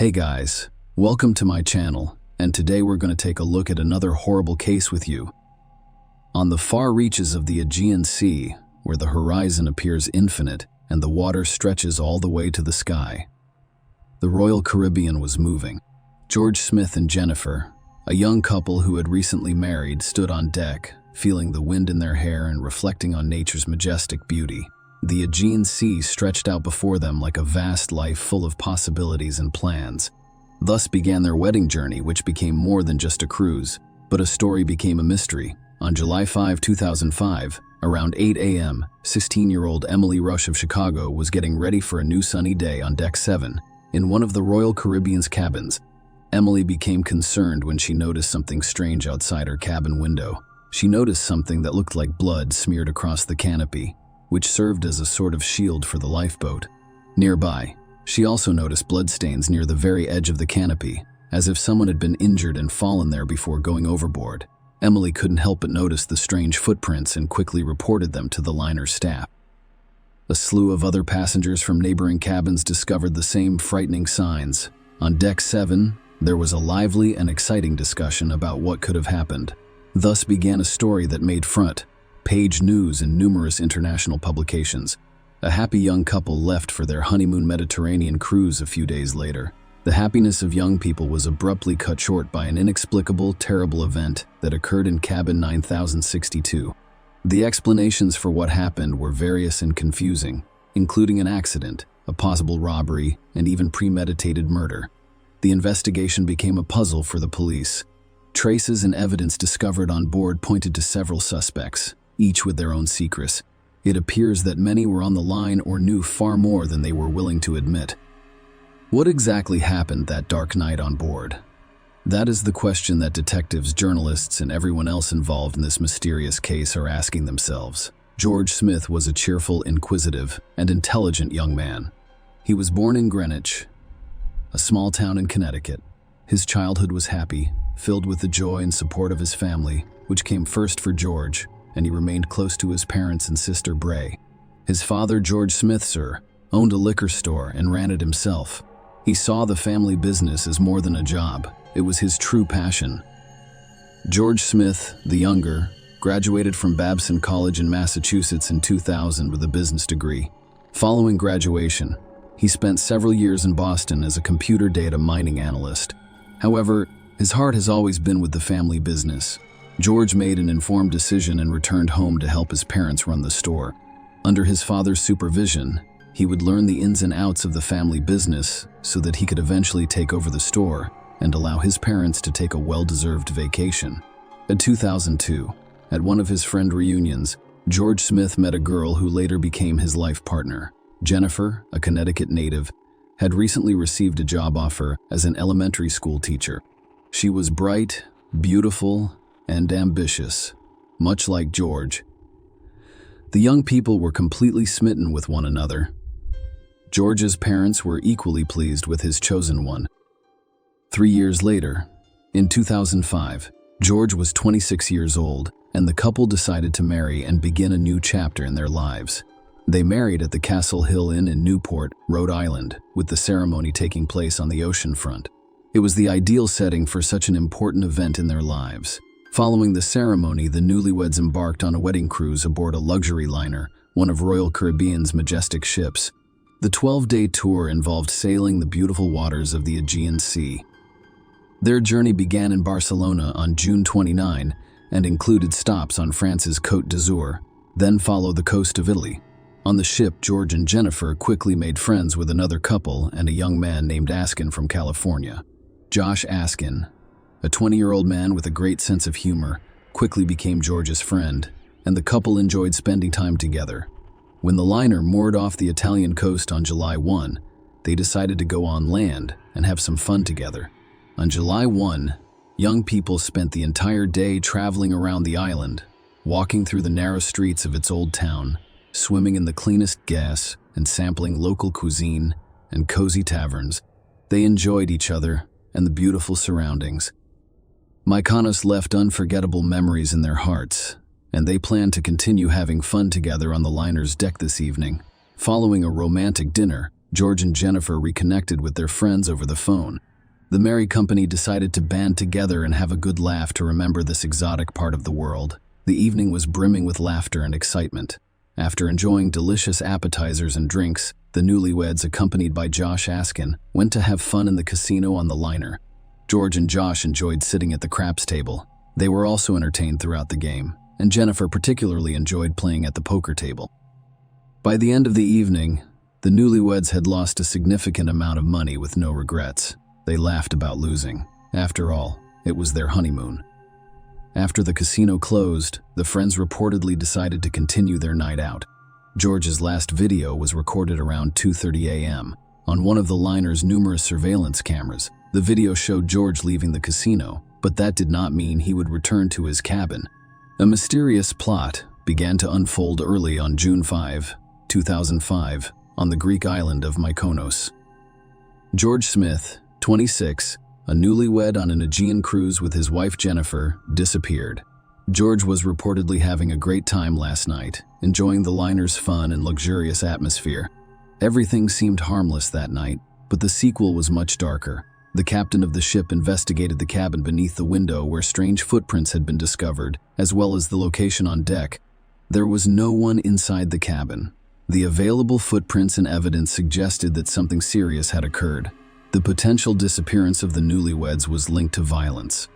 Hey guys, welcome to my channel, and today we're going to take a look at another horrible case with you. On the far reaches of the Aegean Sea, where the horizon appears infinite and the water stretches all the way to the sky, the Royal Caribbean was moving. George Smith and Jennifer, a young couple who had recently married, stood on deck, feeling the wind in their hair and reflecting on nature's majestic beauty. The Aegean Sea stretched out before them like a vast life full of possibilities and plans. Thus began their wedding journey, which became more than just a cruise, but a story became a mystery. On July 5, 2005, around 8 a.m., 16-year-old Emily Rush of Chicago was getting ready for a new sunny day on Deck 7. In one of the Royal Caribbean's cabins, Emily became concerned when she noticed something strange outside her cabin window. She noticed something that looked like blood smeared across the canopy, which served as a sort of shield for the lifeboat. Nearby, she also noticed bloodstains near the very edge of the canopy, as if someone had been injured and fallen there before going overboard. Emily couldn't help but notice the strange footprints and quickly reported them to the liner's staff. A slew of other passengers from neighboring cabins discovered the same frightening signs. On Deck 7, there was a lively and exciting discussion about what could have happened. Thus began a story that made front page news in numerous international publications. A happy young couple left for their honeymoon Mediterranean cruise a few days later. The happiness of young people was abruptly cut short by an inexplicable, terrible event that occurred in cabin 9062. The explanations for what happened were various and confusing, including an accident, a possible robbery, and even premeditated murder. The investigation became a puzzle for the police. Traces and evidence discovered on board pointed to several suspects, each with their own secrets. It appears that many were on the line or knew far more than they were willing to admit. What exactly happened that dark night on board? That is the question that detectives, journalists, and everyone else involved in this mysterious case are asking themselves. George Smith was a cheerful, inquisitive, and intelligent young man. He was born in Greenwich, a small town in Connecticut. His childhood was happy, filled with the joy and support of his family, which came first for George, and he remained close to his parents and sister Bray. His father, George Smith, sir, owned a liquor store and ran it himself. He saw the family business as more than a job. It was his true passion. George Smith, the younger, graduated from Babson College in Massachusetts in 2000 with a business degree. Following graduation, he spent several years in Boston as a computer data mining analyst. However, his heart has always been with the family business. George made an informed decision and returned home to help his parents run the store. Under his father's supervision, he would learn the ins and outs of the family business so that he could eventually take over the store and allow his parents to take a well-deserved vacation. In 2002, at one of his friend reunions, George Smith met a girl who later became his life partner. Jennifer, a Connecticut native, had recently received a job offer as an elementary school teacher. She was bright, beautiful, and ambitious, much like George. The young people were completely smitten with one another. George's parents were equally pleased with his chosen one. 3 years later, in 2005, George was 26 years old, and the couple decided to marry and begin a new chapter in their lives. They married at the Castle Hill Inn in Newport, Rhode Island, with the ceremony taking place on the ocean front. It was the ideal setting for such an important event in their lives. Following the ceremony, the newlyweds embarked on a wedding cruise aboard a luxury liner, one of Royal Caribbean's majestic ships. The 12-day tour involved sailing the beautiful waters of the Aegean Sea. Their journey began in Barcelona on June 29 and included stops on France's Côte d'Azur, then followed the coast of Italy. On the ship, George and Jennifer quickly made friends with another couple and a young man named Askin from California. Josh Askin, a 20-year-old man with a great sense of humor, quickly became George's friend, and the couple enjoyed spending time together. When the liner moored off the Italian coast on July 1, they decided to go on land and have some fun together. On July 1, young people spent the entire day traveling around the island, walking through the narrow streets of its old town, swimming in the cleanest gas, and sampling local cuisine and cozy taverns. They enjoyed each other and the beautiful surroundings. Mykonos left unforgettable memories in their hearts, and they plan to continue having fun together on the liner's deck this evening. Following a romantic dinner, George and Jennifer reconnected with their friends over the phone. The merry company decided to band together and have a good laugh to remember this exotic part of the world. The evening was brimming with laughter and excitement. After enjoying delicious appetizers and drinks, the newlyweds, accompanied by Josh Askin, went to have fun in the casino on the liner. George and Josh enjoyed sitting at the craps table. They were also entertained throughout the game, and Jennifer particularly enjoyed playing at the poker table. By the end of the evening, the newlyweds had lost a significant amount of money with no regrets. They laughed about losing. After all, it was their honeymoon. After the casino closed, the friends reportedly decided to continue their night out. George's last video was recorded around 2:30 a.m. on one of the liner's numerous surveillance cameras. The video showed George leaving the casino, but that did not mean he would return to his cabin. A mysterious plot began to unfold early on June 5, 2005, on the Greek island of Mykonos. George Smith, 26, a newlywed on an Aegean cruise with his wife Jennifer, disappeared. George was reportedly having a great time last night, enjoying the liner's fun and luxurious atmosphere. Everything seemed harmless that night, but the sequel was much darker. The captain of the ship investigated the cabin beneath the window where strange footprints had been discovered, as well as the location on deck. There was no one inside the cabin. The available footprints and evidence suggested that something serious had occurred. The potential disappearance of the newlyweds was linked to violence.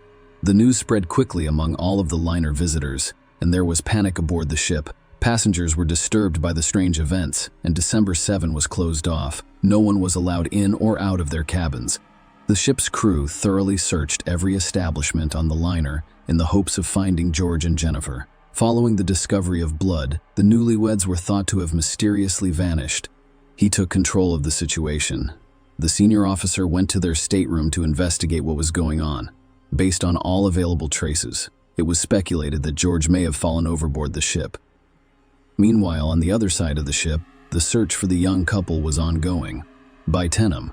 The news spread quickly among all of the liner visitors, and there was panic aboard the ship. Passengers were disturbed by the strange events, and December 7 was closed off. No one was allowed in or out of their cabins. The ship's crew thoroughly searched every establishment on the liner in the hopes of finding George and Jennifer. Following the discovery of blood, the newlyweds were thought to have mysteriously vanished. He took control of the situation. The senior officer went to their stateroom to investigate what was going on. Based on all available traces, it was speculated that George may have fallen overboard the ship. Meanwhile, on the other side of the ship, the search for the young couple was ongoing. By Tenham.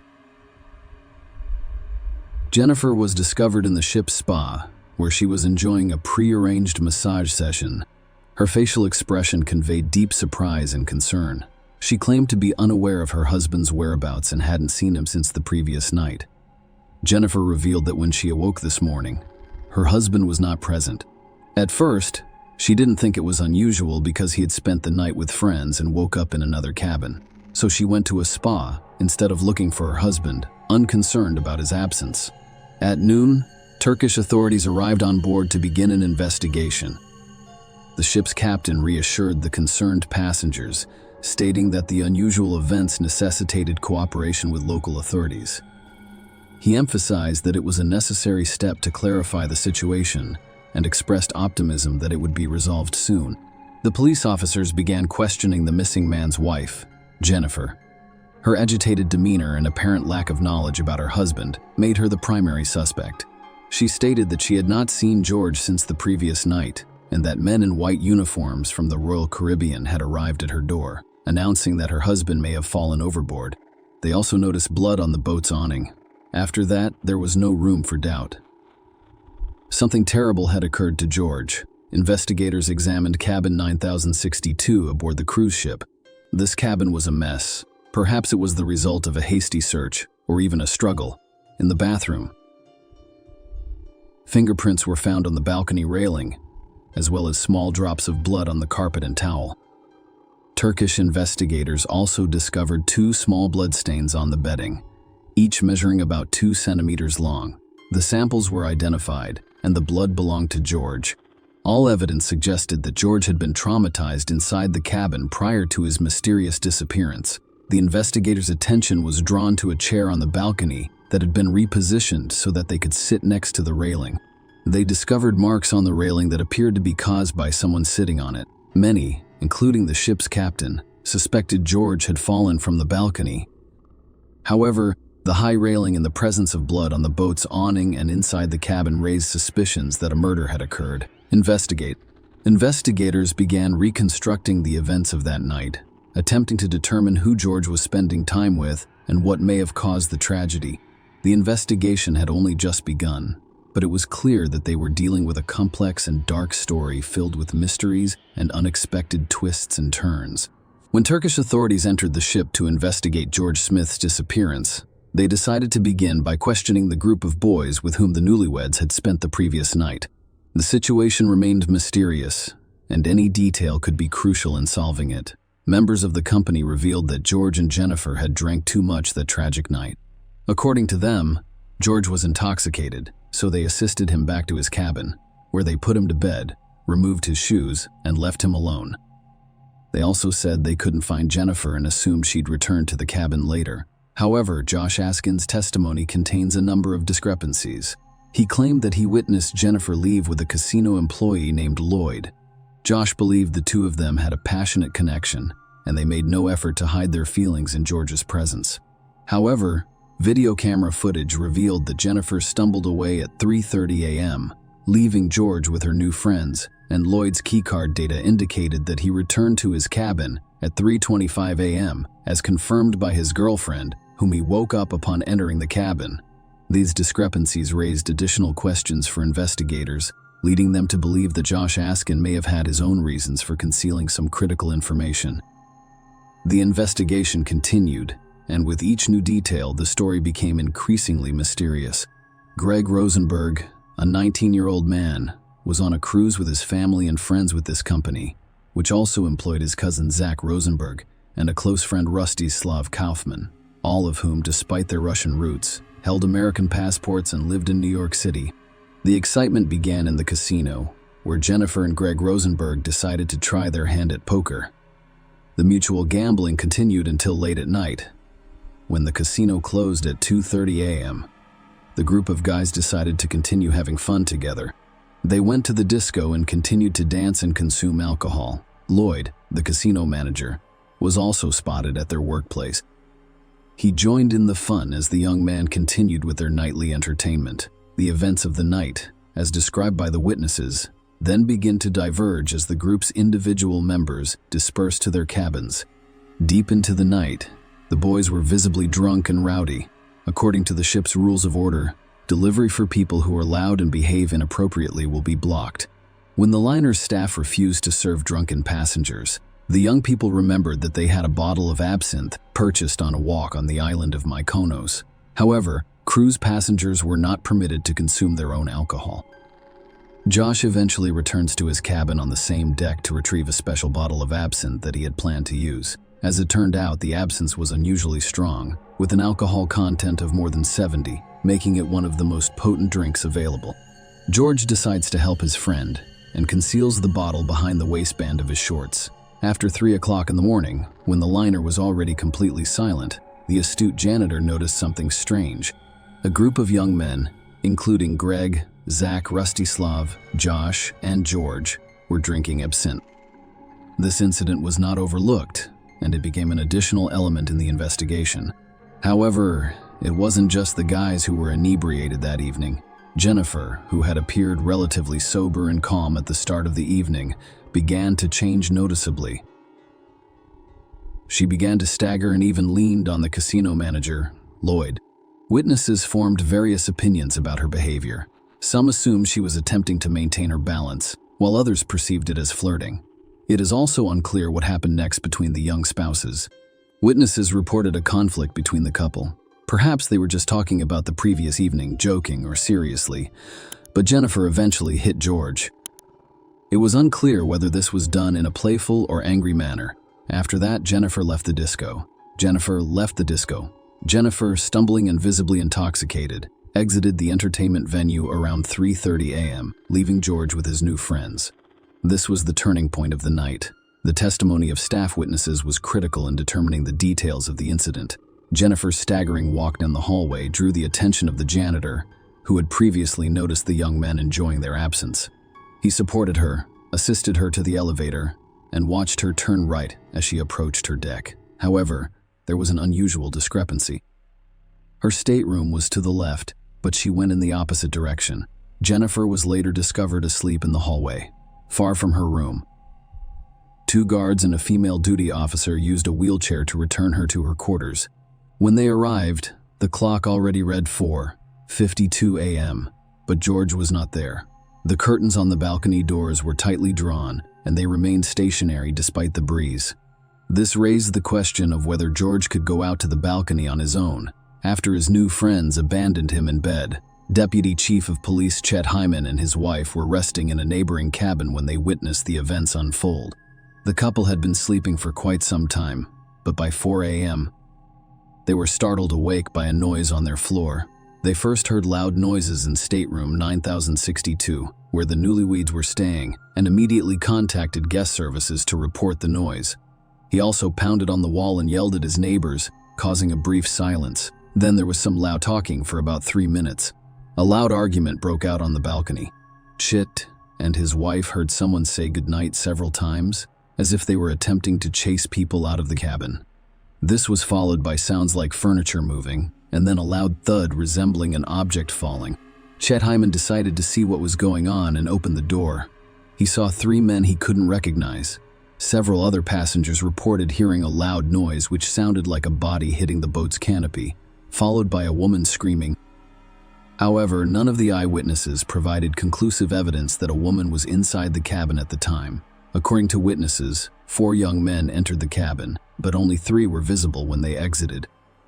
Jennifer was discovered in the ship's spa, where she was enjoying a pre-arranged massage session. Her facial expression conveyed deep surprise and concern. She claimed to be unaware of her husband's whereabouts and hadn't seen him since the previous night. Jennifer revealed that when she awoke this morning, her husband was not present. At first, she didn't think it was unusual because he had spent the night with friends and woke up in another cabin. So she went to a spa instead of looking for her husband, unconcerned about his absence. At noon, Turkish authorities arrived on board to begin an investigation. The ship's captain reassured the concerned passengers, stating that the unusual events necessitated cooperation with local authorities. He emphasized that it was a necessary step to clarify the situation and expressed optimism that it would be resolved soon. The police officers began questioning the missing man's wife, Jennifer. Her agitated demeanor and apparent lack of knowledge about her husband made her the primary suspect. She stated that she had not seen George since the previous night and that men in white uniforms from the Royal Caribbean had arrived at her door, announcing that her husband may have fallen overboard. They also noticed blood on the boat's awning. After that, there was no room for doubt. Something terrible had occurred to George. Investigators examined cabin 9062 aboard the cruise ship. This cabin was a mess. Perhaps it was the result of a hasty search, or even a struggle. In the bathroom, fingerprints were found on the balcony railing, as well as small drops of blood on the carpet and towel. Turkish investigators also discovered 2 small bloodstains on the bedding, each measuring about 2 centimeters long. The samples were identified, and the blood belonged to George. All evidence suggested that George had been traumatized inside the cabin prior to his mysterious disappearance. The investigators' attention was drawn to a chair on the balcony that had been repositioned so that they could sit next to the railing. They discovered marks on the railing that appeared to be caused by someone sitting on it. Many, including the ship's captain, suspected George had fallen from the balcony. However, the high railing and the presence of blood on the boat's awning and inside the cabin raised suspicions that a murder had occurred. Investigators began reconstructing the events of that night, attempting to determine who George was spending time with and what may have caused the tragedy. The investigation had only just begun, but it was clear that they were dealing with a complex and dark story filled with mysteries and unexpected twists and turns. When Turkish authorities entered the ship to investigate George Smith's disappearance, they decided to begin by questioning the group of boys with whom the newlyweds had spent the previous night. The situation remained mysterious, and any detail could be crucial in solving it. Members of the company revealed that George and Jennifer had drank too much that tragic night. According to them, George was intoxicated, so they assisted him back to his cabin, where they put him to bed, removed his shoes, and left him alone. They also said they couldn't find Jennifer and assumed she'd returned to the cabin later. However, Josh Askin's testimony contains a number of discrepancies. He claimed that he witnessed Jennifer leave with a casino employee named Lloyd. Josh believed the two of them had a passionate connection, and they made no effort to hide their feelings in George's presence. However, video camera footage revealed that Jennifer stumbled away at 3:30 a.m., leaving George with her new friends, and Lloyd's keycard data indicated that he returned to his cabin at 3:25 a.m., as confirmed by his girlfriend, whom he woke up upon entering the cabin. These discrepancies raised additional questions for investigators, leading them to believe that Josh Askin may have had his own reasons for concealing some critical information. The investigation continued, and with each new detail, the story became increasingly mysterious. Greg Rosenberg, a 19-year-old man, was on a cruise with his family and friends with this company, which also employed his cousin Zach Rosenberg and a close friend Rostislav Kaufman, all of whom, despite their Russian roots, held American passports and lived in New York City. The excitement began in the casino, where Jennifer and Greg Rosenberg decided to try their hand at poker. The mutual gambling continued until late at night. When the casino closed at 2:30 a.m., the group of guys decided to continue having fun together. They went to the disco and continued to dance and consume alcohol. Lloyd, the casino manager, was also spotted at their workplace. He joined in the fun as the young man continued with their nightly entertainment. The events of the night, as described by the witnesses, then begin to diverge as the group's individual members dispersed to their cabins. Deep into the night, the boys were visibly drunk and rowdy. According to the ship's rules of order, delivery for people who are loud and behave inappropriately will be blocked. When the liner's staff refused to serve drunken passengers, the young people remembered that they had a bottle of absinthe purchased on a walk on the island of Mykonos. However, cruise passengers were not permitted to consume their own alcohol. Josh eventually returns to his cabin on the same deck to retrieve a special bottle of absinthe that he had planned to use. As it turned out, the absinthe was unusually strong, with an alcohol content of more than 70, making it one of the most potent drinks available. George decides to help his friend and conceals the bottle behind the waistband of his shorts. After 3 o'clock in the morning, when the liner was already completely silent, the astute janitor noticed something strange. A group of young men, including Greg, Zach, Rostislav, Josh, and George, were drinking absinthe. This incident was not overlooked, and it became an additional element in the investigation. However, it wasn't just the guys who were inebriated that evening. Jennifer, who had appeared relatively sober and calm at the start of the evening, began to change noticeably. She began to stagger and even leaned on the casino manager, Lloyd. Witnesses formed various opinions about her behavior. Some assumed she was attempting to maintain her balance, while others perceived it as flirting. It is also unclear what happened next between the young spouses. Witnesses reported a conflict between the couple. Perhaps they were just talking about the previous evening, joking or seriously, but Jennifer eventually hit George. It was unclear whether this was done in a playful or angry manner. After that, Jennifer left the disco. Jennifer, stumbling and visibly intoxicated, exited the entertainment venue around 3:30 a.m., leaving George with his new friends. This was the turning point of the night. The testimony of staff witnesses was critical in determining the details of the incident. Jennifer's staggering walk down the hallway drew the attention of the janitor, who had previously noticed the young men enjoying their absence. He supported her, assisted her to the elevator, and watched her turn right as she approached her deck. However, there was an unusual discrepancy. Her stateroom was to the left, but she went in the opposite direction. Jennifer was later discovered asleep in the hallway, far from her room. 2 guards and a female duty officer used a wheelchair to return her to her quarters. When they arrived, the clock already read 4:52 a.m., but George was not there. The curtains on the balcony doors were tightly drawn, and they remained stationary despite the breeze. This raised the question of whether George could go out to the balcony on his own after his new friends abandoned him in bed. Deputy Chief of Police Chet Hyman and his wife were resting in a neighboring cabin when they witnessed the events unfold. The couple had been sleeping for quite some time, but by 4 a.m., they were startled awake by a noise on their floor. They first heard loud noises in stateroom 9062, where the newlyweds were staying, and immediately contacted guest services to report the noise. He also pounded on the wall and yelled at his neighbors, causing a brief silence. Then there was some loud talking for about 3 minutes. A loud argument broke out on the balcony. Chet and his wife heard someone say goodnight several times, as if they were attempting to chase people out of the cabin. This was followed by sounds like furniture moving, and then a loud thud resembling an object falling. Chet Hyman decided to see what was going on and opened the door. He saw 3 men he couldn't recognize. Several other passengers reported hearing a loud noise which sounded like a body hitting the boat's canopy, followed by a woman screaming. However, none of the eyewitnesses provided conclusive evidence that a woman was inside the cabin at the time. According to witnesses, 4 young men entered the cabin, but only 3 were visible when they exited.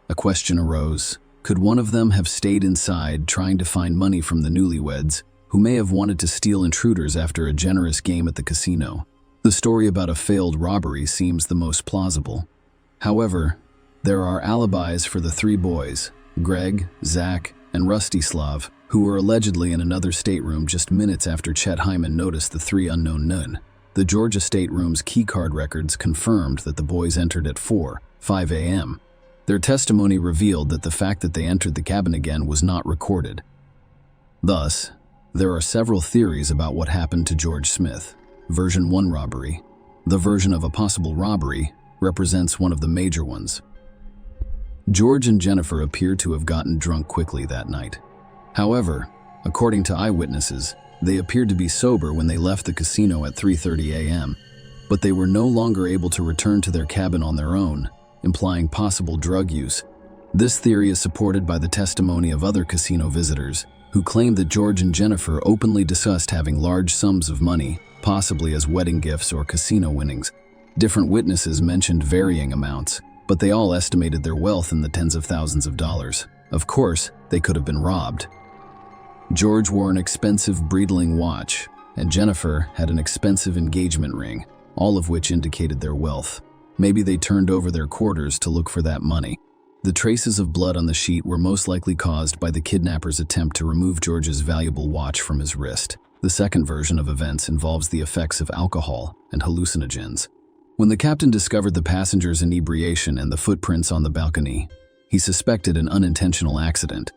A question arose. Could one of them have stayed inside trying to find money from the newlyweds, who may have wanted to steal intruders after a generous game at the casino? The story about a failed robbery seems the most plausible. However, there are alibis for the 3 boys, Greg, Zach, and Rustislav, who were allegedly in another stateroom just minutes after Chet Hyman noticed the 3 unknown men. The Georgia stateroom's keycard records confirmed that the boys entered at 4:05 a.m. Their testimony revealed that the fact that they entered the cabin again was not recorded. Thus, there are several theories about what happened to George Smith. Version 1 robbery. The version of a possible robbery represents one of the major ones. George and Jennifer appear to have gotten drunk quickly that night. However, according to eyewitnesses, they appeared to be sober when they left the casino at 3:30 a.m., but they were no longer able to return to their cabin on their own, implying possible drug use. This theory is supported by the testimony of other casino visitors, who claimed that George and Jennifer openly discussed having large sums of money, possibly as wedding gifts or casino winnings. Different witnesses mentioned varying amounts, but they all estimated their wealth in the tens of thousands of dollars. Of course, they could have been robbed. George wore an expensive Breitling watch, and Jennifer had an expensive engagement ring, all of which indicated their wealth. Maybe they turned over their quarters to look for that money. The traces of blood on the sheet were most likely caused by the kidnappers' attempt to remove George's valuable watch from his wrist. The second version of events involves the effects of alcohol and hallucinogens. When the captain discovered the passengers' inebriation and the footprints on the balcony, he suspected an unintentional accident.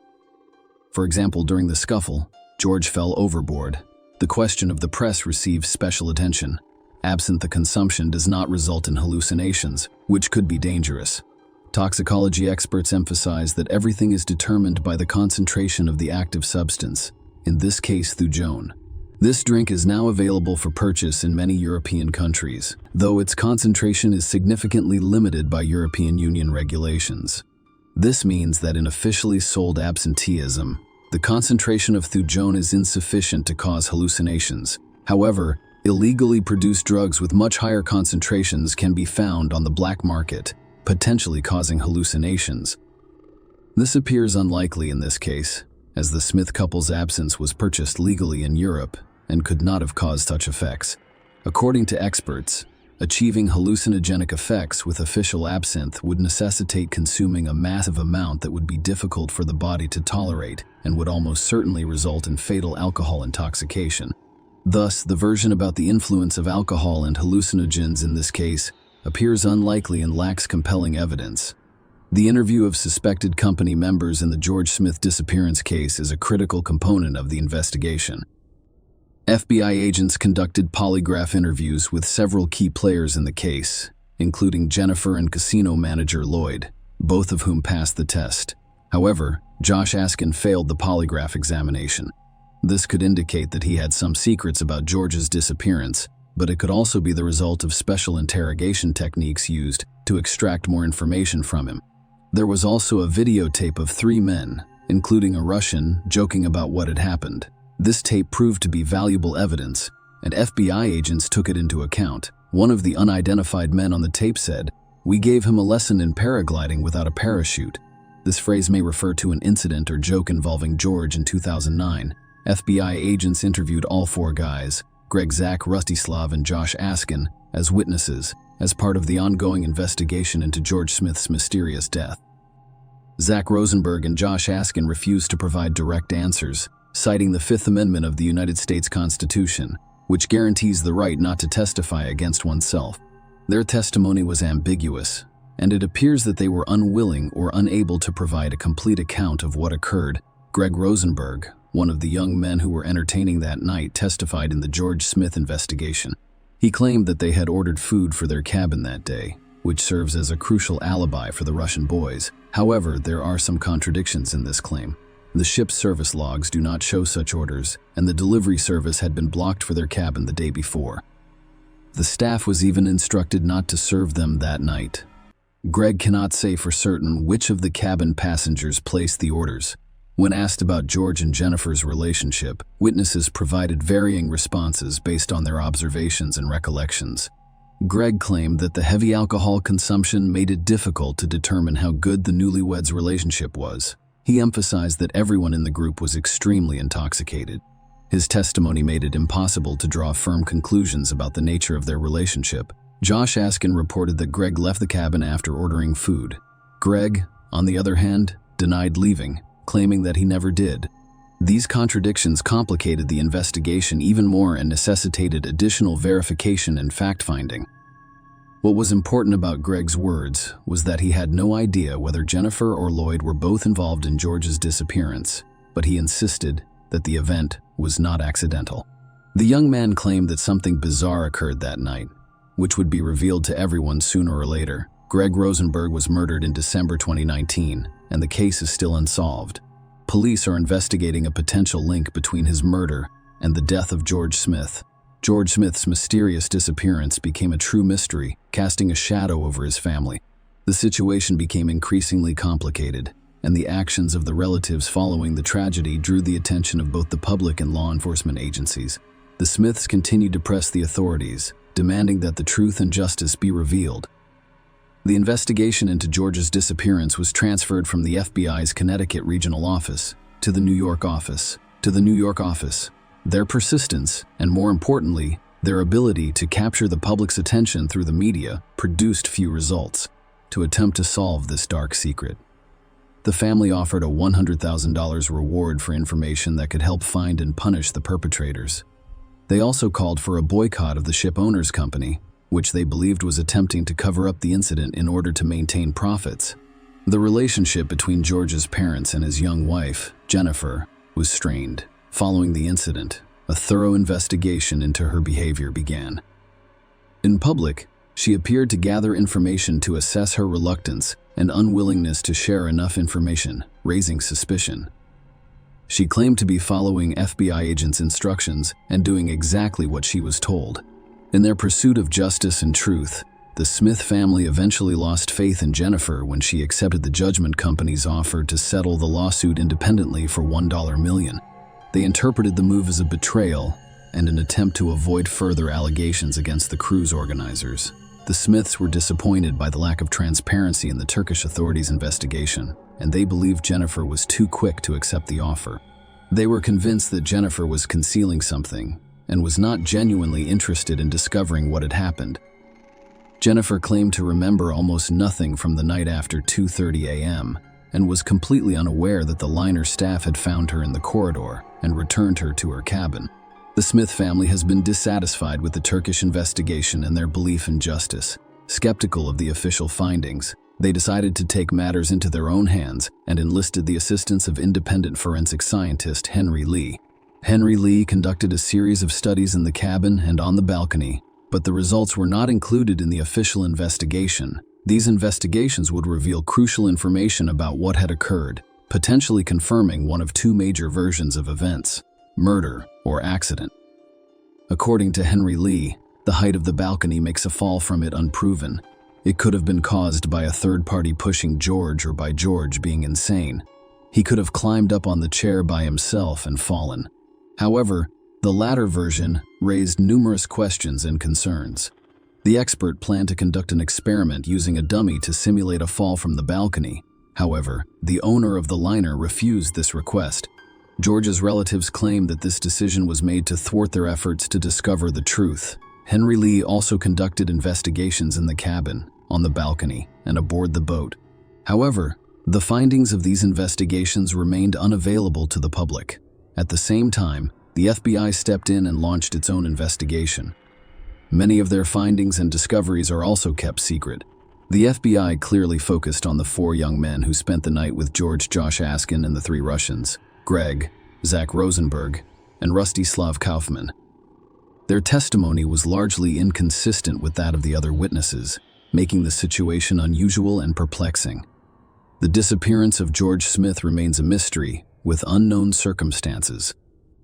For example, during the scuffle, George fell overboard. The question of the press received special attention. Absent the consumption does not result in hallucinations, which could be dangerous. Toxicology experts emphasize that everything is determined by the concentration of the active substance, in this case thujone. This drink is now available for purchase in many European countries, though its concentration is significantly limited by European Union regulations. This means that in officially sold absenteeism, the concentration of thujone is insufficient to cause hallucinations. However, illegally produced drugs with much higher concentrations can be found on the black market, potentially causing hallucinations. This appears unlikely in this case, as the Smith couple's absinthe was purchased legally in Europe and could not have caused such effects. According to experts, achieving hallucinogenic effects with official absinthe would necessitate consuming a massive amount that would be difficult for the body to tolerate and would almost certainly result in fatal alcohol intoxication. Thus, the version about the influence of alcohol and hallucinogens in this case appears unlikely and lacks compelling evidence. The interview of suspected company members in the George Smith disappearance case is a critical component of the investigation. FBI agents conducted polygraph interviews with several key players in the case, including Jennifer and casino manager Lloyd, both of whom passed the test. However, Josh Askin failed the polygraph examination. This could indicate that he had some secrets about George's disappearance, but it could also be the result of special interrogation techniques used to extract more information from him. There was also a videotape of 3 men, including a Russian, joking about what had happened. This tape proved to be valuable evidence, and FBI agents took it into account. One of the unidentified men on the tape said, "We gave him a lesson in paragliding without a parachute." This phrase may refer to an incident or joke involving George in 2009. FBI agents interviewed all four guys, Greg, Zach, Rustislav, and Josh Askin, as witnesses, as part of the ongoing investigation into George Smith's mysterious death. Zach Rosenberg and Josh Askin refused to provide direct answers, citing the Fifth Amendment of the United States Constitution, which guarantees the right not to testify against oneself. Their testimony was ambiguous, and it appears that they were unwilling or unable to provide a complete account of what occurred. Greg Rosenberg, one of the young men who were entertaining that night, testified in the George Smith investigation. He claimed that they had ordered food for their cabin that day, which serves as a crucial alibi for the Russian boys. However, there are some contradictions in this claim. The ship's service logs do not show such orders, and the delivery service had been blocked for their cabin the day before. The staff was even instructed not to serve them that night. Greg cannot say for certain which of the cabin passengers placed the orders. When asked about George and Jennifer's relationship, witnesses provided varying responses based on their observations and recollections. Greg claimed that the heavy alcohol consumption made it difficult to determine how good the newlyweds' relationship was. He emphasized that everyone in the group was extremely intoxicated. His testimony made it impossible to draw firm conclusions about the nature of their relationship. Josh Askin reported that Greg left the cabin after ordering food. Greg, on the other hand, denied leaving, claiming that he never did. These contradictions complicated the investigation even more and necessitated additional verification and fact-finding. What was important about Greg's words was that he had no idea whether Jennifer or Lloyd were both involved in George's disappearance, but he insisted that the event was not accidental. The young man claimed that something bizarre occurred that night, which would be revealed to everyone sooner or later. Greg Rosenberg was murdered in December 2019, and the case is still unsolved. Police are investigating a potential link between his murder and the death of George Smith. George Smith's mysterious disappearance became a true mystery, casting a shadow over his family. The situation became increasingly complicated, and the actions of the relatives following the tragedy drew the attention of both the public and law enforcement agencies. The Smiths continued to press the authorities, demanding that the truth and justice be revealed. The investigation into George's disappearance was transferred from the FBI's Connecticut regional office to the New York office. Their persistence, and more importantly, their ability to capture the public's attention through the media, produced few results to attempt to solve this dark secret. The family offered a $100,000 reward for information that could help find and punish the perpetrators. They also called for a boycott of the ship owners' company, which they believed was attempting to cover up the incident in order to maintain profits. The relationship between George's parents and his young wife, Jennifer, was strained. Following the incident, a thorough investigation into her behavior began. In public, she appeared to gather information to assess her reluctance and unwillingness to share enough information, raising suspicion. She claimed to be following FBI agents' instructions and doing exactly what she was told. In their pursuit of justice and truth, the Smith family eventually lost faith in Jennifer when she accepted the judgment company's offer to settle the lawsuit independently for $1 million. They interpreted the move as a betrayal and an attempt to avoid further allegations against the cruise organizers. The Smiths were disappointed by the lack of transparency in the Turkish authorities' investigation, and they believed Jennifer was too quick to accept the offer. They were convinced that Jennifer was concealing something and was not genuinely interested in discovering what had happened. Jennifer claimed to remember almost nothing from the night after 2:30 a.m. and was completely unaware that the liner staff had found her in the corridor and returned her to her cabin. The Smith family has been dissatisfied with the Turkish investigation and their belief in justice. Skeptical of the official findings, they decided to take matters into their own hands and enlisted the assistance of independent forensic scientist Henry Lee. Henry Lee conducted a series of studies in the cabin and on the balcony, but the results were not included in the official investigation. These investigations would reveal crucial information about what had occurred, potentially confirming one of two major versions of events: murder or accident. According to Henry Lee, the height of the balcony makes a fall from it unproven. It could have been caused by a third party pushing George or by George being insane. He could have climbed up on the chair by himself and fallen. However, the latter version raised numerous questions and concerns. The expert planned to conduct an experiment using a dummy to simulate a fall from the balcony. However, the owner of the liner refused this request. George's relatives claimed that this decision was made to thwart their efforts to discover the truth. Henry Lee also conducted investigations in the cabin, on the balcony, and aboard the boat. However, the findings of these investigations remained unavailable to the public. At the same time, the FBI stepped in and launched its own investigation. Many of their findings and discoveries are also kept secret. The FBI clearly focused on the 4 young men who spent the night with George Josh Askin and the 3 Russians, Greg, Zach Rosenberg, and Rostislav Kaufman. Their testimony was largely inconsistent with that of the other witnesses, making the situation unusual and perplexing. The disappearance of George Smith remains a mystery, with unknown circumstances.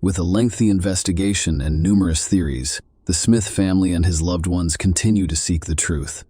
With a lengthy investigation and numerous theories, the Smith family and his loved ones continue to seek the truth.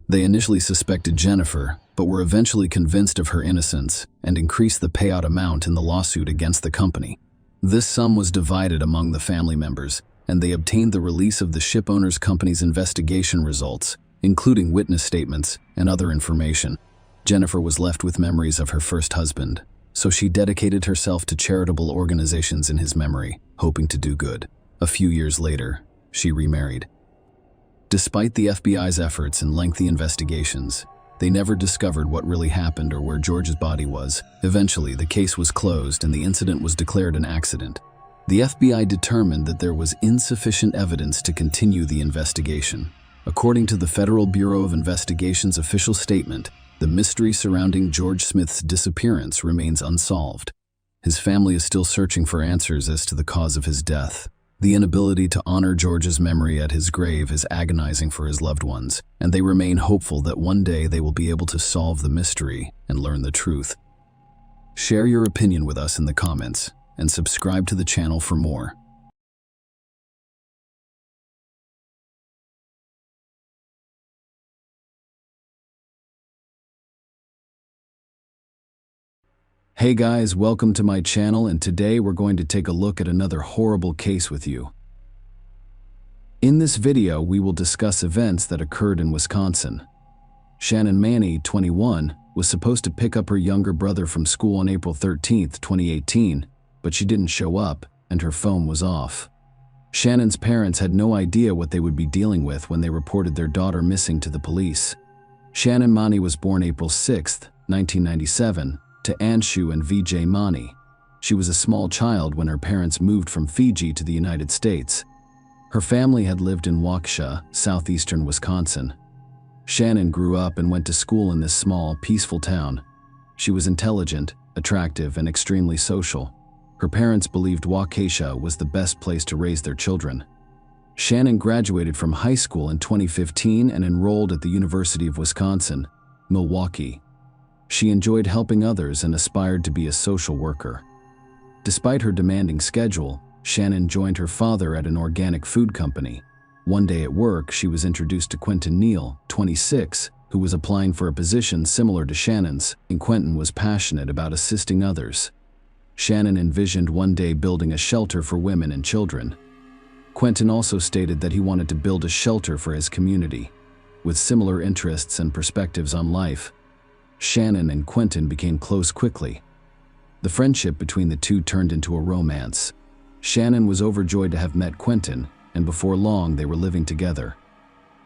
They initially suspected Jennifer, but were eventually convinced of her innocence and increased the payout amount in the lawsuit against the company. This sum was divided among the family members, and they obtained the release of the shipowners' company's investigation results, including witness statements and other information. Jennifer was left with memories of her first husband, so she dedicated herself to charitable organizations in his memory, hoping to do good. A few years later, she remarried. Despite the FBI's efforts and lengthy investigations, they never discovered what really happened or where George's body was. Eventually, the case was closed and the incident was declared an accident. The FBI determined that there was insufficient evidence to continue the investigation. According to the Federal Bureau of Investigation's official statement, the mystery surrounding George Smith's disappearance remains unsolved. His family is still searching for answers as to the cause of his death. The inability to honor George's memory at his grave is agonizing for his loved ones, and they remain hopeful that one day they will be able to solve the mystery and learn the truth. Share your opinion with us in the comments, and subscribe to the channel for more. Hey guys, welcome to my channel, and today we're going to take a look at another horrible case with you. In this video, we will discuss events that occurred in Wisconsin. Shannon Manny, 21, was supposed to pick up her younger brother from school on April 13, 2018, but she didn't show up and her phone was off. Shannon's parents had no idea what they would be dealing with when they reported their daughter missing to the police. Shannon Manny was born April 6, 1997, to Anshu and Vijay Mani. She was a small child when her parents moved from Fiji to the United States. Her family had lived in Waukesha, southeastern Wisconsin. Shannon grew up and went to school in this small, peaceful town. She was intelligent, attractive, and extremely social. Her parents believed Waukesha was the best place to raise their children. Shannon graduated from high school in 2015 and enrolled at the University of Wisconsin, Milwaukee. She enjoyed helping others and aspired to be a social worker. Despite her demanding schedule, Shannon joined her father at an organic food company. One day at work, she was introduced to Quentin Neal, 26, who was applying for a position similar to Shannon's, and Quentin was passionate about assisting others. Shannon envisioned one day building a shelter for women and children. Quentin also stated that he wanted to build a shelter for his community. With similar interests and perspectives on life, Shannon and Quentin became close quickly. The friendship between the two turned into a romance. Shannon was overjoyed to have met Quentin, and before long they were living together.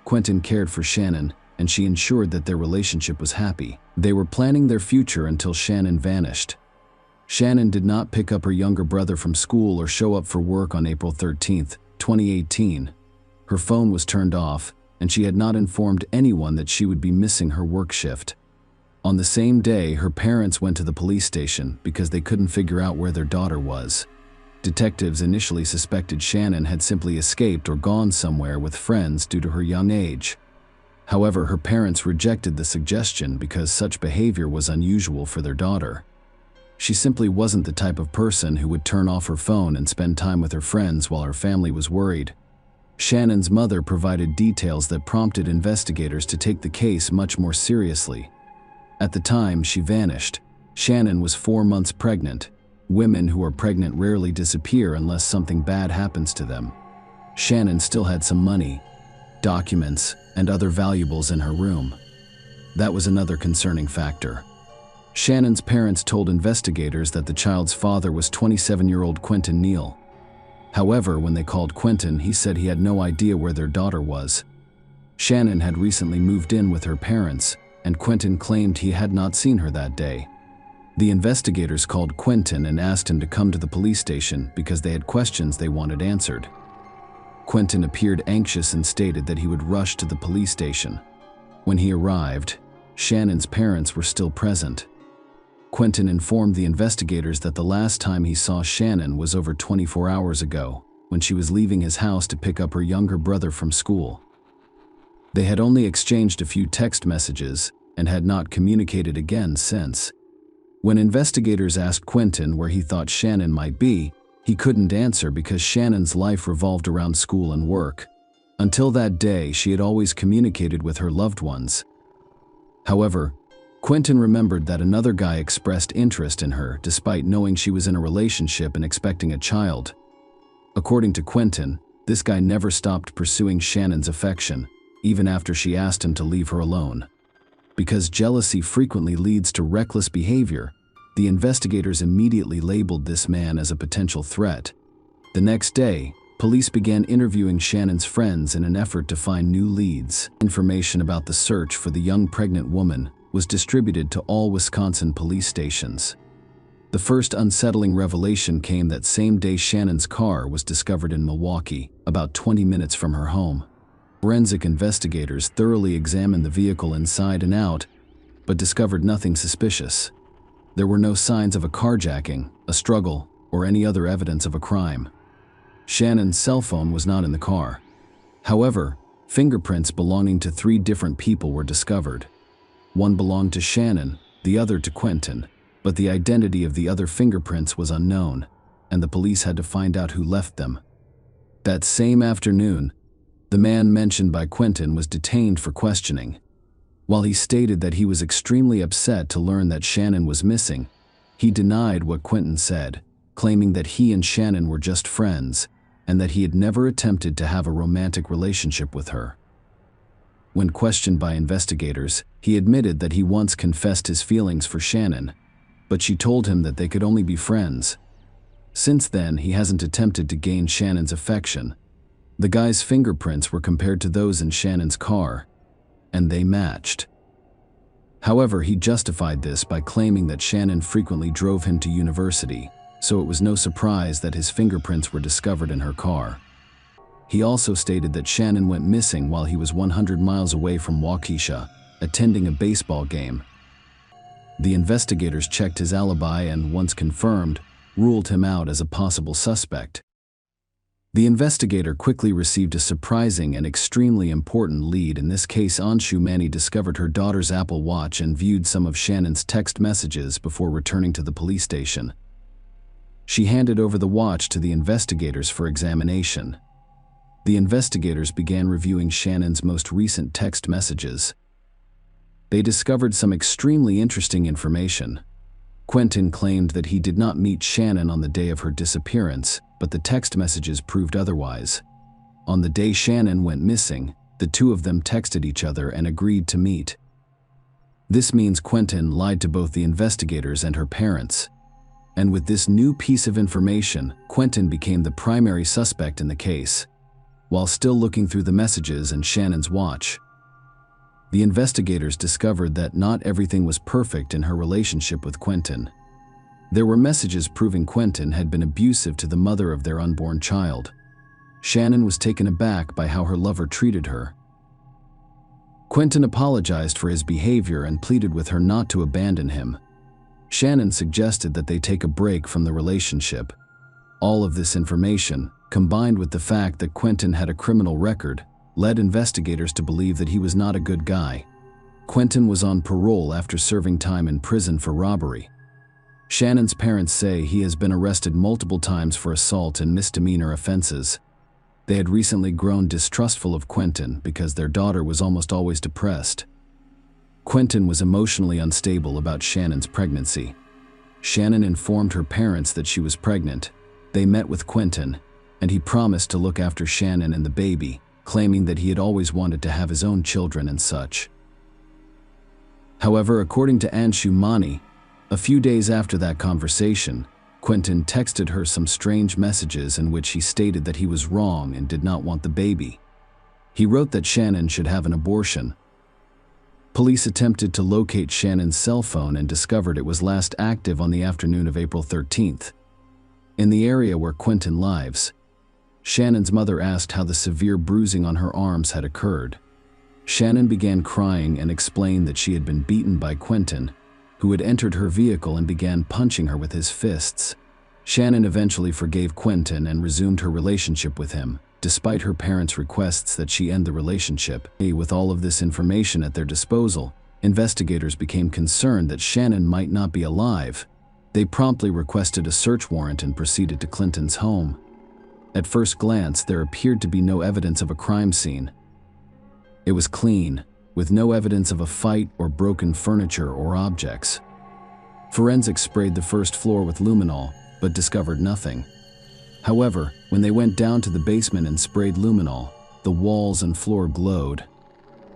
Quentin cared for Shannon, and she ensured that their relationship was happy. They were planning their future until Shannon vanished. Shannon did not pick up her younger brother from school or show up for work on April 13, 2018. Her phone was turned off, and she had not informed anyone that she would be missing her work shift. On the same day, her parents went to the police station because they couldn't figure out where their daughter was. Detectives initially suspected Shannon had simply escaped or gone somewhere with friends due to her young age. However, her parents rejected the suggestion because such behavior was unusual for their daughter. She simply wasn't the type of person who would turn off her phone and spend time with her friends while her family was worried. Shannon's mother provided details that prompted investigators to take the case much more seriously. At the time she vanished, Shannon was 4 months pregnant. Women who are pregnant rarely disappear unless something bad happens to them. Shannon still had some money. documents, and other valuables in her room. That was another concerning factor. Shannon's parents told investigators that the child's father was 27-year-old Quentin Neal. However, when they called Quentin, he said he had no idea where their daughter was. Shannon had recently moved in with her parents, and Quentin claimed he had not seen her that day. The investigators called Quentin and asked him to come to the police station because they had questions they wanted answered. Quentin appeared anxious and stated that he would rush to the police station. When he arrived, Shannon's parents were still present. Quentin informed the investigators that the last time he saw Shannon was over 24 hours ago, when she was leaving his house to pick up her younger brother from school. They had only exchanged a few text messages and had not communicated again since. When investigators asked Quentin where he thought Shannon might be, he couldn't answer because Shannon's life revolved around school and work. Until that day, she had always communicated with her loved ones. However, Quentin remembered that another guy expressed interest in her despite knowing she was in a relationship and expecting a child. According to Quentin, this guy never stopped pursuing Shannon's affection, even after she asked him to leave her alone. Because jealousy frequently leads to reckless behavior, the investigators immediately labeled this man as a potential threat. The next day, police began interviewing Shannon's friends in an effort to find new leads. Information about the search for the young pregnant woman was distributed to all Wisconsin police stations. The first unsettling revelation came that same day Shannon's car was discovered in Milwaukee, about 20 minutes from her home. Forensic investigators thoroughly examined the vehicle inside and out, but discovered nothing suspicious. There were no signs of a carjacking, a struggle, or any other evidence of a crime. Shannon's cell phone was not in the car. However, fingerprints belonging to 3 different people were discovered. One belonged to Shannon, the other to Quentin, but the identity of the other fingerprints was unknown, and the police had to find out who left them. That same afternoon, the man mentioned by Quentin was detained for questioning. While he stated that he was extremely upset to learn that Shannon was missing, he denied what Quentin said, claiming that he and Shannon were just friends, and that he had never attempted to have a romantic relationship with her. When questioned by investigators, he admitted that he once confessed his feelings for Shannon, but she told him that they could only be friends. Since then, he hasn't attempted to gain Shannon's affection. The guy's fingerprints were compared to those in Shannon's car, and they matched. However, he justified this by claiming that Shannon frequently drove him to university, so it was no surprise that his fingerprints were discovered in her car. He also stated that Shannon went missing while he was 100 miles away from Waukesha, attending a baseball game. The investigators checked his alibi and, once confirmed, ruled him out as a possible suspect. The investigator quickly received a surprising and extremely important lead. In this case, Anshu Mani discovered her daughter's Apple Watch and viewed some of Shannon's text messages before returning to the police station. She handed over the watch to the investigators for examination. The investigators began reviewing Shannon's most recent text messages. They discovered some extremely interesting information. Quentin claimed that he did not meet Shannon on the day of her disappearance, but the text messages proved otherwise. On the day Shannon went missing, the two of them texted each other and agreed to meet. This means Quentin lied to both the investigators and her parents. And with this new piece of information, Quentin became the primary suspect in the case. While still looking through the messages and Shannon's watch, the investigators discovered that not everything was perfect in her relationship with Quentin. There were messages proving Quentin had been abusive to the mother of their unborn child. Shannon was taken aback by how her lover treated her. Quentin apologized for his behavior and pleaded with her not to abandon him. Shannon suggested that they take a break from the relationship. All of this information, combined with the fact that Quentin had a criminal record, led investigators to believe that he was not a good guy. Quentin was on parole after serving time in prison for robbery. Shannon's parents say he has been arrested multiple times for assault and misdemeanor offenses. They had recently grown distrustful of Quentin because their daughter was almost always depressed. Quentin was emotionally unstable about Shannon's pregnancy. Shannon informed her parents that she was pregnant. They met with Quentin, and he promised to look after Shannon and the baby, claiming that he had always wanted to have his own children and such. However, according to Anshu Mani, a few days after that conversation, Quentin texted her some strange messages in which he stated that he was wrong and did not want the baby. He wrote that Shannon should have an abortion. Police attempted to locate Shannon's cell phone and discovered it was last active on the afternoon of April 13th. In the area where Quentin lives, Shannon's mother asked how the severe bruising on her arms had occurred. Shannon began crying and explained that she had been beaten by Quentin, who had entered her vehicle and began punching her with his fists. Shannon eventually forgave Quentin and resumed her relationship with him, despite her parents' requests that she end the relationship. With all of this information at their disposal, investigators became concerned that Shannon might not be alive. They promptly requested a search warrant and proceeded to Clinton's home. At first glance, there appeared to be no evidence of a crime scene. It was clean, with no evidence of a fight or broken furniture or objects. Forensics sprayed the first floor with luminol, but discovered nothing. However, when they went down to the basement and sprayed luminol, the walls and floor glowed.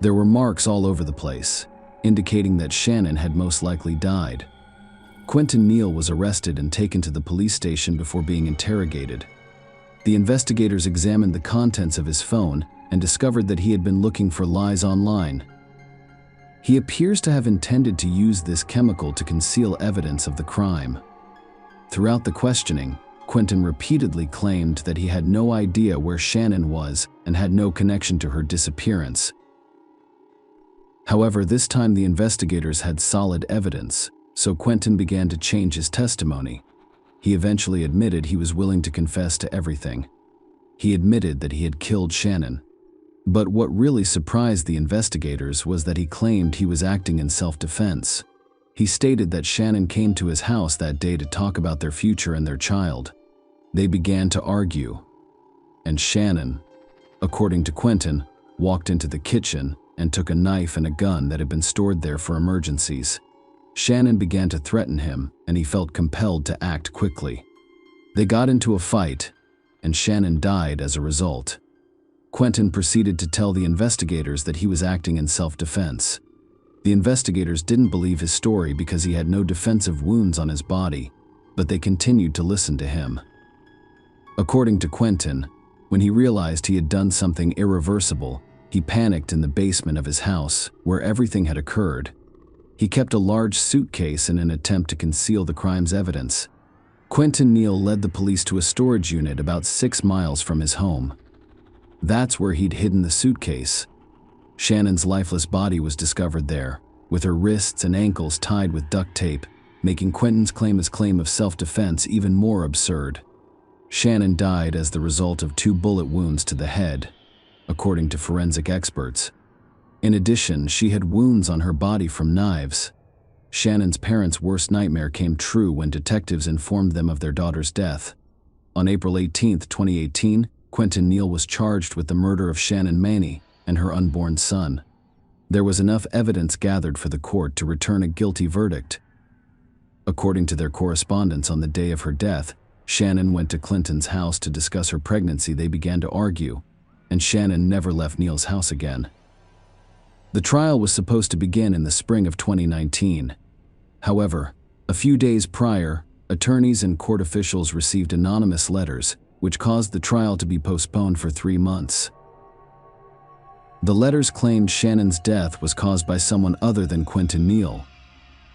There were marks all over the place, indicating that Shannon had most likely died. Quentin Neal was arrested and taken to the police station before being interrogated. The investigators examined the contents of his phone and discovered that he had been looking for lies online. He appears to have intended to use this chemical to conceal evidence of the crime. Throughout the questioning, Quentin repeatedly claimed that he had no idea where Shannon was and had no connection to her disappearance. However, this time the investigators had solid evidence, so Quentin began to change his testimony. He eventually admitted he was willing to confess to everything. He admitted that he had killed Shannon. But what really surprised the investigators was that he claimed he was acting in self-defense. He stated that Shannon came to his house that day to talk about their future and their child. They began to argue, and Shannon, according to Quentin, walked into the kitchen and took a knife and a gun that had been stored there for emergencies. Shannon began to threaten him, and he felt compelled to act quickly. They got into a fight, and Shannon died as a result. Quentin proceeded to tell the investigators that he was acting in self-defense. The investigators didn't believe his story because he had no defensive wounds on his body, but they continued to listen to him. According to Quentin, when he realized he had done something irreversible, he panicked in the basement of his house, where everything had occurred. He kept a large suitcase in an attempt to conceal the crime's evidence. Quentin Neal led the police to a storage unit about 6 miles from his home. That's where he'd hidden the suitcase. Shannon's lifeless body was discovered there, with her wrists and ankles tied with duct tape, making Quentin's claim of self-defense even more absurd. Shannon died as the result of 2 bullet wounds to the head, according to forensic experts. In addition, she had wounds on her body from knives. Shannon's parents' worst nightmare came true when detectives informed them of their daughter's death. On April 18, 2018, Quentin Neal was charged with the murder of Shannon Mani and her unborn son. There was enough evidence gathered for the court to return a guilty verdict. According to their correspondence on the day of her death, Shannon went to Clinton's house to discuss her pregnancy. They began to argue, and Shannon never left Neal's house again. The trial was supposed to begin in the spring of 2019. However, a few days prior, attorneys and court officials received anonymous letters, which caused the trial to be postponed for 3 months. The letters claimed Shannon's death was caused by someone other than Quentin Neal.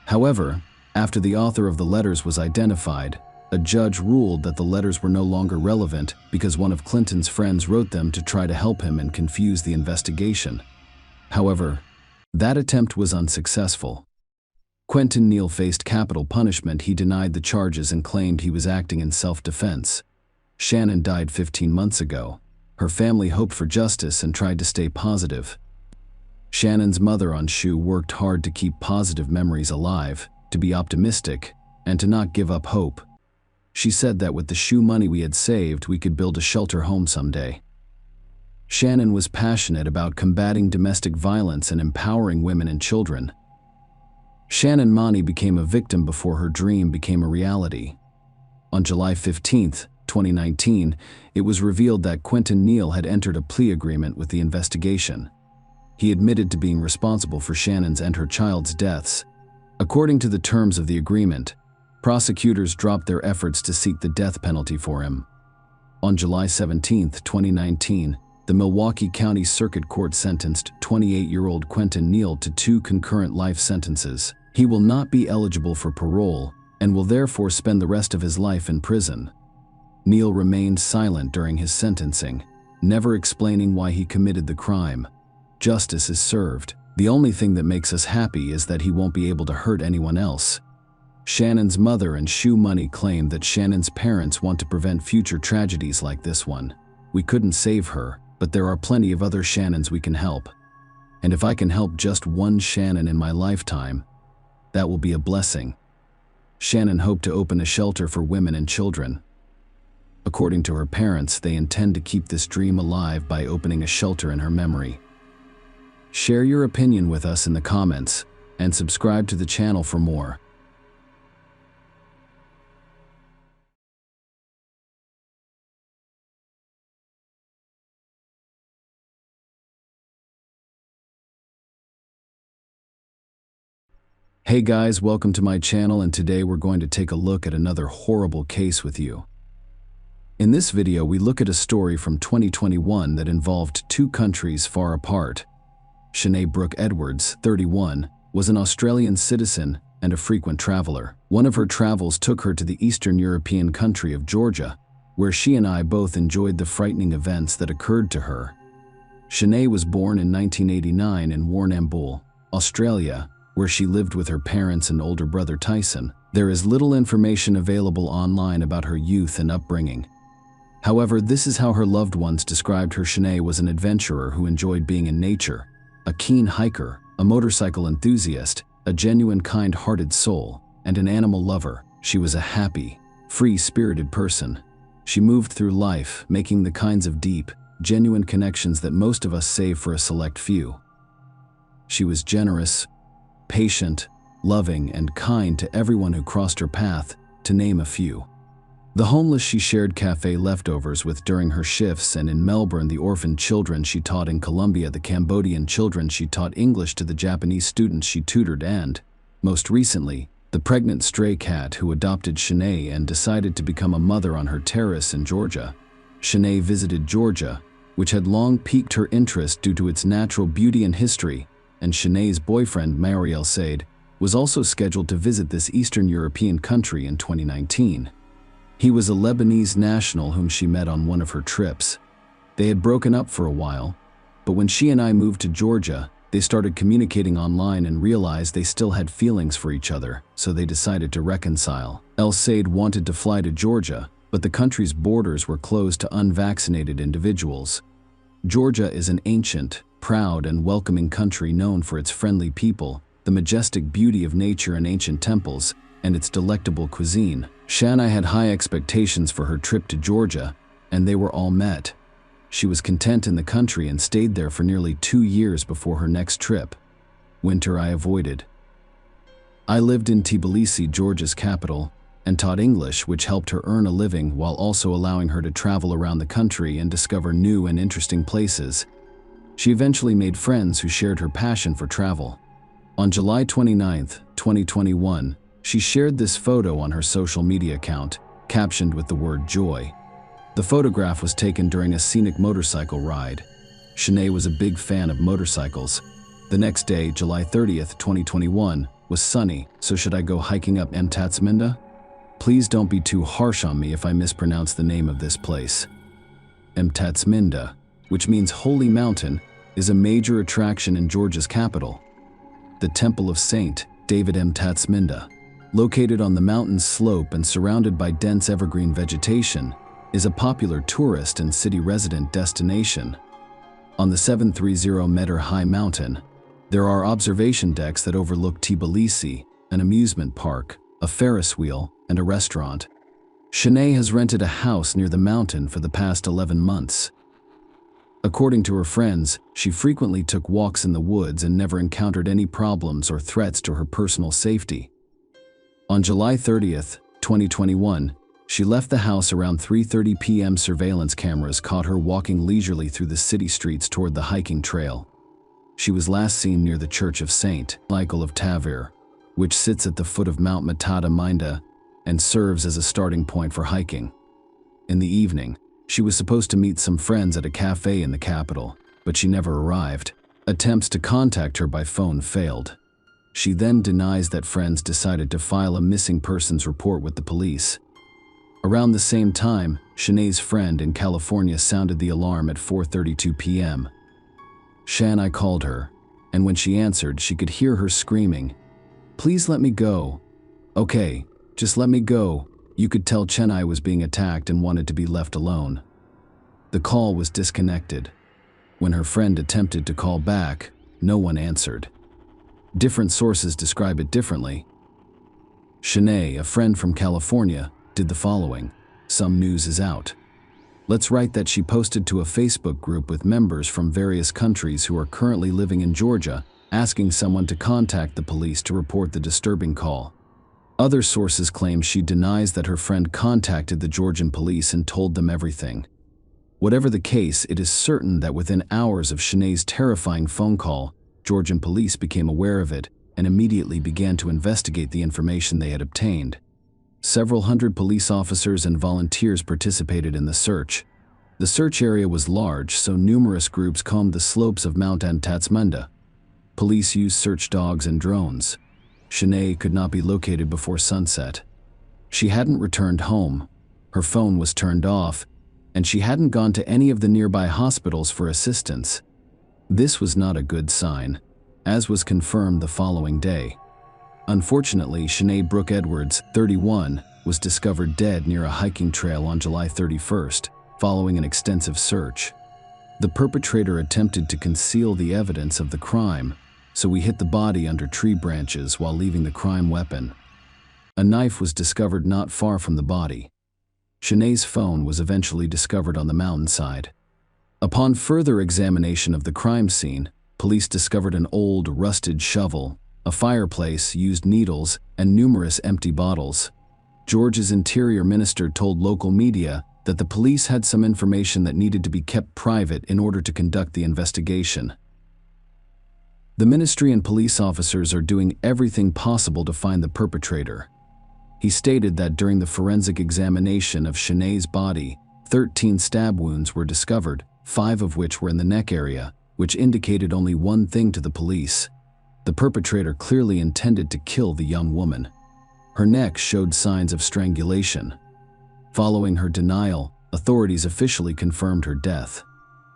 However, after the author of the letters was identified, a judge ruled that the letters were no longer relevant because one of Clinton's friends wrote them to try to help him and confuse the investigation. However, that attempt was unsuccessful. Quentin Neal faced capital punishment. He denied the charges and claimed he was acting in self-defense. Shannon died 15 months ago. Her family hoped for justice and tried to stay positive. Shannon's mother, Anshu, worked hard to keep positive memories alive, to be optimistic, and to not give up hope. She said that with the shoe money we had saved, we could build a shelter home someday. Shannon was passionate about combating domestic violence and empowering women and children. Shannon Mani became a victim before her dream became a reality. On July 15th, 2019, it was revealed that Quentin Neal had entered a plea agreement with the investigation. He admitted to being responsible for Shannon's and her child's deaths. According to the terms of the agreement, prosecutors dropped their efforts to seek the death penalty for him. On July 17, 2019, the Milwaukee County Circuit Court sentenced 28-year-old Quentin Neal to 2 concurrent life sentences. He will not be eligible for parole and will therefore spend the rest of his life in prison. Neal remained silent during his sentencing, never explaining why he committed the crime. Justice is served. The only thing that makes us happy is that he won't be able to hurt anyone else. Shannon's mother and Shoe Money claimed that Shannon's parents want to prevent future tragedies like this one. We couldn't save her, but there are plenty of other Shannons we can help. And if I can help just one Shannon in my lifetime, that will be a blessing. Shannon hoped to open a shelter for women and children. According to her parents, they intend to keep this dream alive by opening a shelter in her memory. Share your opinion with us in the comments and subscribe to the channel for more. Hey guys, welcome to my channel, and today we're going to take a look at another horrible case with you. In this video, we look at a story from 2021 that involved 2 countries far apart. Shanae Brooke Edwards, 31, was an Australian citizen and a frequent traveler. One of her travels took her to the Eastern European country of Georgia, where she and I both enjoyed the frightening events that occurred to her. Shanae was born in 1989 in Warrnambool, Australia, where she lived with her parents and older brother Tyson. There is little information available online about her youth and upbringing. However, this is how her loved ones described her. Shanae was an adventurer who enjoyed being in nature, a keen hiker, a motorcycle enthusiast, a genuine kind-hearted soul, and an animal lover. She was a happy, free-spirited person. She moved through life, making the kinds of deep, genuine connections that most of us save for a select few. She was generous, patient, loving, and kind to everyone who crossed her path, to name a few. The homeless she shared cafe leftovers with during her shifts, and in Melbourne the orphaned children she taught, in Colombia the Cambodian children she taught English to, the Japanese students she tutored, and, most recently, the pregnant stray cat who adopted Shanae and decided to become a mother on her terrace in Georgia. Shanae visited Georgia, which had long piqued her interest due to its natural beauty and history, and Shanae's boyfriend Mariel Said was also scheduled to visit this Eastern European country in 2019. He was a Lebanese national whom she met on one of her trips. They had broken up for a while, but when she and I moved to Georgia, they started communicating online and realized they still had feelings for each other, so they decided to reconcile. El Said wanted to fly to Georgia, but the country's borders were closed to unvaccinated individuals. Georgia is an ancient, proud, and welcoming country known for its friendly people, the majestic beauty of nature and ancient temples, and its delectable cuisine. Shanae had high expectations for her trip to Georgia, and they were all met. She was content in the country and stayed there for nearly 2 years before her next trip. Winter I avoided. I lived in Tbilisi, Georgia's capital, and taught English, which helped her earn a living while also allowing her to travel around the country and discover new and interesting places. She eventually made friends who shared her passion for travel. On July 29, 2021, she shared this photo on her social media account, captioned with the word joy. The photograph was taken during a scenic motorcycle ride. Shanae was a big fan of motorcycles. The next day, July 30th, 2021, was sunny, so should I go hiking up Mtatsminda? Please don't be too harsh on me if I mispronounce the name of this place. Mtatsminda, which means Holy Mountain, is a major attraction in Georgia's capital. The Temple of Saint David Mtatsminda, located on the mountain's slope and surrounded by dense evergreen vegetation, is a popular tourist and city resident destination. On the 730-meter-high mountain, there are observation decks that overlook Tbilisi, an amusement park, a Ferris wheel, and a restaurant. Shanae has rented a house near the mountain for the past 11 months. According to her friends, she frequently took walks in the woods and never encountered any problems or threats to her personal safety. On July 30th, 2021, She left the house around 3:30 p.m. Surveillance cameras caught her walking leisurely through the city streets toward the hiking trail. She was last seen near the Church of St. Michael of Tavir, which sits at the foot of Mount Matata Minda and serves as a starting point for hiking. In the evening, she was supposed to meet some friends at a cafe in the capital, but she never arrived. Attempts to contact her by phone failed. She then denies that friends decided to file a missing persons report with the police. Around the same time, Shanae's friend in California sounded the alarm at 4:32 p.m. Shanai called her, and when she answered, she could hear her screaming, "Please let me go. Okay, just let me go." You could tell Chennai was being attacked and wanted to be left alone. The call was disconnected. When her friend attempted to call back, no one answered. Different sources describe it differently. Shanae, a friend from California, did the following. Some news is out. Let's write that she posted to a Facebook group with members from various countries who are currently living in Georgia, asking someone to contact the police to report the disturbing call. Other sources claim she denies that her friend contacted the Georgian police and told them everything. Whatever the case, it is certain that within hours of Shanae's terrifying phone call, Georgian police became aware of it and immediately began to investigate the information they had obtained. Several hundred police officers and volunteers participated in the search. The search area was large, so numerous groups combed the slopes of Mount Antatsmanda. Police used search dogs and drones. Shanae could not be located before sunset. She hadn't returned home, her phone was turned off, and she hadn't gone to any of the nearby hospitals for assistance. This was not a good sign, as was confirmed the following day. Unfortunately, Shanae Brooke Edwards, 31, was discovered dead near a hiking trail on July 31st, following an extensive search. The perpetrator attempted to conceal the evidence of the crime, so he hid the body under tree branches while leaving the crime weapon. A knife was discovered not far from the body. Shanae's phone was eventually discovered on the mountainside. Upon further examination of the crime scene, police discovered an old, rusted shovel, a fireplace, used needles, and numerous empty bottles. Georgia's interior minister told local media that the police had some information that needed to be kept private in order to conduct the investigation. The ministry and police officers are doing everything possible to find the perpetrator. He stated that during the forensic examination of Shanae's body, 13 stab wounds were discovered, 5 of which were in the neck area, which indicated only one thing to the police. The perpetrator clearly intended to kill the young woman. Her neck showed signs of strangulation. Following her denial, authorities officially confirmed her death.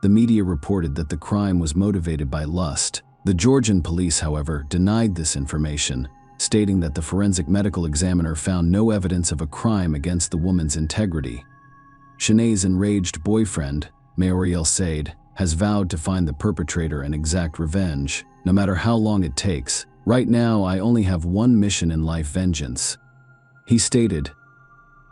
The media reported that the crime was motivated by lust. The Georgian police, however, denied this information, stating that the forensic medical examiner found no evidence of a crime against the woman's integrity. Shanae's enraged boyfriend, Maoriel Said, has vowed to find the perpetrator and exact revenge, no matter how long it takes. "Right now, I only have one mission in life: vengeance." He stated,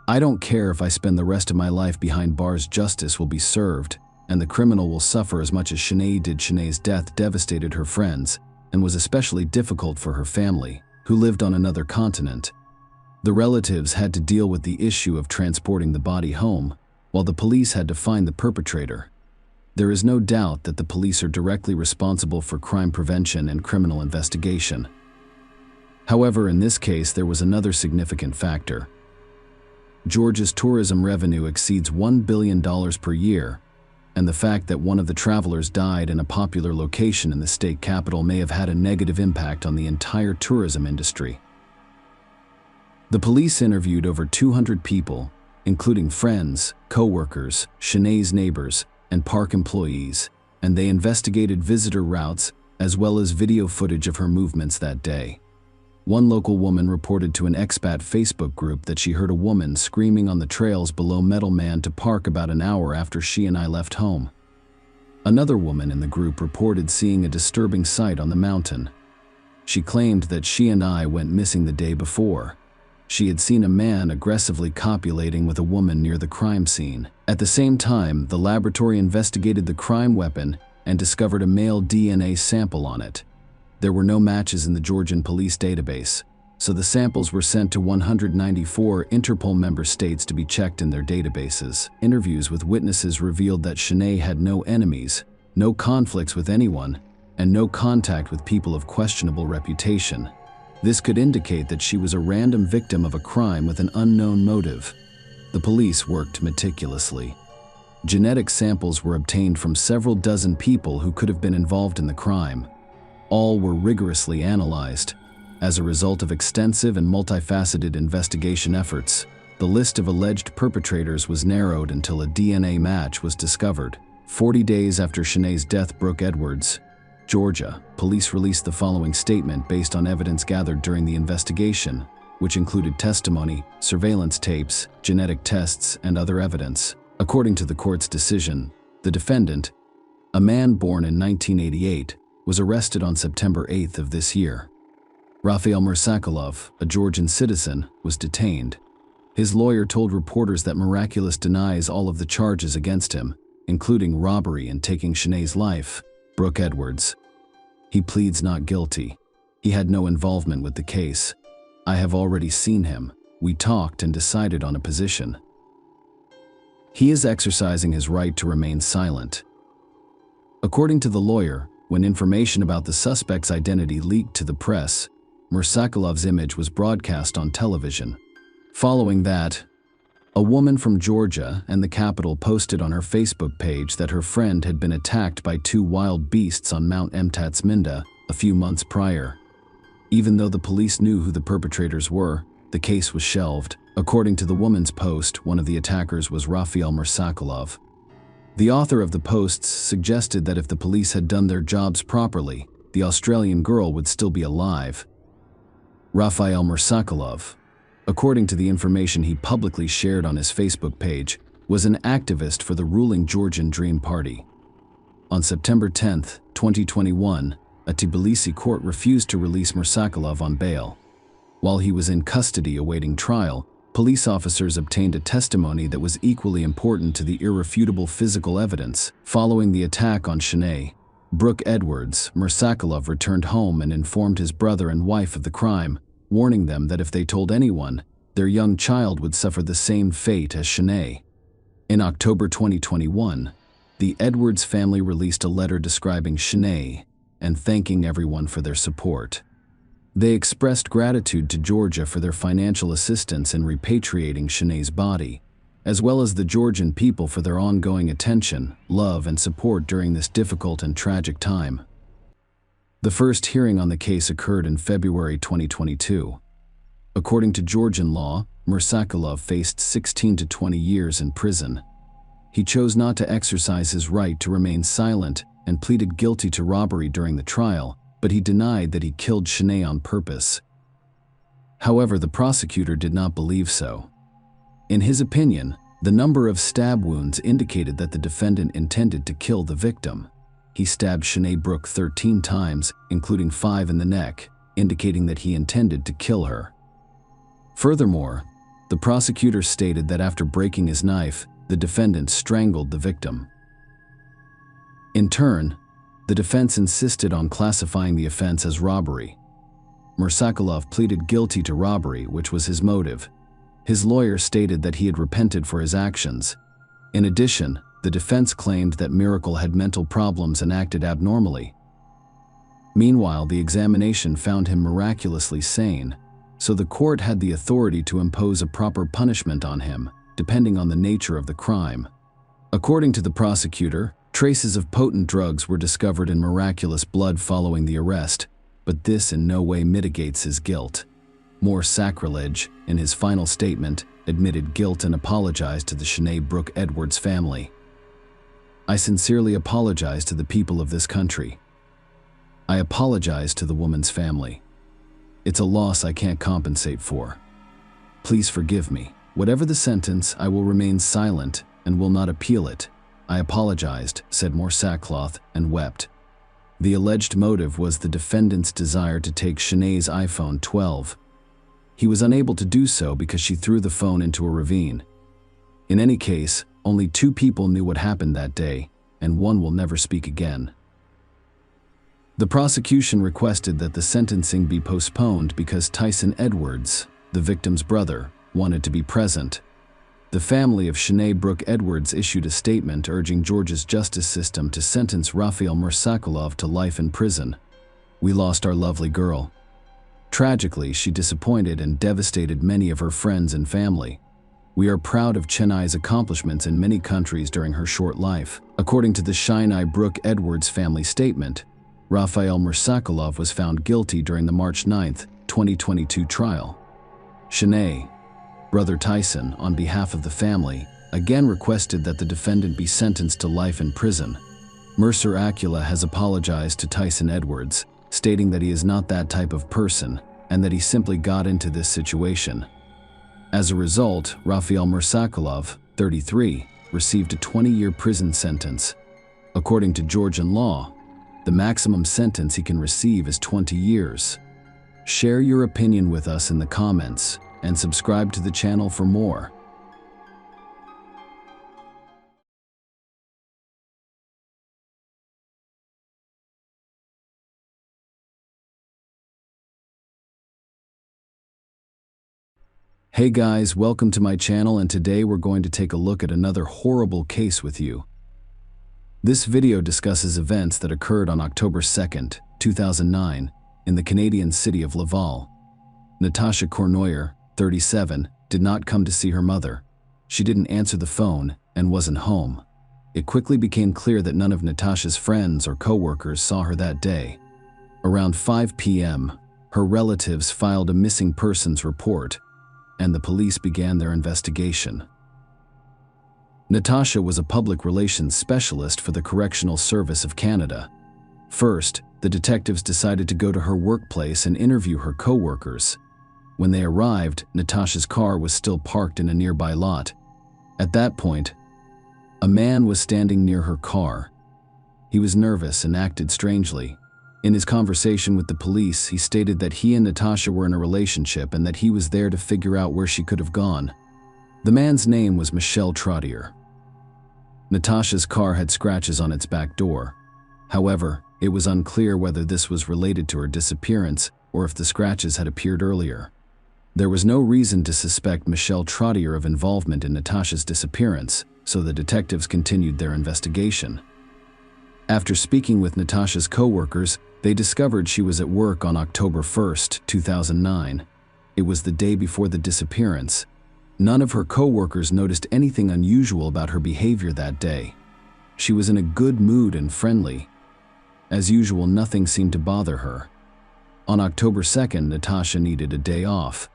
"I don't care if I spend the rest of my life behind bars, justice will be served, and the criminal will suffer as much as Shanae did." Shanae's death devastated her friends and was especially difficult for her family, who lived on another continent. The relatives had to deal with the issue of transporting the body home, while the police had to find the perpetrator. There is no doubt that the police are directly responsible for crime prevention and criminal investigation. However, in this case, there was another significant factor. Georgia's tourism revenue exceeds $1 billion per year, and the fact that one of the travelers died in a popular location in the state capital may have had a negative impact on the entire tourism industry. The police interviewed over 200 people, including friends, co-workers, Shanae's neighbors, and park employees, and they investigated visitor routes as well as video footage of her movements that day. One local woman reported to an expat Facebook group that she heard a woman screaming on the trails below Metal Man to park about an hour after she and I left home. Another woman in the group reported seeing a disturbing sight on the mountain. She claimed that she and I went missing the day before. She had seen a man aggressively copulating with a woman near the crime scene. At the same time, the laboratory investigated the crime weapon and discovered a male DNA sample on it. There were no matches in the Georgian police database. so the samples were sent to 194 Interpol member states to be checked in their databases. Interviews with witnesses revealed that Sinead had no enemies, no conflicts with anyone, and no contact with people of questionable reputation. This could indicate that she was a random victim of a crime with an unknown motive. The police worked meticulously. Genetic samples were obtained from several dozen people who could have been involved in the crime. All were rigorously analyzed. As a result of extensive and multifaceted investigation efforts, the list of alleged perpetrators was narrowed until a DNA match was discovered. 40 days after Sinead's death, Brooke Edwards, Georgia, police released the following statement based on evidence gathered during the investigation, which included testimony, surveillance tapes, genetic tests, and other evidence. According to the court's decision, the defendant, a man born in 1988, was arrested on September 8th of this year. Rafael Mursakulov, a Georgian citizen, was detained. His lawyer told reporters that Miraculous denies all of the charges against him, including robbery and taking Sinead's life. Brooke Edwards. He pleads not guilty. He had no involvement with the case. I have already seen him. We talked and decided on a position. He is exercising his right to remain silent. According to the lawyer, when information about the suspect's identity leaked to the press, Mursakulov's image was broadcast on television. Following that, a woman from Georgia and the capital posted on her Facebook page that her friend had been attacked by two wild beasts on Mount Emtatsminda a few months prior. Even though the police knew who the perpetrators were, the case was shelved. According to the woman's post, one of the attackers was Rafael Mursakulov. The author of the posts suggested that if the police had done their jobs properly, the Australian girl would still be alive. Rafael Mursakulov, according to the information he publicly shared on his Facebook page, was an activist for the ruling Georgian Dream Party. On September 10, 2021, a Tbilisi court refused to release Mursakulov on bail. While he was in custody awaiting trial, police officers obtained a testimony that was equally important to the irrefutable physical evidence. Following the attack on Sinead, Brooke Edwards, Mursakulov returned home and informed his brother and wife of the crime, warning them that if they told anyone, their young child would suffer the same fate as Sinead. In October 2021, the Edwards family released a letter describing Sinead and thanking everyone for their support. They expressed gratitude to Georgia for their financial assistance in repatriating Sinead's body, as well as the Georgian people for their ongoing attention, love, and support during this difficult and tragic time. The first hearing on the case occurred in February 2022. According to Georgian law, Mursakulov faced 16 to 20 years in prison. He chose not to exercise his right to remain silent and pleaded guilty to robbery during the trial, but he denied that he killed Sinead on purpose. However, the prosecutor did not believe so. In his opinion, the number of stab wounds indicated that the defendant intended to kill the victim. He stabbed Sinead Brooke 13 times, including 5 in the neck, indicating that he intended to kill her. Furthermore, the prosecutor stated that after breaking his knife, the defendant strangled the victim. In turn, the defense insisted on classifying the offense as robbery. Mursakulov pleaded guilty to robbery, which was his motive. His lawyer stated that he had repented for his actions. In addition, the defense claimed that Miracle had mental problems and acted abnormally. Meanwhile, the examination found him miraculously sane, so the court had the authority to impose a proper punishment on him, depending on the nature of the crime. According to the prosecutor, traces of potent drugs were discovered in Miraculous blood following the arrest, but this in no way mitigates his guilt. More sacrilege, in his final statement, admitted guilt and apologized to the Sinead Brooke Edwards family. I sincerely apologize to the people of this country. I apologize to the woman's family. It's a loss I can't compensate for. Please forgive me. Whatever the sentence, I will remain silent and will not appeal it. I apologized, said Mursakulov, and wept. The alleged motive was the defendant's desire to take Sinead's iPhone 12. He was unable to do so because she threw the phone into a ravine. In any case, only 2 people knew what happened that day, and one will never speak again. The prosecution requested that the sentencing be postponed because Tyson Edwards, the victim's brother, wanted to be present. The family of Shanae Brooke Edwards issued a statement urging Georgia's justice system to sentence Rafael Mursakulov to life in prison. "We lost our lovely girl. Tragically, she disappointed and devastated many of her friends and family. We are proud of Chennai's accomplishments in many countries during her short life." According to the Shanae Brooke Edwards family statement, Rafael Mursakulov was found guilty during the March 9, 2022 trial. Shanae, brother Tyson, on behalf of the family, again requested that the defendant be sentenced to life in prison. Mercer Acula has apologized to Tyson Edwards, stating that he is not that type of person and that he simply got into this situation. As a result, Rafael Mursakulov, 33, received a 20-year prison sentence. According to Georgian law, the maximum sentence he can receive is 20 years. Share your opinion with us in the comments and subscribe to the channel for more. Hey guys, welcome to my channel, and today we're going to take a look at another horrible case with you. This video discusses events that occurred on October 2nd, 2009, in the Canadian city of Laval. Natasha Cournoyer, 37, did not come to see her mother. She didn't answer the phone and wasn't home. It quickly became clear that none of Natasha's friends or co-workers saw her that day. Around 5 p.m., her relatives filed a missing persons report, and the police began their investigation. Natasha was a public relations specialist for the Correctional Service of Canada. First, the detectives decided to go to her workplace and interview her co-workers. When they arrived, Natasha's car was still parked in a nearby lot. At that point, a man was standing near her car. He was nervous and acted strangely. In his conversation with the police, he stated that he and Natasha were in a relationship and that he was there to figure out where she could have gone. The man's name was Michel Trottier. Natasha's car had scratches on its back door. However, it was unclear whether this was related to her disappearance or if the scratches had appeared earlier. There was no reason to suspect Michel Trottier of involvement in Natasha's disappearance, so the detectives continued their investigation. After speaking with Natasha's co-workers, they discovered she was at work on October 1st, 2009. It was the day before the disappearance. None of her co-workers noticed anything unusual about her behavior that day. She was in a good mood and friendly. As usual, nothing seemed to bother her. On October 2nd, Natasha needed a day off.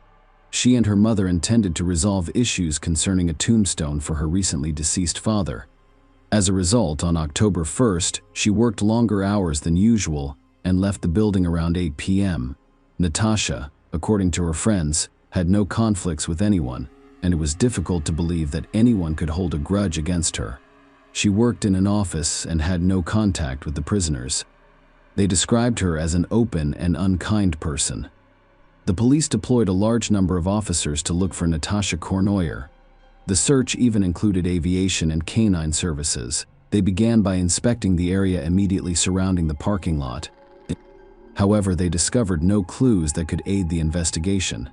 She and her mother intended to resolve issues concerning a tombstone for her recently deceased father. As a result, on October 1st, she worked longer hours than usual and left the building around 8 p.m. Natasha, according to her friends, had no conflicts with anyone, and it was difficult to believe that anyone could hold a grudge against her. She worked in an office and had no contact with the prisoners. They described her as an open and unkind person. The police deployed a large number of officers to look for Natasha Cournoyer. The search even included aviation and canine services. They began by inspecting the area immediately surrounding the parking lot. However, they discovered no clues that could aid the investigation.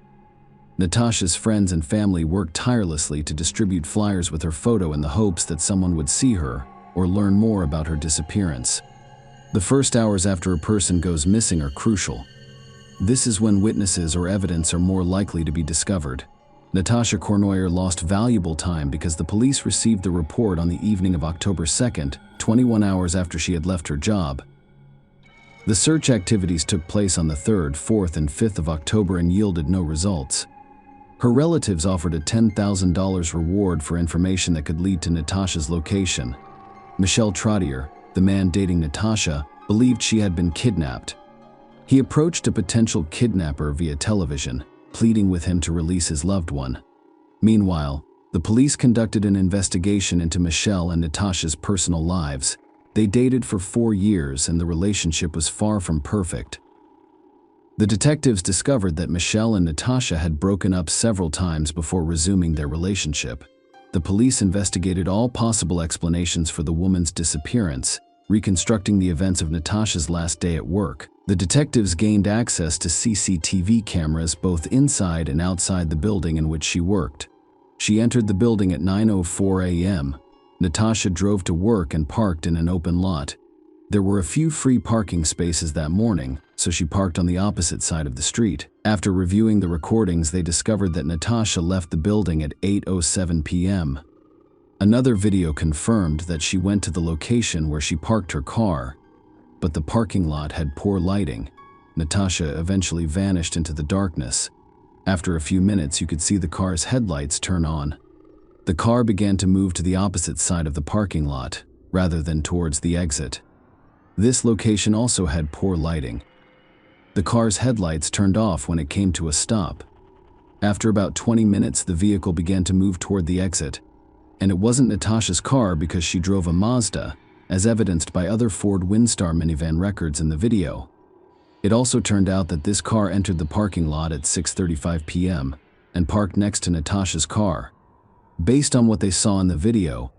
Natasha's friends and family worked tirelessly to distribute flyers with her photo in the hopes that someone would see her or learn more about her disappearance. The first hours after a person goes missing are crucial. This is when witnesses or evidence are more likely to be discovered. Natasha Cournoyer lost valuable time because the police received the report on the evening of October 2nd, 21 hours after she had left her job. The search activities took place on the 3rd, 4th, and 5th of October and yielded no results. Her relatives offered a $10,000 reward for information that could lead to Natasha's location. Michel Trottier, the man dating Natasha, believed she had been kidnapped. He approached a potential kidnapper via television, pleading with him to release his loved one. Meanwhile, the police conducted an investigation into Michel and Natasha's personal lives. They dated for 4 years and the relationship was far from perfect. The detectives discovered that Michel and Natasha had broken up several times before resuming their relationship. The police investigated all possible explanations for the woman's disappearance, reconstructing the events of Natasha's last day at work. The detectives gained access to CCTV cameras both inside and outside the building in which she worked. She entered the building at 9:04 a.m. Natasha drove to work and parked in an open lot. There were a few free parking spaces that morning, so she parked on the opposite side of the street. After reviewing the recordings, they discovered that Natasha left the building at 8:07 p.m. Another video confirmed that she went to the location where she parked her car, but the parking lot had poor lighting. Natasha eventually vanished into the darkness. After a few minutes, you could see the car's headlights turn on. The car began to move to the opposite side of the parking lot, rather than towards the exit. This location also had poor lighting. The car's headlights turned off when it came to a stop. After about 20 minutes, the vehicle began to move toward the exit, and it wasn't Natasha's car because she drove a Mazda, as evidenced by other Ford Windstar minivan records in the video. It also turned out that this car entered the parking lot at 6:35 p.m. and parked next to Natasha's car. Based on what they saw in the video,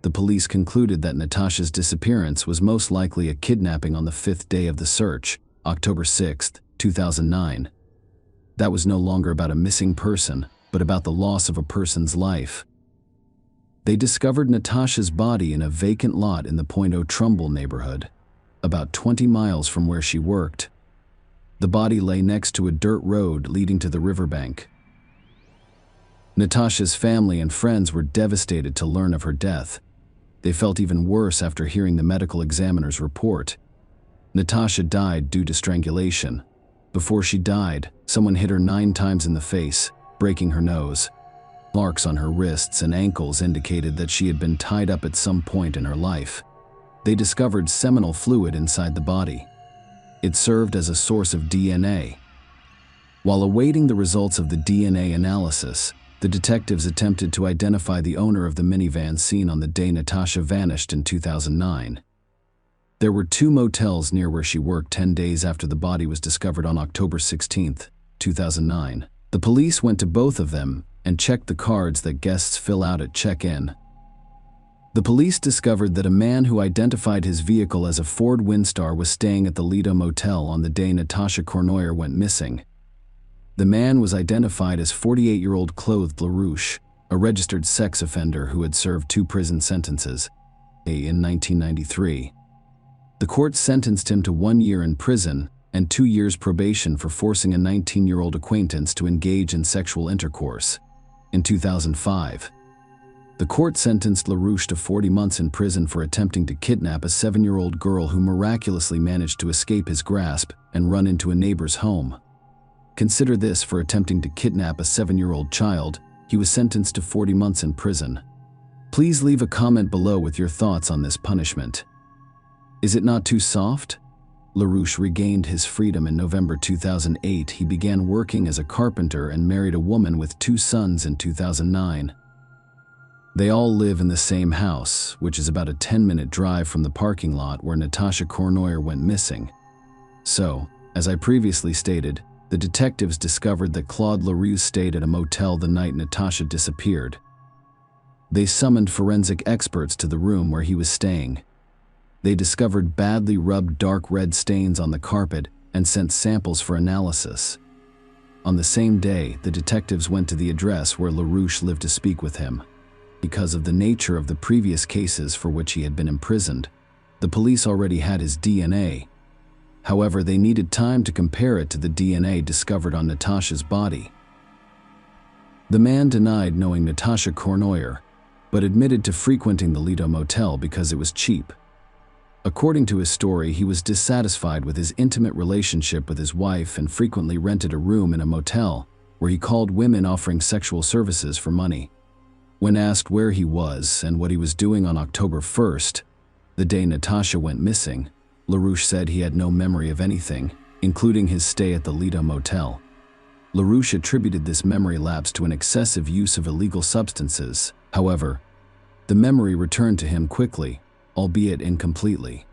the police concluded that Natasha's disappearance was most likely a kidnapping on the 5th day of the search, October 6, 2009. That was no longer about a missing person, but about the loss of a person's life. They discovered Natasha's body in a vacant lot in the Point-Au-Trumbull neighborhood, about 20 miles from where she worked. The body lay next to a dirt road leading to the riverbank. Natasha's family and friends were devastated to learn of her death. They felt even worse after hearing the medical examiner's report. Natasha died due to strangulation. Before she died, someone hit her 9 times in the face, breaking her nose. Marks on her wrists and ankles indicated that she had been tied up at some point in her life. They discovered seminal fluid inside the body. It served as a source of DNA. While awaiting the results of the DNA analysis, the detectives attempted to identify the owner of the minivan seen on the day Natasha vanished in 2009. There were 2 motels near where she worked 10 days after the body was discovered on October 16, 2009. The police went to both of them and checked the cards that guests fill out at check-in. The police discovered that a man who identified his vehicle as a Ford Windstar was staying at the Lido Motel on the day Natasha Cournoyer went missing. The man was identified as 48-year-old Claude LaRouche, a registered sex offender who had served 2 prison sentences in 1993. The court sentenced him to 1 year in prison and 2 years probation for forcing a 19-year-old acquaintance to engage in sexual intercourse. In 2005, the court sentenced LaRouche to 40 months in prison for attempting to kidnap a 7-year-old girl who miraculously managed to escape his grasp and run into a neighbor's home. Consider this: for attempting to kidnap a 7-year-old child, he was sentenced to 40 months in prison. Please leave a comment below with your thoughts on this punishment. Is it not too soft? LaRouche regained his freedom in November 2008. He began working as a carpenter and married a woman with 2 sons in 2009. They all live in the same house, which is about a 10-minute drive from the parking lot where Natasha Cournoyer went missing. So, as I previously stated, the detectives discovered that Claude LaRouche stayed at a motel the night Natasha disappeared. They summoned forensic experts to the room where he was staying. They discovered badly rubbed dark red stains on the carpet and sent samples for analysis. On the same day, the detectives went to the address where LaRouche lived to speak with him. Because of the nature of the previous cases for which he had been imprisoned, the police already had his DNA. However, they needed time to compare it to the DNA discovered on Natasha's body. The man denied knowing Natasha Cournoyer, but admitted to frequenting the Lido Motel because it was cheap. According to his story, he was dissatisfied with his intimate relationship with his wife and frequently rented a room in a motel where he called women offering sexual services for money. When asked where he was and what he was doing on October 1st, the day Natasha went missing, LaRouche said he had no memory of anything, including his stay at the Lido Motel. LaRouche attributed this memory lapse to an excessive use of illegal substances. However, the memory returned to him quickly, albeit incompletely.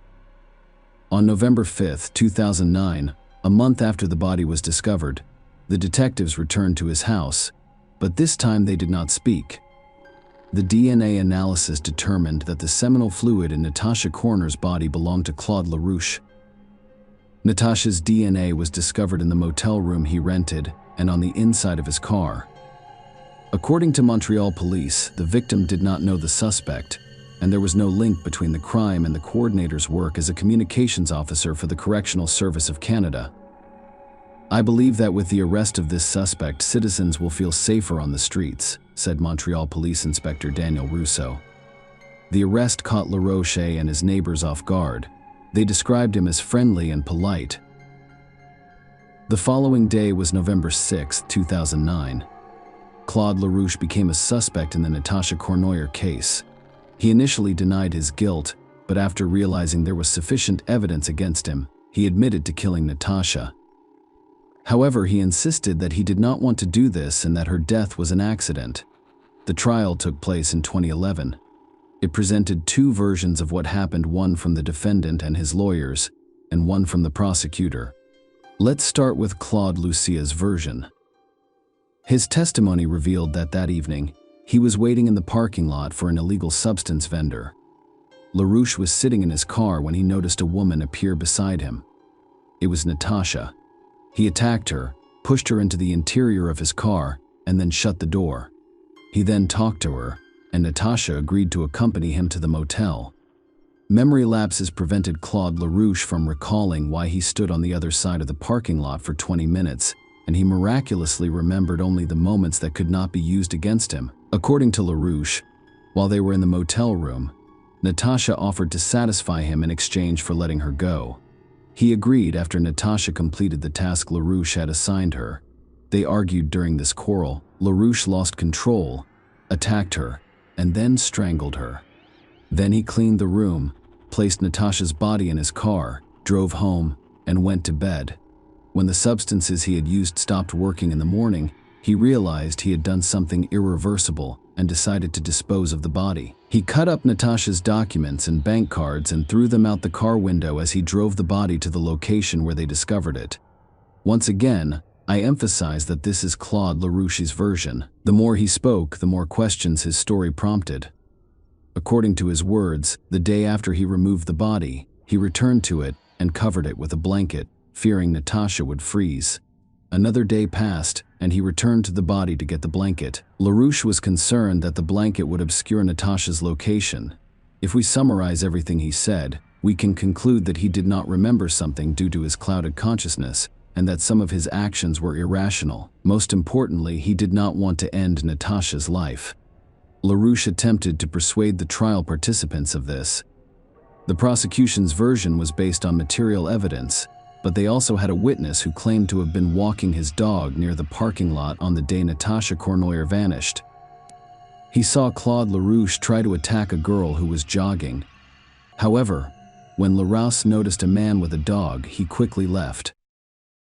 On November 5, 2009, a month after the body was discovered, the detectives returned to his house, but this time they did not speak. The DNA analysis determined that the seminal fluid in Natasha Corner's body belonged to Claude LaRouche. Natasha's DNA was discovered in the motel room he rented and on the inside of his car. According to Montreal police, the victim did not know the suspect, and there was no link between the crime and the coordinator's work as a communications officer for the Correctional Service of Canada. "I believe that with the arrest of this suspect, citizens will feel safer on the streets," said Montreal Police Inspector Daniel Rousseau. The arrest caught LaRouche and his neighbors off guard. They described him as friendly and polite. The following day was November 6, 2009. Claude LaRouche became a suspect in the Natasha Cournoyer case. He initially denied his guilt, but after realizing there was sufficient evidence against him, he admitted to killing Natasha. However, he insisted that he did not want to do this and that her death was an accident. The trial took place in 2011. It presented two versions of what happened, one from the defendant and his lawyers, and one from the prosecutor. Let's start with Claude Lucia's version. His testimony revealed that evening, he was waiting in the parking lot for an illegal substance vendor. LaRouche was sitting in his car when he noticed a woman appear beside him. It was Natasha. He attacked her, pushed her into the interior of his car, and then shut the door. He then talked to her, and Natasha agreed to accompany him to the motel. Memory lapses prevented Claude LaRouche from recalling why he stood on the other side of the parking lot for 20 minutes, and he miraculously remembered only the moments that could not be used against him. According to LaRouche, while they were in the motel room, Natasha offered to satisfy him in exchange for letting her go. He agreed after Natasha completed the task LaRouche had assigned her. They argued during this quarrel. LaRouche lost control, attacked her, and then strangled her. Then he cleaned the room, placed Natasha's body in his car, drove home, and went to bed. When the substances he had used stopped working in the morning, he realized he had done something irreversible and decided to dispose of the body. He cut up Natasha's documents and bank cards and threw them out the car window as he drove the body to the location where they discovered it. Once again, I emphasize that this is Claude LaRouche's version. The more he spoke, the more questions his story prompted. According to his words, the day after he removed the body, he returned to it and covered it with a blanket, fearing Natasha would freeze. Another day passed, and he returned to the body to get the blanket. LaRouche was concerned that the blanket would obscure Natasha's location. If we summarize everything he said, we can conclude that he did not remember something due to his clouded consciousness, and that some of his actions were irrational. Most importantly, he did not want to end Natasha's life. LaRouche attempted to persuade the trial participants of this. The prosecution's version was based on material evidence, but they also had a witness who claimed to have been walking his dog near the parking lot on the day Natasha Cournoyer vanished. He saw Claude LaRouche try to attack a girl who was jogging. However, when LaRouche noticed a man with a dog, he quickly left.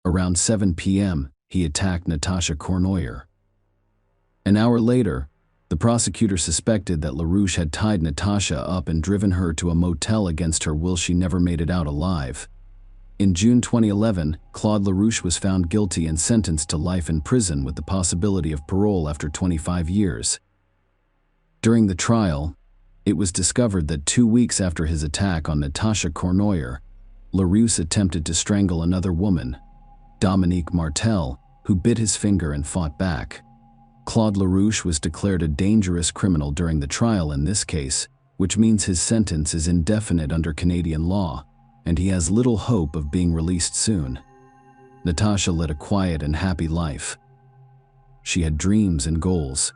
Around 7 p.m., he attacked Natasha Cournoyer. An hour later, the prosecutor suspected that LaRouche had tied Natasha up and driven her to a motel against her will she never made it out alive. In June 2011, Claude LaRouche was found guilty and sentenced to life in prison with the possibility of parole after 25 years. During the trial, it was discovered that 2 weeks after his attack on Natasha Cournoyer, LaRouche attempted to strangle another woman, Dominique Martel, who bit his finger and fought back. Claude LaRouche was declared a dangerous criminal during the trial in this case, which means his sentence is indefinite under Canadian law, and he has little hope of being released soon. Natasha led a quiet and happy life. She had dreams and goals.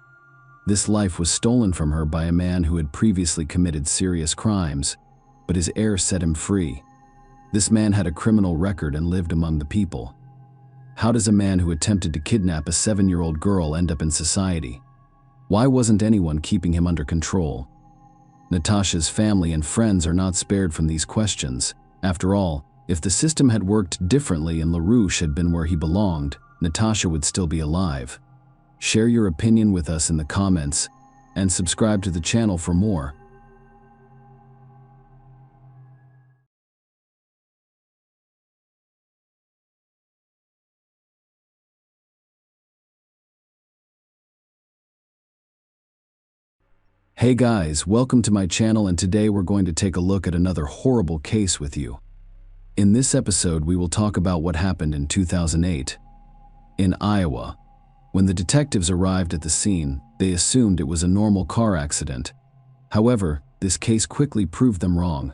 This life was stolen from her by a man who had previously committed serious crimes, but his heir set him free. This man had a criminal record and lived among the people. How does a man who attempted to kidnap a 7-year-old girl end up in society? Why wasn't anyone keeping him under control? Natasha's family and friends are not spared from these questions. After all, if the system had worked differently and LaRouche had been where he belonged, Natasha would still be alive. Share your opinion with us in the comments, and subscribe to the channel for more. Hey guys, welcome to my channel, and today we're going to take a look at another horrible case with you. In this episode, we will talk about what happened in 2008 in Iowa. When the detectives arrived at the scene, they assumed it was a normal car accident. However, this case quickly proved them wrong.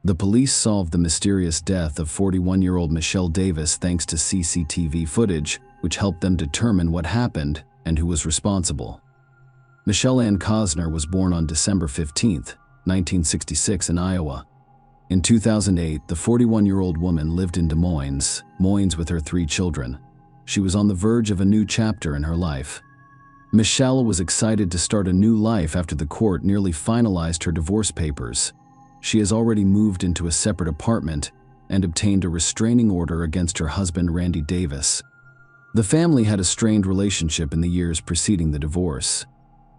The police solved the mysterious death of 41-year-old Michelle Davis thanks to CCTV footage, which helped them determine what happened and who was responsible. Michelle Ann Cosner was born on December 15, 1966 in Iowa. In 2008, the 41-year-old woman lived in Des Moines with her 3 children. She was on the verge of a new chapter in her life. Michelle was excited to start a new life after the court nearly finalized her divorce papers. She has already moved into a separate apartment and obtained a restraining order against her husband, Randy Davis. The family had a strained relationship in the years preceding the divorce.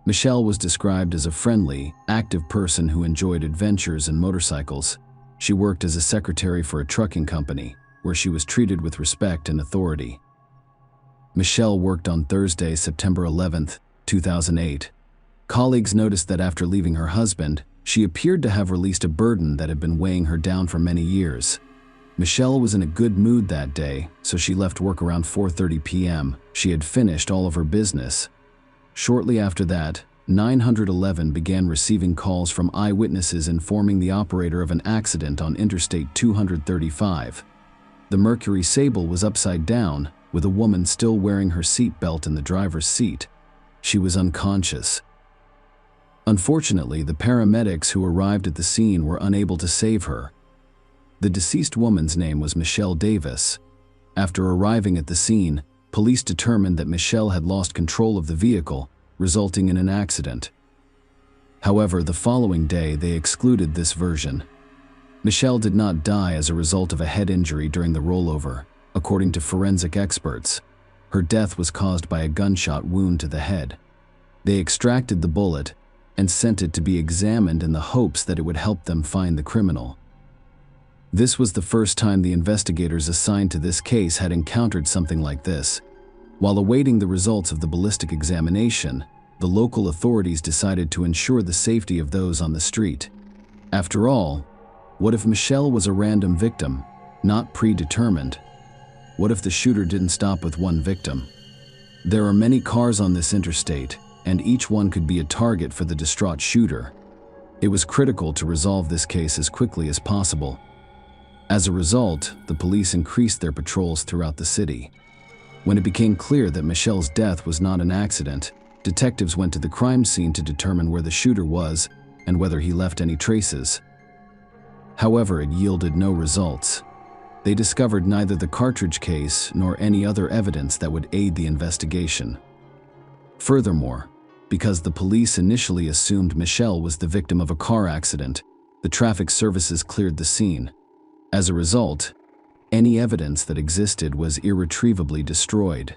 Michelle was described as a friendly, active person who enjoyed adventures and motorcycles. She worked as a secretary for a trucking company, where she was treated with respect and authority. Michelle worked on Thursday, September 11, 2008. Colleagues noticed that after leaving her husband, she appeared to have released a burden that had been weighing her down for many years. Michelle was in a good mood that day, so she left work around 4:30 p.m. She had finished all of her business. Shortly after that, 911 began receiving calls from eyewitnesses informing the operator of an accident on Interstate 235. The Mercury Sable was upside down, with a woman still wearing her seat belt in the driver's seat. She was unconscious. Unfortunately, the paramedics who arrived at the scene were unable to save her. The deceased woman's name was Michelle Davis. After arriving at the scene, police determined that Michelle had lost control of the vehicle, resulting in an accident. However, the following day they excluded this version. Michelle did not die as a result of a head injury during the rollover, according to forensic experts. Her death was caused by a gunshot wound to the head. They extracted the bullet and sent it to be examined in the hopes that it would help them find the criminal. This was the first time the investigators assigned to this case had encountered something like this. While awaiting the results of the ballistic examination, the local authorities decided to ensure the safety of those on the street. After all, what if Michelle was a random victim, not predetermined? What if the shooter didn't stop with one victim? There are many cars on this interstate, and each one could be a target for the distraught shooter. It was critical to resolve this case as quickly as possible. As a result, the police increased their patrols throughout the city. When it became clear that Michelle's death was not an accident, detectives went to the crime scene to determine where the shooter was and whether he left any traces. However, it yielded no results. They discovered neither the cartridge case nor any other evidence that would aid the investigation. Furthermore, because the police initially assumed Michelle was the victim of a car accident, the traffic services cleared the scene. As a result, any evidence that existed was irretrievably destroyed.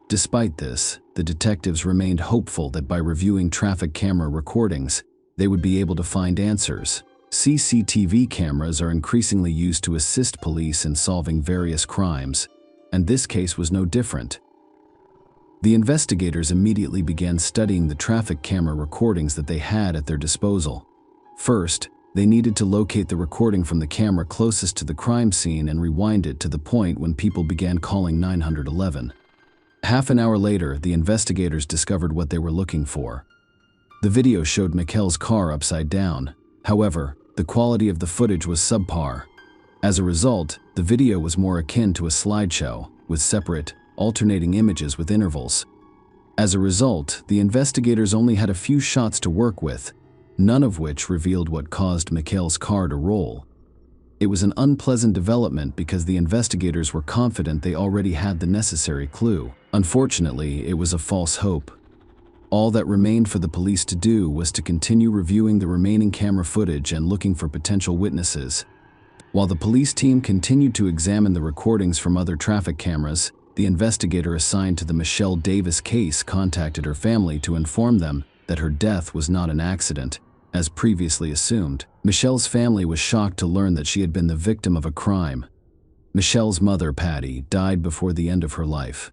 Despite this, the detectives remained hopeful that by reviewing traffic camera recordings, they would be able to find answers. CCTV cameras are increasingly used to assist police in solving various crimes, and this case was no different. The investigators immediately began studying the traffic camera recordings that they had at their disposal. First, they needed to locate the recording from the camera closest to the crime scene and rewind it to the point when people began calling 911. Half an hour later, the investigators discovered what they were looking for. The video showed Michelle's car upside down. However, the quality of the footage was subpar. As a result, the video was more akin to a slideshow, with separate, alternating images with intervals. As a result, the investigators only had a few shots to work with, none of which revealed what caused Michelle's car to roll. It was an unpleasant development because the investigators were confident they already had the necessary clue. Unfortunately, it was a false hope. All that remained for the police to do was to continue reviewing the remaining camera footage and looking for potential witnesses. While the police team continued to examine the recordings from other traffic cameras, the investigator assigned to the Michelle Davis case contacted her family to inform them that her death was not an accident, as previously assumed. Michelle's family was shocked to learn that she had been the victim of a crime. Michelle's mother, Patty, died before the end of her life.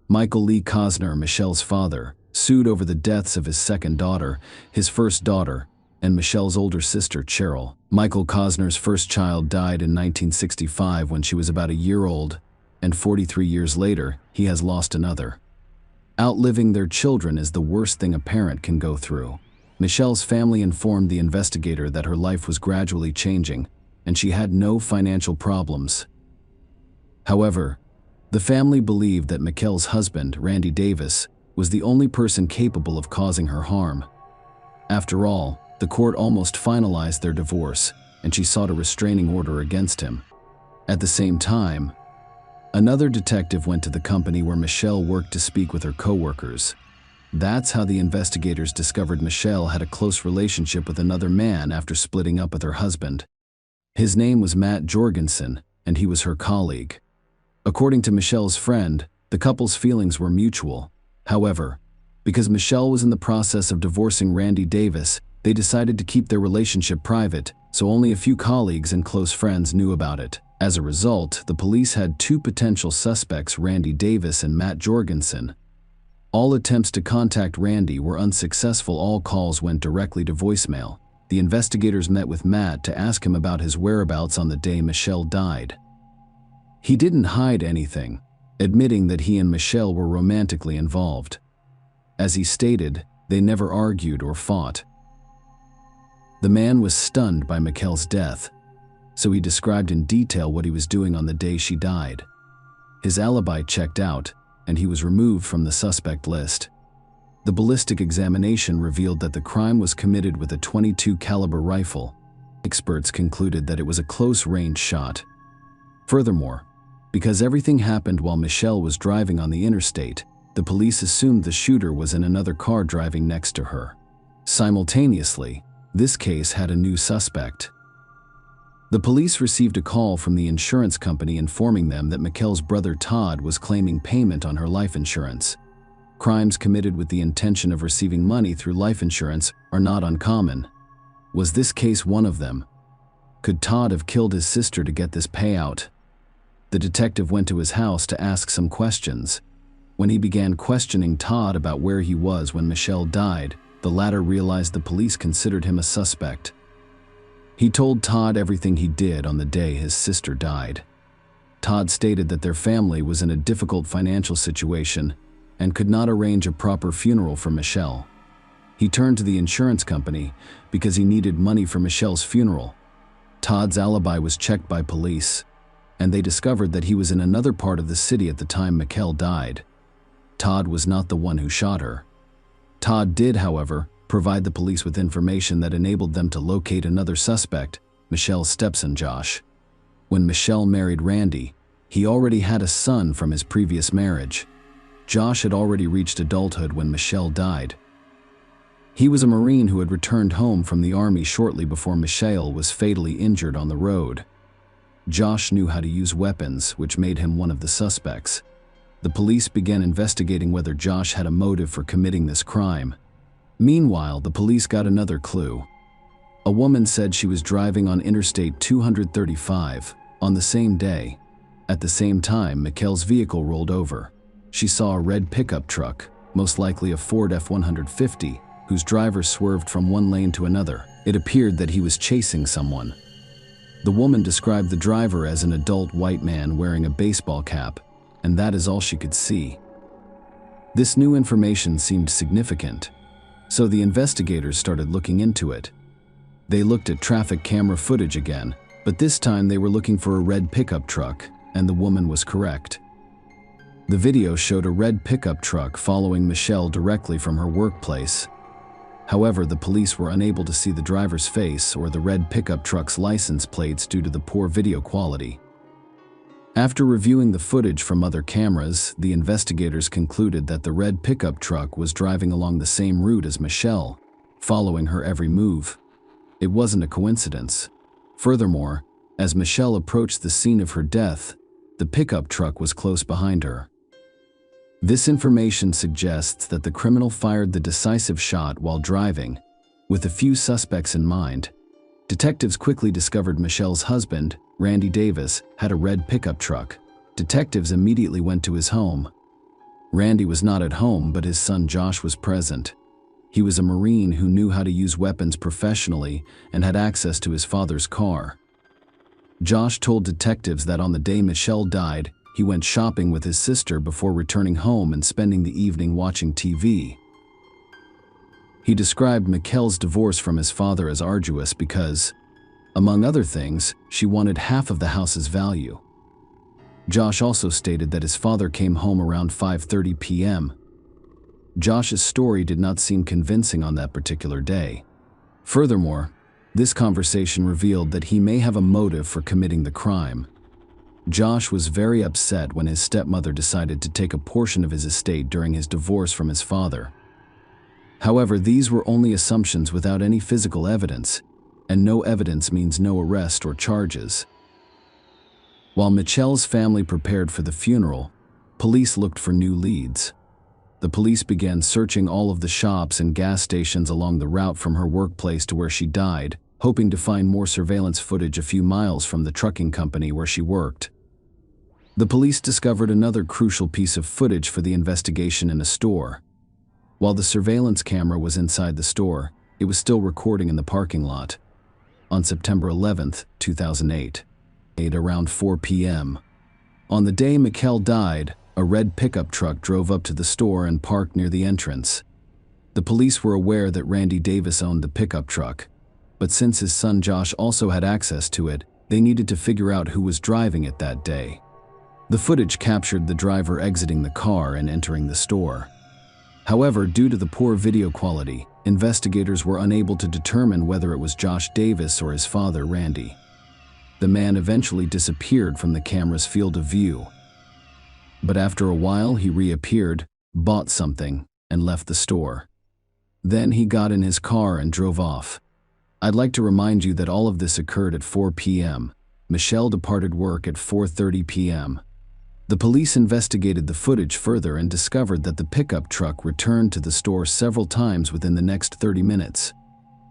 Michael Lee Cosner, Michelle's father, sued over the deaths of his second daughter, his first daughter, and Michelle's older sister, Cheryl. Michael Cosner's first child died in 1965 when she was about a year old, and 43 years later, he has lost another. Outliving their children is the worst thing a parent can go through. Michelle's family informed the investigator that her life was gradually changing, and she had no financial problems. However, the family believed that Michelle's husband, Randy Davis, was the only person capable of causing her harm. After all, the court almost finalized their divorce, and she sought a restraining order against him. At the same time, another detective went to the company where Michelle worked to speak with her coworkers. That's how the investigators discovered Michelle had a close relationship with another man after splitting up with her husband. His name was Matt Jorgensen, and he was her colleague. According to Michelle's friend, the couple's feelings were mutual. However, because Michelle was in the process of divorcing Randy Davis, they decided to keep their relationship private, so only a few colleagues and close friends knew about it. As a result, the police had two potential suspects, Randy Davis and Matt Jorgensen. All attempts to contact Randy were unsuccessful. All calls went directly to voicemail. The investigators met with Matt to ask him about his whereabouts on the day Michelle died. He didn't hide anything, admitting that he and Michelle were romantically involved. As he stated, they never argued or fought. The man was stunned by Michelle's death, so he described in detail what he was doing on the day she died. His alibi checked out, and he was removed from the suspect list. The ballistic examination revealed that the crime was committed with a .22 caliber rifle. Experts concluded that it was a close-range shot. Furthermore, because everything happened while Michelle was driving on the interstate, the police assumed the shooter was in another car driving next to her. Simultaneously, this case had a new suspect. The police received a call from the insurance company informing them that Michelle's brother Todd was claiming payment on her life insurance. Crimes committed with the intention of receiving money through life insurance are not uncommon. Was this case one of them? Could Todd have killed his sister to get this payout? The detective went to his house to ask some questions. When he began questioning Todd about where he was when Michelle died, the latter realized the police considered him a suspect. He told Todd everything he did on the day his sister died. Todd stated that their family was in a difficult financial situation and could not arrange a proper funeral for Michelle. He turned to the insurance company because he needed money for Michelle's funeral. Todd's alibi was checked by police, and they discovered that he was in another part of the city at the time Michelle died. Todd was not the one who shot her. Todd did, however, provide the police with information that enabled them to locate another suspect, Michelle's stepson Josh. When Michelle married Randy, he already had a son from his previous marriage. Josh had already reached adulthood when Michelle died. He was a Marine who had returned home from the Army shortly before Michelle was fatally injured on the road. Josh knew how to use weapons, which made him one of the suspects. The police began investigating whether Josh had a motive for committing this crime. Meanwhile, the police got another clue. A woman said she was driving on Interstate 235 on the same day. At the same time, Michelle's vehicle rolled over. She saw a red pickup truck, most likely a Ford F-150, whose driver swerved from one lane to another. It appeared that he was chasing someone. The woman described the driver as an adult white man wearing a baseball cap, and that is all she could see. This new information seemed significant, so the investigators started looking into it. They looked at traffic camera footage again, but this time they were looking for a red pickup truck, and the woman was correct. The video showed a red pickup truck following Michelle directly from her workplace. However, the police were unable to see the driver's face or the red pickup truck's license plates due to the poor video quality. After reviewing the footage from other cameras, the investigators concluded that the red pickup truck was driving along the same route as Michelle, following her every move. It wasn't a coincidence. Furthermore, as Michelle approached the scene of her death, the pickup truck was close behind her. This information suggests that the criminal fired the decisive shot while driving, with a few suspects in mind. Detectives quickly discovered Michelle's husband, Randy Davis, had a red pickup truck. Detectives immediately went to his home. Randy was not at home, but his son Josh was present. He was a Marine who knew how to use weapons professionally and had access to his father's car. Josh told detectives that on the day Michelle died, he went shopping with his sister before returning home and spending the evening watching TV. He described Michelle's divorce from his father as arduous because, among other things, she wanted half of the house's value. Josh also stated that his father came home around 5:30 p.m. Josh's story did not seem convincing on that particular day. Furthermore, this conversation revealed that he may have a motive for committing the crime. Josh was very upset when his stepmother decided to take a portion of his estate during his divorce from his father. However, these were only assumptions without any physical evidence, and no evidence means no arrest or charges. While Michelle's family prepared for the funeral, police looked for new leads. The police began searching all of the shops and gas stations along the route from her workplace to where she died, hoping to find more surveillance footage a few miles from the trucking company where she worked. The police discovered another crucial piece of footage for the investigation in a store. While the surveillance camera was inside the store, it was still recording in the parking lot. On September 11, 2008, at around 4 p.m. On the day Michelle died, a red pickup truck drove up to the store and parked near the entrance. The police were aware that Randy Davis owned the pickup truck, but since his son Josh also had access to it, they needed to figure out who was driving it that day. The footage captured the driver exiting the car and entering the store. However, due to the poor video quality, investigators were unable to determine whether it was Josh Davis or his father, Randy. The man eventually disappeared from the camera's field of view. But after a while, he reappeared, bought something, and left the store. Then he got in his car and drove off. I'd like to remind you that all of this occurred at 4 p.m. Michelle departed work at 4:30 p.m. The police investigated the footage further and discovered that the pickup truck returned to the store several times within the next 30 minutes.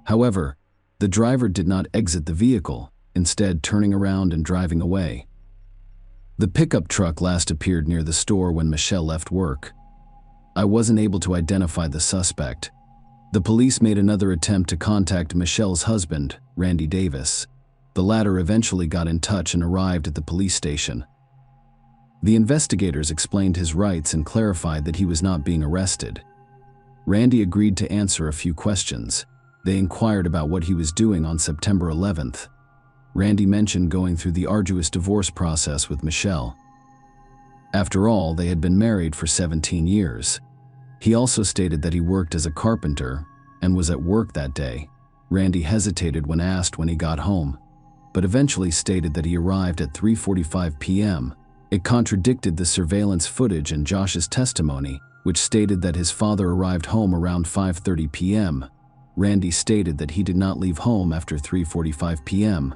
However, the driver did not exit the vehicle, instead turning around and driving away. The pickup truck last appeared near the store when Michelle left work. I wasn't able to identify the suspect. The police made another attempt to contact Michelle's husband, Randy Davis. The latter eventually got in touch and arrived at the police station. The investigators explained his rights and clarified that he was not being arrested. Randy agreed to answer a few questions. They inquired about what he was doing on September 11th. Randy mentioned going through the arduous divorce process with Michelle. After all, they had been married for 17 years. He also stated that he worked as a carpenter and was at work that day. Randy hesitated when asked when he got home, but eventually stated that he arrived at 3:45 p.m. It contradicted the surveillance footage and Josh's testimony, which stated that his father arrived home around 5:30 p.m. Randy stated that he did not leave home after 3:45 p.m.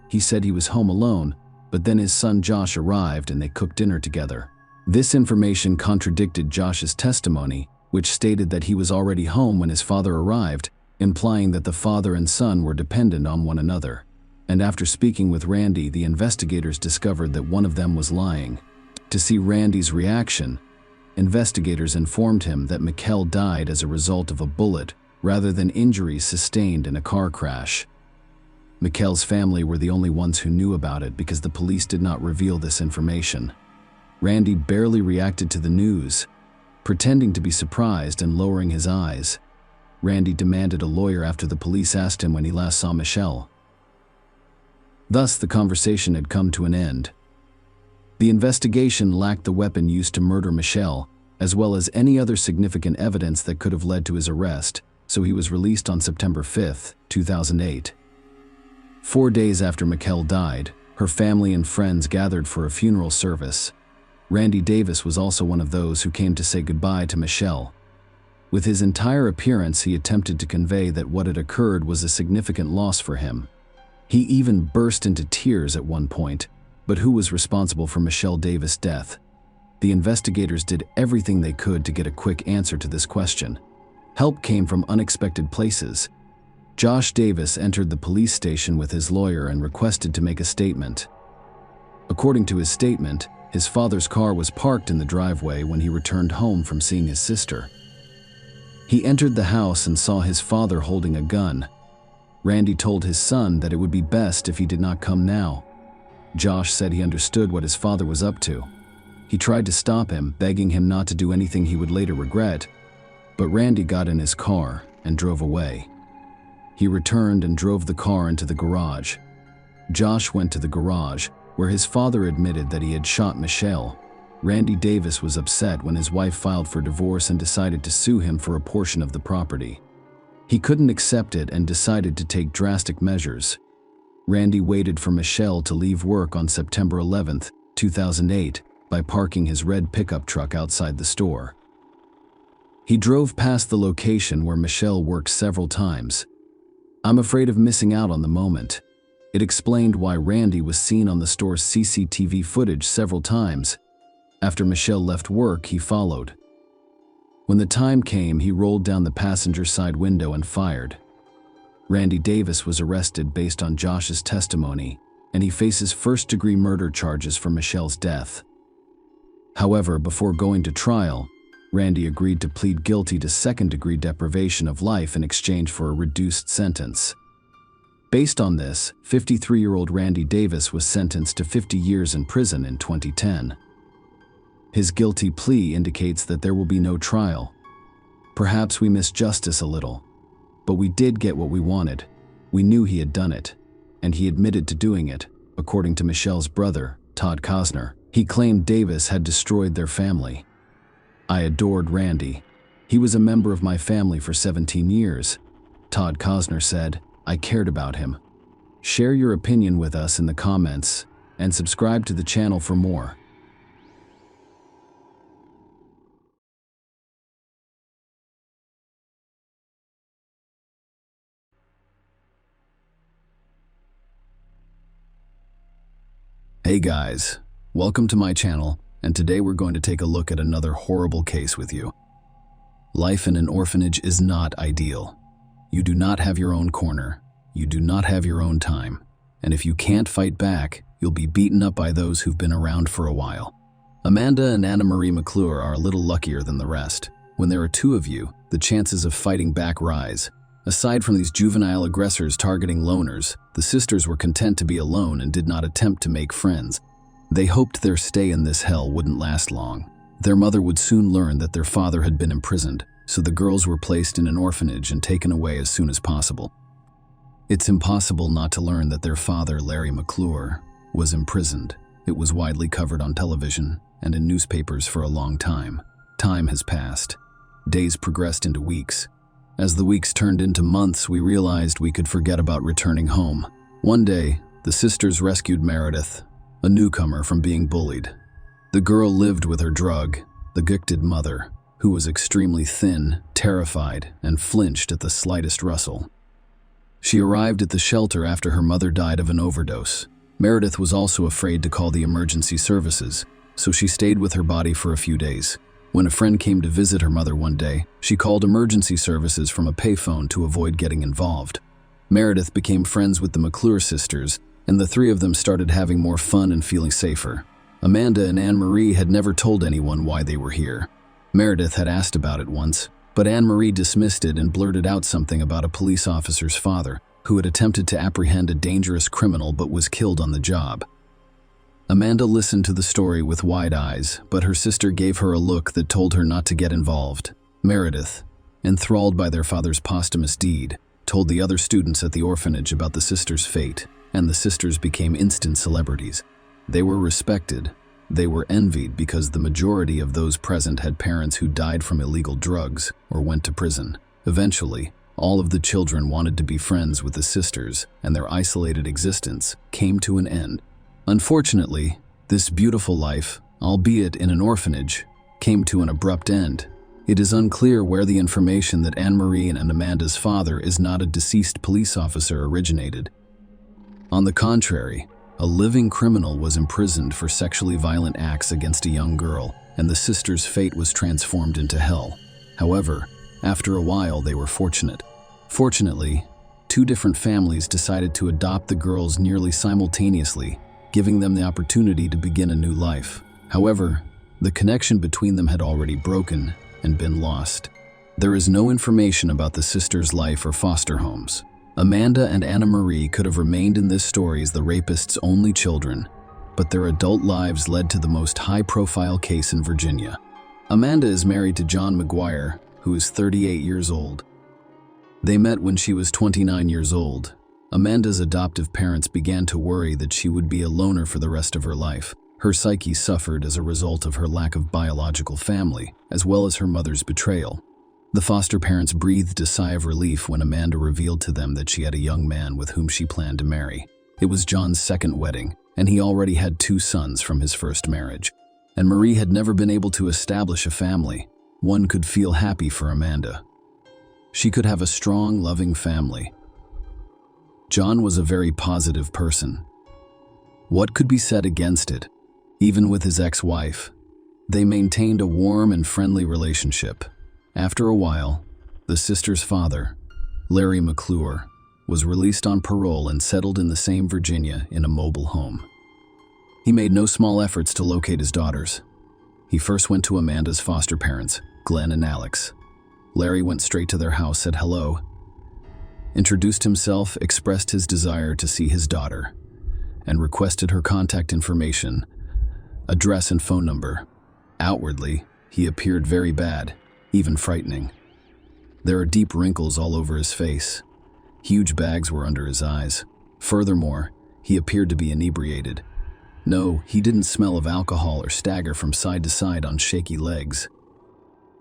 He said he was home alone, but then his son Josh arrived and they cooked dinner together. This information contradicted Josh's testimony, which stated that he was already home when his father arrived, implying that the father and son were dependent on one another. And after speaking with Randy, the investigators discovered that one of them was lying. To see Randy's reaction, investigators informed him that Michelle died as a result of a bullet rather than injuries sustained in a car crash. Michelle's family were the only ones who knew about it because the police did not reveal this information. Randy barely reacted to the news, pretending to be surprised and lowering his eyes. Randy demanded a lawyer after the police asked him when he last saw Michelle. Thus, the conversation had come to an end. The investigation lacked the weapon used to murder Michelle, as well as any other significant evidence that could have led to his arrest, so he was released on September 5, 2008. 4 days after Michelle died, her family and friends gathered for a funeral service. Randy Davis was also one of those who came to say goodbye to Michelle. With his entire appearance, he attempted to convey that what had occurred was a significant loss for him. He even burst into tears at one point, but who was responsible for Michelle Davis' death? The investigators did everything they could to get a quick answer to this question. Help came from unexpected places. Josh Davis entered the police station with his lawyer and requested to make a statement. According to his statement, His father's car was parked in the driveway when he returned home from seeing his sister. He entered the house and saw his father holding a gun. Randy told his son that it would be best if he did not come now. Josh said he understood what his father was up to. He tried to stop him, begging him not to do anything he would later regret, but Randy got in his car and drove away. He returned and drove the car into the garage. Josh went to the garage, where his father admitted that he had shot Michelle. Randy Davis was upset when his wife filed for divorce and decided to sue him for a portion of the property. He couldn't accept it and decided to take drastic measures. Randy waited for Michelle to leave work on September 11, 2008, by parking his red pickup truck outside the store. He drove past the location where Michelle worked several times. "I'm afraid of missing out on the moment." It explained why Randy was seen on the store's CCTV footage several times. After Michelle left work, he followed. When the time came, he rolled down the passenger side window and fired. Randy Davis was arrested based on Josh's testimony, and he faces first-degree murder charges for Michelle's death. However, before going to trial, Randy agreed to plead guilty to second-degree deprivation of life in exchange for a reduced sentence. Based on this, 53-year-old Randy Davis was sentenced to 50 years in prison in 2010. His guilty plea indicates that there will be no trial. Perhaps we missed justice a little, but we did get what we wanted. We knew he had done it, and he admitted to doing it, according to Michelle's brother, Todd Cosner. He claimed Davis had destroyed their family. "I adored Randy. He was a member of my family for 17 years. Todd Cosner said, "I cared about him." Share your opinion with us in the comments and subscribe to the channel for more. Hey guys, welcome to my channel, and today we're going to take a look at another horrible case with you. Life in an orphanage is not ideal. You do not have your own corner. You do not have your own time. And if you can't fight back, you'll be beaten up by those who've been around for a while. Amanda and Anna Marie McClure are a little luckier than the rest. When there are two of you, the chances of fighting back rise. Aside from these juvenile aggressors targeting loners, the sisters were content to be alone and did not attempt to make friends. They hoped their stay in this hell wouldn't last long. Their mother would soon learn that their father had been imprisoned, so the girls were placed in an orphanage and taken away as soon as possible. It's impossible not to learn that their father, Larry McClure, was imprisoned. It was widely covered on television and in newspapers for a long time. Time has passed. Days progressed into weeks. As the weeks turned into months, we realized we could forget about returning home. One day, the sisters rescued Meredith, a newcomer, from being bullied. The girl lived with her drug-addicted mother, who was extremely thin, terrified, and flinched at the slightest rustle. She arrived at the shelter after her mother died of an overdose. Meredith was also afraid to call the emergency services, so she stayed with her body for a few days. When a friend came to visit her mother one day, she called emergency services from a payphone to avoid getting involved. Meredith became friends with the McClure sisters, and the three of them started having more fun and feeling safer. Amanda and Anne-Marie had never told anyone why they were here. Meredith had asked about it once, but Anne-Marie dismissed it and blurted out something about a police officer's father who had attempted to apprehend a dangerous criminal but was killed on the job. Amanda listened to the story with wide eyes, but her sister gave her a look that told her not to get involved. Meredith, enthralled by their father's posthumous deed, told the other students at the orphanage about the sisters' fate, and the sisters became instant celebrities. They were respected. They were envied because the majority of those present had parents who died from illegal drugs or went to prison. Eventually, all of the children wanted to be friends with the sisters, and their isolated existence came to an end. Unfortunately, this beautiful life, albeit in an orphanage, came to an abrupt end. It is unclear where the information that Anne-Marie and Amanda's father is not a deceased police officer originated. On the contrary, a living criminal was imprisoned for sexually violent acts against a young girl, and the sisters' fate was transformed into hell. However, after a while they were fortunate. Fortunately, two different families decided to adopt the girls nearly simultaneously, giving them the opportunity to begin a new life. However, the connection between them had already broken and been lost. There is no information about the sisters' life or foster homes. Amanda and Anna Marie could have remained in this story as the rapist's only children, but their adult lives led to the most high-profile case in Virginia. Amanda is married to John McGuire, who is 38 years old. They met when she was 29 years old. Amanda's adoptive parents began to worry that she would be a loner for the rest of her life. Her psyche suffered as a result of her lack of biological family, as well as her mother's betrayal. The foster parents breathed a sigh of relief when Amanda revealed to them that she had a young man with whom she planned to marry. It was John's second wedding, and he already had 2 sons from his first marriage. And Marie had never been able to establish a family. One could feel happy for Amanda. She could have a strong, loving family. John was a very positive person. What could be said against it? Even with his ex-wife, they maintained a warm and friendly relationship. After a while, the sisters' father, Larry McClure, was released on parole and settled in the same Virginia in a mobile home. He made no small efforts to locate his daughters. He first went to Amanda's foster parents, Glenn and Alex. Larry went straight to their house, said hello, introduced himself, expressed his desire to see his daughter, and requested her contact information, address and phone number. Outwardly, he appeared very bad, even frightening. There are deep wrinkles all over his face. Huge bags were under his eyes. Furthermore, he appeared to be inebriated. No, he didn't smell of alcohol or stagger from side to side on shaky legs.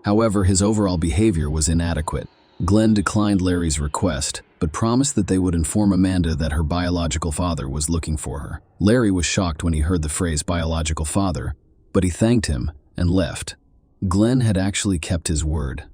However, his overall behavior was inadequate. Glenn declined Larry's request, but promised that they would inform Amanda that her biological father was looking for her. Larry was shocked when he heard the phrase biological father, but he thanked him and left. Glenn had actually kept his word.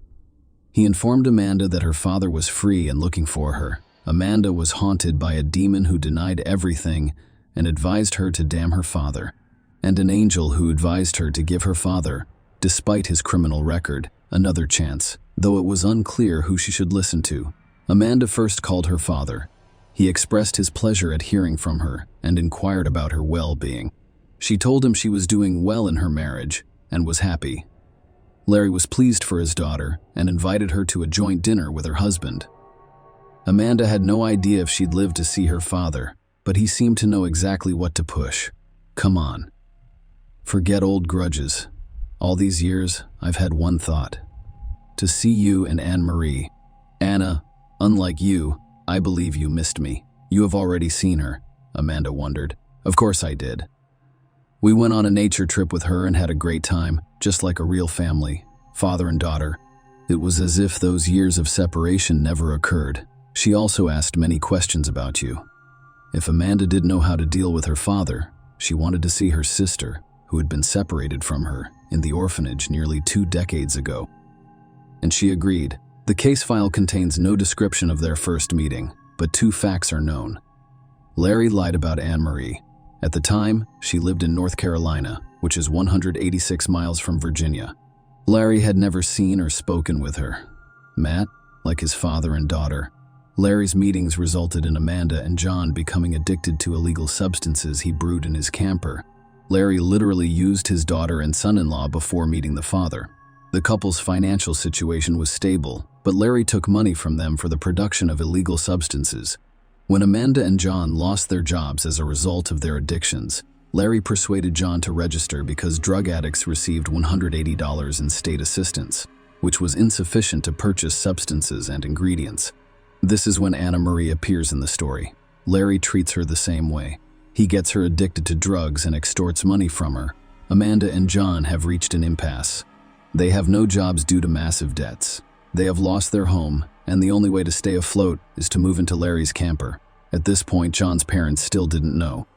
He informed Amanda that her father was free and looking for her. Amanda was haunted by a demon who denied everything and advised her to damn her father, and an angel who advised her to give her father, despite his criminal record, another chance, though it was unclear who she should listen to. Amanda first called her father. He expressed his pleasure at hearing from her and inquired about her well-being. She told him she was doing well in her marriage and was happy. Larry was pleased for his daughter and invited her to a joint dinner with her husband. Amanda had no idea if she'd live to see her father, but he seemed to know exactly what to push. Come on. Forget old grudges. All these years, I've had one thought. To see you and Anne-Marie. Anna, unlike you, I believe you missed me. You have already seen her, Amanda wondered. Of course I did. We went on a nature trip with her and had a great time, just like a real family, father and daughter. It was as if those years of separation never occurred. She also asked many questions about you. If Amanda didn't know how to deal with her father, she wanted to see her sister, who had been separated from her in the orphanage nearly 2 decades ago. And she agreed. The case file contains no description of their first meeting, but 2 facts are known. Larry lied about Anne-Marie. At the time, she lived in North Carolina, which is 186 miles from Virginia. Larry had never seen or spoken with her. Matt, like his father and daughter, Larry's meetings resulted in Amanda and John becoming addicted to illegal substances he brewed in his camper. Larry literally used his daughter and son-in-law before meeting the father. The couple's financial situation was stable, but Larry took money from them for the production of illegal substances. When Amanda and John lost their jobs as a result of their addictions, Larry persuaded John to register because drug addicts received $180 in state assistance, which was insufficient to purchase substances and ingredients. This is when Anna Marie appears in the story. Larry treats her the same way. He gets her addicted to drugs and extorts money from her. Amanda and John have reached an impasse. They have no jobs due to massive debts. They have lost their home, and the only way to stay afloat is to move into Larry's camper. At this point, John's parents still didn't know.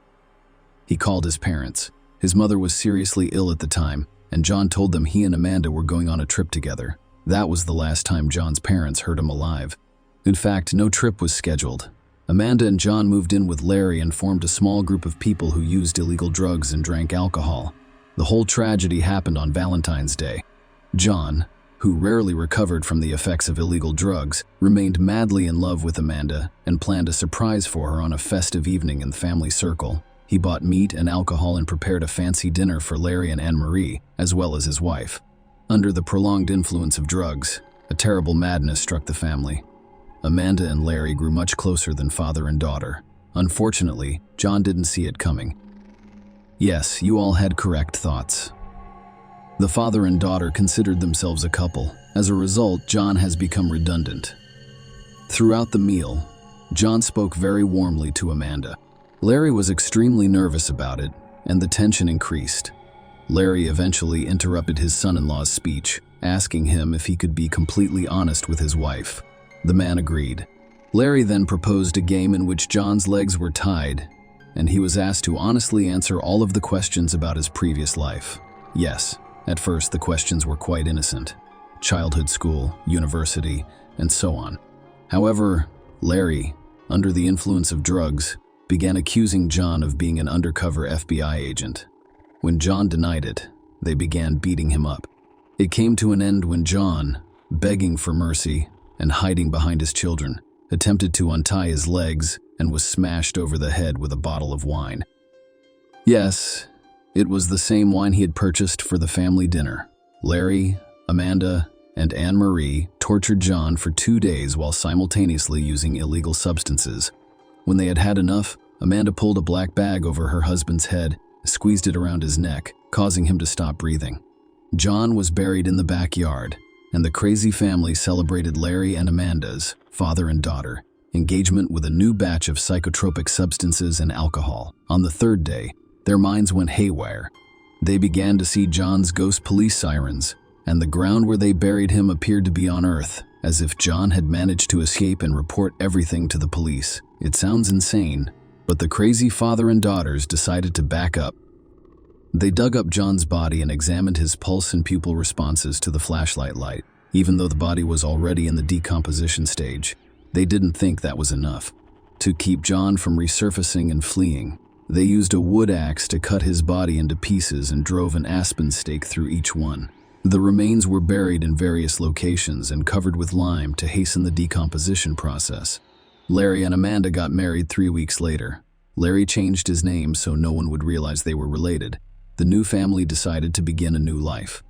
He called his parents. His mother was seriously ill at the time, and John told them he and Amanda were going on a trip together. That was the last time John's parents heard him alive. In fact, no trip was scheduled. Amanda and John moved in with Larry and formed a small group of people who used illegal drugs and drank alcohol. The whole tragedy happened on Valentine's Day. John, who rarely recovered from the effects of illegal drugs, remained madly in love with Amanda and planned a surprise for her on a festive evening in the family circle. He bought meat and alcohol and prepared a fancy dinner for Larry and Anne-Marie, as well as his wife. Under the prolonged influence of drugs, a terrible madness struck the family. Amanda and Larry grew much closer than father and daughter. Unfortunately, John didn't see it coming. Yes, you all had correct thoughts. The father and daughter considered themselves a couple. As a result, John has become redundant. Throughout the meal, John spoke very warmly to Amanda. Larry was extremely nervous about it, and the tension increased. Larry eventually interrupted his son-in-law's speech, asking him if he could be completely honest with his wife. The man agreed. Larry then proposed a game in which John's legs were tied, and he was asked to honestly answer all of the questions about his previous life. Yes, at first the questions were quite innocent. Childhood, school, university, and so on. However, Larry, under the influence of drugs, began accusing John of being an undercover FBI agent. When John denied it, they began beating him up. It came to an end when John, begging for mercy and hiding behind his children, attempted to untie his legs and was smashed over the head with a bottle of wine. Yes, it was the same wine he had purchased for the family dinner. Larry, Amanda, and Anne-Marie tortured John for 2 days while simultaneously using illegal substances. When they had had enough, Amanda pulled a black bag over her husband's head, squeezed it around his neck, causing him to stop breathing. John was buried in the backyard, and the crazy family celebrated Larry and Amanda's, father and daughter, engagement with a new batch of psychotropic substances and alcohol. On the 3rd day, their minds went haywire. They began to see John's ghost police sirens, and the ground where they buried him appeared to be on Earth, as if John had managed to escape and report everything to the police. It sounds insane, but the crazy father and daughters decided to back up. They dug up John's body and examined his pulse and pupil responses to the flashlight light. Even though the body was already in the decomposition stage, they didn't think that was enough. To keep John from resurfacing and fleeing, they used a wood axe to cut his body into pieces and drove an aspen stake through each one. The remains were buried in various locations and covered with lime to hasten the decomposition process. Larry and Amanda got married 3 weeks later. Larry changed his name so no one would realize they were related. The new family decided to begin a new life.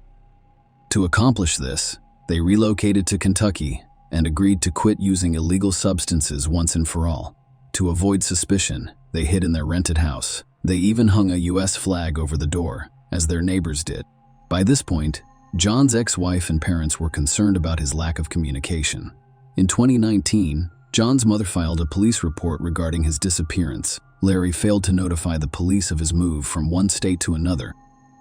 To accomplish this, they relocated to Kentucky and agreed to quit using illegal substances once and for all. To avoid suspicion, they hid in their rented house. They even hung a U.S. flag over the door, as their neighbors did. By this point, John's ex-wife and parents were concerned about his lack of communication. In 2019, John's mother filed a police report regarding his disappearance. Larry failed to notify the police of his move from one state to another,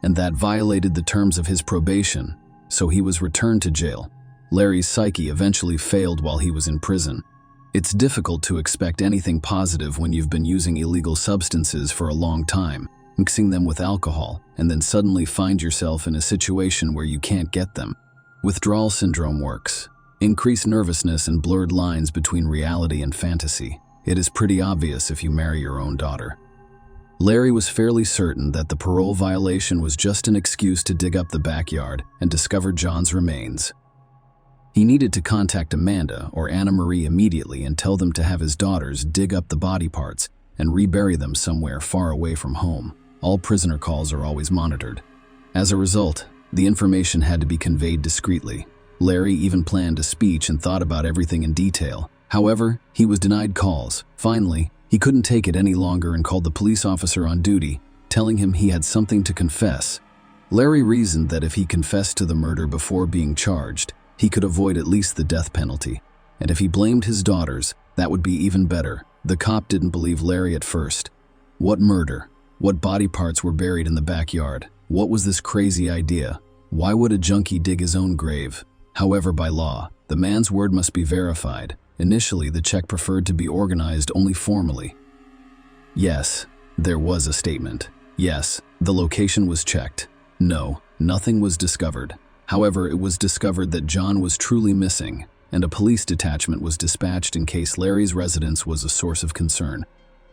and that violated the terms of his probation, so he was returned to jail. Larry's psyche eventually failed while he was in prison. It's difficult to expect anything positive when you've been using illegal substances for a long time, mixing them with alcohol, and then suddenly find yourself in a situation where you can't get them. Withdrawal syndrome works. Increased nervousness and blurred lines between reality and fantasy. It is pretty obvious if you marry your own daughter. Larry was fairly certain that the parole violation was just an excuse to dig up the backyard and discover John's remains. He needed to contact Amanda or Anna-Marie immediately and tell them to have his daughters dig up the body parts and rebury them somewhere far away from home. All prisoner calls are always monitored. As a result, the information had to be conveyed discreetly. Larry even planned a speech and thought about everything in detail. However, he was denied calls. Finally, he couldn't take it any longer and called the police officer on duty, telling him he had something to confess. Larry reasoned that if he confessed to the murder before being charged, he could avoid at least the death penalty. And if he blamed his daughters, that would be even better. The cop didn't believe Larry at first. What murder? What body parts were buried in the backyard? What was this crazy idea? Why would a junkie dig his own grave? However, by law, the man's word must be verified. Initially, the check preferred to be organized only formally. Yes, there was a statement. Yes, the location was checked. No, nothing was discovered. However, it was discovered that John was truly missing, and a police detachment was dispatched in case Larry's residence was a source of concern.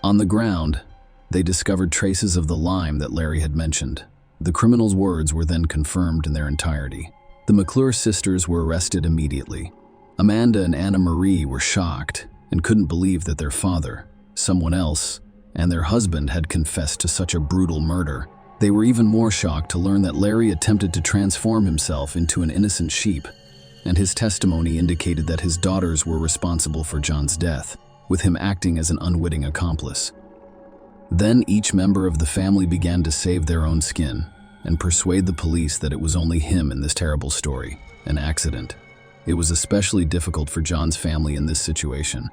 On the ground, they discovered traces of the lime that Larry had mentioned. The criminal's words were then confirmed in their entirety. The McClure sisters were arrested immediately. Amanda and Anna-Marie were shocked and couldn't believe that their father, someone else, and their husband had confessed to such a brutal murder. They were even more shocked to learn that Larry attempted to transform himself into an innocent sheep, and his testimony indicated that his daughters were responsible for John's death, with him acting as an unwitting accomplice. Then each member of the family began to save their own skin and persuade the police that it was only him in this terrible story, an accident. It was especially difficult for John's family in this situation.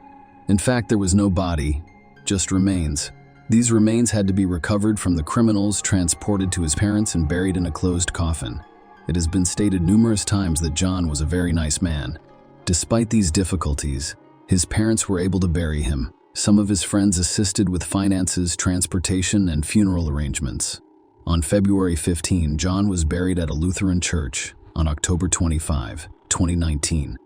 In fact, there was no body, just remains. These remains had to be recovered from the criminals, transported to his parents, and buried in a closed coffin. It has been stated numerous times that John was a very nice man. Despite these difficulties, his parents were able to bury him. Some of his friends assisted with finances, transportation, and funeral arrangements. On February 15, John was buried at a Lutheran church on October 25, 2019.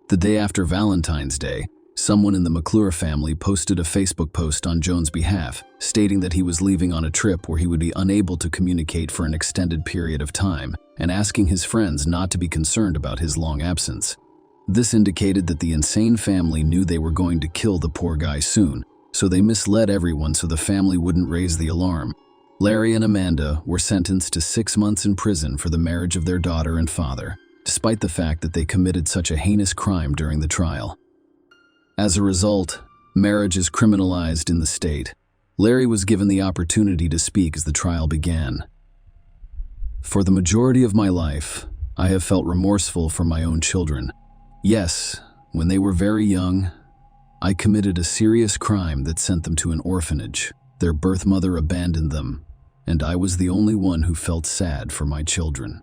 The day after Valentine's Day, someone in the McClure family posted a Facebook post on John's behalf, stating that he was leaving on a trip where he would be unable to communicate for an extended period of time, and asking his friends not to be concerned about his long absence. This indicated that the insane family knew they were going to kill the poor guy soon, so they misled everyone so the family wouldn't raise the alarm. Larry and Amanda were sentenced to 6 months in prison for the marriage of their daughter and father, despite the fact that they committed such a heinous crime during the trial. As a result, marriage is criminalized in the state. Larry was given the opportunity to speak as the trial began. For the majority of my life, I have felt remorseful for my own children. Yes, when they were very young, I committed a serious crime that sent them to an orphanage. Their birth mother abandoned them, and I was the only one who felt sad for my children.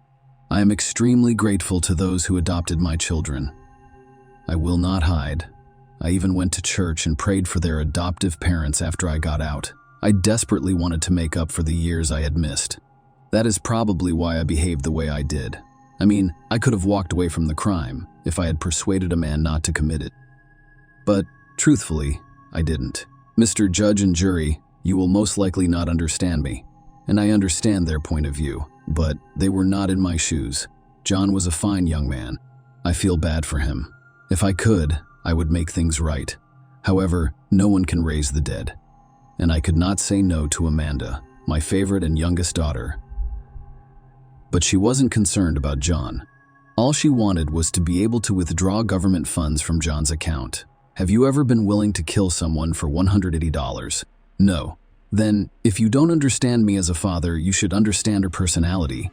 I am extremely grateful to those who adopted my children. I will not hide. I even went to church and prayed for their adoptive parents after I got out. I desperately wanted to make up for the years I had missed. That is probably why I behaved the way I did. I mean, I could have walked away from the crime if I had persuaded a man not to commit it. But, truthfully, I didn't. Mr. Judge and jury, you will most likely not understand me, and I understand their point of view, but they were not in my shoes. John was a fine young man. I feel bad for him. If I could, I would make things right. However, no one can raise the dead. And I could not say no to Amanda, my favorite and youngest daughter. But she wasn't concerned about John. All she wanted was to be able to withdraw government funds from John's account. Have you ever been willing to kill someone for $180? No. Then, if you don't understand me as a father, you should understand her personality.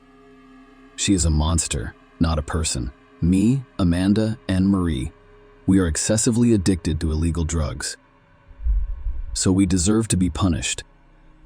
She is a monster, not a person. Me, Amanda, and Marie, we are excessively addicted to illegal drugs. So we deserve to be punished.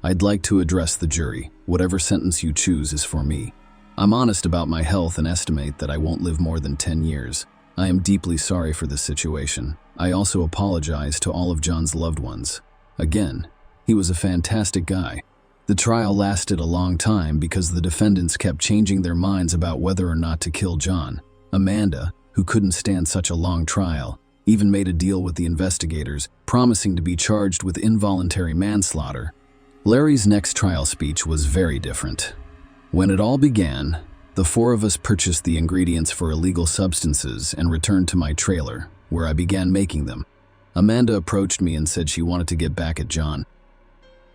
I'd like to address the jury. Whatever sentence you choose is for me. I'm honest about my health and estimate that I won't live more than 10 years. I am deeply sorry for this situation. I also apologize to all of John's loved ones. Again, he was a fantastic guy. The trial lasted a long time because the defendants kept changing their minds about whether or not to kill John. Amanda, who couldn't stand such a long trial, even made a deal with the investigators, promising to be charged with involuntary manslaughter. Larry's next trial speech was very different. When it all began, the four of us purchased the ingredients for illegal substances and returned to my trailer, where I began making them. Amanda approached me and said she wanted to get back at John.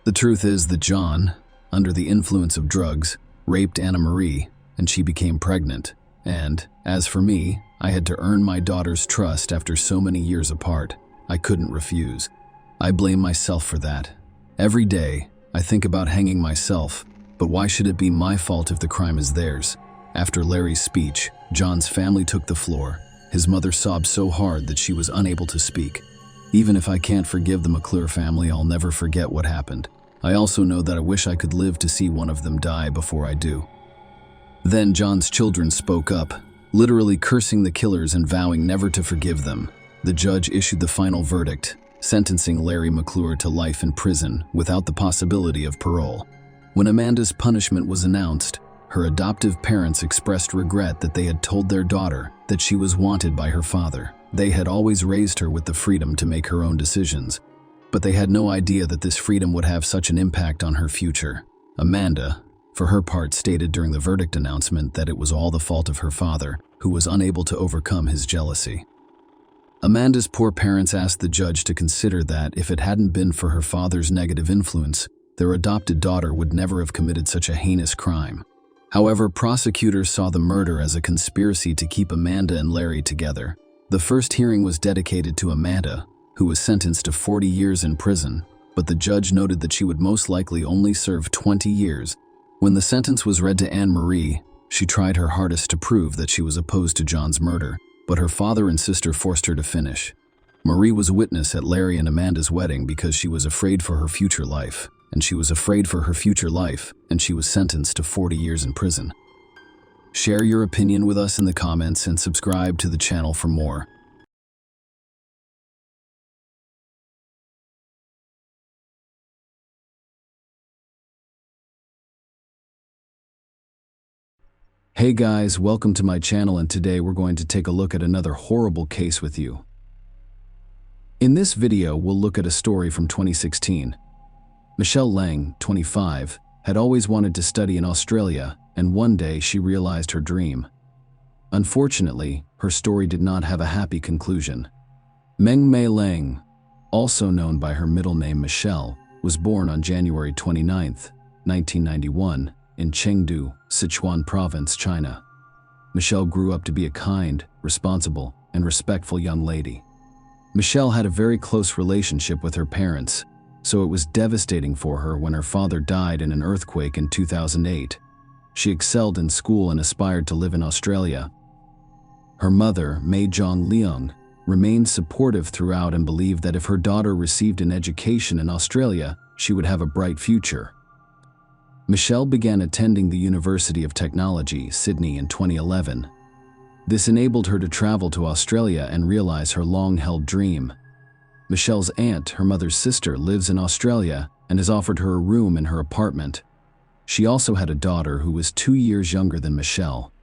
The truth is that John, under the influence of drugs, raped Anna Marie, and she became pregnant. And, as for me, I had to earn my daughter's trust after so many years apart. I couldn't refuse. I blame myself for that. Every day, I think about hanging myself, but why should it be my fault if the crime is theirs? After Larry's speech, John's family took the floor. His mother sobbed so hard that she was unable to speak. Even if I can't forgive the McClure family, I'll never forget what happened. I also know that I wish I could live to see one of them die before I do. Then John's children spoke up, literally cursing the killers and vowing never to forgive them. The judge issued the final verdict, sentencing Larry McClure to life in prison without the possibility of parole. When Amanda's punishment was announced, her adoptive parents expressed regret that they had told their daughter that she was wanted by her father. They had always raised her with the freedom to make her own decisions, but they had no idea that this freedom would have such an impact on her future. Amanda, for her part, stated during the verdict announcement that it was all the fault of her father, who was unable to overcome his jealousy. Amanda's poor parents asked the judge to consider that if it hadn't been for her father's negative influence, their adopted daughter would never have committed such a heinous crime. However, prosecutors saw the murder as a conspiracy to keep Amanda and Larry together. The first hearing was dedicated to Amanda, who was sentenced to 40 years in prison, but the judge noted that she would most likely only serve 20 years. When the sentence was read to Anne-Marie, she tried her hardest to prove that she was opposed to John's murder, but her father and sister forced her to finish. Marie was a witness at Larry and Amanda's wedding because she was afraid for her future life, and she was sentenced to 40 years in prison. Share your opinion with us in the comments and subscribe to the channel for more. Hey guys, welcome to my channel, and today we're going to take a look at another horrible case with you. In this video, we'll look at a story from 2016. Michelle Lang, 25, had always wanted to study in Australia, and one day she realized her dream. Unfortunately, her story did not have a happy conclusion. Meng Mei Lang, also known by her middle name Michelle, was born on January 29, 1991, in Chengdu, Sichuan Province, China. Michelle grew up to be a kind, responsible, and respectful young lady. Michelle had a very close relationship with her parents, so it was devastating for her when her father died in an earthquake in 2008. She excelled in school and aspired to live in Australia. Her mother, Mei Zhong Leong, remained supportive throughout and believed that if her daughter received an education in Australia, she would have a bright future. Michelle began attending the University of Technology, Sydney in 2011. This enabled her to travel to Australia and realize her long-held dream. Michelle's aunt, her mother's sister, lives in Australia and has offered her a room in her apartment. She also had a daughter who was 2 years younger than Michelle.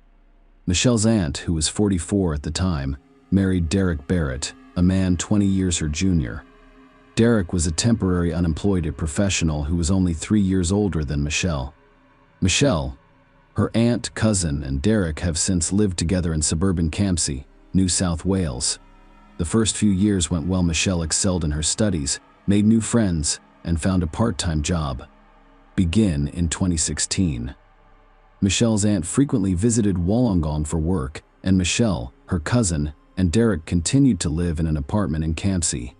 Michelle's aunt, who was 44 at the time, married Derek Barrett, a man 20 years her junior. Derek was a temporary unemployed professional who was only 3 years older than Michelle. Michelle, her aunt, cousin, and Derek have since lived together in suburban Campsie, New South Wales. The first few years went well. Michelle excelled in her studies, made new friends, and found a part-time job. Begin in 2016. Michelle's aunt frequently visited Wollongong for work, and Michelle, her cousin, and Derek continued to live in an apartment in Campsie.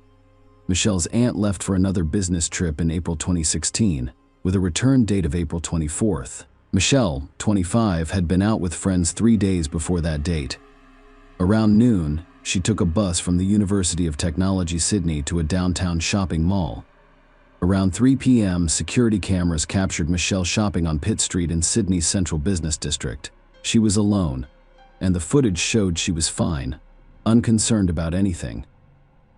Michelle's aunt left for another business trip in April 2016, with a return date of April 24th. Michelle, 25, had been out with friends 3 days before that date. Around noon, she took a bus from the University of Technology Sydney to a downtown shopping mall. Around 3 p.m., security cameras captured Michelle shopping on Pitt Street in Sydney's central business district. She was alone, and the footage showed she was fine, unconcerned about anything.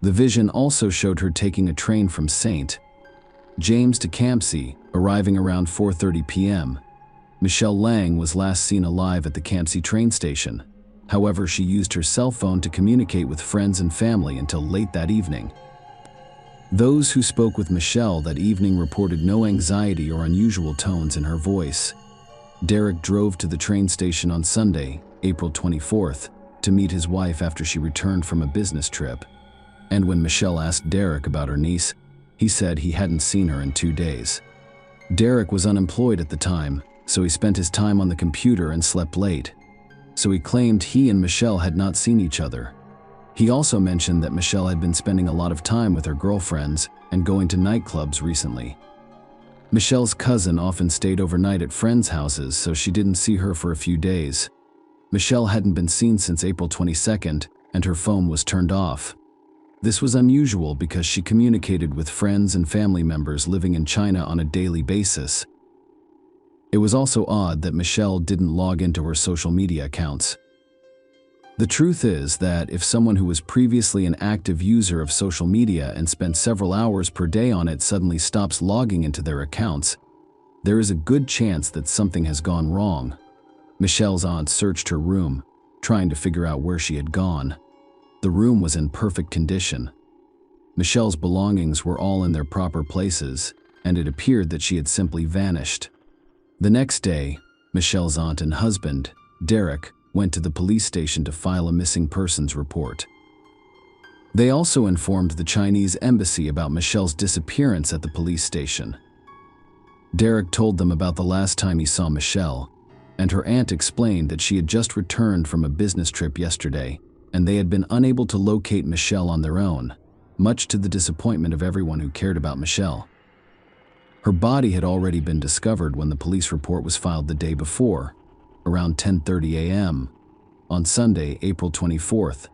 The vision also showed her taking a train from St. James to Campsie, arriving around 4:30 p.m. Michelle Lang was last seen alive at the Campsie train station. However, she used her cell phone to communicate with friends and family until late that evening. Those who spoke with Michelle that evening reported no anxiety or unusual tones in her voice. Derek drove to the train station on Sunday, April 24th, to meet his wife after she returned from a business trip. And when Michelle asked Derek about her niece, he said he hadn't seen her in 2 days. Derek was unemployed at the time, so he spent his time on the computer and slept late. So he claimed he and Michelle had not seen each other. He also mentioned that Michelle had been spending a lot of time with her girlfriends and going to nightclubs recently. Michelle's cousin often stayed overnight at friends' houses, so she didn't see her for a few days. Michelle hadn't been seen since April 22nd, and her phone was turned off. This was unusual because she communicated with friends and family members living in China on a daily basis. It was also odd that Michelle didn't log into her social media accounts. The truth is that if someone who was previously an active user of social media and spent several hours per day on it suddenly stops logging into their accounts, there is a good chance that something has gone wrong. Michelle's aunt searched her room, trying to figure out where she had gone. The room was in perfect condition. Michelle's belongings were all in their proper places, and it appeared that she had simply vanished. The next day, Michelle's aunt and husband, Derek, went to the police station to file a missing persons report. They also informed the Chinese embassy about Michelle's disappearance at the police station. Derek told them about the last time he saw Michelle, and her aunt explained that she had just returned from a business trip yesterday, and they had been unable to locate Michelle on their own, much to the disappointment of everyone who cared about Michelle. Her body had already been discovered when the police report was filed the day before, around 10:30 a.m. On Sunday, April 24th.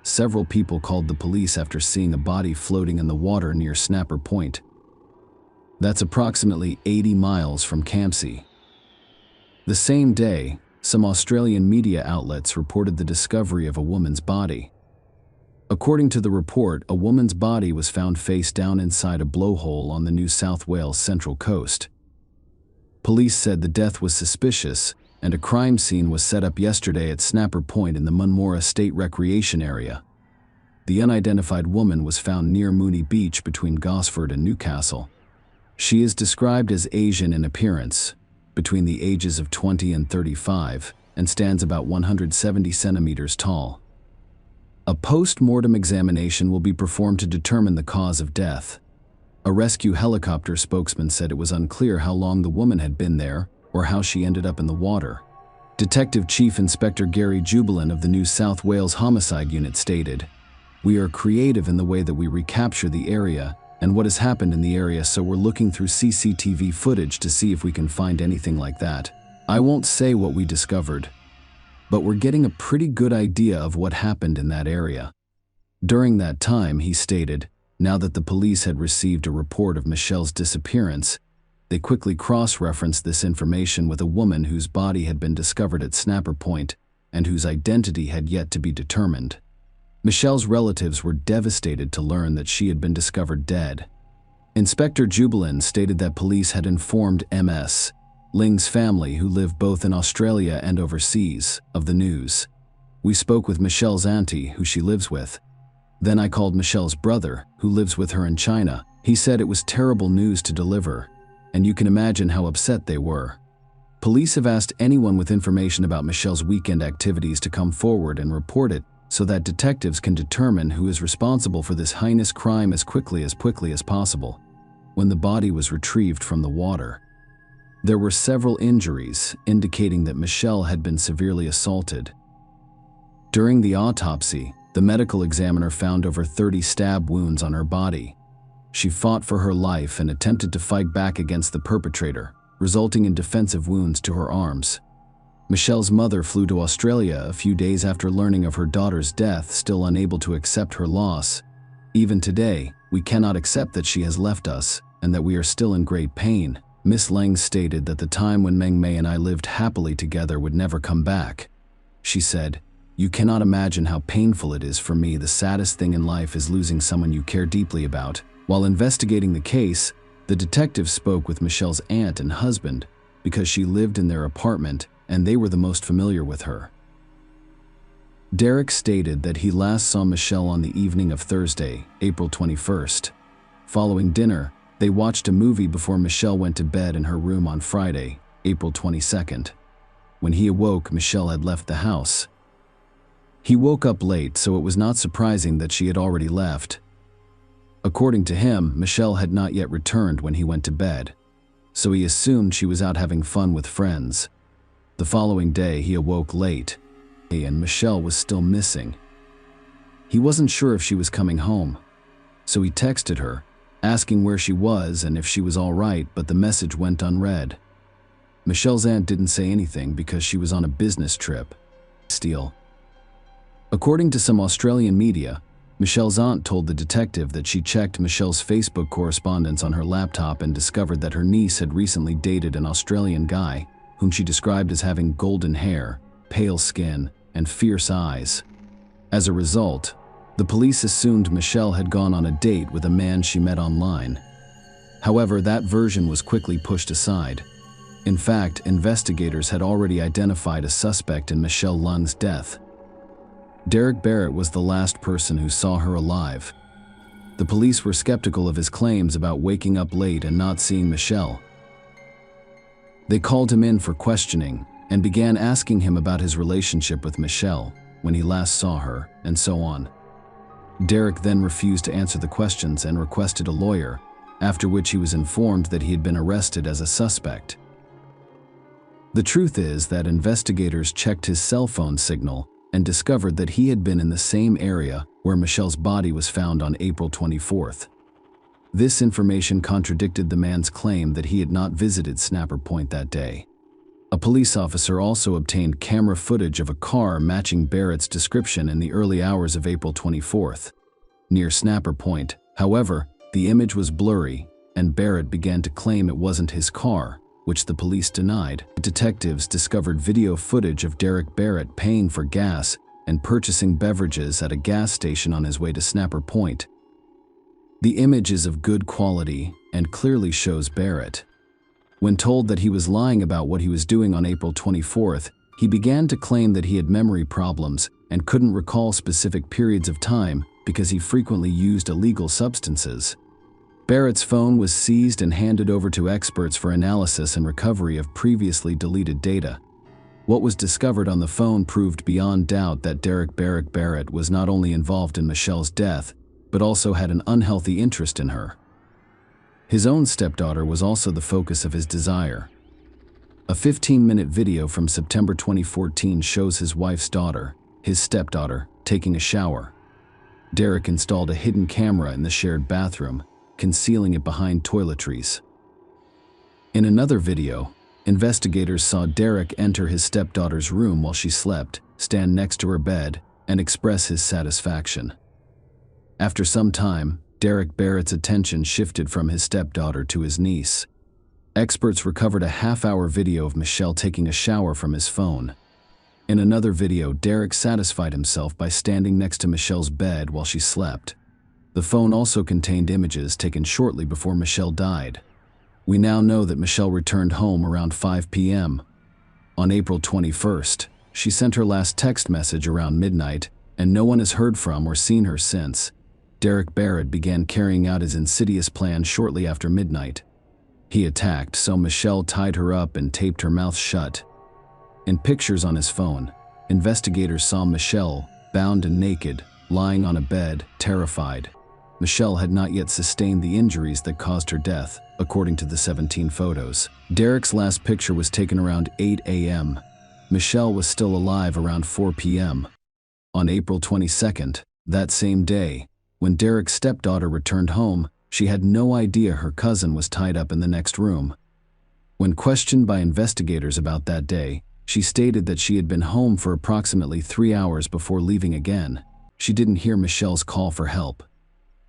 Several people called the police after seeing a body floating in the water near Snapper Point. That's approximately 80 miles from Campsie. The same day, some Australian media outlets reported the discovery of a woman's body. According to the report, a woman's body was found face down inside a blowhole on the New South Wales Central Coast. Police said the death was suspicious, and a crime scene was set up yesterday at Snapper Point in the Munmora State Recreation Area. The unidentified woman was found near Mooney Beach between Gosford and Newcastle. She is described as Asian in appearance, between the ages of 20 and 35, and stands about 170 centimeters tall. A post-mortem examination will be performed to determine the cause of death. A rescue helicopter spokesman said it was unclear how long the woman had been there or how she ended up in the water. Detective Chief Inspector Gary Jubilant of the New South Wales Homicide Unit stated, "We are creative in the way that we recapture the area and what has happened in the area, so we're looking through CCTV footage to see if we can find anything like that. I won't say what we discovered, but we're getting a pretty good idea of what happened in that area." During that time, he stated, now that the police had received a report of Michelle's disappearance, they quickly cross-referenced this information with a woman whose body had been discovered at Snapper Point and whose identity had yet to be determined. Michelle's relatives were devastated to learn that she had been discovered dead. Inspector Jubilant stated that police had informed Ms. Ling's family, who live both in Australia and overseas, of the news. "We spoke with Michelle's auntie, who she lives with. Then I called Michelle's brother, who lives with her in China. He said it was terrible news to deliver, and you can imagine how upset they were." Police have asked anyone with information about Michelle's weekend activities to come forward and report it so that detectives can determine who is responsible for this heinous crime as quickly as possible. When the body was retrieved from the water, there were several injuries indicating that Michelle had been severely assaulted. During the autopsy, the medical examiner found over 30 stab wounds on her body. She fought for her life and attempted to fight back against the perpetrator, resulting in defensive wounds to her arms. Michelle's mother flew to Australia a few days after learning of her daughter's death, still unable to accept her loss. "Even today, we cannot accept that she has left us and that we are still in great pain." Miss Lang stated that the time when Meng Mei and I lived happily together would never come back. She said, "You cannot imagine how painful it is for me. The saddest thing in life is losing someone you care deeply about." While investigating the case, the detective spoke with Michelle's aunt and husband because she lived in their apartment and they were the most familiar with her. Derek stated that he last saw Michelle on the evening of Thursday, April 21st. Following dinner, they watched a movie before Michelle went to bed in her room on Friday, April 22nd. When he awoke, Michelle had left the house. He woke up late, so it was not surprising that she had already left. According to him, Michelle had not yet returned when he went to bed, so he assumed she was out having fun with friends. The following day, he awoke late, and Michelle was still missing. He wasn't sure if she was coming home, so he texted her, asking where she was and if she was all right, but the message went unread. Michelle's aunt didn't say anything because she was on a business trip. According to some Australian media, Michelle's aunt told the detective that she checked Michelle's Facebook correspondence on her laptop and discovered that her niece had recently dated an Australian guy whom she described as having golden hair, pale skin, and fierce eyes. As a result, the police assumed Michelle had gone on a date with a man she met online. However, that version was quickly pushed aside. In fact, investigators had already identified a suspect in Michelle Lung's death. Derek Barrett was the last person who saw her alive. The police were skeptical of his claims about waking up late and not seeing Michelle. They called him in for questioning and began asking him about his relationship with Michelle, when he last saw her, and so on. Derek then refused to answer the questions and requested a lawyer, after which he was informed that he had been arrested as a suspect. The truth is that investigators checked his cell phone signal and discovered that he had been in the same area where Michelle's body was found on April 24th. This information contradicted the man's claim that he had not visited Snapper Point that day. A police officer also obtained camera footage of a car matching Barrett's description in the early hours of April 24th. Near Snapper Point, however, the image was blurry, and Barrett began to claim it wasn't his car, which the police denied. Detectives discovered video footage of Derek Barrett paying for gas and purchasing beverages at a gas station on his way to Snapper Point. The image is of good quality and clearly shows Barrett. When told that he was lying about what he was doing on April 24th, he began to claim that he had memory problems and couldn't recall specific periods of time because he frequently used illegal substances. Barrett's phone was seized and handed over to experts for analysis and recovery of previously deleted data. What was discovered on the phone proved beyond doubt that Derek Barrett was not only involved in Michelle's death, but also had an unhealthy interest in her. His own stepdaughter was also the focus of his desire. A 15-minute video from September 2014 shows his wife's daughter, his stepdaughter, taking a shower. Derek installed a hidden camera in the shared bathroom, concealing it behind toiletries. In another video, investigators saw Derek enter his stepdaughter's room while she slept, stand next to her bed, and express his satisfaction. After some time, Derek Barrett's attention shifted from his stepdaughter to his niece. Experts recovered a half-hour video of Michelle taking a shower from his phone. In another video, Derek satisfied himself by standing next to Michelle's bed while she slept. The phone also contained images taken shortly before Michelle died. We now know that Michelle returned home around 5 p.m. On April 21st, she sent her last text message around midnight, and no one has heard from or seen her since. Derek Barrett began carrying out his insidious plan shortly after midnight. He attacked, so Michelle tied her up and taped her mouth shut. In pictures on his phone, investigators saw Michelle, bound and naked, lying on a bed, terrified. Michelle had not yet sustained the injuries that caused her death, according to the 17 photos. Derek's last picture was taken around 8 a.m. Michelle was still alive around 4 p.m. On April 22nd, that same day, when Derek's stepdaughter returned home, she had no idea her cousin was tied up in the next room. When questioned by investigators about that day, she stated that she had been home for approximately 3 hours before leaving again. She didn't hear Michelle's call for help.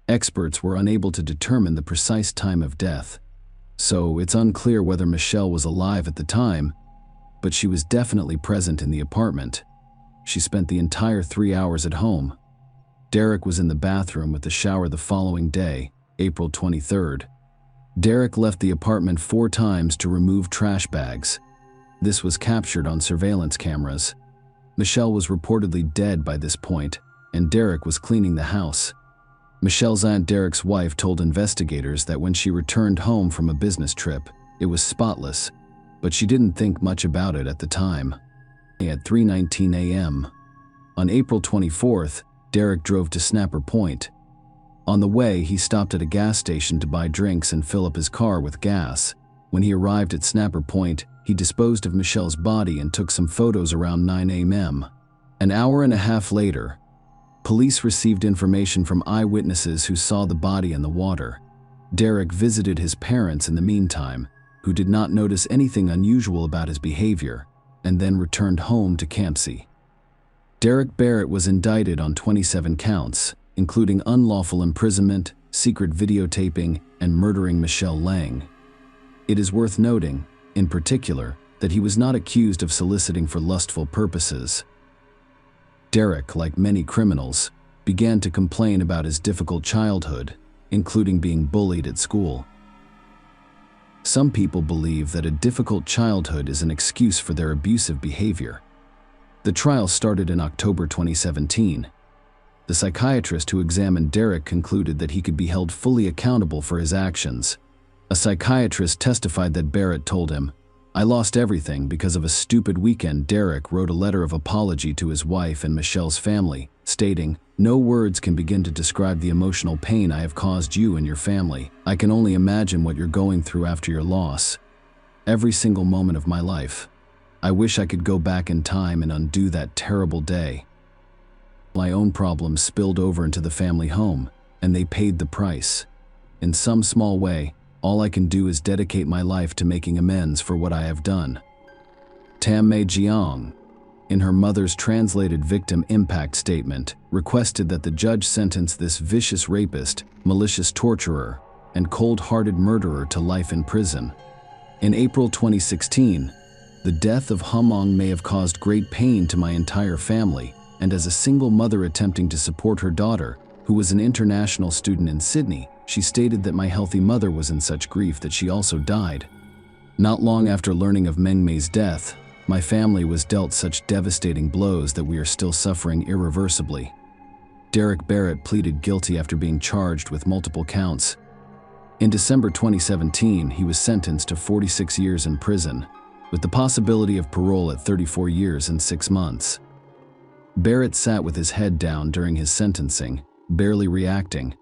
Experts were unable to determine the precise time of death, so it's unclear whether Michelle was alive at the time, but she was definitely present in the apartment. She spent the entire 3 hours at home. Derek was in the bathroom with the shower the following day, April 23rd. Derek left the apartment 4 times to remove trash bags. This was captured on surveillance cameras. Michelle was reportedly dead by this point, and Derek was cleaning the house. Michelle's aunt, Derek's wife, told investigators that when she returned home from a business trip, it was spotless, but she didn't think much about it at the time. At 3:19 a.m. On April 24th, Derek drove to Snapper Point. On the way, he stopped at a gas station to buy drinks and fill up his car with gas. When he arrived at Snapper Point, he disposed of Michelle's body and took some photos around 9 a.m. An hour and a half later, police received information from eyewitnesses who saw the body in the water. Derek visited his parents in the meantime, who did not notice anything unusual about his behavior, and then returned home to Campsie. Derek Barrett was indicted on 27 counts, including unlawful imprisonment, secret videotaping, and murdering Michelle Lang. It is worth noting, in particular, that he was not accused of soliciting for lustful purposes. Derek, like many criminals, began to complain about his difficult childhood, including being bullied at school. Some people believe that a difficult childhood is an excuse for their abusive behavior. The trial started in October 2017. The psychiatrist who examined Derek concluded that he could be held fully accountable for his actions. A psychiatrist testified that Barrett told him, "I lost everything because of a stupid weekend." Derek wrote a letter of apology to his wife and Michelle's family, stating stating, "No words can begin to describe the emotional pain I have caused you and your family. I can only imagine what you're going through after your loss. Every single moment of my life. I wish I could go back in time and undo that terrible day. My own problems spilled over into the family home, and they paid the price. In some small way, all I can do is dedicate my life to making amends for what I have done." Tam Mei Jiang, in her mother's translated victim impact statement, requested that the judge sentence this vicious rapist, malicious torturer, and cold-hearted murderer to life in prison. In April 2016, the death of Humong may have caused great pain to my entire family, and as a single mother attempting to support her daughter, who was an international student in Sydney, she stated that my healthy mother was in such grief that she also died. Not long after learning of Meng Mei's death, my family was dealt such devastating blows that we are still suffering irreversibly. Derek Barrett pleaded guilty after being charged with multiple counts. In December 2017, he was sentenced to 46 years in prison, with the possibility of parole at 34 years and 6 months. Barrett sat with his head down during his sentencing, barely reacting.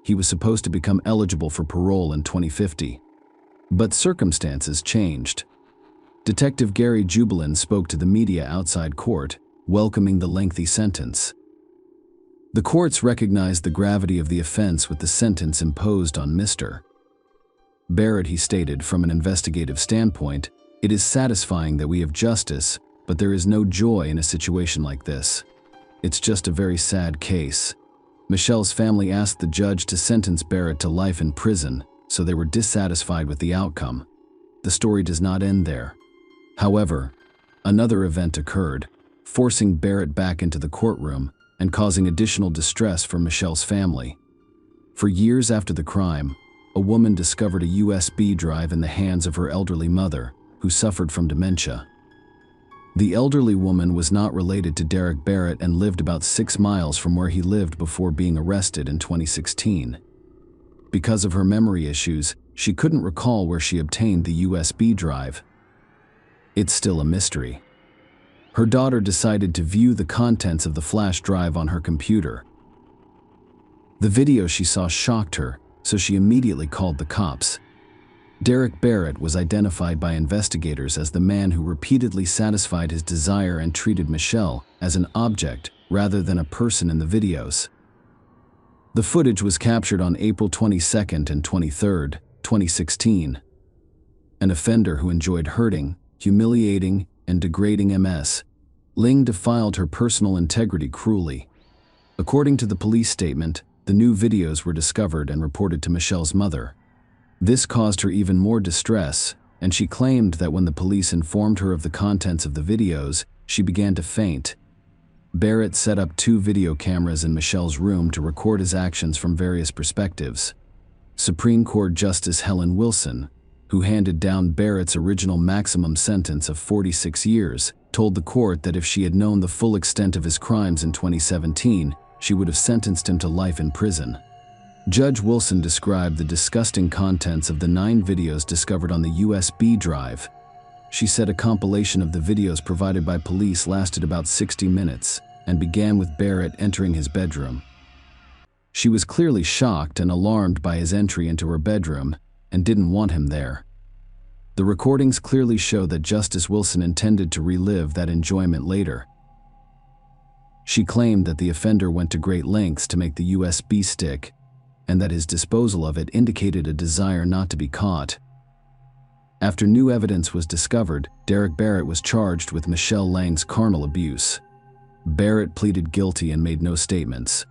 He was supposed to become eligible for parole in 2050. But circumstances changed. Detective Gary Jubilin spoke to the media outside court, welcoming the lengthy sentence. The courts recognized the gravity of the offense with the sentence imposed on Mr. Barrett. He stated, "From an investigative standpoint, it is satisfying that we have justice, but there is no joy in a situation like this. It's just a very sad case." Michelle's family asked the judge to sentence Barrett to life in prison, so they were dissatisfied with the outcome. The story does not end there. However, another event occurred, forcing Barrett back into the courtroom and causing additional distress for Michelle's family. For years after the crime, a woman discovered a USB drive in the hands of her elderly mother, who suffered from dementia. The elderly woman was not related to Derek Barrett and lived about 6 miles from where he lived before being arrested in 2016. Because of her memory issues, she couldn't recall where she obtained the USB drive. It's still a mystery. Her daughter decided to view the contents of the flash drive on her computer. The video she saw shocked her, so she immediately called the cops. Derek Barrett was identified by investigators as the man who repeatedly satisfied his desire and treated Michelle as an object rather than a person in the videos. The footage was captured on April 22nd and 23rd, 2016. An offender who enjoyed hurting, humiliating, and degrading Ms. Ling defiled her personal integrity cruelly. According to the police statement, the new videos were discovered and reported to Michelle's mother. This caused her even more distress, and she claimed that when the police informed her of the contents of the videos, she began to faint. Barrett set up 2 video cameras in Michelle's room to record his actions from various perspectives. Supreme Court Justice Helen Wilson, who handed down Barrett's original maximum sentence of 46 years, told the court that if she had known the full extent of his crimes in 2017, she would have sentenced him to life in prison. Judge Wilson described the disgusting contents of the 9 videos discovered on the USB drive. She said a compilation of the videos provided by police lasted about 60 minutes and began with Barrett entering his bedroom. She was clearly shocked and alarmed by his entry into her bedroom and didn't want him there. The recordings clearly show that Justice Wilson intended to relive that enjoyment later. She claimed that the offender went to great lengths to make the USB stick, and that his disposal of it indicated a desire not to be caught. After new evidence was discovered, Derek Barrett was charged with Michelle Lang's carnal abuse. Barrett pleaded guilty and made no statements.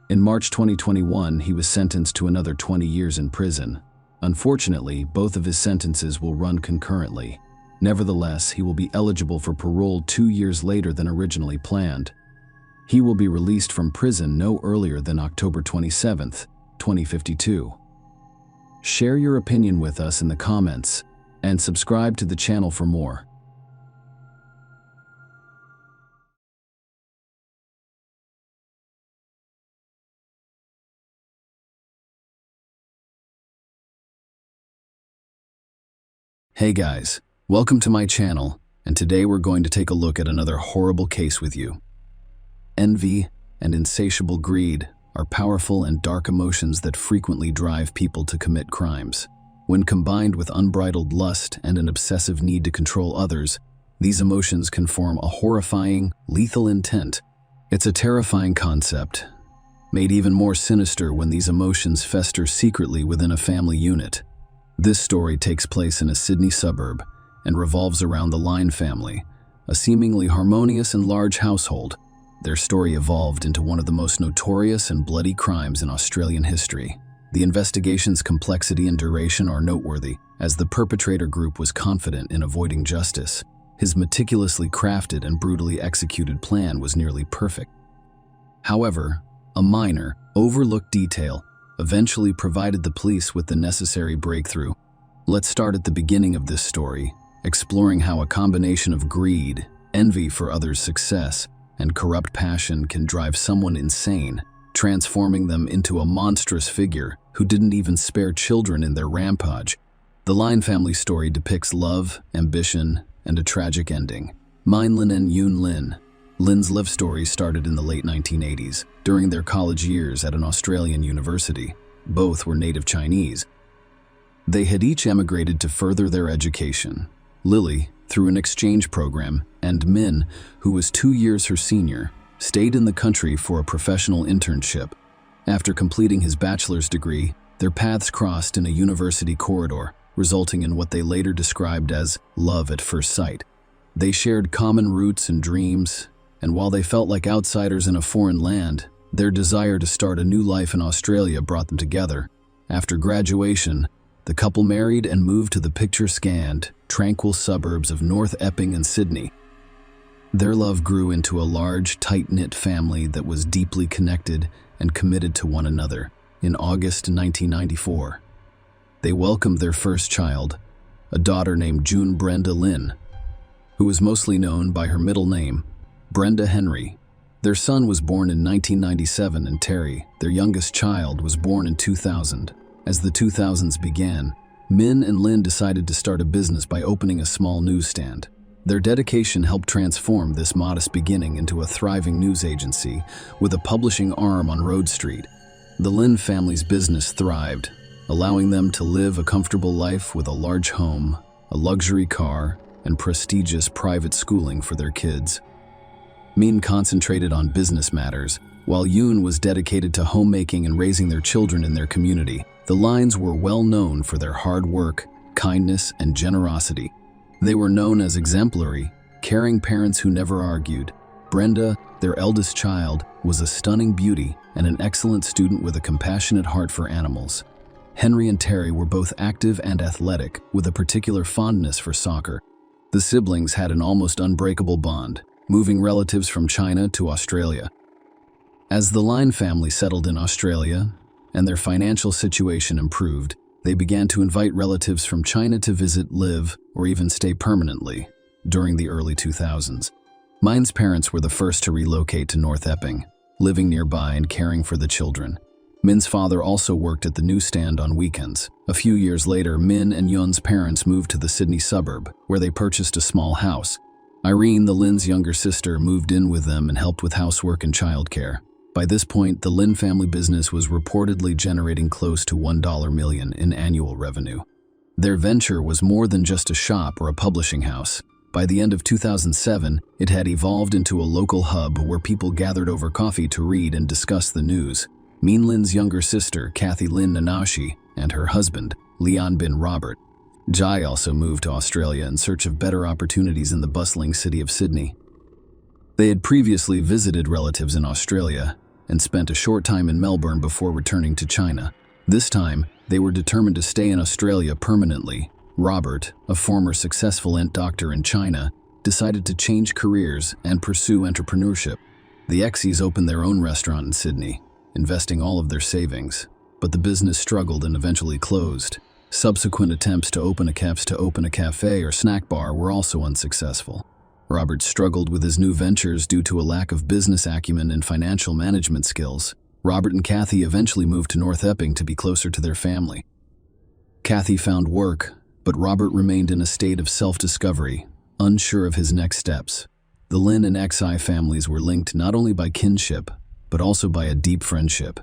In March 2021, he was sentenced to another 20 years in prison. Unfortunately, both of his sentences will run concurrently. Nevertheless, he will be eligible for parole 2 years later than originally planned. He will be released from prison no earlier than October 27, 2052. Share your opinion with us in the comments, and subscribe to the channel for more. Hey guys, welcome to my channel, and today we're going to take a look at another horrible case with you. Envy, and insatiable greed are powerful and dark emotions that frequently drive people to commit crimes. When combined with unbridled lust and an obsessive need to control others, these emotions can form a horrifying, lethal intent. It's a terrifying concept, made even more sinister when these emotions fester secretly within a family unit. This story takes place in a Sydney suburb and revolves around the Lyne family, a seemingly harmonious and large household. Their story evolved into one of the most notorious and bloody crimes in Australian history. The investigation's complexity and duration are noteworthy, as the perpetrator group was confident in avoiding justice. His meticulously crafted and brutally executed plan was nearly perfect. However, a minor, overlooked detail eventually provided the police with the necessary breakthrough. Let's start at the beginning of this story, exploring how a combination of greed, envy for others' success, and corrupt passion can drive someone insane, transforming them into a monstrous figure who didn't even spare children in their rampage. The Lyne family story depicts love, ambition, and a tragic ending. Min Lin and Yoon Lin. Lin's love story started in the late 1980s, during their college years at an Australian university. Both were native Chinese. They had each emigrated to further their education. Lily, through an exchange program, and Min, who was 2 years her senior, stayed in the country for a professional internship. After completing his bachelor's degree, their paths crossed in a university corridor, resulting in what they later described as love at first sight. They shared common roots and dreams, and while they felt like outsiders in a foreign land, their desire to start a new life in Australia brought them together. After graduation, the couple married and moved to the picture-scanned, tranquil suburbs of North Epping and Sydney. Their love grew into a large, tight-knit family that was deeply connected and committed to one another. In August 1994, they welcomed their first child, a daughter named June Brenda Lin, who was mostly known by her middle name, Brenda Henry. Their son was born in 1997, and Terry, their youngest child, was born in 2000. As the 2000s began, Min and Lin decided to start a business by opening a small newsstand. Their dedication helped transform this modest beginning into a thriving news agency with a publishing arm on Road Street. The Lin family's business thrived, allowing them to live a comfortable life with a large home, a luxury car, and prestigious private schooling for their kids. Min concentrated on business matters, while Yoon was dedicated to homemaking and raising their children in their community. The Lynes were well known for their hard work, kindness, and generosity. They were known as exemplary, caring parents who never argued. Brenda, their eldest child, was a stunning beauty and an excellent student with a compassionate heart for animals. Henry and Terry were both active and athletic, with a particular fondness for soccer. The siblings had an almost unbreakable bond, moving relatives from China to Australia. As the Lyne family settled in Australia and their financial situation improved, they began to invite relatives from China to visit, live, or even stay permanently during the early 2000s. Min's parents were the first to relocate to North Epping, living nearby and caring for the children. Min's father also worked at the newsstand on weekends. A few years later, Min and Yun's parents moved to the Sydney suburb, where they purchased a small house. Irene, the Lin's younger sister, moved in with them and helped with housework and childcare. By this point, the Lin family business was reportedly generating close to $1 million in annual revenue. Their venture was more than just a shop or a publishing house. By the end of 2007, it had evolved into a local hub where people gathered over coffee to read and discuss the news. Min Lin's younger sister, Kathy Lin Nanashi, and her husband, Leon bin Robert Jai, also moved to Australia in search of better opportunities in the bustling city of Sydney. They had previously visited relatives in Australia and spent a short time in Melbourne before returning to China. This time, they were determined to stay in Australia permanently. Robert, a former successful ant doctor in China, decided to change careers and pursue entrepreneurship. The Exies opened their own restaurant in Sydney, investing all of their savings, but the business struggled and eventually closed. Subsequent attempts to open a cafe or snack bar were also unsuccessful. Robert struggled with his new ventures due to a lack of business acumen and financial management skills. Robert and Kathy eventually moved to North Epping to be closer to their family. Kathy found work, but Robert remained in a state of self-discovery, unsure of his next steps. The Lin and Xi families were linked not only by kinship, but also by a deep friendship.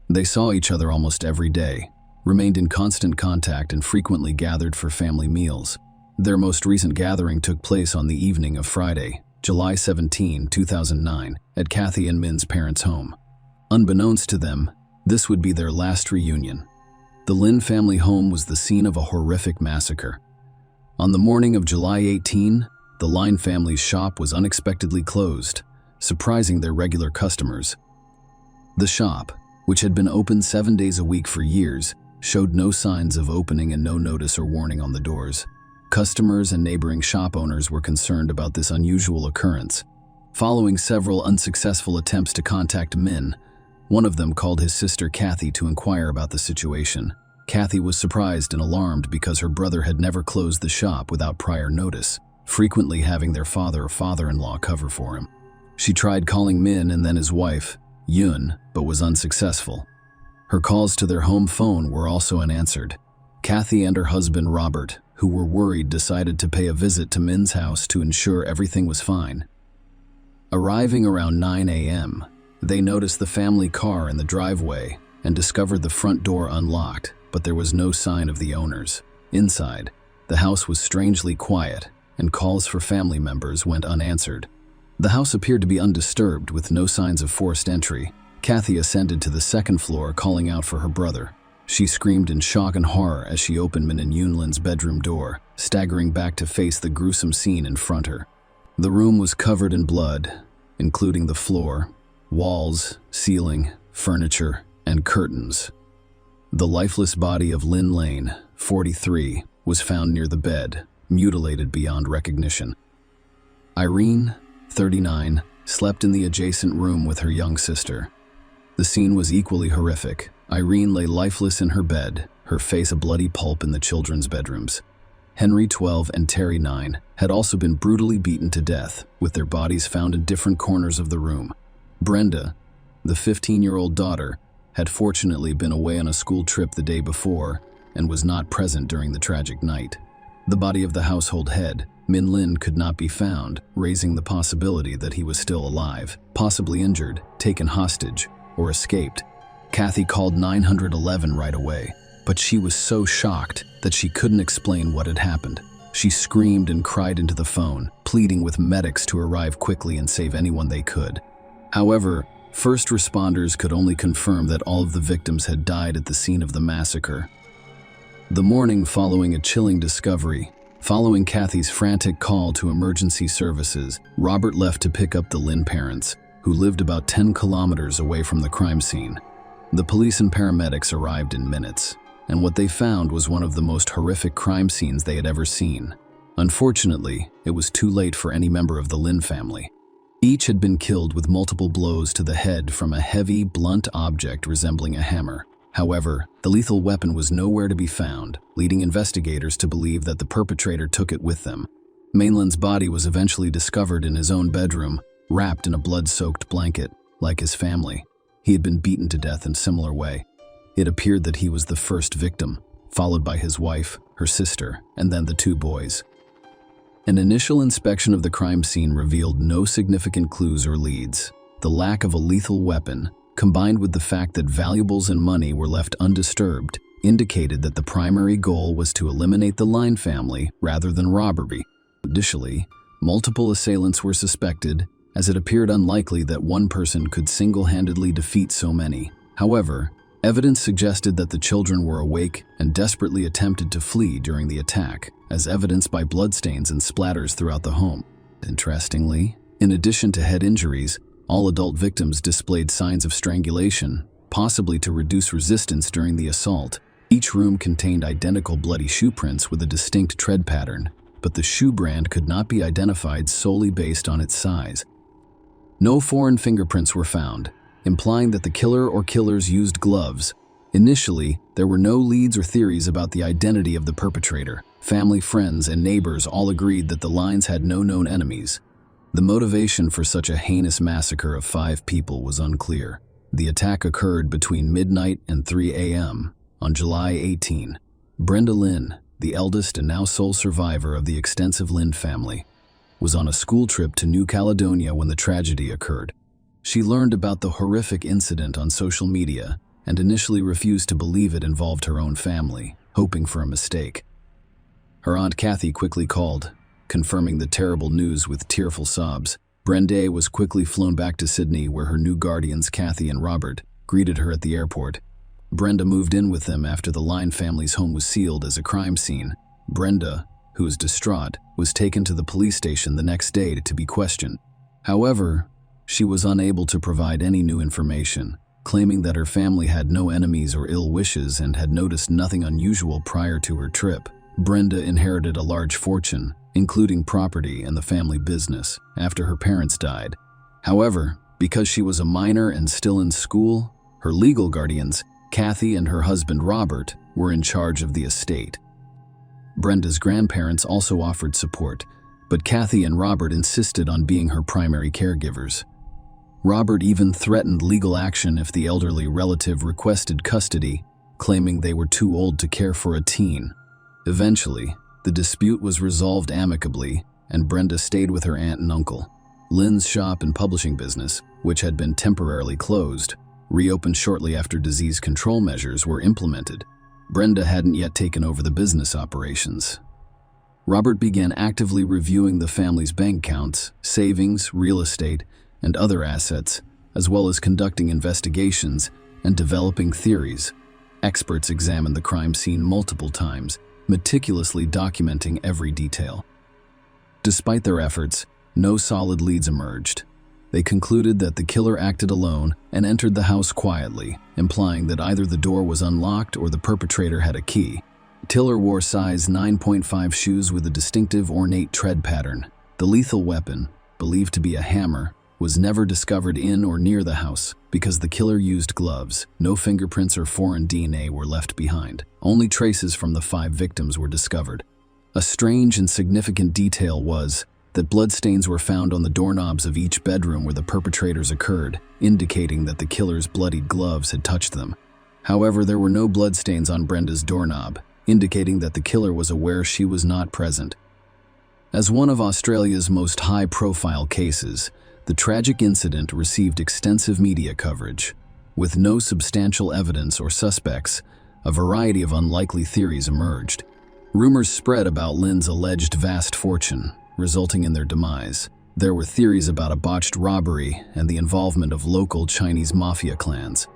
They saw each other almost every day, remained in constant contact, and frequently gathered for family meals. Their most recent gathering took place on the evening of Friday, July 17, 2009, at Kathy and Min's parents' home. Unbeknownst to them, this would be their last reunion. The Lin family home was the scene of a horrific massacre. On the morning of July 18, the Lin family's shop was unexpectedly closed, surprising their regular customers. The shop, which had been open 7 days a week for years, showed no signs of opening and no notice or warning on the doors. Customers and neighboring shop owners were concerned about this unusual occurrence. Following several unsuccessful attempts to contact Min, one of them called his sister Kathy to inquire about the situation. Kathy was surprised and alarmed because her brother had never closed the shop without prior notice, frequently having their father or father-in-law cover for him. She tried calling Min and then his wife, Yun, but was unsuccessful. Her calls to their home phone were also unanswered. Kathy and her husband Robert, who were worried, decided to pay a visit to Min's house to ensure everything was fine. Arriving around 9 a.m., they noticed the family car in the driveway and discovered the front door unlocked, but there was no sign of the owners. Inside, the house was strangely quiet, and calls for family members went unanswered. The house appeared to be undisturbed with no signs of forced entry. Kathy ascended to the second floor, calling out for her brother. She screamed in shock and horror as she opened Min and Yunlin's bedroom door, staggering back to face the gruesome scene in front her. The room was covered in blood, including the floor, walls, ceiling, furniture, and curtains. The lifeless body of Lin Lane, 43, was found near the bed, mutilated beyond recognition. Irene, 39, slept in the adjacent room with her young sister. The scene was equally horrific. Irene lay lifeless in her bed, her face a bloody pulp in the children's bedrooms. Henry, 12, and Terry, 9, had also been brutally beaten to death, with their bodies found in different corners of the room. Brenda, the 15-year-old daughter, had fortunately been away on a school trip the day before and was not present during the tragic night. The body of the household head, Min Lin, could not be found, raising the possibility that he was still alive, possibly injured, taken hostage, or escaped. Kathy called 911 right away, but she was so shocked that she couldn't explain what had happened. She screamed and cried into the phone, pleading with medics to arrive quickly and save anyone they could. However, first responders could only confirm that all of the victims had died at the scene of the massacre. The morning following a chilling discovery, following Kathy's frantic call to emergency services, Robert left to pick up the Lin parents, who lived about 10 kilometers away from the crime scene. The police and paramedics arrived in minutes, and what they found was one of the most horrific crime scenes they had ever seen. Unfortunately, it was too late for any member of the Lin family. Each had been killed with multiple blows to the head from a heavy, blunt object resembling a hammer. However, the lethal weapon was nowhere to be found, leading investigators to believe that the perpetrator took it with them. Mainland's body was eventually discovered in his own bedroom, wrapped in a blood-soaked blanket, like his family. He had been beaten to death in a similar way. It appeared that he was the first victim, followed by his wife, her sister, and then the two boys. An initial inspection of the crime scene revealed no significant clues or leads. The lack of a lethal weapon, combined with the fact that valuables and money were left undisturbed, indicated that the primary goal was to eliminate the Lin family rather than robbery. Additionally, multiple assailants were suspected, as it appeared unlikely that one person could single-handedly defeat so many. However, evidence suggested that the children were awake and desperately attempted to flee during the attack, as evidenced by bloodstains and splatters throughout the home. Interestingly, in addition to head injuries, all adult victims displayed signs of strangulation, possibly to reduce resistance during the assault. Each room contained identical bloody shoe prints with a distinct tread pattern, but the shoe brand could not be identified solely based on its size. No foreign fingerprints were found, implying that the killer or killers used gloves. Initially, there were no leads or theories about the identity of the perpetrator. Family, friends, and neighbors all agreed that the Lins had no known enemies. The motivation for such a heinous massacre of 5 people was unclear. The attack occurred between midnight and 3 a.m. on July 18. Brenda Lin, the eldest and now sole survivor of the extensive Lin family, was on a school trip to New Caledonia when the tragedy occurred. She learned about the horrific incident on social media and initially refused to believe it involved her own family, hoping for a mistake. Her Aunt Kathy quickly called, confirming the terrible news with tearful sobs. Brenda was quickly flown back to Sydney, where her new guardians, Kathy and Robert, greeted her at the airport. Brenda moved in with them after the Line family's home was sealed as a crime scene. Brenda, who was distraught, was taken to the police station the next day to be questioned. However, she was unable to provide any new information, claiming that her family had no enemies or ill wishes and had noticed nothing unusual prior to her trip. Brenda inherited a large fortune, including property and the family business, after her parents died. However, because she was a minor and still in school, her legal guardians, Kathy and her husband Robert, were in charge of the estate. Brenda's grandparents also offered support, but Kathy and Robert insisted on being her primary caregivers. Robert even threatened legal action if the elderly relative requested custody, claiming they were too old to care for a teen. Eventually, the dispute was resolved amicably, and Brenda stayed with her aunt and uncle. Lynn's shop and publishing business, which had been temporarily closed, reopened shortly after disease control measures were implemented. Brenda hadn't yet taken over the business operations. Robert began actively reviewing the family's bank accounts, savings, real estate, and other assets, as well as conducting investigations and developing theories. Experts examined the crime scene multiple times, meticulously documenting every detail. Despite their efforts, no solid leads emerged. They concluded that the killer acted alone and entered the house quietly, implying that either the door was unlocked or the perpetrator had a key. Tiller wore size 9.5 shoes with a distinctive ornate tread pattern. The lethal weapon, believed to be a hammer, was never discovered in or near the house because the killer used gloves. No fingerprints or foreign DNA were left behind. Only traces from the 5 victims were discovered. A strange and significant detail was that bloodstains were found on the doorknobs of each bedroom where the perpetrators occurred, indicating that the killer's bloodied gloves had touched them. However, there were no bloodstains on Brenda's doorknob, indicating that the killer was aware she was not present. As one of Australia's most high-profile cases, the tragic incident received extensive media coverage. With no substantial evidence or suspects, a variety of unlikely theories emerged. Rumors spread about Lynn's alleged vast fortune, resulting in their demise. There were theories about a botched robbery and the involvement of local Chinese mafia clans.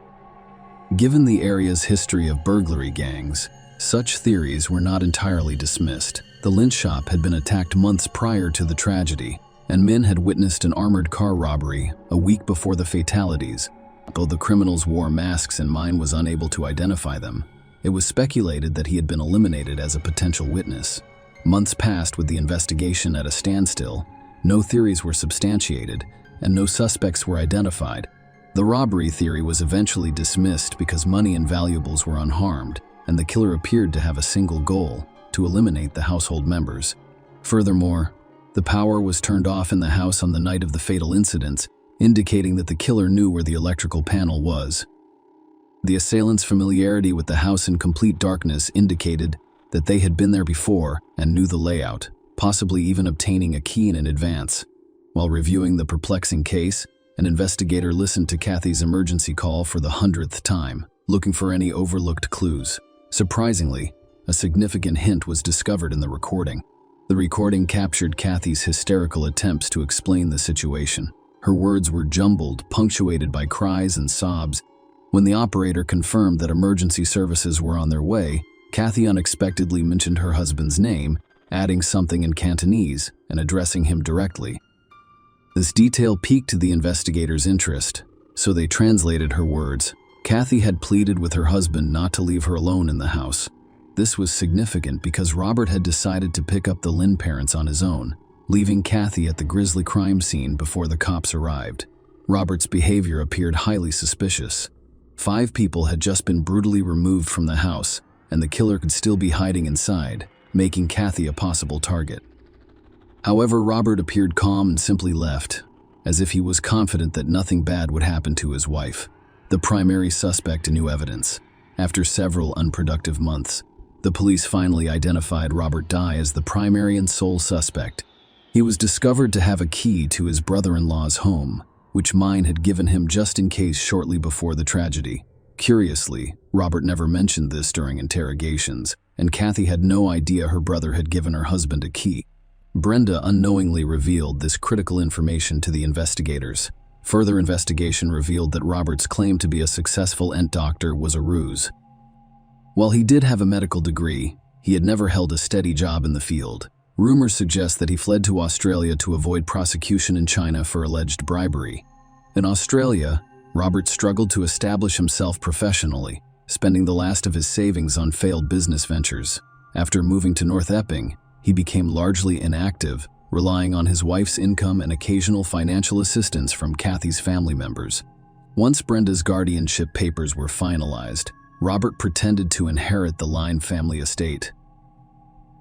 Given the area's history of burglary gangs, such theories were not entirely dismissed. The Lynn shop had been attacked months prior to the tragedy, and men had witnessed an armored car robbery a week before the fatalities. Though the criminals wore masks and Mine was unable to identify them, it was speculated that he had been eliminated as a potential witness. Months passed with the investigation at a standstill. No theories were substantiated, and no suspects were identified. The robbery theory was eventually dismissed because money and valuables were unharmed, and the killer appeared to have a single goal: to eliminate the household members. Furthermore, the power was turned off in the house on the night of the fatal incidents, indicating that the killer knew where the electrical panel was. The assailants' familiarity with the house in complete darkness indicated that they had been there before and knew the layout, possibly even obtaining a key in advance. While reviewing the perplexing case, an investigator listened to Kathy's emergency call for the 100th time, looking for any overlooked clues. Surprisingly, a significant hint was discovered in the recording. The recording captured Kathy's hysterical attempts to explain the situation. Her words were jumbled, punctuated by cries and sobs. When the operator confirmed that emergency services were on their way, Kathy unexpectedly mentioned her husband's name, adding something in Cantonese and addressing him directly. This detail piqued the investigators' interest, so they translated her words. Kathy had pleaded with her husband not to leave her alone in the house. This was significant because Robert had decided to pick up the Lynn parents on his own, leaving Kathy at the grisly crime scene before the cops arrived. Robert's behavior appeared highly suspicious. 5 people had just been brutally removed from the house, and the killer could still be hiding inside, making Kathy a possible target. However, Robert appeared calm and simply left, as if he was confident that nothing bad would happen to his wife, the primary suspect in new evidence. After several unproductive months, the police finally identified Robert Dye as the primary and sole suspect. He was discovered to have a key to his brother-in-law's home, which mine had given him just in case shortly before the tragedy. Curiously, Robert never mentioned this during interrogations, and Kathy had no idea her brother had given her husband a key. Brenda unknowingly revealed this critical information to the investigators. Further investigation revealed that Robert's claim to be a successful ent doctor was a ruse. While he did have a medical degree, he had never held a steady job in the field. Rumors suggest that he fled to Australia to avoid prosecution in China for alleged bribery. In Australia, Robert struggled to establish himself professionally, spending the last of his savings on failed business ventures. After moving to North Epping, he became largely inactive, relying on his wife's income and occasional financial assistance from Kathy's family members. Once Brenda's guardianship papers were finalized, Robert pretended to inherit the Line family estate.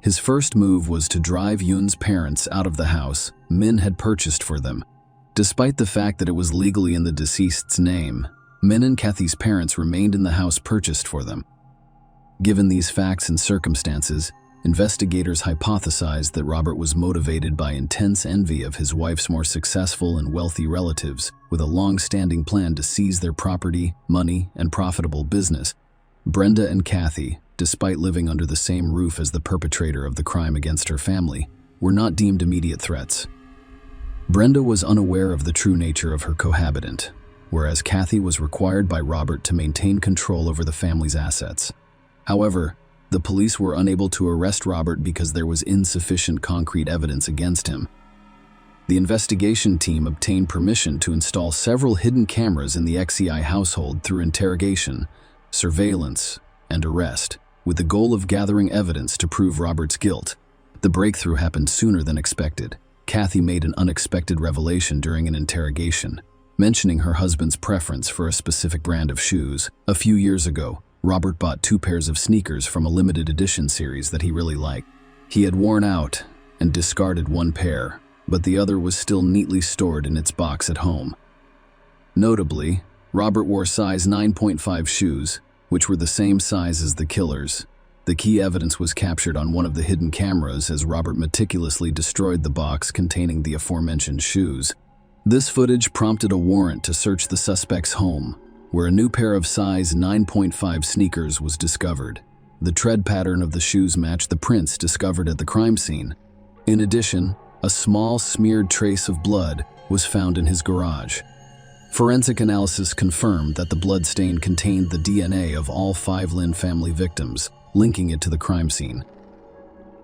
His first move was to drive Yun's parents out of the house Min had purchased for them. Despite the fact that it was legally in the deceased's name, Min and Kathy's parents remained in the house purchased for them. Given these facts and circumstances, investigators hypothesized that Robert was motivated by intense envy of his wife's more successful and wealthy relatives, with a long-standing plan to seize their property, money, and profitable business. Brenda and Kathy, despite living under the same roof as the perpetrator of the crime against her family, were not deemed immediate threats. Brenda was unaware of the true nature of her cohabitant, whereas Kathy was required by Robert to maintain control over the family's assets. However, the police were unable to arrest Robert because there was insufficient concrete evidence against him. The investigation team obtained permission to install several hidden cameras in the XEI household through interrogation, surveillance, and arrest, with the goal of gathering evidence to prove Robert's guilt. The breakthrough happened sooner than expected. Kathy made an unexpected revelation during an interrogation, mentioning her husband's preference for a specific brand of shoes. A few years ago, Robert bought 2 pairs of sneakers from a limited edition series that he really liked. He had worn out and discarded one pair, but the other was still neatly stored in its box at home. Notably, Robert wore size 9.5 shoes, which were the same size as the killer's. The key evidence was captured on one of the hidden cameras as Robert meticulously destroyed the box containing the aforementioned shoes. This footage prompted a warrant to search the suspect's home, where a new pair of size 9.5 sneakers was discovered. The tread pattern of the shoes matched the prints discovered at the crime scene. In addition, a small smeared trace of blood was found in his garage. Forensic analysis confirmed that the blood stain contained the DNA of all 5 Lin family victims, linking it to the crime scene.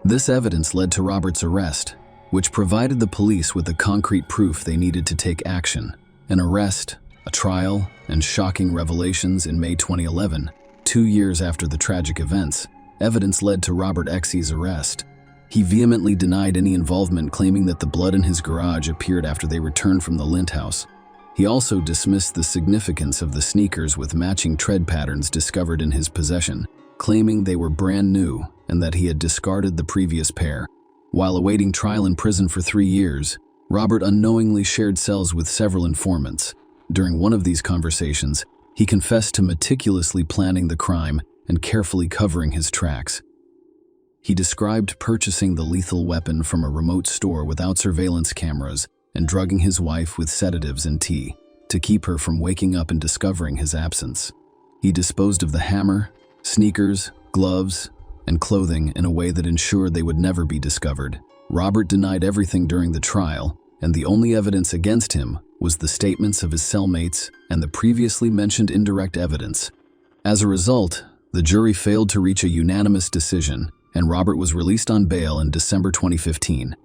This evidence led to Robert's arrest, which provided the police with the concrete proof they needed to take action. An arrest, a trial, and shocking revelations in May 2011, 2 years after the tragic events, evidence led to Robert Xe's arrest. He vehemently denied any involvement, claiming that the blood in his garage appeared after they returned from the Lint house. He also dismissed the significance of the sneakers with matching tread patterns discovered in his possession, claiming they were brand new and that he had discarded the previous pair. While awaiting trial in prison for 3 years, Robert unknowingly shared cells with several informants. During one of these conversations, he confessed to meticulously planning the crime and carefully covering his tracks. He described purchasing the lethal weapon from a remote store without surveillance cameras and drugging his wife with sedatives and tea to keep her from waking up and discovering his absence. He disposed of the hammer, sneakers, gloves, and clothing in a way that ensured they would never be discovered. Robert denied everything during the trial, and the only evidence against him was the statements of his cellmates and the previously mentioned indirect evidence. As a result, the jury failed to reach a unanimous decision, and Robert was released on bail in December 2015.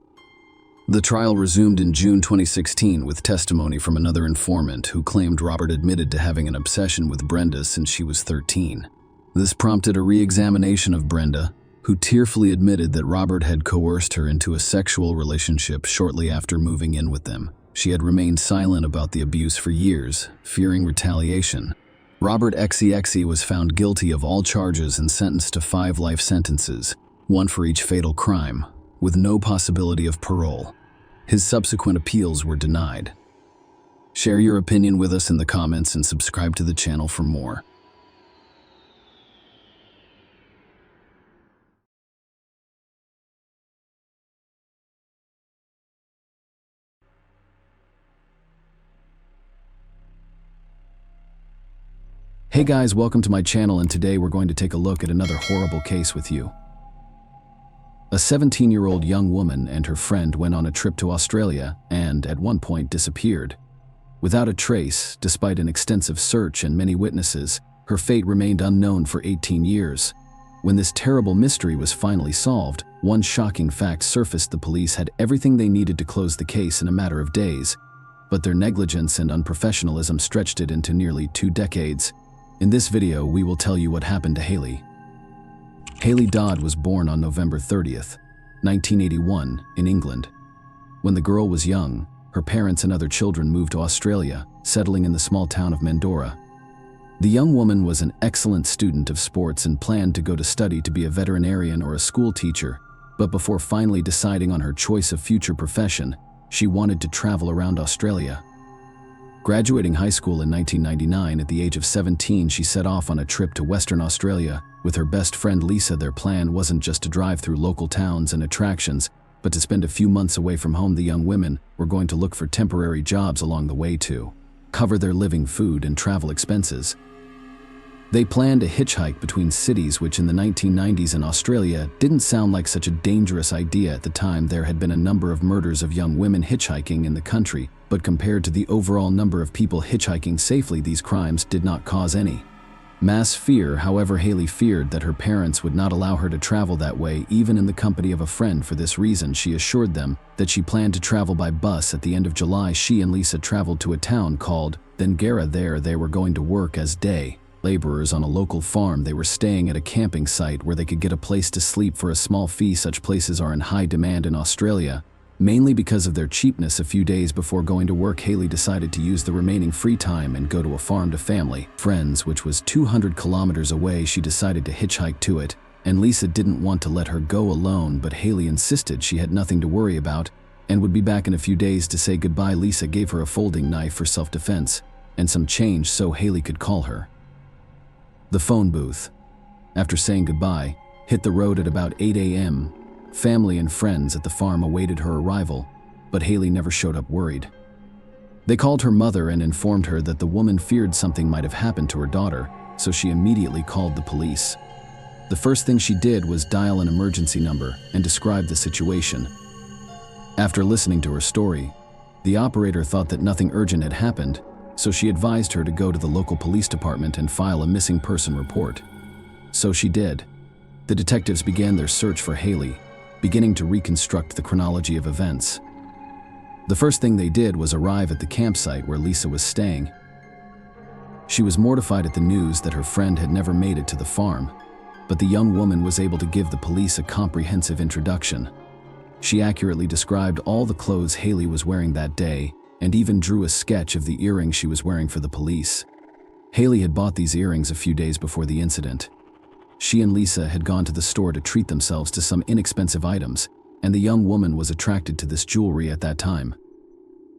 The trial resumed in June 2016 with testimony from another informant who claimed Robert admitted to having an obsession with Brenda since she was 13. This prompted a re-examination of Brenda, who tearfully admitted that Robert had coerced her into a sexual relationship shortly after moving in with them. She had remained silent about the abuse for years, fearing retaliation. Robert Xe was found guilty of all charges and sentenced to 5 life sentences, 1 for each fatal crime, with no possibility of parole. His subsequent appeals were denied. Share your opinion with us in the comments and subscribe to the channel for more. Hey guys, welcome to my channel, and today we're going to take a look at another horrible case with you. A 17-year-old young woman and her friend went on a trip to Australia and, at one point, disappeared. Without a trace, despite an extensive search and many witnesses, her fate remained unknown for 18 years. When this terrible mystery was finally solved, one shocking fact surfaced: the police had everything they needed to close the case in a matter of days. But their negligence and unprofessionalism stretched it into nearly 2 decades. In this video, we will tell you what happened to Haley. Haley Dodd was born on November 30th, 1981, in England. When the girl was young, her parents and other children moved to Australia, settling in the small town of Mandorah. The young woman was an excellent student of sports and planned to go to study to be a veterinarian or a school teacher, but before finally deciding on her choice of future profession, she wanted to travel around Australia. Graduating high school in 1999 at the age of 17, she set off on a trip to Western Australia with her best friend Lisa. Their plan wasn't just to drive through local towns and attractions, but to spend a few months away from home. The young women were going to look for temporary jobs along the way to cover their living, food, and travel expenses. They planned a hitchhike between cities, which in the 1990s in Australia didn't sound like such a dangerous idea. At the time, there had been a number of murders of young women hitchhiking in the country, but compared to the overall number of people hitchhiking safely, these crimes did not cause any mass fear. However, Haley feared that her parents would not allow her to travel that way, even in the company of a friend. For this reason, she assured them that she planned to travel by bus. At the end of July, she and Lisa traveled to a town called Dengara. There, they were going to work as day laborers on a local farm. They were staying at a camping site where they could get a place to sleep for a small fee. Such places are in high demand in Australia, mainly because of their cheapness. A few days before going to work, Haley decided to use the remaining free time and go to a farm to family friends, which was 200 kilometers away. She decided to hitchhike to it, and Lisa didn't want to let her go alone, but Haley insisted she had nothing to worry about and would be back in a few days to say goodbye. Lisa gave her a folding knife for self-defense and some change so Haley could call her. The phone booth. After saying goodbye, hit the road at about 8 a.m. Family and friends at the farm awaited her arrival, but Haley never showed up. Worried, they called her mother and informed her that the woman feared something might have happened to her daughter, so she immediately called the police. The first thing she did was dial an emergency number and describe the situation. After listening to her story, the operator thought that nothing urgent had happened, so she advised her to go to the local police department and file a missing person report. So she did. The detectives began their search for Haley, beginning to reconstruct the chronology of events. The first thing they did was arrive at the campsite where Lisa was staying. She was mortified at the news that her friend had never made it to the farm, but the young woman was able to give the police a comprehensive introduction. She accurately described all the clothes Haley was wearing that day, and even drew a sketch of the earrings she was wearing for the police. Haley had bought these earrings a few days before the incident. She and Lisa had gone to the store to treat themselves to some inexpensive items, and the young woman was attracted to this jewelry at that time.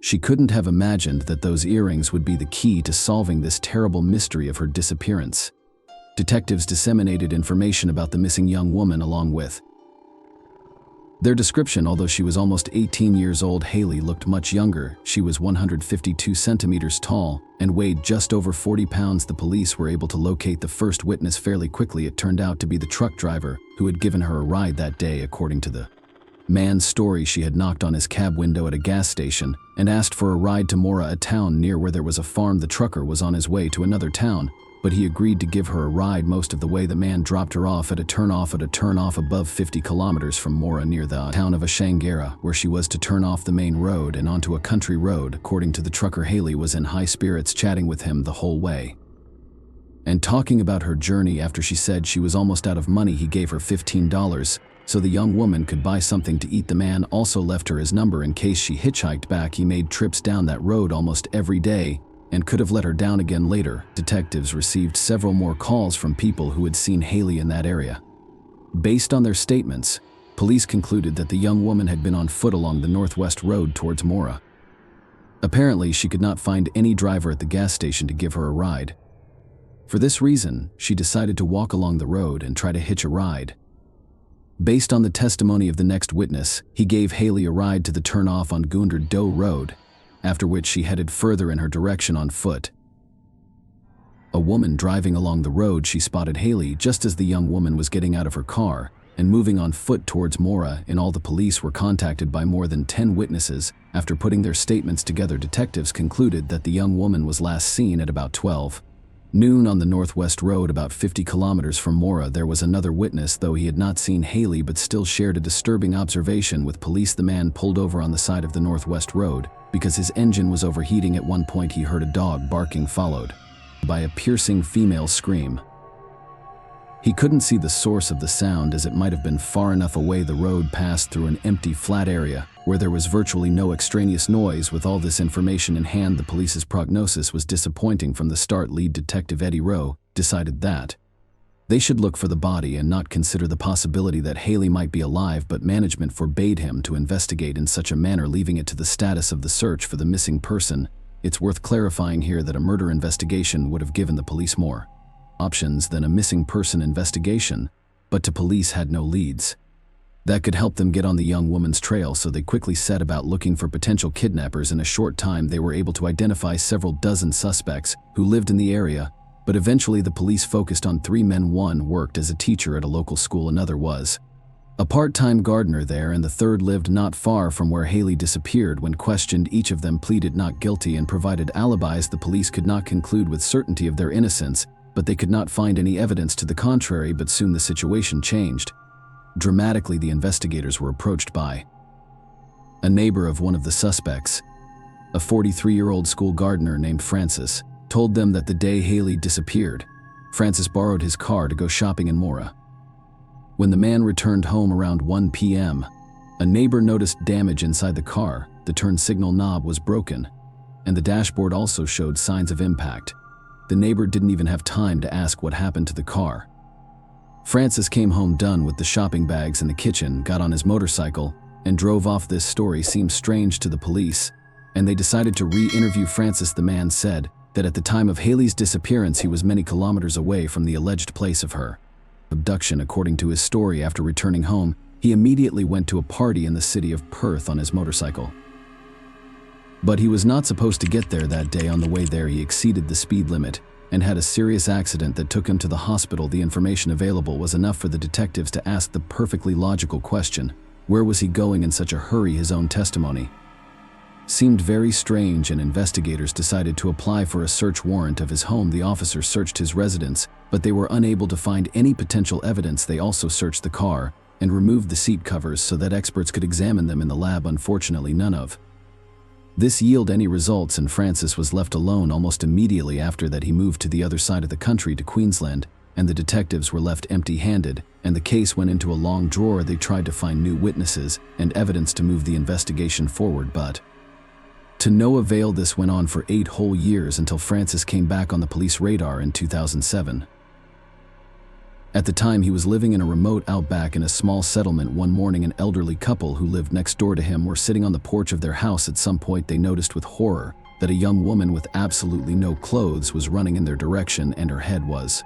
She couldn't have imagined that those earrings would be the key to solving this terrible mystery of her disappearance. Detectives disseminated information about the missing young woman along with their description. Although she was almost 18 years old, Haley looked much younger. She was 152 centimeters tall and weighed just over 40 pounds. The police were able to locate the first witness fairly quickly. It turned out to be the truck driver who had given her a ride that day. According to the man's story, she had knocked on his cab window at a gas station and asked for a ride to Mora, a town near where there was a farm. The trucker was on his way to another town, but he agreed to give her a ride most of the way. The man dropped her off at a turnoff above 50 kilometers from Mora, near the town of Ashangara, where she was to turn off the main road and onto a country road. According to the trucker, Haley was in high spirits, chatting with him the whole way and talking about her journey. After she said she was almost out of money, he gave her $15 so the young woman could buy something to eat. The man also left her his number in case she hitchhiked back. He made trips down that road almost every day and could have let her down again later. Detectives received several more calls from people who had seen Haley in that area. Based on their statements, police concluded that the young woman had been on foot along the northwest road towards Mora. Apparently, she could not find any driver at the gas station to give her a ride. For this reason, she decided to walk along the road and try to hitch a ride. Based on the testimony of the next witness, he gave Haley a ride to the turnoff on Goonder Doe Road, after which she headed further in her direction on foot. A woman driving along the road, she spotted Haley just as the young woman was getting out of her car and moving on foot towards Mora. In all, the police were contacted by more than 10 witnesses. After putting their statements together, detectives concluded that the young woman was last seen at about 12 noon on the Northwest Road, about 50 kilometers from Mora. There was another witness, though he had not seen Haley but still shared a disturbing observation with police. The man pulled over on the side of the Northwest Road because his engine was overheating. At one point he heard a dog barking, followed by a piercing female scream. He couldn't see the source of the sound, as it might have been far enough away. The road passed through an empty, flat area where there was virtually no extraneous noise. With all this information in hand, the police's prognosis was disappointing from the start. Lead detective Eddie Rowe decided that they should look for the body and not consider the possibility that Haley might be alive, but management forbade him to investigate in such a manner, leaving it to the status of the search for the missing person. It's worth clarifying here that a murder investigation would have given the police more options than a missing person investigation, but the police had no leads that could help them get on the young woman's trail, so they quickly set about looking for potential kidnappers. In a short time, they were able to identify several dozen suspects who lived in the area, but eventually the police focused on 3 men. One worked as a teacher at a local school, another was a part-time gardener there, and the third lived not far from where Haley disappeared. When questioned, each of them pleaded not guilty and provided alibis. The police could not conclude with certainty of their innocence, but they could not find any evidence to the contrary. But soon the situation changed dramatically. The investigators were approached by a neighbor of one of the suspects. A 43-year-old school gardener named Francis told them that the day Haley disappeared, Francis borrowed his car to go shopping in Mora. When the man returned home around 1 p.m., a neighbor noticed damage inside the car. The turn signal knob was broken, and the dashboard also showed signs of impact. The neighbor didn't even have time to ask what happened to the car. Francis came home done with the shopping bags in the kitchen, got on his motorcycle, and drove off. This story seemed strange to the police, and they decided to re-interview Francis. The man said that at the time of Haley's disappearance, he was many kilometers away from the alleged place of her abduction. According to his story, after returning home, he immediately went to a party in the city of Perth on his motorcycle. But he was not supposed to get there that day. On the way there, he exceeded the speed limit and had a serious accident that took him to the hospital. The information available was enough for the detectives to ask the perfectly logical question: where was he going in such a hurry? His own testimony seemed very strange, and investigators decided to apply for a search warrant of his home. The officers searched his residence, but they were unable to find any potential evidence. They also searched the car and removed the seat covers so that experts could examine them in the lab. Unfortunately, none of this yielded any results, and Francis was left alone. Almost immediately after that, he moved to the other side of the country, to Queensland, and the detectives were left empty-handed, and the case went into a long drawer. They tried to find new witnesses and evidence to move the investigation forward, but to no avail. This went on for 8 whole years until Francis came back on the police radar in 2007. At the time, he was living in a remote outback in a small settlement. One morning, an elderly couple who lived next door to him were sitting on the porch of their house. At some point, they noticed with horror that a young woman with absolutely no clothes was running in their direction, and her head was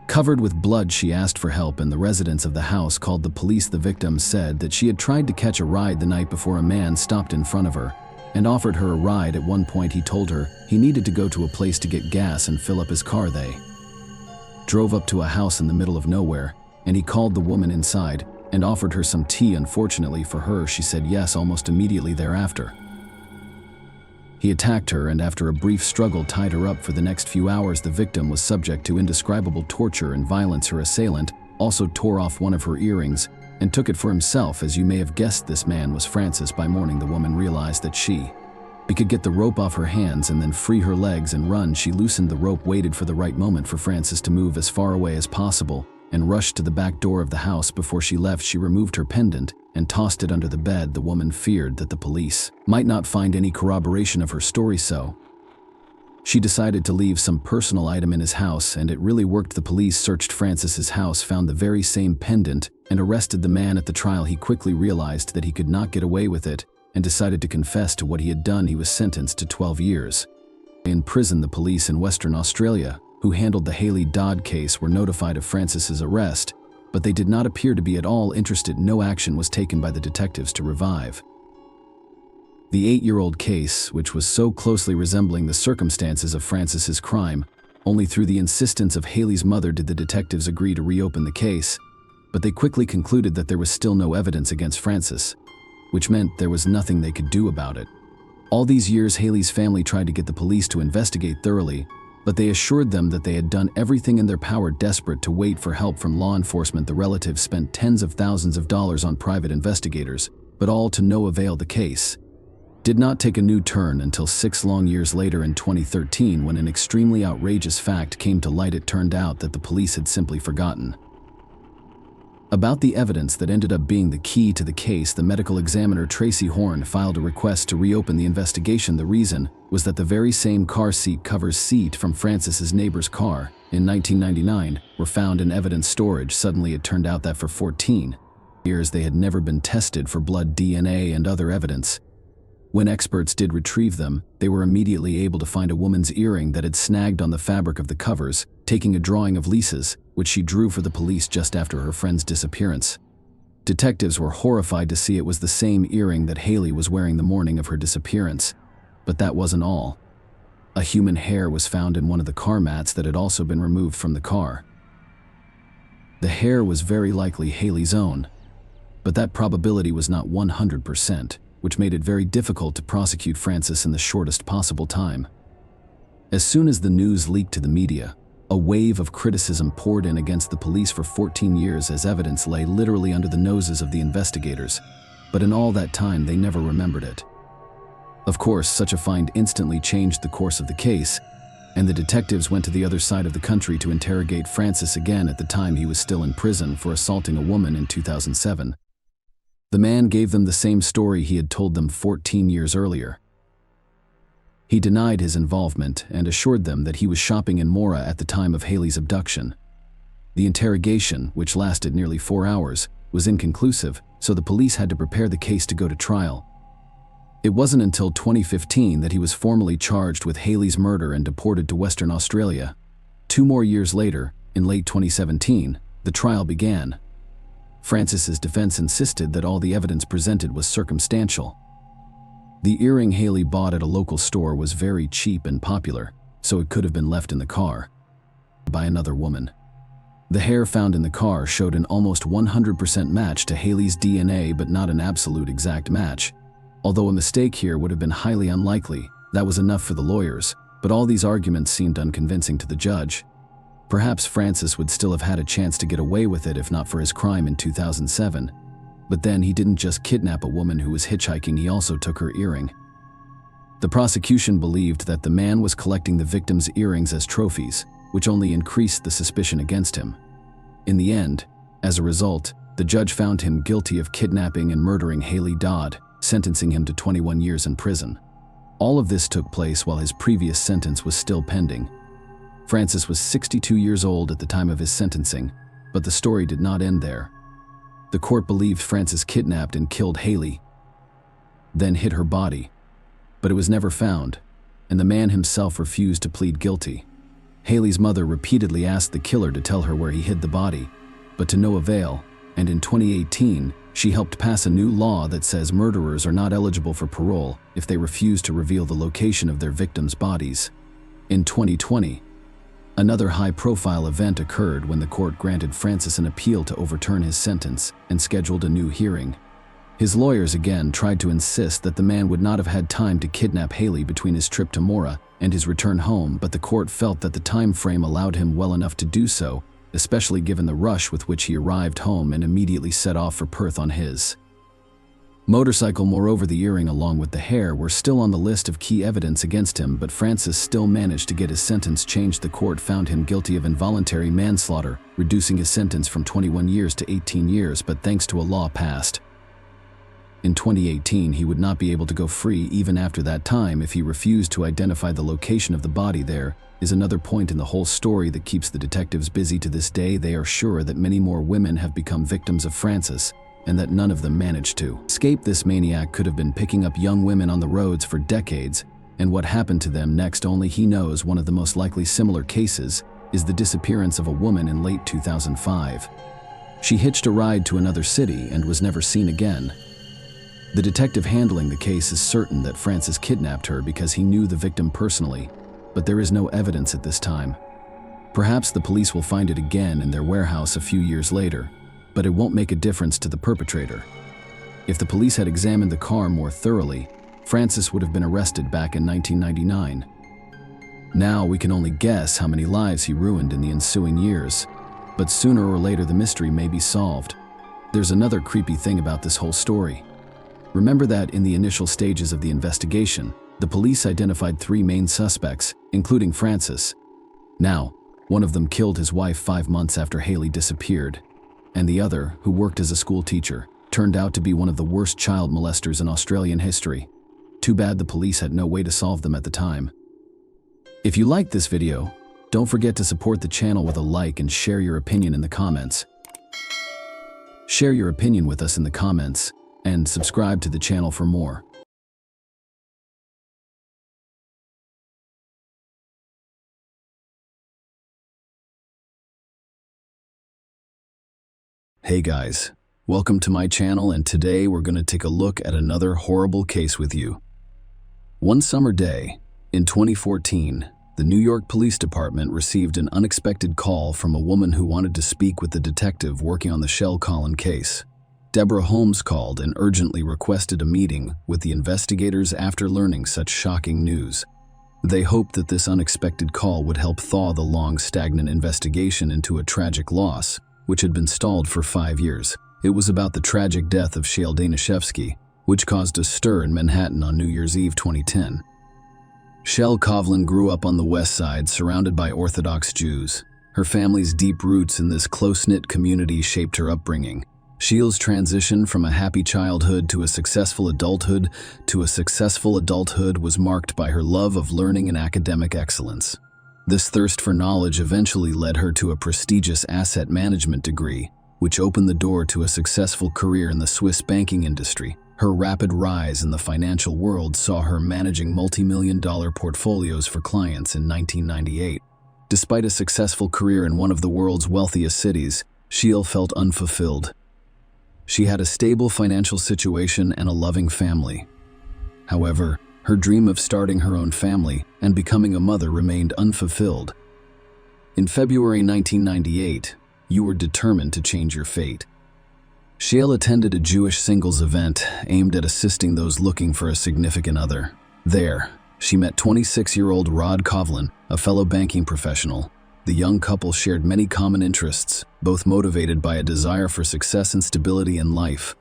covered with blood. She asked for help, and the residents of the house called the police. The victim said that she had tried to catch a ride the night before. A man stopped in front of her and offered her a ride. At one point, he told her he needed to go to a place to get gas and fill up his car. They drove up to a house in the middle of nowhere, and he called the woman inside and offered her some tea. Unfortunately for her, she said yes. Almost immediately thereafter, he attacked her, and after a brief struggle, tied her up. For the next few hours, the victim was subject to indescribable torture and violence. Her assailant also tore off one of her earrings and took it for himself. As you may have guessed, this man was Francis. By morning, the woman realized that she could get the rope off her hands and then free her legs and run. She loosened the rope, waited for the right moment for Francis to move as far away as possible, and rushed to the back door of the house. Before she left, she removed her pendant and tossed it under the bed. The woman feared that the police might not find any corroboration of her story, so she decided to leave some personal item in his house, and it really worked. The police searched Francis's house, found the very same pendant, and arrested the man. At the trial, he quickly realized that he could not get away with it and decided to confess to what he had done. He was sentenced to 12 years in prison. The police in Western Australia, who handled the Haley Dodd case, were notified of Francis's arrest, but they did not appear to be at all interested. No action was taken by the detectives to revive the 8-year-old case, which was so closely resembling the circumstances of Francis's crime. Only through the insistence of Haley's mother did the detectives agree to reopen the case, but they quickly concluded that there was still no evidence against Frances, which meant there was nothing they could do about it. All these years, Haley's family tried to get the police to investigate thoroughly, but they assured them that they had done everything in their power. Desperate to wait for help from law enforcement, the relatives spent tens of thousands of dollars on private investigators, but all to no avail. The case did not take a new turn until 6 long years later in 2013, when an extremely outrageous fact came to light. It turned out that the police had simply forgotten about the evidence that ended up being the key to the case. The medical examiner Tracy Horn filed a request to reopen the investigation. The reason was that the very same car seat covers from Frances's neighbor's car in 1999 were found in evidence storage. Suddenly it turned out that for 14 years they had never been tested for blood, DNA, and other evidence. When experts did retrieve them, they were immediately able to find a woman's earring that had snagged on the fabric of the covers, taking a drawing of Lisa's, which she drew for the police just after her friend's disappearance. Detectives were horrified to see it was the same earring that Haley was wearing the morning of her disappearance. But that wasn't all. A human hair was found in one of the car mats that had also been removed from the car. The hair was very likely Haley's own, but that probability was not 100%, which made it very difficult to prosecute Frances in the shortest possible time. As soon as the news leaked to the media, a wave of criticism poured in against the police. For 14 years, as evidence lay literally under the noses of the investigators, but in all that time they never remembered it. Of course, such a find instantly changed the course of the case, and the detectives went to the other side of the country to interrogate Frances again. At the time, he was still in prison for assaulting a woman in 2007. The man gave them the same story he had told them 14 years earlier. He denied his involvement and assured them that he was shopping in Mora at the time of Haley's abduction. The interrogation, which lasted nearly 4 hours, was inconclusive, so the police had to prepare the case to go to trial. It wasn't until 2015 that he was formally charged with Haley's murder and deported to Western Australia. 2 more years later, in late 2017, the trial began. Frances's defense insisted that all the evidence presented was circumstantial. The earring Haley bought at a local store was very cheap and popular, so it could have been left in the car by another woman. The hair found in the car showed an almost 100% match to Haley's DNA, but not an absolute exact match. Although a mistake here would have been highly unlikely, that was enough for the lawyers, but all these arguments seemed unconvincing to the judge. Perhaps Frances would still have had a chance to get away with it if not for his crime in 2007. But then he didn't just kidnap a woman who was hitchhiking, he also took her earring. The prosecution believed that the man was collecting the victim's earrings as trophies, which only increased the suspicion against him. In the end, as a result, the judge found him guilty of kidnapping and murdering Haley Dodd, sentencing him to 21 years in prison. All of this took place while his previous sentence was still pending. Frances was 62 years old at the time of his sentencing, but the story did not end there. The court believed Frances kidnapped and killed Haley, then hid her body, but it was never found, and the man himself refused to plead guilty. Haley's mother repeatedly asked the killer to tell her where he hid the body, but to no avail, and in 2018, she helped pass a new law that says murderers are not eligible for parole if they refuse to reveal the location of their victims' bodies. In 2020, another high-profile event occurred when the court granted Frances an appeal to overturn his sentence and scheduled a new hearing. His lawyers again tried to insist that the man would not have had time to kidnap Haley between his trip to Mora and his return home, but the court felt that the time frame allowed him well enough to do so, especially given the rush with which he arrived home and immediately set off for Perth on his motorcycle. Moreover, the earring along with the hair were still on the list of key evidence against him, but Frances still managed to get his sentence changed. The court found him guilty of involuntary manslaughter, reducing his sentence from 21 years to 18 years, but thanks to a law passed in 2018, he would not be able to go free even after that time if he refused to identify the location of the body. There is another point in the whole story that keeps the detectives busy to this day. They are sure that many more women have become victims of Frances, and that none of them managed to escape. This maniac could have been picking up young women on the roads for decades, and what happened to them next only he knows. One of the most likely similar cases is the disappearance of a woman in late 2005. She hitched a ride to another city and was never seen again. The detective handling the case is certain that Frances kidnapped her because he knew the victim personally, but there is no evidence at this time. Perhaps the police will find it again in their warehouse a few years later, but it won't make a difference to the perpetrator. If the police had examined the car more thoroughly, Francis would have been arrested back in 1999. Now we can only guess how many lives he ruined in the ensuing years, but sooner or later the mystery may be solved. There's another creepy thing about this whole story. Remember that in the initial stages of the investigation, the police identified 3 main suspects, including Francis. Now, one of them killed his wife 5 months after Haley disappeared, and the other, who worked as a school teacher, turned out to be one of the worst child molesters in Australian history. Too bad the police had no way to solve them at the time. If you liked this video, don't forget to support the channel with a like and share your opinion in the comments. Share your opinion with us in the comments, and subscribe to the channel for more. Hey guys, welcome to my channel, and today we're going to take a look at another horrible case with you. One summer day, in 2014, the New York Police Department received an unexpected call from a woman who wanted to speak with the detective working on the Shell Collin case. Deborah Holmes called and urgently requested a meeting with the investigators after learning such shocking news. They hoped that this unexpected call would help thaw the long, stagnant investigation into a tragic loss, which had been stalled for 5 years. It was about the tragic death of Shel Danishevsky, which caused a stir in Manhattan on New Year's Eve 2010. Shel Kovlin grew up on the West Side, surrounded by Orthodox Jews. Her family's deep roots in this close-knit community shaped her upbringing. Shel's transition from a happy childhood to a successful adulthood was marked by her love of learning and academic excellence. This thirst for knowledge eventually led her to a prestigious asset management degree, which opened the door to a successful career in the Swiss banking industry. Her rapid rise in the financial world saw her managing multi-million-dollar portfolios for clients in 1998. Despite a successful career in one of the world's wealthiest cities, Shel felt unfulfilled. She had a stable financial situation and a loving family. However, her dream of starting her own family and becoming a mother remained unfulfilled. In February 1998, you were determined to change your fate. Shel attended a Jewish singles event aimed at assisting those looking for a significant other. There, she met 26-year-old Rod Kovlin, a fellow banking professional. The young couple shared many common interests, both motivated by a desire for success and stability in life.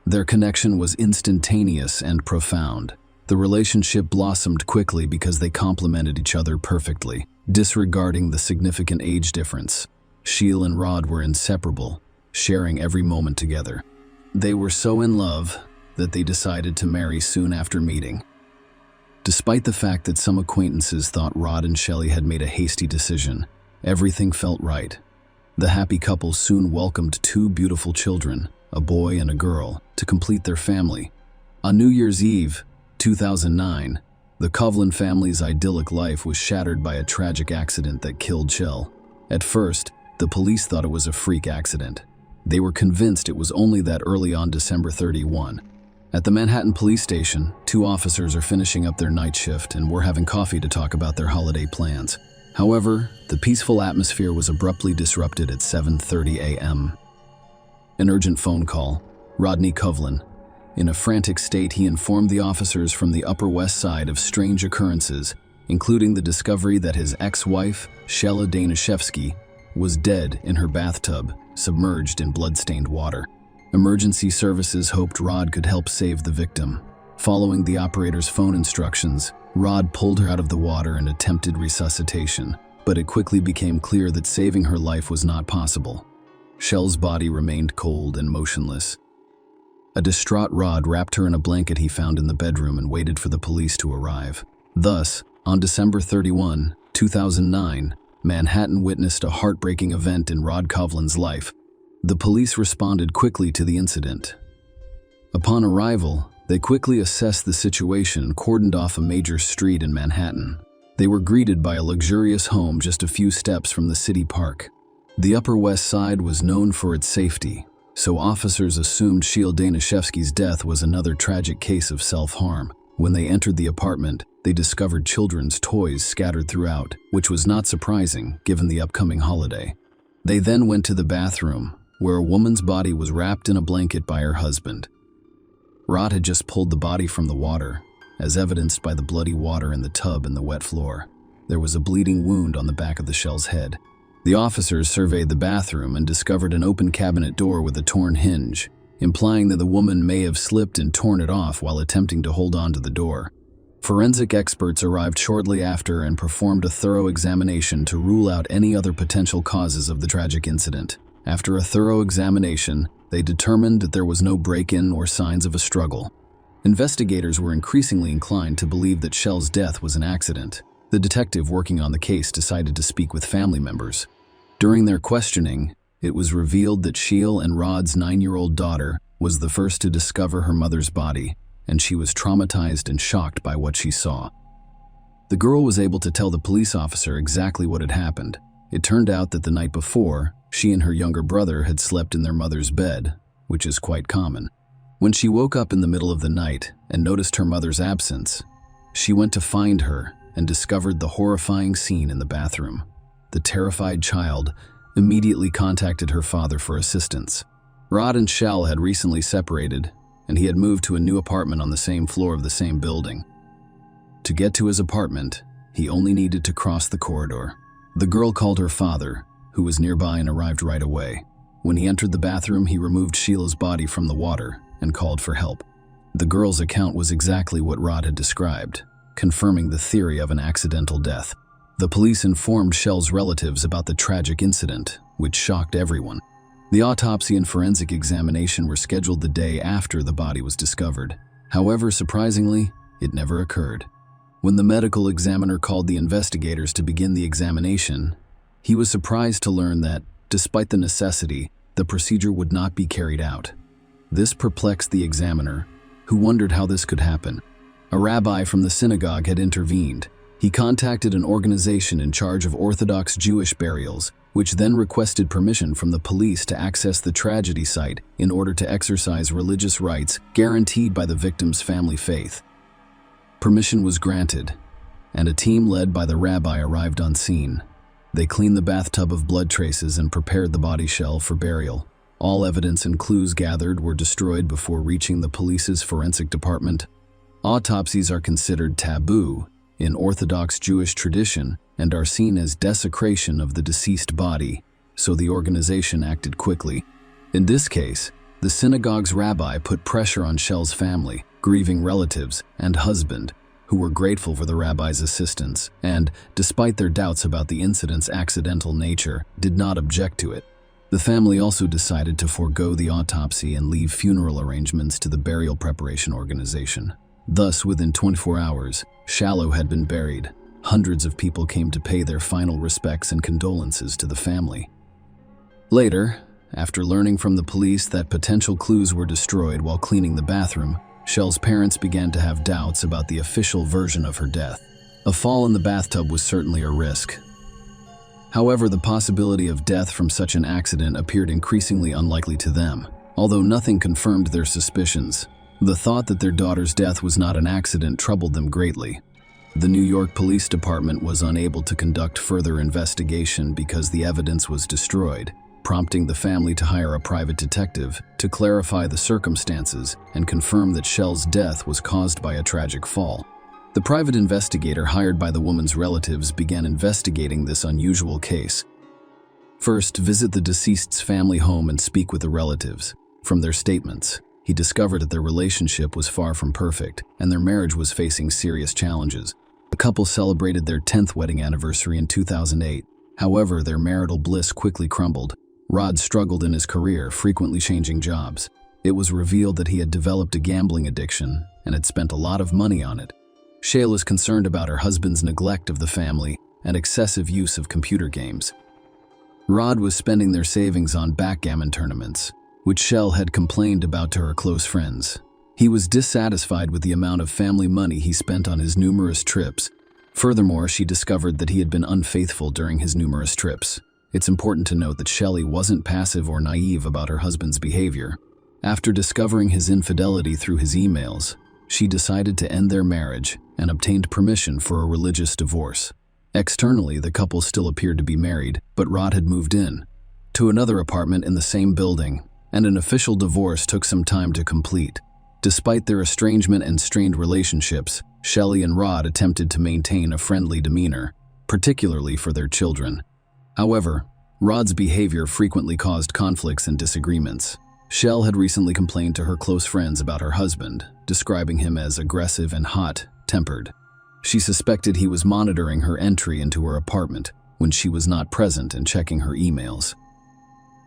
Their connection was instantaneous and profound. The relationship blossomed quickly because they complemented each other perfectly, disregarding the significant age difference. Shel and Rod were inseparable, sharing every moment together. They were so in love that they decided to marry soon after meeting. Despite the fact that some acquaintances thought Rod and Shelley had made a hasty decision, everything felt right. The happy couple soon welcomed 2 beautiful children, a boy and a girl, to complete their family. On New Year's Eve, 2009, the Kovlin family's idyllic life was shattered by a tragic accident that killed Shel. At first, the police thought it was a freak accident. They were convinced it was only that early on December 31. At the Manhattan police station, 2 officers are finishing up their night shift and were having coffee to talk about their holiday plans. However, the peaceful atmosphere was abruptly disrupted at 7:30 a.m. An urgent phone call. Rodney Kovlin. In a frantic state, he informed the officers from the Upper West Side of strange occurrences, including the discovery that his ex-wife, Shel Danishevsky, was dead in her bathtub, submerged in blood-stained water. Emergency services hoped Rod could help save the victim. Following the operator's phone instructions, Rod pulled her out of the water and attempted resuscitation, but it quickly became clear that saving her life was not possible. Shel's body remained cold and motionless. A distraught Rod wrapped her in a blanket he found in the bedroom and waited for the police to arrive. Thus, on December 31, 2009, Manhattan witnessed a heartbreaking event in Rod Kovlin's life. The police responded quickly to the incident. Upon arrival, they quickly assessed the situation and cordoned off a major street in Manhattan. They were greeted by a luxurious home just a few steps from the city park. The Upper West Side was known for its safety, so officers assumed Shel Danishevsky's death was another tragic case of self-harm. When they entered the apartment, they discovered children's toys scattered throughout, which was not surprising given the upcoming holiday. They then went to the bathroom, where a woman's body was wrapped in a blanket by her husband. Rod had just pulled the body from the water, as evidenced by the bloody water in the tub and the wet floor. There was a bleeding wound on the back of the shell's head. The officers surveyed the bathroom and discovered an open cabinet door with a torn hinge, implying that the woman may have slipped and torn it off while attempting to hold on to the door. Forensic experts arrived shortly after and performed a thorough examination to rule out any other potential causes of the tragic incident. After a thorough examination, they determined that there was no break-in or signs of a struggle. Investigators were increasingly inclined to believe that Shell's death was an accident. The detective working on the case decided to speak with family members. During their questioning, it was revealed that Sheil and Rod's 9-year-old daughter was the first to discover her mother's body, and she was traumatized and shocked by what she saw. The girl was able to tell the police officer exactly what had happened. It turned out that the night before, she and her younger brother had slept in their mother's bed, which is quite common. When she woke up in the middle of the night and noticed her mother's absence, she went to find her and discovered the horrifying scene in the bathroom. The terrified child immediately contacted her father for assistance. Rod and Shell had recently separated, and he had moved to a new apartment on the same floor of the same building. To get to his apartment, he only needed to cross the corridor. The girl called her father, who was nearby and arrived right away. When he entered the bathroom, he removed Sheila's body from the water and called for help. The girl's account was exactly what Rod had described, confirming the theory of an accidental death. The police informed Shell's relatives about the tragic incident, which shocked everyone. The autopsy and forensic examination were scheduled the day after the body was discovered. However, surprisingly, it never occurred. When the medical examiner called the investigators to begin the examination, he was surprised to learn that, despite the necessity, the procedure would not be carried out. This perplexed the examiner, who wondered how this could happen. A rabbi from the synagogue had intervened. He contacted an organization in charge of Orthodox Jewish burials, which then requested permission from the police to access the tragedy site in order to exercise religious rites guaranteed by the victim's family faith. Permission was granted, and a team led by the rabbi arrived on scene. They cleaned the bathtub of blood traces and prepared the body shell for burial. All evidence and clues gathered were destroyed before reaching the police's forensic department. Autopsies are considered taboo in Orthodox Jewish tradition and are seen as desecration of the deceased body, so the organization acted quickly. In this case, the synagogue's rabbi put pressure on Shell's family, grieving relatives, and husband, who were grateful for the rabbi's assistance and, despite their doubts about the incident's accidental nature, did not object to it. The family also decided to forego the autopsy and leave funeral arrangements to the burial preparation organization. Thus, within 24 hours, Shallow had been buried. Hundreds of people came to pay their final respects and condolences to the family. Later, after learning from the police that potential clues were destroyed while cleaning the bathroom, Shell's parents began to have doubts about the official version of her death. A fall in the bathtub was certainly a risk. However, the possibility of death from such an accident appeared increasingly unlikely to them. Although nothing confirmed their suspicions, the thought that their daughter's death was not an accident troubled them greatly. The New York Police Department was unable to conduct further investigation because the evidence was destroyed, prompting the family to hire a private detective to clarify the circumstances and confirm that Shell's death was caused by a tragic fall. The private investigator hired by the woman's relatives began investigating this unusual case. First, visit the deceased's family home and speak with the relatives. From their statements, he discovered that their relationship was far from perfect and their marriage was facing serious challenges. The couple celebrated their 10th wedding anniversary in 2008. However, their marital bliss quickly crumbled. Rod struggled in his career, frequently changing jobs. It was revealed that he had developed a gambling addiction and had spent a lot of money on it. Shale is concerned about her husband's neglect of the family and excessive use of computer games. Rod was spending their savings on backgammon tournaments, which Shell had complained about to her close friends. He was dissatisfied with the amount of family money he spent on his numerous trips. Furthermore, she discovered that he had been unfaithful during his numerous trips. It's important to note that Shelley wasn't passive or naive about her husband's behavior. After discovering his infidelity through his emails, she decided to end their marriage and obtained permission for a religious divorce. Externally, the couple still appeared to be married, but Rod had moved in to another apartment in the same building, and an official divorce took some time to complete. Despite their estrangement and strained relationships, Shelley and Rod attempted to maintain a friendly demeanor, particularly for their children. However, Rod's behavior frequently caused conflicts and disagreements. Shell had recently complained to her close friends about her husband, describing him as aggressive and hot-tempered. She suspected he was monitoring her entry into her apartment when she was not present and checking her emails.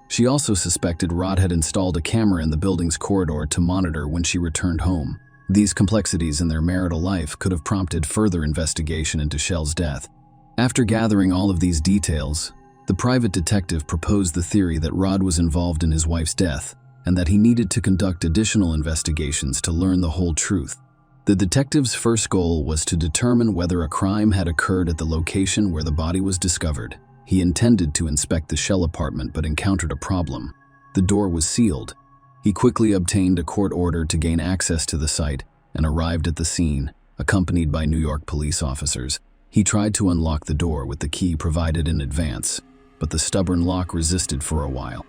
She also suspected Rod had installed a camera in the building's corridor to monitor when she returned home. These complexities in their marital life could have prompted further investigation into Shell's death. After gathering all of these details, the private detective proposed the theory that Rod was involved in his wife's death and that he needed to conduct additional investigations to learn the whole truth. The detective's first goal was to determine whether a crime had occurred at the location where the body was discovered. He intended to inspect the Shell apartment but encountered a problem. The door was sealed. He quickly obtained a court order to gain access to the site and arrived at the scene, accompanied by New York police officers. He tried to unlock the door with the key provided in advance, but the stubborn lock resisted for a while.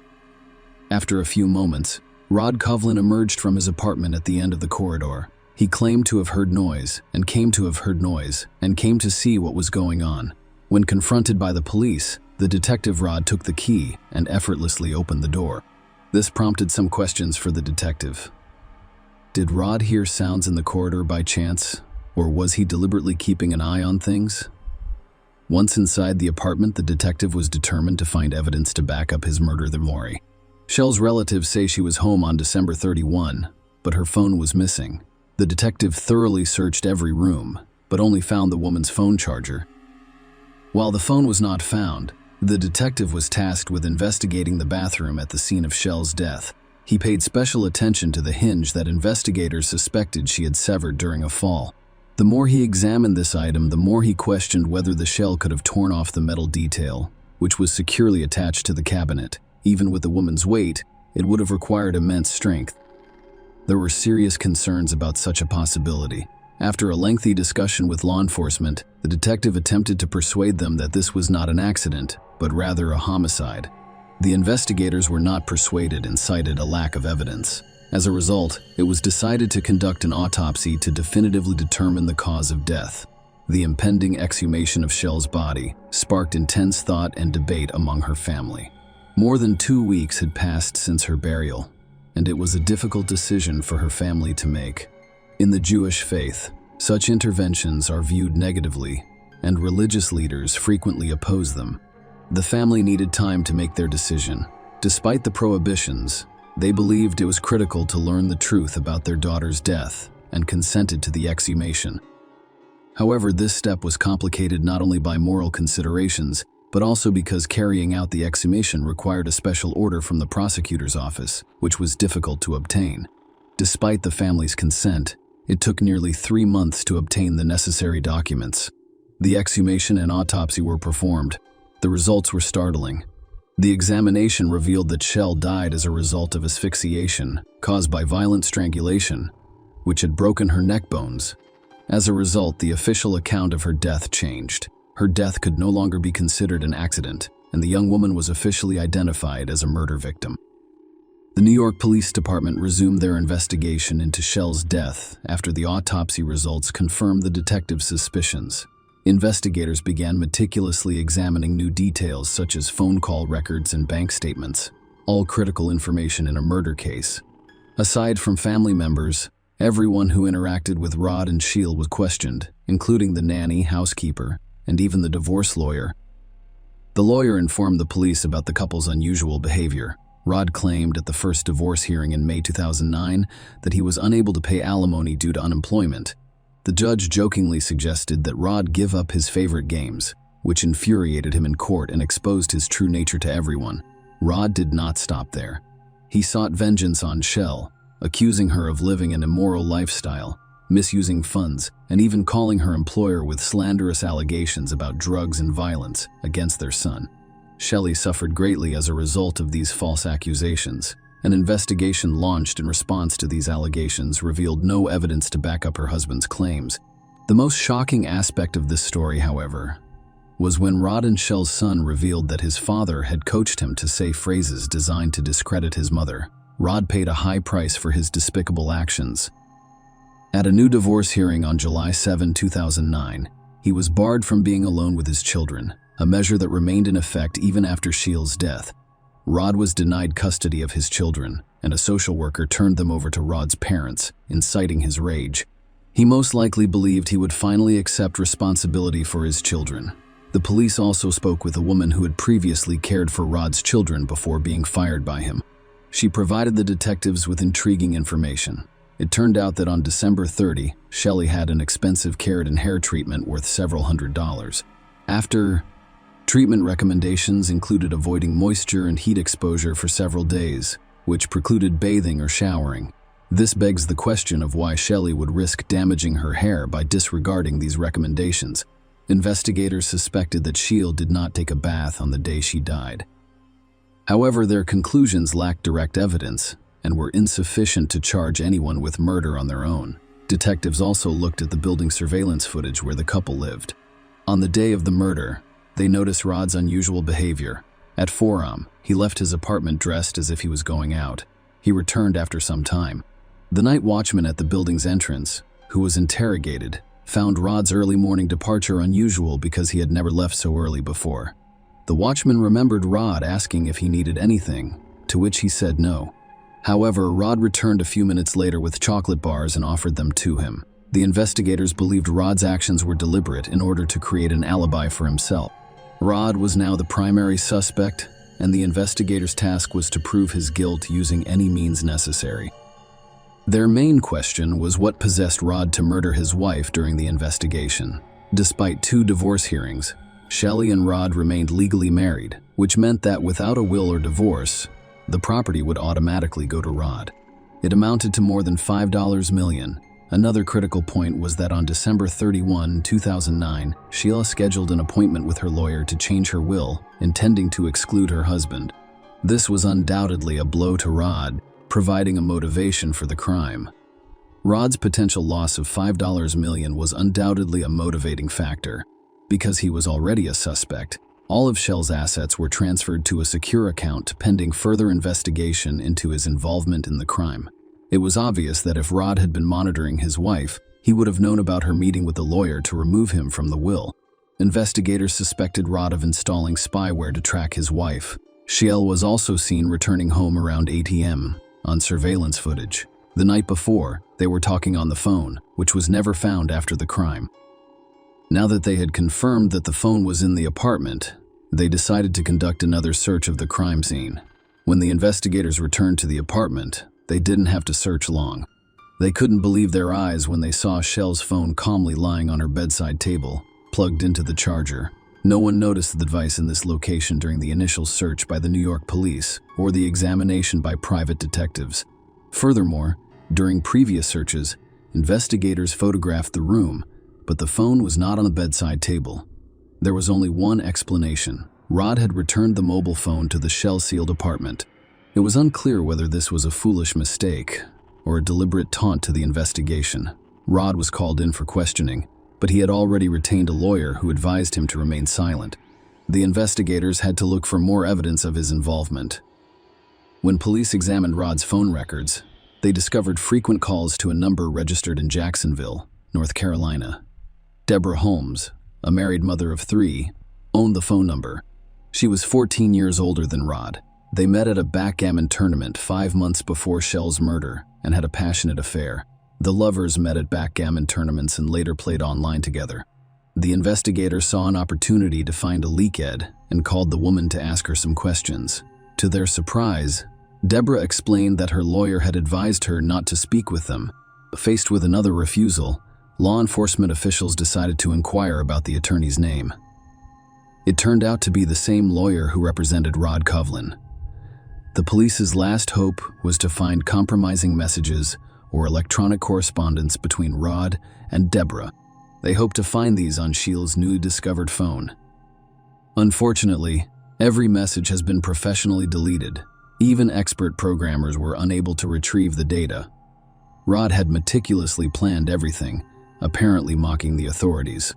After a few moments, Rod Coughlin emerged from his apartment at the end of the corridor. He claimed to have heard noise and came to see what was going on. When confronted by the police, the detective Rod took the key and effortlessly opened the door. This prompted some questions for the detective. Did Rod hear sounds in the corridor by chance, or was he deliberately keeping an eye on things? Once inside the apartment, the detective was determined to find evidence to back up his murder theory. Shell's relatives say she was home on December 31, but her phone was missing. The detective thoroughly searched every room, but only found the woman's phone charger. While the phone was not found, the detective was tasked with investigating the bathroom at the scene of Shell's death. He paid special attention to the hinge that investigators suspected she had severed during a fall. The more he examined this item, the more he questioned whether the shell could have torn off the metal detail, which was securely attached to the cabinet. Even with the woman's weight, it would have required immense strength. There were serious concerns about such a possibility. After a lengthy discussion with law enforcement, the detective attempted to persuade them that this was not an accident, but rather a homicide. The investigators were not persuaded and cited a lack of evidence. As a result, it was decided to conduct an autopsy to definitively determine the cause of death. The impending exhumation of Shell's body sparked intense thought and debate among her family. More than 2 weeks had passed since her burial, and it was a difficult decision for her family to make. In the Jewish faith, such interventions are viewed negatively, and religious leaders frequently oppose them. The family needed time to make their decision. Despite the prohibitions, they believed it was critical to learn the truth about their daughter's death and consented to the exhumation. However, this step was complicated not only by moral considerations, but also because carrying out the exhumation required a special order from the prosecutor's office, which was difficult to obtain. Despite the family's consent, it took nearly 3 months to obtain the necessary documents. The exhumation and autopsy were performed. The results were startling. The examination revealed that Shell died as a result of asphyxiation caused by violent strangulation, which had broken her neck bones. As a result, the official account of her death changed. Her death could no longer be considered an accident, and the young woman was officially identified as a murder victim. The New York Police Department resumed their investigation into Shell's death after the autopsy results confirmed the detective's suspicions. Investigators began meticulously examining new details such as phone call records and bank statements, all critical information in a murder case. Aside from family members, everyone who interacted with Rod and Shell was questioned, including the nanny, housekeeper, and even the divorce lawyer. The lawyer informed the police about the couple's unusual behavior. Rod claimed at the first divorce hearing in May 2009 that he was unable to pay alimony due to unemployment. The judge jokingly suggested that Rod give up his favorite games, which infuriated him in court and exposed his true nature to everyone. Rod did not stop there. He sought vengeance on Shell, accusing her of living an immoral lifestyle, misusing funds, and even calling her employer with slanderous allegations about drugs and violence against their son. Shelley suffered greatly as a result of these false accusations. An investigation launched in response to these allegations revealed no evidence to back up her husband's claims. The most shocking aspect of this story, however, was when Rod and Shell's son revealed that his father had coached him to say phrases designed to discredit his mother. Rod paid a high price for his despicable actions. At a new divorce hearing on July 7, 2009, he was barred from being alone with his children, a measure that remained in effect even after Shell's death. Rod was denied custody of his children, and a social worker turned them over to Rod's parents, inciting his rage. He most likely believed he would finally accept responsibility for his children. The police also spoke with a woman who had previously cared for Rod's children before being fired by him. She provided the detectives with intriguing information. It turned out that on December 30, Shelley had an expensive keratin hair treatment worth several $100s. After treatment recommendations included avoiding moisture and heat exposure for several days, which precluded bathing or showering. This begs the question of why Shelley would risk damaging her hair by disregarding these recommendations. Investigators suspected that Shell did not take a bath on the day she died. However, their conclusions lacked direct evidence and were insufficient to charge anyone with murder on their own. Detectives also looked at the building surveillance footage where the couple lived. On the day of the murder, they noticed Rod's unusual behavior. At 4 a.m., he left his apartment dressed as if he was going out. He returned after some time. The night watchman at the building's entrance, who was interrogated, found Rod's early morning departure unusual because he had never left so early before. The watchman remembered Rod asking if he needed anything, to which he said no. However, Rod returned a few minutes later with chocolate bars and offered them to him. The investigators believed Rod's actions were deliberate in order to create an alibi for himself. Rod was now the primary suspect, and the investigators' task was to prove his guilt using any means necessary. Their main question was what possessed Rod to murder his wife during the investigation. Despite 2 divorce hearings, Shelley and Rod remained legally married, which meant that without a will or divorce, the property would automatically go to Rod. It amounted to more than $5 million. Another critical point was that on December 31, 2009, Shell scheduled an appointment with her lawyer to change her will, intending to exclude her husband. This was undoubtedly a blow to Rod, providing a motivation for the crime. Rod's potential loss of $5 million was undoubtedly a motivating factor. Because he was already a suspect, all of Shell's assets were transferred to a secure account pending further investigation into his involvement in the crime. It was obvious that if Rod had been monitoring his wife, he would have known about her meeting with the lawyer to remove him from the will. Investigators suspected Rod of installing spyware to track his wife. Shell was also seen returning home around 8 p.m. on surveillance footage. The night before, they were talking on the phone, which was never found after the crime. Now that they had confirmed that the phone was in the apartment, they decided to conduct another search of the crime scene. When the investigators returned to the apartment, they didn't have to search long. They couldn't believe their eyes when they saw Shell's phone calmly lying on her bedside table, plugged into the charger. No one noticed the device in this location during the initial search by the New York police or the examination by private detectives. Furthermore, during previous searches, investigators photographed the room, but the phone was not on the bedside table. There was only one explanation. Rod had returned the mobile phone to the Shell-sealed apartment. It was unclear whether this was a foolish mistake or a deliberate taunt to the investigation. Rod was called in for questioning, but he had already retained a lawyer who advised him to remain silent. The investigators had to look for more evidence of his involvement. When police examined Rod's phone records, they discovered frequent calls to a number registered in Jacksonville, North Carolina. Deborah Holmes, a married mother of 3, owned the phone number. She was 14 years older than Rod. They met at a backgammon tournament 5 months before Shell's murder and had a passionate affair. The lovers met at backgammon tournaments and later played online together. The investigator saw an opportunity to find a leakhead and called the woman to ask her some questions. To their surprise, Deborah explained that her lawyer had advised her not to speak with them. Faced with another refusal, law enforcement officials decided to inquire about the attorney's name. It turned out to be the same lawyer who represented Rod Kovlin. The police's last hope was to find compromising messages or electronic correspondence between Rod and Deborah. They hoped to find these on Shell's newly discovered phone. Unfortunately, every message has been professionally deleted. Even expert programmers were unable to retrieve the data. Rod had meticulously planned everything, apparently mocking the authorities.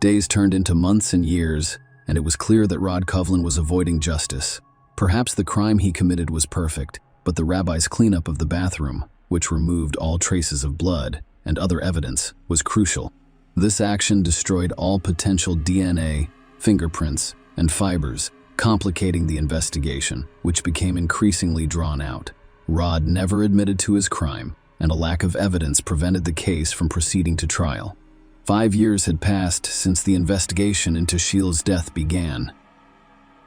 Days turned into months and years, and it was clear that Rod Kovlin was avoiding justice. Perhaps the crime he committed was perfect, but the rabbi's cleanup of the bathroom, which removed all traces of blood and other evidence, was crucial. This action destroyed all potential DNA, fingerprints, and fibers, complicating the investigation, which became increasingly drawn out. Rod never admitted to his crime, and a lack of evidence prevented the case from proceeding to trial. 5 years had passed since the investigation into Sheil's death began.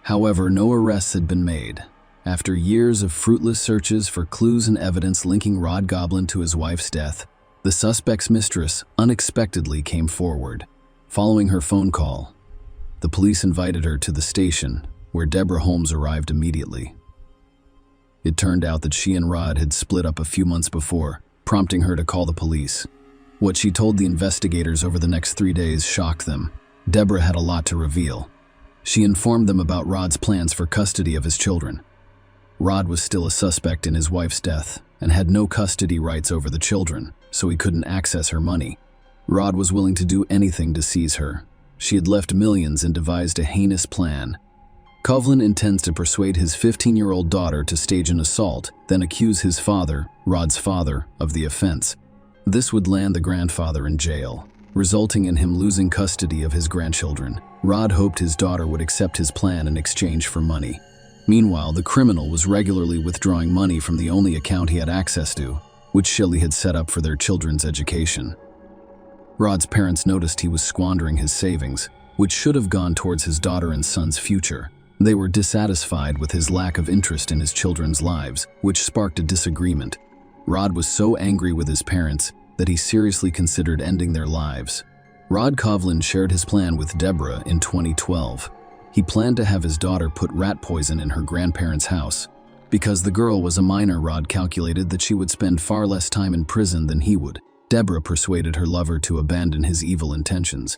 However, no arrests had been made. After years of fruitless searches for clues and evidence linking Rod Kovlin to his wife's death, the suspect's mistress unexpectedly came forward. Following her phone call, the police invited her to the station, where Deborah Holmes arrived immediately. It turned out that she and Rod had split up a few months before, prompting her to call the police. What she told the investigators over the next 3 days shocked them. Deborah had a lot to reveal. She informed them about Rod's plans for custody of his children. Rod was still a suspect in his wife's death and had no custody rights over the children, so he couldn't access her money. Rod was willing to do anything to seize her. She had left millions and devised a heinous plan. Kovlin intends to persuade his 15-year-old daughter to stage an assault, then accuse his father, Rod's father, of the offense. This would land the grandfather in jail, resulting in him losing custody of his grandchildren. Rod hoped his daughter would accept his plan in exchange for money. Meanwhile, the criminal was regularly withdrawing money from the only account he had access to, which Shelley had set up for their children's education. Rod's parents noticed he was squandering his savings, which should have gone towards his daughter and son's future. They were dissatisfied with his lack of interest in his children's lives, which sparked a disagreement. Rod was so angry with his parents that he seriously considered ending their lives. Rod Kovlin shared his plan with Deborah in 2012. He planned to have his daughter put rat poison in her grandparents' house. Because the girl was a minor, Rod calculated that she would spend far less time in prison than he would. Deborah persuaded her lover to abandon his evil intentions.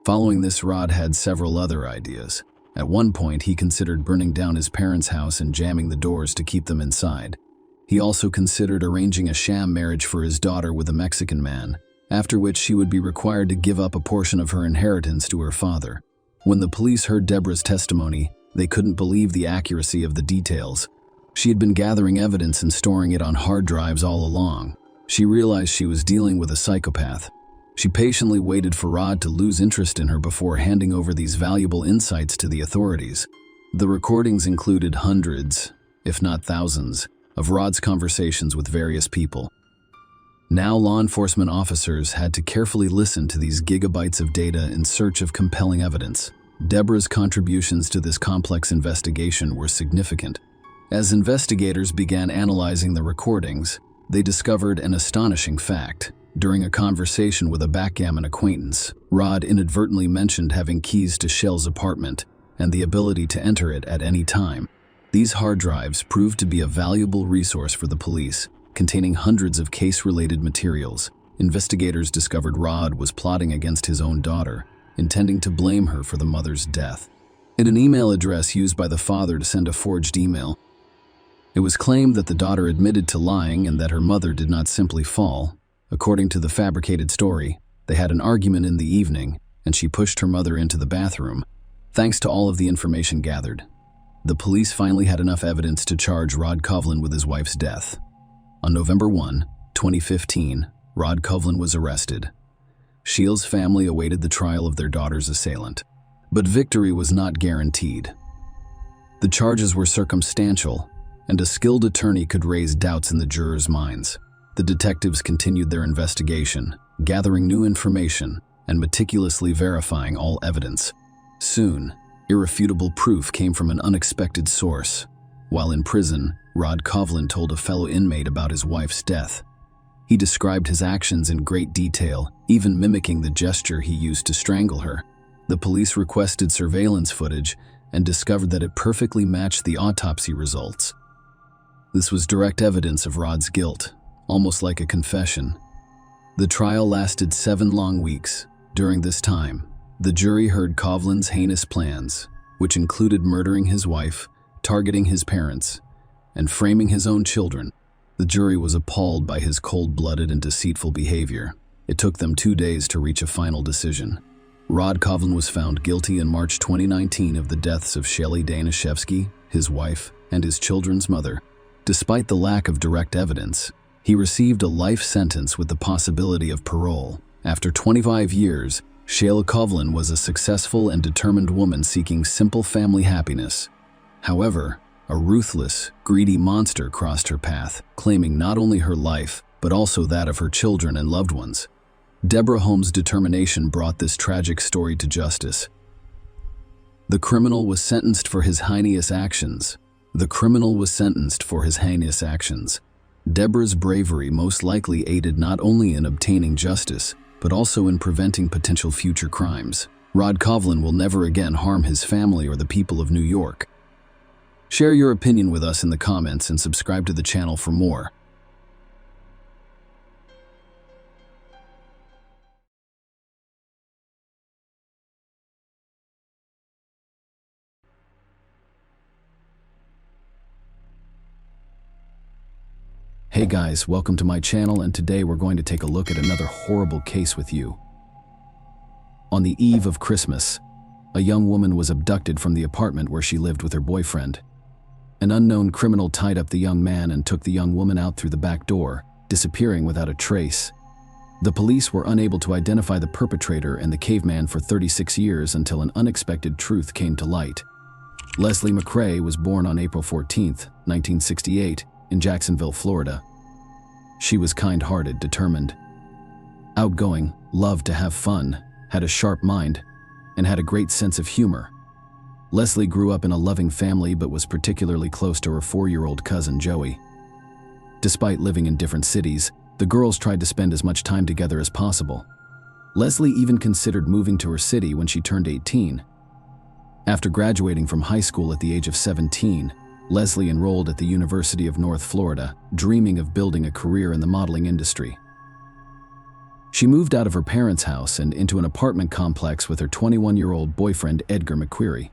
Following this, Rod had several other ideas. At one point, he considered burning down his parents' house and jamming the doors to keep them inside. He also considered arranging a sham marriage for his daughter with a Mexican man, after which she would be required to give up a portion of her inheritance to her father. When the police heard Deborah's testimony, they couldn't believe the accuracy of the details. She had been gathering evidence and storing it on hard drives all along. She realized she was dealing with a psychopath. She patiently waited for Rod to lose interest in her before handing over these valuable insights to the authorities. The recordings included hundreds, if not thousands, of Rod's conversations with various people. Now law enforcement officers had to carefully listen to these gigabytes of data in search of compelling evidence. Deborah's contributions to this complex investigation were significant. As investigators began analyzing the recordings, they discovered an astonishing fact. During a conversation with a backgammon acquaintance, Rod inadvertently mentioned having keys to Shell's apartment and the ability to enter it at any time. These hard drives proved to be a valuable resource for the police, containing hundreds of case-related materials. Investigators discovered Rod was plotting against his own daughter, intending to blame her for the mother's death. In an email address used by the father to send a forged email, it was claimed that the daughter admitted to lying and that her mother did not simply fall. According to the fabricated story, they had an argument in the evening, and she pushed her mother into the bathroom. Thanks to all of the information gathered, the police finally had enough evidence to charge Rod Kovlin with his wife's death. On November 1, 2015, Rod Kovlin was arrested. Sheil's family awaited the trial of their daughter's assailant, but victory was not guaranteed. The charges were circumstantial, and a skilled attorney could raise doubts in the jurors' minds. The detectives continued their investigation, gathering new information and meticulously verifying all evidence. Soon, irrefutable proof came from an unexpected source. While in prison, Rod Kovlin told a fellow inmate about his wife's death. He described his actions in great detail, even mimicking the gesture he used to strangle her. The police requested surveillance footage and discovered that it perfectly matched the autopsy results. This was direct evidence of Rod's guilt, almost like a confession. The trial lasted 7 long weeks. During this time, the jury heard Kovlin's heinous plans, which included murdering his wife, targeting his parents, and framing his own children. The jury was appalled by his cold-blooded and deceitful behavior. It took them 2 days to reach a final decision. Rod Kovlin was found guilty in March 2019 of the deaths of Shelly Danishevsky, his wife, and his children's mother. Despite the lack of direct evidence, he received a life sentence with the possibility of parole. After 25 years, Shayla Kovlin was a successful and determined woman seeking simple family happiness. However, a ruthless, greedy monster crossed her path, claiming not only her life, but also that of her children and loved ones. Deborah Holmes' determination brought this tragic story to justice. The criminal was sentenced for his heinous actions. Deborah's bravery most likely aided not only in obtaining justice, but also in preventing potential future crimes. Rod Kovlin will never again harm his family or the people of New York. Share your opinion with us in the comments and subscribe to the channel for more. Hey guys, welcome to my channel, and today we're going to take a look at another horrible case with you. On the eve of Christmas, a young woman was abducted from the apartment where she lived with her boyfriend. An unknown criminal tied up the young man and took the young woman out through the back door, disappearing without a trace. The police were unable to identify the perpetrator and the caveman for 36 years until an unexpected truth came to light. Leslie McCrae was born on April 14, 1968, in Jacksonville, Florida. She was kind-hearted, determined, outgoing, loved to have fun, had a sharp mind, and had a great sense of humor. Leslie grew up in a loving family but was particularly close to her 4-year-old cousin Joey. Despite living in different cities, the girls tried to spend as much time together as possible. Leslie even considered moving to her city when she turned 18. After graduating from high school at the age of 17, Leslie enrolled at the University of North Florida, dreaming of building a career in the modeling industry. She moved out of her parents' house and into an apartment complex with her 21-year-old boyfriend Edgar McQuarrie.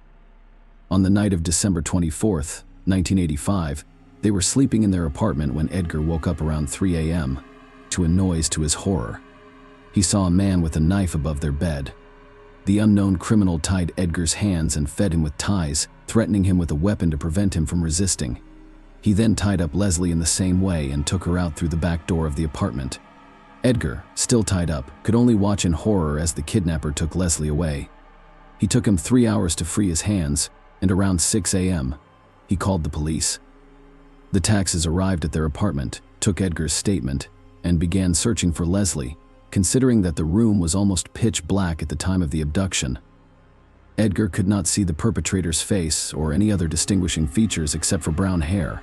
On the night of December 24, 1985, they were sleeping in their apartment when Edgar woke up around 3 a.m. to a noise to his horror. He saw a man with a knife above their bed. The unknown criminal tied Edgar's hands and fed him with ties, threatening him with a weapon to prevent him from resisting. He then tied up Leslie in the same way and took her out through the back door of the apartment. Edgar, still tied up, could only watch in horror as the kidnapper took Leslie away. He took him 3 hours to free his hands, and around 6 a.m., he called the police. The taxis arrived at their apartment, took Edgar's statement, and began searching for Leslie, considering that the room was almost pitch black at the time of the abduction. Edgar could not see the perpetrator's face or any other distinguishing features except for brown hair.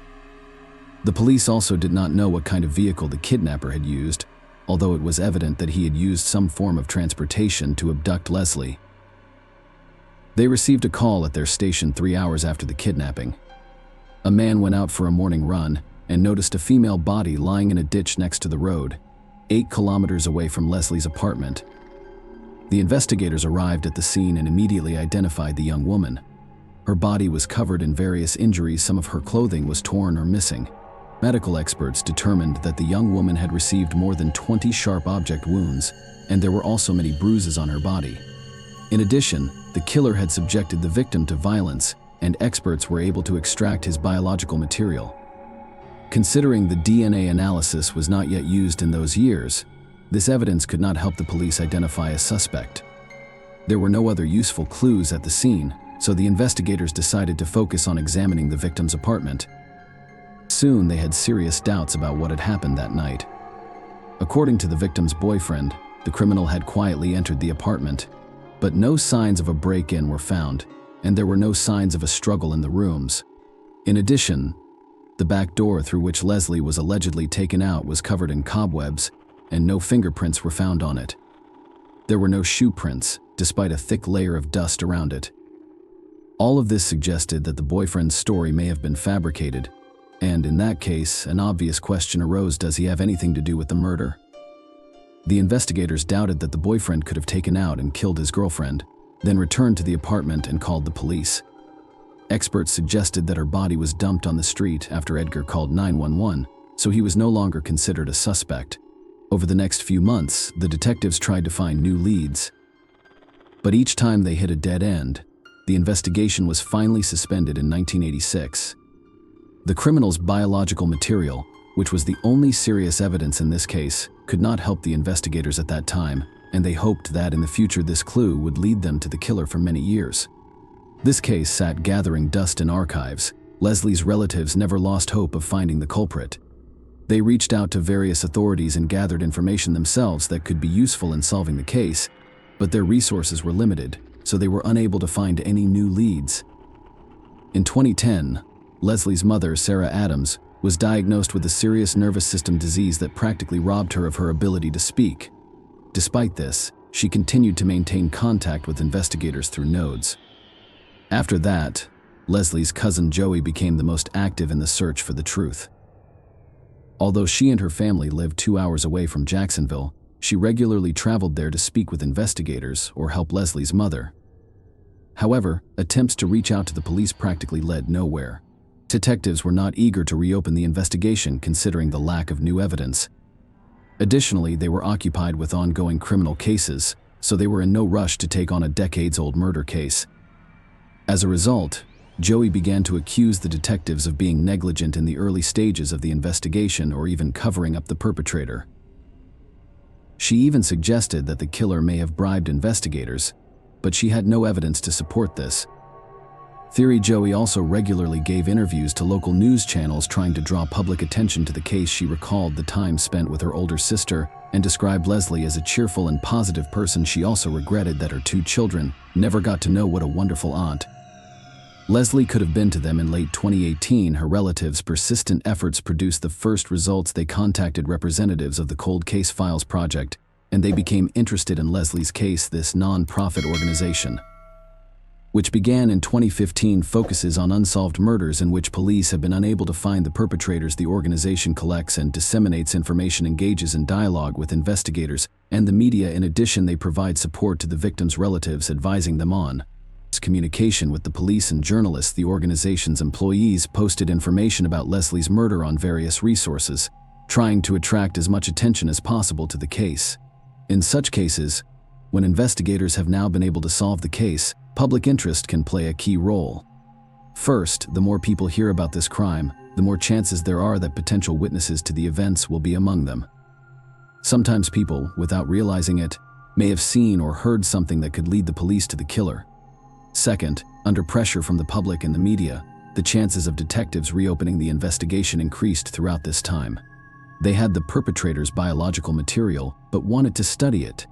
The police also did not know what kind of vehicle the kidnapper had used, although it was evident that he had used some form of transportation to abduct Leslie. They received a call at their station 3 hours after the kidnapping. A man went out for a morning run and noticed a female body lying in a ditch next to the road, 8 kilometers away from Leslie's apartment. The investigators arrived at the scene and immediately identified the young woman. Her body was covered in various injuries. Some of her clothing was torn or missing. Medical experts determined that the young woman had received more than 20 sharp object wounds, and there were also many bruises on her body. In addition, the killer had subjected the victim to violence, and experts were able to extract his biological material. Considering the DNA analysis was not yet used in those years, this evidence could not help the police identify a suspect. There were no other useful clues at the scene, so the investigators decided to focus on examining the victim's apartment. Soon they had serious doubts about what had happened that night. According to the victim's boyfriend, the criminal had quietly entered the apartment, but no signs of a break-in were found, and there were no signs of a struggle in the rooms. In addition, the back door through which Leslie was allegedly taken out was covered in cobwebs, and no fingerprints were found on it. There were no shoe prints, despite a thick layer of dust around it. All of this suggested that the boyfriend's story may have been fabricated, and in that case, an obvious question arose: does he have anything to do with the murder? The investigators doubted that the boyfriend could have taken out and killed his girlfriend, then returned to the apartment and called the police. Experts suggested that her body was dumped on the street after Edgar called 911, so he was no longer considered a suspect. Over the next few months, the detectives tried to find new leads. But each time they hit a dead end, the investigation was finally suspended in 1986. The criminal's biological material, which was the only serious evidence in this case, could not help the investigators at that time, and they hoped that in the future this clue would lead them to the killer for many years. This case sat gathering dust in archives. Leslie's relatives never lost hope of finding the culprit. They reached out to various authorities and gathered information themselves that could be useful in solving the case, but their resources were limited, so they were unable to find any new leads. In 2010, Leslie's mother, Sarah Adams, was diagnosed with a serious nervous system disease that practically robbed her of her ability to speak. Despite this, she continued to maintain contact with investigators through nodes. After that, Leslie's cousin Joey became the most active in the search for the truth. Although she and her family lived 2 hours away from Jacksonville, she regularly traveled there to speak with investigators or help Leslie's mother. However, attempts to reach out to the police practically led nowhere. Detectives were not eager to reopen the investigation considering the lack of new evidence. Additionally, they were occupied with ongoing criminal cases, so they were in no rush to take on a decades-old murder case. As a result, Joey began to accuse the detectives of being negligent in the early stages of the investigation or even covering up the perpetrator. She even suggested that the killer may have bribed investigators, but she had no evidence to support this. Theory Joey also regularly gave interviews to local news channels trying to draw public attention to the case. She recalled the time spent with her older sister and described Leslie as a cheerful and positive person. She also regretted that her 2 children never got to know what a wonderful aunt Leslie could have been to them. In late 2018, her relatives' persistent efforts produced the first results. They contacted representatives of the Cold Case Files Project, and they became interested in Leslie's case. This non-profit organization, which began in 2015, focuses on unsolved murders in which police have been unable to find the perpetrators. The organization collects and disseminates information, engages in dialogue with investigators and the media. In addition, they provide support to the victims' relatives, advising them on communication with the police and journalists. The organization's employees posted information about Leslie's murder on various resources, trying to attract as much attention as possible to the case. In such cases, when investigators have now been able to solve the case, public interest can play a key role. First, the more people hear about this crime, the more chances there are that potential witnesses to the events will be among them. Sometimes people, without realizing it, may have seen or heard something that could lead the police to the killer. Second, under pressure from the public and the media, the chances of detectives reopening the investigation increased throughout this time. They had the perpetrator's biological material, but wanted to study it.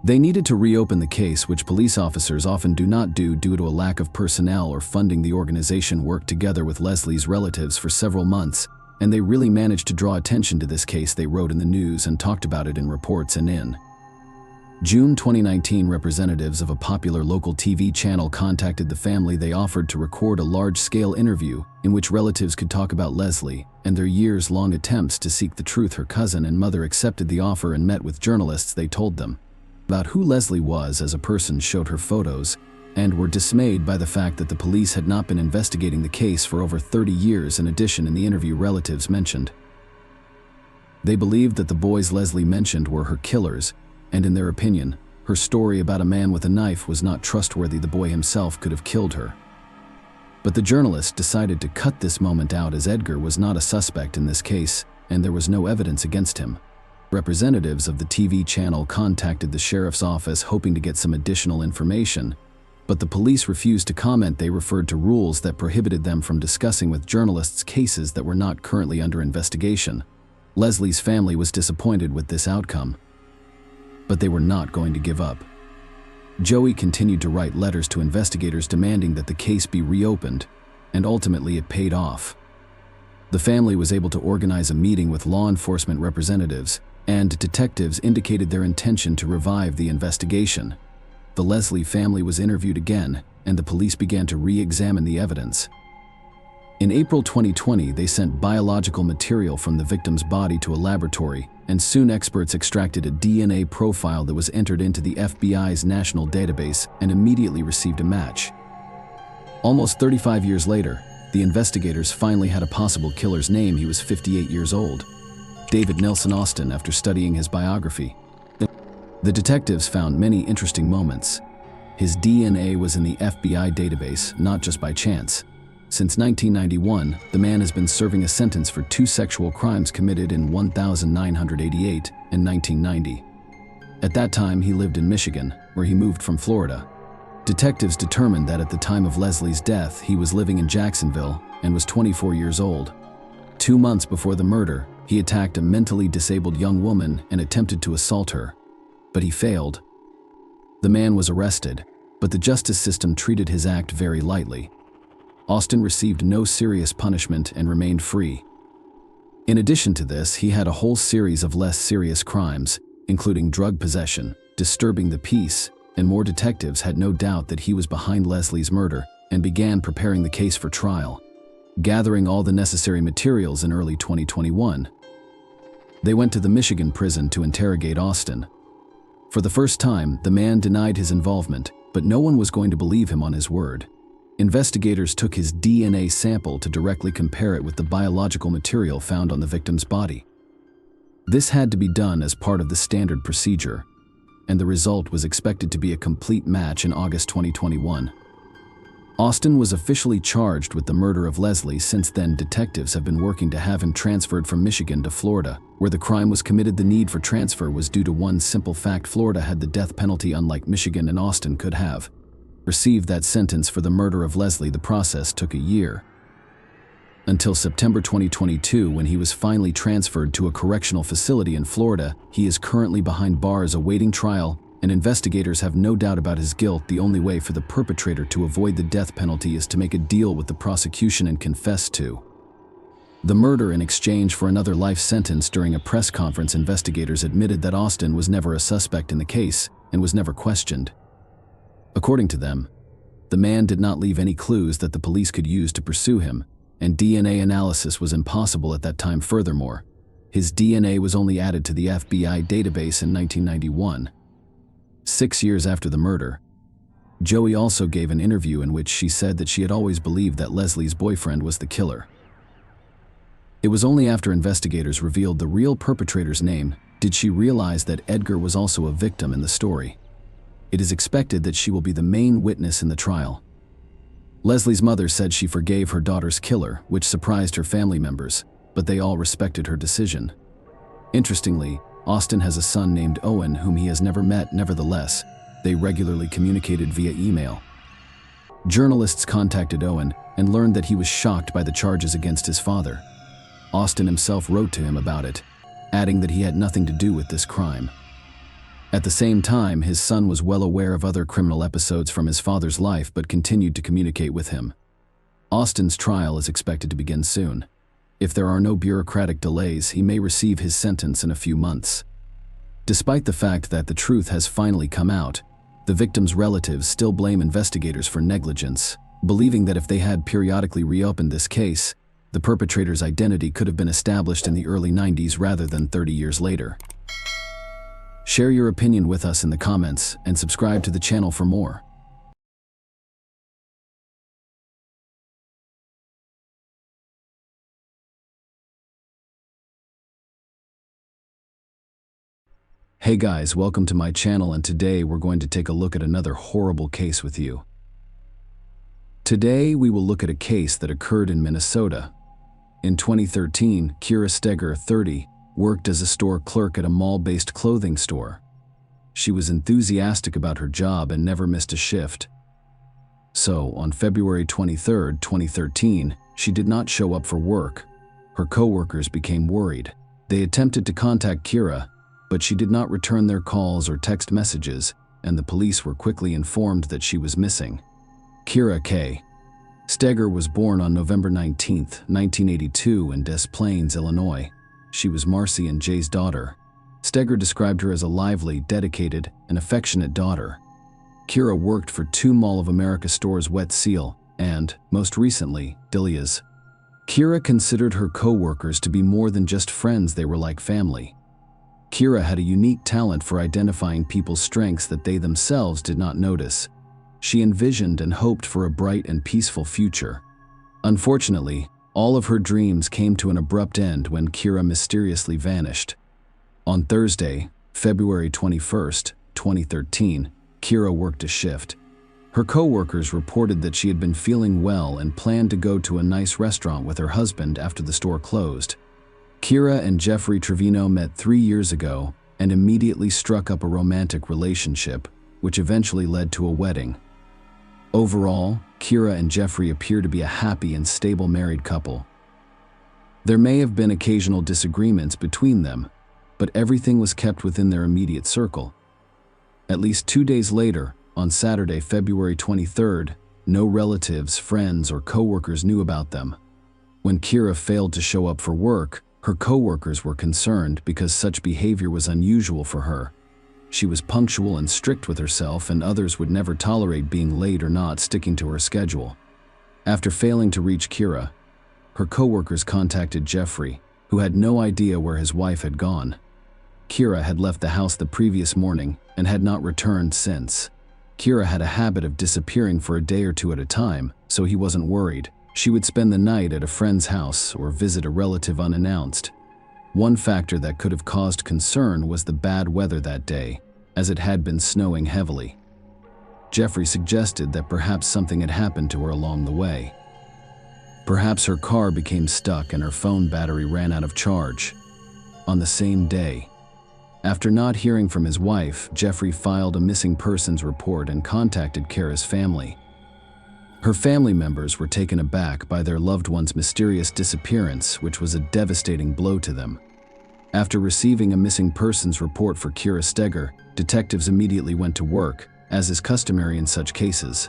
They needed to reopen the case, which police officers often do not do due to a lack of personnel or funding. The organization worked together with Leslie's relatives for several months, and they really managed to draw attention to this case. They wrote in the news and talked about it in reports. And in June 2019, representatives of a popular local TV channel contacted the family. They offered to record a large-scale interview in which relatives could talk about Leslie and their years-long attempts to seek the truth. Her cousin and mother accepted the offer and met with journalists. They told them about who Leslie was as a person, showed her photos, and were dismayed by the fact that the police had not been investigating the case for over 30 years. In addition, in the interview, relatives mentioned they believed that the boys Leslie mentioned were her killers, and in their opinion, her story about a man with a knife was not trustworthy. The boy himself could have killed her. But the journalist decided to cut this moment out, as Edgar was not a suspect in this case, and there was no evidence against him. Representatives of the TV channel contacted the sheriff's office hoping to get some additional information, but the police refused to comment. They referred to rules that prohibited them from discussing with journalists cases that were not currently under investigation. Leslie's family was disappointed with this outcome, but they were not going to give up. Joey continued to write letters to investigators demanding that the case be reopened, and ultimately it paid off. The family was able to organize a meeting with law enforcement representatives, and detectives indicated their intention to revive the investigation. The Leslie family was interviewed again, and the police began to re-examine the evidence. In April 2020, they sent biological material from the victim's body to a laboratory, and soon experts extracted a DNA profile that was entered into the FBI's national database and immediately received a match. Almost 35 years later, the investigators finally had a possible killer's name. He was 58 years old. David Nelson Austin after studying his biography. The detectives found many interesting moments. His DNA was in the FBI database, not just by chance. Since 1991, the man has been serving a sentence for 2 sexual crimes committed in 1988 and 1990. At that time, he lived in Michigan, where he moved from Florida. Detectives determined that at the time of Leslie's death, he was living in Jacksonville and was 24 years old. 2 months before the murder, he attacked a mentally disabled young woman and attempted to assault her, but he failed. The man was arrested, but the justice system treated his act very lightly. Austin received no serious punishment and remained free. In addition to this, he had a whole series of less serious crimes, including drug possession, disturbing the peace, and more detectives had no doubt that he was behind Leslie's murder and began preparing the case for trial, gathering all the necessary materials in early 2021. They went to the Michigan prison to interrogate Austin. For the first time, the man denied his involvement, but no one was going to believe him on his word. Investigators took his DNA sample to directly compare it with the biological material found on the victim's body. This had to be done as part of the standard procedure, and the result was expected to be a complete match in August 2021. Austin was officially charged with the murder of Leslie. Since then, detectives have been working to have him transferred from Michigan to Florida, where the crime was committed. The need for transfer was due to one simple fact: Florida had the death penalty, unlike Michigan, and Austin could have received that sentence for the murder of Leslie. The process took a year, until September 2022, when he was finally transferred to a correctional facility in Florida. He is currently behind bars awaiting trial, and investigators have no doubt about his guilt. The only way for the perpetrator to avoid the death penalty is to make a deal with the prosecution and confess to the murder in exchange for another life sentence. During a press conference, investigators admitted that Austin was never a suspect in the case and was never questioned. According to them, the man did not leave any clues that the police could use to pursue him, and DNA analysis was impossible at that time. Furthermore, his DNA was only added to the FBI database in 1991. 6 years after the murder, Joey also gave an interview in which she said that she had always believed that Leslie's boyfriend was the killer. It was only after investigators revealed the real perpetrator's name did she realize that Edgar was also a victim in the story. It is expected that she will be the main witness in the trial. Leslie's mother said she forgave her daughter's killer, which surprised her family members, but they all respected her decision. Interestingly, Austin has a son named Owen whom he has never met. Nevertheless, they regularly communicated via email. Journalists contacted Owen and learned that he was shocked by the charges against his father. Austin himself wrote to him about it, adding that he had nothing to do with this crime. At the same time, his son was well aware of other criminal episodes from his father's life but continued to communicate with him. Austin's trial is expected to begin soon. If there are no bureaucratic delays, he may receive his sentence in a few months. Despite the fact that the truth has finally come out, the victim's relatives still blame investigators for negligence, believing that if they had periodically reopened this case, the perpetrator's identity could have been established in the early 90s rather than 30 years later. Share your opinion with us in the comments and subscribe to the channel for more. Hey guys, welcome to my channel, and today we're going to take a look at another horrible case with you. Today we will look at a case that occurred in Minnesota. In 2013, Kira Steger, 30, worked as a store clerk at a mall-based clothing store. She was enthusiastic about her job and never missed a shift. So, on February 23, 2013, she did not show up for work. Her coworkers became worried. They attempted to contact Kira, but she did not return their calls or text messages, and the police were quickly informed that she was missing. Kira K. Steger was born on November 19, 1982 in Des Plaines, Illinois. She was Marcy and Jay's daughter. Steger described her as a lively, dedicated, and affectionate daughter. Kira worked for 2 Mall of America stores, Wet Seal, and, most recently, Delia's. Kira considered her co-workers to be more than just friends. They were like family. Kira had a unique talent for identifying people's strengths that they themselves did not notice. She envisioned and hoped for a bright and peaceful future. Unfortunately, All of her dreams came to an abrupt end when Kira mysteriously vanished. On Thursday, February 21st, 2013, Kira worked a shift. Her co-workers reported that she had been feeling well and planned to go to a nice restaurant with her husband after the store closed. Kira and Jeffrey Trevino met 3 years ago and immediately struck up a romantic relationship, which eventually led to a wedding. Overall, Kira and Jeffrey appear to be a happy and stable married couple. There may have been occasional disagreements between them, but everything was kept within their immediate circle. At least 2 days later, on Saturday, February 23rd, no relatives, friends, or co-workers knew about them. When Kira failed to show up for work, her co-workers were concerned because such behavior was unusual for her. She was punctual and strict with herself, and others would never tolerate being late or not sticking to her schedule. After failing to reach Kira, her co-workers contacted Jeffrey, who had no idea where his wife had gone. Kira had left the house the previous morning and had not returned since. Kira had a habit of disappearing for a day or two at a time, so he wasn't worried. She would spend the night at a friend's house or visit a relative unannounced. One factor that could have caused concern was the bad weather that day, as it had been snowing heavily. Jeffrey suggested that perhaps something had happened to her along the way. Perhaps her car became stuck and her phone battery ran out of charge. On the same day, after not hearing from his wife, Jeffrey filed a missing persons report and contacted Kira's family. Her family members were taken aback by their loved one's mysterious disappearance, which was a devastating blow to them. After receiving a missing persons report for Kira Steger, detectives immediately went to work, as is customary in such cases.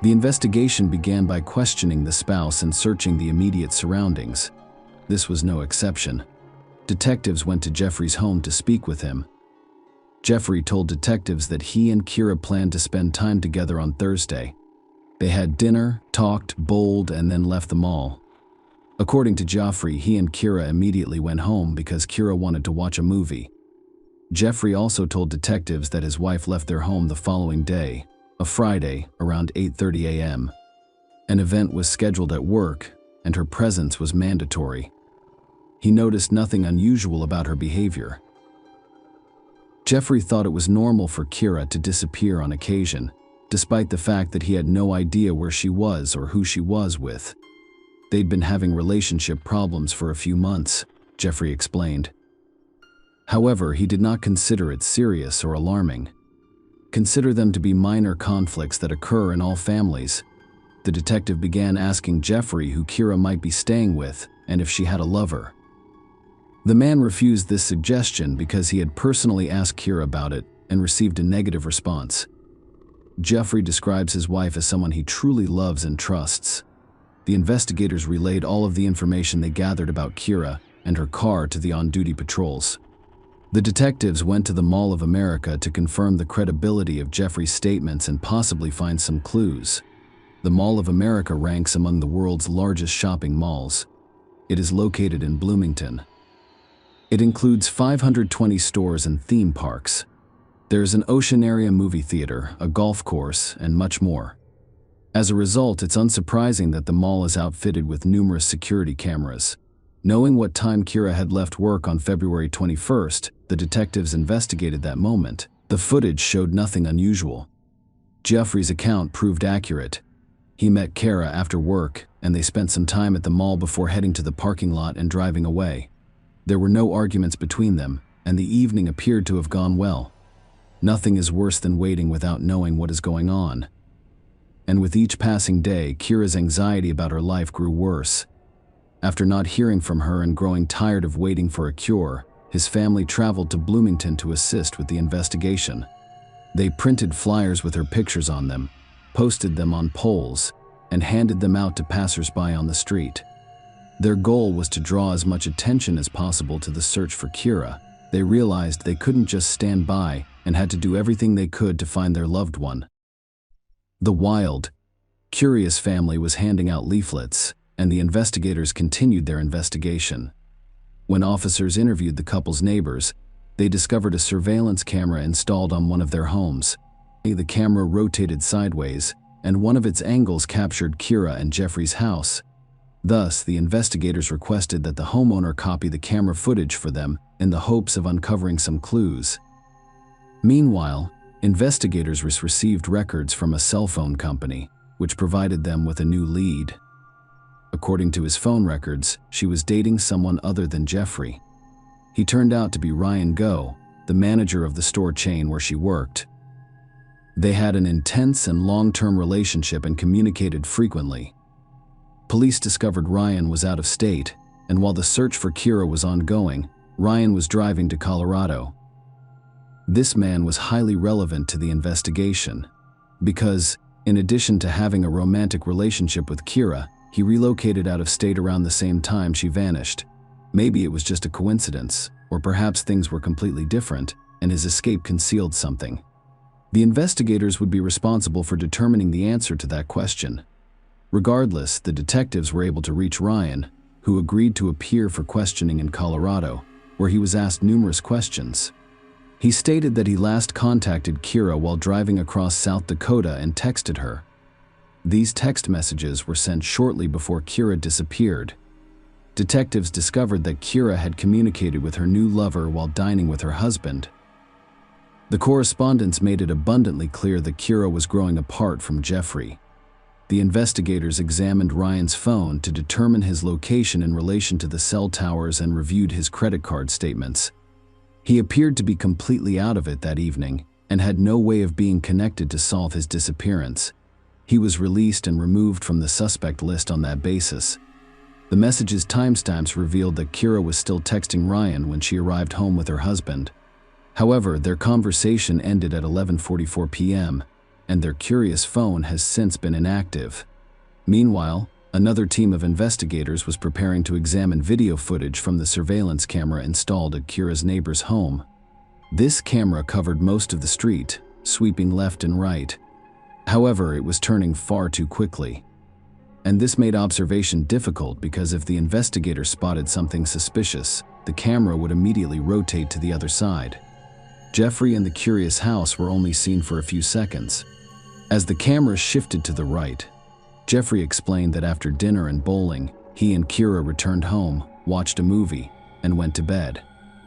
The investigation began by questioning the spouse and searching the immediate surroundings. This was no exception. Detectives went to Jeffrey's home to speak with him. Jeffrey told detectives that he and Kira planned to spend time together on Thursday. They had dinner, talked, bowled, and then left the mall. According to Jeffrey, he and Kira immediately went home because Kira wanted to watch a movie. Jeffrey also told detectives that his wife left their home the following day, a Friday, around 8:30 a.m. An event was scheduled at work, and her presence was mandatory. He noticed nothing unusual about her behavior. Jeffrey thought it was normal for Kira to disappear on occasion, despite the fact that he had no idea where she was or who she was with. They'd been having relationship problems for a few months, Jeffrey explained. However, he did not consider it serious or alarming. Consider them to be minor conflicts that occur in all families. The detective began asking Jeffrey who Kira might be staying with and if she had a lover. The man refused this suggestion because he had personally asked Kira about it and received a negative response. Jeffrey describes his wife as someone he truly loves and trusts. The investigators relayed all of the information they gathered about Kira and her car to the on-duty patrols. The detectives went to the Mall of America to confirm the credibility of Jeffrey's statements and possibly find some clues. The Mall of America ranks among the world's largest shopping malls. It is located in Bloomington. It includes 520 stores and theme parks. There is an ocean area movie theater, a golf course, and much more. As a result, it's unsurprising that the mall is outfitted with numerous security cameras. Knowing what time Kira had left work on February 21st, the detectives investigated that moment. The footage showed nothing unusual. Jeffrey's account proved accurate. He met Kira after work, and they spent some time at the mall before heading to the parking lot and driving away. There were no arguments between them, and the evening appeared to have gone well. Nothing is worse than waiting without knowing what is going on. And with each passing day, Kira's anxiety about her life grew worse. After not hearing from her and growing tired of waiting for a cure, his family traveled to Bloomington to assist with the investigation. They printed flyers with her pictures on them, posted them on poles, and handed them out to passers-by on the street. Their goal was to draw as much attention as possible to the search for Kira. They realized they couldn't just stand by and had to do everything they could to find their loved one. The wild, curious family was handing out leaflets, and the investigators continued their investigation. When officers interviewed the couple's neighbors, they discovered a surveillance camera installed on one of their homes. The camera rotated sideways, and one of its angles captured Kira and Jeffrey's house. Thus, the investigators requested that the homeowner copy the camera footage for them in the hopes of uncovering some clues. Meanwhile, investigators received records from a cell phone company, which provided them with a new lead. According to his phone records, she was dating someone other than Jeffrey. He turned out to be Ryan Go, the manager of the store chain where she worked. They had an intense and long-term relationship and communicated frequently. Police discovered Ryan was out of state, and while the search for Kira was ongoing, Ryan was driving to Colorado. This man was highly relevant to the investigation because, in addition to having a romantic relationship with Kira, he relocated out of state around the same time she vanished. Maybe it was just a coincidence, or perhaps things were completely different, and his escape concealed something. The investigators would be responsible for determining the answer to that question. Regardless, the detectives were able to reach Ryan, who agreed to appear for questioning in Colorado, where he was asked numerous questions. He stated that he last contacted Kira while driving across South Dakota and texted her. These text messages were sent shortly before Kira disappeared. Detectives discovered that Kira had communicated with her new lover while dining with her husband. The correspondence made it abundantly clear that Kira was growing apart from Jeffrey. The investigators examined Ryan's phone to determine his location in relation to the cell towers and reviewed his credit card statements. He appeared to be completely out of it that evening and had no way of being connected to solve his disappearance. He was released and removed from the suspect list on that basis. The message's timestamps revealed that Kira was still texting Ryan when she arrived home with her husband. However, their conversation ended at 11:44 p.m., and their curious phone has since been inactive. Meanwhile, another team of investigators was preparing to examine video footage from the surveillance camera installed at Kira's neighbor's home. This camera covered most of the street, sweeping left and right. However, it was turning far too quickly. And this made observation difficult because if the investigator spotted something suspicious, the camera would immediately rotate to the other side. Jeffrey and the curious house were only seen for a few seconds. As the camera shifted to the right, Jeffrey explained that after dinner and bowling, he and Kira returned home, watched a movie, and went to bed.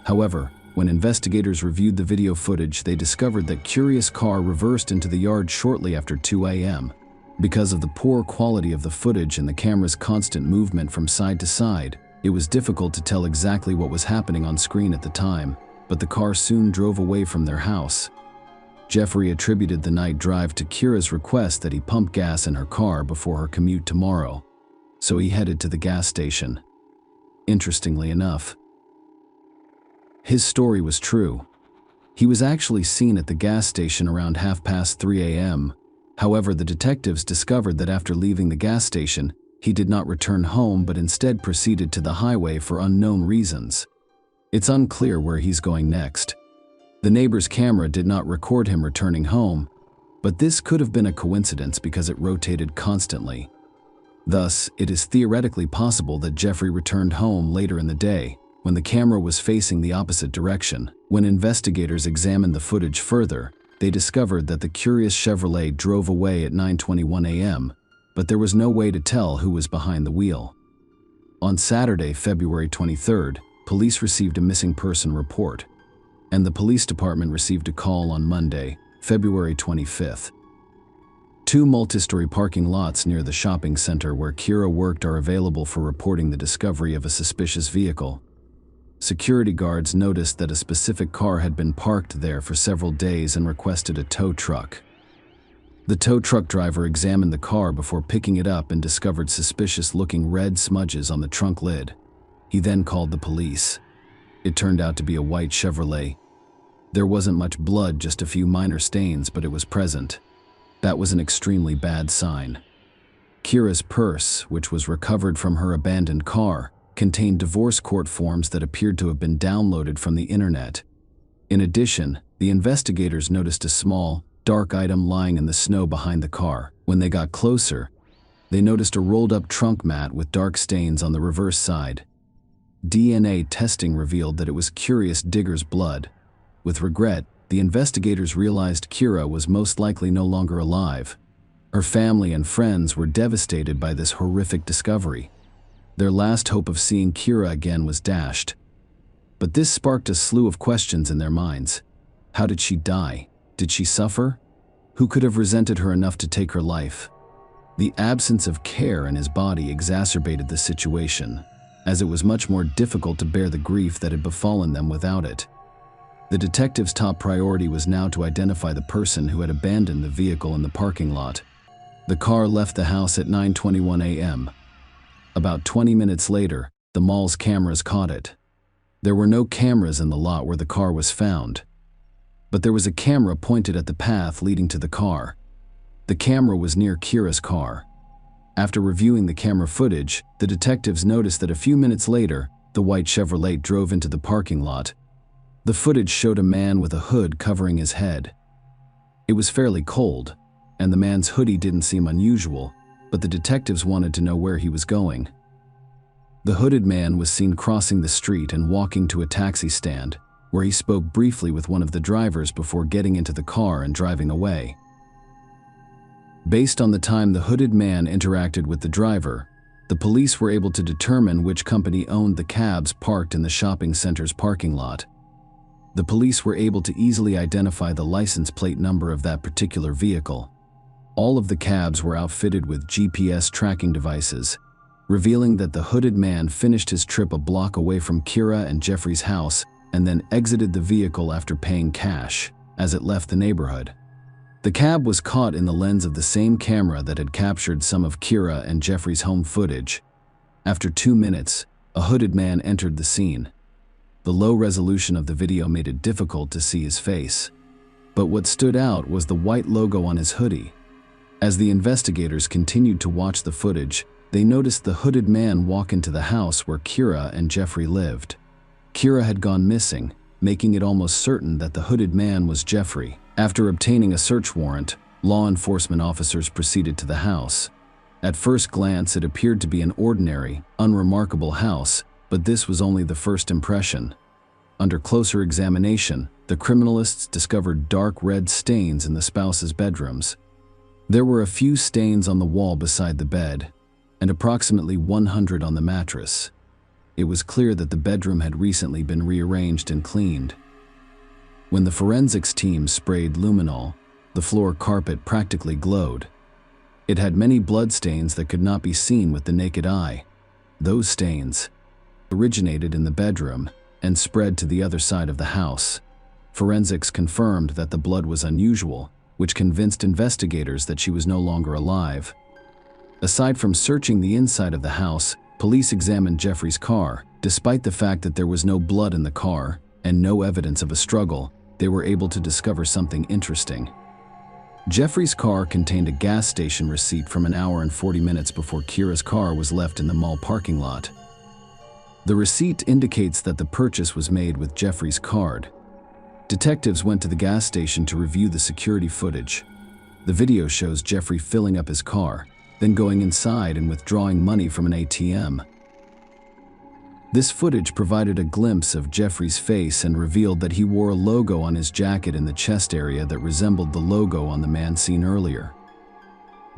However, when investigators reviewed the video footage, they discovered that Kira's car reversed into the yard shortly after 2 a.m. Because of the poor quality of the footage and the camera's constant movement from side to side, it was difficult to tell exactly what was happening on screen at the time, but the car soon drove away from their house. Jeffrey attributed the night drive to Kira's request that he pump gas in her car before her commute tomorrow, so he headed to the gas station. Interestingly enough, his story was true. He was actually seen at the gas station around 3:30 a.m. However, the detectives discovered that after leaving the gas station, he did not return home but instead proceeded to the highway for unknown reasons. It's unclear where he's going next. The neighbor's camera did not record him returning home, but this could have been a coincidence because it rotated constantly. Thus, it is theoretically possible that Jeffrey returned home later in the day, when the camera was facing the opposite direction. When investigators examined the footage further, they discovered that the curious Chevrolet drove away at 9:21 a.m., but there was no way to tell who was behind the wheel. On Saturday, February 23rd, police received a missing person report, and the police department received a call on Monday, February 25th. Two multi-story parking lots near the shopping center where Kira worked are available for reporting the discovery of a suspicious vehicle. Security guards noticed that a specific car had been parked there for several days and requested a tow truck. The tow truck driver examined the car before picking it up and discovered suspicious-looking red smudges on the trunk lid. He then called the police. It turned out to be a white Chevrolet. There wasn't much blood, just a few minor stains, but it was present. That was an extremely bad sign. Kira's purse, which was recovered from her abandoned car, contained divorce court forms that appeared to have been downloaded from the internet. In addition, the investigators noticed a small, dark item lying in the snow behind the car. When they got closer, they noticed a rolled-up trunk mat with dark stains on the reverse side. DNA testing revealed that it was Curious Digger's blood. With regret, the investigators realized Kira was most likely no longer alive. Her family and friends were devastated by this horrific discovery. Their last hope of seeing Kira again was dashed. But this sparked a slew of questions in their minds. How did she die? Did she suffer? Who could have resented her enough to take her life? The absence of care in his body exacerbated the situation, as it was much more difficult to bear the grief that had befallen them without it. The detective's top priority was now to identify the person who had abandoned the vehicle in the parking lot. The car left the house at 9:21 a.m. About 20 minutes later, the mall's cameras caught it. There were no cameras in the lot where the car was found, but there was a camera pointed at the path leading to the car. The camera was near Kira's car. After reviewing the camera footage, the detectives noticed that a few minutes later, the white Chevrolet drove into the parking lot. The footage showed a man with a hood covering his head. It was fairly cold, and the man's hoodie didn't seem unusual, but the detectives wanted to know where he was going. The hooded man was seen crossing the street and walking to a taxi stand, where he spoke briefly with one of the drivers before getting into the car and driving away. Based on the time the hooded man interacted with the driver, the police were able to determine which company owned the cabs parked in the shopping center's parking lot. The police were able to easily identify the license plate number of that particular vehicle. All of the cabs were outfitted with GPS tracking devices, revealing that the hooded man finished his trip a block away from Kira and Jeffrey's house and then exited the vehicle after paying cash as it left the neighborhood. The cab was caught in the lens of the same camera that had captured some of Kira and Jeffrey's home footage. After 2 minutes, a hooded man entered the scene. The low resolution of the video made it difficult to see his face, but what stood out was the white logo on his hoodie. As the investigators continued to watch the footage, they noticed the hooded man walk into the house where Kira and Jeffrey lived. Kira had gone missing, making it almost certain that the hooded man was Jeffrey. After obtaining a search warrant, law enforcement officers proceeded to the house. At first glance, it appeared to be an ordinary, unremarkable house, but this was only the first impression. Under closer examination, the criminalists discovered dark red stains in the spouse's bedrooms. There were a few stains on the wall beside the bed, and approximately 100 on the mattress. It was clear that the bedroom had recently been rearranged and cleaned. When the forensics team sprayed luminol, the floor carpet practically glowed. It had many bloodstains that could not be seen with the naked eye. Those stains originated in the bedroom and spread to the other side of the house. Forensics confirmed that the blood was unusual, which convinced investigators that she was no longer alive. Aside from searching the inside of the house, police examined Jeffrey's car. Despite the fact that there was no blood in the car and no evidence of a struggle, they were able to discover something interesting. Jeffrey's car contained a gas station receipt from an hour and 40 minutes before Kira's car was left in the mall parking lot. The receipt indicates that the purchase was made with Jeffrey's card. Detectives went to the gas station to review the security footage. The video shows Jeffrey filling up his car, then going inside and withdrawing money from an ATM. This footage provided a glimpse of Jeffrey's face and revealed that he wore a logo on his jacket in the chest area that resembled the logo on the man seen earlier.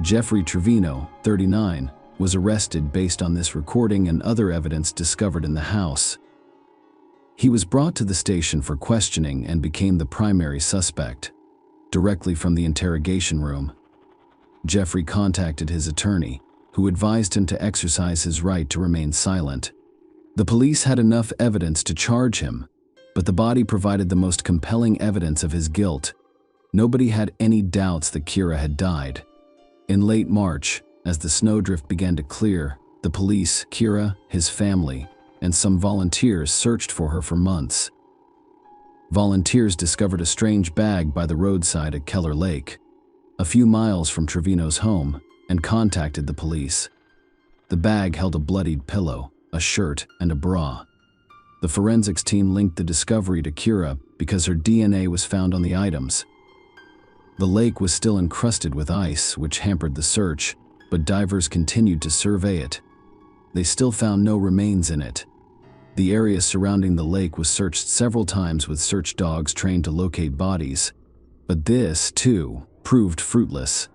Jeffrey Trevino, 39, was arrested based on this recording and other evidence discovered in the house. He was brought to the station for questioning and became the primary suspect. Directly from the interrogation room, Jeffrey contacted his attorney, who advised him to exercise his right to remain silent. The police had enough evidence to charge him, but the body provided the most compelling evidence of his guilt. Nobody had any doubts that Kira had died. In late March, as the snowdrift began to clear, the police, Kira, his family, and some volunteers searched for her for months. Volunteers discovered a strange bag by the roadside at Keller Lake, a few miles from Trevino's home, and contacted the police. The bag held a bloodied pillow, a shirt, and a bra. The forensics team linked the discovery to Kira because her DNA was found on the items. The lake was still encrusted with ice, which hampered the search, but divers continued to survey it. They still found no remains in it. The area surrounding the lake was searched several times with search dogs trained to locate bodies, but this, too, proved fruitless.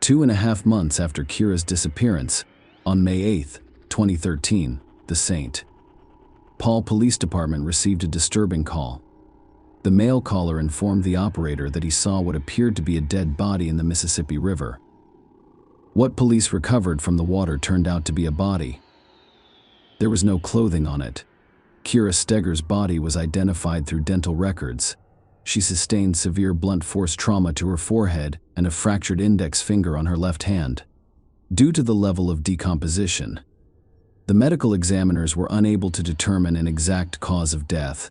2.5 months after Kira's disappearance, on May 8th, 2013, the St. Paul Police Department received a disturbing call. The male caller informed the operator that he saw what appeared to be a dead body in the Mississippi River. What police recovered from the water turned out to be a body. There was no clothing on it. Kira Steger's body was identified through dental records. She sustained severe blunt force trauma to her forehead and a fractured index finger on her left hand. Due to the level of decomposition, the medical examiners were unable to determine an exact cause of death.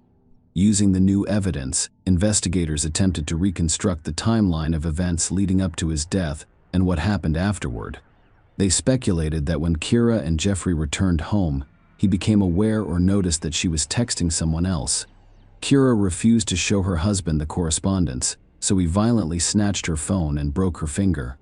Using the new evidence, investigators attempted to reconstruct the timeline of events leading up to his death and what happened afterward. They speculated that when Kira and Jeffrey returned home, he became aware or noticed that she was texting someone else. Kira refused to show her husband the correspondence, so he violently snatched her phone and broke her finger.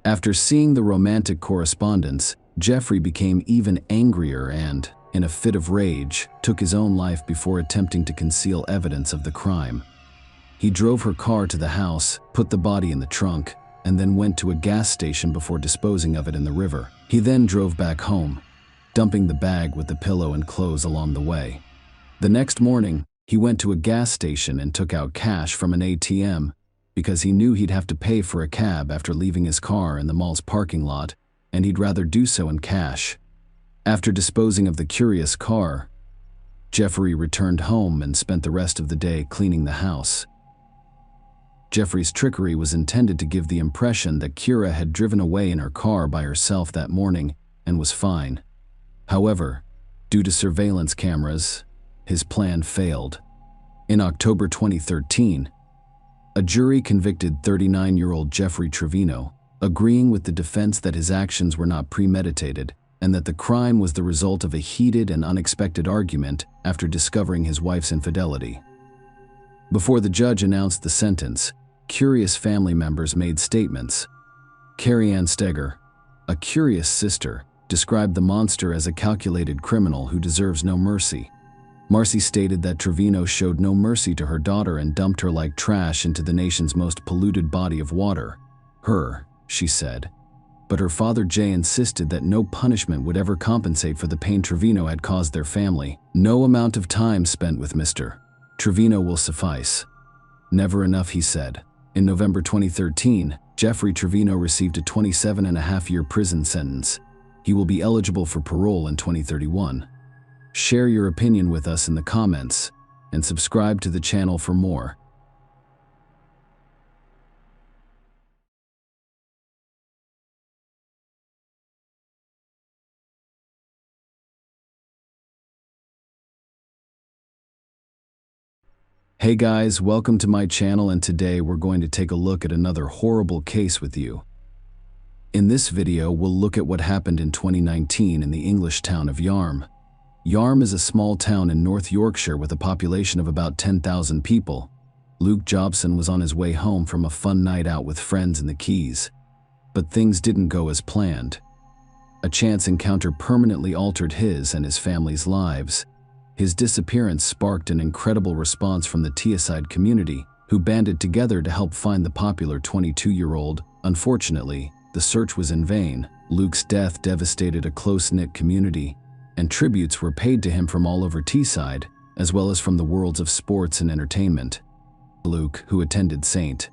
After seeing the romantic correspondence, Jeffrey became even angrier and, in a fit of rage, took his own life before attempting to conceal evidence of the crime. He drove her car to the house, put the body in the trunk, and then went to a gas station before disposing of it in the river. He then drove back home, dumping the bag with the pillow and clothes along the way. The next morning, he went to a gas station and took out cash from an ATM because he knew he'd have to pay for a cab after leaving his car in the mall's parking lot, and he'd rather do so in cash. After disposing of the curious car, Jeffrey returned home and spent the rest of the day cleaning the house. Jeffrey's trickery was intended to give the impression that Kira had driven away in her car by herself that morning and was fine. However, due to surveillance cameras, his plan failed. In October 2013, a jury convicted 39-year-old Jeffrey Trevino, agreeing with the defense that his actions were not premeditated and that the crime was the result of a heated and unexpected argument after discovering his wife's infidelity. Before the judge announced the sentence, curious family members made statements. Carrie Ann Steger, a curious sister, described the monster as a calculated criminal who deserves no mercy. Marcy stated that Trevino showed no mercy to her daughter and dumped her like trash into the nation's most polluted body of water. She said. But her father Jay insisted that no punishment would ever compensate for the pain Trevino had caused their family. No amount of time spent with Mr. Trevino will suffice. Never enough, he said. In November 2013, Jeffrey Trevino received a 27.5-year prison sentence. He will be eligible for parole in 2031. Share your opinion with us in the comments and subscribe to the channel for more. Hey guys, welcome to my channel, and today we're going to take a look at another horrible case with you. In this video, we'll look at what happened in 2019 in the English town of Yarm. Yarm is a small town in North Yorkshire with a population of about 10,000 people. Luke Jobson was on his way home from a fun night out with friends in the Keys. But things didn't go as planned. A chance encounter permanently altered his and his family's lives. His disappearance sparked an incredible response from the Teesside community, who banded together to help find the popular 22-year-old. Unfortunately, the search was in vain. Luke's death devastated a close-knit community, and tributes were paid to him from all over Teesside, as well as from the worlds of sports and entertainment. Luke, who attended St.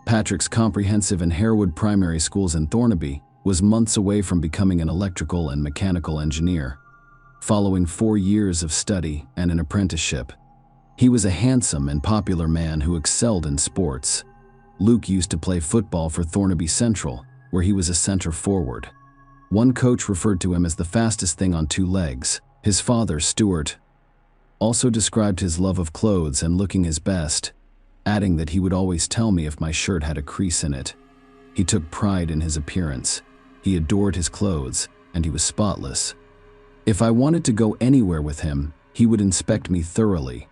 Patrick's Comprehensive and Harewood primary schools in Thornaby, was months away from becoming an electrical and mechanical engineer. Following 4 years of study and an apprenticeship, he was a handsome and popular man who excelled in sports. Luke used to play football for Thornaby Central, where he was a center forward. One coach referred to him as the fastest thing on 2 legs. His father, Stuart, also described his love of clothes and looking his best, adding that he would always tell me if my shirt had a crease in it. He took pride in his appearance. He adored his clothes, and he was spotless. If I wanted to go anywhere with him, he would inspect me thoroughly.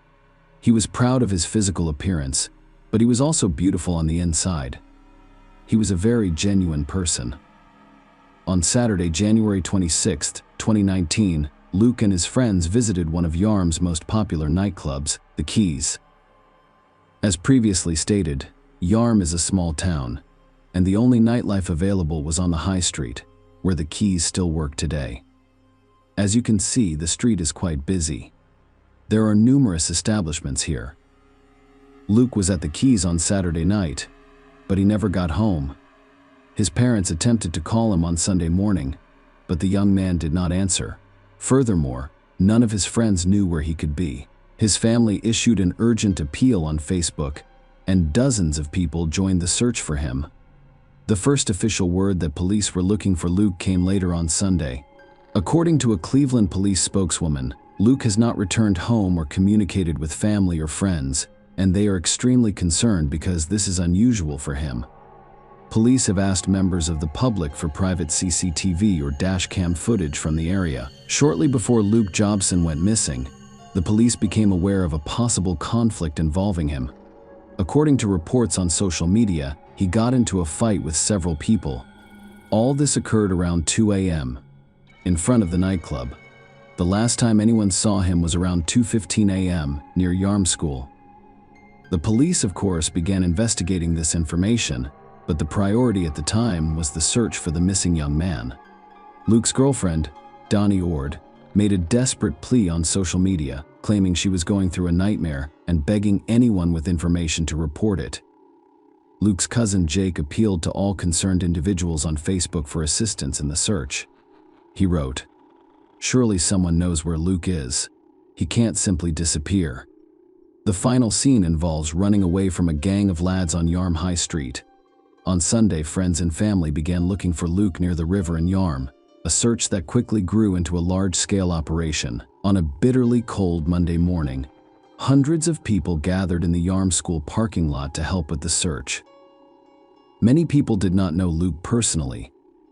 He was proud of his physical appearance, but he was also beautiful on the inside. He was a very genuine person. On Saturday, January 26, 2019, Luke and his friends visited one of Yarm's most popular nightclubs, the Keys. As previously stated, Yarm is a small town, and the only nightlife available was on the High Street, where the Keys still work today. As you can see, the street is quite busy. There are numerous establishments here. Luke was at the Keys on Saturday night, but he never got home. His parents attempted to call him on Sunday morning, but the young man did not answer. Furthermore, none of his friends knew where he could be. His family issued an urgent appeal on Facebook, and dozens of people joined the search for him. The first official word that police were looking for Luke came later on Sunday. According to a Cleveland police spokeswoman, Luke has not returned home or communicated with family or friends, and they are extremely concerned because this is unusual for him. Police have asked members of the public for private CCTV or dashcam footage from the area. Shortly before Luke Jobson went missing, the police became aware of a possible conflict involving him. According to reports on social media, he got into a fight with several people. All this occurred around 2 a.m. in front of the nightclub. The last time anyone saw him was around 2:15 a.m. near Yarm School. The police, of course, began investigating this information, but the priority at the time was the search for the missing young man. Luke's girlfriend, Donnie Ord, made a desperate plea on social media, claiming she was going through a nightmare and begging anyone with information to report it. Luke's cousin Jake appealed to all concerned individuals on Facebook for assistance in the search. He wrote, "Surely someone knows where Luke is. He can't simply disappear." The final scene involves running away from a gang of lads on Yarm High Street. On Sunday, friends and family began looking for Luke near the river in Yarm, a search that quickly grew into a large-scale operation. On a bitterly cold Monday morning, hundreds of people gathered in the Yarm School parking lot to help with the search. Many people did not know Luke personally,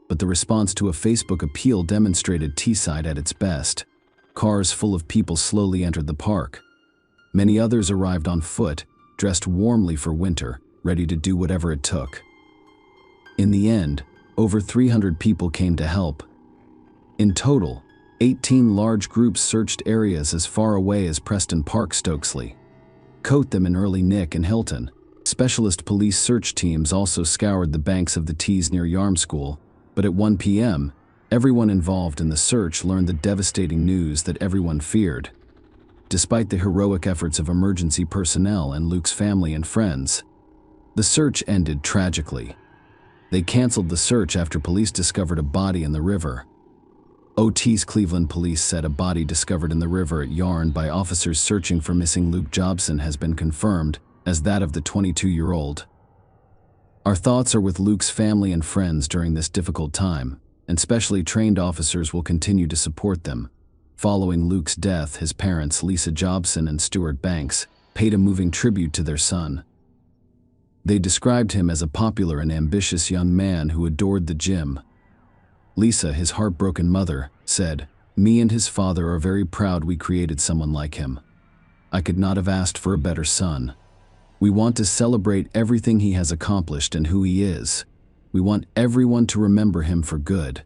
but the response to a Facebook appeal demonstrated Teesside at its best. Cars full of people slowly entered the park. Many others arrived on foot, dressed warmly for winter, ready to do whatever it took. In the end, over 300 people came to help. In total, 18 large groups searched areas as far away as Preston Park, Stokesley, Cotham and Early Nick and Hilton. Specialist police search teams also scoured the banks of the Tees near Yarm School, but at 1 p.m., everyone involved in the search learned the devastating news that everyone feared. Despite the heroic efforts of emergency personnel and Luke's family and friends, the search ended tragically. They canceled the search after police discovered a body in the river. OT's Cleveland police said a body discovered in the river at Yarm by officers searching for missing Luke Jobson has been confirmed as that of the 22-year-old. Our thoughts are with Luke's family and friends during this difficult time, and specially trained officers will continue to support them. Following Luke's death, his parents, Lisa Jobson and Stuart Banks, paid a moving tribute to their son. They described him as a popular and ambitious young man who adored the gym. Lisa, his heartbroken mother, said, "Me and his father are very proud we created someone like him. I could not have asked for a better son. We want to celebrate everything he has accomplished and who he is. We want everyone to remember him for good."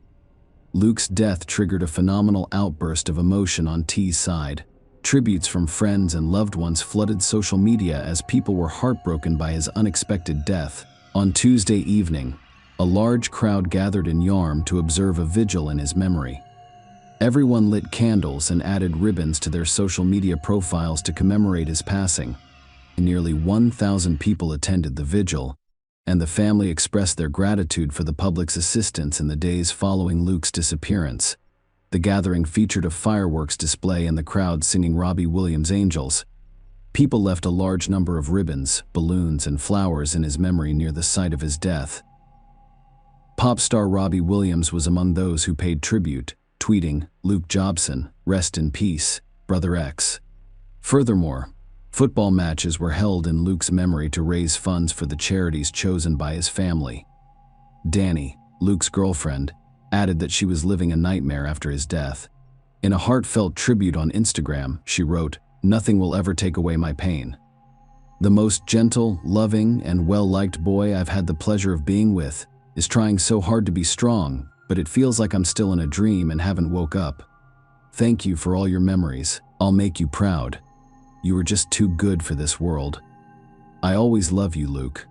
Luke's death triggered a phenomenal outburst of emotion on T's side. Tributes from friends and loved ones flooded social media as people were heartbroken by his unexpected death. On Tuesday evening, a large crowd gathered in Yarm to observe a vigil in his memory. Everyone lit candles and added ribbons to their social media profiles to commemorate his passing. Nearly 1,000 people attended the vigil, and the family expressed their gratitude for the public's assistance in the days following Luke's disappearance. The gathering featured a fireworks display and the crowd singing Robbie Williams' Angels. People left a large number of ribbons, balloons, and flowers in his memory near the site of his death. Pop star Robbie Williams was among those who paid tribute, tweeting, "Luke Jobson, rest in peace, Brother X." Furthermore, football matches were held in Luke's memory to raise funds for the charities chosen by his family. Danny, Luke's girlfriend, added that she was living a nightmare after his death. In a heartfelt tribute on Instagram, she wrote, "Nothing will ever take away my pain. The most gentle, loving, and well-liked boy I've had the pleasure of being with is trying so hard to be strong, but it feels like I'm still in a dream and haven't woke up. Thank you for all your memories. I'll make you proud. You were just too good for this world. I always love you, Luke."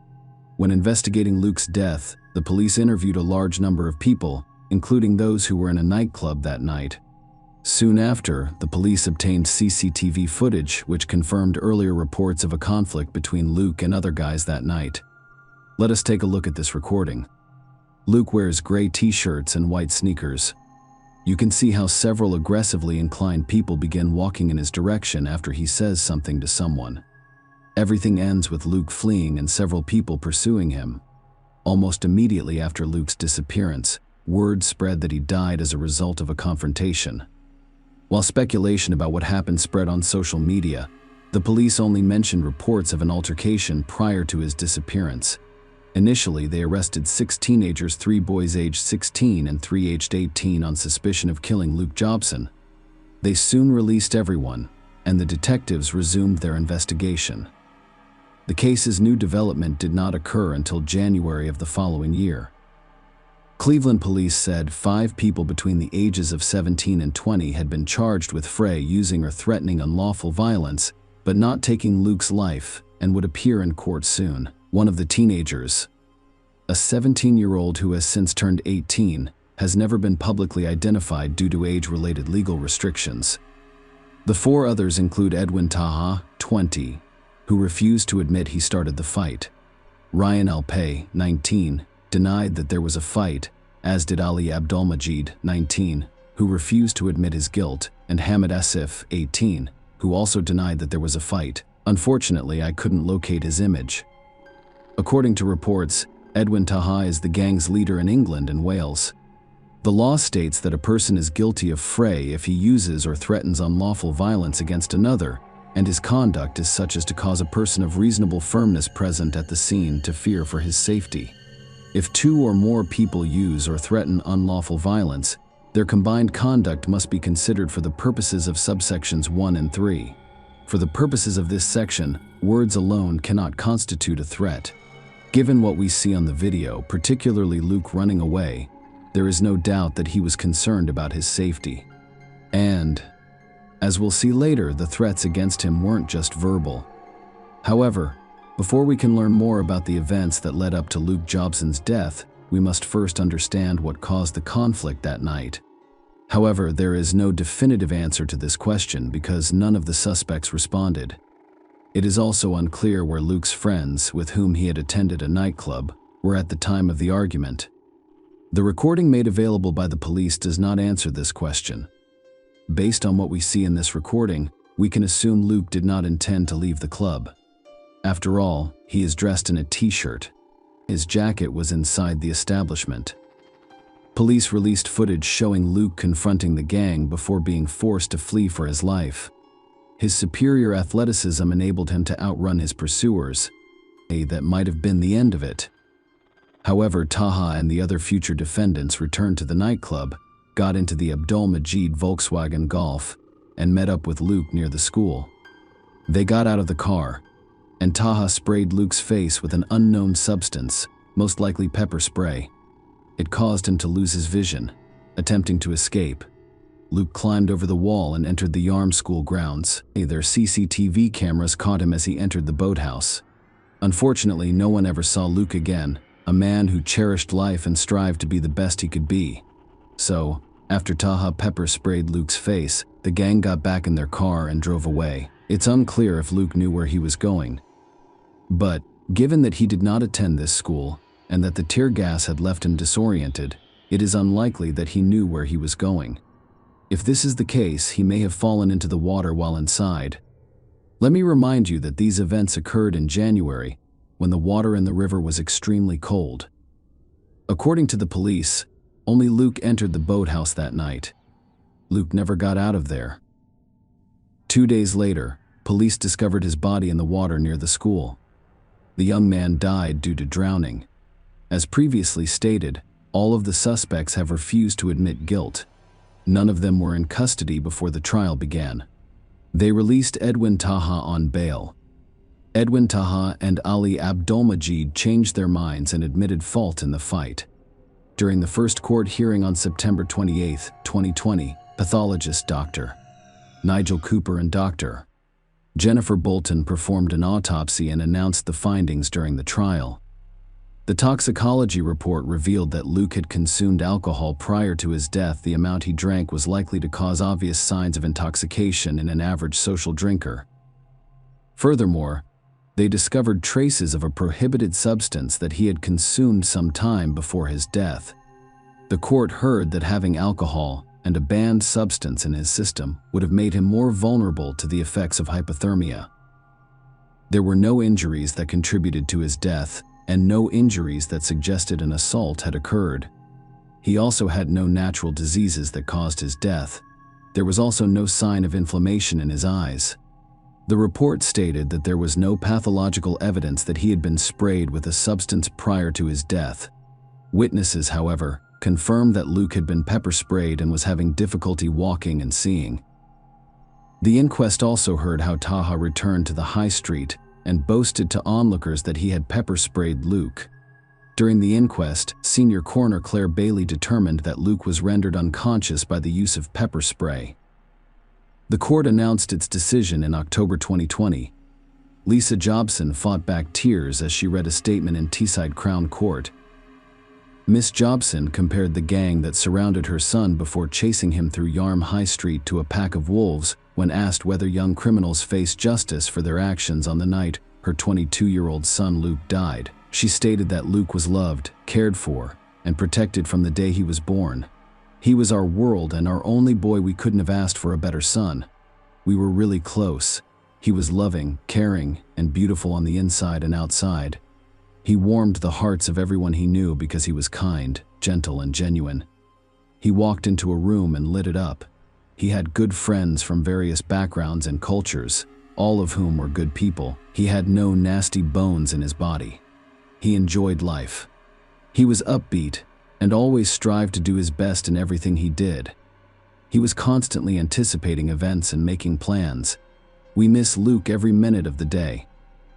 When investigating Luke's death, the police interviewed a large number of people, including those who were in a nightclub that night. Soon after, the police obtained CCTV footage which confirmed earlier reports of a conflict between Luke and other guys that night. Let us take a look at this recording. Luke wears gray t-shirts and white sneakers. You can see how several aggressively inclined people begin walking in his direction after he says something to someone. Everything ends with Luke fleeing and several people pursuing him. Almost immediately after Luke's disappearance, word spread that he died as a result of a confrontation. While speculation about what happened spread on social media, the police only mentioned reports of an altercation prior to his disappearance. Initially, they arrested 6 teenagers, 3 boys aged 16 and 3 aged 18 on suspicion of killing Luke Jobson. They soon released everyone, and the detectives resumed their investigation. The case's new development did not occur until January of the following year. Cleveland police said 5 people between the ages of 17 and 20 had been charged with using or threatening unlawful violence, but not taking Luke's life, and would appear in court soon. One of the teenagers, a 17-year-old who has since turned 18, has never been publicly identified due to age-related legal restrictions. The 4 others include Edwin Taha, 20, who refused to admit he started the fight. Ryan Alpay, 19, denied that there was a fight, as did Ali Abdulmajid, 19, who refused to admit his guilt, and Hamid Asif, 18, who also denied that there was a fight. Unfortunately, I couldn't locate his image. According to reports, Edwin Taha is the gang's leader in England and Wales. The law states that a person is guilty of fray if he uses or threatens unlawful violence against another, and his conduct is such as to cause a person of reasonable firmness present at the scene to fear for his safety. If 2 or more people use or threaten unlawful violence, their combined conduct must be considered for the purposes of subsections 1 and 3. For the purposes of this section, words alone cannot constitute a threat. Given what we see on the video, particularly Luke running away, there is no doubt that he was concerned about his safety. And, as we'll see later, the threats against him weren't just verbal. However, before we can learn more about the events that led up to Luke Jobson's death, we must first understand what caused the conflict that night. However, there is no definitive answer to this question because none of the suspects responded. It is also unclear where Luke's friends, with whom he had attended a nightclub, were at the time of the argument. The recording made available by the police does not answer this question. Based on what we see in this recording, we can assume Luke did not intend to leave the club. After all, he is dressed in a t-shirt. His jacket was inside the establishment. Police released footage showing Luke confronting the gang before being forced to flee for his life. His superior athleticism enabled him to outrun his pursuers. That might have been the end of it. However, Taha and the other future defendants returned to the nightclub, got into the Abdul-Majid Volkswagen Golf, and met up with Luke near the school. They got out of the car, and Taha sprayed Luke's face with an unknown substance, most likely pepper spray. It caused him to lose his vision. Attempting to escape, Luke climbed over the wall and entered the Yarm school grounds. Their CCTV cameras caught him as he entered the boathouse. Unfortunately, no one ever saw Luke again, a man who cherished life and strived to be the best he could be. So, after Taha pepper sprayed Luke's face, the gang got back in their car and drove away. It's unclear if Luke knew where he was going. But, given that he did not attend this school, and that the tear gas had left him disoriented, it is unlikely that he knew where he was going. If this is the case, he may have fallen into the water while inside. Let me remind you that these events occurred in January, when the water in the river was extremely cold. According to the police, only Luke entered the boathouse that night. Luke never got out of there. 2 days later, police discovered his body in the water near the school. The young man died due to drowning. As previously stated, all of the suspects have refused to admit guilt. None of them were in custody before the trial began. They released Edwin Taha on bail. Edwin Taha and Ali Abdulmajid changed their minds and admitted fault in the fight. During the first court hearing on September 28, 2020, pathologist Dr. Nigel Cooper and Dr. Jennifer Bolton performed an autopsy and announced the findings during the trial. The toxicology report revealed that Luke had consumed alcohol prior to his death. The amount he drank was likely to cause obvious signs of intoxication in an average social drinker. Furthermore, they discovered traces of a prohibited substance that he had consumed some time before his death. The court heard that having alcohol and a banned substance in his system would have made him more vulnerable to the effects of hypothermia. There were no injuries that contributed to his death, and no injuries that suggested an assault had occurred. He also had no natural diseases that caused his death. There was also no sign of inflammation in his eyes. The report stated that there was no pathological evidence that he had been sprayed with a substance prior to his death. Witnesses, however, confirmed that Luke had been pepper sprayed and was having difficulty walking and seeing. The inquest also heard how Taha returned to the high street and boasted to onlookers that he had pepper sprayed Luke. During the inquest, Senior Coroner Claire Bailey determined that Luke was rendered unconscious by the use of pepper spray. The court announced its decision in October 2020. Lisa Jobson fought back tears as she read a statement in Teesside Crown Court. Miss Jobson compared the gang that surrounded her son before chasing him through Yarm High Street to a pack of wolves when asked whether young criminals face justice for their actions on the night her 22-year-old son Luke died. She stated that Luke was loved, cared for, and protected from the day he was born. He was our world and our only boy. We couldn't have asked for a better son. We were really close. He was loving, caring, and beautiful on the inside and outside. He warmed the hearts of everyone he knew because he was kind, gentle, and genuine. He walked into a room and lit it up. He had good friends from various backgrounds and cultures, all of whom were good people. He had no nasty bones in his body. He enjoyed life. He was upbeat and always strived to do his best in everything he did. He was constantly anticipating events and making plans. We miss Luke every minute of the day.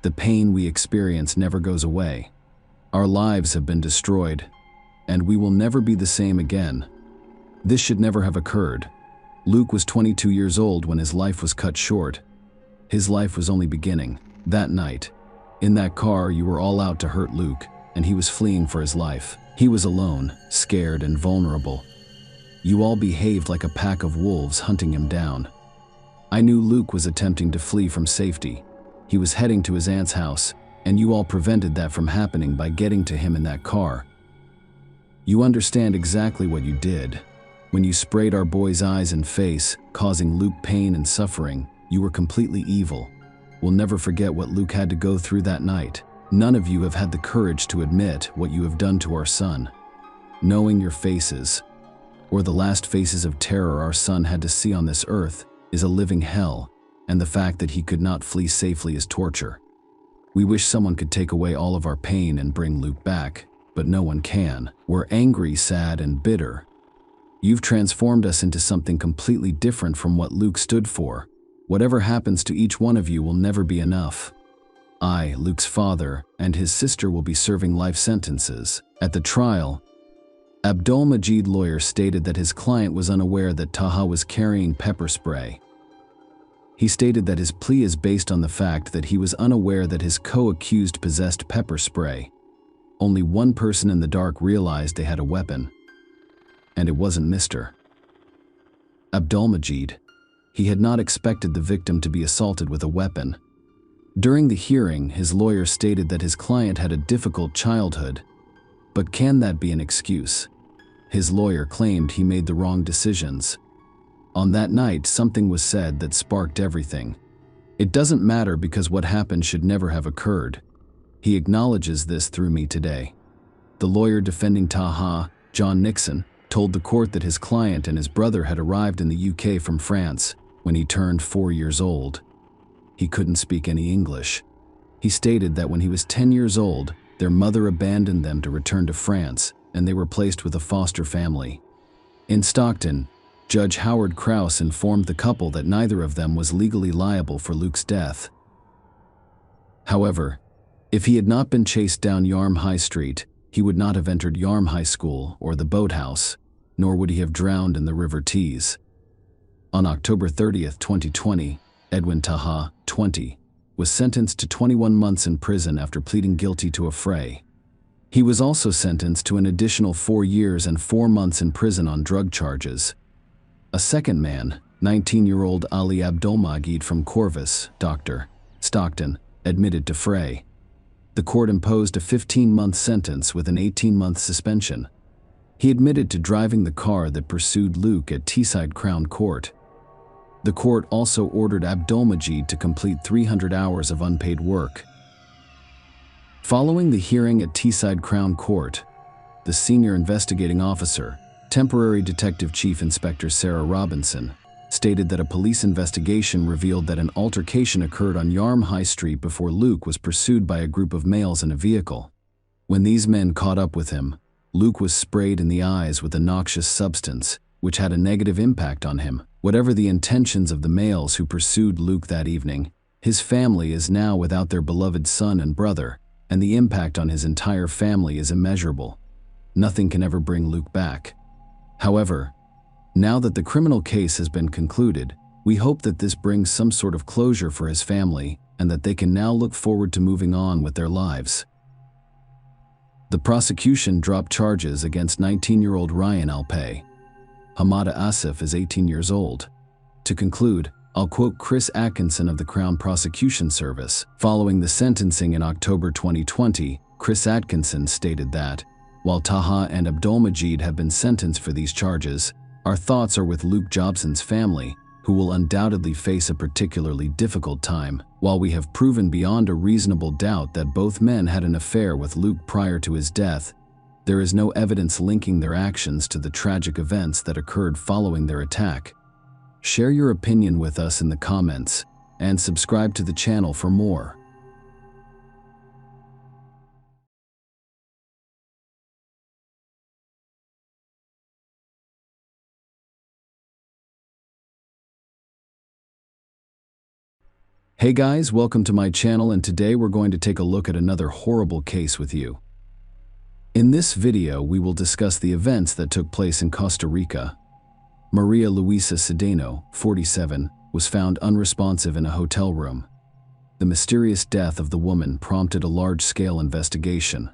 The pain we experience never goes away. Our lives have been destroyed, and we will never be the same again. This should never have occurred. Luke was 22 years old when his life was cut short. His life was only beginning. That night, in that car, you were all out to hurt Luke, and he was fleeing for his life. He was alone, scared, and vulnerable. You all behaved like a pack of wolves hunting him down. I knew Luke was attempting to flee from safety. He was heading to his aunt's house, and you all prevented that from happening by getting to him in that car. You understand exactly what you did. When you sprayed our boy's eyes and face, causing Luke pain and suffering, you were completely evil. We'll never forget what Luke had to go through that night. None of you have had the courage to admit what you have done to our son. Knowing your faces, or the last faces of terror our son had to see on this earth, is a living hell, and the fact that he could not flee safely is torture. We wish someone could take away all of our pain and bring Luke back, but no one can. We're angry, sad, and bitter. You've transformed us into something completely different from what Luke stood for. Whatever happens to each one of you will never be enough. I, Luke's father, and his sister will be serving life sentences. At the trial, Abdul Majid lawyer stated that his client was unaware that Taha was carrying pepper spray. He stated that his plea is based on the fact that he was unaware that his co-accused possessed pepper spray. Only one person in the dark realized they had a weapon, and it wasn't Mr. Abdul Majid. He had not expected the victim to be assaulted with a weapon. During the hearing, his lawyer stated that his client had a difficult childhood, but can that be an excuse? His lawyer claimed he made the wrong decisions. On that night, something was said that sparked everything. It doesn't matter because what happened should never have occurred. He acknowledges this through me today. The lawyer defending Taha, John Nixon, told the court that his client and his brother had arrived in the UK from France when he turned 4 years old. He couldn't speak any English. He stated that when he was 10 years old, their mother abandoned them to return to France, and they were placed with a foster family. In Stockton, Judge Howard Krause informed the couple that neither of them was legally liable for Luke's death. However, if he had not been chased down Yarm High Street, he would not have entered Yarm High School or the boathouse, nor would he have drowned in the River Tees. On October 30th, 2020, Edwin Taha, 20, was sentenced to 21 months in prison after pleading guilty to a fray. He was also sentenced to an additional 4 years and 4 months in prison on drug charges. A second man, 19-year-old Ali Abdulmajid from Corvus, Dr. Stockton, admitted to fray. The court imposed a 15-month sentence with an 18-month suspension. He admitted to driving the car that pursued Luke at Teesside Crown Court. The court also ordered Abdulmajid to complete 300 hours of unpaid work. Following the hearing at Teesside Crown Court, the senior investigating officer, Temporary Detective Chief Inspector Sarah Robinson, stated that a police investigation revealed that an altercation occurred on Yarm High Street before Luke was pursued by a group of males in a vehicle. When these men caught up with him, Luke was sprayed in the eyes with a noxious substance, which had a negative impact on him. Whatever the intentions of the males who pursued Luke that evening, his family is now without their beloved son and brother, and the impact on his entire family is immeasurable. Nothing can ever bring Luke back. However, now that the criminal case has been concluded, we hope that this brings some sort of closure for his family and that they can now look forward to moving on with their lives. The prosecution dropped charges against 19-year-old Ryan Alpay. Hamada Asif is 18 years old. To conclude, I'll quote Chris Atkinson of the Crown Prosecution Service. Following the sentencing in October 2020, Chris Atkinson stated that, while Taha and Abdulmajid have been sentenced for these charges, our thoughts are with Luke Jobson's family, who will undoubtedly face a particularly difficult time. While we have proven beyond a reasonable doubt that both men had an affair with Luke prior to his death, there is no evidence linking their actions to the tragic events that occurred following their attack. Share your opinion with us in the comments, and subscribe to the channel for more. Hey guys, welcome to my channel, and today we're going to take a look at another horrible case with you. In this video, we will discuss the events that took place in Costa Rica. Maria Luisa Cedeno, 47, was found unresponsive in a hotel room. The mysterious death of the woman prompted a large-scale investigation.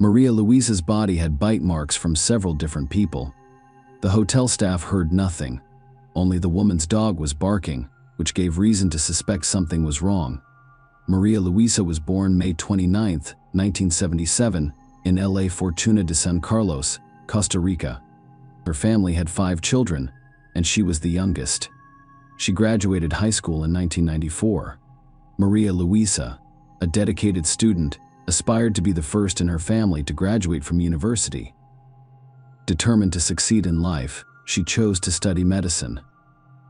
Maria Luisa's body had bite marks from several different people. The hotel staff heard nothing. Only the woman's dog was barking, which gave reason to suspect something was wrong. Maria Luisa was born May 29, 1977, in La Fortuna de San Carlos, Costa Rica. Her family had 5 children, and she was the youngest. She graduated high school in 1994. Maria Luisa, a dedicated student, aspired to be the first in her family to graduate from university. Determined to succeed in life, she chose to study medicine.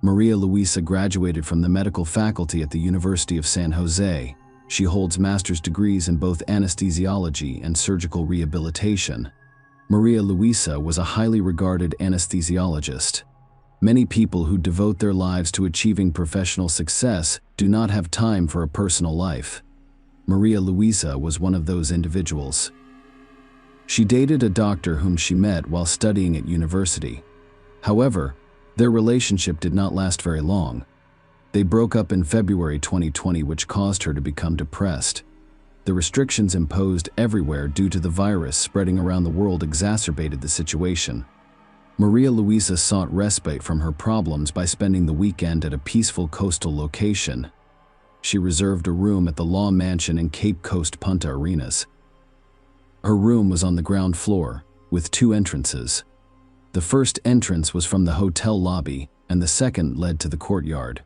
Maria Luisa graduated from the medical faculty at the University of San Jose. She holds master's degrees in both anesthesiology and surgical rehabilitation. Maria Luisa was a highly regarded anesthesiologist. Many people who devote their lives to achieving professional success do not have time for a personal life. Maria Luisa was one of those individuals. She dated a doctor whom she met while studying at university. However, their relationship did not last very long. They broke up in February 2020, which caused her to become depressed. The restrictions imposed everywhere due to the virus spreading around the world exacerbated the situation. Maria Luisa sought respite from her problems by spending the weekend at a peaceful coastal location. She reserved a room at the Law Mansion in Cape Coast Punta Arenas. Her room was on the ground floor, with 2 entrances. The first entrance was from the hotel lobby, and the second led to the courtyard.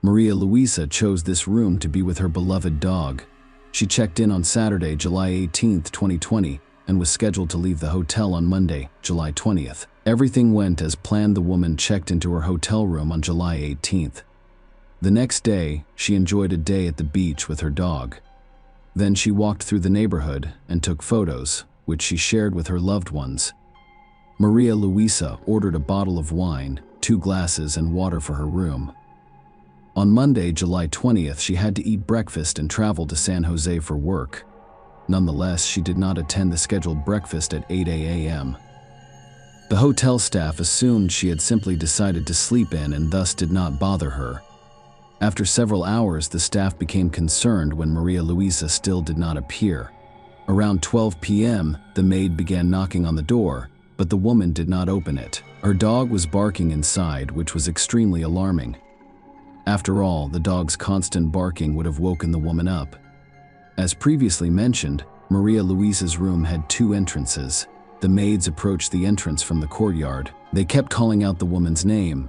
Maria Luisa chose this room to be with her beloved dog. She checked in on Saturday, July 18, 2020, and was scheduled to leave the hotel on Monday, July 20th. Everything went as planned. The woman checked into her hotel room on July 18th. The next day, she enjoyed a day at the beach with her dog. Then she walked through the neighborhood and took photos, which she shared with her loved ones. Maria Luisa ordered a bottle of wine, 2 glasses, and water for her room. On Monday, July 20th, she had to eat breakfast and travel to San Jose for work. Nonetheless, she did not attend the scheduled breakfast at 8 a.m. The hotel staff assumed she had simply decided to sleep in and thus did not bother her. After several hours, the staff became concerned when Maria Luisa still did not appear. Around 12 p.m., the maid began knocking on the door, but the woman did not open it. Her dog was barking inside, which was extremely alarming. After all, the dog's constant barking would have woken the woman up. As previously mentioned, Maria Luisa's room had 2 entrances. The maids approached the entrance from the courtyard. They kept calling out the woman's name,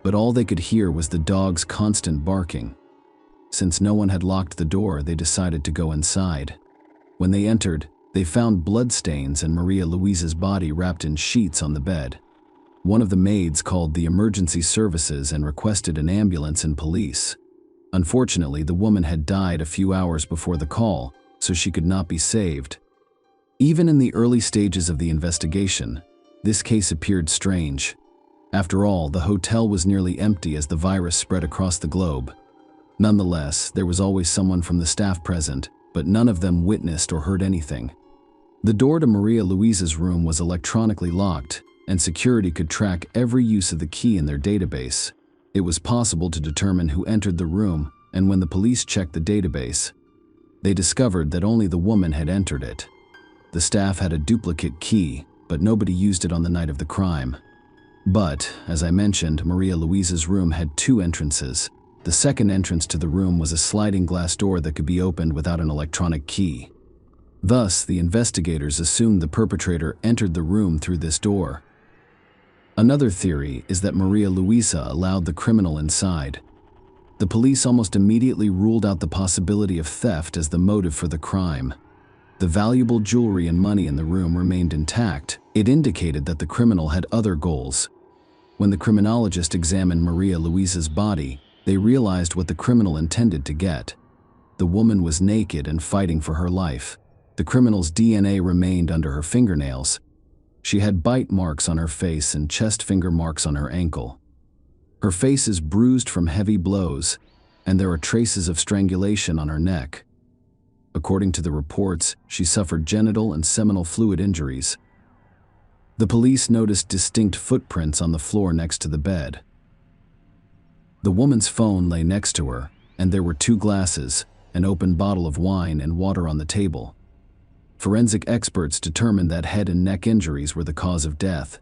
but all they could hear was the dog's constant barking. Since no one had locked the door, they decided to go inside. When they entered, they found bloodstains and Maria Luisa's body wrapped in sheets on the bed. One of the maids called the emergency services and requested an ambulance and police. Unfortunately, the woman had died a few hours before the call, so she could not be saved. Even in the early stages of the investigation, this case appeared strange. After all, the hotel was nearly empty as the virus spread across the globe. Nonetheless, there was always someone from the staff present, but none of them witnessed or heard anything. The door to Maria Luisa's room was electronically locked, and security could track every use of the key in their database. It was possible to determine who entered the room, and when the police checked the database, they discovered that only the woman had entered it. The staff had a duplicate key, but nobody used it on the night of the crime. But, as I mentioned, Maria Luisa's room had 2 entrances. The second entrance to the room was a sliding glass door that could be opened without an electronic key. Thus, the investigators assumed the perpetrator entered the room through this door. Another theory is that Maria Luisa allowed the criminal inside. The police almost immediately ruled out the possibility of theft as the motive for the crime. The valuable jewelry and money in the room remained intact. It indicated that the criminal had other goals. When the criminologist examined Maria Luisa's body, they realized what the criminal intended to get. The woman was naked and fighting for her life. The criminal's DNA remained under her fingernails. She had bite marks on her face and chest finger marks on her ankle. Her face is bruised from heavy blows, and there are traces of strangulation on her neck. According to the reports, she suffered genital and seminal fluid injuries. The police noticed distinct footprints on the floor next to the bed. The woman's phone lay next to her, and there were 2 glasses, an open bottle of wine, and water on the table. Forensic experts determined that head and neck injuries were the cause of death.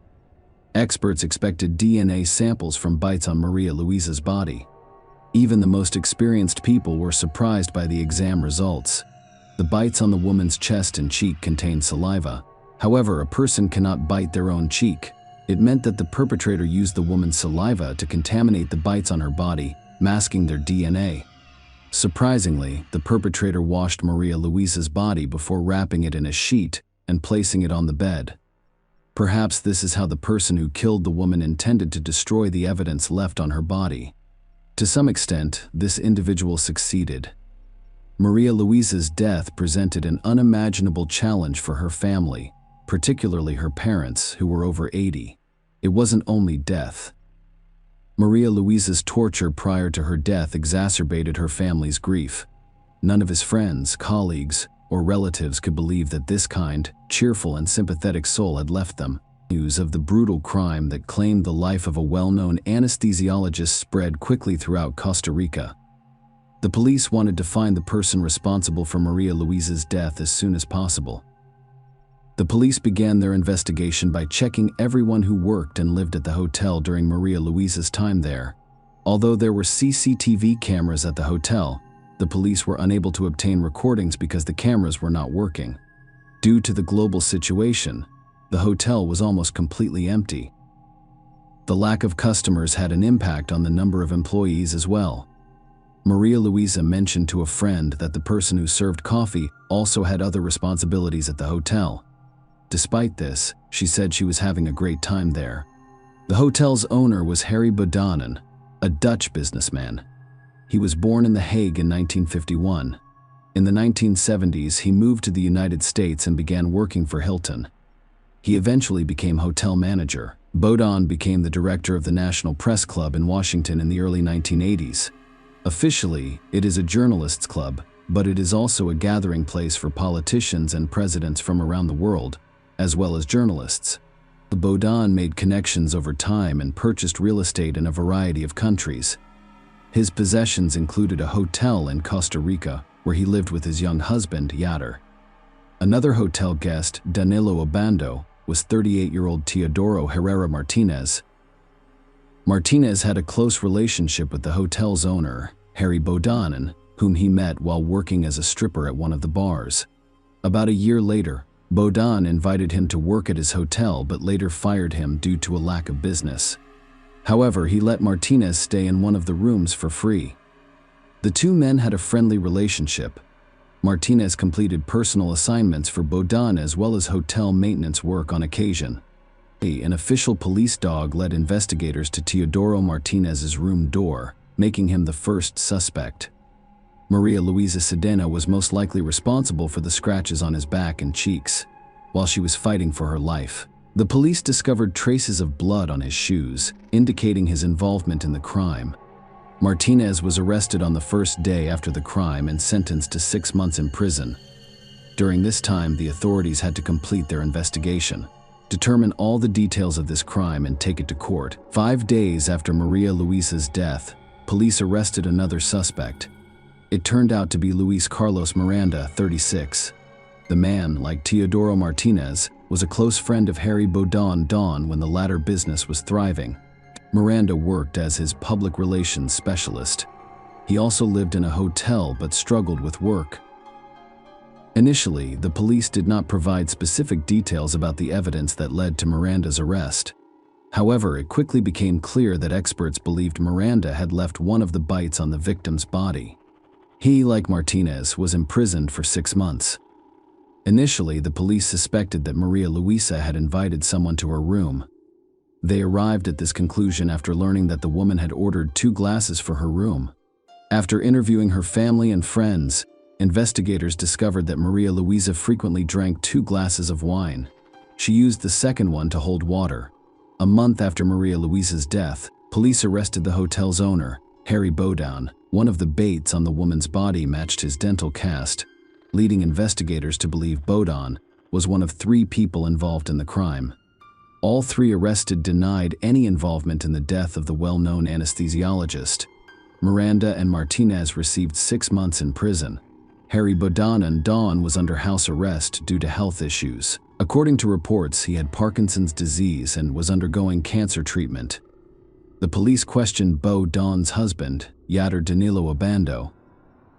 Experts expected DNA samples from bites on Maria Luisa's body. Even the most experienced people were surprised by the exam results. The bites on the woman's chest and cheek contained saliva. However, a person cannot bite their own cheek. It meant that the perpetrator used the woman's saliva to contaminate the bites on her body, masking their DNA. Surprisingly, the perpetrator washed Maria Luisa's body before wrapping it in a sheet and placing it on the bed. Perhaps this is how the person who killed the woman intended to destroy the evidence left on her body. To some extent, this individual succeeded. Maria Luisa's death presented an unimaginable challenge for her family, particularly her parents, who were over 80. It wasn't only death. Maria Luisa's torture prior to her death exacerbated her family's grief. None of his friends, colleagues, or relatives could believe that this kind, cheerful and sympathetic soul had left them. News of the brutal crime that claimed the life of a well-known anesthesiologist spread quickly throughout Costa Rica. The police wanted to find the person responsible for Maria Luisa's death as soon as possible. The police began their investigation by checking everyone who worked and lived at the hotel during Maria Luisa's time there. Although there were CCTV cameras at the hotel, the police were unable to obtain recordings because the cameras were not working. Due to the global situation, the hotel was almost completely empty. The lack of customers had an impact on the number of employees as well. Maria Luisa mentioned to a friend that the person who served coffee also had other responsibilities at the hotel. Despite this, she said she was having a great time there. The hotel's owner was Harry Bodanen, a Dutch businessman. He was born in The Hague in 1951. In the 1970s, he moved to the United States and began working for Hilton. He eventually became hotel manager. Bodan became the director of the National Press Club in Washington in the early 1980s. Officially, it is a journalists' club, but it is also a gathering place for politicians and presidents from around the world, as well as journalists. Bodan made connections over time and purchased real estate in a variety of countries. His possessions included a hotel in Costa Rica, where he lived with his young husband, Yader. Another hotel guest, Danilo Obando, was 38-year-old Teodoro Herrera Martinez. Martinez had a close relationship with the hotel's owner, Harry Bodanin, whom he met while working as a stripper at one of the bars. About a year later, Bodan invited him to work at his hotel but later fired him due to a lack of business. However, he let Martinez stay in one of the rooms for free. The two men had a friendly relationship. Martinez completed personal assignments for Bodan as well as hotel maintenance work on occasion. An official police dog led investigators to Teodoro Martinez's room door, making him the first suspect. Maria Luisa Sedena was most likely responsible for the scratches on his back and cheeks, while she was fighting for her life. The police discovered traces of blood on his shoes, indicating his involvement in the crime. Martinez was arrested on the first day after the crime and sentenced to 6 months in prison. During this time, the authorities had to complete their investigation, determine all the details of this crime, and take it to court. 5 days after Maria Luisa's death, police arrested another suspect. It turned out to be Luis Carlos Miranda, 36. The man, like Teodoro Martinez, was a close friend of Harry Bodan when the latter business was thriving. Miranda worked as his public relations specialist. He also lived in a hotel but struggled with work. Initially, the police did not provide specific details about the evidence that led to Miranda's arrest. However, it quickly became clear that experts believed Miranda had left one of the bites on the victim's body. He, like Martinez, was imprisoned for 6 months. Initially, the police suspected that Maria Luisa had invited someone to her room. They arrived at this conclusion after learning that the woman had ordered 2 glasses for her room. After interviewing her family and friends, investigators discovered that Maria Luisa frequently drank 2 glasses of wine. She used the second one to hold water. A month after Maria Luisa's death, police arrested the hotel's owner, Harry Bodan. One of the baits on the woman's body matched his dental cast, leading investigators to believe Bodan was one of 3 people involved in the crime. All 3 arrested denied any involvement in the death of the well-known anesthesiologist. Miranda and Martinez received 6 months in prison. Harry Bodan was under house arrest due to health issues. According to reports, he had Parkinson's disease and was undergoing cancer treatment. The police questioned Bodan's husband, Yatter Danilo Obando.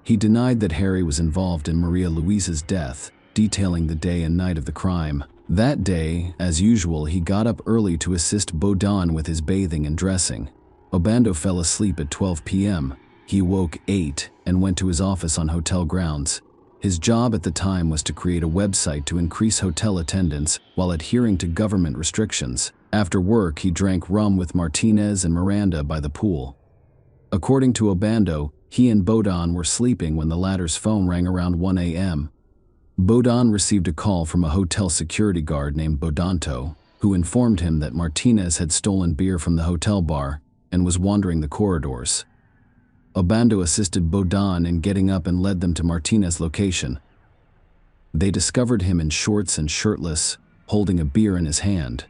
He denied that Harry was involved in Maria Luisa's death, detailing the day and night of the crime. That day, as usual, he got up early to assist Bodan with his bathing and dressing. Obando fell asleep at 12 p.m. He woke 8 and went to his office on hotel grounds. His job at the time was to create a website to increase hotel attendance while adhering to government restrictions. After work, he drank rum with Martinez and Miranda by the pool. According to Obando, he and Bodan were sleeping when the latter's phone rang around 1 a.m. Bodan received a call from a hotel security guard named Bodanto, who informed him that Martinez had stolen beer from the hotel bar and was wandering the corridors. Obando assisted Bodan in getting up and led them to Martinez's location. They discovered him in shorts and shirtless, holding a beer in his hand.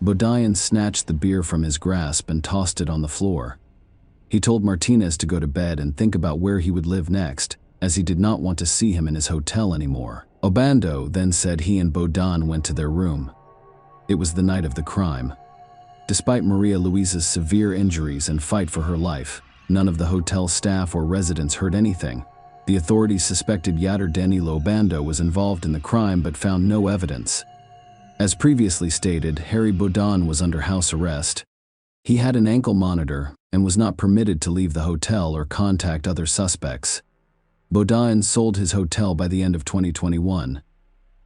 Bodan snatched the beer from his grasp and tossed it on the floor. He told Martinez to go to bed and think about where he would live next, as he did not want to see him in his hotel anymore. Obando then said he and Bodan went to their room. It was the night of the crime. Despite Maria Luisa's severe injuries and fight for her life, none of the hotel staff or residents heard anything. The authorities suspected Yatter Danilo Obando was involved in the crime but found no evidence. As previously stated, Harry Bodan was under house arrest. He had an ankle monitor and was not permitted to leave the hotel or contact other suspects. Bodan sold his hotel by the end of 2021.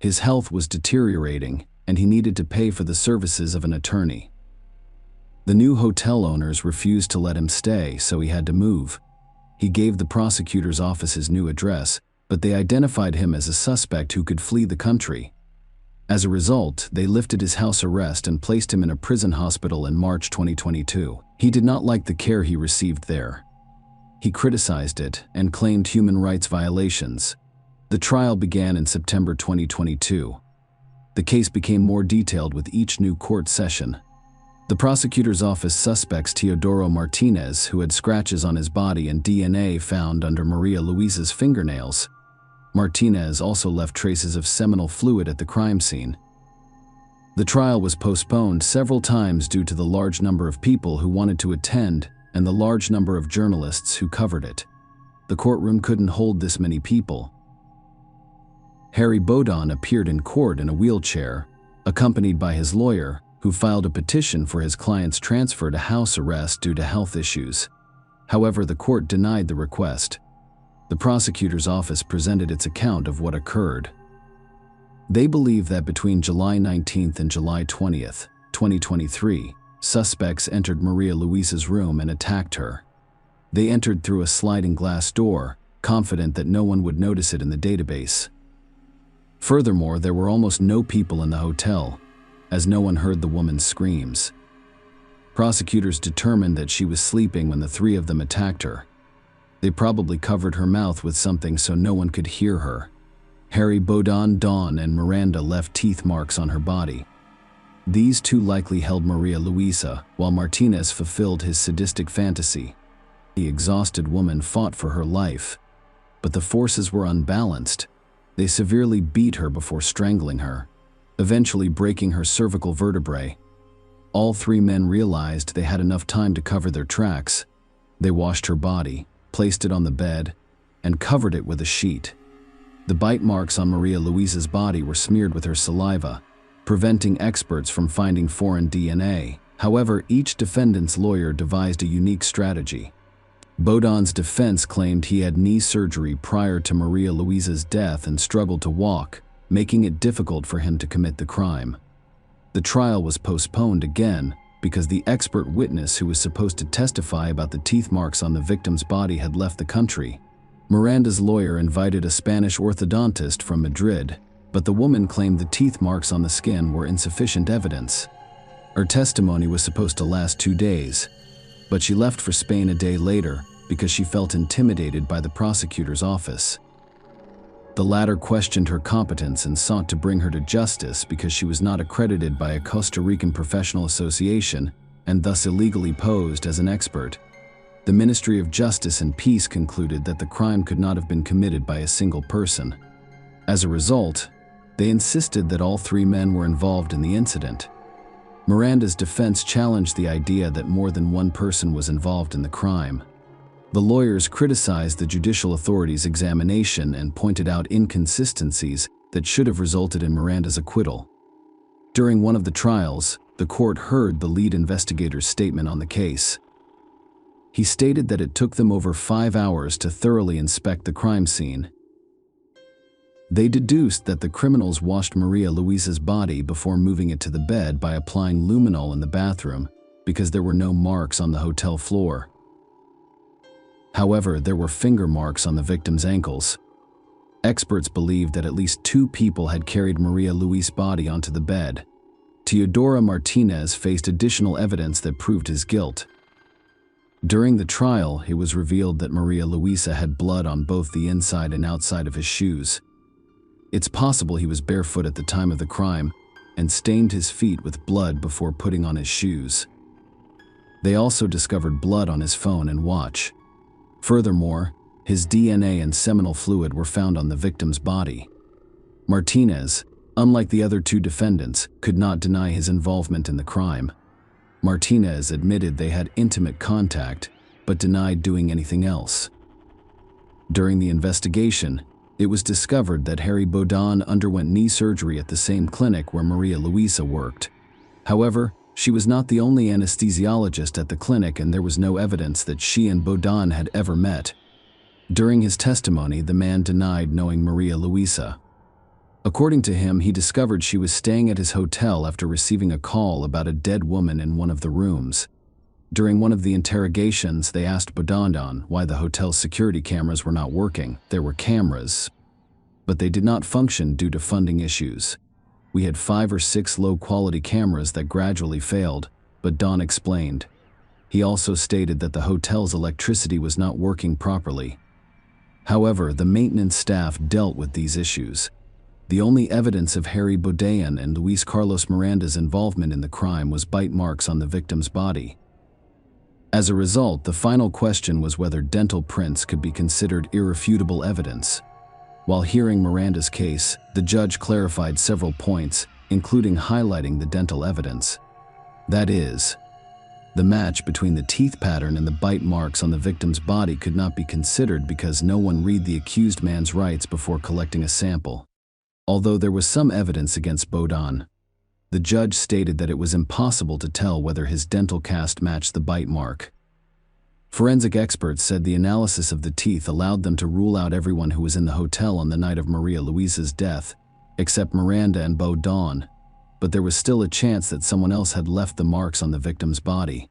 His health was deteriorating, and he needed to pay for the services of an attorney. The new hotel owners refused to let him stay, so he had to move. He gave the prosecutor's office his new address, but they identified him as a suspect who could flee the country. As a result, they lifted his house arrest and placed him in a prison hospital in March 2022. He did not like the care he received there. He criticized it and claimed human rights violations. The trial began in September 2022. The case became more detailed with each new court session. The prosecutor's office suspects Teodoro Martinez, who had scratches on his body and DNA found under Maria Luisa's fingernails. Martinez also left traces of seminal fluid at the crime scene. The trial was postponed several times due to the large number of people who wanted to attend and the large number of journalists who covered it. The courtroom couldn't hold this many people. Harry Baudin appeared in court in a wheelchair, accompanied by his lawyer, who filed a petition for his client's transfer to house arrest due to health issues. However, the court denied the request. The prosecutor's office presented its account of what occurred. They believe that between July 19th and July 20th, 2023, suspects entered Maria Luisa's room and attacked her. They entered through a sliding glass door, confident that no one would notice it in the database. Furthermore, there were almost no people in the hotel, as no one heard the woman's screams. Prosecutors determined that she was sleeping when the three of them attacked her. They probably covered her mouth with something so no one could hear her. Harry Baudin, Dawn, and Miranda left teeth marks on her body. These two likely held Maria Luisa, while Martinez fulfilled his sadistic fantasy. The exhausted woman fought for her life, but the forces were unbalanced. They severely beat her before strangling her, eventually breaking her cervical vertebrae. All three men realized they had enough time to cover their tracks. They washed her body, placed it on the bed, and covered it with a sheet. The bite marks on Maria Luisa's body were smeared with her saliva, preventing experts from finding foreign DNA. However, each defendant's lawyer devised a unique strategy. Baudin's defense claimed he had knee surgery prior to Maria Luisa's death and struggled to walk, making it difficult for him to commit the crime. The trial was postponed again because the expert witness who was supposed to testify about the teeth marks on the victim's body had left the country. Miranda's lawyer invited a Spanish orthodontist from Madrid, but the woman claimed the teeth marks on the skin were insufficient evidence. Her testimony was supposed to last 2 days, but she left for Spain a day later because she felt intimidated by the prosecutor's office. The latter questioned her competence and sought to bring her to justice because she was not accredited by a Costa Rican professional association and thus illegally posed as an expert. The Ministry of Justice and Peace concluded that the crime could not have been committed by a single person. As a result, they insisted that all three men were involved in the incident. Miranda's defense challenged the idea that more than one person was involved in the crime. The lawyers criticized the judicial authorities' examination and pointed out inconsistencies that should have resulted in Miranda's acquittal. During one of the trials, the court heard the lead investigator's statement on the case. He stated that it took them over 5 hours to thoroughly inspect the crime scene. They deduced that the criminals washed Maria Luisa's body before moving it to the bed by applying luminol in the bathroom because there were no marks on the hotel floor. However, there were finger marks on the victim's ankles. Experts believed that at least 2 people had carried Maria Luisa's body onto the bed. Teodoro Martinez faced additional evidence that proved his guilt. During the trial, it was revealed that Maria Luisa had blood on both the inside and outside of his shoes. It's possible he was barefoot at the time of the crime and stained his feet with blood before putting on his shoes. They also discovered blood on his phone and watch. Furthermore, his DNA and seminal fluid were found on the victim's body. Martinez, unlike the other 2 defendants, could not deny his involvement in the crime. Martinez admitted they had intimate contact, but denied doing anything else. During the investigation, it was discovered that Harry Baudin underwent knee surgery at the same clinic where Maria Luisa worked. However, she was not the only anesthesiologist at the clinic, and there was no evidence that she and Baudin had ever met. During his testimony, the man denied knowing Maria Luisa. According to him, he discovered she was staying at his hotel after receiving a call about a dead woman in one of the rooms. During one of the interrogations, they asked Baudin why the hotel's security cameras were not working. There were cameras, but they did not function due to funding issues. We had 5 or 6 low-quality cameras that gradually failed, Baudin explained. He also stated that the hotel's electricity was not working properly. However, the maintenance staff dealt with these issues. The only evidence of Harry Baudin and Luis Carlos Miranda's involvement in the crime was bite marks on the victim's body. As a result, the final question was whether dental prints could be considered irrefutable evidence. While hearing Miranda's case, the judge clarified several points, including highlighting the dental evidence. That is, the match between the teeth pattern and the bite marks on the victim's body could not be considered because no one read the accused man's rights before collecting a sample. Although there was some evidence against Baudin, the judge stated that it was impossible to tell whether his dental cast matched the bite mark. Forensic experts said the analysis of the teeth allowed them to rule out everyone who was in the hotel on the night of Maria Luisa's death, except Miranda and Baudin, but there was still a chance that someone else had left the marks on the victim's body.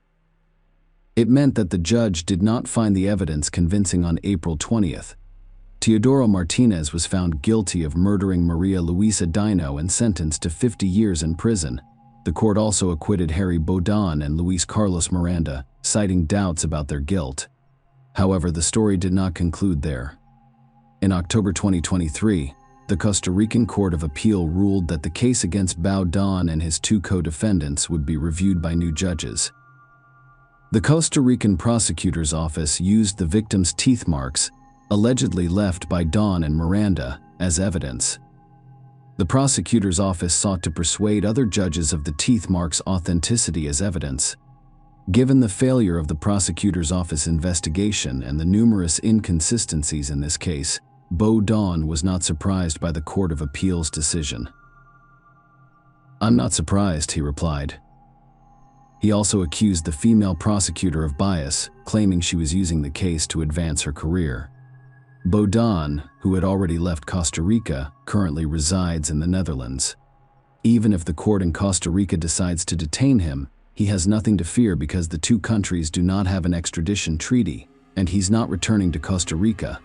It meant that the judge did not find the evidence convincing on April 20th. Teodoro Martinez was found guilty of murdering Maria Luisa Dino and sentenced to 50 years in prison. The court also acquitted Harry Baudin and Luis Carlos Miranda, citing doubts about their guilt. However, the story did not conclude there. In October 2023, the Costa Rican Court of Appeal ruled that the case against Baudin and his two co-defendants would be reviewed by new judges. The Costa Rican prosecutor's office used the victim's teeth marks, allegedly left by Don and Miranda, as evidence. The prosecutor's office sought to persuade other judges of the teeth marks' authenticity as evidence. Given the failure of the prosecutor's office investigation and the numerous inconsistencies in this case, Baudin was not surprised by the Court of Appeal's decision. "I'm not surprised," he replied. He also accused the female prosecutor of bias, claiming she was using the case to advance her career. Baudin, who had already left Costa Rica, currently resides in the Netherlands. Even if the court in Costa Rica decides to detain him, he has nothing to fear because the two countries do not have an extradition treaty, and he's not returning to Costa Rica.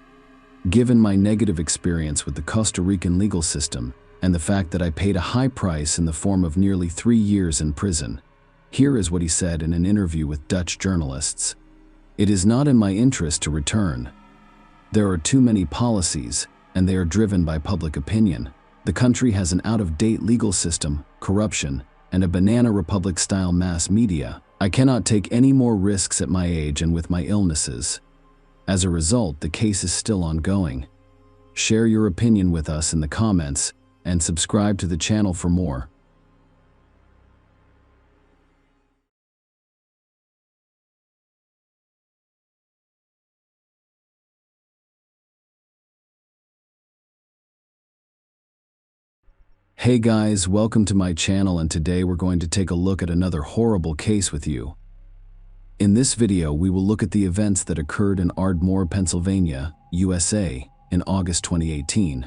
Given my negative experience with the Costa Rican legal system, and the fact that I paid a high price in the form of nearly 3 years in prison, here is what he said in an interview with Dutch journalists. "It is not in my interest to return. There are too many policies, and they are driven by public opinion. The country has an out-of-date legal system, corruption, and a banana republic-style mass media. I cannot take any more risks at my age and with my illnesses." As a result, the case is still ongoing. Share your opinion with us in the comments, and subscribe to the channel for more. Hey guys, welcome to my channel, and today we're going to take a look at another horrible case with you. In this video, we will look at the events that occurred in Ardmore, Pennsylvania, USA, in August 2018.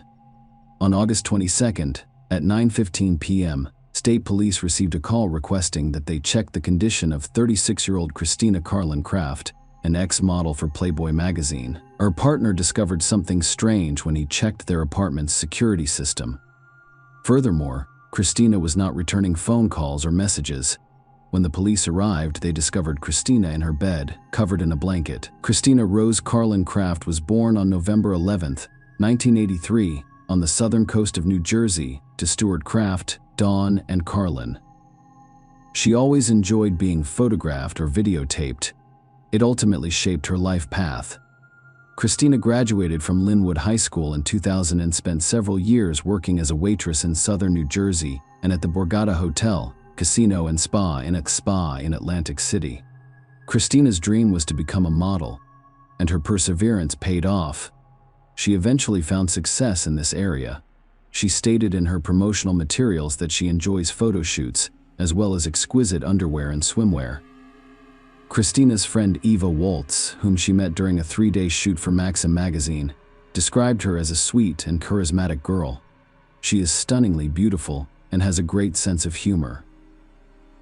On August 22nd, at 9:15 p.m., state police received a call requesting that they check the condition of 36-year-old Christina Carlin Kraft, an ex-model for Playboy magazine. Her partner discovered something strange when he checked their apartment's security system. Furthermore, Christina was not returning phone calls or messages. When the police arrived, they discovered Christina in her bed, covered in a blanket. Christina Rose Carlin Kraft was born on November 11, 1983, on the southern coast of New Jersey, to Stuart Kraft, Dawn, and Carlin. She always enjoyed being photographed or videotaped. It ultimately shaped her life path. Christina graduated from Linwood High School in 2000 and spent several years working as a waitress in southern New Jersey and at the Borgata Hotel, Casino and Spa in Atlantic City. Christina's dream was to become a model, and her perseverance paid off. She eventually found success in this area. She stated in her promotional materials that she enjoys photo shoots, as well as exquisite underwear and swimwear. Christina's friend Eva Waltz, whom she met during a 3-day shoot for Maxim magazine, described her as a sweet and charismatic girl. She is stunningly beautiful and has a great sense of humor.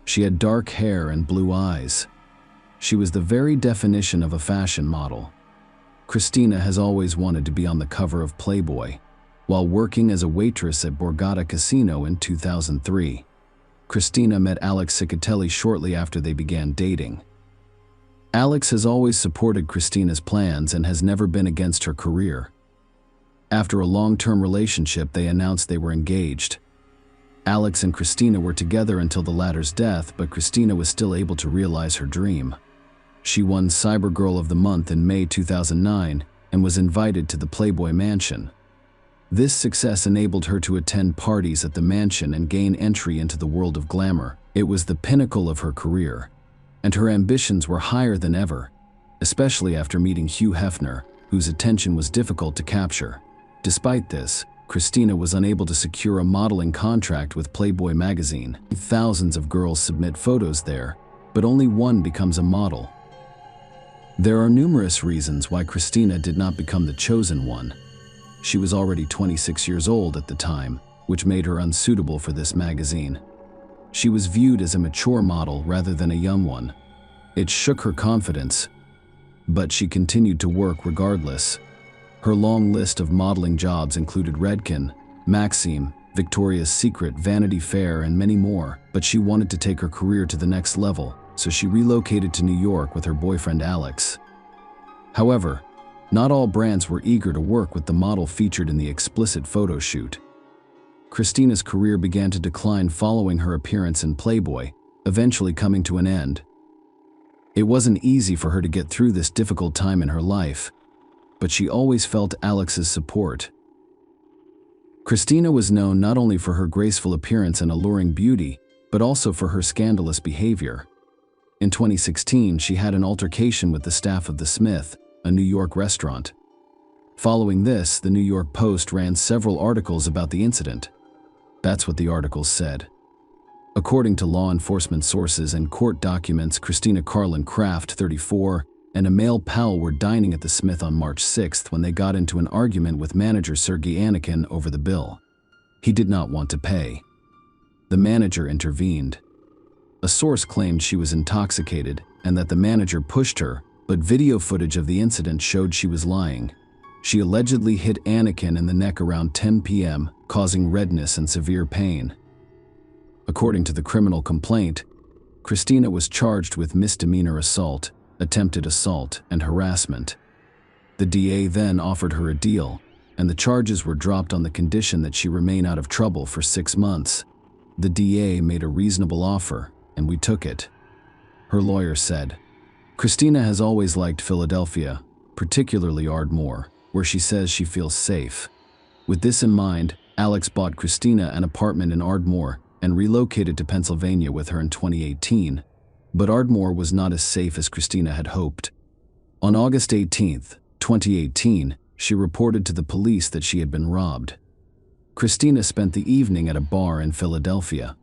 She had dark hair and blue eyes. She was the very definition of a fashion model. Christina has always wanted to be on the cover of Playboy. While working as a waitress at Borgata Casino in 2003, Christina met Alex Ciccatelli shortly after they began dating. Alex has always supported Christina's plans and has never been against her career. After a long-term relationship, they announced they were engaged. Alex and Christina were together until the latter's death, but Christina was still able to realize her dream. She won Cyber Girl of the Month in May 2009 and was invited to the Playboy Mansion. This success enabled her to attend parties at the mansion and gain entry into the world of glamour. It was the pinnacle of her career, and her ambitions were higher than ever, especially after meeting Hugh Hefner, whose attention was difficult to capture. Despite this, Christina was unable to secure a modeling contract with Playboy magazine. Thousands of girls submit photos there, but only one becomes a model. There are numerous reasons why Christina did not become the chosen one. She was already 26 years old at the time, which made her unsuitable for this magazine. She was viewed as a mature model rather than a young one. It shook her confidence, but she continued to work regardless. Her long list of modeling jobs included Redken, Maxim, Victoria's Secret, Vanity Fair, and many more, but she wanted to take her career to the next level, so she relocated to New York with her boyfriend Alex. However, not all brands were eager to work with the model featured in the explicit photo shoot. Christina's career began to decline following her appearance in Playboy, eventually coming to an end. It wasn't easy for her to get through this difficult time in her life, but she always felt Alex's support. Christina was known not only for her graceful appearance and alluring beauty, but also for her scandalous behavior. In 2016, she had an altercation with the staff of The Smith, a New York restaurant. Following this, the New York Post ran several articles about the incident. That's what the articles said. According to law enforcement sources and court documents, Christina Carlin Craft, 34, and a male pal were dining at the Smith on March 6th when they got into an argument with manager Sergei Anakin over the bill. He did not want to pay. The manager intervened. A source claimed she was intoxicated and that the manager pushed her, but video footage of the incident showed she was lying. She allegedly hit Anakin in the neck around 10 p.m., causing redness and severe pain. According to the criminal complaint, Christina was charged with misdemeanor assault, attempted assault, and harassment. The DA then offered her a deal, and the charges were dropped on the condition that she remain out of trouble for 6 months. The DA made a reasonable offer, and we took it. Her lawyer said, Christina has always liked Philadelphia, particularly Ardmore, where she says she feels safe. With this in mind, Alex bought Christina an apartment in Ardmore and relocated to Pennsylvania with her in 2018. But Ardmore was not as safe as Christina had hoped. On August 18, 2018, she reported to the police that she had been robbed. Christina spent the evening at a bar in Philadelphia.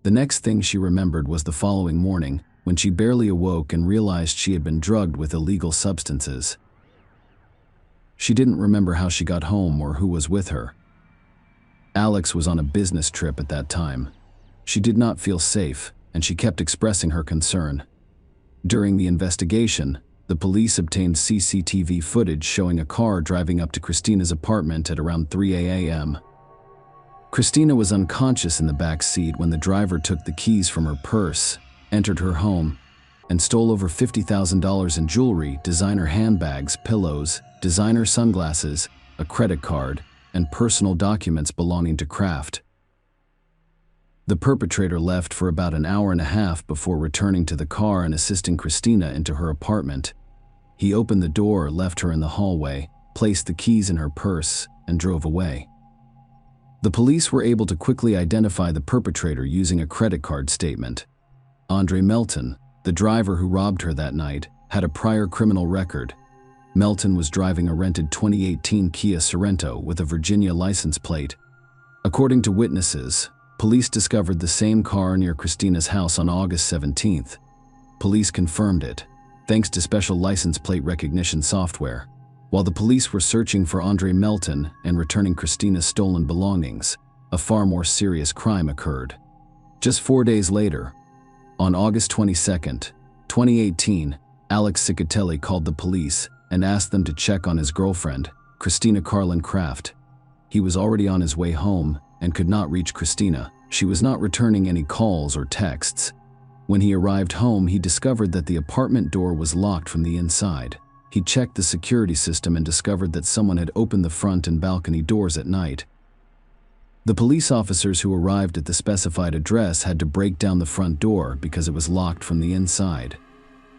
The next thing she remembered was the following morning, when she barely awoke and realized she had been drugged with illegal substances. She didn't remember how she got home or who was with her. Alex was on a business trip at that time. She did not feel safe, and she kept expressing her concern. During the investigation, the police obtained CCTV footage showing a car driving up to Christina's apartment at around 3 a.m. Christina was unconscious in the back seat when the driver took the keys from her purse, entered her home, and stole over $50,000 in jewelry, designer handbags, pillows, designer sunglasses, a credit card, and personal documents belonging to Kraft. The perpetrator left for about an hour and a half before returning to the car and assisting Christina into her apartment. He opened the door, left her in the hallway, placed the keys in her purse, and drove away. The police were able to quickly identify the perpetrator using a credit card statement. Andre Melton, the driver who robbed her that night, had a prior criminal record. Melton was driving a rented 2018 Kia Sorento with a Virginia license plate. According to witnesses, police discovered the same car near Christina's house on August 17th. Police confirmed it, thanks to special license plate recognition software. While the police were searching for Andre Melton and returning Christina's stolen belongings, a far more serious crime occurred. Just 4 days later, on August 22nd, 2018, Alex Cicatelli called the police and asked them to check on his girlfriend, Christina Carlin Craft. He was already on his way home and could not reach Christina. She was not returning any calls or texts. When he arrived home, he discovered that the apartment door was locked from the inside. He checked the security system and discovered that someone had opened the front and balcony doors at night. The police officers who arrived at the specified address had to break down the front door because it was locked from the inside.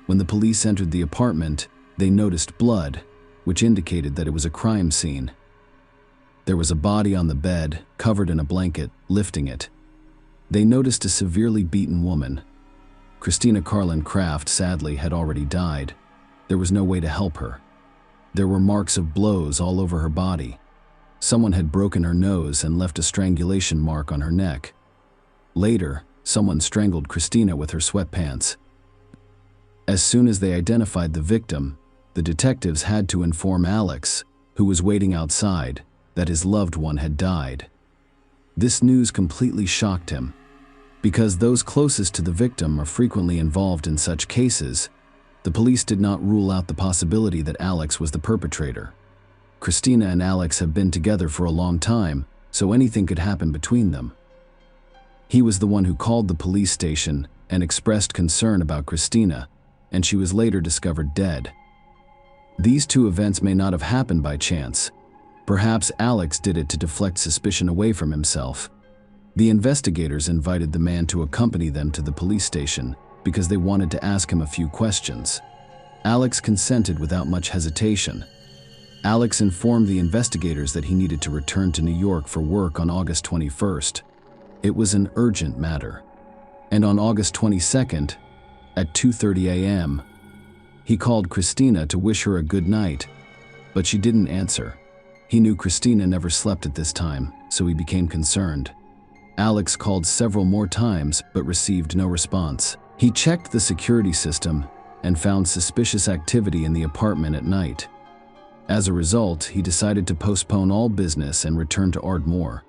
When the police entered the apartment, they noticed blood, which indicated that it was a crime scene. There was a body on the bed, covered in a blanket, lifting it. They noticed a severely beaten woman. Christina Carlin Kraft, sadly, had already died. There was no way to help her. There were marks of blows all over her body. Someone had broken her nose and left a strangulation mark on her neck. Later, someone strangled Christina with her sweatpants. As soon as they identified the victim, the detectives had to inform Alex, who was waiting outside, that his loved one had died. This news completely shocked him. Because those closest to the victim are frequently involved in such cases, the police did not rule out the possibility that Alex was the perpetrator. Christina and Alex have been together for a long time, so anything could happen between them. He was the one who called the police station and expressed concern about Christina, and she was later discovered dead. These two events may not have happened by chance. Perhaps Alex did it to deflect suspicion away from himself. The investigators invited the man to accompany them to the police station because they wanted to ask him a few questions. Alex consented without much hesitation. Alex informed the investigators that he needed to return to New York for work on August 21st. It was an urgent matter. And on August 22nd, at 2:30 a.m., he called Christina to wish her a good night, but she didn't answer. He knew Christina never slept at this time, so he became concerned. Alex called several more times but received no response. He checked the security system and found suspicious activity in the apartment at night. As a result, he decided to postpone all business and return to Ardmore.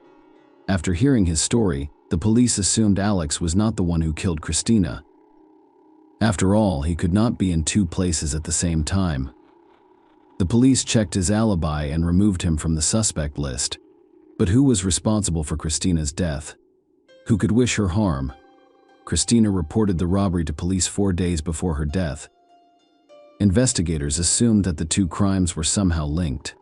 After hearing his story, the police assumed Alex was not the one who killed Christina. After all, he could not be in two places at the same time. The police checked his alibi and removed him from the suspect list. But who was responsible for Christina's death? Who could wish her harm? Christina reported the robbery to police 4 days before her death. Investigators assumed that the two crimes were somehow linked.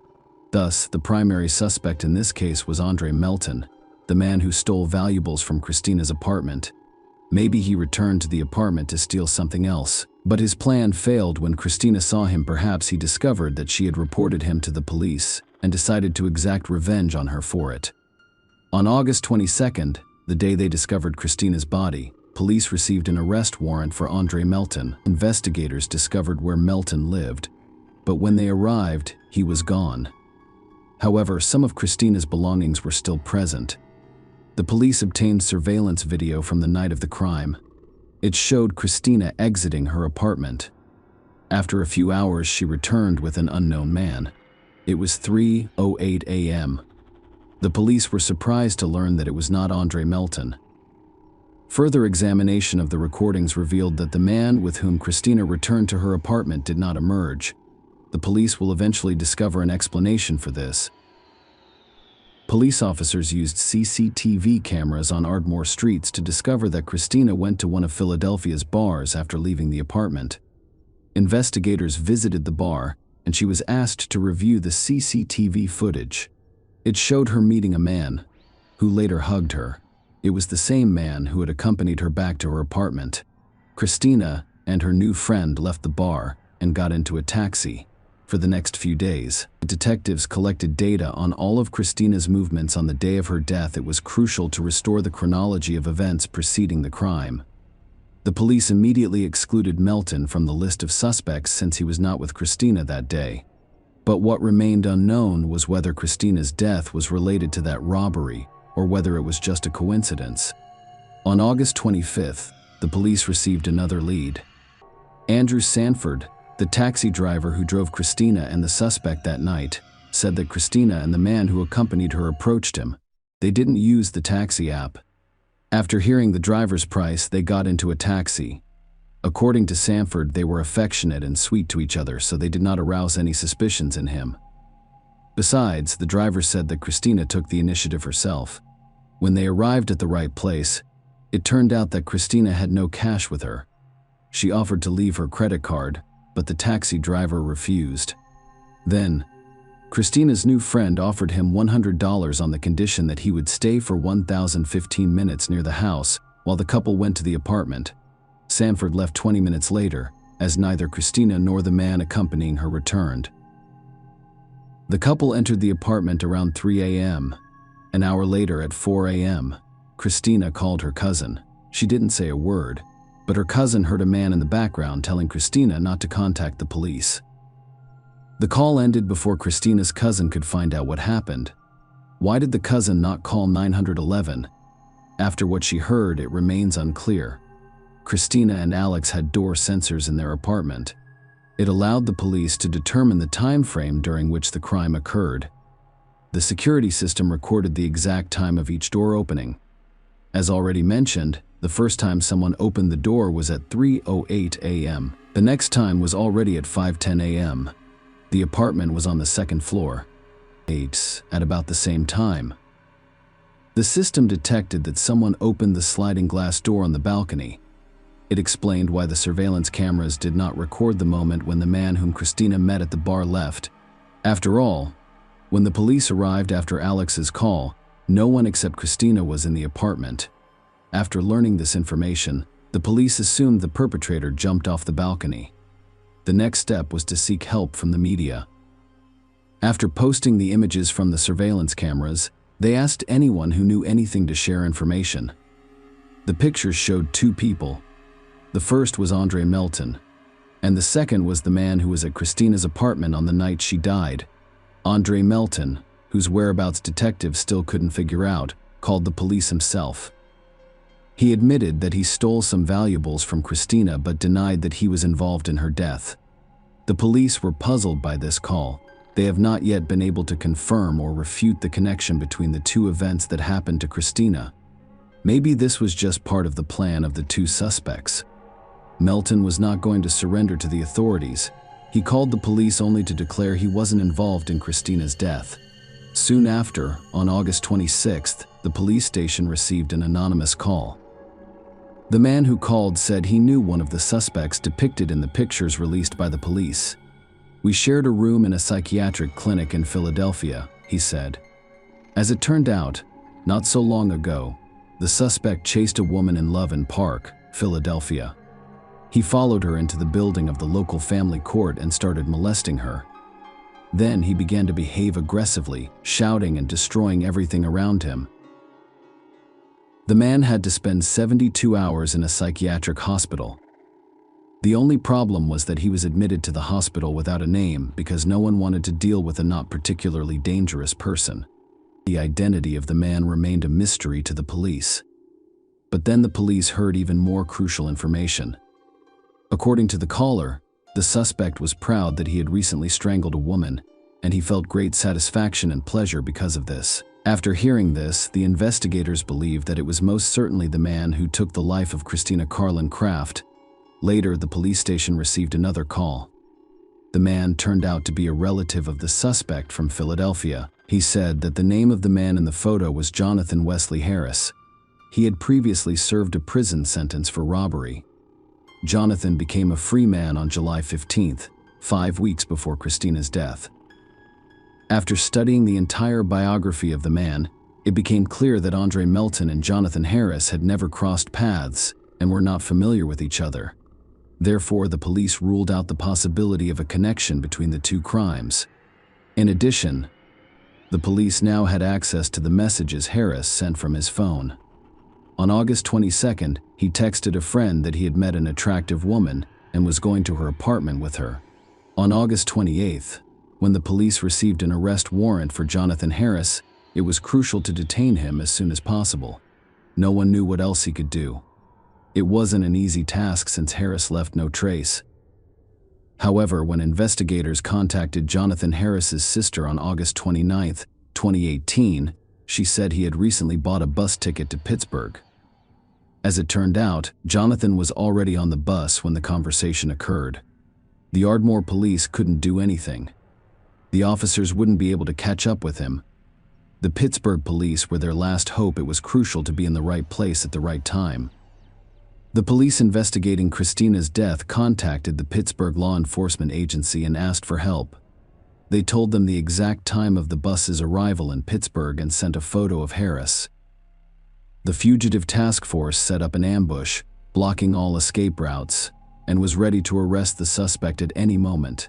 Thus, the primary suspect in this case was Andre Melton, the man who stole valuables from Christina's apartment. Maybe he returned to the apartment to steal something else, but his plan failed when Christina saw him. Perhaps he discovered that she had reported him to the police and decided to exact revenge on her for it. On August 22nd, the day they discovered Christina's body, police received an arrest warrant for Andre Melton. Investigators discovered where Melton lived, but when they arrived, he was gone. However, some of Christina's belongings were still present. The police obtained surveillance video from the night of the crime. It showed Christina exiting her apartment. After a few hours, she returned with an unknown man. It was 3:08 a.m. The police were surprised to learn that it was not Andre Melton. Further examination of the recordings revealed that the man with whom Christina returned to her apartment did not emerge. The police will eventually discover an explanation for this. Police officers used CCTV cameras on Ardmore streets to discover that Christina went to one of Philadelphia's bars after leaving the apartment. Investigators visited the bar, and she was asked to review the CCTV footage. It showed her meeting a man, who later hugged her. It was the same man who had accompanied her back to her apartment. Christina and her new friend left the bar and got into a taxi. For the next few days, detectives collected data on all of Christina's movements on the day of her death. It was crucial to restore the chronology of events preceding the crime. The police immediately excluded Melton from the list of suspects since he was not with Christina that day. But what remained unknown was whether Christina's death was related to that robbery or whether it was just a coincidence. On August 25th, the police received another lead. Andrew Sanford, the taxi driver who drove Christina and the suspect that night, said that Christina and the man who accompanied her approached him. They didn't use the taxi app. After hearing the driver's price, they got into a taxi. According to Sanford, they were affectionate and sweet to each other, so they did not arouse any suspicions in him. Besides, the driver said that Christina took the initiative herself. When they arrived at the right place, it turned out that Christina had no cash with her. She offered to leave her credit card, but the taxi driver refused. Then, Christina's new friend offered him $100 on the condition that he would stay for 1,015 minutes near the house while the couple went to the apartment. Sanford left 20 minutes later, as neither Christina nor the man accompanying her returned. The couple entered the apartment around 3 a.m. An hour later at 4 a.m., Christina called her cousin. She didn't say a word, but her cousin heard a man in the background telling Christina not to contact the police. The call ended before Christina's cousin could find out what happened. Why did the cousin not call 911? After what she heard, it remains unclear. Christina and Alex had door sensors in their apartment. It allowed the police to determine the time frame during which the crime occurred. The security system recorded the exact time of each door opening. As already mentioned, the first time someone opened the door was at 3:08 a.m. The next time was already at 5:10 a.m. The apartment was on the second floor. At about the same time. The system detected that someone opened the sliding glass door on the balcony. It explained why the surveillance cameras did not record the moment when the man whom Christina met at the bar left. After all, when the police arrived after Alex's call, no one except Christina was in the apartment. After learning this information, the police assumed the perpetrator jumped off the balcony. The next step was to seek help from the media. After posting the images from the surveillance cameras, they asked anyone who knew anything to share information. The pictures showed two people. The first was Andre Melton, and the second was the man who was at Christina's apartment on the night she died. Andre Melton, whose whereabouts detectives still couldn't figure out, called the police himself. He admitted that he stole some valuables from Christina but denied that he was involved in her death. The police were puzzled by this call. They have not yet been able to confirm or refute the connection between the two events that happened to Christina. Maybe this was just part of the plan of the two suspects. Melton was not going to surrender to the authorities. He called the police only to declare he wasn't involved in Christina's death. Soon after, on August 26th, the police station received an anonymous call. The man who called said he knew one of the suspects depicted in the pictures released by the police. "We shared a room in a psychiatric clinic in Philadelphia," he said. As it turned out, not so long ago, the suspect chased a woman in Loveland Park, Philadelphia. He followed her into the building of the local family court and started molesting her. Then he began to behave aggressively, shouting and destroying everything around him. The man had to spend 72 hours in a psychiatric hospital. The only problem was that he was admitted to the hospital without a name because no one wanted to deal with a not particularly dangerous person. The identity of the man remained a mystery to the police. But then the police heard even more crucial information. According to the caller, the suspect was proud that he had recently strangled a woman, and he felt great satisfaction and pleasure because of this. After hearing this, the investigators believed that it was most certainly the man who took the life of Christina Carlin Kraft. Later, the police station received another call. The man turned out to be a relative of the suspect from Philadelphia. He said that the name of the man in the photo was Jonathan Wesley Harris. He had previously served a prison sentence for robbery. Jonathan became a free man on July 15th, 5 weeks before Christina's death. After studying the entire biography of the man, it became clear that Andre Melton and Jonathan Harris had never crossed paths and were not familiar with each other. Therefore, the police ruled out the possibility of a connection between the two crimes. In addition, the police now had access to the messages Harris sent from his phone. On August 22nd, he texted a friend that he had met an attractive woman and was going to her apartment with her. On August 28th, when the police received an arrest warrant for Jonathan Harris, it was crucial to detain him as soon as possible. No one knew what else he could do. It wasn't an easy task since Harris left no trace. However, when investigators contacted Jonathan Harris's sister on August 29th, 2018, she said he had recently bought a bus ticket to Pittsburgh. As it turned out, Jonathan was already on the bus when the conversation occurred. The Ardmore police couldn't do anything. The officers wouldn't be able to catch up with him. The Pittsburgh police were their last hope. It was crucial to be in the right place at the right time. The police investigating Christina's death contacted the Pittsburgh Law Enforcement Agency and asked for help. They told them the exact time of the bus's arrival in Pittsburgh and sent a photo of Harris. The fugitive task force set up an ambush, blocking all escape routes, and was ready to arrest the suspect at any moment.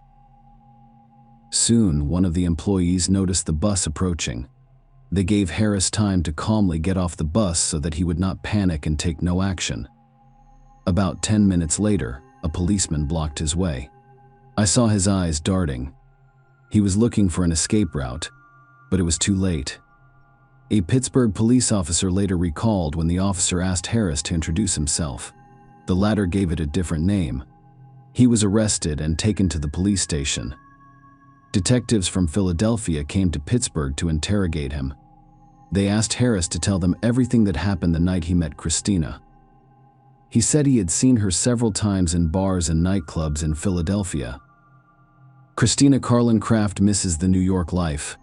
Soon, one of the employees noticed the bus approaching. They gave Harris time to calmly get off the bus so that he would not panic and take no action. About 10 minutes later, a policeman blocked his way. I saw his eyes darting. He was looking for an escape route, but it was too late. A Pittsburgh police officer later recalled when the officer asked Harris to introduce himself. The latter gave it a different name. He was arrested and taken to the police station. Detectives from Philadelphia came to Pittsburgh to interrogate him. They asked Harris to tell them everything that happened the night he met Christina. He said he had seen her several times in bars and nightclubs in Philadelphia. Christina Carlin Craft misses the New York life.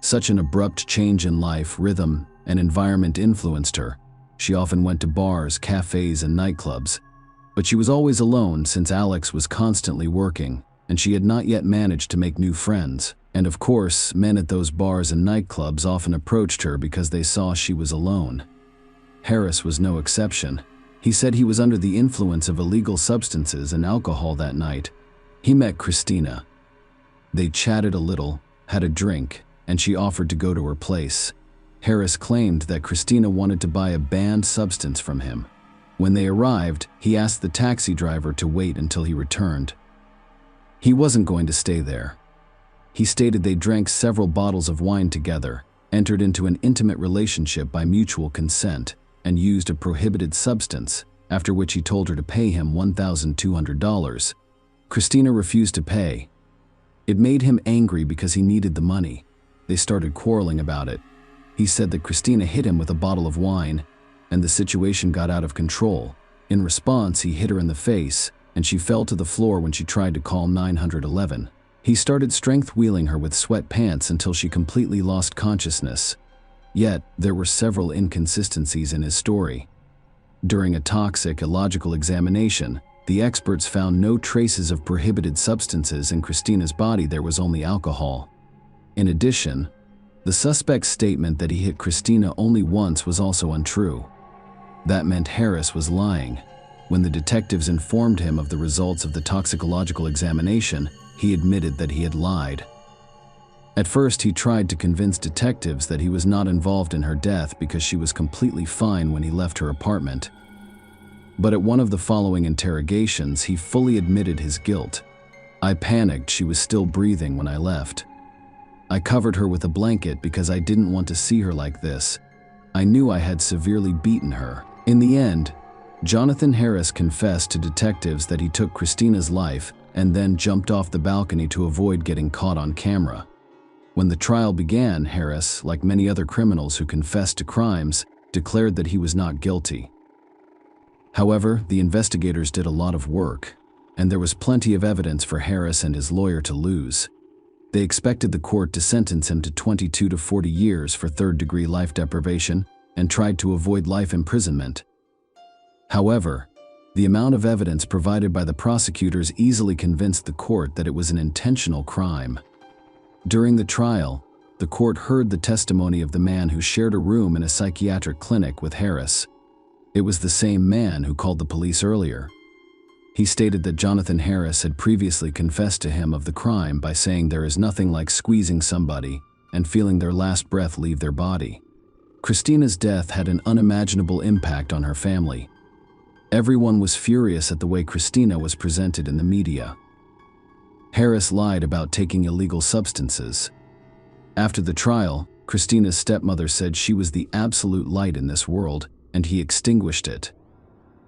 Such an abrupt change in life, rhythm, and environment influenced her. She often went to bars, cafes, and nightclubs. But she was always alone since Alex was constantly working, and she had not yet managed to make new friends. And of course, men at those bars and nightclubs often approached her because they saw she was alone. Harris was no exception. He said he was under the influence of illegal substances and alcohol that night. He met Christina. They chatted a little, had a drink, and she offered to go to her place. Harris claimed that Christina wanted to buy a banned substance from him. When they arrived, he asked the taxi driver to wait until he returned. He wasn't going to stay there. He stated they drank several bottles of wine together, entered into an intimate relationship by mutual consent, and used a prohibited substance, after which he told her to pay him $1,200. Christina refused to pay. It made him angry because he needed the money. They started quarreling about it. He said that Christina hit him with a bottle of wine, and the situation got out of control. In response, he hit her in the face, and she fell to the floor when she tried to call 911. He started strength-wheeling her with sweat pants until she completely lost consciousness. Yet, there were several inconsistencies in his story. During a toxicological examination, the experts found no traces of prohibited substances in Christina's body. There was only alcohol. In addition, the suspect's statement that he hit Christina only once was also untrue. That meant Harris was lying. When the detectives informed him of the results of the toxicological examination, he admitted that he had lied. At first, he tried to convince detectives that he was not involved in her death because she was completely fine when he left her apartment. But at one of the following interrogations, he fully admitted his guilt. "I panicked. She was still breathing when I left. I covered her with a blanket because I didn't want to see her like this. I knew I had severely beaten her." In the end, Jonathan Harris confessed to detectives that he took Christina's life and then jumped off the balcony to avoid getting caught on camera. When the trial began, Harris, like many other criminals who confessed to crimes, declared that he was not guilty. However, the investigators did a lot of work, and there was plenty of evidence for Harris and his lawyer to lose. They expected the court to sentence him to 22 to 40 years for third-degree life deprivation and tried to avoid life imprisonment. However, the amount of evidence provided by the prosecutors easily convinced the court that it was an intentional crime. During the trial, the court heard the testimony of the man who shared a room in a psychiatric clinic with Harris. It was the same man who called the police earlier. He stated that Jonathan Harris had previously confessed to him of the crime by saying there is nothing like squeezing somebody and feeling their last breath leave their body. Christina's death had an unimaginable impact on her family. Everyone was furious at the way Christina was presented in the media. Harris lied about taking illegal substances. After the trial, Christina's stepmother said she was the absolute light in this world, and he extinguished it.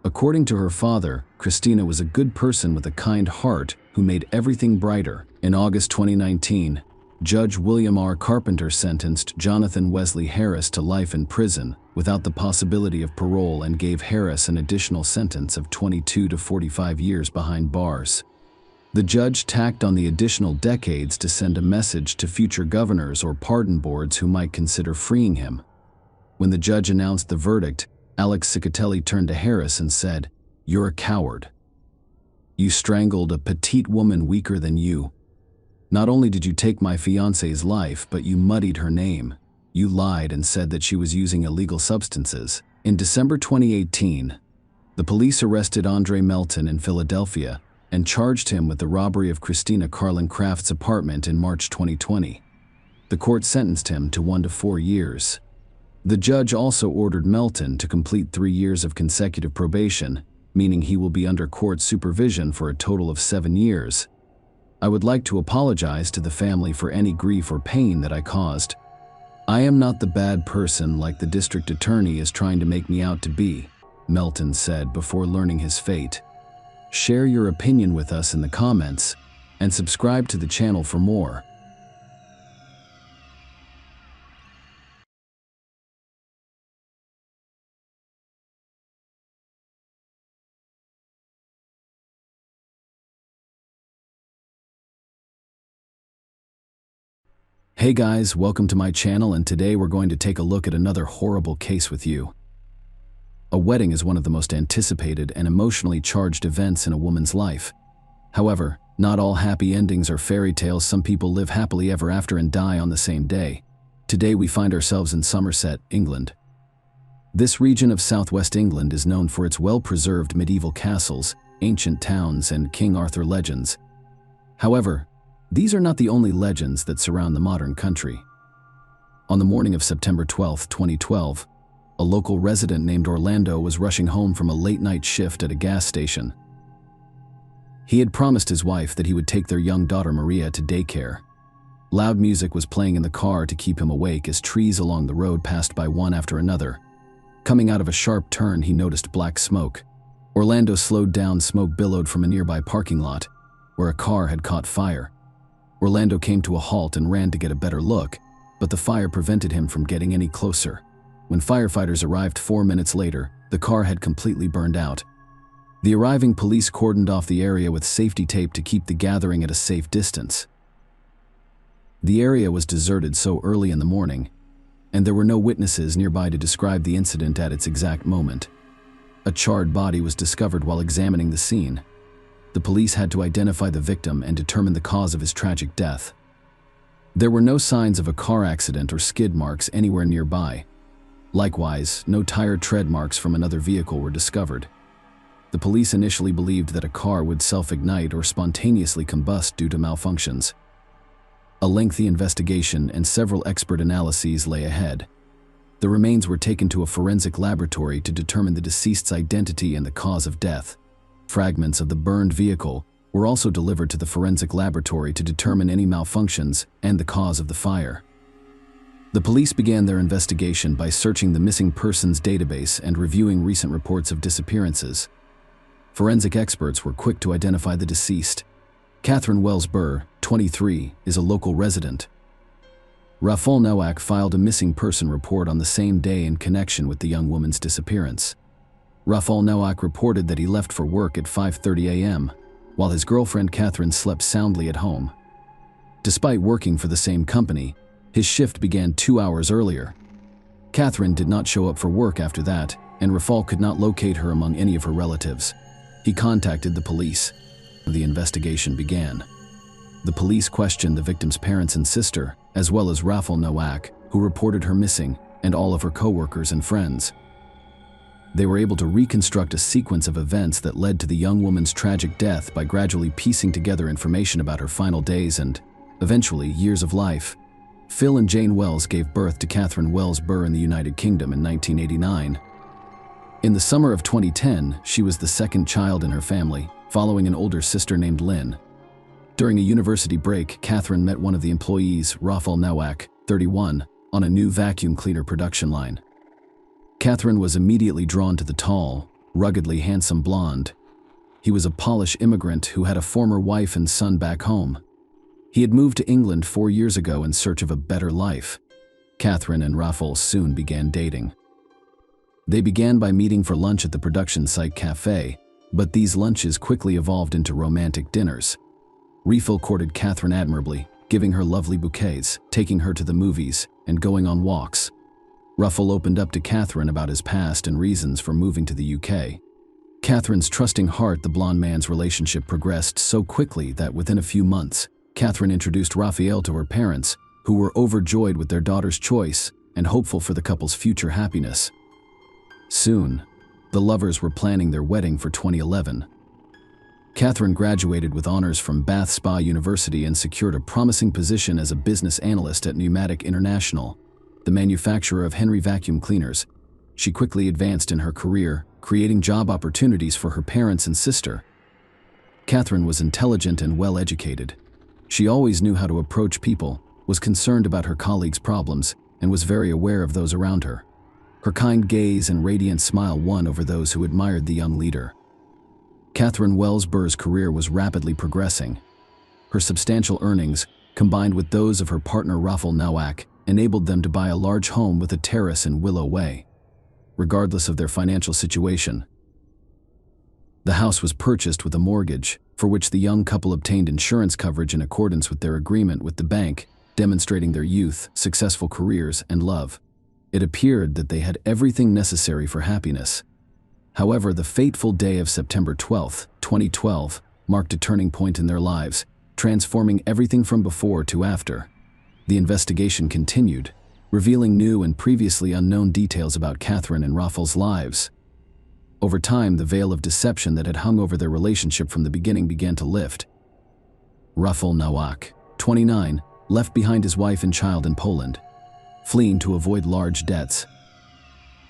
According to her father, Christina was a good person with a kind heart who made everything brighter. In August 2019, Judge William R. Carpenter sentenced Jonathan Wesley Harris to life in prison without the possibility of parole and gave Harris an additional sentence of 22 to 45 years behind bars. The judge tacked on the additional decades to send a message to future governors or pardon boards who might consider freeing him. When the judge announced the verdict, Alex Ciccatelli turned to Harris and said, "You're a coward. You strangled a petite woman weaker than you. Not only did you take my fiancé's life, but you muddied her name. You lied and said that she was using illegal substances." In December 2018, the police arrested Andre Melton in Philadelphia and charged him with the robbery of Christina Carlin Craft's apartment in March 2020. The court sentenced him to 1 to 4 years. The judge also ordered Melton to complete 3 years of consecutive probation, meaning he will be under court supervision for a total of 7 years. I would like to apologize to the family for any grief or pain that I caused. I am not the bad person like the district attorney is trying to make me out to be, Melton said before learning his fate. Share your opinion with us in the comments and subscribe to the channel for more. Hey guys, welcome to my channel, and today we're going to take a look at another horrible case with you. A wedding is one of the most anticipated and emotionally charged events in a woman's life. However, not all happy endings are fairy tales. Some people live happily ever after and die on the same day. Today we find ourselves in Somerset, England. This region of southwest England is known for its well-preserved medieval castles, ancient towns, and King Arthur legends. However, these are not the only legends that surround the modern country. On the morning of September 12, 2012, a local resident named Orlando was rushing home from a late-night shift at a gas station. He had promised his wife that he would take their young daughter Maria to daycare. Loud music was playing in the car to keep him awake as trees along the road passed by one after another. Coming out of a sharp turn, he noticed black smoke. Orlando slowed down. Smoke billowed from a nearby parking lot, where a car had caught fire. Orlando came to a halt and ran to get a better look, but the fire prevented him from getting any closer. When firefighters arrived 4 minutes later, the car had completely burned out. The arriving police cordoned off the area with safety tape to keep the gathering at a safe distance. The area was deserted so early in the morning, and there were no witnesses nearby to describe the incident at its exact moment. A charred body was discovered while examining the scene. The police had to identify the victim and determine the cause of his tragic death. There were no signs of a car accident or skid marks anywhere nearby. Likewise, no tire tread marks from another vehicle were discovered. The police initially believed that a car would self-ignite or spontaneously combust due to malfunctions. A lengthy investigation and several expert analyses lay ahead. The remains were taken to a forensic laboratory to determine the deceased's identity and the cause of death. Fragments of the burned vehicle were also delivered to the forensic laboratory to determine any malfunctions and the cause of the fire. The police began their investigation by searching the missing persons database and reviewing recent reports of disappearances. Forensic experts were quick to identify the deceased. Catherine Wells Burr, 23, is a local resident. Rafal Nowak filed a missing person report on the same day in connection with the young woman's disappearance. Rafal Nowak reported that he left for work at 5:30 a.m., while his girlfriend Catherine slept soundly at home. Despite working for the same company, his shift began 2 hours earlier. Catherine did not show up for work after that, and Rafal could not locate her among any of her relatives. He contacted the police. The investigation began. The police questioned the victim's parents and sister, as well as Rafal Nowak, who reported her missing, and all of her co-workers and friends. They were able to reconstruct a sequence of events that led to the young woman's tragic death by gradually piecing together information about her final days and, eventually, years of life. Phil and Jane Wells gave birth to Catherine Wells Burr in the United Kingdom in 1989. In the summer of 2010, she was the second child in her family, following an older sister named Lynn. During a university break, Catherine met one of the employees, Rafal Nowak, 31, on a new vacuum cleaner production line. Catherine was immediately drawn to the tall, ruggedly handsome blonde. He was a Polish immigrant who had a former wife and son back home. He had moved to England 4 years ago in search of a better life. Catherine and Rafal soon began dating. They began by meeting for lunch at the production site cafe, but these lunches quickly evolved into romantic dinners. Rafal courted Catherine admirably, giving her lovely bouquets, taking her to the movies, and going on walks. Rafal opened up to Catherine about his past and reasons for moving to the UK. Catherine's trusting heart, the blonde man's relationship progressed so quickly that within a few months, Catherine introduced Raphael to her parents, who were overjoyed with their daughter's choice and hopeful for the couple's future happiness. Soon, the lovers were planning their wedding for 2011. Catherine graduated with honors from Bath Spa University and secured a promising position as a business analyst at Pneumatic International, the manufacturer of Henry vacuum cleaners. She quickly advanced in her career, creating job opportunities for her parents and sister. Catherine was intelligent and well-educated. She always knew how to approach people, was concerned about her colleagues' problems, and was very aware of those around her. Her kind gaze and radiant smile won over those who admired the young leader. Catherine Wells Burr's career was rapidly progressing. Her substantial earnings, combined with those of her partner Rafael Nowak, enabled them to buy a large home with a terrace in Willow Way. Regardless of their financial situation, the house was purchased with a mortgage, for which the young couple obtained insurance coverage in accordance with their agreement with the bank, demonstrating their youth, successful careers, and love. It appeared that they had everything necessary for happiness. However, the fateful day of September 12, 2012, marked a turning point in their lives, transforming everything from before to after. The investigation continued, revealing new and previously unknown details about Catherine and Rafael's lives. Over time, the veil of deception that had hung over their relationship from the beginning began to lift. Rafael Nowak, 29, left behind his wife and child in Poland, fleeing to avoid large debts.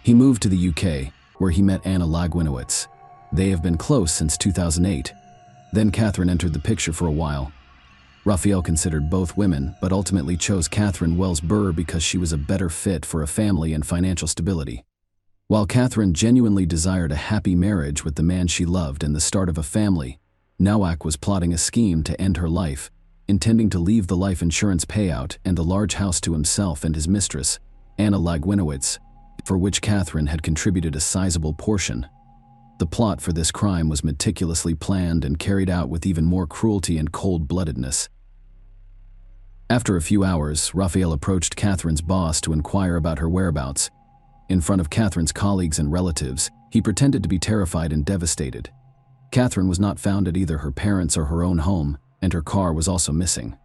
He moved to the UK, where he met Anna Lagwinowicz. They have been close since 2008. Then Catherine entered the picture for a while. Rafael considered both women, but ultimately chose Catherine Wells Burr because she was a better fit for a family and financial stability. While Catherine genuinely desired a happy marriage with the man she loved and the start of a family, Nowak was plotting a scheme to end her life, intending to leave the life insurance payout and the large house to himself and his mistress, Anna Lagwinowicz, for which Catherine had contributed a sizable portion. The plot for this crime was meticulously planned and carried out with even more cruelty and cold-bloodedness. After a few hours, Rafael approached Catherine's boss to inquire about her whereabouts. In front of Catherine's colleagues and relatives, he pretended to be terrified and devastated. Catherine was not found at either her parents' or her own home, and her car was also missing.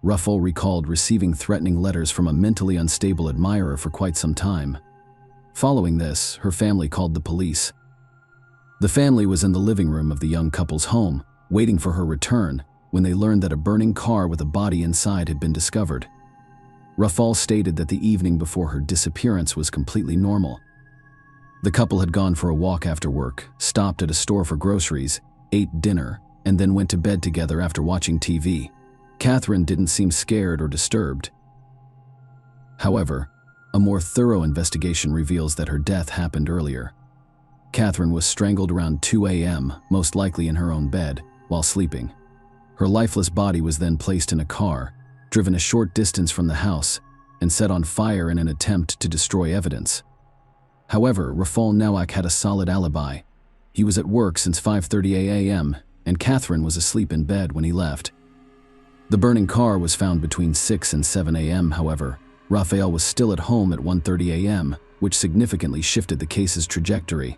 Rafael recalled receiving threatening letters from a mentally unstable admirer for quite some time. Following this, her family called the police. The family was in the living room of the young couple's home, waiting for her return, when they learned that a burning car with a body inside had been discovered. Rafael stated that the evening before her disappearance was completely normal. The couple had gone for a walk after work, stopped at a store for groceries, ate dinner, and then went to bed together after watching TV. Catherine didn't seem scared or disturbed. However, a more thorough investigation reveals that her death happened earlier. Catherine was strangled around 2 a.m., most likely in her own bed, while sleeping. Her lifeless body was then placed in a car, driven a short distance from the house, and set on fire in an attempt to destroy evidence. However, Rafael Nowak had a solid alibi. He was at work since 5:30 a.m., and Catherine was asleep in bed when he left. The burning car was found between 6 and 7 a.m., however. Rafael was still at home at 1:30 a.m., which significantly shifted the case's trajectory.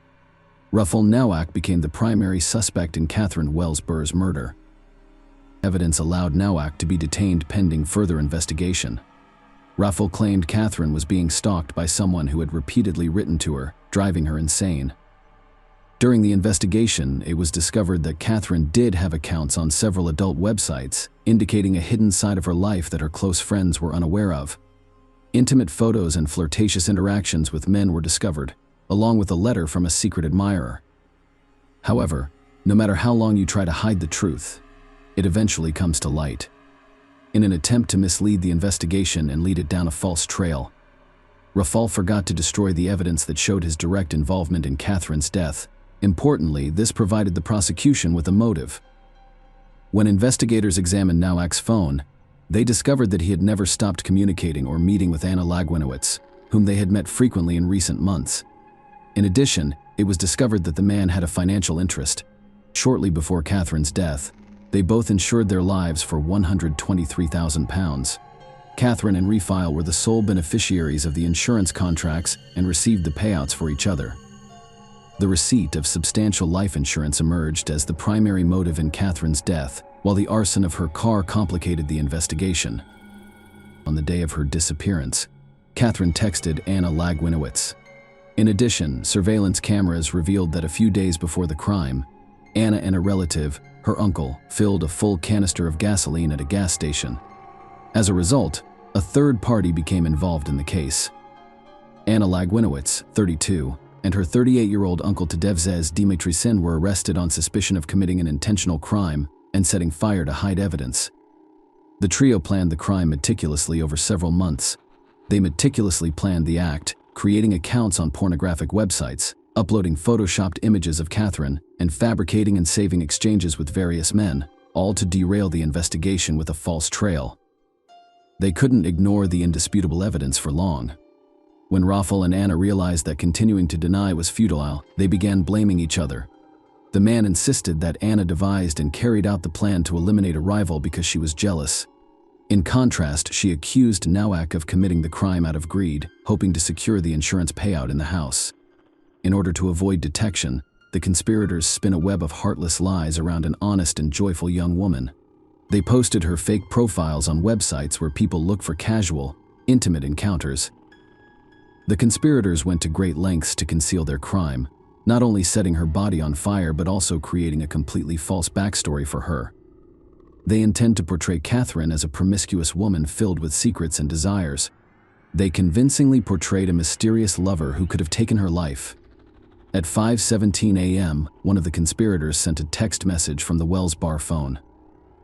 Rafael Nowak became the primary suspect in Catherine Wells Burr's murder. Evidence allowed Nowak to be detained pending further investigation. Rafael claimed Catherine was being stalked by someone who had repeatedly written to her, driving her insane. During the investigation, it was discovered that Catherine did have accounts on several adult websites, indicating a hidden side of her life that her close friends were unaware of. Intimate photos and flirtatious interactions with men were discovered, along with a letter from a secret admirer. However, no matter how long you try to hide the truth, it eventually comes to light. In an attempt to mislead the investigation and lead it down a false trail, Rafael forgot to destroy the evidence that showed his direct involvement in Catherine's death. Importantly, this provided the prosecution with a motive. When investigators examined Nowak's phone, they discovered that he had never stopped communicating or meeting with Anna Lagwinowicz, whom they had met frequently in recent months. In addition, it was discovered that the man had a financial interest. Shortly before Catherine's death, they both insured their lives for £123,000. Catherine and Rafael were the sole beneficiaries of the insurance contracts and received the payouts for each other. The receipt of substantial life insurance emerged as the primary motive in Catherine's death, while the arson of her car complicated the investigation. On the day of her disappearance, Catherine texted Anna Lagwinowicz. In addition, surveillance cameras revealed that a few days before the crime, Anna and a relative, her uncle, filled a full canister of gasoline at a gas station. As a result, a third party became involved in the case. Anna Lagwinowicz, 32, and her 38-year-old uncle Tadevzez Dimitrisin were arrested on suspicion of committing an intentional crime and setting fire to hide evidence. The trio planned the crime meticulously over several months. They meticulously planned the act, creating accounts on pornographic websites, uploading photoshopped images of Catherine, and fabricating and saving exchanges with various men, all to derail the investigation with a false trail. They couldn't ignore the indisputable evidence for long. When Rafael and Anna realized that continuing to deny was futile, they began blaming each other. The man insisted that Anna devised and carried out the plan to eliminate a rival because she was jealous. In contrast, she accused Nowak of committing the crime out of greed, hoping to secure the insurance payout in the house. In order to avoid detection, the conspirators spin a web of heartless lies around an honest and joyful young woman. They posted her fake profiles on websites where people look for casual, intimate encounters. The conspirators went to great lengths to conceal their crime, not only setting her body on fire but also creating a completely false backstory for her. They intend to portray Catherine as a promiscuous woman filled with secrets and desires. They convincingly portrayed a mysterious lover who could have taken her life. At 5:17 a.m., one of the conspirators sent a text message from the Wells Bar phone.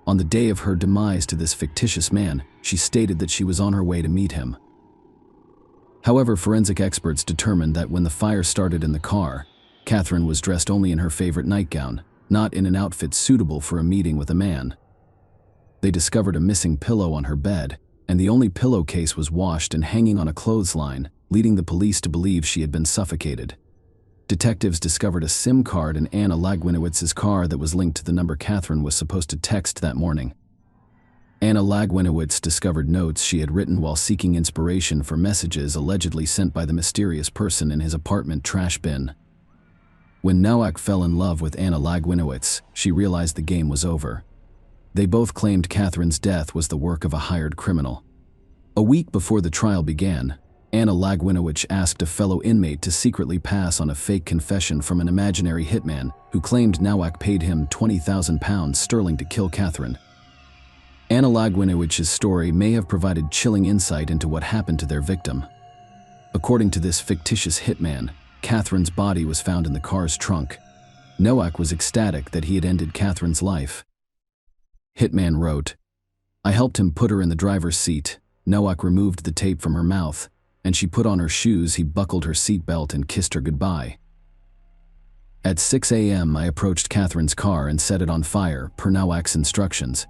On the day of her demise to this fictitious man, she stated that she was on her way to meet him. However, forensic experts determined that when the fire started in the car, Catherine was dressed only in her favorite nightgown, not in an outfit suitable for a meeting with a man. They discovered a missing pillow on her bed, and the only pillowcase was washed and hanging on a clothesline, leading the police to believe she had been suffocated. Detectives discovered a SIM card in Anna Lagwinowicz's car that was linked to the number Catherine was supposed to text that morning. Anna Lagwinowicz discovered notes she had written while seeking inspiration for messages allegedly sent by the mysterious person in his apartment trash bin. When Nowak fell in love with Anna Lagwinowicz, she realized the game was over. They both claimed Catherine's death was the work of a hired criminal. A week before the trial began, Anna Lagwinowicz asked a fellow inmate to secretly pass on a fake confession from an imaginary hitman who claimed Nowak paid him £20,000 to kill Catherine. Anna Lagwinowicz's story may have provided chilling insight into what happened to their victim. According to this fictitious hitman, Catherine's body was found in the car's trunk. Nowak was ecstatic that he had ended Catherine's life. Hitman wrote, "I helped him put her in the driver's seat. Nowak removed the tape from her mouth, and she put on her shoes. He buckled her seatbelt and kissed her goodbye. At 6 a.m. I approached Catherine's car and set it on fire, per Nowak's instructions."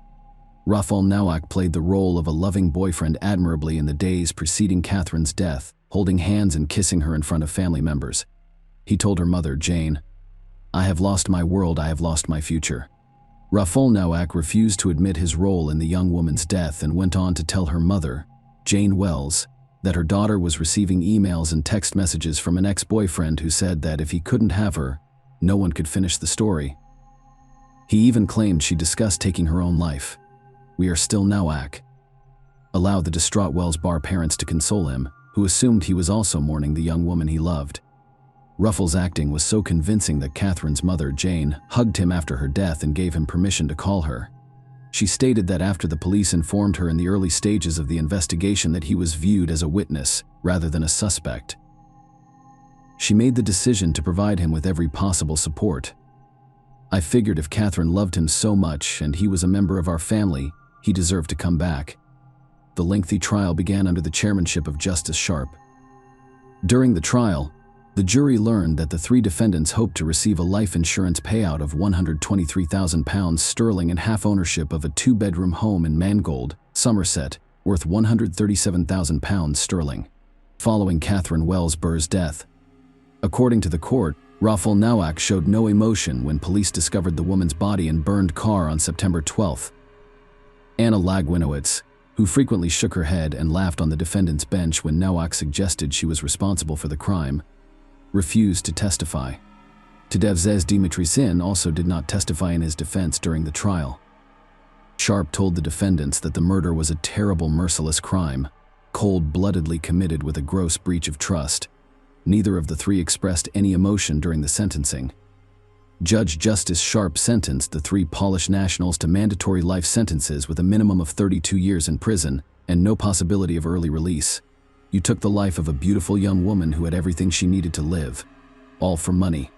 Rafael Nowak played the role of a loving boyfriend admirably in the days preceding Catherine's death, holding hands and kissing her in front of family members. He told her mother, Jane, "I have lost my world, I have lost my future." Rafael Nowak refused to admit his role in the young woman's death and went on to tell her mother, Jane Wells, that her daughter was receiving emails and text messages from an ex-boyfriend who said that if he couldn't have her, no one could finish the story. He even claimed she discussed taking her own life. "We are still Nowak," allowed the distraught Wells Bar parents to console him, who assumed he was also mourning the young woman he loved. Rafael's acting was so convincing that Catherine's mother, Jane, hugged him after her death and gave him permission to call her. She stated that after the police informed her in the early stages of the investigation that he was viewed as a witness rather than a suspect, she made the decision to provide him with every possible support. "I figured if Catherine loved him so much and he was a member of our family, he deserved to come back." The lengthy trial began under the chairmanship of Justice Sharp. During the trial, the jury learned that the three defendants hoped to receive a life insurance payout of £123,000 and half ownership of a two-bedroom home in Mangold, Somerset, worth £137,000, following Catherine Wells Burr's death. According to the court, Rafael Nowak showed no emotion when police discovered the woman's body in burned car on September 12th. Anna Lagwinowicz, who frequently shook her head and laughed on the defendant's bench when Nowak suggested she was responsible for the crime, refused to testify. Tadevzez Dimitrisin also did not testify in his defense during the trial. Sharp told the defendants that the murder was a terrible, merciless crime, cold-bloodedly committed with a gross breach of trust. Neither of the three expressed any emotion during the sentencing. Judge Justice Sharp sentenced the three Polish nationals to mandatory life sentences with a minimum of 32 years in prison and no possibility of early release. You took the life of a beautiful young woman who had everything she needed to live. All for money,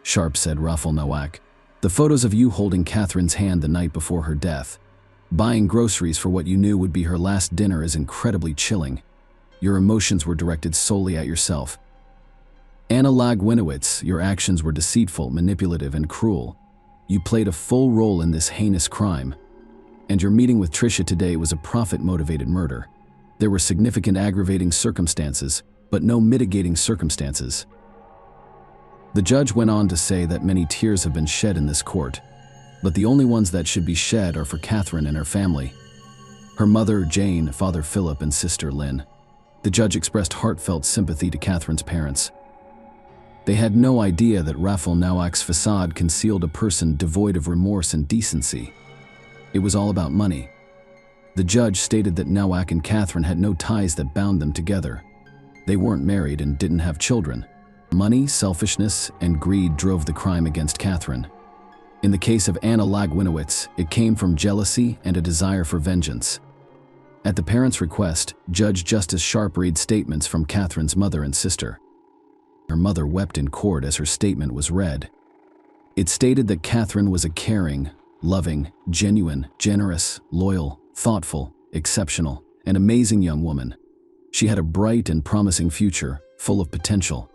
Sharp said. Rafał Nowak, the photos of you holding Catherine's hand the night before her death, buying groceries for what you knew would be her last dinner, is incredibly chilling. Your emotions were directed solely at yourself. Anna Lagwinowicz, your actions were deceitful, manipulative, and cruel. You played a full role in this heinous crime. And your meeting with Tricia today was a profit-motivated murder. There were significant aggravating circumstances, but no mitigating circumstances. The judge went on to say that many tears have been shed in this court, but the only ones that should be shed are for Catherine and her family. Her mother, Jane, father Philip, and sister Lynn. The judge expressed heartfelt sympathy to Catherine's parents. They had no idea that Rafał Nowak's facade concealed a person devoid of remorse and decency. It was all about money. The judge stated that Nowak and Catherine had no ties that bound them together. They weren't married and didn't have children. Money, selfishness, and greed drove the crime against Catherine. In the case of Anna Lagwinowicz, it came from jealousy and a desire for vengeance. At the parents' request, Judge Justice Sharp read statements from Catherine's mother and sister. Her mother wept in court as her statement was read. It stated that Catherine was a caring, loving, genuine, generous, loyal, thoughtful, exceptional, and amazing young woman. She had a bright and promising future, full of potential.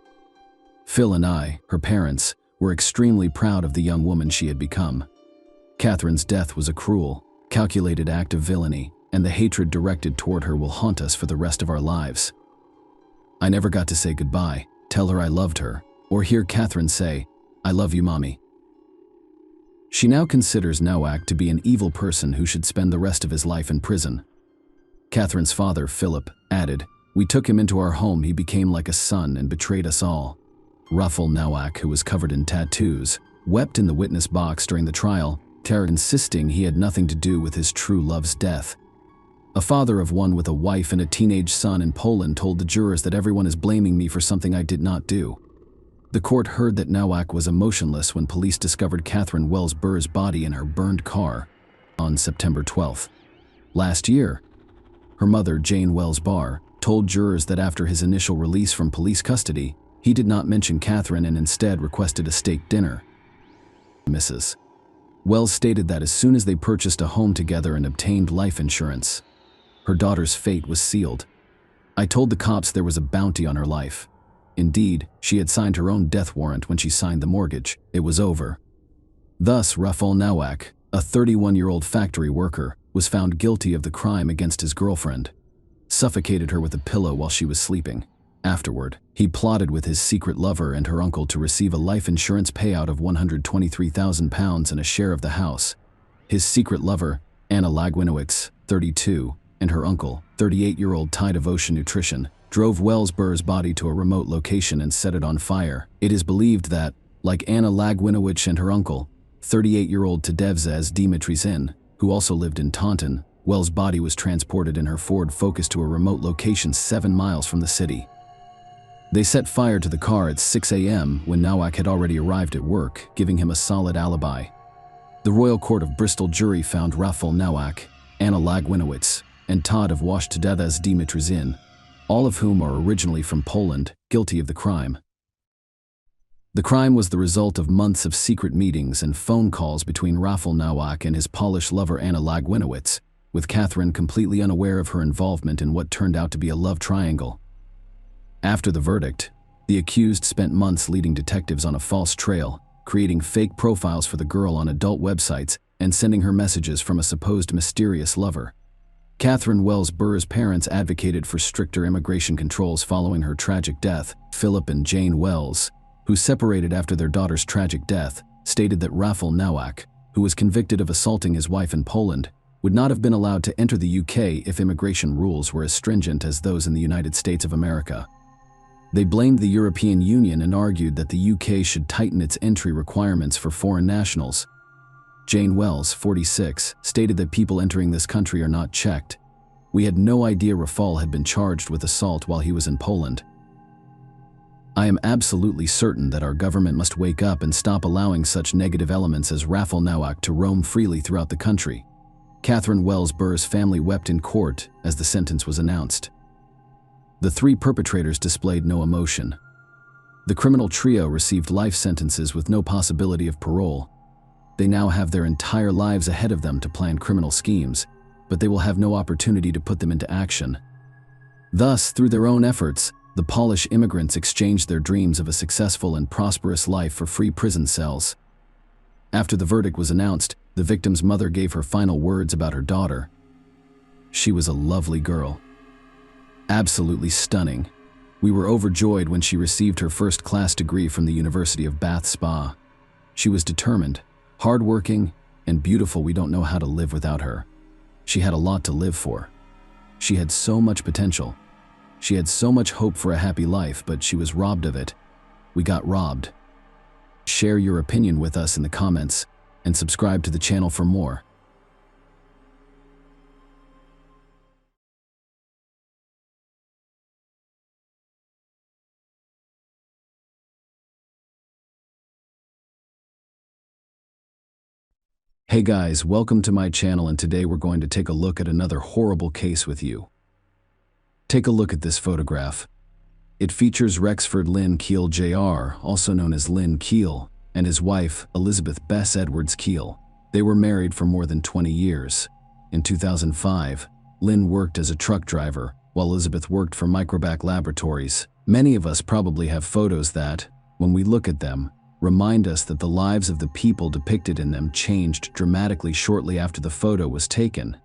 Phil and I, her parents, were extremely proud of the young woman she had become. Catherine's death was a cruel, calculated act of villainy, and the hatred directed toward her will haunt us for the rest of our lives. I never got to say goodbye, tell her I loved her, or hear Catherine say, "I love you, Mommy." She now considers Nowak to be an evil person who should spend the rest of his life in prison. Catherine's father, Philip, added, "We took him into our home. He became like a son and betrayed us all." Rafał Nowak, who was covered in tattoos, wept in the witness box during the trial, insisting he had nothing to do with his true love's death. A father of one with a wife and a teenage son in Poland told the jurors that everyone is blaming me for something I did not do. The court heard that Nowak was emotionless when police discovered Catherine Wells Burr's body in her burned car on September 12th. Last year, her mother, Jane Wells Barr, told jurors that after his initial release from police custody, he did not mention Catherine and instead requested a steak dinner. Mrs. Wells stated that as soon as they purchased a home together and obtained life insurance, her daughter's fate was sealed. "I told the cops there was a bounty on her life. Indeed, she had signed her own death warrant when she signed the mortgage. It was over." Thus, Rafał Nowak, a 31-year-old factory worker, was found guilty of the crime against his girlfriend, suffocated her with a pillow while she was sleeping. Afterward, he plotted with his secret lover and her uncle to receive a life insurance payout of £123,000 and a share of the house. His secret lover, Anna Lagwinowicz, 32, and her uncle, 38-year-old Ty Devotion Nutrition, drove Wells Burr's body to a remote location and set it on fire. It is believed that, like Anna Lagwinowicz and her uncle, 38-year-old Tadeusz Dimitriszyn, who also lived in Taunton, Wells' body was transported in her Ford Focus to a remote location 7 miles from the city. They set fire to the car at 6 a.m. when Nowak had already arrived at work, giving him a solid alibi. The Royal Court of Bristol jury found Rafał Nowak, Anna Lagwinowicz, and Todd of Tadeusz Dimitriszyn, all of whom are originally from Poland, guilty of the crime. The crime was the result of months of secret meetings and phone calls between Rafał Nowak and his Polish lover Anna Lagwinowicz, with Catherine completely unaware of her involvement in what turned out to be a love triangle. After the verdict, the accused spent months leading detectives on a false trail, creating fake profiles for the girl on adult websites and sending her messages from a supposed mysterious lover. Catherine Wells Burr's parents advocated for stricter immigration controls following her tragic death. Philip and Jane Wells, who separated after their daughter's tragic death, stated that Rafał Nowak, who was convicted of assaulting his wife in Poland, would not have been allowed to enter the UK if immigration rules were as stringent as those in the United States of America. They blamed the European Union and argued that the UK should tighten its entry requirements for foreign nationals. Jane Wells, 46, stated that people entering this country are not checked. "We had no idea Rafał had been charged with assault while he was in Poland." I am absolutely certain that our government must wake up and stop allowing such negative elements as Rafael Nowak to roam freely throughout the country. Catherine Wells Burr's family wept in court as the sentence was announced. The three perpetrators displayed no emotion. The criminal trio received life sentences with no possibility of parole. They now have their entire lives ahead of them to plan criminal schemes, but they will have no opportunity to put them into action. Thus, through their own efforts, the Polish immigrants exchanged their dreams of a successful and prosperous life for free prison cells. After the verdict was announced, the victim's mother gave her final words about her daughter. She was a lovely girl. Absolutely stunning. We were overjoyed when she received her first-class degree from the University of Bath Spa. She was determined, hardworking, and beautiful. We don't know how to live without her. She had a lot to live for. She had so much potential. She had so much hope for a happy life, but she was robbed of it. We got robbed. Share your opinion with us in the comments and subscribe to the channel for more. Hey guys, welcome to my channel, and today we're going to take a look at another horrible case with you. Take a look at this photograph. It features Rexford Lynn Keel Jr., also known as Lynn Keel, and his wife, Elizabeth Bess Edwards Keel. They were married for more than 20 years. In 2005, Lynn worked as a truck driver, while Elizabeth worked for Microbac Laboratories. Many of us probably have photos that, when we look at them, remind us that the lives of the people depicted in them changed dramatically shortly after the photo was taken.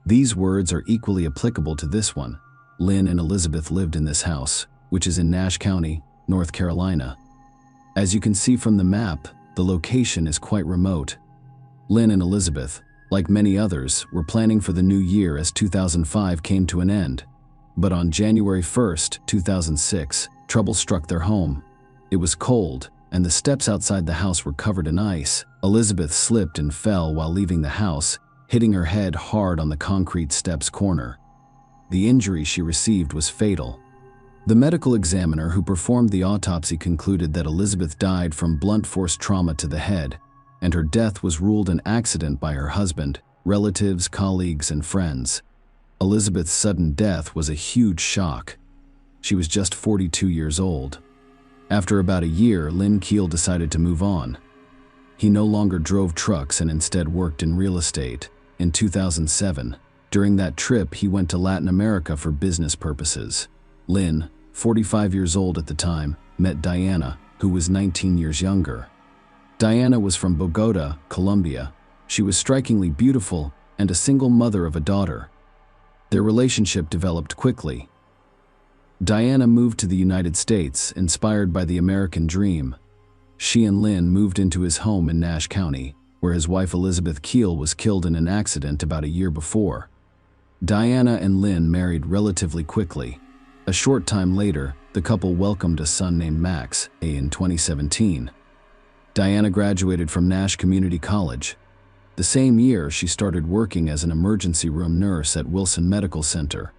These words are equally applicable to this one. Lynn and Elizabeth lived in this house, which is in Nash County, North Carolina. As you can see from the map, the location is quite remote. Lynn and Elizabeth, like many others, were planning for the new year as 2005 came to an end. But on January 1st, 2006, trouble struck their home. It was cold, and the steps outside the house were covered in ice. Elizabeth slipped and fell while leaving the house, hitting her head hard on the concrete steps corner. The injury she received was fatal. The medical examiner who performed the autopsy concluded that Elizabeth died from blunt force trauma to the head, and her death was ruled an accident by her husband, relatives, colleagues, and friends. Elizabeth's sudden death was a huge shock. She was just 42 years old. After about a year, Lynn Keel decided to move on. He no longer drove trucks and instead worked in real estate. In 2007, during that trip, he went to Latin America for business purposes. Lynn, 45 years old at the time, met Diana, who was 19 years younger. Diana was from Bogota, Colombia. She was strikingly beautiful and a single mother of a daughter. Their relationship developed quickly. Diana moved to the United States, inspired by the American dream. She and Lynn moved into his home in Nash County, where his wife Elizabeth Keel was killed in an accident about a year before. Diana and Lynn married relatively quickly. A short time later, the couple welcomed a son named Max in 2017. Diana graduated from Nash Community College. The same year, she started working as an emergency room nurse at Wilson Medical Center.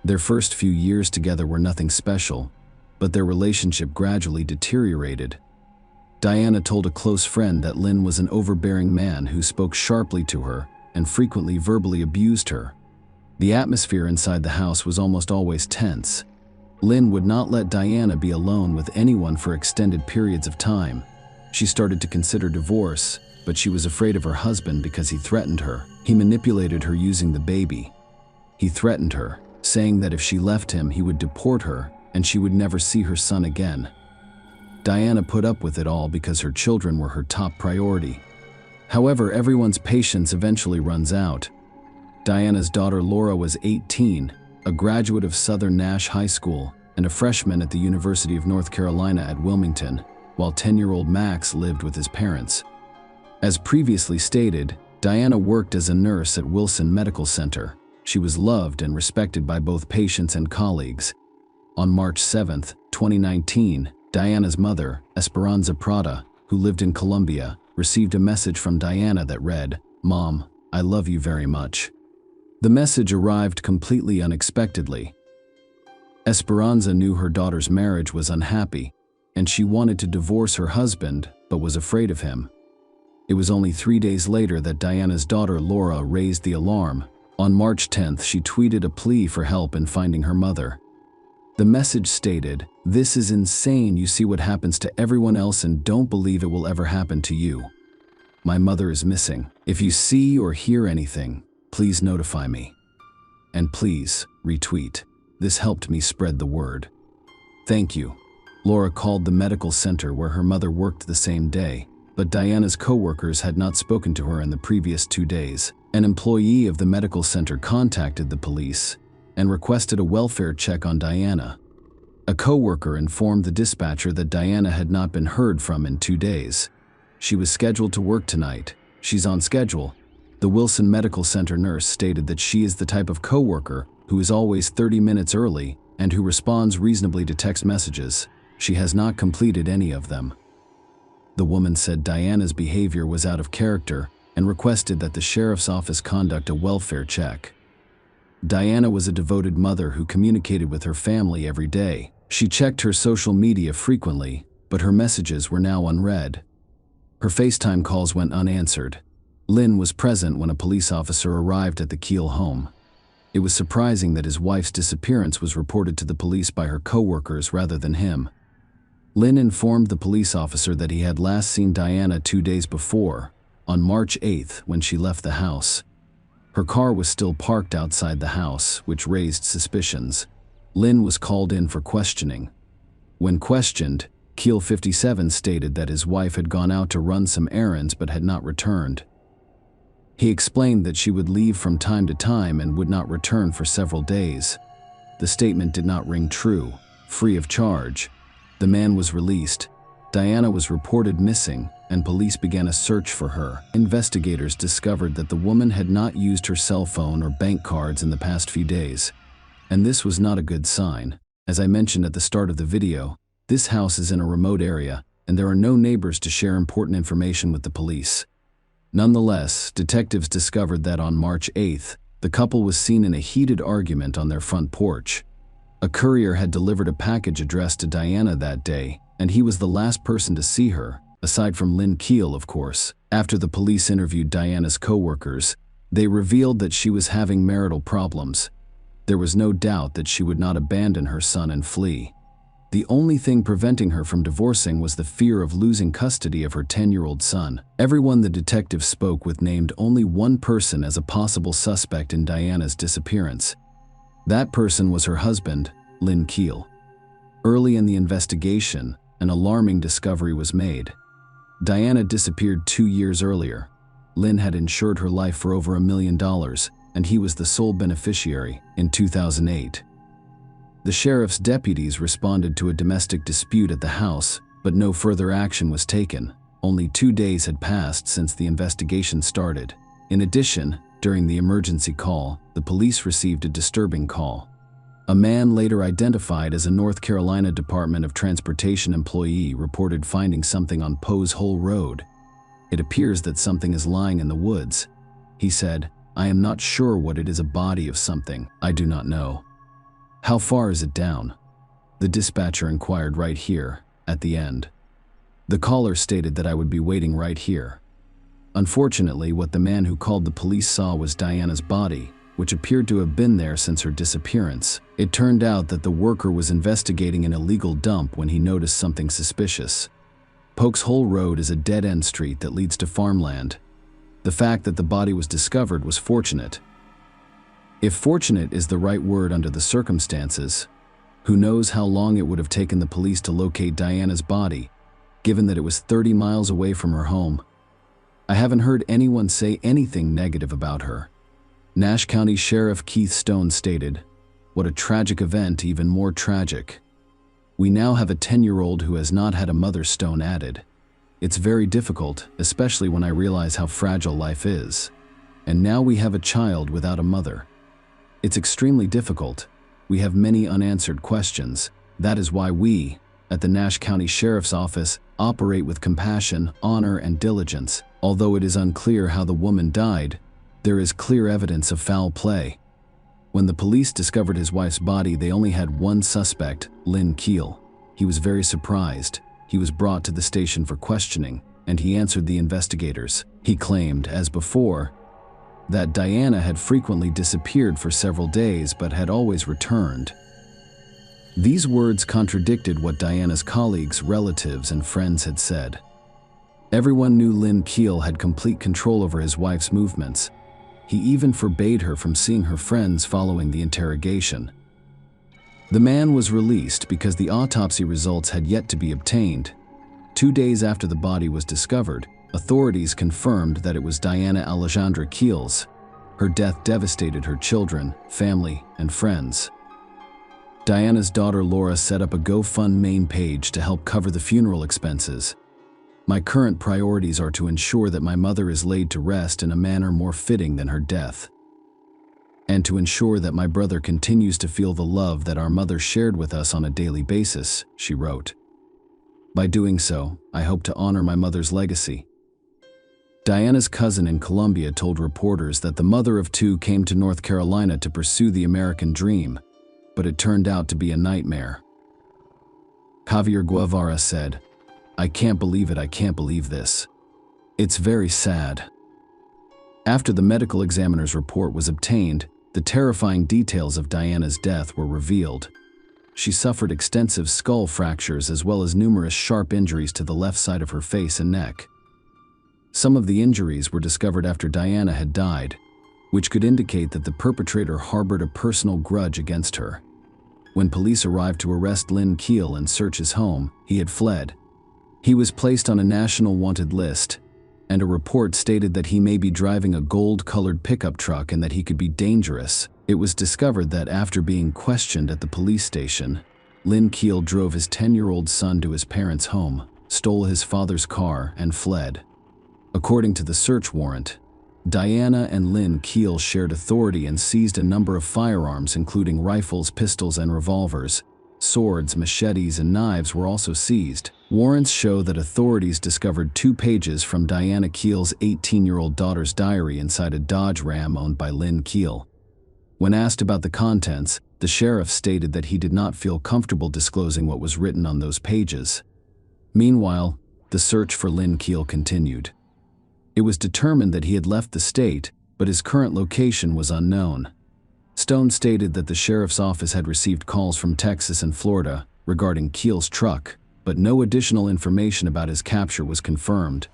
Their first few years together were nothing special, but their relationship gradually deteriorated. Diana told a close friend that Lynn was an overbearing man who spoke sharply to her and frequently verbally abused her. The atmosphere inside the house was almost always tense. Lynn would not let Diana be alone with anyone for extended periods of time. She started to consider divorce, but she was afraid of her husband because he threatened her. He manipulated her using the baby. He threatened her, saying that if she left him, he would deport her and she would never see her son again. Diana put up with it all because her children were her top priority. However, everyone's patience eventually runs out. Diana's daughter Laura was 18, a graduate of Southern Nash High School, and a freshman at the University of North Carolina at Wilmington, while 10-year-old Max lived with his parents. As previously stated, Diana worked as a nurse at Wilson Medical Center. She was loved and respected by both patients and colleagues. On March 7, 2019, Diana's mother, Esperanza Prada, who lived in Colombia, received a message from Diana that read, "Mom, I love you very much." The message arrived completely unexpectedly. Esperanza knew her daughter's marriage was unhappy, and she wanted to divorce her husband but was afraid of him. It was only 3 days later that Diana's daughter Laura raised the alarm. On March 10th, she tweeted a plea for help in finding her mother. The message stated, "This is insane. You see what happens to everyone else and don't believe it will ever happen to you. My mother is missing. If you see or hear anything, please notify me. And please, retweet. This helped me spread the word. Thank you." Laura called the medical center where her mother worked the same day, but Diana's co-workers had not spoken to her in the previous 2 days. An employee of the medical center contacted the police and requested a welfare check on Diana. A co-worker informed the dispatcher that Diana had not been heard from in 2 days. She was scheduled to work tonight. She's on schedule. The Wilson Medical Center nurse stated that she is the type of co-worker who is always 30 minutes early and who responds reasonably to text messages. She has not completed any of them. The woman said Diana's behavior was out of character and requested that the sheriff's office conduct a welfare check. Diana was a devoted mother who communicated with her family every day. She checked her social media frequently, but her messages were now unread. Her FaceTime calls went unanswered. Lynn was present when a police officer arrived at the Kiel home. It was surprising that his wife's disappearance was reported to the police by her co-workers rather than him. Lynn informed the police officer that he had last seen Diana 2 days before, on March 8th, when she left the house. Her car was still parked outside the house, which raised suspicions. Lynn was called in for questioning. When questioned, Kiel 57 stated that his wife had gone out to run some errands but had not returned. He explained that she would leave from time to time and would not return for several days. The statement did not ring true. Free of charge, the man was released. Diana was reported missing, and police began a search for her. Investigators discovered that the woman had not used her cell phone or bank cards in the past few days. And this was not a good sign. As I mentioned at the start of the video, this house is in a remote area, and there are no neighbors to share important information with the police. Nonetheless, detectives discovered that on March 8th, the couple was seen in a heated argument on their front porch. A courier had delivered a package addressed to Diana that day, and he was the last person to see her, aside from Lynn Kiel, of course. After the police interviewed Diana's co-workers, they revealed that she was having marital problems. There was no doubt that she would not abandon her son and flee. The only thing preventing her from divorcing was the fear of losing custody of her 10-year-old son. Everyone the detective spoke with named only one person as a possible suspect in Diana's disappearance. That person was her husband, Lynn Kiel. Early in the investigation, an alarming discovery was made. Diana disappeared 2 years earlier. Lynn had insured her life for over $1 million, and he was the sole beneficiary. In 2008, the sheriff's deputies responded to a domestic dispute at the house, but no further action was taken. Only 2 days had passed since the investigation started. In addition, during the emergency call, the police received a disturbing call. A man later identified as a North Carolina Department of Transportation employee reported finding something on Poe's Hole Road. It appears that something is lying in the woods. He said, "I am not sure what it is, a body of something. I do not know." "How far is it down?" The dispatcher inquired. "Right here, at the end." The caller stated that I would be waiting right here. Unfortunately, what the man who called the police saw was Diana's body, which appeared to have been there since her disappearance. It turned out that the worker was investigating an illegal dump when he noticed something suspicious. Poke's Hole Road is a dead-end street that leads to farmland. The fact that the body was discovered was fortunate. If fortunate is the right word under the circumstances, who knows how long it would have taken the police to locate Diana's body, given that it was 30 miles away from her home. I haven't heard anyone say anything negative about her. Nash County Sheriff Keith Stone stated, "What a tragic event, even more tragic. We now have a 10-year-old who has not had a mother," Stone added. "It's very difficult, especially when I realize how fragile life is. And now we have a child without a mother. It's extremely difficult. We have many unanswered questions. That is why we, at the Nash County Sheriff's Office, operate with compassion, honor, and diligence. Although it is unclear how the woman died, there is clear evidence of foul play. When the police discovered his wife's body, they only had one suspect, Lynn Keel. He was very surprised. He was brought to the station for questioning, and he answered the investigators. He claimed, as before, that Diana had frequently disappeared for several days but had always returned. These words contradicted what Diana's colleagues, relatives, and friends had said. Everyone knew Lynn Keel had complete control over his wife's movements. He even forbade her from seeing her friends following the interrogation. The man was released because the autopsy results had yet to be obtained. 2 days after the body was discovered, authorities confirmed that it was Diana Alejandra Keel's. Her death devastated her children, family, and friends. Diana's daughter Laura set up a GoFundMe page to help cover the funeral expenses. My current priorities are to ensure that my mother is laid to rest in a manner more fitting than her death, and to ensure that my brother continues to feel the love that our mother shared with us on a daily basis, she wrote. By doing so, I hope to honor my mother's legacy. Diana's cousin in Colombia told reporters that the mother of two came to North Carolina to pursue the American dream, but it turned out to be a nightmare. Javier Guevara said, "I can't believe it, I can't believe this. It's very sad." After the medical examiner's report was obtained, the terrifying details of Diana's death were revealed. She suffered extensive skull fractures as well as numerous sharp injuries to the left side of her face and neck. Some of the injuries were discovered after Diana had died, which could indicate that the perpetrator harbored a personal grudge against her. When police arrived to arrest Lynn Keel and search his home, he had fled. He was placed on a national wanted list, and a report stated that he may be driving a gold-colored pickup truck and that he could be dangerous. It was discovered that after being questioned at the police station, Lynn Keel drove his 10-year-old son to his parents' home, stole his father's car, and fled. According to the search warrant, Diana and Lynn Keel shared authority and seized a number of firearms including rifles, pistols, and revolvers. Swords, machetes, and knives were also seized. Warrants show that authorities discovered 2 pages from Diana Keel's 18-year-old daughter's diary inside a Dodge Ram owned by Lynn Keel. When asked about the contents, the sheriff stated that he did not feel comfortable disclosing what was written on those pages. Meanwhile, the search for Lynn Keel continued. It was determined that he had left the state, but his current location was unknown. Stone stated that the sheriff's office had received calls from Texas and Florida regarding Keel's truck, but no additional information about his capture was confirmed.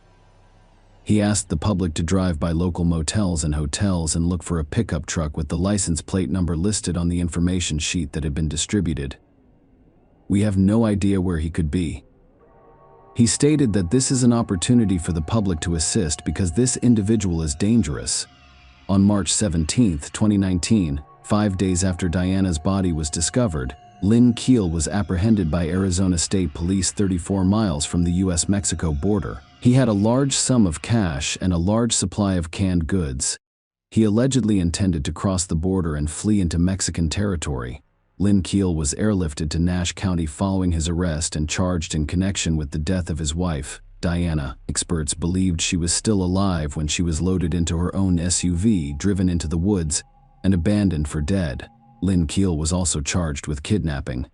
He asked the public to drive by local motels and hotels and look for a pickup truck with the license plate number listed on the information sheet that had been distributed. We have no idea where he could be. He stated that this is an opportunity for the public to assist because this individual is dangerous. On March 17, 2019, 5 days after Diana's body was discovered, Lynn Keel was apprehended by Arizona State Police 34 miles from the U.S.-Mexico border. He had a large sum of cash and a large supply of canned goods. He allegedly intended to cross the border and flee into Mexican territory. Lynn Keel was airlifted to Nash County following his arrest and charged in connection with the death of his wife, Diana. Experts believed she was still alive when she was loaded into her own SUV, driven into the woods, and abandoned for dead. Lynn Keel was also charged with kidnapping.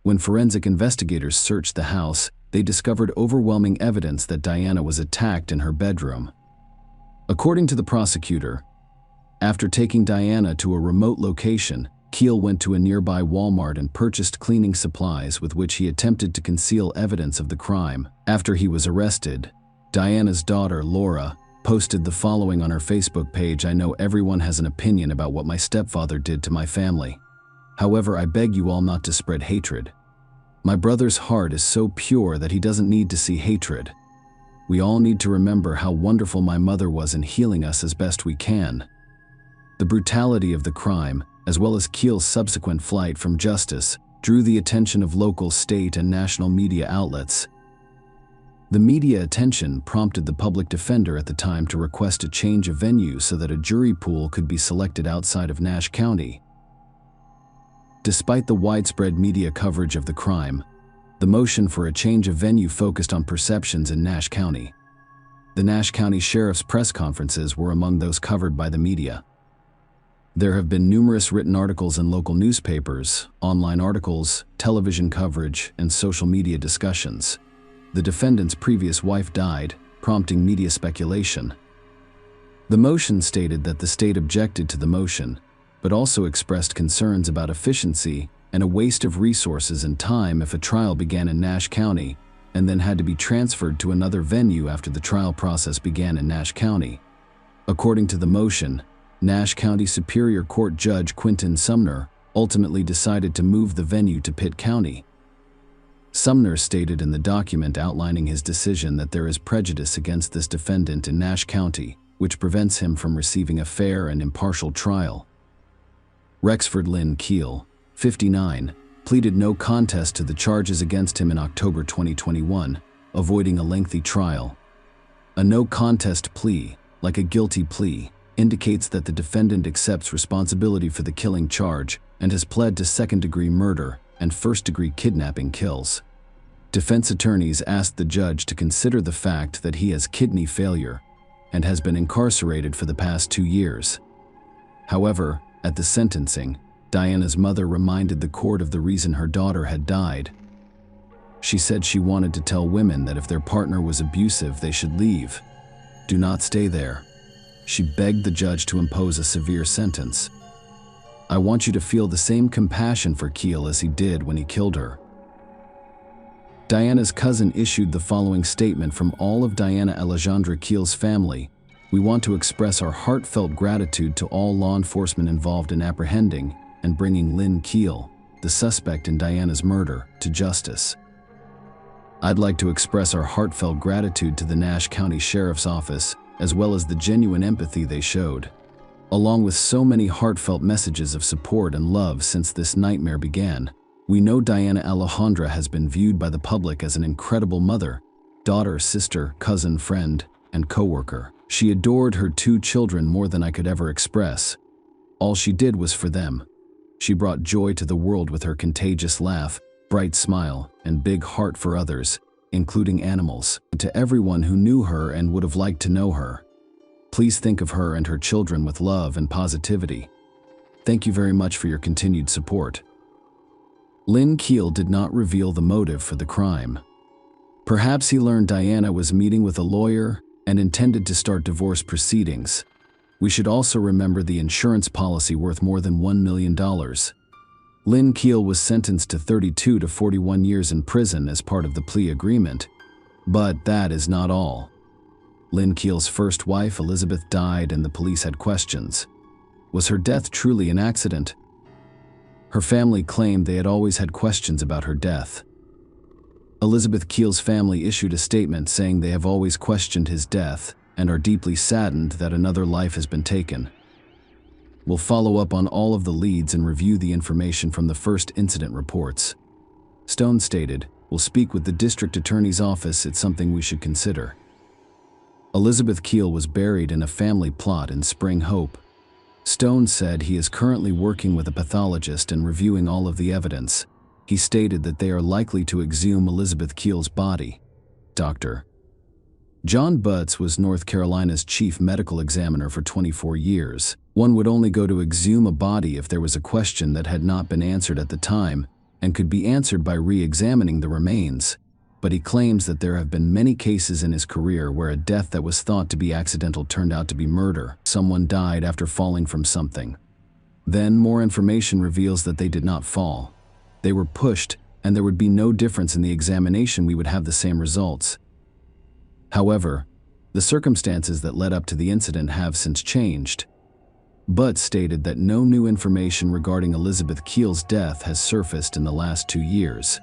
When forensic investigators searched the house, they discovered overwhelming evidence that Diana was attacked in her bedroom. According to the prosecutor, after taking Diana to a remote location, Keel went to a nearby Walmart and purchased cleaning supplies with which he attempted to conceal evidence of the crime. After he was arrested, Diana's daughter, Laura, posted the following on her Facebook page: "I know everyone has an opinion about what my stepfather did to my family. However, I beg you all not to spread hatred. My brother's heart is so pure that he doesn't need to see hatred. We all need to remember how wonderful my mother was in healing us as best we can." The brutality of the crime, as well as Keel's subsequent flight from justice, drew the attention of local, state, and national media outlets. The media attention prompted the public defender at the time to request a change of venue so that a jury pool could be selected outside of Nash County. Despite the widespread media coverage of the crime, the motion for a change of venue focused on perceptions in Nash County. The Nash County Sheriff's press conferences were among those covered by the media. There have been numerous written articles in local newspapers, online articles, television coverage, and social media discussions. The defendant's previous wife died, prompting media speculation. The motion stated that the state objected to the motion, but also expressed concerns about efficiency and a waste of resources and time if a trial began in Nash County and then had to be transferred to another venue after the trial process began in Nash County. According to the motion, Nash County Superior Court Judge Quinton Sumner ultimately decided to move the venue to Pitt County. Sumner stated in the document outlining his decision that there is prejudice against this defendant in Nash County, which prevents him from receiving a fair and impartial trial. Rexford Lynn Keel, 59, pleaded no contest to the charges against him in October 2021, avoiding a lengthy trial. A no contest plea, like a guilty plea, indicates that the defendant accepts responsibility for the killing charge and has pled to second-degree murder and first-degree kidnapping kills. Defense attorneys asked the judge to consider the fact that he has kidney failure and has been incarcerated for the past 2 years. However, at the sentencing, Diana's mother reminded the court of the reason her daughter had died. She said she wanted to tell women that if their partner was abusive, they should leave. Do not stay there. She begged the judge to impose a severe sentence. I want you to feel the same compassion for Keel as he did when he killed her. Diana's cousin issued the following statement from all of Diana Alejandra Keel's family. We want to express our heartfelt gratitude to all law enforcement involved in apprehending and bringing Lynn Keel, the suspect in Diana's murder, to justice. I'd like to express our heartfelt gratitude to the Nash County Sheriff's Office, as well as the genuine empathy they showed, along with so many heartfelt messages of support and love since this nightmare began. We know Diana Alejandra has been viewed by the public as an incredible mother, daughter, sister, cousin, friend, and co-worker. She adored her 2 children more than I could ever express. All she did was for them. She brought joy to the world with her contagious laugh, bright smile, and big heart for others, including animals, to everyone who knew her and would have liked to know her. Please think of her and her children with love and positivity. Thank you very much for your continued support. Lynn Keel did not reveal the motive for the crime. Perhaps he learned Diana was meeting with a lawyer and intended to start divorce proceedings. We should also remember the insurance policy worth more than $1 million. Lynn Keel was sentenced to 32 to 41 years in prison as part of the plea agreement. But that is not all. Lynn Keel's first wife, Elizabeth, died and the police had questions. Was her death truly an accident? Her family claimed they had always had questions about her death. Elizabeth Keel's family issued a statement saying they have always questioned his death and are deeply saddened that another life has been taken. We'll follow up on all of the leads and review the information from the first incident reports. Stone stated, "We'll speak with the district attorney's office. It's something we should consider." Elizabeth Keel was buried in a family plot in Spring Hope. Stone said he is currently working with a pathologist and reviewing all of the evidence. He stated that they are likely to exhume Elizabeth Keel's body. Dr. John Butts was North Carolina's chief medical examiner for 24 years. One would only go to exhume a body if there was a question that had not been answered at the time and could be answered by re-examining the remains. But he claims that there have been many cases in his career where a death that was thought to be accidental turned out to be murder. Someone died after falling from something. Then more information reveals that they did not fall. They were pushed, and there would be no difference in the examination. We would have the same results. However, the circumstances that led up to the incident have since changed. Butts stated that no new information regarding Elizabeth Keel's death has surfaced in the last 2 years.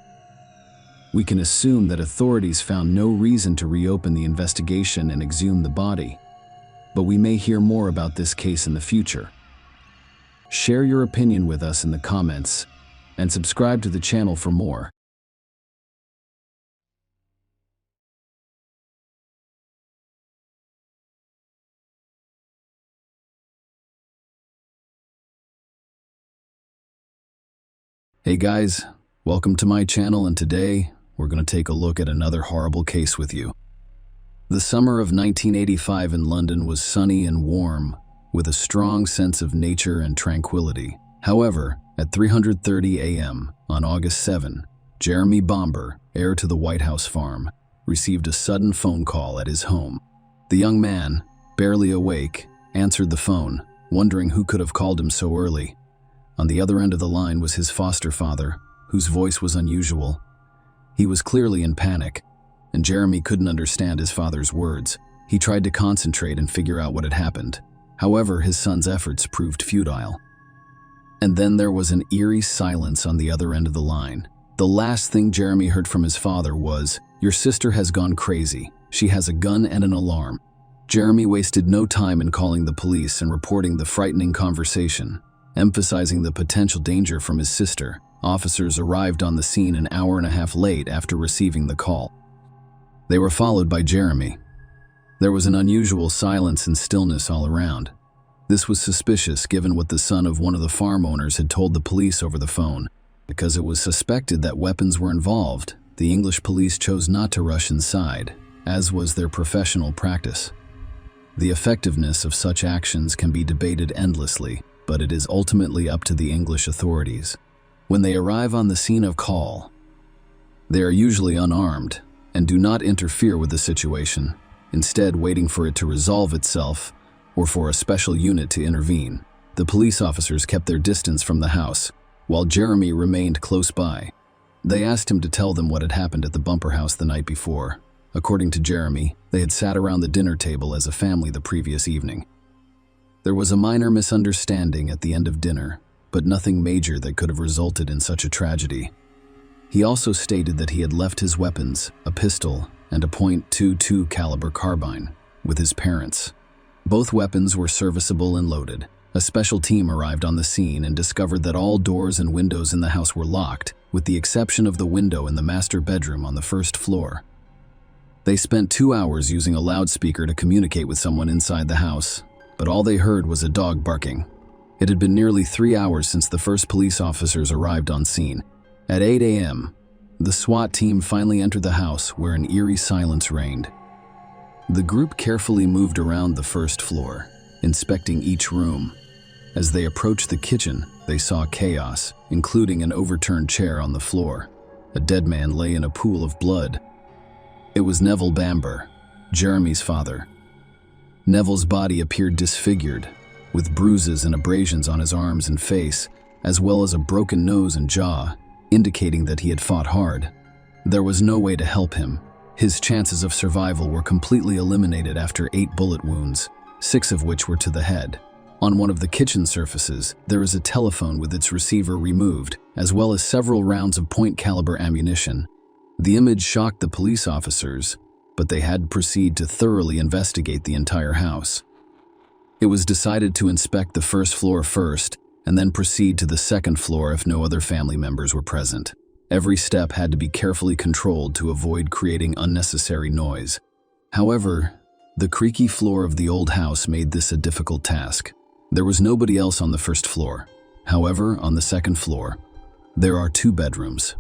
We can assume that authorities found no reason to reopen the investigation and exhume the body. But we may hear more about this case in the future. Share your opinion with us in the comments and subscribe to the channel for more. Hey guys, welcome to my channel, and today we're going to take a look at another horrible case with you. The summer of 1985 in London was sunny and warm, with a strong sense of nature and tranquility. However, at 3:30 a.m. on August 7, Jeremy Bomber, heir to the White House farm, received a sudden phone call at his home. The young man, barely awake, answered the phone, wondering who could have called him so early. On the other end of the line was his foster father, whose voice was unusual. He was clearly in panic, and Jeremy couldn't understand his father's words. He tried to concentrate and figure out what had happened. However, his son's efforts proved futile. And then there was an eerie silence on the other end of the line. The last thing Jeremy heard from his father was, "Your sister has gone crazy. She has a gun and an alarm." Jeremy wasted no time in calling the police and reporting the frightening conversation. Emphasizing the potential danger from his sister, officers arrived on the scene an hour and a half late after receiving the call. They were followed by Jeremy. There was an unusual silence and stillness all around. This was suspicious given what the son of one of the farm owners had told the police over the phone. Because it was suspected that weapons were involved, the English police chose not to rush inside, as was their professional practice. The effectiveness of such actions can be debated endlessly, but it is ultimately up to the English authorities. When they arrive on the scene of call, they are usually unarmed and do not interfere with the situation, instead waiting for it to resolve itself or for a special unit to intervene. The police officers kept their distance from the house, while Jeremy remained close by. They asked him to tell them what had happened at the Bumper House the night before. According to Jeremy, they had sat around the dinner table as a family the previous evening. There was a minor misunderstanding at the end of dinner, but nothing major that could have resulted in such a tragedy. He also stated that he had left his weapons, a pistol and a .22 caliber carbine, with his parents. Both weapons were serviceable and loaded. A special team arrived on the scene and discovered that all doors and windows in the house were locked, with the exception of the window in the master bedroom on the first floor. They spent 2 hours using a loudspeaker to communicate with someone inside the house, but all they heard was a dog barking. It had been nearly 3 hours since the first police officers arrived on scene. At 8 a.m., the SWAT team finally entered the house where an eerie silence reigned. The group carefully moved around the first floor, inspecting each room. As they approached the kitchen, they saw chaos, including an overturned chair on the floor. A dead man lay in a pool of blood. It was Neville Bamber, Jeremy's father. Neville's body appeared disfigured, with bruises and abrasions on his arms and face, as well as a broken nose and jaw, indicating that he had fought hard. There was no way to help him. His chances of survival were completely eliminated after 8 bullet wounds, 6 of which were to the head. On one of the kitchen surfaces, there is a telephone with its receiver removed, as well as several rounds of .point caliber ammunition. The image shocked the police officers, but they had to proceed to thoroughly investigate the entire house. It was decided to inspect the first floor first, and then proceed to the second floor if no other family members were present. Every step had to be carefully controlled to avoid creating unnecessary noise. However, the creaky floor of the old house made this a difficult task. There was nobody else on the first floor. However, on the second floor, there are 2 bedrooms.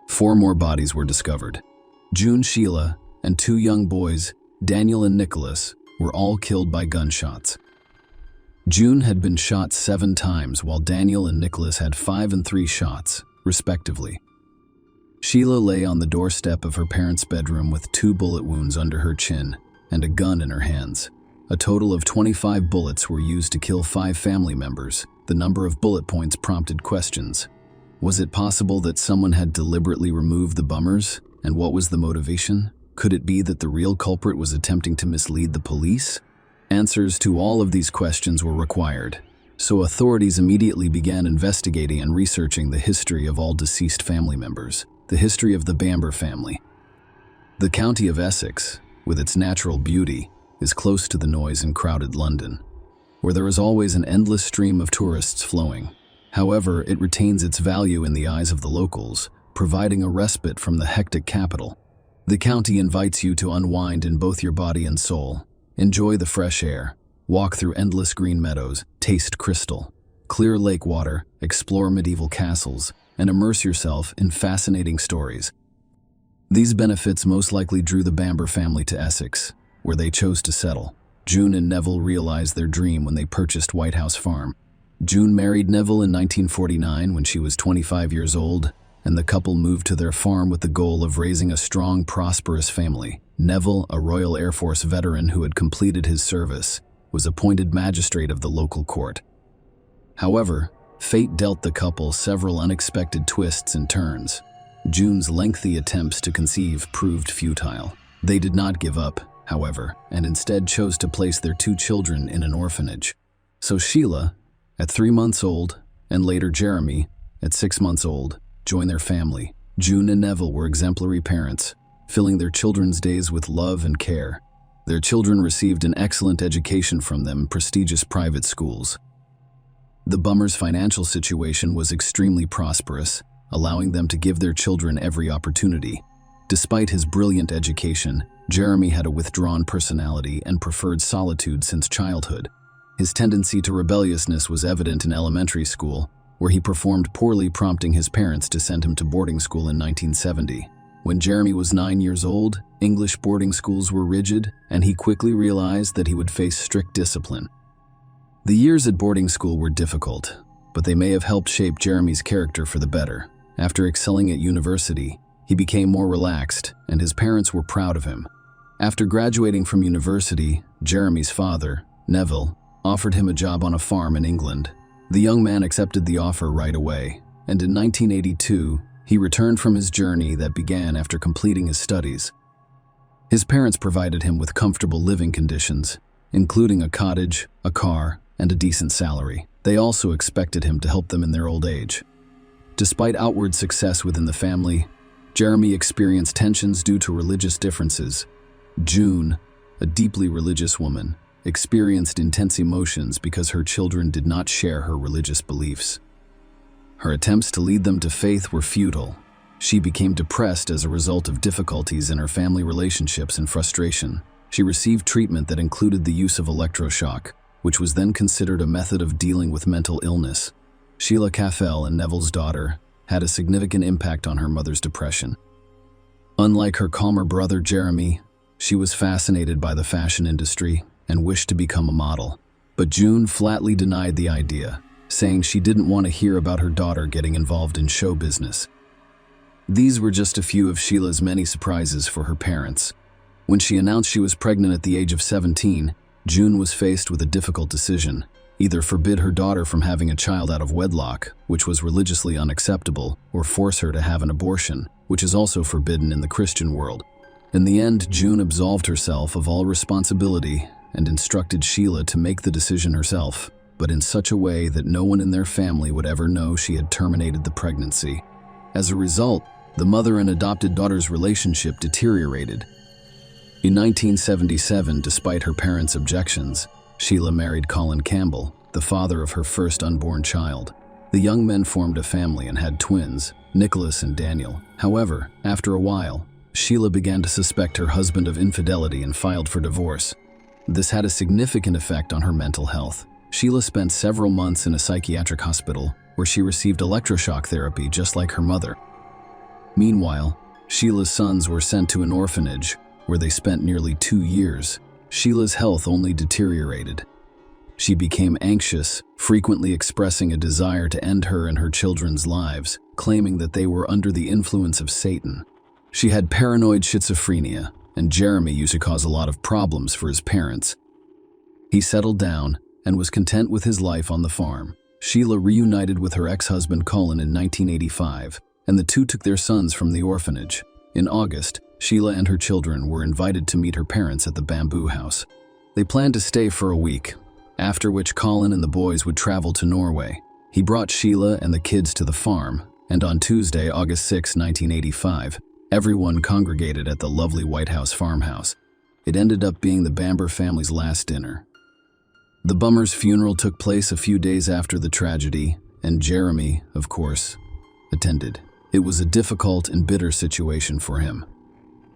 4 more bodies were discovered. June, Sheila, and 2 young boys, Daniel and Nicholas, were all killed by gunshots. June had been shot 7 times, while Daniel and Nicholas had 5 and 3 shots, respectively. Sheila lay on the doorstep of her parents' bedroom with 2 bullet wounds under her chin and a gun in her hands. A total of 25 bullets were used to kill 5 family members. The number of bullet points prompted questions. Was it possible that someone had deliberately removed the bummers? And what was the motivation? Could it be that the real culprit was attempting to mislead the police? Answers to all of these questions were required, so authorities immediately began investigating and researching the history of all deceased family members, the history of the Bamber family. The county of Essex, with its natural beauty, is close to the noise in crowded London, where there is always an endless stream of tourists flowing. However, it retains its value in the eyes of the locals, providing a respite from the hectic capital. The county invites you to unwind in both your body and soul. Enjoy the fresh air, walk through endless green meadows, taste crystal, clear lake water, explore medieval castles, and immerse yourself in fascinating stories. These benefits most likely drew the Bamber family to Essex, where they chose to settle. June and Neville realized their dream when they purchased White House Farm. June married Neville in 1949 when she was 25 years old, and the couple moved to their farm with the goal of raising a strong, prosperous family. Neville, a Royal Air Force veteran who had completed his service, was appointed magistrate of the local court. However, fate dealt the couple several unexpected twists and turns. June's lengthy attempts to conceive proved futile. They did not give up, however, and instead chose to place their 2 children in an orphanage. So Sheila, at 3 months old, and later Jeremy, at 6 months old, joined their family. June and Neville were exemplary parents, filling their children's days with love and care. Their children received an excellent education from them in prestigious private schools. The Bummers' financial situation was extremely prosperous, allowing them to give their children every opportunity. Despite his brilliant education, Jeremy had a withdrawn personality and preferred solitude since childhood. His tendency to rebelliousness was evident in elementary school, where he performed poorly, prompting his parents to send him to boarding school in 1970. When Jeremy was 9 years old, English boarding schools were rigid, and he quickly realized that he would face strict discipline. The years at boarding school were difficult, but they may have helped shape Jeremy's character for the better. After excelling at university, he became more relaxed, and his parents were proud of him. After graduating from university, Jeremy's father, Neville, offered him a job on a farm in England. The young man accepted the offer right away, and in 1982, he returned from his journey that began after completing his studies. His parents provided him with comfortable living conditions, including a cottage, a car, and a decent salary. They also expected him to help them in their old age. Despite outward success within the family, Jeremy experienced tensions due to religious differences. June, a deeply religious woman, experienced intense emotions because her children did not share her religious beliefs. Her attempts to lead them to faith were futile. She became depressed as a result of difficulties in her family relationships and frustration. She received treatment that included the use of electroshock, which was then considered a method of dealing with mental illness. Sheila Caffell, and Neville's daughter, had a significant impact on her mother's depression. Unlike her calmer brother Jeremy, she was fascinated by the fashion industry and wished to become a model. But June flatly denied the idea, saying she didn't want to hear about her daughter getting involved in show business. These were just a few of Sheila's many surprises for her parents. When she announced she was pregnant at the age of 17, June was faced with a difficult decision: either forbid her daughter from having a child out of wedlock, which was religiously unacceptable, or force her to have an abortion, which is also forbidden in the Christian world. In the end, June absolved herself of all responsibility and instructed Sheila to make the decision herself, but in such a way that no one in their family would ever know she had terminated the pregnancy. As a result, the mother and adopted daughter's relationship deteriorated. In 1977, despite her parents' objections, Sheila married Colin Campbell, the father of her first unborn child. The young men formed a family and had twins, Nicholas and Daniel. However, after a while, Sheila began to suspect her husband of infidelity and filed for divorce. This had a significant effect on her mental health. Sheila spent several months in a psychiatric hospital where she received electroshock therapy just like her mother. Meanwhile, Sheila's sons were sent to an orphanage where they spent nearly 2 years. Sheila's health only deteriorated. She became anxious, frequently expressing a desire to end her and her children's lives, claiming that they were under the influence of Satan. She had paranoid schizophrenia, and Jeremy used to cause a lot of problems for his parents. He settled down and was content with his life on the farm. Sheila reunited with her ex-husband Colin in 1985, and the two took their sons from the orphanage. In August, Sheila and her children were invited to meet her parents at the bamboo house. They planned to stay for a week, after which Colin and the boys would travel to Norway. He brought Sheila and the kids to the farm, and on Tuesday, August 6, 1985, everyone congregated at the lovely White House farmhouse. It ended up being the Bamber family's last dinner. The Bummers' funeral took place a few days after the tragedy, and Jeremy, of course, attended. It was a difficult and bitter situation for him.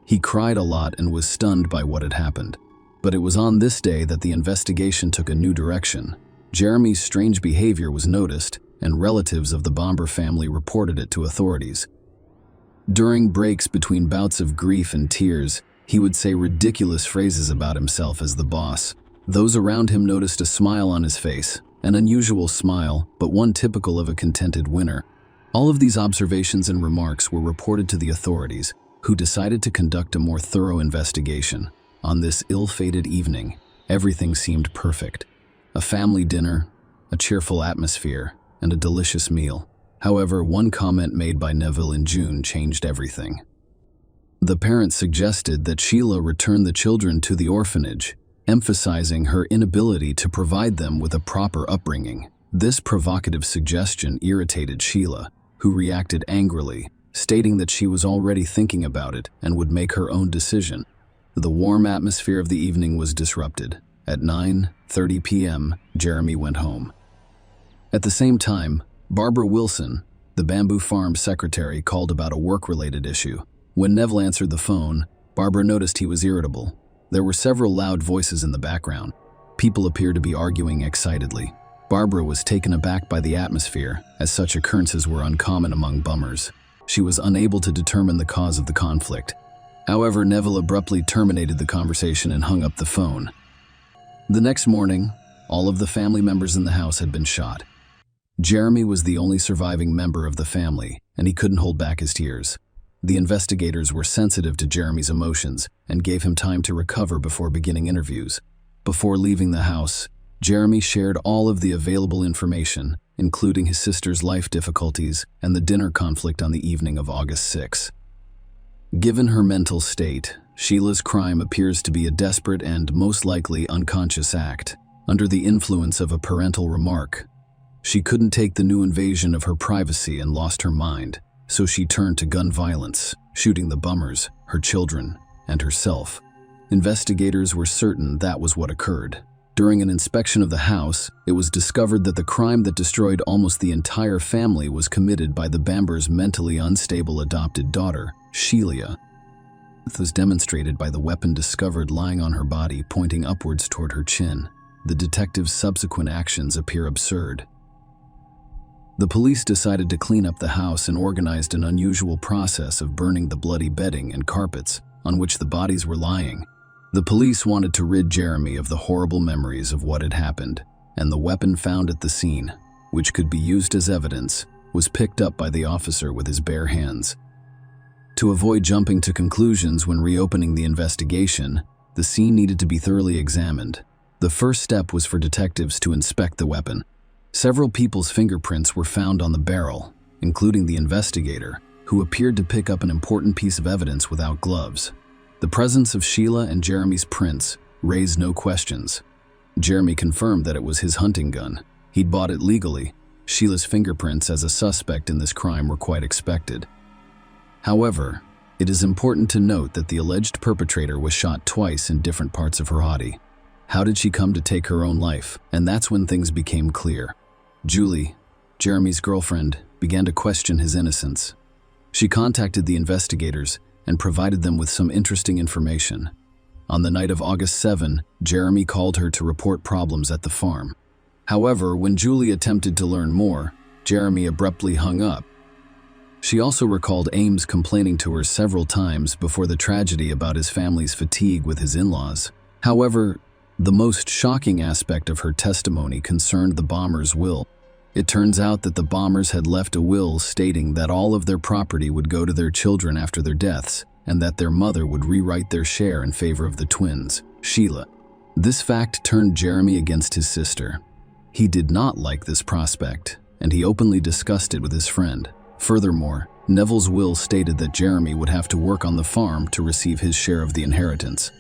He cried a lot and was stunned by what had happened. But it was on this day that the investigation took a new direction. Jeremy's strange behavior was noticed, and relatives of the Bamber family reported it to authorities. During breaks between bouts of grief and tears, he would say ridiculous phrases about himself as the boss. Those around him noticed a smile on his face, an unusual smile, but one typical of a contented winner. All of these observations and remarks were reported to the authorities, who decided to conduct a more thorough investigation. On this ill-fated evening, everything seemed perfect. A family dinner, a cheerful atmosphere, and a delicious meal. However, one comment made by Neville in June changed everything. The parents suggested that Sheila return the children to the orphanage, emphasizing her inability to provide them with a proper upbringing. This provocative suggestion irritated Sheila, who reacted angrily, stating that she was already thinking about it and would make her own decision. The warm atmosphere of the evening was disrupted. At 9:30 p.m., Jeremy went home. At the same time, Barbara Wilson, the Bamboo Farm secretary, called about a work-related issue. When Neville answered the phone, Barbara noticed he was irritable. There were several loud voices in the background. People appeared to be arguing excitedly. Barbara was taken aback by the atmosphere, as such occurrences were uncommon among bummers. She was unable to determine the cause of the conflict. However, Neville abruptly terminated the conversation and hung up the phone. The next morning, all of the family members in the house had been shot. Jeremy was the only surviving member of the family, and he couldn't hold back his tears. The investigators were sensitive to Jeremy's emotions and gave him time to recover before beginning interviews. Before leaving the house, Jeremy shared all of the available information, including his sister's life difficulties and the dinner conflict on the evening of August 6. Given her mental state, Sheila's crime appears to be a desperate and most likely unconscious act. Under the influence of a parental remark, she couldn't take the new invasion of her privacy and lost her mind, so she turned to gun violence, shooting the bummers, her children, and herself. Investigators were certain that was what occurred. During an inspection of the house, it was discovered that the crime that destroyed almost the entire family was committed by the Bambers' mentally unstable adopted daughter, Sheila. This was demonstrated by the weapon discovered lying on her body, pointing upwards toward her chin. The detective's subsequent actions appear absurd. The police decided to clean up the house and organized an unusual process of burning the bloody bedding and carpets on which the bodies were lying. The police wanted to rid Jeremy of the horrible memories of what had happened, and the weapon found at the scene, which could be used as evidence, was picked up by the officer with his bare hands. To avoid jumping to conclusions when reopening the investigation, the scene needed to be thoroughly examined. The first step was for detectives to inspect the weapon. Several people's fingerprints were found on the barrel, including the investigator, who appeared to pick up an important piece of evidence without gloves. The presence of Sheila and Jeremy's prints raised no questions. Jeremy confirmed that it was his hunting gun. He'd bought it legally. Sheila's fingerprints as a suspect in this crime were quite expected. However, it is important to note that the alleged perpetrator was shot twice in different parts of her body. How did she come to take her own life? And that's when things became clear. Julie, Jeremy's girlfriend, began to question his innocence. She contacted the investigators and provided them with some interesting information. On the night of August 7, Jeremy called her to report problems at the farm. However, when Julie attempted to learn more, Jeremy abruptly hung up. She also recalled Ames complaining to her several times before the tragedy about his family's fatigue with his in-laws. However, the most shocking aspect of her testimony concerned the bombers' will. It turns out that the bombers had left a will stating that all of their property would go to their children after their deaths, and that their mother would rewrite their share in favor of the twins, Sheila. This fact turned Jeremy against his sister. He did not like this prospect, and he openly discussed it with his friend. Furthermore, Neville's will stated that Jeremy would have to work on the farm to receive his share of the inheritance.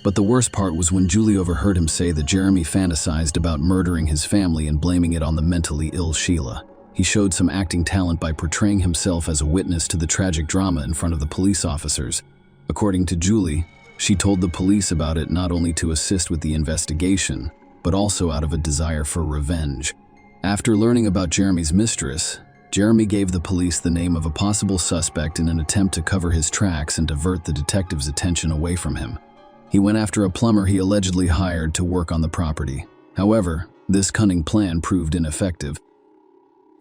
But the worst part was when Julie overheard him say that Jeremy fantasized about murdering his family and blaming it on the mentally ill Sheila. He showed some acting talent by portraying himself as a witness to the tragic drama in front of the police officers. According to Julie, she told the police about it not only to assist with the investigation, but also out of a desire for revenge. After learning about Jeremy's mistress, Jeremy gave the police the name of a possible suspect in an attempt to cover his tracks and divert the detectives' attention away from him. He went after a plumber he allegedly hired to work on the property. However, this cunning plan proved ineffective.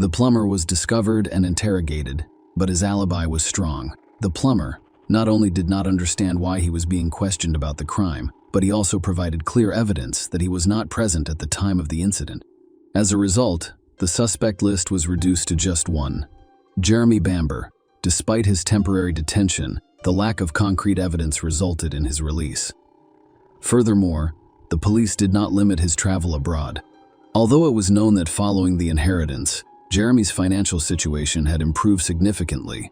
The plumber was discovered and interrogated, but his alibi was strong. The plumber not only did not understand why he was being questioned about the crime, but he also provided clear evidence that he was not present at the time of the incident. As a result, the suspect list was reduced to just one: Jeremy Bamber. Despite his temporary detention, the lack of concrete evidence resulted in his release. Furthermore, the police did not limit his travel abroad. Although it was known that following the inheritance, Jeremy's financial situation had improved significantly.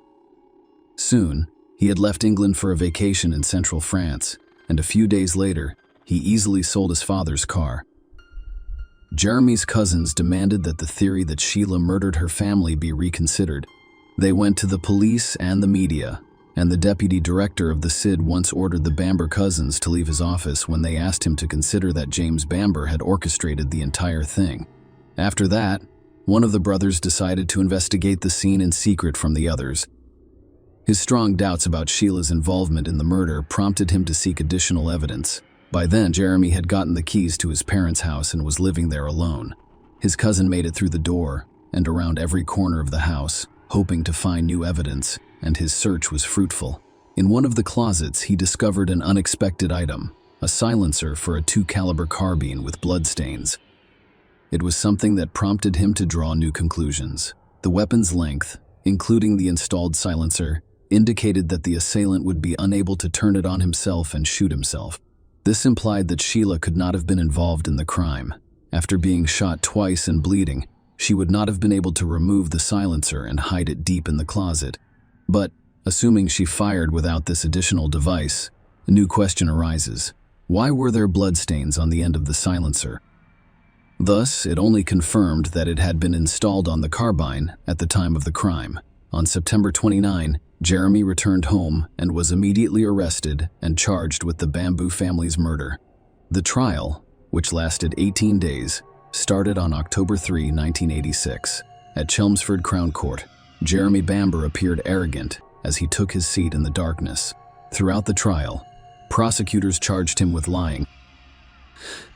Soon, he had left England for a vacation in central France, and a few days later, he easily sold his father's car. Jeremy's cousins demanded that the theory that Sheila murdered her family be reconsidered. They went to the police and the media, and the deputy director of the CID once ordered the Bamber cousins to leave his office when they asked him to consider that James Bamber had orchestrated the entire thing. After that, one of the brothers decided to investigate the scene in secret from the others. His strong doubts about Sheila's involvement in the murder prompted him to seek additional evidence. By then, Jeremy had gotten the keys to his parents' house and was living there alone. His cousin made it through the door and around every corner of the house, hoping to find new evidence, and his search was fruitful. In one of the closets, he discovered an unexpected item: a silencer for a .2 carbine with bloodstains. It was something that prompted him to draw new conclusions. The weapon's length, including the installed silencer, indicated that the assailant would be unable to turn it on himself and shoot himself. This implied that Sheila could not have been involved in the crime. After being shot twice and bleeding, she would not have been able to remove the silencer and hide it deep in the closet. But, assuming she fired without this additional device, a new question arises: why were there bloodstains on the end of the silencer? Thus, it only confirmed that it had been installed on the carbine at the time of the crime. On September 29, Jeremy returned home and was immediately arrested and charged with the Bamber family's murder. The trial, which lasted 18 days, started on October 3, 1986. At Chelmsford Crown Court, Jeremy Bamber appeared arrogant as he took his seat in the darkness. Throughout the trial, prosecutors charged him with lying.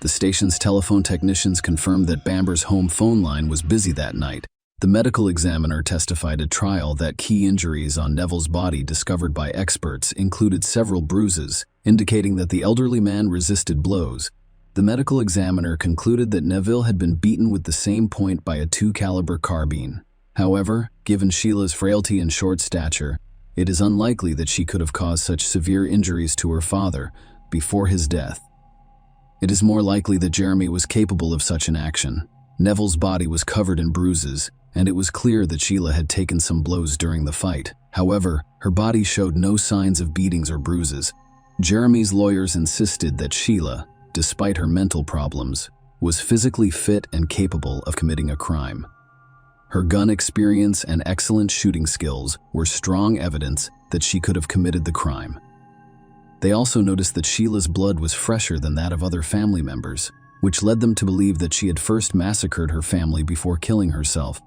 The station's telephone technicians confirmed that Bamber's home phone line was busy that night. The medical examiner testified at trial that key injuries on Neville's body discovered by experts included several bruises, indicating that the elderly man resisted blows. The medical examiner concluded that Neville had been beaten with the same point by a .2 carbine. However, given Sheila's frailty and short stature, it is unlikely that she could have caused such severe injuries to her father before his death. It is more likely that Jeremy was capable of such an action. Neville's body was covered in bruises, and it was clear that Sheila had taken some blows during the fight. However, her body showed no signs of beatings or bruises. Jeremy's lawyers insisted that Sheila, despite her mental problems, was physically fit and capable of committing a crime. Her gun experience and excellent shooting skills were strong evidence that she could have committed the crime. They also noticed that Sheila's blood was fresher than that of other family members, which led them to believe that she had first massacred her family before killing herself.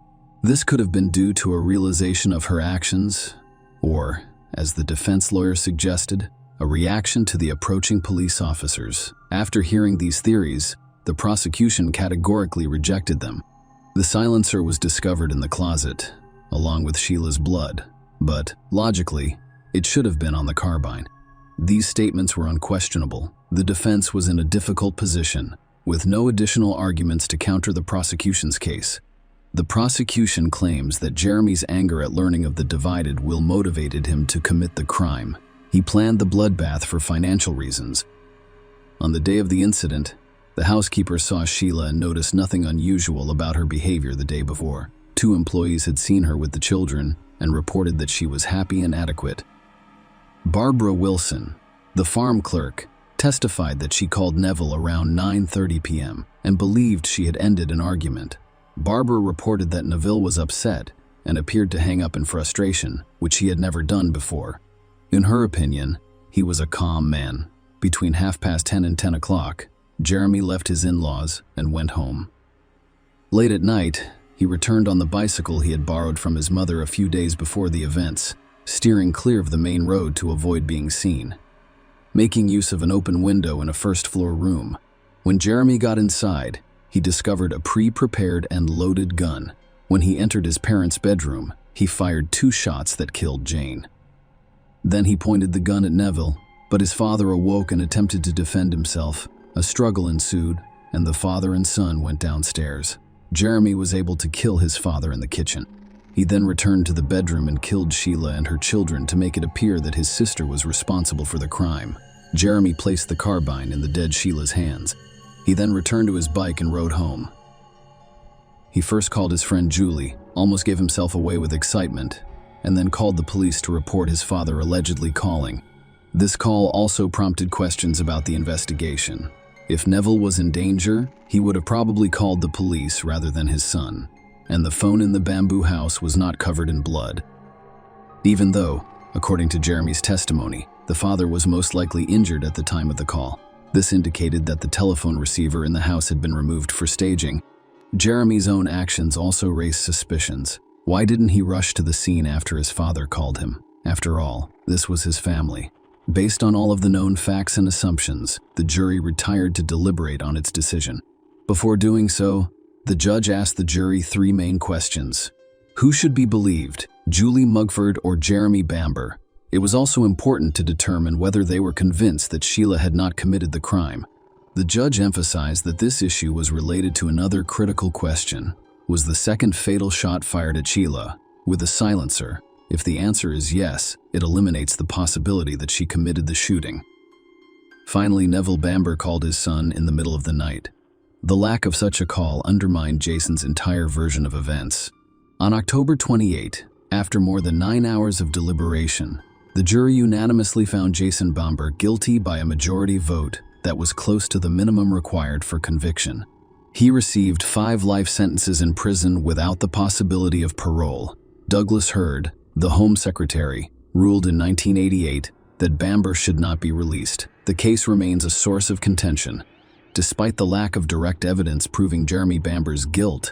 This could have been due to a realization of her actions, or, as the defense lawyer suggested, a reaction to the approaching police officers. After hearing these theories, the prosecution categorically rejected them. The silencer was discovered in the closet, along with Sheila's blood, but, logically, it should have been on the carbine. These statements were unquestionable. The defense was in a difficult position, with no additional arguments to counter the prosecution's case. The prosecution claims that Jeremy's anger at learning of the divided will motivated him to commit the crime. He planned the bloodbath for financial reasons. On the day of the incident, the housekeeper saw Sheila and noticed nothing unusual about her behavior the day before. 2 employees had seen her with the children and reported that she was happy and adequate. Barbara Wilson, the farm clerk, testified that she called Neville around 9:30 p.m. and believed she had ended an argument. Barbara reported that Neville was upset and appeared to hang up in frustration, which he had never done before. In her opinion, he was a calm man. Between 10:30 and 10 o'clock, Jeremy left his in-laws and went home. Late at night, he returned on the bicycle he had borrowed from his mother a few days before the events, steering clear of the main road to avoid being seen. Making use of an open window in a first-floor room, when Jeremy got inside, he discovered a pre-prepared and loaded gun. When he entered his parents' bedroom, he fired 2 shots that killed Jane. Then he pointed the gun at Neville But his father awoke and attempted to defend himself. A struggle ensued, and the father and son went downstairs. Jeremy was able to kill his father in the kitchen. He then returned to the bedroom and killed Sheila and her children to make it appear that his sister was responsible for the crime. Jeremy placed the carbine in the dead Sheila's hands. He then returned to his bike and rode home. He first called his friend Julie, almost gave himself away with excitement, and then called the police to report his father allegedly calling. This call also prompted questions about the investigation. If Neville was in danger, he would have probably called the police rather than his son. And the phone in the bamboo house was not covered in blood. Even though, according to Jeremy's testimony, the father was most likely injured at the time of the call. This indicated that the telephone receiver in the house had been removed for staging. Jeremy's own actions also raised suspicions. Why didn't he rush to the scene after his father called him? After all, this was his family. Based on all of the known facts and assumptions, the jury retired to deliberate on its decision. Before doing so, the judge asked the jury 3 main questions. Who should be believed, Julie Mugford or Jeremy Bamber? It was also important to determine whether they were convinced that Sheila had not committed the crime. The judge emphasized that this issue was related to another critical question. Was the second fatal shot fired at Sheila with a silencer? If the answer is yes, it eliminates the possibility that she committed the shooting. Finally, Neville Bamber called his son in the middle of the night. The lack of such a call undermined Jason's entire version of events. On October 28, after more than 9 hours of deliberation, the jury unanimously found Jason Bamber guilty by a majority vote that was close to the minimum required for conviction. He received 5 life sentences in prison without the possibility of parole. Douglas Hurd, the Home Secretary, ruled in 1988 that Bamber should not be released. The case remains a source of contention. Despite the lack of direct evidence proving Jeremy Bamber's guilt,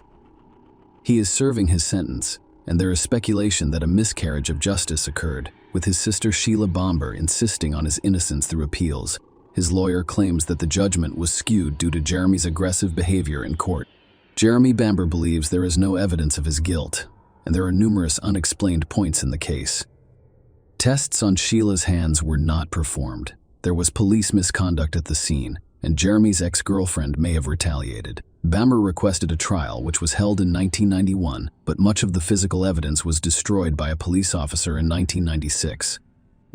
he is serving his sentence, and there is speculation that a miscarriage of justice occurred, with his sister Sheila Bamber insisting on his innocence through appeals. His lawyer claims that the judgment was skewed due to Jeremy's aggressive behavior in court. Jeremy Bamber believes there is no evidence of his guilt, and there are numerous unexplained points in the case. Tests on Sheila's hands were not performed. There was police misconduct at the scene, and Jeremy's ex-girlfriend may have retaliated. Bamber requested a trial, which was held in 1991, but much of the physical evidence was destroyed by a police officer in 1996.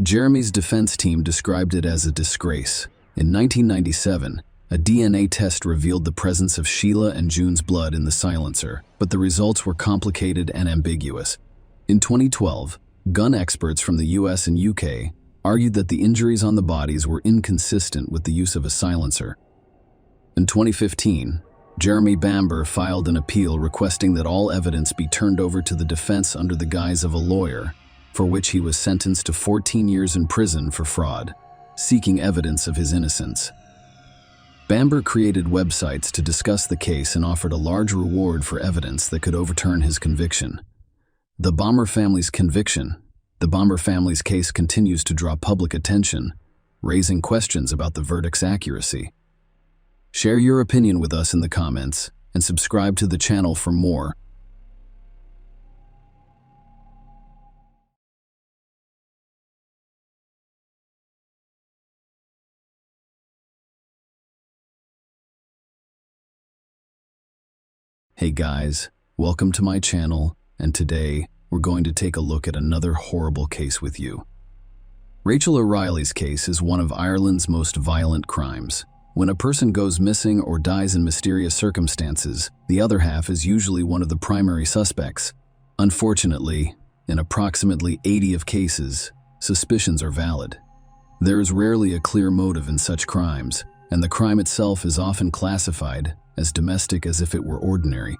Jeremy's defense team described it as a disgrace. In 1997, a DNA test revealed the presence of Sheila and June's blood in the silencer, but the results were complicated and ambiguous. In 2012, gun experts from the US and UK argued that the injuries on the bodies were inconsistent with the use of a silencer. In 2015, Jeremy Bamber filed an appeal requesting that all evidence be turned over to the defense under the guise of a lawyer, for which he was sentenced to 14 years in prison for fraud, seeking evidence of his innocence. Bamber created websites to discuss the case and offered a large reward for evidence that could overturn his conviction. The Bamber family's case continues to draw public attention, raising questions about the verdict's accuracy. Share your opinion with us in the comments and subscribe to the channel for more. Hey guys, welcome to my channel, and today we're going to take a look at another horrible case with you. Rachel O'Reilly's case is one of Ireland's most violent crimes. When a person goes missing or dies in mysterious circumstances, the other half is usually one of the primary suspects. Unfortunately, in approximately 80 of cases, suspicions are valid. There is rarely a clear motive in such crimes, and the crime itself is often classified as domestic as if it were ordinary.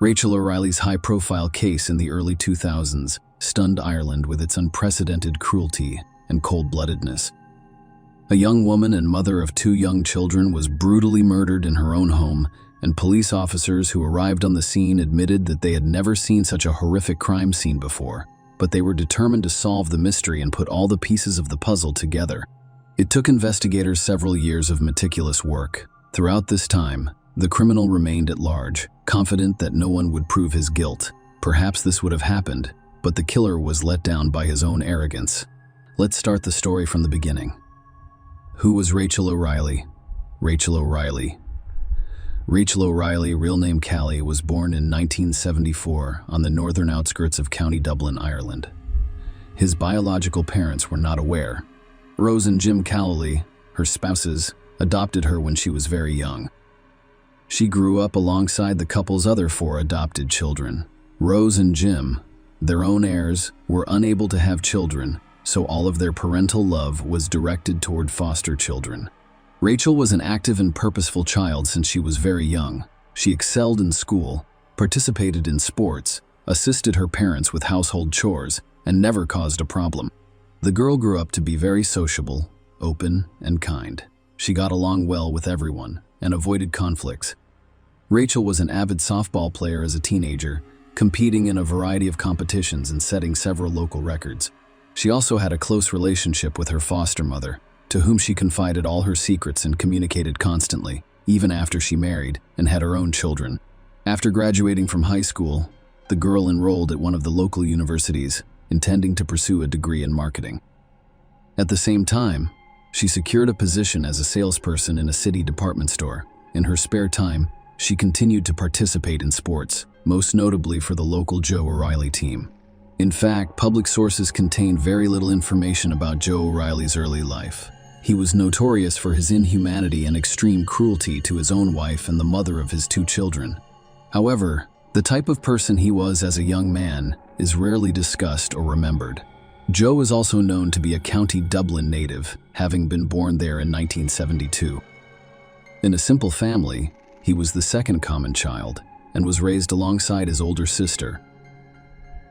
Rachel O'Reilly's high-profile case in the early 2000s stunned Ireland with its unprecedented cruelty and cold-bloodedness. A young woman and mother of 2 young children was brutally murdered in her own home, and police officers who arrived on the scene admitted that they had never seen such a horrific crime scene before, but they were determined to solve the mystery and put all the pieces of the puzzle together. It took investigators several years of meticulous work. Throughout this time, the criminal remained at large, confident that no one would prove his guilt. Perhaps this would have happened, but the killer was let down by his own arrogance. Let's start the story from the beginning. Who was Rachel O'Reilly? Rachel O'Reilly. Rachel O'Reilly, real name Callie, was born in 1974 on the northern outskirts of County Dublin, Ireland. His biological parents were not aware. Rose and Jim Calloway, her spouses, adopted her when she was very young. She grew up alongside the couple's other 4 adopted children. Rose and Jim, their own heirs, were unable to have children, so all of their parental love was directed toward foster children. Rachel was an active and purposeful child since she was very young. She excelled in school, participated in sports, assisted her parents with household chores, and never caused a problem. The girl grew up to be very sociable, open, and kind. She got along well with everyone and avoided conflicts. Rachel was an avid softball player as a teenager, competing in a variety of competitions and setting several local records. She also had a close relationship with her foster mother, to whom she confided all her secrets and communicated constantly, even after she married and had her own children. After graduating from high school, the girl enrolled at one of the local universities, intending to pursue a degree in marketing. At the same time, she secured a position as a salesperson in a city department store. In her spare time, she continued to participate in sports, most notably for the local Joe O'Reilly team. In fact, public sources contain very little information about Joe O'Reilly's early life. He was notorious for his inhumanity and extreme cruelty to his own wife and the mother of his 2 children. However, the type of person he was as a young man is rarely discussed or remembered. Joe is also known to be a County Dublin native, having been born there in 1972. In a simple family, he was the second common child and was raised alongside his older sister.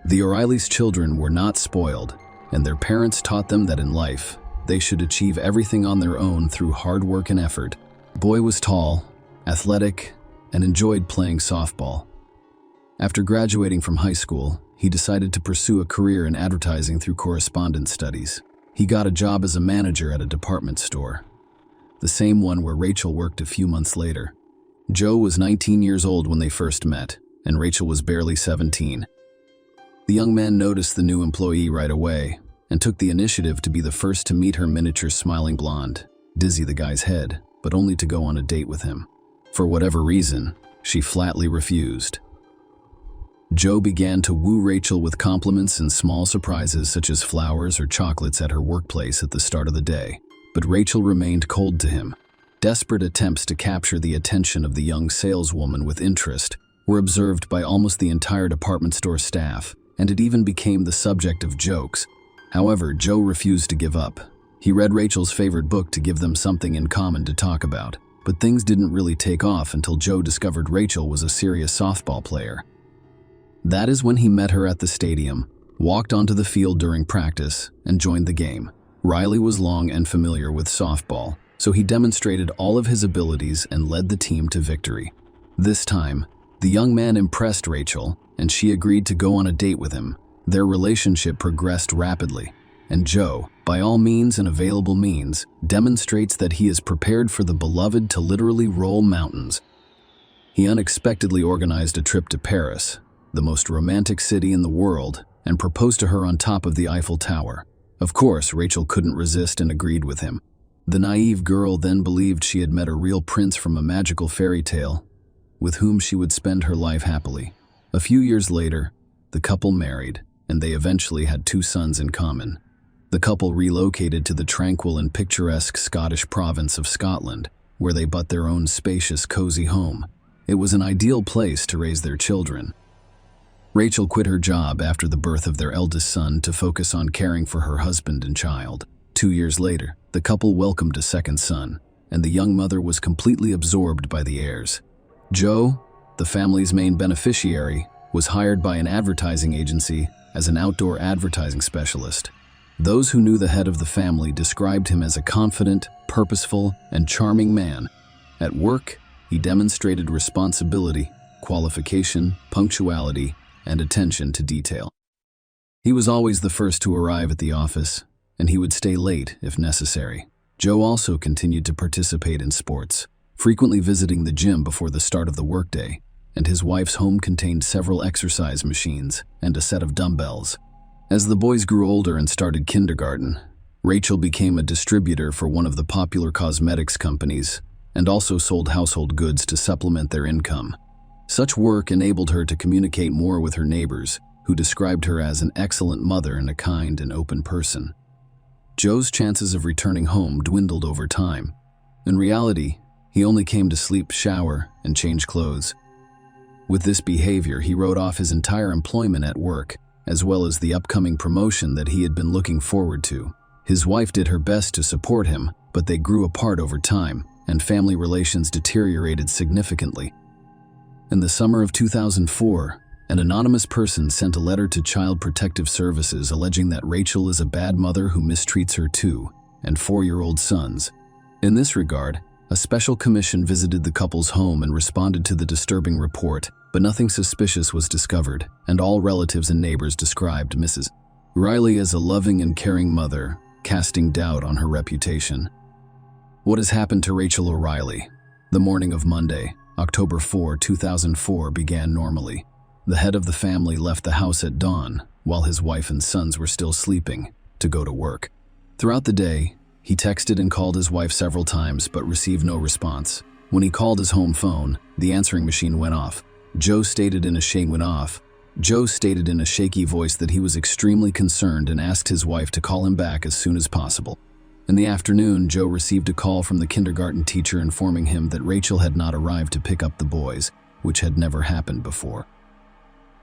The O'Reilly's children were not spoiled, and their parents taught them that in life, they should achieve everything on their own through hard work and effort. The boy was tall, athletic, and enjoyed playing softball. After graduating from high school, he decided to pursue a career in advertising through correspondence studies. He got a job as a manager at a department store, the same one where Rachel worked a few months later. Joe was 19 years old when they first met, and Rachel was barely 17. The young man noticed the new employee right away and took the initiative to be the first to meet her miniature smiling blonde, dizzy the guy's head, but only to go on a date with him. For whatever reason, she flatly refused. Joe began to woo Rachel with compliments and small surprises such as flowers or chocolates at her workplace at the start of the day, but Rachel remained cold to him. Desperate attempts to capture the attention of the young saleswoman with interest were observed by almost the entire department store staff, and it even became the subject of jokes. However, Joe refused to give up. He read Rachel's favorite book to give them something in common to talk about, but things didn't really take off until Joe discovered Rachel was a serious softball player. That is when he met her at the stadium, walked onto the field during practice, and joined the game. Riley was long and familiar with softball, so he demonstrated all of his abilities and led the team to victory. This time, the young man impressed Rachel, and she agreed to go on a date with him. Their relationship progressed rapidly, and Joe, by all means and available means, demonstrates that he is prepared for the beloved to literally roll mountains. He unexpectedly organized a trip to Paris, the most romantic city in the world, and proposed to her on top of the Eiffel Tower. Of course, Rachel couldn't resist and agreed with him. The naive girl then believed she had met a real prince from a magical fairy tale, with whom she would spend her life happily. A few years later, the couple married, and they eventually had 2 sons in common. The couple relocated to the tranquil and picturesque Scottish province of Scotland, where they bought their own spacious, cozy home. It was an ideal place to raise their children. Rachel quit her job after the birth of their eldest son to focus on caring for her husband and child. 2 years later, the couple welcomed a second son, and the young mother was completely absorbed by the heirs. Joe, the family's main beneficiary, was hired by an advertising agency as an outdoor advertising specialist. Those who knew the head of the family described him as a confident, purposeful, and charming man. At work, he demonstrated responsibility, qualification, punctuality, and attention to detail. He was always the first to arrive at the office, and he would stay late if necessary. Joe also continued to participate in sports, frequently visiting the gym before the start of the workday, and his wife's home contained several exercise machines and a set of dumbbells. As the boys grew older and started kindergarten, Rachel became a distributor for one of the popular cosmetics companies and also sold household goods to supplement their income. Such work enabled her to communicate more with her neighbors, who described her as an excellent mother and a kind and open person. Joe's chances of returning home dwindled over time. In reality, he only came to sleep, shower, and change clothes. With this behavior, he wrote off his entire employment at work, as well as the upcoming promotion that he had been looking forward to. His wife did her best to support him, but they grew apart over time, and family relations deteriorated significantly. In the summer of 2004, an anonymous person sent a letter to Child Protective Services alleging that Rachel is a bad mother who mistreats her 2- and 4-year-old sons. In this regard, a special commission visited the couple's home and responded to the disturbing report, but nothing suspicious was discovered, and all relatives and neighbors described Mrs. Riley as a loving and caring mother, casting doubt on her reputation. What has happened to Rachel O'Reilly? The morning of Monday, October 4, 2004 began normally. The head of the family left the house at dawn, while his wife and sons were still sleeping, to go to work. Throughout the day, he texted and called his wife several times but received no response. When he called his home phone, the answering machine went off. Joe stated in a shaky voice that he was extremely concerned and asked his wife to call him back as soon as possible. In the afternoon, Joe received a call from the kindergarten teacher informing him that Rachel had not arrived to pick up the boys, which had never happened before.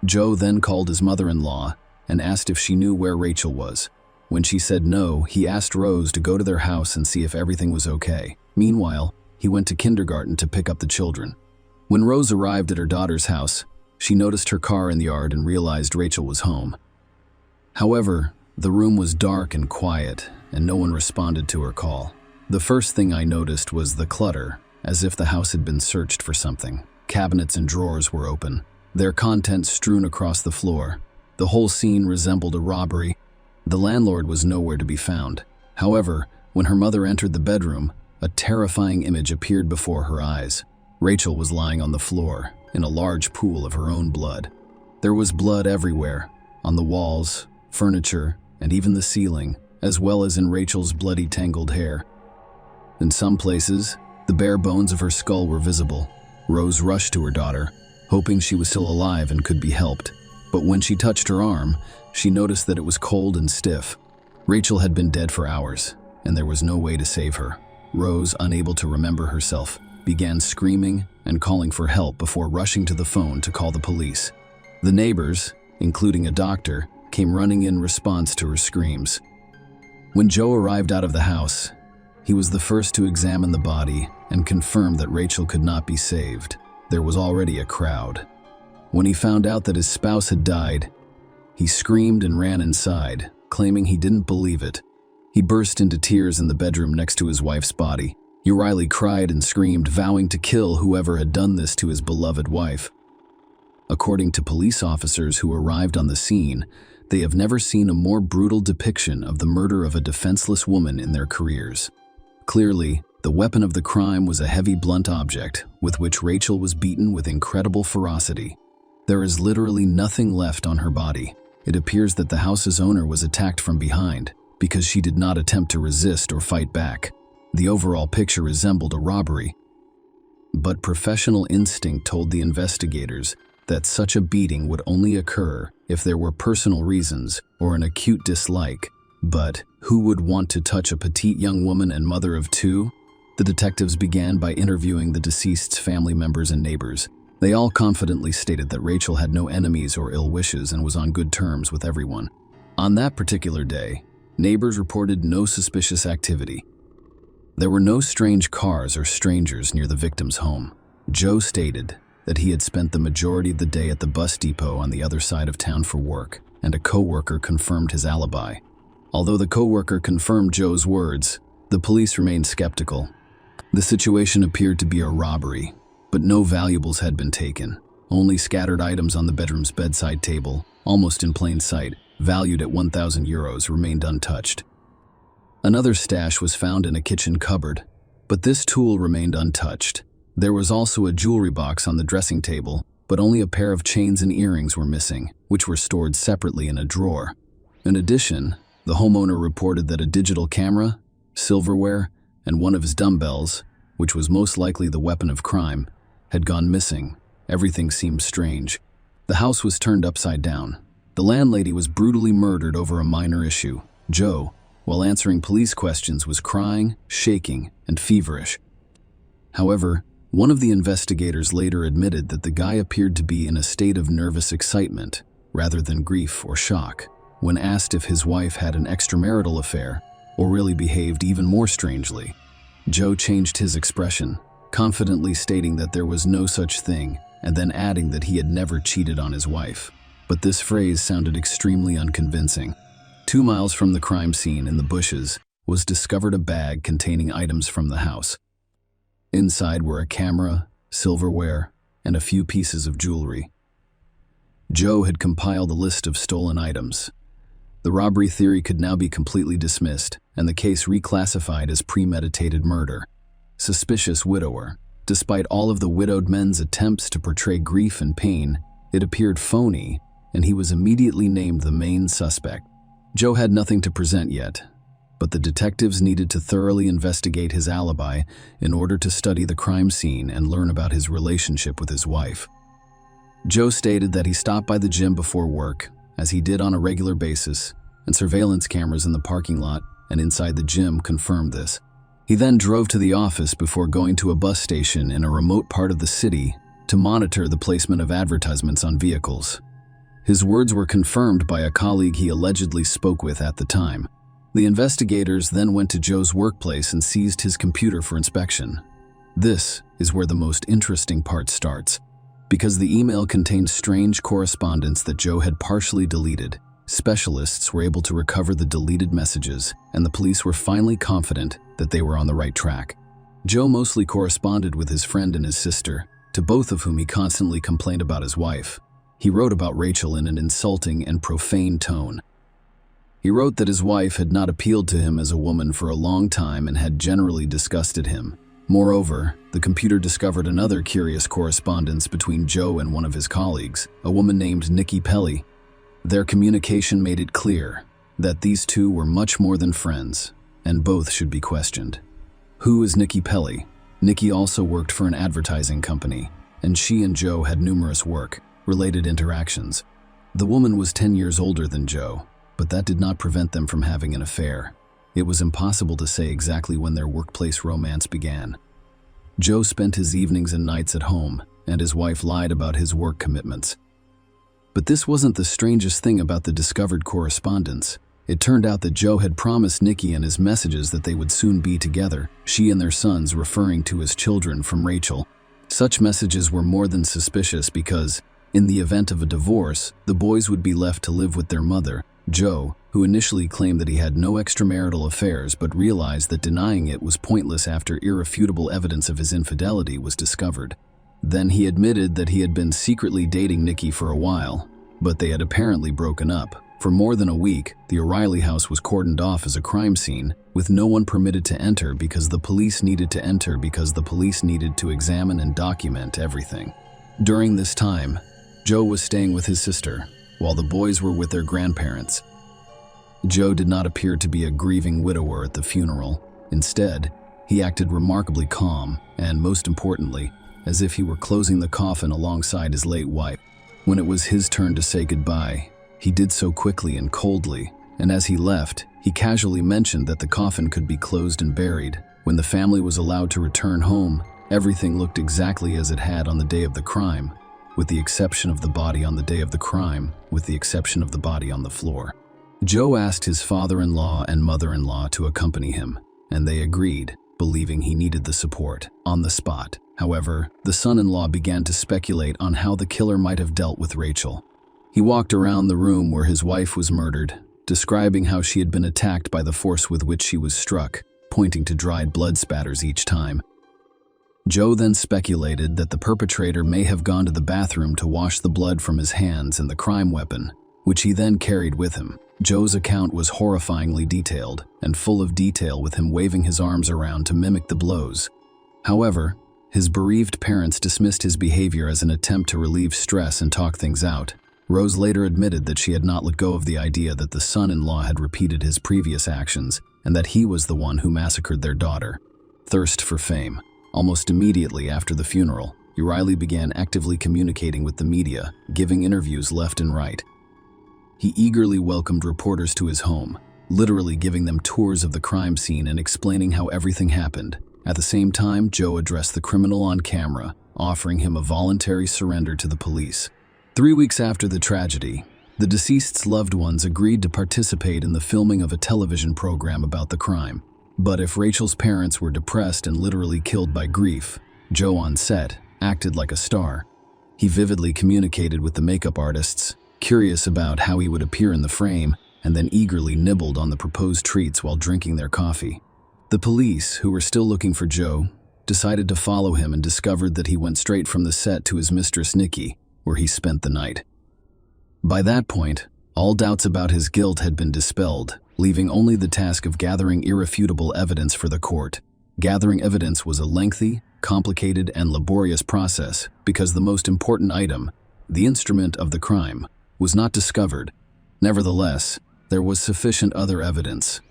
Joe then called his mother-in-law and asked if she knew where Rachel was. When she said no, he asked Rose to go to their house and see if everything was okay. Meanwhile, he went to kindergarten to pick up the children. When Rose arrived at her daughter's house, she noticed her car in the yard and realized Rachel was home. However, the room was dark and quiet, and no one responded to her call. The first thing I noticed was the clutter, as if the house had been searched for something. Cabinets and drawers were open, their contents strewn across the floor. The whole scene resembled a robbery. The landlord was nowhere to be found. However, when her mother entered the bedroom, a terrifying image appeared before her eyes. Rachel was lying on the floor, in a large pool of her own blood. There was blood everywhere, on the walls, furniture, and even the ceiling, as well as in Rachel's bloody tangled hair. In some places, the bare bones of her skull were visible. Rose rushed to her daughter, hoping she was still alive and could be helped. But when she touched her arm, she noticed that it was cold and stiff. Rachel had been dead for hours, and there was no way to save her. Rose, unable to remember herself, began screaming and calling for help before rushing to the phone to call the police. The neighbors, including a doctor, came running in response to her screams. When Joe arrived out of the house, he was the first to examine the body and confirm that Rachel could not be saved. There was already a crowd. When he found out that his spouse had died, he screamed and ran inside, claiming he didn't believe it. He burst into tears in the bedroom next to his wife's body. O'Reilly cried and screamed, vowing to kill whoever had done this to his beloved wife. According to police officers who arrived on the scene, they have never seen a more brutal depiction of the murder of a defenseless woman in their careers. Clearly, the weapon of the crime was a heavy blunt object with which Rachel was beaten with incredible ferocity. There is literally nothing left on her body. It appears that the house's owner was attacked from behind because she did not attempt to resist or fight back. The overall picture resembled a robbery. But professional instinct told the investigators that such a beating would only occur if there were personal reasons or an acute dislike. But who would want to touch a petite young woman and mother of 2? The detectives began by interviewing the deceased's family members and neighbors. They all confidently stated that Rachel had no enemies or ill wishes and was on good terms with everyone. On that particular day, neighbors reported no suspicious activity. There were no strange cars or strangers near the victim's home. Joe stated that he had spent the majority of the day at the bus depot on the other side of town for work, and a co-worker confirmed his alibi. Although the co-worker confirmed Joe's words, the police remained skeptical. The situation appeared to be a robbery, but no valuables had been taken. Only scattered items on the bedroom's bedside table, almost in plain sight, valued at €1,000, remained untouched. Another stash was found in a kitchen cupboard, but this tool remained untouched. There was also a jewelry box on the dressing table, but only a pair of chains and earrings were missing, which were stored separately in a drawer. In addition, The homeowner reported that a digital camera, silverware, and one of his dumbbells, which was most likely the weapon of crime, had gone missing. Everything seemed strange. The house was turned upside down. The landlady was brutally murdered over a minor issue. Joe, while answering police questions, was crying, shaking, and feverish. However, one of the investigators later admitted that the guy appeared to be in a state of nervous excitement rather than grief or shock. When asked if his wife had an extramarital affair or really behaved even more strangely, Joe changed his expression, confidently stating that there was no such thing and then adding that he had never cheated on his wife. But this phrase sounded extremely unconvincing. 2 miles from the crime scene in the bushes was discovered a bag containing items from the house. Inside were a camera, silverware, and a few pieces of jewelry. Joe had compiled a list of stolen items. The robbery theory could now be completely dismissed, and the case reclassified as premeditated murder. Suspicious widower. Despite all of the widowed men's attempts to portray grief and pain, it appeared phony, and he was immediately named the main suspect. Joe had nothing to present yet, but the detectives needed to thoroughly investigate his alibi in order to study the crime scene and learn about his relationship with his wife. Joe stated that he stopped by the gym before work, as he did on a regular basis, and surveillance cameras in the parking lot and inside the gym confirmed this. He then drove to the office before going to a bus station in a remote part of the city to monitor the placement of advertisements on vehicles. His words were confirmed by a colleague he allegedly spoke with at the time. The investigators then went to Joe's workplace and seized his computer for inspection. This is where the most interesting part starts. Because the email contained strange correspondence that Joe had partially deleted, specialists were able to recover the deleted messages, and the police were finally confident that they were on the right track. Joe mostly corresponded with his friend and his sister, to both of whom he constantly complained about his wife. He wrote about Rachel in an insulting and profane tone. He wrote that his wife had not appealed to him as a woman for a long time and had generally disgusted him. Moreover, the computer discovered another curious correspondence between Joe and one of his colleagues, a woman named Nikki Pelly. Their communication made it clear that these two were much more than friends, and both should be questioned. Who is Nikki Pelly? Nikki also worked for an advertising company, and she and Joe had numerous work-related interactions. The woman was 10 years older than Joe, but that did not prevent them from having an affair. It was impossible to say exactly when their workplace romance began. Joe spent his evenings and nights at home, and his wife lied about his work commitments. But this wasn't the strangest thing about the discovered correspondence. It turned out that Joe had promised Nikki in his messages that they would soon be together, she and their sons referring to as children from Rachel. Such messages were more than suspicious because, in the event of a divorce, the boys would be left to live with their mother, Joe, who initially claimed that he had no extramarital affairs but realized that denying it was pointless after irrefutable evidence of his infidelity was discovered. Then he admitted that he had been secretly dating Nikki for a while, but they had apparently broken up. For more than a week, the O'Reilly house was cordoned off as a crime scene, with no one permitted to enter because the police needed to enter because the police needed to examine and document everything. During this time, Joe was staying with his sister, while the boys were with their grandparents. Joe did not appear to be a grieving widower at the funeral. Instead, he acted remarkably calm and, most importantly, as if he were closing the coffin alongside his late wife. When it was his turn to say goodbye, he did so quickly and coldly, and as he left, he casually mentioned that the coffin could be closed and buried. When the family was allowed to return home, everything looked exactly as it had on the day of the crime, with the exception of the body on the day of the crime, with the exception of the body on the floor. Joe asked his father-in-law and mother-in-law to accompany him, and they agreed, believing he needed the support on the spot. However, the son-in-law began to speculate on how the killer might have dealt with Rachel. He walked around the room where his wife was murdered, describing how she had been attacked by the force with which she was struck, pointing to dried blood spatters each time. Joe then speculated that the perpetrator may have gone to the bathroom to wash the blood from his hands and the crime weapon, which he then carried with him. Joe's account was horrifyingly detailed and full of detail, with him waving his arms around to mimic the blows. However, his bereaved parents dismissed his behavior as an attempt to relieve stress and talk things out. Rose later admitted that she had not let go of the idea that the son-in-law had repeated his previous actions and that he was the one who massacred their daughter. Thirst for fame. Almost immediately after the funeral, O'Reilly began actively communicating with the media, giving interviews left and right. He eagerly welcomed reporters to his home, literally giving them tours of the crime scene and explaining how everything happened. At the same time, Joe addressed the criminal on camera, offering him a voluntary surrender to the police. 3 weeks after the tragedy, the deceased's loved ones agreed to participate in the filming of a television program about the crime. But if Rachel's parents were depressed and literally killed by grief, Joe on set acted like a star. He vividly communicated with the makeup artists, curious about how he would appear in the frame, and then eagerly nibbled on the proposed treats while drinking their coffee. The police, who were still looking for Joe, decided to follow him and discovered that he went straight from the set to his mistress Nikki, where he spent the night. By that point, all doubts about his guilt had been dispelled, leaving only the task of gathering irrefutable evidence for the court. Gathering evidence was a lengthy, complicated, and laborious process because the most important item, the instrument of the crime, was not discovered. Nevertheless, there was sufficient other evidence.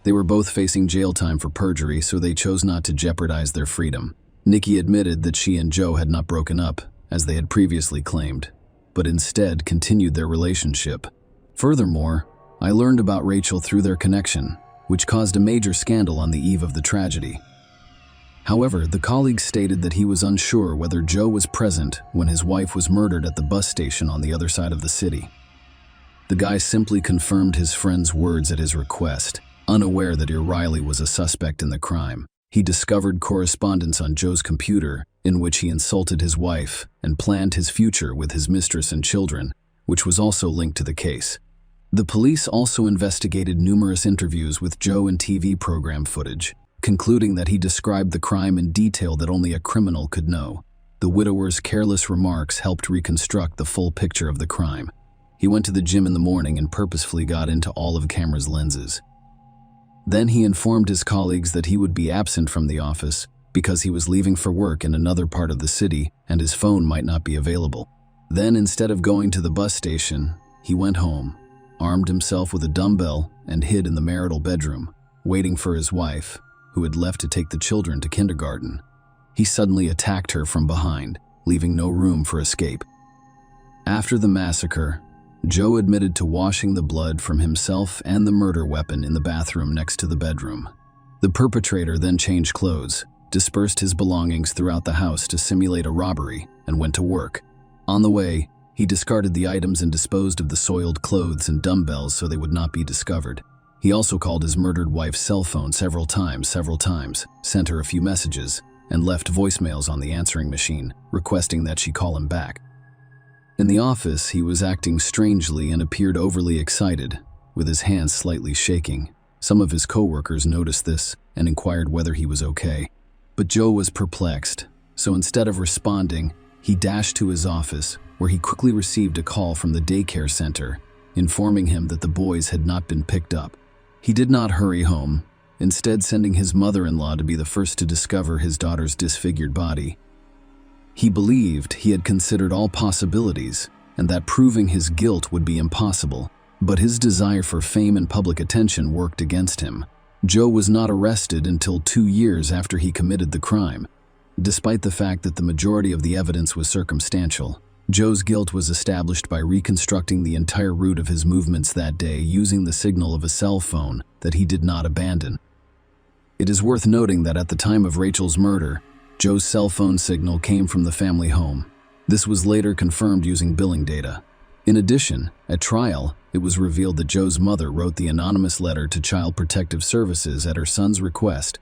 They were both facing jail time for perjury, so they chose not to jeopardize their freedom. Nikki admitted that she and Joe had not broken up, as they had previously claimed, but instead continued their relationship. Furthermore, I learned about Rachel through their connection, which caused a major scandal on the eve of the tragedy. However, the colleague stated that he was unsure whether Joe was present when his wife was murdered at the bus station on the other side of the city. The guy simply confirmed his friend's words at his request, unaware that O'Reilly was a suspect in the crime. He discovered correspondence on Joe's computer in which he insulted his wife and planned his future with his mistress and children, which was also linked to the case. The police also investigated numerous interviews with Joe and TV program footage, concluding that he described the crime in detail that only a criminal could know. The widower's careless remarks helped reconstruct the full picture of the crime. He went to the gym in the morning and purposefully got into all of the camera's lenses. Then he informed his colleagues that he would be absent from the office because he was leaving for work in another part of the city and his phone might not be available. Then, instead of going to the bus station, he went home, armed himself with a dumbbell, and hid in the marital bedroom, waiting for his wife, who had left to take the children to kindergarten. He suddenly attacked her from behind, leaving no room for escape. After the massacre, Joe admitted to washing the blood from himself and the murder weapon in the bathroom next to the bedroom. The perpetrator then changed clothes, dispersed his belongings throughout the house to simulate a robbery, and went to work. On the way, he discarded the items and disposed of the soiled clothes and dumbbells so they would not be discovered. He also called his murdered wife's cell phone several times, sent her a few messages, and left voicemails on the answering machine, requesting that she call him back. In the office, he was acting strangely and appeared overly excited, with his hands slightly shaking. Some of his coworkers noticed this and inquired whether he was okay. But Joe was perplexed, so instead of responding, he dashed to his office, where he quickly received a call from the daycare center, informing him that the boys had not been picked up. He did not hurry home, instead sending his mother-in-law to be the first to discover his daughter's disfigured body. He believed he had considered all possibilities and that proving his guilt would be impossible, but his desire for fame and public attention worked against him. Joe was not arrested until 2 years after he committed the crime. Despite the fact that the majority of the evidence was circumstantial, Joe's guilt was established by reconstructing the entire route of his movements that day using the signal of a cell phone that he did not abandon. It is worth noting that at the time of Rachel's murder, Joe's cell phone signal came from the family home. This was later confirmed using billing data. In addition, at trial, it was revealed that Joe's mother wrote the anonymous letter to Child Protective Services at her son's request.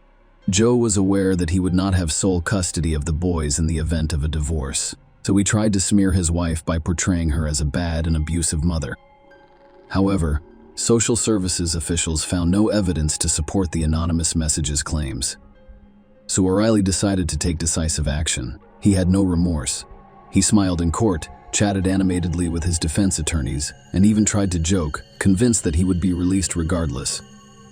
Joe was aware that he would not have sole custody of the boys in the event of a divorce, so he tried to smear his wife by portraying her as a bad and abusive mother. However, social services officials found no evidence to support the anonymous message's claims. So O'Reilly decided to take decisive action. He had no remorse. He smiled in court, chatted animatedly with his defense attorneys, and even tried to joke, convinced that he would be released regardless.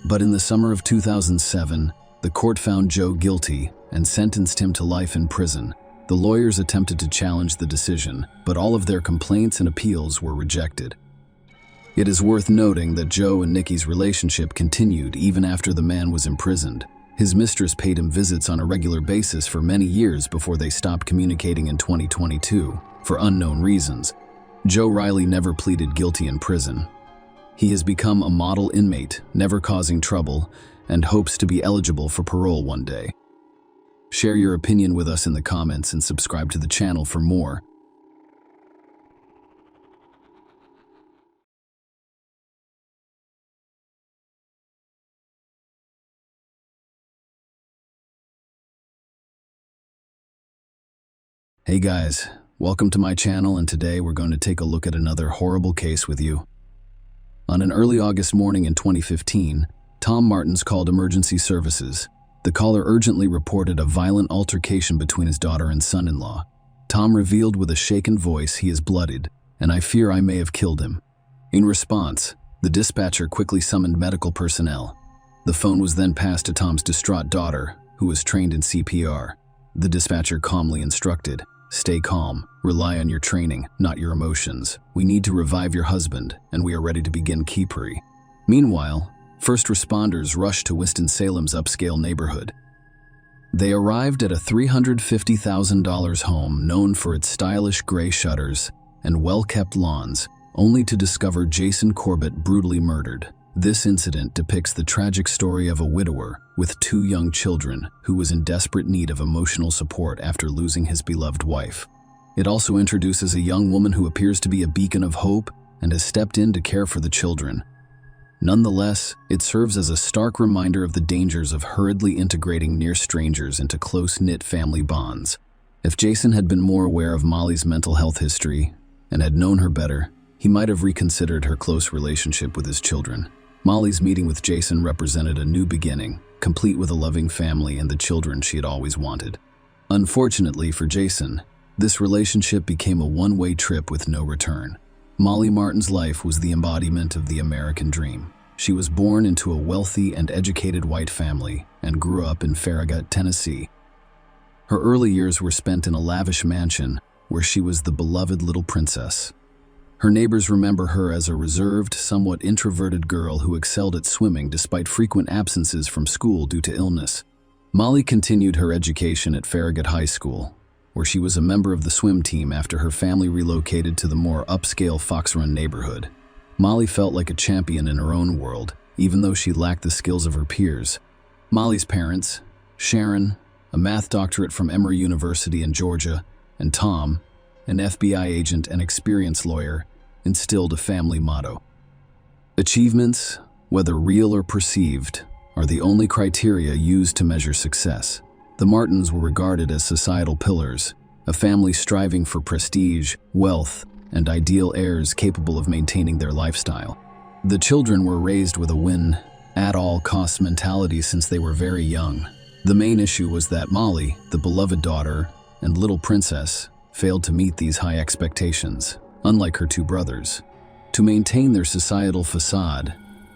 But in the summer of 2007, the court found Joe guilty and sentenced him to life in prison. The lawyers attempted to challenge the decision, but all of their complaints and appeals were rejected. It is worth noting that Joe and Nikki's relationship continued even after the man was imprisoned. His mistress paid him visits on a regular basis for many years before they stopped communicating in 2022, for unknown reasons. Joe Riley never pleaded guilty in prison. He has become a model inmate, never causing trouble, and hopes to be eligible for parole one day. Share your opinion with us in the comments and subscribe to the channel for more. Hey guys, welcome to my channel, and today we're going to take a look at another horrible case with you. On an early August morning in 2015, Tom Martins called emergency services. The caller urgently reported a violent altercation between his daughter and son-in-law. Tom revealed with a shaken voice he is bloodied, and I fear I may have killed him. In response, the dispatcher quickly summoned medical personnel. The phone was then passed to Tom's distraught daughter, who was trained in CPR. The dispatcher calmly instructed, "Stay calm, rely on your training, not your emotions. We need to revive your husband, and we are ready to begin Keeperi." Meanwhile, first responders rushed to Winston-Salem's upscale neighborhood. They arrived at a $350,000 home known for its stylish gray shutters and well-kept lawns, only to discover Jason Corbett brutally murdered. This incident depicts the tragic story of a widower with 2 young children who was in desperate need of emotional support after losing his beloved wife. It also introduces a young woman who appears to be a beacon of hope and has stepped in to care for the children. Nonetheless, it serves as a stark reminder of the dangers of hurriedly integrating near strangers into close-knit family bonds. If Jason had been more aware of Molly's mental health history and had known her better, he might have reconsidered her close relationship with his children. Molly's meeting with Jason represented a new beginning, complete with a loving family and the children she had always wanted. Unfortunately for Jason, this relationship became a one-way trip with no return. Molly Martin's life was the embodiment of the American dream. She was born into a wealthy and educated white family and grew up in Farragut, Tennessee. Her early years were spent in a lavish mansion where she was the beloved little princess. Her neighbors remember her as a reserved, somewhat introverted girl who excelled at swimming despite frequent absences from school due to illness. Molly continued her education at Farragut High School, where she was a member of the swim team after her family relocated to the more upscale Fox Run neighborhood. Molly felt like a champion in her own world, even though she lacked the skills of her peers. Molly's parents, Sharon, a math doctorate from Emory University in Georgia, and Tom, an FBI agent and experienced lawyer, instilled a family motto. Achievements, whether real or perceived, are the only criteria used to measure success. The Martins were regarded as societal pillars, a family striving for prestige, wealth, and ideal heirs capable of maintaining their lifestyle. The children were raised with a win-at-all-costs mentality since they were very young. The main issue was that Molly, the beloved daughter and little princess, failed to meet these high expectations, unlike her 2 brothers. To maintain their societal facade,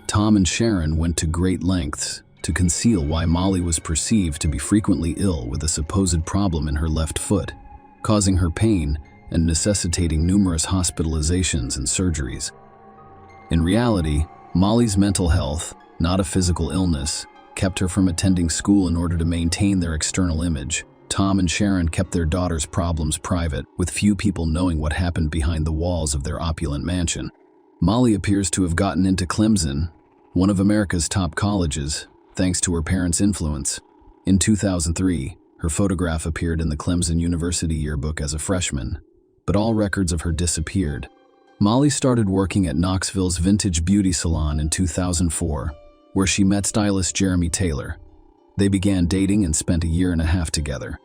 Tom and Sharon went to great lengths to conceal why Molly was perceived to be frequently ill with a supposed problem in her left foot, causing her pain and necessitating numerous hospitalizations and surgeries. In reality, Molly's mental health, not a physical illness, kept her from attending school in order to maintain their external image. Tom and Sharon kept their daughter's problems private, with few people knowing what happened behind the walls of their opulent mansion. Molly appears to have gotten into Clemson, one of America's top colleges, thanks to her parents' influence. In 2003, her photograph appeared in the Clemson University yearbook as a freshman, but all records of her disappeared. Molly started working at Knoxville's Vintage Beauty Salon in 2004, where she met stylist Jeremy Taylor. They began dating and spent a year and a half together.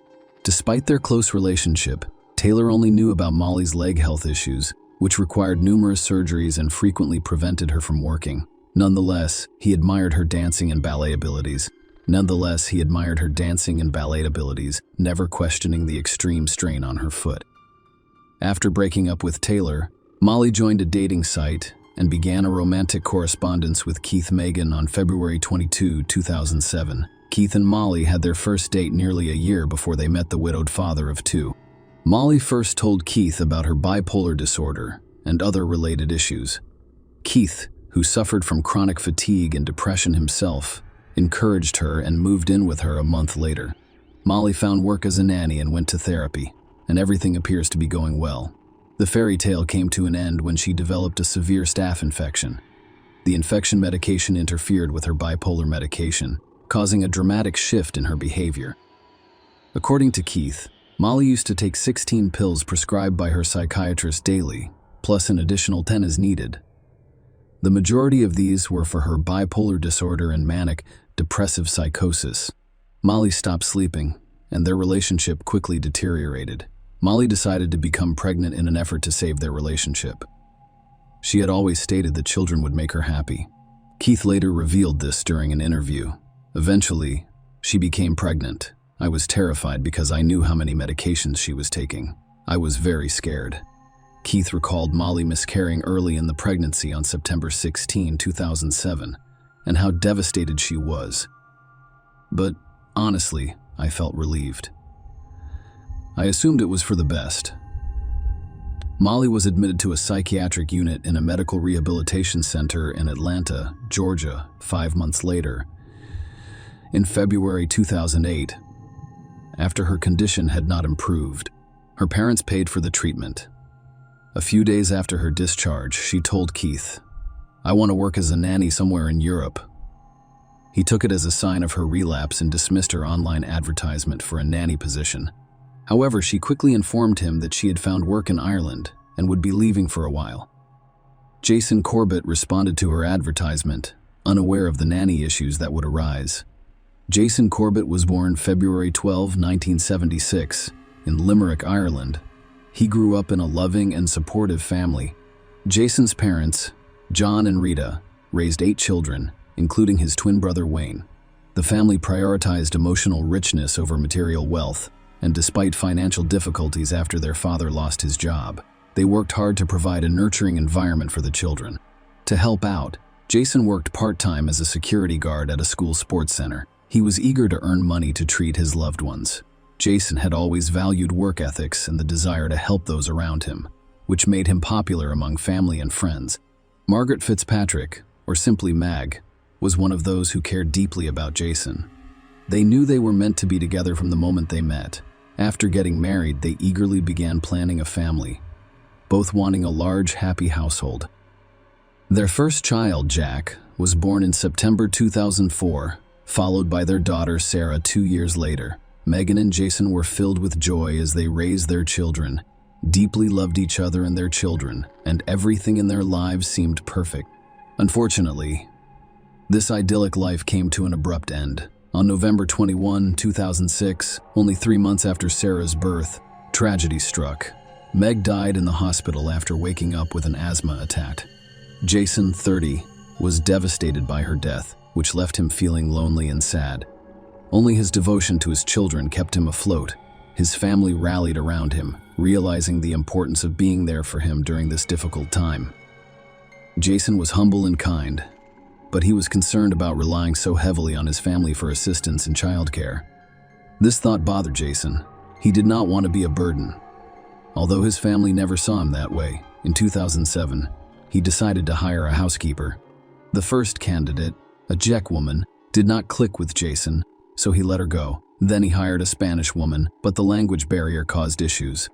Despite their close relationship, Taylor only knew about Molly's leg health issues, which required numerous surgeries and frequently prevented her from working. Nonetheless, he admired her dancing and ballet abilities, never questioning the extreme strain on her foot. After breaking up with Taylor, Molly joined a dating site and began a romantic correspondence with Keith Megan on February 22, 2007. Keith and Molly had their first date nearly a year before they met the widowed father of two. Molly first told Keith about her bipolar disorder and other related issues. Keith, who suffered from chronic fatigue and depression himself, encouraged her and moved in with her a month later. Molly found work as a nanny and went to therapy, and everything appears to be going well. The fairy tale came to an end when she developed a severe staph infection. The infection medication interfered with her bipolar medication, causing a dramatic shift in her behavior. According to Keith, Molly used to take 16 pills prescribed by her psychiatrist daily, plus an additional 10 as needed. The majority of these were for her bipolar disorder and manic depressive psychosis. Molly stopped sleeping, and their relationship quickly deteriorated. Molly decided to become pregnant in an effort to save their relationship. She had always stated that children would make her happy. Keith later revealed this during an interview. Eventually, she became pregnant. I was terrified because I knew how many medications she was taking. I was very scared. Keith recalled Molly miscarrying early in the pregnancy on September 16, 2007, and how devastated she was. But honestly, I felt relieved. I assumed it was for the best. Molly was admitted to a psychiatric unit in a medical rehabilitation center in Atlanta, Georgia, 5 months later. In February 2008, after her condition had not improved, her parents paid for the treatment. A few days after her discharge, she told Keith, "I want to work as a nanny somewhere in Europe." He took it as a sign of her relapse and dismissed her online advertisement for a nanny position. However, she quickly informed him that she had found work in Ireland and would be leaving for a while. Jason Corbett responded to her advertisement, unaware of the nanny issues that would arise. Jason Corbett was born February 12, 1976, in Limerick, Ireland. He grew up in a loving and supportive family. Jason's parents, John and Rita, raised 8 children, including his twin brother Wayne. The family prioritized emotional richness over material wealth, and despite financial difficulties after their father lost his job, they worked hard to provide a nurturing environment for the children. To help out, Jason worked part-time as a security guard at a school sports center. He was eager to earn money to treat his loved ones. Jason had always valued work ethics and the desire to help those around him, which made him popular among family and friends. Margaret Fitzpatrick, or simply Mag, was one of those who cared deeply about Jason. They knew they were meant to be together from the moment they met. After getting married, they eagerly began planning a family, both wanting a large, happy household. Their first child, Jack, was born in September 2004, followed by their daughter Sarah 2 years later. Megan and Jason were filled with joy as they raised their children, deeply loved each other and their children, and everything in their lives seemed perfect. Unfortunately, this idyllic life came to an abrupt end. On November 21, 2006, only 3 months after Sarah's birth, tragedy struck. Meg died in the hospital after waking up with an asthma attack. Jason, 30, was devastated by her death, which left him feeling lonely and sad. Only his devotion to his children kept him afloat. His family rallied around him, realizing the importance of being there for him during this difficult time. Jason was humble and kind, but he was concerned about relying so heavily on his family for assistance in childcare. This thought bothered Jason. He did not want to be a burden. Although his family never saw him that way, in 2007, he decided to hire a housekeeper. The first candidate, a Czech woman, did not click with Jason, so he let her go. Then he hired a Spanish woman, but the language barrier caused issues.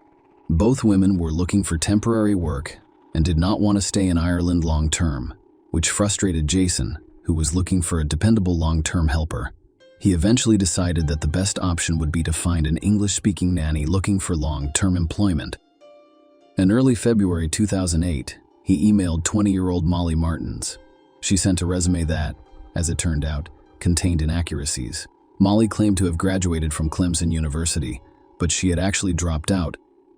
Both women were looking for temporary work and did not want to stay in Ireland long-term, which frustrated Jason, who was looking for a dependable long-term helper. He eventually decided that the best option would be to find an English-speaking nanny looking for long-term employment. In early February 2008, he emailed 20-year-old Molly Martins. She sent a resume that, as it turned out, contained inaccuracies. Molly claimed to have graduated from Clemson University, but she had actually dropped out.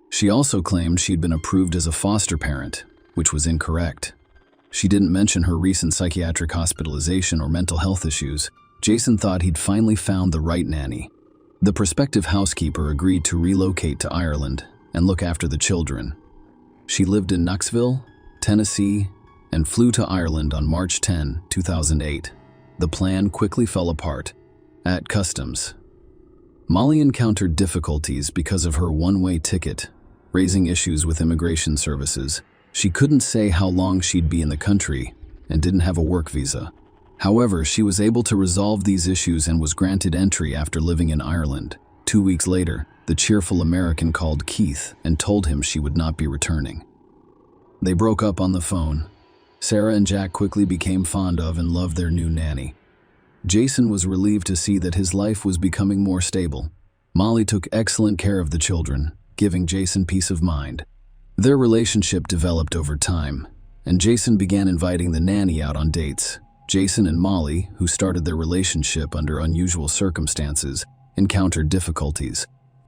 She also claimed she'd been approved as a foster parent, which was incorrect. She didn't mention her recent psychiatric hospitalization or mental health issues. Jason thought he'd finally found the right nanny. The prospective housekeeper agreed to relocate to Ireland and look after the children. She lived in Knoxville, Tennessee, and flew to Ireland on March 10, 2008. The plan quickly fell apart. At customs, Molly encountered difficulties because of her one-way ticket, raising issues with immigration services. She couldn't say how long she'd be in the country and didn't have a work visa. However, she was able to resolve these issues and was granted entry after living in Ireland. 2 weeks later, the cheerful American called Keith and told him she would not be returning. They broke up on the phone. Sarah and Jack quickly became fond of and loved their new nanny. Jason was relieved to see that his life was becoming more stable. Molly took excellent care of the children, giving Jason peace of mind. Their relationship developed over time, and Jason began inviting the nanny out on dates. Jason and Molly, who started their relationship under unusual circumstances, encountered difficulties.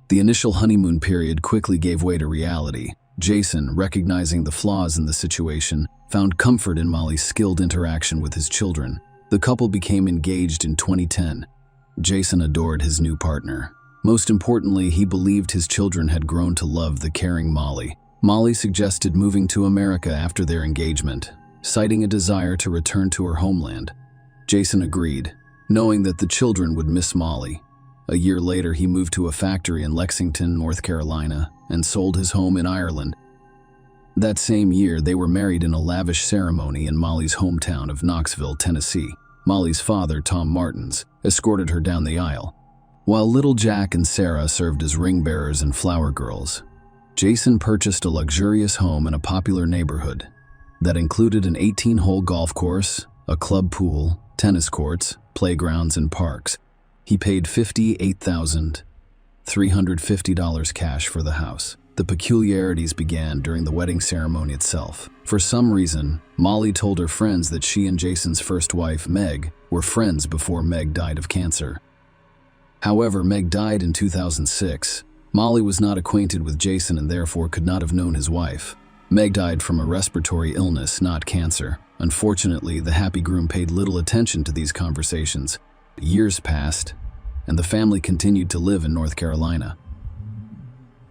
The initial honeymoon period quickly gave way to reality. Jason, recognizing the flaws in the situation, found comfort in Molly's skilled interaction with his children. The couple became engaged in 2010. Jason adored his new partner. Most importantly, he believed his children had grown to love the caring Molly. Molly suggested moving to America after their engagement, citing a desire to return to her homeland. Jason agreed, knowing that the children would miss Molly. A year later, he moved to a factory in Lexington, North Carolina, and sold his home in Ireland. That same year, they were married in a lavish ceremony in Molly's hometown of Knoxville, Tennessee. Molly's father, Tom Martins, escorted her down the aisle, while little Jack and Sarah served as ring bearers and flower girls. Jason purchased a luxurious home in a popular neighborhood that included an 18-hole golf course, a club pool, tennis courts, playgrounds, and parks. He paid $58,350 cash for the house. The peculiarities began during the wedding ceremony itself. For some reason, Molly told her friends that she and Jason's first wife, Meg, were friends before Meg died of cancer. However, Meg died in 2006. Molly was not acquainted with Jason and therefore could not have known his wife. Meg died from a respiratory illness, not cancer. Unfortunately, the happy groom paid little attention to these conversations. Years passed, and the family continued to live in North Carolina.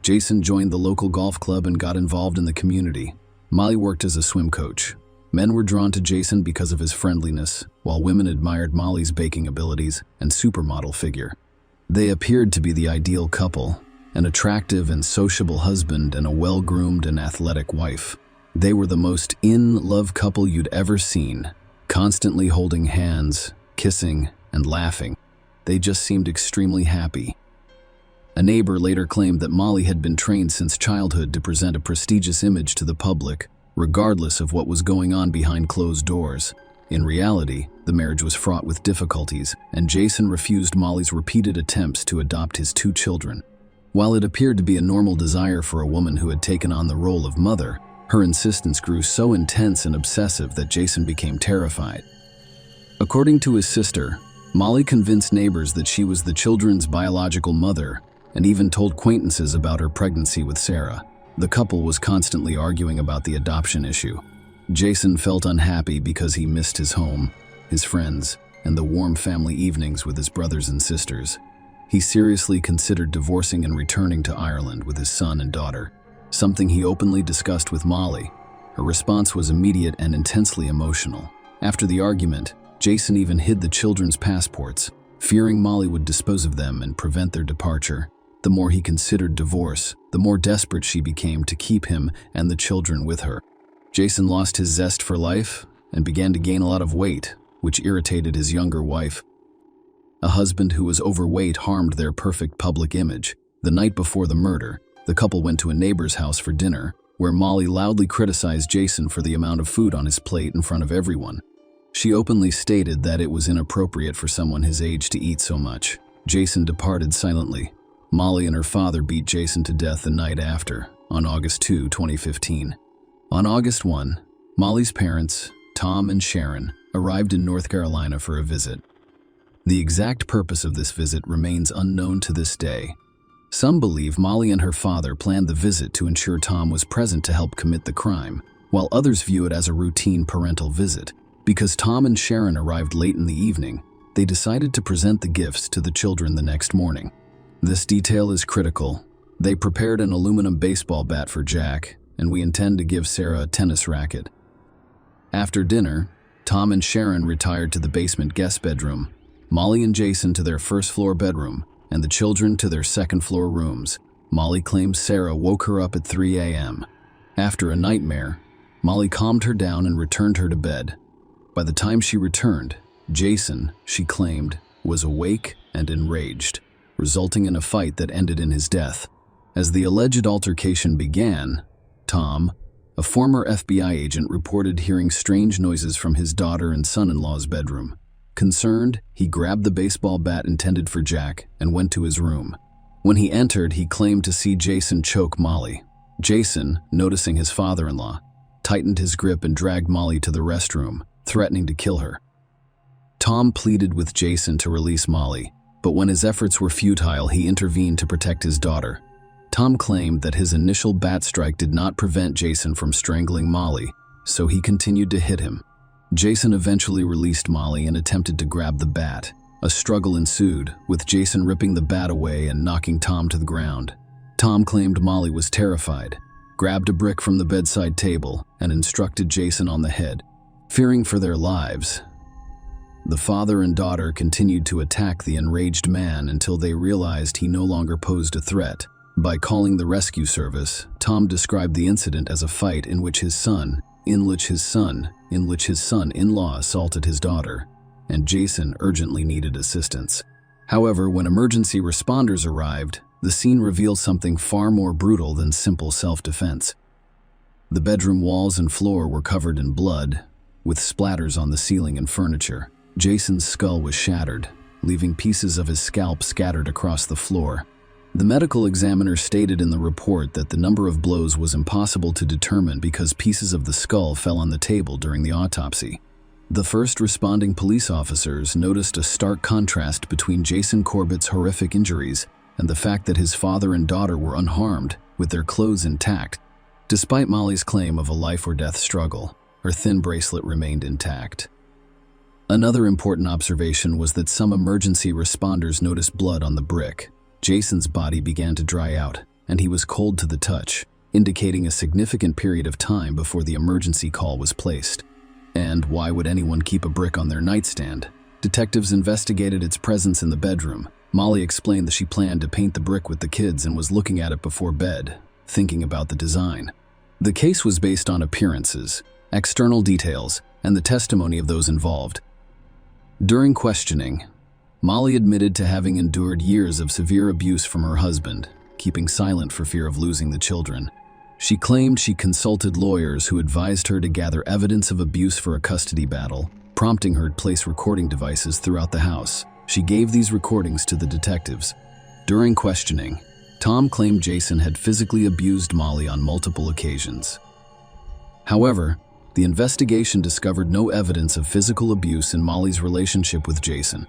Jason joined the local golf club and got involved in the community. Molly worked as a swim coach. Men were drawn to Jason because of his friendliness, while women admired Molly's baking abilities and supermodel figure. They appeared to be the ideal couple, an attractive and sociable husband and a well-groomed and athletic wife. They were the most in-love couple you'd ever seen, constantly holding hands, kissing, and laughing. They just seemed extremely happy. A neighbor later claimed that Molly had been trained since childhood to present a prestigious image to the public, regardless of what was going on behind closed doors. In reality, the marriage was fraught with difficulties, and Jason refused Molly's repeated attempts to adopt his 2 children. While it appeared to be a normal desire for a woman who had taken on the role of mother, her insistence grew so intense and obsessive that Jason became terrified. According to his sister, Molly convinced neighbors that she was the children's biological mother and even told acquaintances about her pregnancy with Sarah. The couple was constantly arguing about the adoption issue. Jason felt unhappy because he missed his home, his friends, and the warm family evenings with his brothers and sisters. He seriously considered divorcing and returning to Ireland with his son and daughter, something he openly discussed with Molly. Her response was immediate and intensely emotional. After the argument, Jason even hid the children's passports, fearing Molly would dispose of them and prevent their departure. The more he considered divorce, the more desperate she became to keep him and the children with her. Jason lost his zest for life and began to gain a lot of weight, which irritated his younger wife. A husband who was overweight harmed their perfect public image. The night before the murder, the couple went to a neighbor's house for dinner, where Molly loudly criticized Jason for the amount of food on his plate in front of everyone. She openly stated that it was inappropriate for someone his age to eat so much. Jason departed silently. Molly and her father beat Jason to death the night after, on August 2, 2015. On August 1, Molly's parents, Tom and Sharon, arrived in North Carolina for a visit. The exact purpose of this visit remains unknown to this day. Some believe Molly and her father planned the visit to ensure Tom was present to help commit the crime, while others view it as a routine parental visit. Because Tom and Sharon arrived late in the evening, they decided to present the gifts to the children the next morning. This detail is critical. They prepared an aluminum baseball bat for Jack, and we intend to give Sarah a tennis racket. After dinner, Tom and Sharon retired to the basement guest bedroom. Molly and Jason to their first-floor bedroom, and the children to their second-floor rooms. Molly claims Sarah woke her up at 3 a.m. After a nightmare, Molly calmed her down and returned her to bed. By the time she returned, Jason, she claimed, was awake and enraged, resulting in a fight that ended in his death. As the alleged altercation began, Tom, a former FBI agent, reported hearing strange noises from his daughter and son-in-law's bedroom. Concerned, he grabbed the baseball bat intended for Jack and went to his room. When he entered, he claimed to see Jason choke Molly. Jason, noticing his father-in-law, tightened his grip and dragged Molly to the restroom, threatening to kill her. Tom pleaded with Jason to release Molly, but when his efforts were futile, he intervened to protect his daughter. Tom claimed that his initial bat strike did not prevent Jason from strangling Molly, so he continued to hit him. Jason eventually released Molly and attempted to grab the bat. A struggle ensued, with Jason ripping the bat away and knocking Tom to the ground. Tom claimed Molly was terrified, grabbed a brick from the bedside table, and instructed Jason on the head. Fearing for their lives, the father and daughter continued to attack the enraged man until they realized he no longer posed a threat. By calling the rescue service, Tom described the incident as a fight in which his son-in-law assaulted his daughter, and Jason urgently needed assistance. However, when emergency responders arrived, the scene revealed something far more brutal than simple self-defense. The bedroom walls and floor were covered in blood, with splatters on the ceiling and furniture. Jason's skull was shattered, leaving pieces of his scalp scattered across the floor. The medical examiner stated in the report that the number of blows was impossible to determine because pieces of the skull fell on the table during the autopsy. The first responding police officers noticed a stark contrast between Jason Corbett's horrific injuries and the fact that his father and daughter were unharmed, with their clothes intact. Despite Molly's claim of a life-or-death struggle, her thin bracelet remained intact. Another important observation was that some emergency responders noticed blood on the brick. Jason's body began to dry out, and he was cold to the touch, indicating a significant period of time before the emergency call was placed. And why would anyone keep a brick on their nightstand? Detectives investigated its presence in the bedroom. Molly explained that she planned to paint the brick with the kids and was looking at it before bed, thinking about the design. The case was based on appearances, external details, and the testimony of those involved. During questioning, Molly admitted to having endured years of severe abuse from her husband, keeping silent for fear of losing the children. She claimed she consulted lawyers who advised her to gather evidence of abuse for a custody battle, prompting her to place recording devices throughout the house. She gave these recordings to the detectives. During questioning, Tom claimed Jason had physically abused Molly on multiple occasions. However, the investigation discovered no evidence of physical abuse in Molly's relationship with Jason.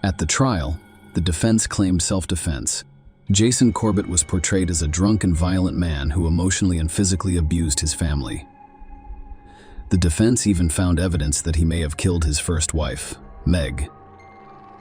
At the trial, the defense claimed self-defense. Jason Corbett was portrayed as a drunk and violent man who emotionally and physically abused his family. The defense even found evidence that he may have killed his first wife, Meg.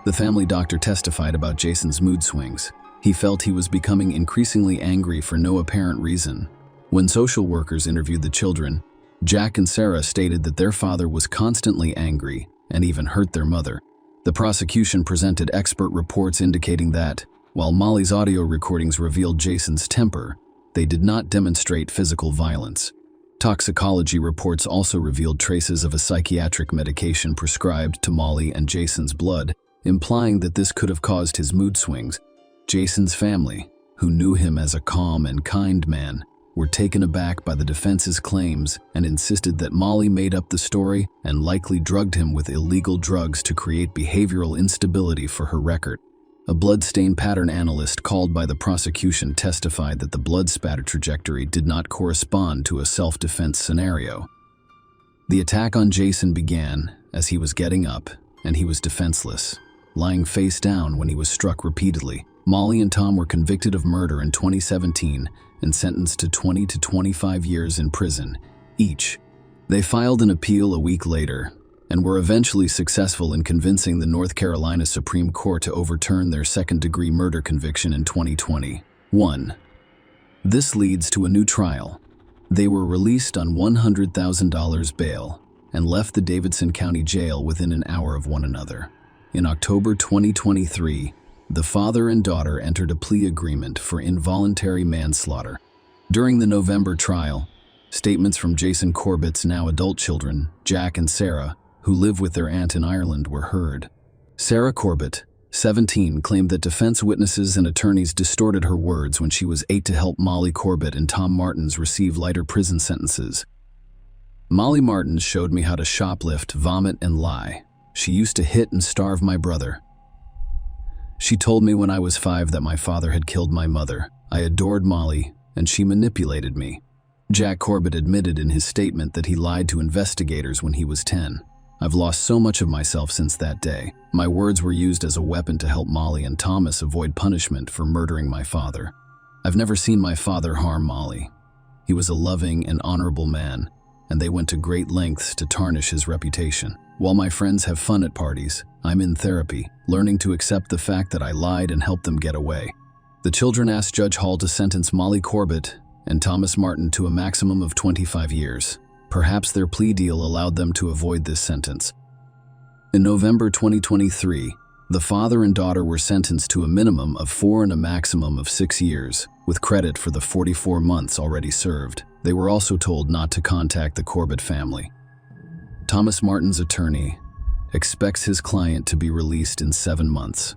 The family doctor testified about Jason's mood swings. He felt he was becoming increasingly angry for no apparent reason. When social workers interviewed the children, Jack and Sarah stated that their father was constantly angry and even hurt their mother. The prosecution presented expert reports indicating that, while Molly's audio recordings revealed Jason's temper, they did not demonstrate physical violence. Toxicology reports also revealed traces of a psychiatric medication prescribed to Molly and Jason's blood, implying that this could have caused his mood swings. Jason's family, who knew him as a calm and kind man, were taken aback by the defense's claims and insisted that Molly made up the story and likely drugged him with illegal drugs to create behavioral instability for her record. A bloodstain pattern analyst called by the prosecution testified that the blood spatter trajectory did not correspond to a self-defense scenario. The attack on Jason began as he was getting up, and he was defenseless, lying face down when he was struck repeatedly. Molly and Tom were convicted of murder in 2017 and sentenced to 20 to 25 years in prison, each. They filed an appeal a week later and were eventually successful in convincing the North Carolina Supreme Court to overturn their second-degree murder conviction in 2021. This leads to a new trial. They were released on $100,000 bail and left the Davidson County Jail within an hour of one another. In October 2023, the father and daughter entered a plea agreement for involuntary manslaughter. During the November trial, statements from Jason Corbett's now adult children, Jack and Sarah, who live with their aunt in Ireland, were heard. Sarah Corbett, 17, claimed that defense witnesses and attorneys distorted her words when she was 8 to help Molly Corbett and Tom Martins receive lighter prison sentences. Molly Martins showed me how to shoplift, vomit, and lie. She used to hit and starve my brother. She told me when I was 5 that my father had killed my mother. I adored Molly, and she manipulated me. Jack Corbett admitted in his statement that he lied to investigators when he was 10. I've lost so much of myself since that day. My words were used as a weapon to help Molly and Thomas avoid punishment for murdering my father. I've never seen my father harm Molly. He was a loving and honorable man, and they went to great lengths to tarnish his reputation. While my friends have fun at parties, I'm in therapy, learning to accept the fact that I lied and helped them get away. The children asked Judge Hall to sentence Molly Corbett and Thomas Martin to a maximum of 25 years. Perhaps their plea deal allowed them to avoid this sentence. In November 2023, the father and daughter were sentenced to a minimum of 4 and a maximum of 6 years, with credit for the 44 months already served. They were also told not to contact the Corbett family. Thomas Martin's attorney expects his client to be released in 7 months.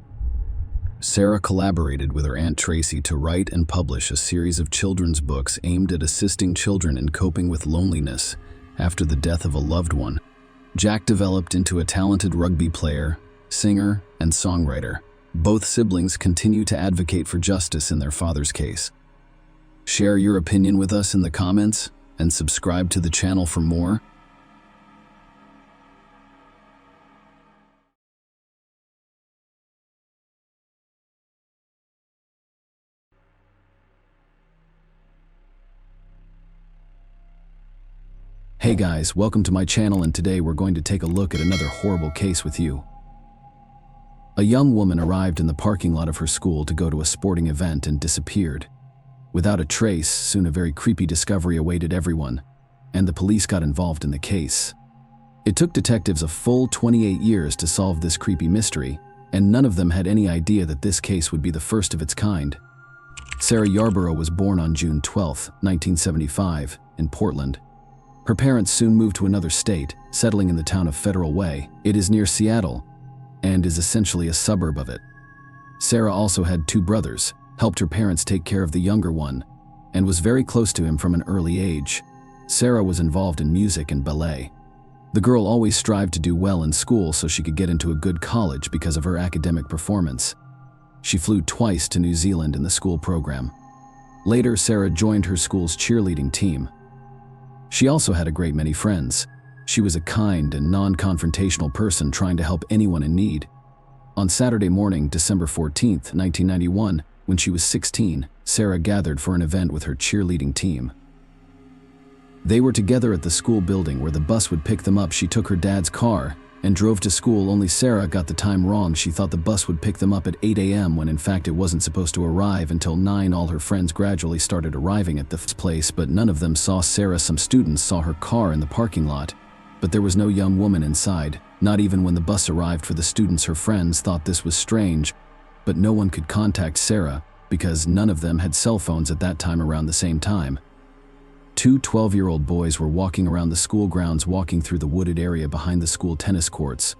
Sarah collaborated with her Aunt Tracy to write and publish a series of children's books aimed at assisting children in coping with loneliness after the death of a loved one. Jack developed into a talented rugby player, singer, and songwriter. Both siblings continue to advocate for justice in their father's case. Share your opinion with us in the comments and subscribe to the channel for more. Hey guys, welcome to my channel, and today we're going to take a look at another horrible case with you. A young woman arrived in the parking lot of her school to go to a sporting event and disappeared. Without a trace, soon a very creepy discovery awaited everyone, and the police got involved in the case. It took detectives a full 28 years to solve this creepy mystery, and none of them had any idea that this case would be the first of its kind. Sarah Yarborough was born on June 12, 1975, in Portland. Her parents soon moved to another state, settling in the town of Federal Way. It is near Seattle and is essentially a suburb of it. Sarah also had 2 brothers, helped her parents take care of the younger one, and was very close to him from an early age. Sarah was involved in music and ballet. The girl always strived to do well in school so she could get into a good college because of her academic performance. She flew twice to New Zealand in the school program. Later, Sarah joined her school's cheerleading team. She also had a great many friends. She was a kind and non-confrontational person trying to help anyone in need. On Saturday morning, December 14, 1991, when she was 16, Sarah gathered for an event with her cheerleading team. They were together at the school building where the bus would pick them up. She took her dad's car and drove to school, only Sarah got the time wrong. She thought the bus would pick them up at 8 a.m. when in fact it wasn't supposed to arrive until 9. All her friends gradually started arriving at the place, but none of them saw Sarah. Some students saw her car in the parking lot, but there was no young woman inside. Not even when the bus arrived for the students. Her friends thought this was strange, but no one could contact Sarah because none of them had cell phones at that time. Around the same time, 2 12-year-old boys were walking around the school grounds, walking through the wooded area behind the school tennis courts.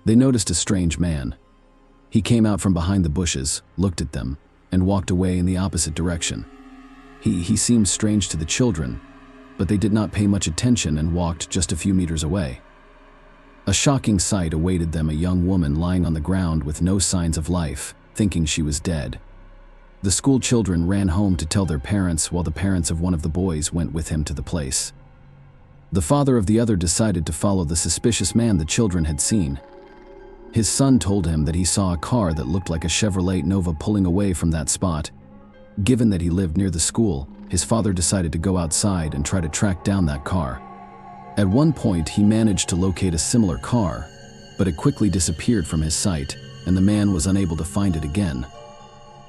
They noticed a strange man. He came out from behind the bushes, looked at them, and walked away in the opposite direction. He seemed strange to the children, but they did not pay much attention and walked just a few meters away. A shocking sight awaited them: a young woman lying on the ground with no signs of life, thinking she was dead. The school children ran home to tell their parents, while the parents of one of the boys went with him to the place. The father of the other decided to follow the suspicious man the children had seen. His son told him that he saw a car that looked like a Chevrolet Nova pulling away from that spot. Given that he lived near the school, his father decided to go outside and try to track down that car. At one point, he managed to locate a similar car, but it quickly disappeared from his sight, and the man was unable to find it again.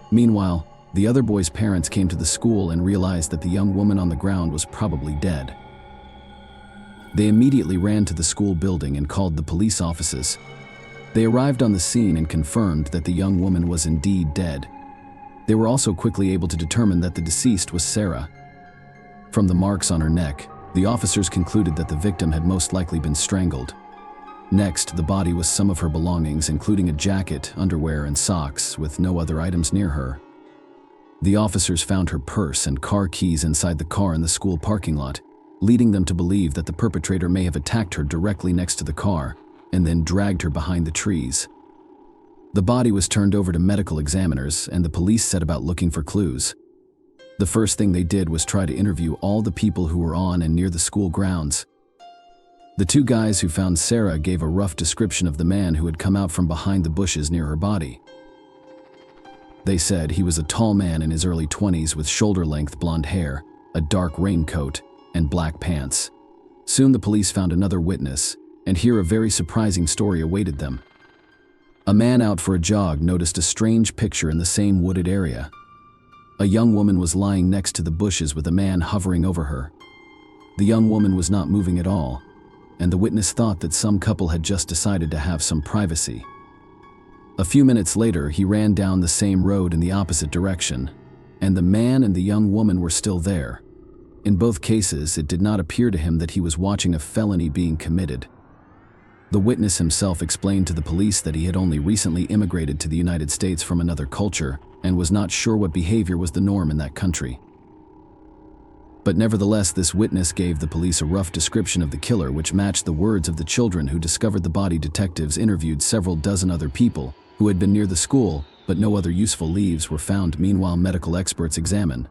Meanwhile, the other boy's parents came to the school and realized that the young woman on the ground was probably dead. They immediately ran to the school building and called the police offices. They arrived on the scene and confirmed that the young woman was indeed dead. They were also quickly able to determine that the deceased was Sarah. From the marks on her neck, the officers concluded that the victim had most likely been strangled. Next, the body was some of her belongings, including a jacket, underwear, and socks, with no other items near her. The officers found her purse and car keys inside the car in the school parking lot, leading them to believe that the perpetrator may have attacked her directly next to the car and then dragged her behind the trees. The body was turned over to medical examiners, and the police set about looking for clues. The first thing they did was try to interview all the people who were on and near the school grounds. The two guys who found Sarah gave a rough description of the man who had come out from behind the bushes near her body. They said he was a tall man in his early 20s with shoulder-length blonde hair, a dark raincoat, and black pants. Soon the police found another witness, and here a very surprising story awaited them. A man out for a jog noticed a strange picture in the same wooded area. A young woman was lying next to the bushes with a man hovering over her. The young woman was not moving at all, and the witness thought that some couple had just decided to have some privacy. A few minutes later, he ran down the same road in the opposite direction, and the man and the young woman were still there. In both cases, it did not appear to him that he was watching a felony being committed. The witness himself explained to the police that he had only recently immigrated to the United States from another culture and was not sure what behavior was the norm in that country. But nevertheless, this witness gave the police a rough description of the killer, which matched the words of the children who discovered the body. Detectives interviewed several dozen other people who had been near the school, but no other useful leads were found. Meanwhile, medical experts examined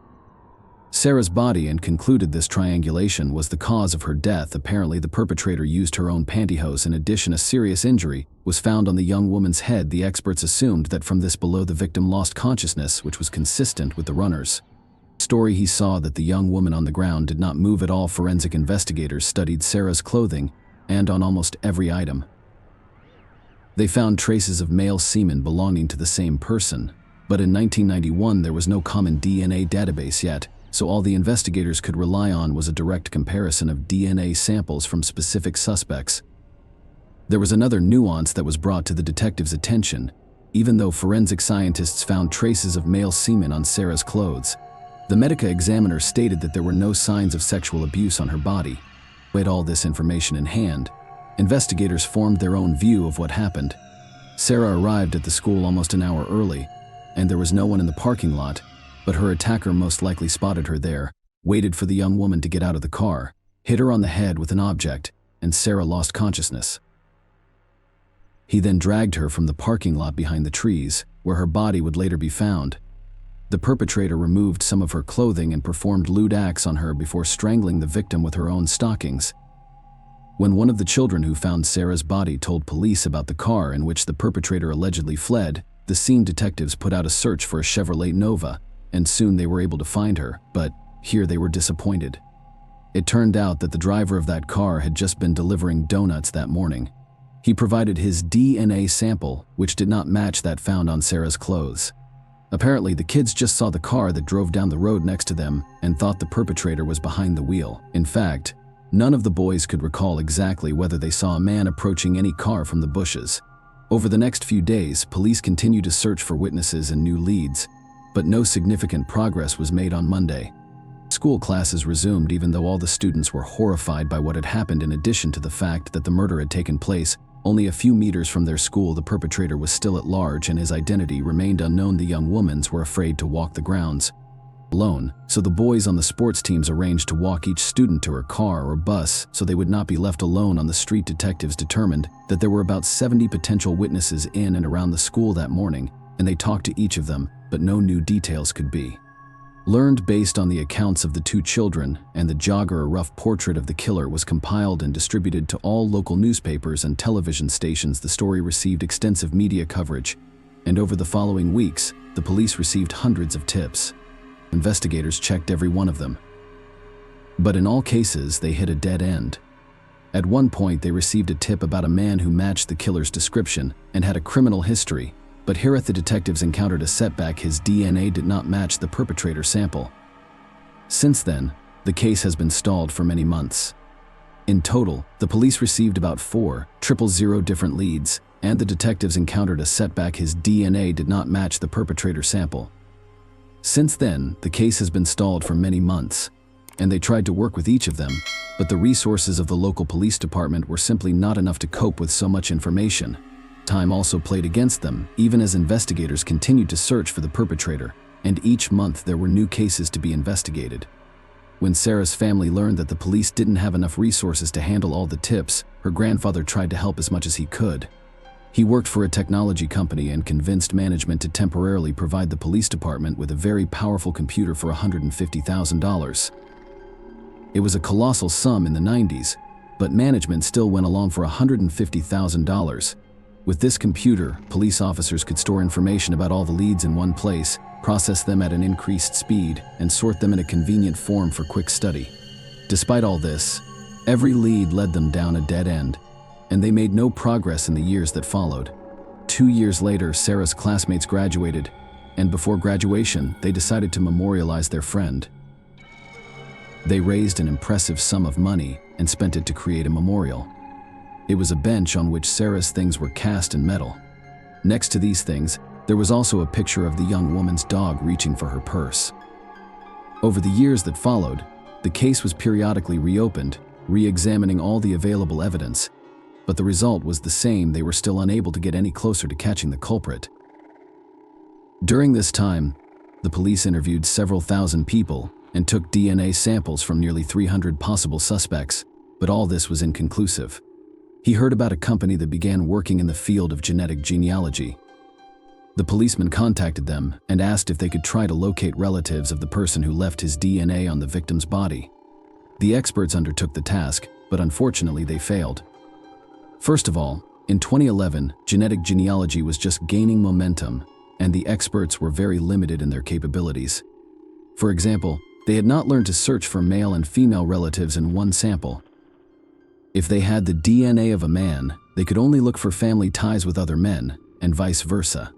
Sarah's body and concluded this triangulation was the cause of her death. Apparently, the perpetrator used her own pantyhose. In addition, a serious injury was found on the young woman's head. The experts assumed that from this below the victim lost consciousness, which was consistent with the runner's story. He saw that the young woman on the ground did not move at all. Forensic investigators studied Sarah's clothing, and on almost every item, they found traces of male semen belonging to the same person. But in 1991, there was no common DNA database yet, so all the investigators could rely on was a direct comparison of DNA samples from specific suspects. There was another nuance that was brought to the detectives' attention. Even though forensic scientists found traces of male semen on Sarah's clothes, the medical examiner stated that there were no signs of sexual abuse on her body. With all this information in hand, investigators formed their own view of what happened. Sarah arrived at the school almost an hour early, and there was no one in the parking lot, but her attacker most likely spotted her there, waited for the young woman to get out of the car, hit her on the head with an object, and Sarah lost consciousness. He then dragged her from the parking lot behind the trees, where her body would later be found. The perpetrator removed some of her clothing and performed lewd acts on her before strangling the victim with her own stockings. When one of the children who found Sarah's body told police about the car in which the perpetrator allegedly fled, the scene detectives put out a search for a Chevrolet Nova, and soon they were able to find her, but here they were disappointed. It turned out that the driver of that car had just been delivering donuts that morning. He provided his DNA sample, which did not match that found on Sarah's clothes. Apparently, the kids just saw the car that drove down the road next to them and thought the perpetrator was behind the wheel. In fact, none of the boys could recall exactly whether they saw a man approaching any car from the bushes. Over the next few days, police continued to search for witnesses and new leads, but no significant progress was made on Monday. School classes resumed even though all the students were horrified by what had happened. In addition to the fact that the murder had taken place only a few meters from their school, the perpetrator was still at large and his identity remained unknown. The young women were afraid to walk the grounds alone, so the boys on the sports teams arranged to walk each student to her car or bus so they would not be left alone on the street. Detectives determined that there were about 70 potential witnesses in and around the school that morning, and they talked to each of them, but no new details could be learned. Based on the accounts of the two children and the jogger, a rough portrait of the killer was compiled and distributed to all local newspapers and television stations. The story received extensive media coverage, and over the following weeks, the police received hundreds of tips. Investigators checked every one of them, but in all cases, they hit a dead end. At one point, they received a tip about a man who matched the killer's description and had a criminal history. But here the detectives encountered a setback. His DNA did not match the perpetrator sample. Since then, the case has been stalled for many months. In total, the police received about 4,000 different leads, and the detectives encountered a setback: his DNA did not match the perpetrator sample. Since then, the case has been stalled for many months, and they tried to work with each of them, but the resources of the local police department were simply not enough to cope with so much information. Time also played against them, even as investigators continued to search for the perpetrator, and each month there were new cases to be investigated. When Sarah's family learned that the police didn't have enough resources to handle all the tips, her grandfather tried to help as much as he could. He worked for a technology company and convinced management to temporarily provide the police department with a very powerful computer for $150,000. It was a colossal sum in the 90s, but management still went along for $150,000. With this computer, police officers could store information about all the leads in one place, process them at an increased speed, and sort them in a convenient form for quick study. Despite all this, every lead led them down a dead end, and they made no progress in the years that followed. 2 years later, Sarah's classmates graduated, and before graduation, they decided to memorialize their friend. They raised an impressive sum of money and spent it to create a memorial. It was a bench on which Sarah's things were cast in metal. Next to these things, there was also a picture of the young woman's dog reaching for her purse. Over the years that followed, the case was periodically reopened, re-examining all the available evidence, but the result was the same: they were still unable to get any closer to catching the culprit. During this time, the police interviewed several thousand people and took DNA samples from nearly 300 possible suspects, but all this was inconclusive. He heard about a company that began working in the field of genetic genealogy. The policeman contacted them and asked if they could try to locate relatives of the person who left his DNA on the victim's body. The experts undertook the task, but unfortunately they failed. First of all, in 2011, genetic genealogy was just gaining momentum, and the experts were very limited in their capabilities. For example, they had not learned to search for male and female relatives in one sample. If they had the DNA of a man, they could only look for family ties with other men, and vice versa.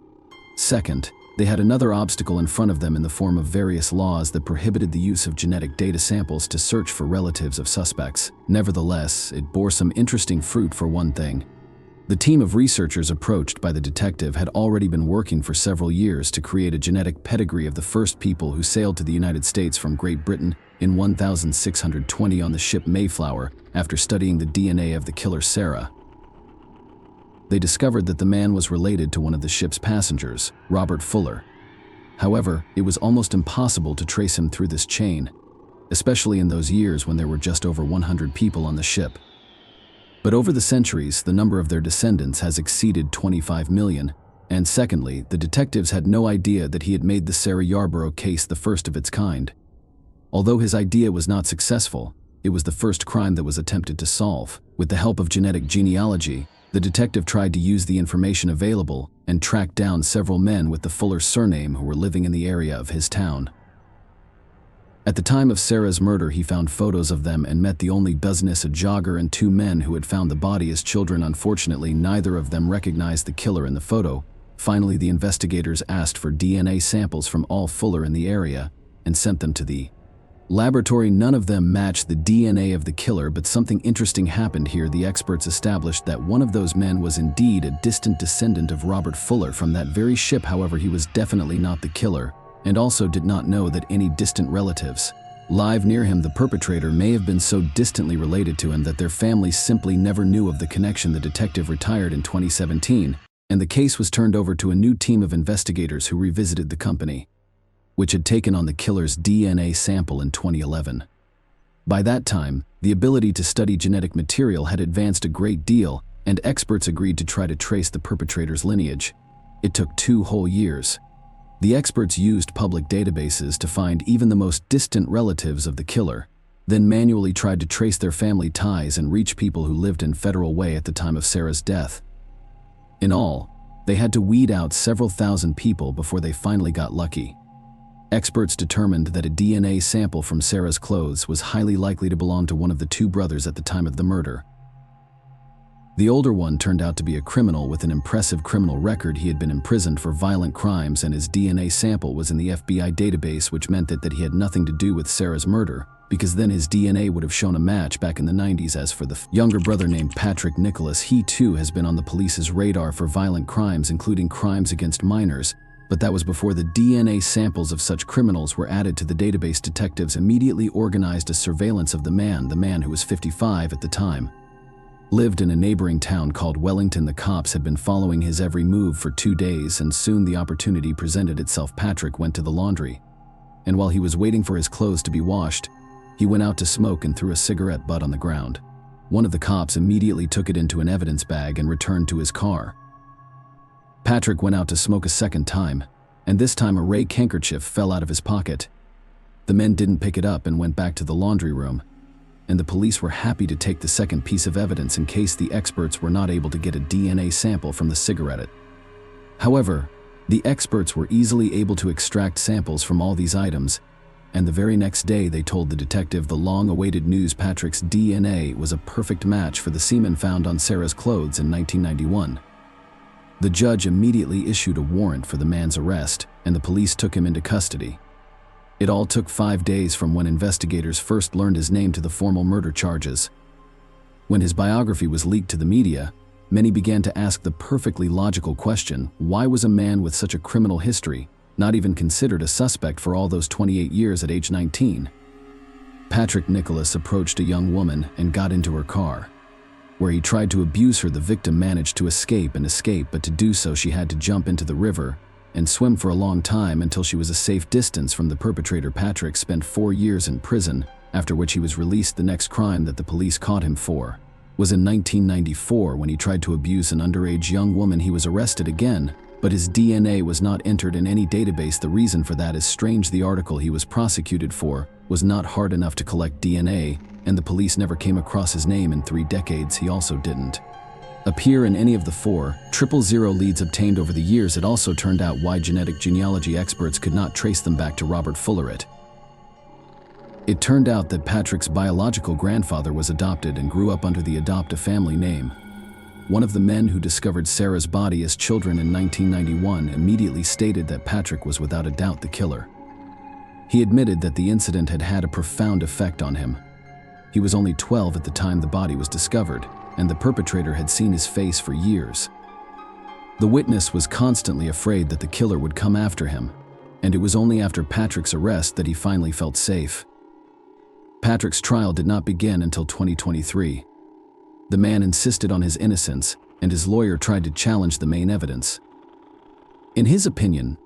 Second, they had another obstacle in front of them in the form of various laws that prohibited the use of genetic data samples to search for relatives of suspects. Nevertheless, it bore some interesting fruit. For one thing, the team of researchers approached by the detective had already been working for several years to create a genetic pedigree of the first people who sailed to the United States from Great Britain in 1620 on the ship Mayflower. After studying the DNA of the killer Sarah, they discovered that the man was related to one of the ship's passengers, Robert Fuller. However, it was almost impossible to trace him through this chain, especially in those years when there were just over 100 people on the ship. But over the centuries, the number of their descendants has exceeded 25 million, and secondly, the detectives had no idea that he had made the Sarah Yarborough case the first of its kind. Although his idea was not successful, it was the first crime that was attempted to solve. With the help of genetic genealogy, the detective tried to use the information available and tracked down several men with the Fuller surname who were living in the area of his town. At the time of Sarah's murder, he found photos of them and met the only business, a jogger and 2 men who had found the body as children. Unfortunately, neither of them recognized the killer in the photo. Finally, the investigators asked for DNA samples from all Fuller in the area and sent them to the laboratory. None of them matched the DNA of the killer, but something interesting happened here. The experts established that one of those men was indeed a distant descendant of Robert Fuller from that very ship. However, he was definitely not the killer, and also did not know that any distant relatives live near him. The perpetrator may have been so distantly related to him that their families simply never knew of the connection. The detective retired in 2017, and the case was turned over to a new team of investigators who revisited the company, which had taken on the killer's DNA sample in 2011. By that time, the ability to study genetic material had advanced a great deal, and experts agreed to try to trace the perpetrator's lineage. It took 2 whole years. The experts used public databases to find even the most distant relatives of the killer, then manually tried to trace their family ties and reach people who lived in Federal Way at the time of Sarah's death. In all, they had to weed out several thousand people before they finally got lucky. Experts determined that a DNA sample from Sarah's clothes was highly likely to belong to one of the 2 brothers at the time of the murder. The older one turned out to be a criminal with an impressive criminal record. He had been imprisoned for violent crimes, and his DNA sample was in the FBI database, which meant that he had nothing to do with Sarah's murder, because then his DNA would have shown a match back in the 90s. As for the younger brother named Patrick Nicholas, he too has been on the police's radar for violent crimes, including crimes against minors, but that was before the DNA samples of such criminals were added to the database. Detectives immediately organized a surveillance of the man who was 55 at the time, lived in a neighboring town called Wellington. The cops had been following his every move for 2 days, and soon the opportunity presented itself. Patrick went to the laundry, and while he was waiting for his clothes to be washed, he went out to smoke and threw a cigarette butt on the ground. One of the cops immediately took it into an evidence bag and returned to his car. Patrick went out to smoke a second time, and this time a rag handkerchief fell out of his pocket. The men didn't pick it up and went back to the laundry room, and the police were happy to take the second piece of evidence in case the experts were not able to get a DNA sample from the cigarette. However, the experts were easily able to extract samples from all these items, and the very next day they told the detective the long-awaited news: Patrick's DNA was a perfect match for the semen found on Sarah's clothes in 1991. The judge immediately issued a warrant for the man's arrest, and the police took him into custody. It all took 5 days from when investigators first learned his name to the formal murder charges. When his biography was leaked to the media, many began to ask the perfectly logical question: why was a man with such a criminal history not even considered a suspect for all those 28 years at age 19? Patrick Nicholas approached a young woman and got into her car, where he tried to abuse her. The victim managed to escape, but to do so she had to jump into the river and swim for a long time until she was a safe distance from the perpetrator. Patrick spent 4 years in prison, after which he was released. The next crime that the police caught him for was in 1994 when he tried to abuse an underage young woman. He was arrested again, but his DNA was not entered in any database. The reason for that is strange. The article he was prosecuted for was not hard enough to collect DNA, and the police never came across his name in 3 decades. He also didn't appear in any of the 4,000 leads obtained over the years. It also turned out why genetic genealogy experts could not trace them back to Robert Fuller. It turned out that Patrick's biological grandfather was adopted and grew up under the adopt-a-family name. One of the men who discovered Sarah's body as children in 1991 immediately stated that Patrick was without a doubt the killer. He admitted that the incident had had a profound effect on him. He was only 12 at the time the body was discovered, and the perpetrator had seen his face for years. The witness was constantly afraid that the killer would come after him, and it was only after Patrick's arrest that he finally felt safe. Patrick's trial did not begin until 2023. The man insisted on his innocence, and his lawyer tried to challenge the main evidence. In his opinion,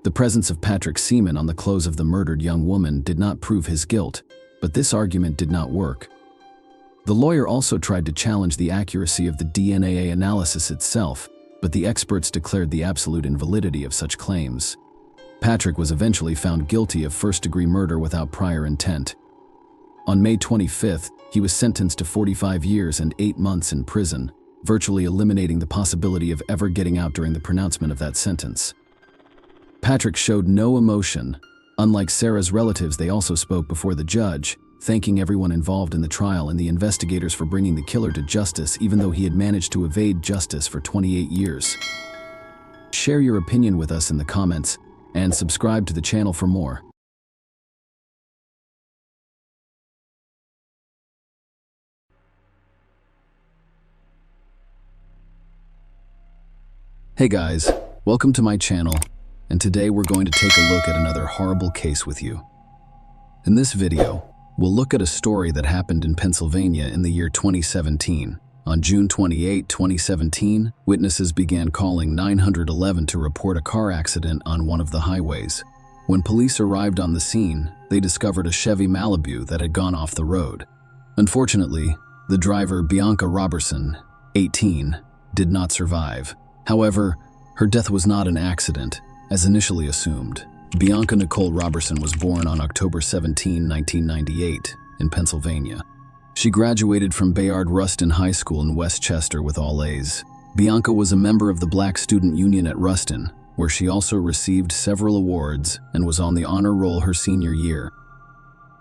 the presence of Patrick's semen on the clothes of the murdered young woman did not prove his guilt, but this argument did not work. The lawyer also tried to challenge the accuracy of the DNA analysis itself, but the experts declared the absolute invalidity of such claims. Patrick was eventually found guilty of first-degree murder without prior intent. On May 25th, he was sentenced to 45 years and 8 months in prison, virtually eliminating the possibility of ever getting out during the pronouncement of that sentence. Patrick showed no emotion. Unlike Sarah's relatives, they also spoke before the judge, thanking everyone involved in the trial and the investigators for bringing the killer to justice, even though he had managed to evade justice for 28 years. Share your opinion with us in the comments, and subscribe to the channel for more. Hey guys, welcome to my channel, and today we're going to take a look at another horrible case with you. In this video, we'll look at a story that happened in Pennsylvania in the year 2017. On June 28, 2017, witnesses began calling 911 to report a car accident on one of the highways. When police arrived on the scene, they discovered a Chevy Malibu that had gone off the road. Unfortunately, the driver, Bianca Robertson, 18, did not survive. However, her death was not an accident, as initially assumed. Bianca Nicole Robertson was born on October 17, 1998, in Pennsylvania. She graduated from Bayard Rustin High School in Westchester with all A's. Bianca was a member of the Black Student Union at Rustin, where she also received several awards and was on the honor roll her senior year.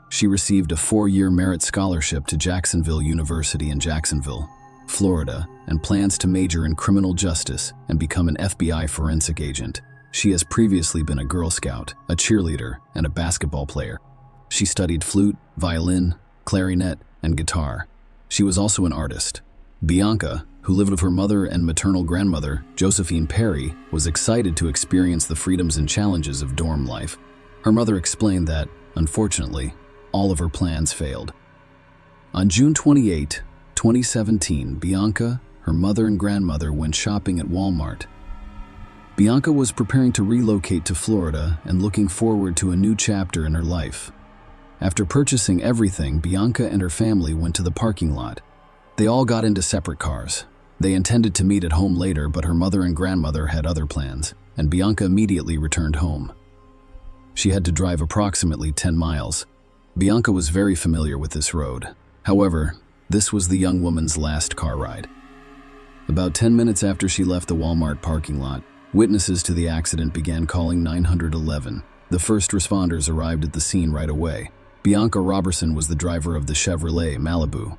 She received a 4-year merit scholarship to Jacksonville University in Jacksonville. Florida, and plans to major in criminal justice and become an FBI forensic agent. She has previously been a Girl Scout, a cheerleader, and a basketball player. She studied flute, violin, clarinet, and guitar. She was also an artist. Bianca, who lived with her mother and maternal grandmother, Josephine Perry, was excited to experience the freedoms and challenges of dorm life. Her mother explained that, unfortunately, all of her plans failed. On June 28, 2017, Bianca, her mother and grandmother went shopping at Walmart. Bianca was preparing to relocate to Florida and looking forward to a new chapter in her life. After purchasing everything, Bianca and her family went to the parking lot. They all got into separate cars. They intended to meet at home later, but her mother and grandmother had other plans, and Bianca immediately returned home. She had to drive approximately 10 miles. Bianca was very familiar with this road. However, this was the young woman's last car ride. About 10 minutes after she left the Walmart parking lot, witnesses to the accident began calling 911. The first responders arrived at the scene right away. Bianca Robertson was the driver of the Chevrolet Malibu.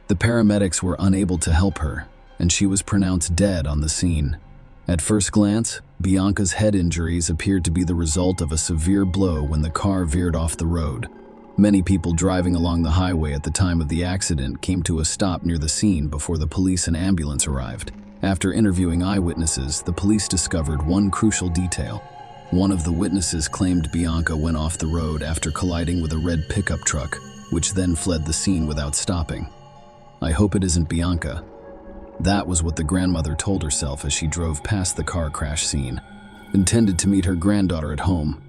The paramedics were unable to help her, and she was pronounced dead on the scene. At first glance, Bianca's head injuries appeared to be the result of a severe blow when the car veered off the road. Many people driving along the highway at the time of the accident came to a stop near the scene before the police and ambulance arrived. After interviewing eyewitnesses, the police discovered one crucial detail. One of the witnesses claimed Bianca went off the road after colliding with a red pickup truck, which then fled the scene without stopping. "I hope it isn't Bianca." That was what the grandmother told herself as she drove past the car crash scene, intended to meet her granddaughter at home.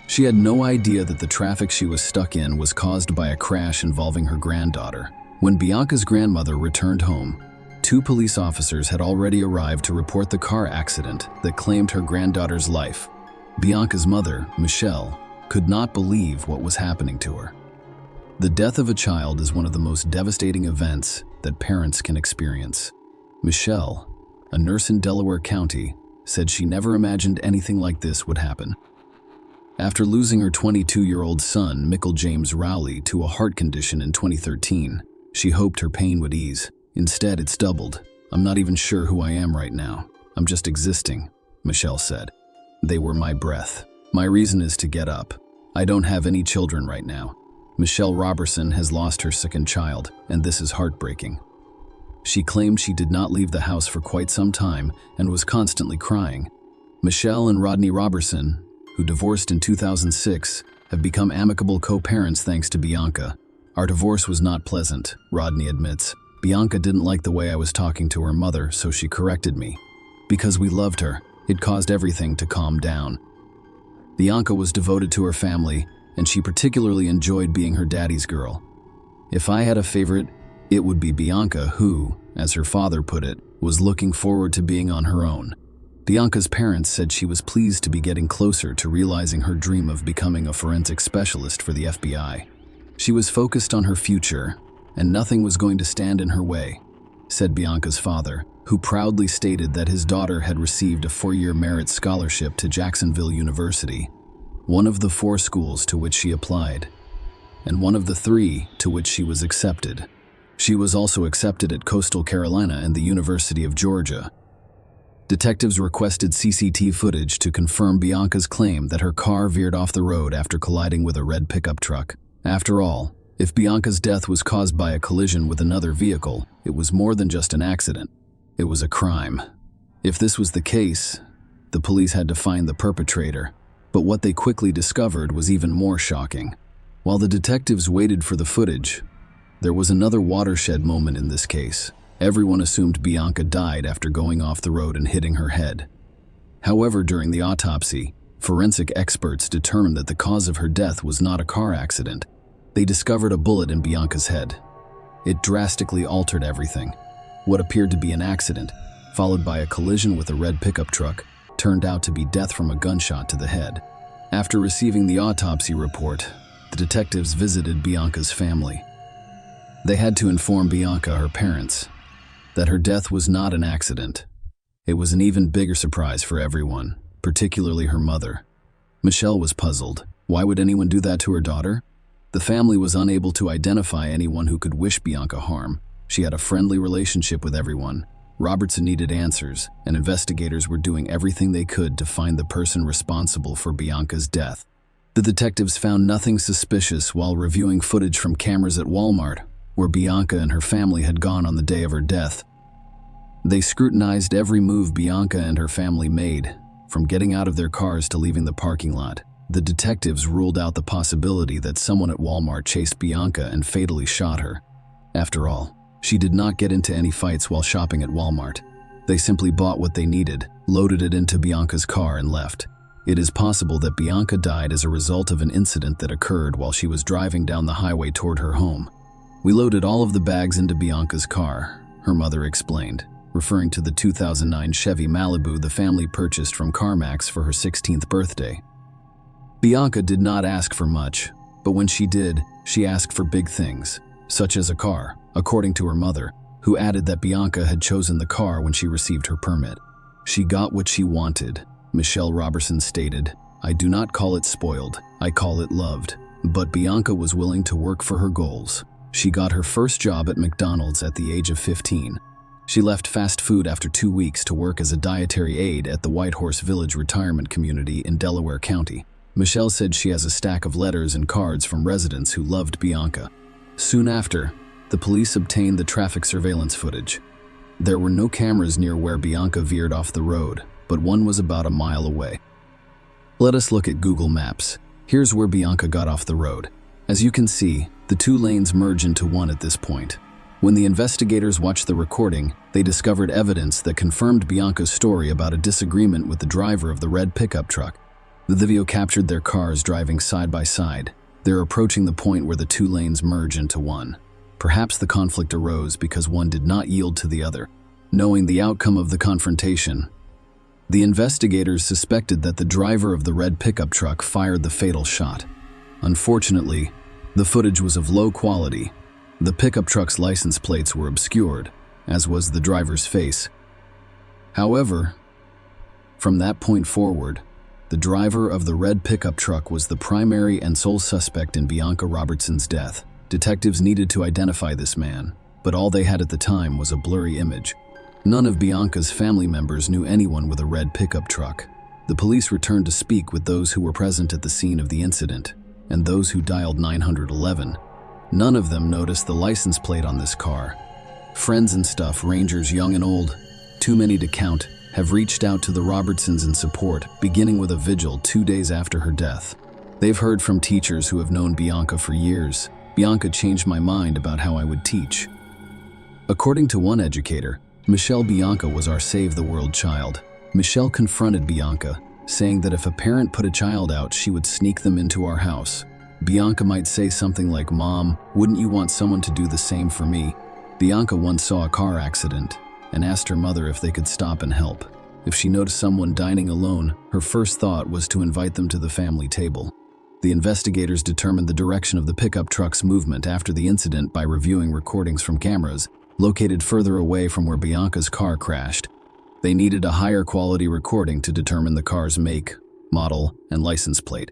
She had no idea that the traffic she was stuck in was caused by a crash involving her granddaughter. When Bianca's grandmother returned home, 2 police officers had already arrived to report the car accident that claimed her granddaughter's life. Bianca's mother, Michelle, could not believe what was happening to her. The death of a child is one of the most devastating events that parents can experience. Michelle, a nurse in Delaware County, said she never imagined anything like this would happen. After losing her 22-year-old son, Michael James Rowley, to a heart condition in 2013, she hoped her pain would ease. Instead, it's doubled. "I'm not even sure who I am right now. I'm just existing," Michelle said. "They were my breath. My reason is to get up. I don't have any children right now." Michelle Robertson has lost her second child, and this is heartbreaking. She claimed she did not leave the house for quite some time and was constantly crying. Michelle and Rodney Robertson, who divorced in 2006, have become amicable co-parents thanks to Bianca. "Our divorce was not pleasant," Rodney admits. "Bianca didn't like the way I was talking to her mother, so she corrected me. Because we loved her, it caused everything to calm down." Bianca was devoted to her family, and she particularly enjoyed being her daddy's girl. "If I had a favorite, it would be Bianca, who, as her father put it, was looking forward to being on her own." Bianca's parents said she was pleased to be getting closer to realizing her dream of becoming a forensic specialist for the FBI. She was focused on her future, and nothing was going to stand in her way, said Bianca's father, who proudly stated that his daughter had received a 4-year merit scholarship to Jacksonville University, one of the 4 schools to which she applied, and one of the 3 to which she was accepted. She was also accepted at Coastal Carolina and the University of Georgia. Detectives requested CCTV footage to confirm Bianca's claim that her car veered off the road after colliding with a red pickup truck. After all, if Bianca's death was caused by a collision with another vehicle, it was more than just an accident. It was a crime. If this was the case, the police had to find the perpetrator. But what they quickly discovered was even more shocking. While the detectives waited for the footage, there was another watershed moment in this case. Everyone assumed Bianca died after going off the road and hitting her head. However, during the autopsy, forensic experts determined that the cause of her death was not a car accident. They discovered a bullet in Bianca's head. It drastically altered everything. What appeared to be an accident, followed by a collision with a red pickup truck, turned out to be death from a gunshot to the head. After receiving the autopsy report, the detectives visited Bianca's family. They had to inform Bianca, her parents, that her death was not an accident. It was an even bigger surprise for everyone, particularly her mother. Michelle was puzzled. Why would anyone do that to her daughter? The family was unable to identify anyone who could wish Bianca harm. She had a friendly relationship with everyone. Robertson needed answers, and investigators were doing everything they could to find the person responsible for Bianca's death. The detectives found nothing suspicious while reviewing footage from cameras at Walmart, where Bianca and her family had gone on the day of her death. They scrutinized every move Bianca and her family made, from getting out of their cars to leaving the parking lot. The detectives ruled out the possibility that someone at Walmart chased Bianca and fatally shot her. After all, she did not get into any fights while shopping at Walmart. They simply bought what they needed, loaded it into Bianca's car, and left. It is possible that Bianca died as a result of an incident that occurred while she was driving down the highway toward her home. "We loaded all of the bags into Bianca's car," her mother explained, referring to the 2009 Chevy Malibu the family purchased from CarMax for her 16th birthday. Bianca did not ask for much, but when she did, she asked for big things, such as a car, according to her mother, who added that Bianca had chosen the car when she received her permit. "She got what she wanted," Michelle Robertson stated. "I do not call it spoiled, I call it loved." But Bianca was willing to work for her goals. She got her first job at McDonald's at the age of 15. She left fast food after 2 weeks to work as a dietary aide at the White Horse Village retirement community in Delaware County. Michelle said she has a stack of letters and cards from residents who loved Bianca. Soon after, the police obtained the traffic surveillance footage. There were no cameras near where Bianca veered off the road, but one was about a mile away. Let us look at Google Maps. Here's where Bianca got off the road. As you can see, the two lanes merge into one at this point. When the investigators watched the recording, they discovered evidence that confirmed Bianca's story about a disagreement with the driver of the red pickup truck. The video captured their cars driving side by side. They're approaching the point where the two lanes merge into one. Perhaps the conflict arose because one did not yield to the other. Knowing the outcome of the confrontation, the investigators suspected that the driver of the red pickup truck fired the fatal shot. Unfortunately, the footage was of low quality. The pickup truck's license plates were obscured, as was the driver's face. However, from that point forward, the driver of the red pickup truck was the primary and sole suspect in Bianca Robertson's death. Detectives needed to identify this man, but all they had at the time was a blurry image. None of Bianca's family members knew anyone with a red pickup truck. The police returned to speak with those who were present at the scene of the incident, and those who dialed 911. None of them noticed the license plate on this car. Friends and stuff, rangers young and old, too many to count, have reached out to the Robertsons in support, beginning with a vigil 2 days after her death. They've heard from teachers who have known Bianca for years. "Bianca changed my mind about how I would teach." According to one educator, Michelle Bianca was our Save the World child. Michelle confronted Bianca, saying that if a parent put a child out, she would sneak them into our house. Bianca might say something like, "Mom, wouldn't you want someone to do the same for me?" Bianca once saw a car accident and asked her mother if they could stop and help. If she noticed someone dining alone, her first thought was to invite them to the family table. The investigators determined the direction of the pickup truck's movement after the incident by reviewing recordings from cameras located further away from where Bianca's car crashed. They needed a higher quality recording to determine the car's make, model, and license plate.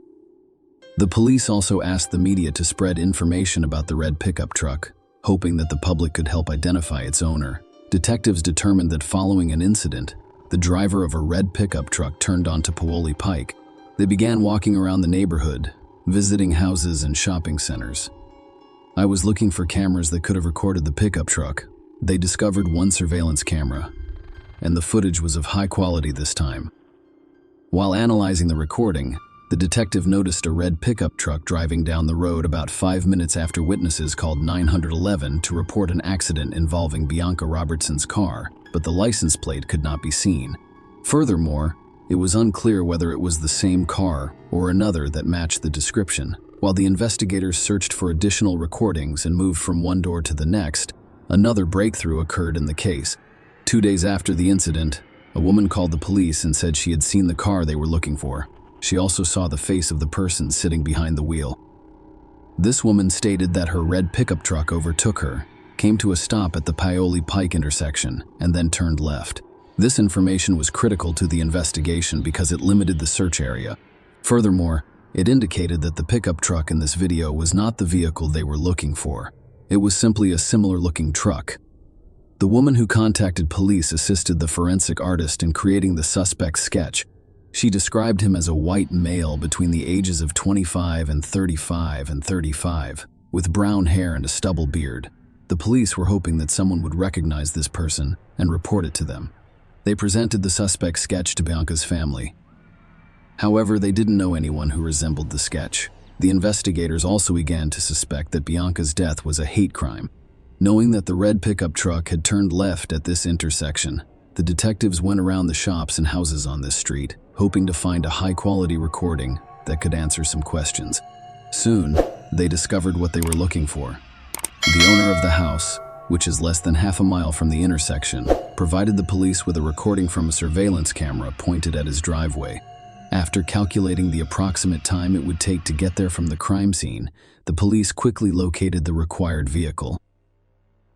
The police also asked the media to spread information about the red pickup truck, hoping that the public could help identify its owner. Detectives determined that following an incident, the driver of a red pickup truck turned onto Paoli Pike. They began walking around the neighborhood, visiting houses and shopping centers. I was looking for cameras that could have recorded the pickup truck. They discovered one surveillance camera, and the footage was of high quality this time. While analyzing the recording, the detective noticed a red pickup truck driving down the road about 5 minutes after witnesses called 911 to report an accident involving Bianca Robertson's car, but the license plate could not be seen. Furthermore, it was unclear whether it was the same car or another that matched the description. While the investigators searched for additional recordings and moved from one door to the next, another breakthrough occurred in the case. 2 days after the incident, a woman called the police and said she had seen the car they were looking for. She also saw the face of the person sitting behind the wheel. This woman stated that her red pickup truck overtook her, came to a stop at the Paoli Pike intersection, and then turned left. This information was critical to the investigation because it limited the search area. Furthermore, it indicated that the pickup truck in this video was not the vehicle they were looking for. It was simply a similar-looking truck. The woman who contacted police assisted the forensic artist in creating the suspect's sketch. She described him as a white male between the ages of 25 and 35, with brown hair and a stubble beard. The police were hoping that someone would recognize this person and report it to them. They presented the suspect's sketch to Bianca's family. However, they didn't know anyone who resembled the sketch. The investigators also began to suspect that Bianca's death was a hate crime. Knowing that the red pickup truck had turned left at this intersection, the detectives went around the shops and houses on this street, hoping to find a high-quality recording that could answer some questions. Soon, they discovered what they were looking for. The owner of the house, which is less than half a mile from the intersection, provided the police with a recording from a surveillance camera pointed at his driveway. After calculating the approximate time it would take to get there from the crime scene, the police quickly located the required vehicle.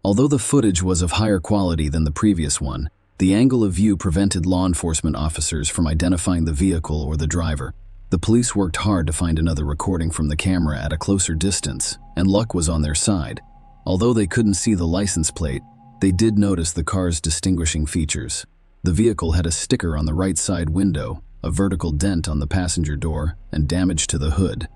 Although the footage was of higher quality than the previous one, the angle of view prevented law enforcement officers from identifying the vehicle or the driver. The police worked hard to find another recording from the camera at a closer distance, and luck was on their side. Although they couldn't see the license plate, they did notice the car's distinguishing features. The vehicle had a sticker on the right side window, a vertical dent on the passenger door, and damage to the hood.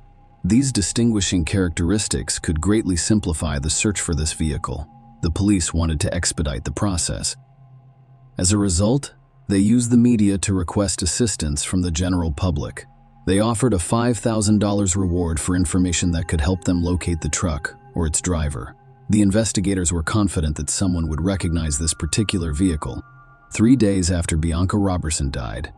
These distinguishing characteristics could greatly simplify the search for this vehicle. The police wanted to expedite the process. As a result, they used the media to request assistance from the general public. They offered a $5,000 reward for information that could help them locate the truck or its driver. The investigators were confident that someone would recognize this particular vehicle. 3 days after Bianca Robertson died,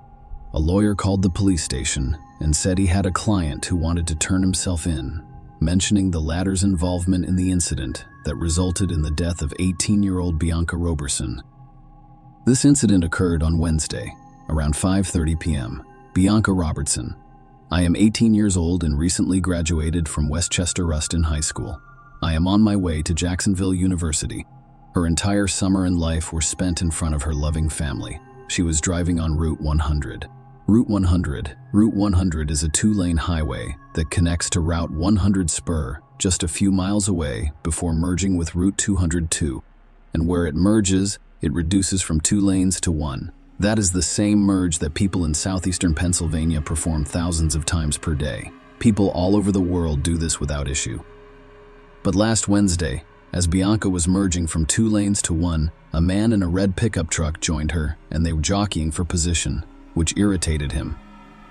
a lawyer called the police station and said he had a client who wanted to turn himself in, mentioning the latter's involvement in the incident that resulted in the death of 18-year-old Bianca Robertson. This incident occurred on Wednesday, around 5:30 p.m. Bianca Robertson: I am 18 years old and recently graduated from Westchester Ruston High School. I am on my way to Jacksonville University. Her entire summer and life were spent in front of her loving family. She was driving on Route 100. Route 100 is a 2-lane highway that connects to Route 100 Spur just a few miles away before merging with Route 202. And where it merges, it reduces from 2 lanes to 1. That is the same merge that people in southeastern Pennsylvania perform thousands of times per day. People all over the world do this without issue. But last Wednesday, as Bianca was merging from 2 lanes to 1, a man in a red pickup truck joined her, and they were jockeying for position, which irritated him.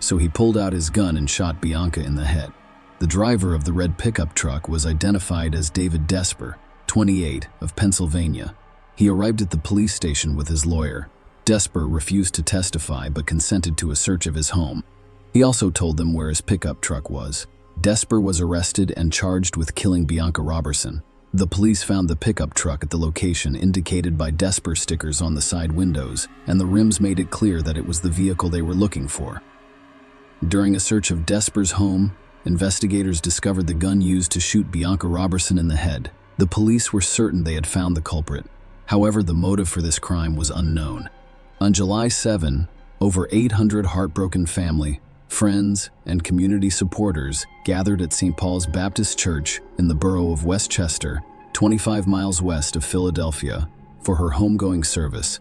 So he pulled out his gun and shot Bianca in the head. The driver of the red pickup truck was identified as David Desper, 28, of Pennsylvania. He arrived at the police station with his lawyer. Desper refused to testify but consented to a search of his home. He also told them where his pickup truck was. Desper was arrested and charged with killing Bianca Robertson. The police found the pickup truck at the location indicated by Desper stickers on the side windows, and the rims made it clear that it was the vehicle they were looking for. During a search of Desper's home, investigators discovered the gun used to shoot Bianca Robertson in the head. The police were certain they had found the culprit. However, the motive for this crime was unknown. On July 7, over 800 heartbroken family, friends, and community supporters gathered at St. Paul's Baptist Church in the borough of Westchester, 25 miles west of Philadelphia, for her homegoing service.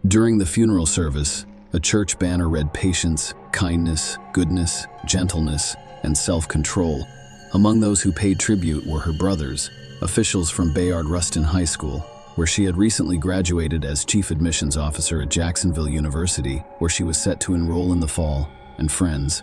During the funeral service, a church banner read patience, kindness, goodness, gentleness, and self-control. Among those who paid tribute were her brothers, officials from Bayard Rustin High School, where she had recently graduated as chief admissions officer at Jacksonville University, where she was set to enroll in the fall, and friends.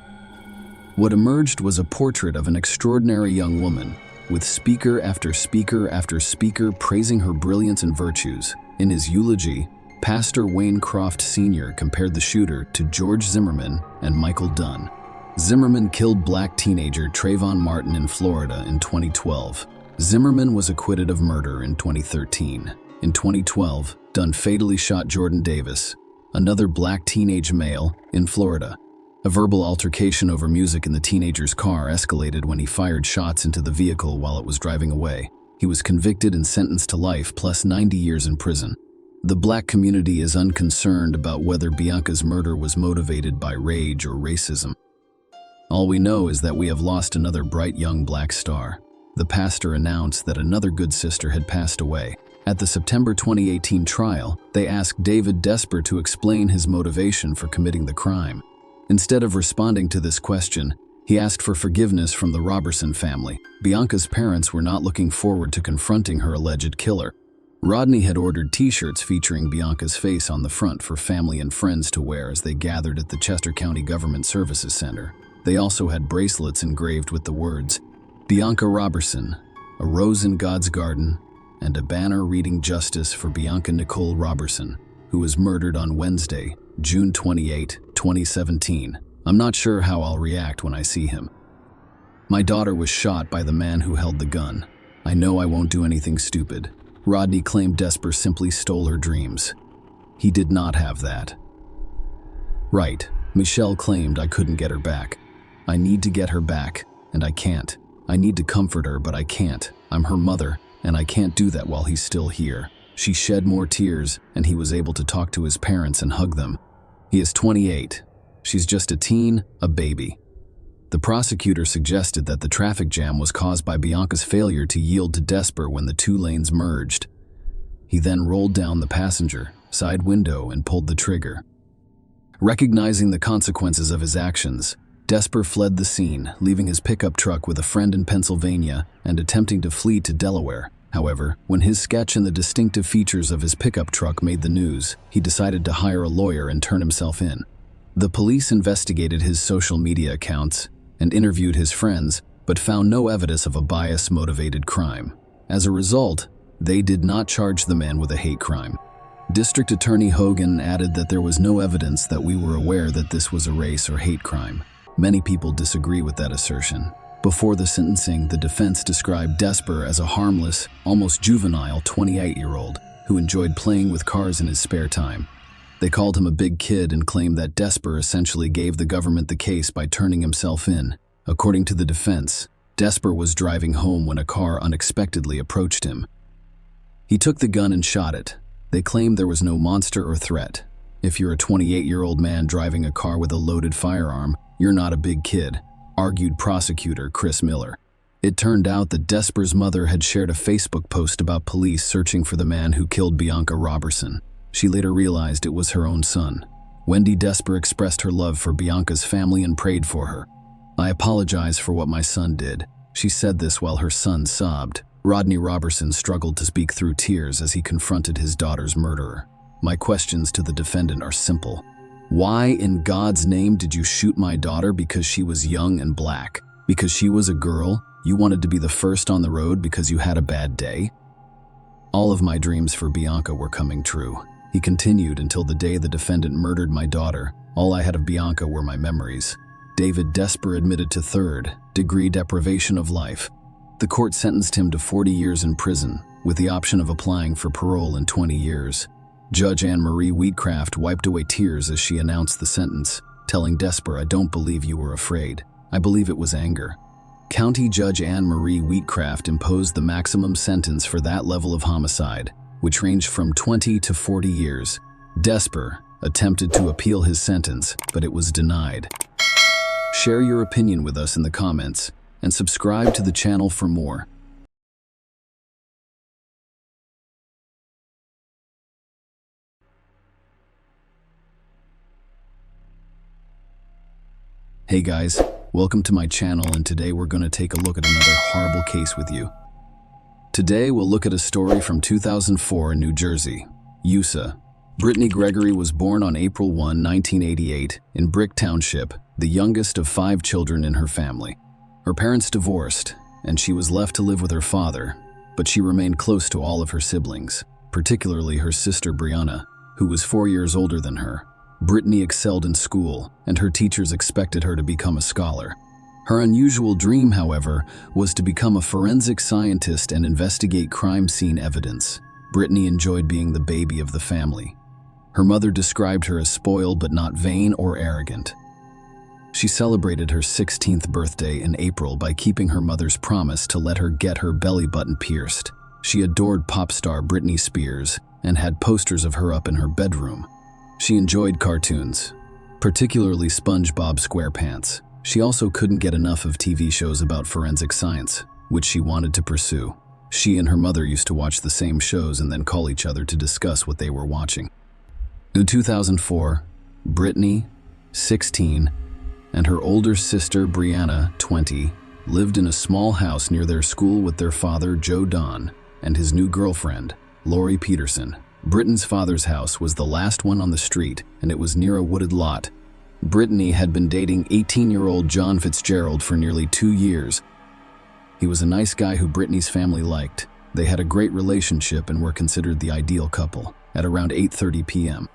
What emerged was a portrait of an extraordinary young woman, with speaker after speaker after speaker praising her brilliance and virtues. In his eulogy, Pastor Wayne Croft Sr. compared the shooter to George Zimmerman and Michael Dunn. Zimmerman killed black teenager Trayvon Martin in Florida in 2012. Zimmerman was acquitted of murder in 2013. In 2012, Dunn fatally shot Jordan Davis, another black teenage male, in Florida. A verbal altercation over music in the teenager's car escalated when he fired shots into the vehicle while it was driving away. He was convicted and sentenced to life plus 90 years in prison. The black community is unconcerned about whether Bianca's murder was motivated by rage or racism. All we know is that we have lost another bright young black star. The pastor announced that another good sister had passed away. At the September 2018 trial, they asked David Desper to explain his motivation for committing the crime. Instead of responding to this question, he asked for forgiveness from the Roberson family. Bianca's parents were not looking forward to confronting her alleged killer. Rodney had ordered t-shirts featuring Bianca's face on the front for family and friends to wear as they gathered at the Chester County Government Services Center. They also had bracelets engraved with the words, "Bianca Roberson, a rose in God's garden," and a banner reading "Justice for Bianca Nicole Roberson, who was murdered on Wednesday, June 28, 2017. I'm not sure how I'll react when I see him. My daughter was shot by the man who held the gun. I know I won't do anything stupid. Rodney claimed Desper simply stole her dreams. He did not have that. Right, Michelle claimed I couldn't get her back. I need to get her back, and I can't. I need to comfort her, but I can't. I'm her mother, and I can't do that while he's still here. She shed more tears, and he was able to talk to his parents and hug them. He is 28. She's just a teen, a baby. The prosecutor suggested that the traffic jam was caused by Bianca's failure to yield to Desper when the two lanes merged. He then rolled down the passenger side window and pulled the trigger. Recognizing the consequences of his actions, Desper fled the scene, leaving his pickup truck with a friend in Pennsylvania and attempting to flee to Delaware. However, when his sketch and the distinctive features of his pickup truck made the news, he decided to hire a lawyer and turn himself in. The police investigated his social media accounts and interviewed his friends, but found no evidence of a bias-motivated crime. As a result, they did not charge the man with a hate crime. District Attorney Hogan added that there was no evidence that we were aware that this was a race or hate crime. Many people disagree with that assertion. Before the sentencing, the defense described Desper as a harmless, almost juvenile 28-year-old who enjoyed playing with cars in his spare time. They called him a big kid and claimed that Desper essentially gave the government the case by turning himself in. According to the defense, Desper was driving home when a car unexpectedly approached him. He took the gun and shot it. They claimed there was no monster or threat. If you're a 28-year-old man driving a car with a loaded firearm, you're not a big kid, argued prosecutor Chris Miller. It turned out that Desper's mother had shared a Facebook post about police searching for the man who killed Bianca Roberson. She later realized it was her own son. Wendy Desper expressed her love for Bianca's family and prayed for her. "I apologize for what my son did." She said this while her son sobbed. Rodney Roberson struggled to speak through tears as he confronted his daughter's murderer. "My questions to the defendant are simple. Why in God's name did you shoot my daughter because she was young and black? Because she was a girl? You wanted to be the first on the road because you had a bad day? All of my dreams for Bianca were coming true." He continued, "Until the day the defendant murdered my daughter, all I had of Bianca were my memories." David Desper admitted to third-degree deprivation of life. The court sentenced him to 40 years in prison, with the option of applying for parole in 20 years. Judge Anne Marie Wheatcraft wiped away tears as she announced the sentence, telling Desper, "I don't believe you were afraid. I believe it was anger." County Judge Anne Marie Wheatcraft imposed the maximum sentence for that level of homicide, which ranged from 20 to 40 years. Desper attempted to appeal his sentence, but it was denied. Share your opinion with us in the comments, and subscribe to the channel for more. Hey guys, welcome to my channel, and today we're going to take a look at another horrible case with you. Today we'll look at a story from 2004 in New Jersey, USA. Brittany Gregory was born on April 1, 1988, in Brick Township, the youngest of 5 children in her family. Her parents divorced, and she was left to live with her father, but she remained close to all of her siblings, particularly her sister Brianna, who was 4 years older than her. Brittany excelled in school, and her teachers expected her to become a scholar. Her unusual dream, however, was to become a forensic scientist and investigate crime scene evidence. Brittany enjoyed being the baby of the family. Her mother described her as spoiled but not vain or arrogant. She celebrated her 16th birthday in April by keeping her mother's promise to let her get her belly button pierced. She adored pop star Britney Spears and had posters of her up in her bedroom. She enjoyed cartoons, particularly SpongeBob SquarePants. She also couldn't get enough of TV shows about forensic science, which she wanted to pursue. She and her mother used to watch the same shows and then call each other to discuss what they were watching. In 2004, Brittany, 16, and her older sister Brianna, 20, lived in a small house near their school with their father, Joe Don, and his new girlfriend, Lori Peterson. Brittany's father's house was the last one on the street, and it was near a wooded lot. Brittany had been dating 18-year-old John Fitzgerald for nearly 2 years. He was a nice guy who Brittany's family liked. They had a great relationship and were considered the ideal couple. At around 8:30 p.m.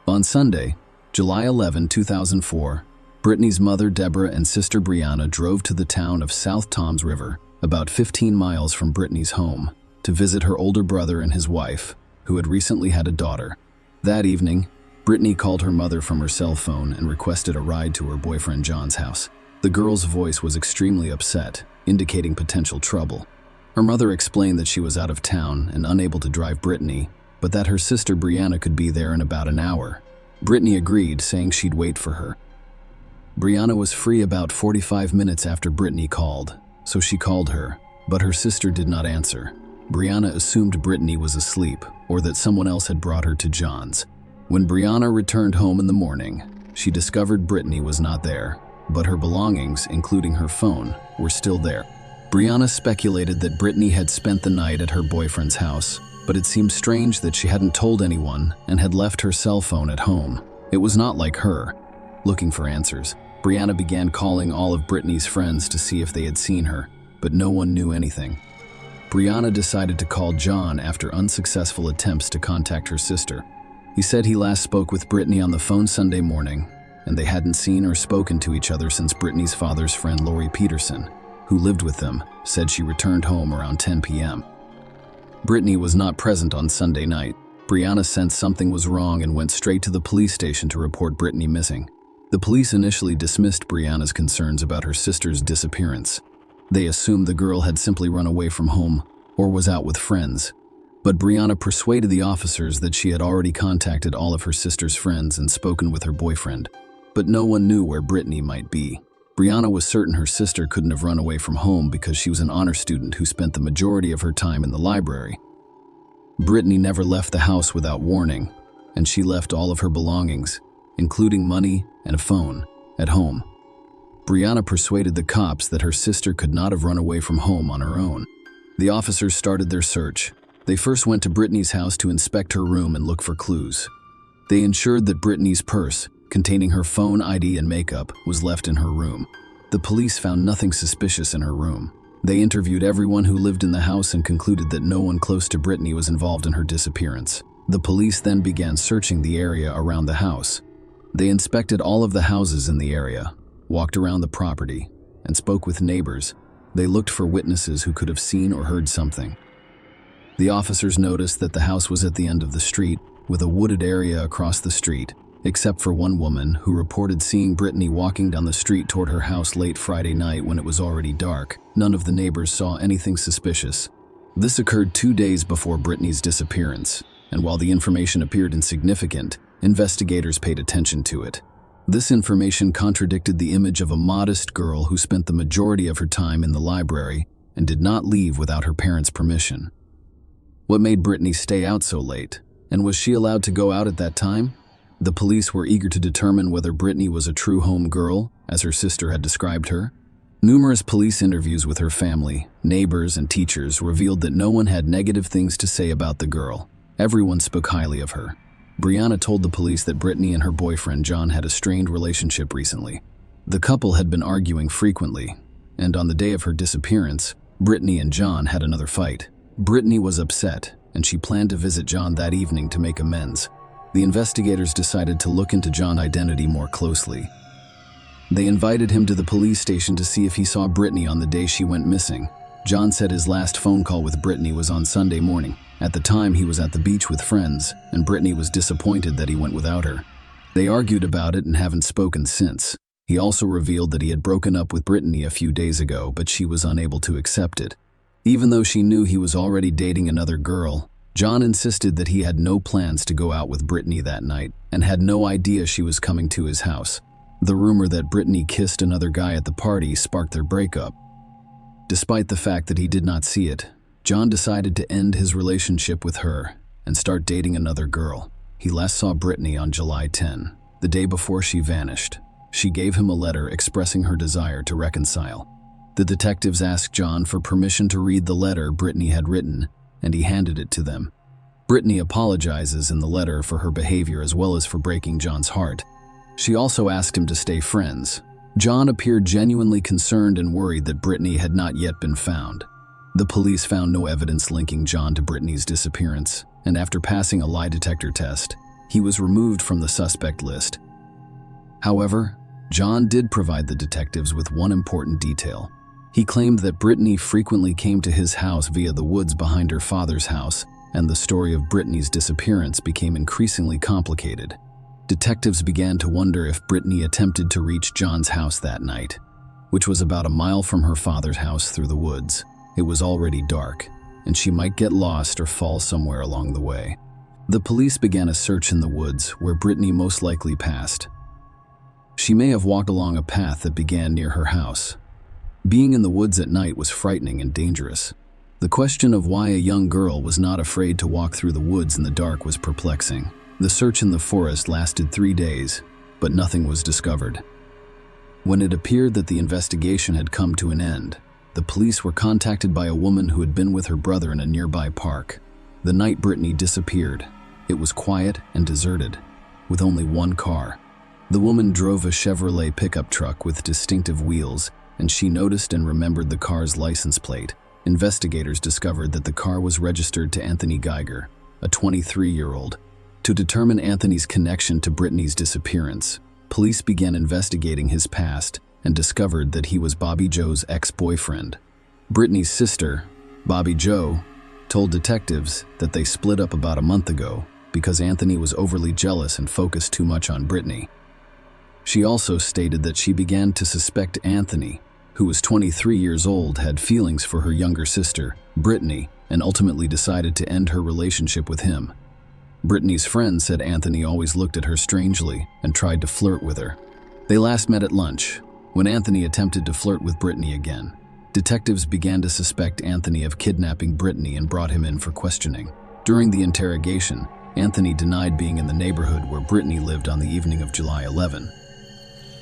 on Sunday, July 11, 2004, Brittany's mother Deborah and sister Brianna drove to the town of South Toms River, about 15 miles from Brittany's home, to visit her older brother and his wife, who had recently had a daughter. That evening, Brittany called her mother from her cell phone and requested a ride to her boyfriend John's house. The girl's voice was extremely upset, indicating potential trouble. Her mother explained that she was out of town and unable to drive Brittany, but that her sister Brianna could be there in about an hour. Brittany agreed, saying she'd wait for her. Brianna was free about 45 minutes after Brittany called, so she called her, but her sister did not answer. Brianna assumed Brittany was asleep or that someone else had brought her to John's. When Brianna returned home in the morning, she discovered Brittany was not there, but her belongings, including her phone, were still there. Brianna speculated that Brittany had spent the night at her boyfriend's house, but it seemed strange that she hadn't told anyone and had left her cell phone at home. It was not like her. Looking for answers, Brianna began calling all of Brittany's friends to see if they had seen her, but no one knew anything. Brianna decided to call John after unsuccessful attempts to contact her sister. He said he last spoke with Brittany on the phone Sunday morning, and they hadn't seen or spoken to each other since Brittany's father's friend Lori Peterson, who lived with them, said she returned home around 10 p.m. Brittany was not present on Sunday night. Brianna sensed something was wrong and went straight to the police station to report Brittany missing. The police initially dismissed Brianna's concerns about her sister's disappearance. They assumed the girl had simply run away from home or was out with friends. But Brianna persuaded the officers that she had already contacted all of her sister's friends and spoken with her boyfriend. But no one knew where Brittany might be. Brianna was certain her sister couldn't have run away from home because she was an honor student who spent the majority of her time in the library. Brittany never left the house without warning, and she left all of her belongings, including money and a phone, at home. Brianna persuaded the cops that her sister could not have run away from home on her own. The officers started their search. They first went to Brittany's house to inspect her room and look for clues. They ensured that Brittany's purse, containing her phone, ID, and makeup, was left in her room. The police found nothing suspicious in her room. They interviewed everyone who lived in the house and concluded that no one close to Brittany was involved in her disappearance. The police then began searching the area around the house. They inspected all of the houses in the area, walked around the property, and spoke with neighbors. They looked for witnesses who could have seen or heard something. The officers noticed that the house was at the end of the street, with a wooded area across the street, except for one woman who reported seeing Brittany walking down the street toward her house late Friday night when it was already dark. None of the neighbors saw anything suspicious. This occurred 2 days before Brittany's disappearance, and while the information appeared insignificant, investigators paid attention to it. This information contradicted the image of a modest girl who spent the majority of her time in the library and did not leave without her parents' permission. What made Brittany stay out so late? And was she allowed to go out at that time? The police were eager to determine whether Brittany was a true home girl, as her sister had described her. Numerous police interviews with her family, neighbors, and teachers revealed that no one had negative things to say about the girl. Everyone spoke highly of her. Brianna told the police that Brittany and her boyfriend John had a strained relationship recently. The couple had been arguing frequently, and on the day of her disappearance, Brittany and John had another fight. Brittany was upset, and she planned to visit John that evening to make amends. The investigators decided to look into John's identity more closely. They invited him to the police station to see if he saw Brittany on the day she went missing. John said his last phone call with Brittany was on Sunday morning. At the time, he was at the beach with friends, and Brittany was disappointed that he went without her. They argued about it and haven't spoken since. He also revealed that he had broken up with Brittany a few days ago, but she was unable to accept it. Even though she knew he was already dating another girl, John insisted that he had no plans to go out with Brittany that night and had no idea she was coming to his house. The rumor that Brittany kissed another guy at the party sparked their breakup. Despite the fact that he did not see it, John decided to end his relationship with her and start dating another girl. He last saw Brittany on July 10, the day before she vanished. She gave him a letter expressing her desire to reconcile. The detectives asked John for permission to read the letter Brittany had written, and he handed it to them. Brittany apologizes in the letter for her behavior as well as for breaking John's heart. She also asked him to stay friends. John appeared genuinely concerned and worried that Brittany had not yet been found. The police found no evidence linking John to Brittany's disappearance, and after passing a lie detector test, he was removed from the suspect list. However, John did provide the detectives with one important detail. He claimed that Brittany frequently came to his house via the woods behind her father's house, and the story of Brittany's disappearance became increasingly complicated. Detectives began to wonder if Brittany attempted to reach John's house that night, which was about a mile from her father's house through the woods. It was already dark, and she might get lost or fall somewhere along the way. The police began a search in the woods where Brittany most likely passed. She may have walked along a path that began near her house. Being in the woods at night was frightening and dangerous. The question of why a young girl was not afraid to walk through the woods in the dark was perplexing. The search in the forest lasted 3 days, but nothing was discovered. When it appeared that the investigation had come to an end, the police were contacted by a woman who had been with her brother in a nearby park. The night Brittany disappeared, it was quiet and deserted, with only one car. The woman drove a Chevrolet pickup truck with distinctive wheels, and she noticed and remembered the car's license plate. Investigators discovered that the car was registered to Anthony Geiger, a 23-year-old. To determine Anthony's connection to Brittany's disappearance, police began investigating his past and discovered that he was Bobby Joe's ex-boyfriend. Brittany's sister, Bobby Joe, told detectives that they split up about a month ago because Anthony was overly jealous and focused too much on Brittany. She also stated that she began to suspect Anthony, who was 23 years old, had feelings for her younger sister, Brittany, and ultimately decided to end her relationship with him. Brittany's friend said Anthony always looked at her strangely and tried to flirt with her. They last met at lunch, when Anthony attempted to flirt with Brittany again. Detectives began to suspect Anthony of kidnapping Brittany and brought him in for questioning. During the interrogation, Anthony denied being in the neighborhood where Brittany lived on the evening of July 11.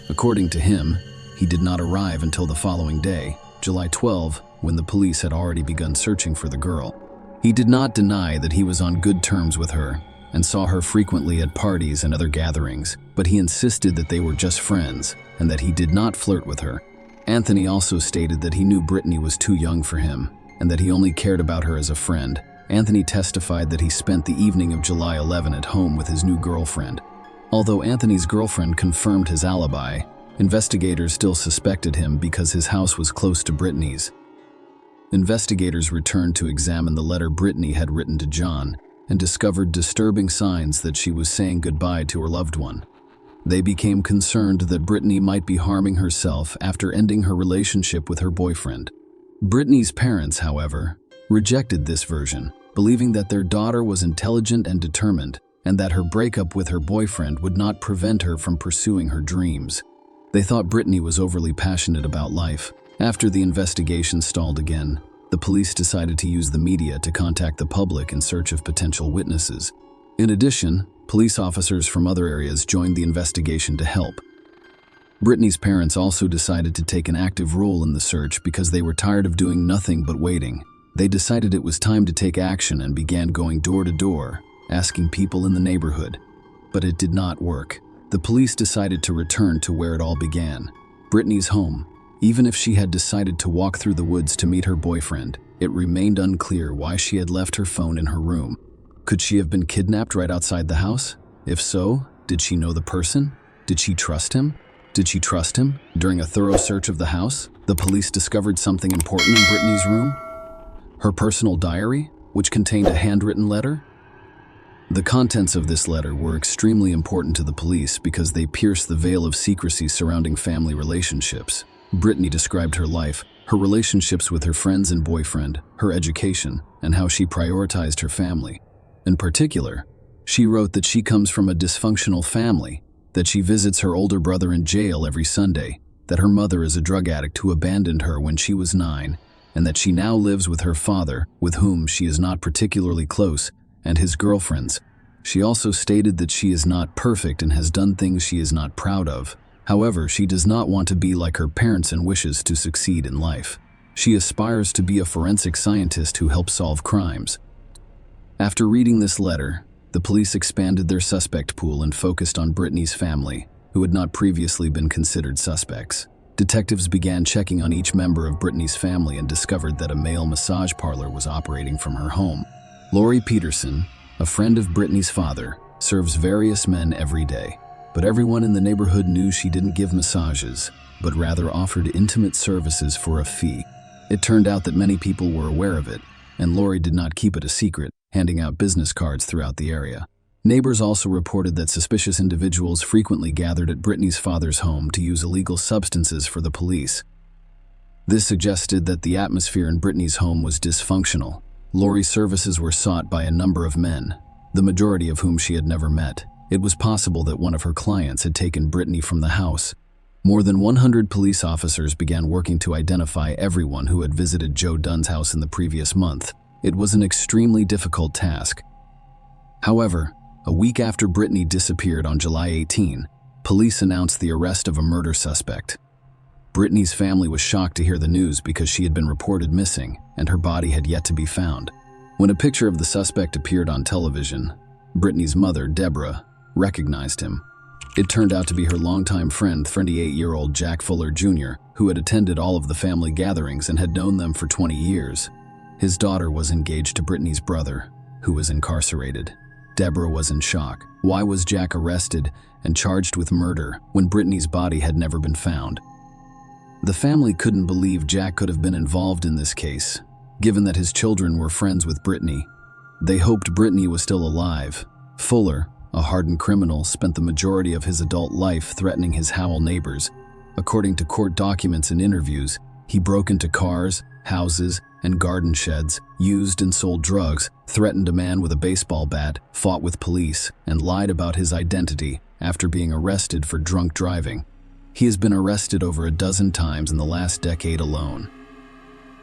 According to him, he did not arrive until the following day, July 12, when the police had already begun searching for the girl. He did not deny that he was on good terms with her and saw her frequently at parties and other gatherings, but he insisted that they were just friends and that he did not flirt with her. Anthony also stated that he knew Brittany was too young for him and that he only cared about her as a friend. Anthony testified that he spent the evening of July 11 at home with his new girlfriend. Although Anthony's girlfriend confirmed his alibi, investigators still suspected him because his house was close to Brittany's. Investigators returned to examine the letter Brittany had written to John and discovered disturbing signs that she was saying goodbye to her loved one. They became concerned that Brittany might be harming herself after ending her relationship with her boyfriend. Brittany's parents, however, rejected this version, believing that their daughter was intelligent and determined, and that her breakup with her boyfriend would not prevent her from pursuing her dreams. They thought Brittany was overly passionate about life. After the investigation stalled again, the police decided to use the media to contact the public in search of potential witnesses. In addition, police officers from other areas joined the investigation to help. Brittany's parents also decided to take an active role in the search because they were tired of doing nothing but waiting. They decided it was time to take action and began going door to door, asking people in the neighborhood. But it did not work. The police decided to return to where it all began, Brittany's home. Even if she had decided to walk through the woods to meet her boyfriend, it remained unclear why she had left her phone in her room. Could she have been kidnapped right outside the house? If so, did she know the person? Did she trust him? During a thorough search of the house, the police discovered something important in Brittany's room. Her personal diary, which contained a handwritten letter. The contents of this letter were extremely important to the police because they pierced the veil of secrecy surrounding family relationships. Brittany described her life, her relationships with her friends and boyfriend, her education, and how she prioritized her family. In particular, she wrote that she comes from a dysfunctional family, that she visits her older brother in jail every Sunday, that her mother is a drug addict who abandoned her when she was 9, and that she now lives with her father, with whom she is not particularly close, and his girlfriends. She also stated that she is not perfect and has done things she is not proud of. However, she does not want to be like her parents and wishes to succeed in life. She aspires to be a forensic scientist who helps solve crimes. After reading this letter, the police expanded their suspect pool and focused on Brittany's family, who had not previously been considered suspects. Detectives began checking on each member of Brittany's family and discovered that a male massage parlor was operating from her home. Lori Peterson, a friend of Brittany's father, serves various men every day, but everyone in the neighborhood knew she didn't give massages, but rather offered intimate services for a fee. It turned out that many people were aware of it, and Lori did not keep it a secret, handing out business cards throughout the area. Neighbors also reported that suspicious individuals frequently gathered at Brittany's father's home to use illegal substances for the police. This suggested that the atmosphere in Brittany's home was dysfunctional. Lori's services were sought by a number of men, the majority of whom she had never met. It was possible that one of her clients had taken Brittany from the house. More than 100 police officers began working to identify everyone who had visited Joe Dunn's house in the previous month. It was an extremely difficult task. However, a week after Brittany disappeared on July 18, police announced the arrest of a murder suspect. Brittany's family was shocked to hear the news because she had been reported missing and her body had yet to be found. When a picture of the suspect appeared on television, Brittany's mother, Deborah, recognized him. It turned out to be her longtime friend, 28-year-old Jack Fuller Jr., who had attended all of the family gatherings and had known them for 20 years. His daughter was engaged to Brittany's brother, who was incarcerated. Deborah was in shock. Why was Jack arrested and charged with murder when Brittany's body had never been found? The family couldn't believe Jack could have been involved in this case, given that his children were friends with Brittany. They hoped Brittany was still alive. Fuller, a hardened criminal, spent the majority of his adult life threatening his Howell neighbors. According to court documents and interviews, he broke into cars, houses, and garden sheds, used and sold drugs, threatened a man with a baseball bat, fought with police, and lied about his identity after being arrested for drunk driving. He has been arrested over a dozen times in the last decade alone.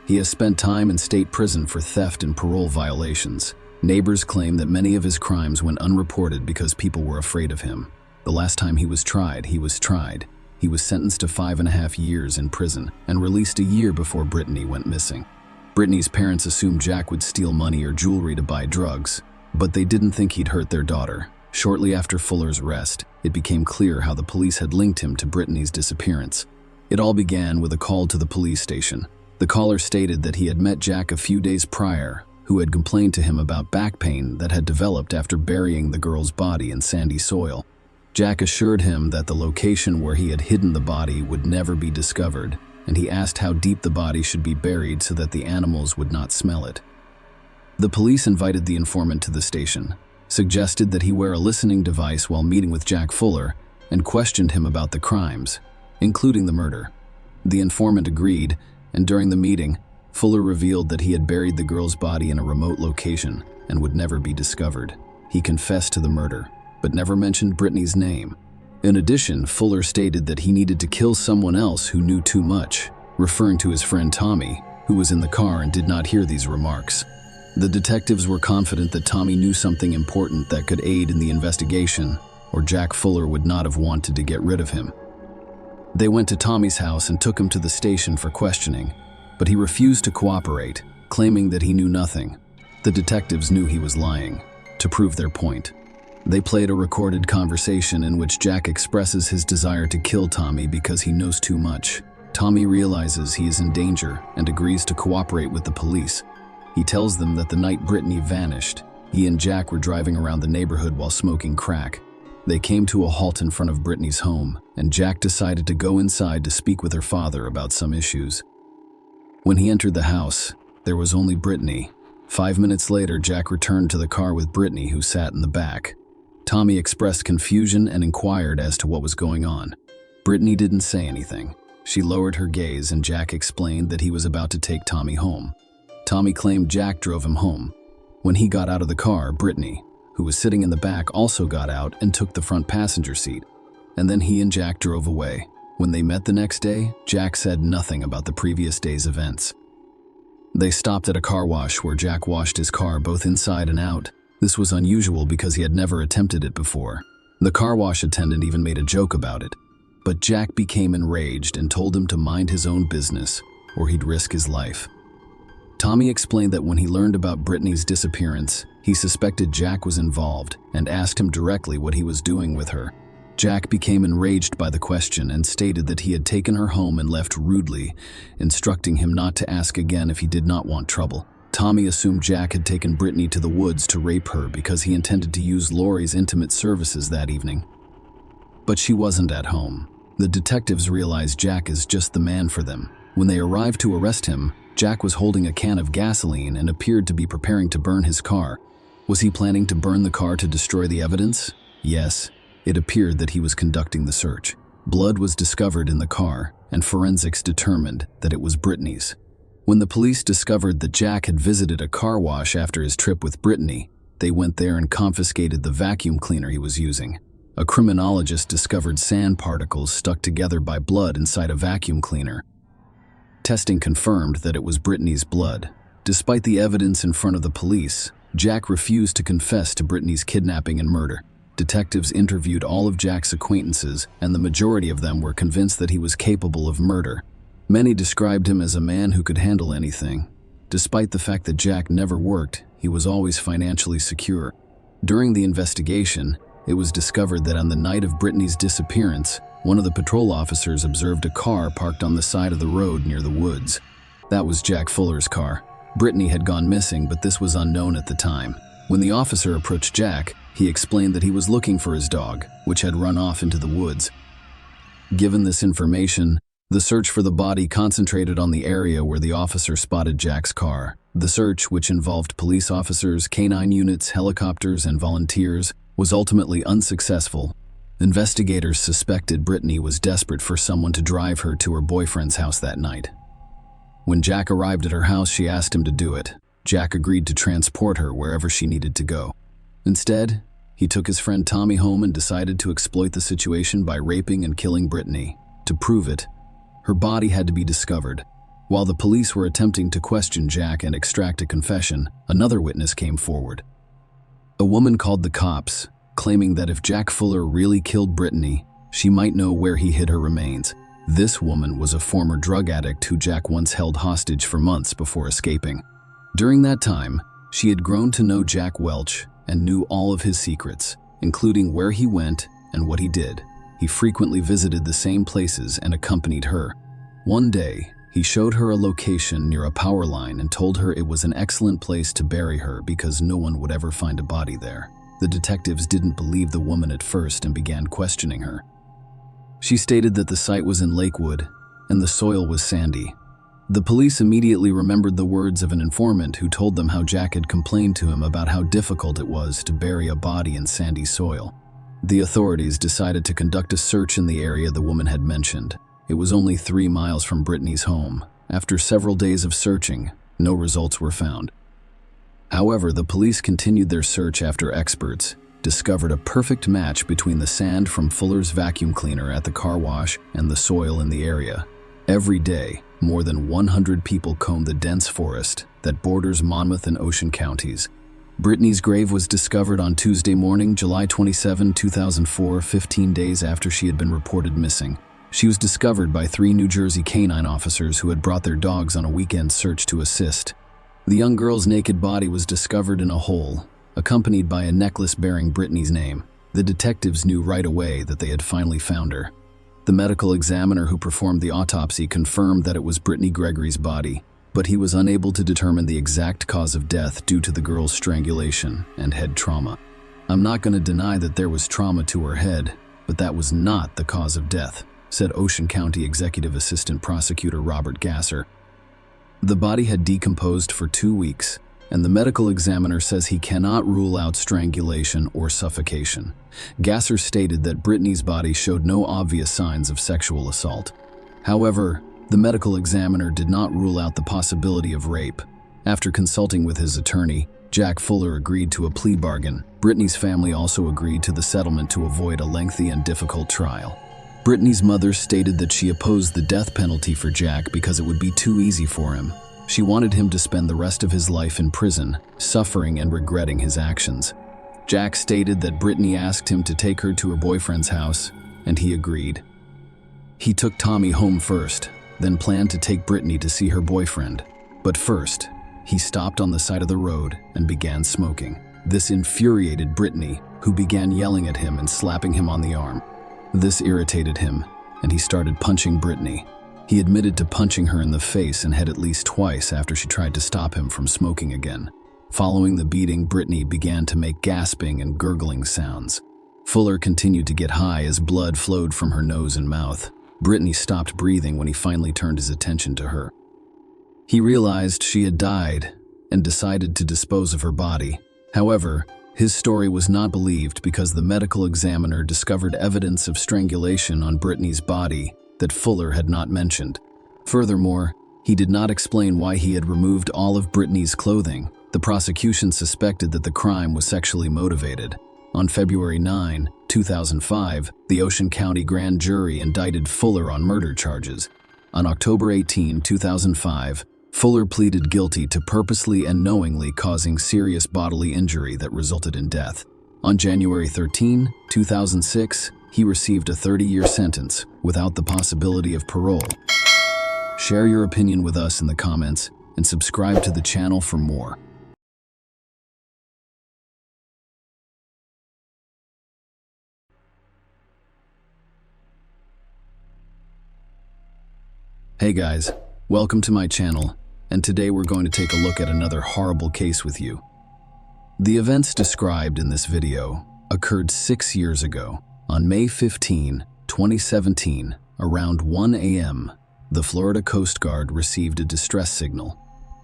He has spent time in state prison for theft and parole violations. Neighbors claim that many of his crimes went unreported because people were afraid of him. The last time he was tried. He was sentenced to 5.5 years in prison and released a year before Brittany went missing. Brittany's parents assumed Jack would steal money or jewelry to buy drugs, but they didn't think he'd hurt their daughter. Shortly after Fuller's arrest, it became clear how the police had linked him to Brittany's disappearance. It all began with a call to the police station. The caller stated that he had met Jack a few days prior, who had complained to him about back pain that had developed after burying the girl's body in sandy soil. Jack assured him that the location where he had hidden the body would never be discovered, and he asked how deep the body should be buried so that the animals would not smell it. The police invited the informant to the station, suggested that he wear a listening device while meeting with Jack Fuller, and questioned him about the crimes, including the murder. The informant agreed, and during the meeting, Fuller revealed that he had buried the girl's body in a remote location and would never be discovered. He confessed to the murder, but never mentioned Brittany's name. In addition, Fuller stated that he needed to kill someone else who knew too much, referring to his friend Tommy, who was in the car and did not hear these remarks. The detectives were confident that Tommy knew something important that could aid in the investigation, or Jack Fuller would not have wanted to get rid of him. They went to Tommy's house and took him to the station for questioning, but he refused to cooperate, claiming that he knew nothing. The detectives knew he was lying, to prove their point. They played a recorded conversation in which Jack expresses his desire to kill Tommy because he knows too much. Tommy realizes he is in danger and agrees to cooperate with the police. He tells them that the night Brittany vanished, he and Jack were driving around the neighborhood while smoking crack. They came to a halt in front of Brittany's 's home, and Jack decided to go inside to speak with her father about some issues. When he entered the house, there was only Brittany, 5 minutes later, Jack said nothing about the previous day's events. The detectives were confident that Tommy knew something important that could aid in the investigation, or Jack Fuller would not have wanted to get rid of him. They went to Tommy's house and took him to the station for questioning, but he refused to cooperate, claiming that he knew nothing. The detectives knew he was lying, to prove their point. They played a recorded conversation in which Jack expresses his desire to kill Tommy because he knows too much. Tommy realizes he is in danger and agrees to cooperate with the police. He tells them that the night Brittany vanished, he and Jack were driving around the neighborhood while smoking crack. They came to a halt in front of Brittany's home, and Jack decided to go inside to speak with her father about some issues. When he entered the house, there was only Brittany. 5 minutes later, Jack returned to the car with Brittany, who sat in the back. Tommy expressed confusion and inquired as to what was going on. Brittany didn't say anything. She lowered her gaze, and Jack explained that he was about to take Tommy home. Tommy claimed Jack drove him home. When he got out of the car, Brittany, who was sitting in the back, also got out and took the front passenger seat, and then he and Jack drove away. When they met the next day, Jack said nothing about the previous day's events. They stopped at a car wash where Jack washed his car both inside and out. This was unusual because he had never attempted it before. The car wash attendant even made a joke about it. But Jack became enraged and told him to mind his own business, or he'd risk his life. Tommy explained that when he learned about Brittany's disappearance, he suspected Jack was involved and asked him directly what he was doing with her. Jack became enraged by the question and stated that he had taken her home and left rudely, instructing him not to ask again if he did not want trouble. Tommy assumed Jack had taken Brittany to the woods to rape her because he intended to use Lori's intimate services that evening. But she wasn't at home. The detectives realized Jack is just the man for them. When they arrived to arrest him, Jack was holding a can of gasoline and appeared to be preparing to burn his car. Was he planning to burn the car to destroy the evidence? Yes. It appeared that he was conducting the search. Blood was discovered in the car, and forensics determined that it was Brittany's. When the police discovered that Jack had visited a car wash after his trip with Brittany, they went there and confiscated the vacuum cleaner he was using. A criminologist discovered sand particles stuck together by blood inside a vacuum cleaner. Testing confirmed that it was Brittany's blood. Despite the evidence in front of the police, Jack refused to confess to Brittany's kidnapping and murder. Detectives interviewed all of Jack's acquaintances, and the majority of them were convinced that he was capable of murder. Many described him as a man who could handle anything. Despite the fact that Jack never worked, he was always financially secure. During the investigation, it was discovered that on the night of Brittany's disappearance, one of the patrol officers observed a car parked on the side of the road near the woods. That was Jack Fuller's car. Brittany had gone missing, but this was unknown at the time. When the officer approached Jack, he explained that he was looking for his dog, which had run off into the woods. Given this information, the search for the body concentrated on the area where the officer spotted Jack's car. The search, which involved police officers, canine units, helicopters, and volunteers, was ultimately unsuccessful. Investigators suspected Brittany was desperate for someone to drive her to her boyfriend's house that night. When Jack arrived at her house, she asked him to do it. Jack agreed to transport her wherever she needed to go. Instead, he took his friend Tommy home and decided to exploit the situation by raping and killing Brittany. To prove it, her body had to be discovered. While the police were attempting to question Jack and extract a confession, another witness came forward. A woman called the cops, claiming that if Jack Fuller really killed Brittany, she might know where he hid her remains. This woman was a former drug addict who Jack once held hostage for months before escaping. During that time, she had grown to know Jack Welch and knew all of his secrets, including where he went and what he did. He frequently visited the same places and accompanied her. One day, he showed her a location near a power line and told her it was an excellent place to bury her because no one would ever find a body there. The detectives didn't believe the woman at first and began questioning her. She stated that the site was in Lakewood and the soil was sandy. The police immediately remembered the words of an informant who told them how Jack had complained to him about how difficult it was to bury a body in sandy soil. The authorities decided to conduct a search in the area the woman had mentioned. It was only 3 miles from Brittany's home. After several days of searching, no results were found. However, the police continued their search after experts discovered a perfect match between the sand from Fuller's vacuum cleaner at the car wash and the soil in the area. Every day, more than 100 people combed the dense forest that borders Monmouth and Ocean counties. Brittany's grave was discovered on Tuesday morning, July 27, 2004, 15 days after she had been reported missing. She was discovered by 3 New Jersey canine officers who had brought their dogs on a weekend search to assist. The young girl's naked body was discovered in a hole, accompanied by a necklace bearing Brittany's name. The detectives knew right away that they had finally found her. The medical examiner who performed the autopsy confirmed that it was Brittany Gregory's body, but he was unable to determine the exact cause of death due to the girl's strangulation and head trauma. "I'm not going to deny that there was trauma to her head, but that was not the cause of death," said Ocean County Executive Assistant Prosecutor Robert Gasser. The body had decomposed for 2 weeks, and the medical examiner says he cannot rule out strangulation or suffocation. Gasser stated that Brittany's body showed no obvious signs of sexual assault. However, the medical examiner did not rule out the possibility of rape. After consulting with his attorney, Jack Fuller agreed to a plea bargain. Brittany's family also agreed to the settlement to avoid a lengthy and difficult trial. Brittany's mother stated that she opposed the death penalty for Jack because it would be too easy for him. She wanted him to spend the rest of his life in prison, suffering and regretting his actions. Jack stated that Brittany asked him to take her to her boyfriend's house, and he agreed. He took Tommy home first, then planned to take Brittany to see her boyfriend. But first, he stopped on the side of the road and began smoking. This infuriated Brittany, who began yelling at him and slapping him on the arm. This irritated him, and he started punching Brittany. He admitted to punching her in the face and head at least twice after she tried to stop him from smoking again. Following the beating, Brittany began to make gasping and gurgling sounds. Fuller continued to get high as blood flowed from her nose and mouth. Brittany stopped breathing when he finally turned his attention to her. He realized she had died and decided to dispose of her body. However, his story was not believed because the medical examiner discovered evidence of strangulation on Brittany's body that Fuller had not mentioned. Furthermore, he did not explain why he had removed all of Brittany's clothing. The prosecution suspected that the crime was sexually motivated. On February 9, 2005, the Ocean County Grand Jury indicted Fuller on murder charges. On October 18, 2005, Fuller pleaded guilty to purposely and knowingly causing serious bodily injury that resulted in death. On January 13, 2006, he received a 30-year sentence without the possibility of parole. Share your opinion with us in the comments and subscribe to the channel for more. Hey guys, welcome to my channel, and today we're going to take a look at another horrible case with you. The events described in this video occurred 6 years ago. On May 15, 2017, around 1 a.m., the Florida Coast Guard received a distress signal.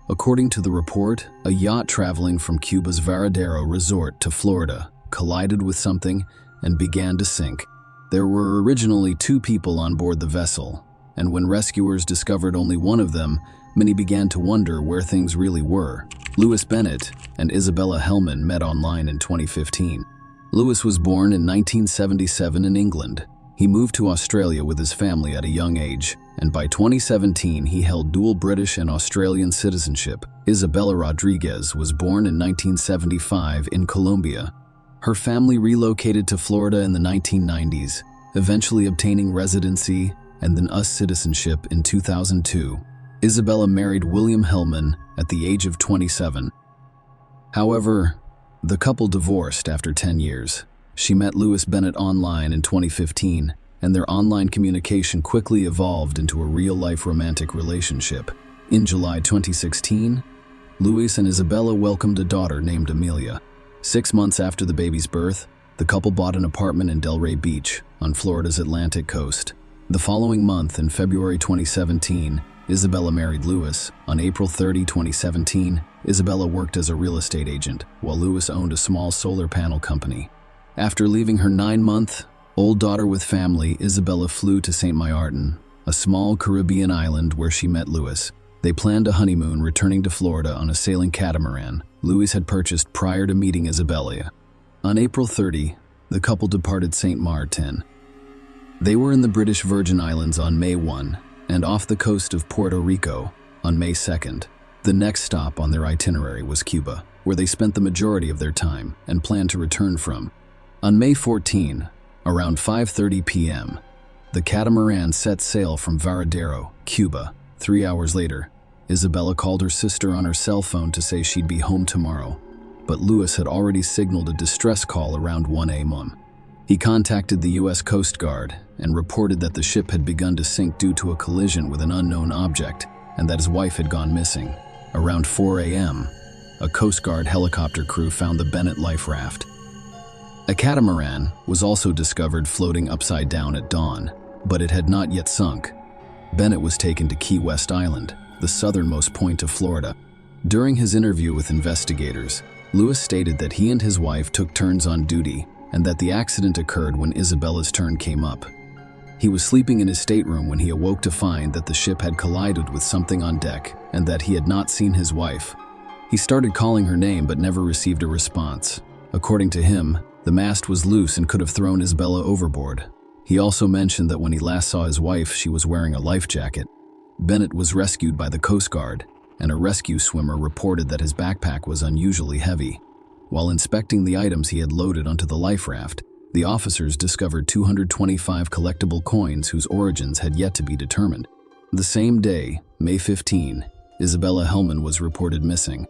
According to the report, a yacht traveling from Cuba's Varadero resort to Florida collided with something and began to sink. There were originally 2 people on board the vessel, and when rescuers discovered only one of them, many began to wonder where things really were. Lewis Bennett and Isabella Hellman met online in 2015. Lewis was born in 1977 in England. He moved to Australia with his family at a young age, and by 2017 he held dual British and Australian citizenship. Isabella Rodriguez was born in 1975 in Colombia. Her family relocated to Florida in the 1990s, eventually obtaining residency and then US citizenship in 2002. Isabella married William Hellman at the age of 27. However, the couple divorced after 10 years. She met Lewis Bennett online in 2015, and their online communication quickly evolved into a real-life romantic relationship. In July 2016, Lewis and Isabella welcomed a daughter named Amelia. 6 months after the baby's birth, the couple bought an apartment in Delray Beach on Florida's Atlantic coast. The following month, in February 2017, Isabella married Lewis. On April 30, 2017, Isabella worked as a real estate agent, while Lewis owned a small solar panel company. After leaving her 9-month-old daughter with family, Isabella flew to St. Maarten, a small Caribbean island where she met Lewis. They planned a honeymoon, returning to Florida on a sailing catamaran Lewis had purchased prior to meeting Isabella. On April 30, the couple departed St. Maarten. They were in the British Virgin Islands on May 1 and off the coast of Puerto Rico on May 2nd. The next stop on their itinerary was Cuba, where they spent the majority of their time and planned to return from. On May 14, around 5:30 p.m., the catamaran set sail from Varadero, Cuba. 3 hours later, Isabella called her sister on her cell phone to say she'd be home tomorrow, but Lewis had already signaled a distress call around 1 a.m. He contacted the U.S. Coast Guard and reported that the ship had begun to sink due to a collision with an unknown object and that his wife had gone missing. Around 4 a.m., a Coast Guard helicopter crew found the Bennett life raft. A catamaran was also discovered floating upside down at dawn, but it had not yet sunk. Bennett was taken to Key West Island, the southernmost point of Florida. During his interview with investigators, Lewis stated that he and his wife took turns on duty and that the accident occurred when Isabella's turn came up. He was sleeping in his stateroom when he awoke to find that the ship had collided with something on deck and that he had not seen his wife. He started calling her name but never received a response. According to him, the mast was loose and could have thrown Isabella overboard. He also mentioned that when he last saw his wife, she was wearing a life jacket. Bennett was rescued by the Coast Guard and a rescue swimmer reported that his backpack was unusually heavy. While inspecting the items he had loaded onto the life raft, the officers discovered 225 collectible coins whose origins had yet to be determined. The same day, May 15, Isabella Hellman was reported missing.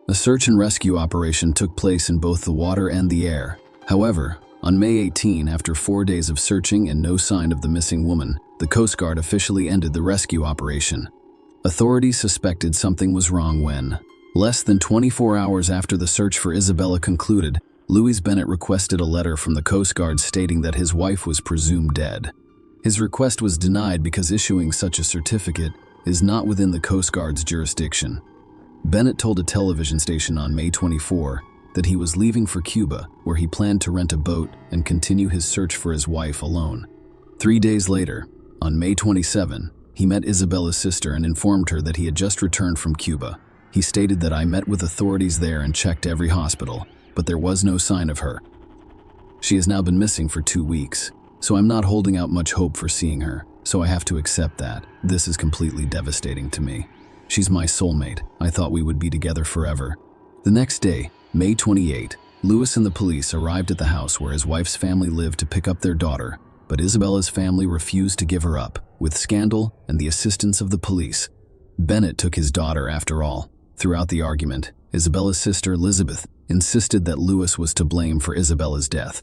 A search and rescue operation took place in both the water and the air. However, on May 18, after 4 days of searching and no sign of the missing woman, the Coast Guard officially ended the rescue operation. Authorities suspected something was wrong when, less than 24 hours after the search for Isabella concluded, Louis Bennett requested a letter from the Coast Guard stating that his wife was presumed dead. His request was denied because issuing such a certificate is not within the Coast Guard's jurisdiction. Bennett told a television station on May 24 that he was leaving for Cuba, where he planned to rent a boat and continue his search for his wife alone. 3 days later, on May 27, he met Isabella's sister and informed her that he had just returned from Cuba. He stated that I met with authorities there and checked every hospital, but there was no sign of her. She has now been missing for 2 weeks, so I'm not holding out much hope for seeing her, so I have to accept that. This is completely devastating to me. She's my soulmate. I thought we would be together forever. The next day, May 28, Louis and the police arrived at the house where his wife's family lived to pick up their daughter, but Isabella's family refused to give her up. With scandal and the assistance of the police, Bennett took his daughter after all. Throughout the argument, Isabella's sister Elizabeth insisted that Louis was to blame for Isabella's death.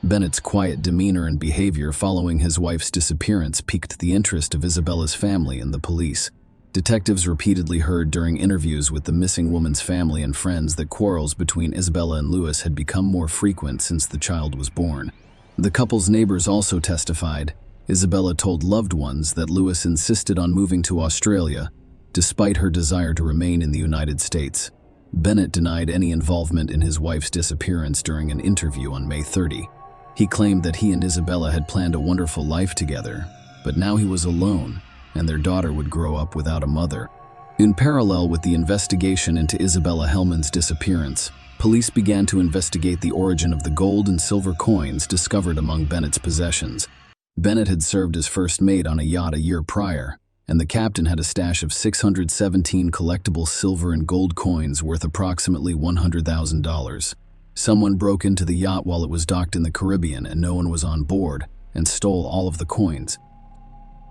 Bennett's quiet demeanor and behavior following his wife's disappearance piqued the interest of Isabella's family and the police. Detectives repeatedly heard during interviews with the missing woman's family and friends that quarrels between Isabella and Louis had become more frequent since the child was born. The couple's neighbors also testified. Isabella told loved ones that Louis insisted on moving to Australia, despite her desire to remain in the United States. Bennett denied any involvement in his wife's disappearance during an interview on May 30. He claimed that he and Isabella had planned a wonderful life together, but now he was alone, and their daughter would grow up without a mother. In parallel with the investigation into Isabella Hellman's disappearance, police began to investigate the origin of the gold and silver coins discovered among Bennett's possessions. Bennett had served as first mate on a yacht a year prior, and the captain had a stash of 617 collectible silver and gold coins worth approximately $100,000. Someone broke into the yacht while it was docked in the Caribbean and no one was on board, and stole all of the coins.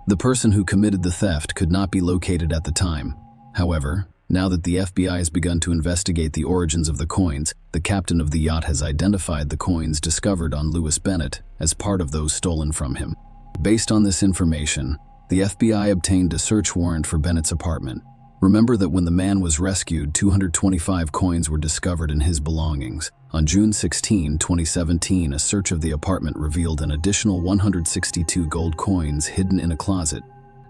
The person who committed the theft could not be located at the time. However, now that the FBI has begun to investigate the origins of the coins, the captain of the yacht has identified the coins discovered on Louis Bennett as part of those stolen from him. Based on this information, the FBI obtained a search warrant for Bennett's apartment. Remember that when the man was rescued, 225 coins were discovered in his belongings. On June 16, 2017, a search of the apartment revealed an additional 162 gold coins hidden in a closet.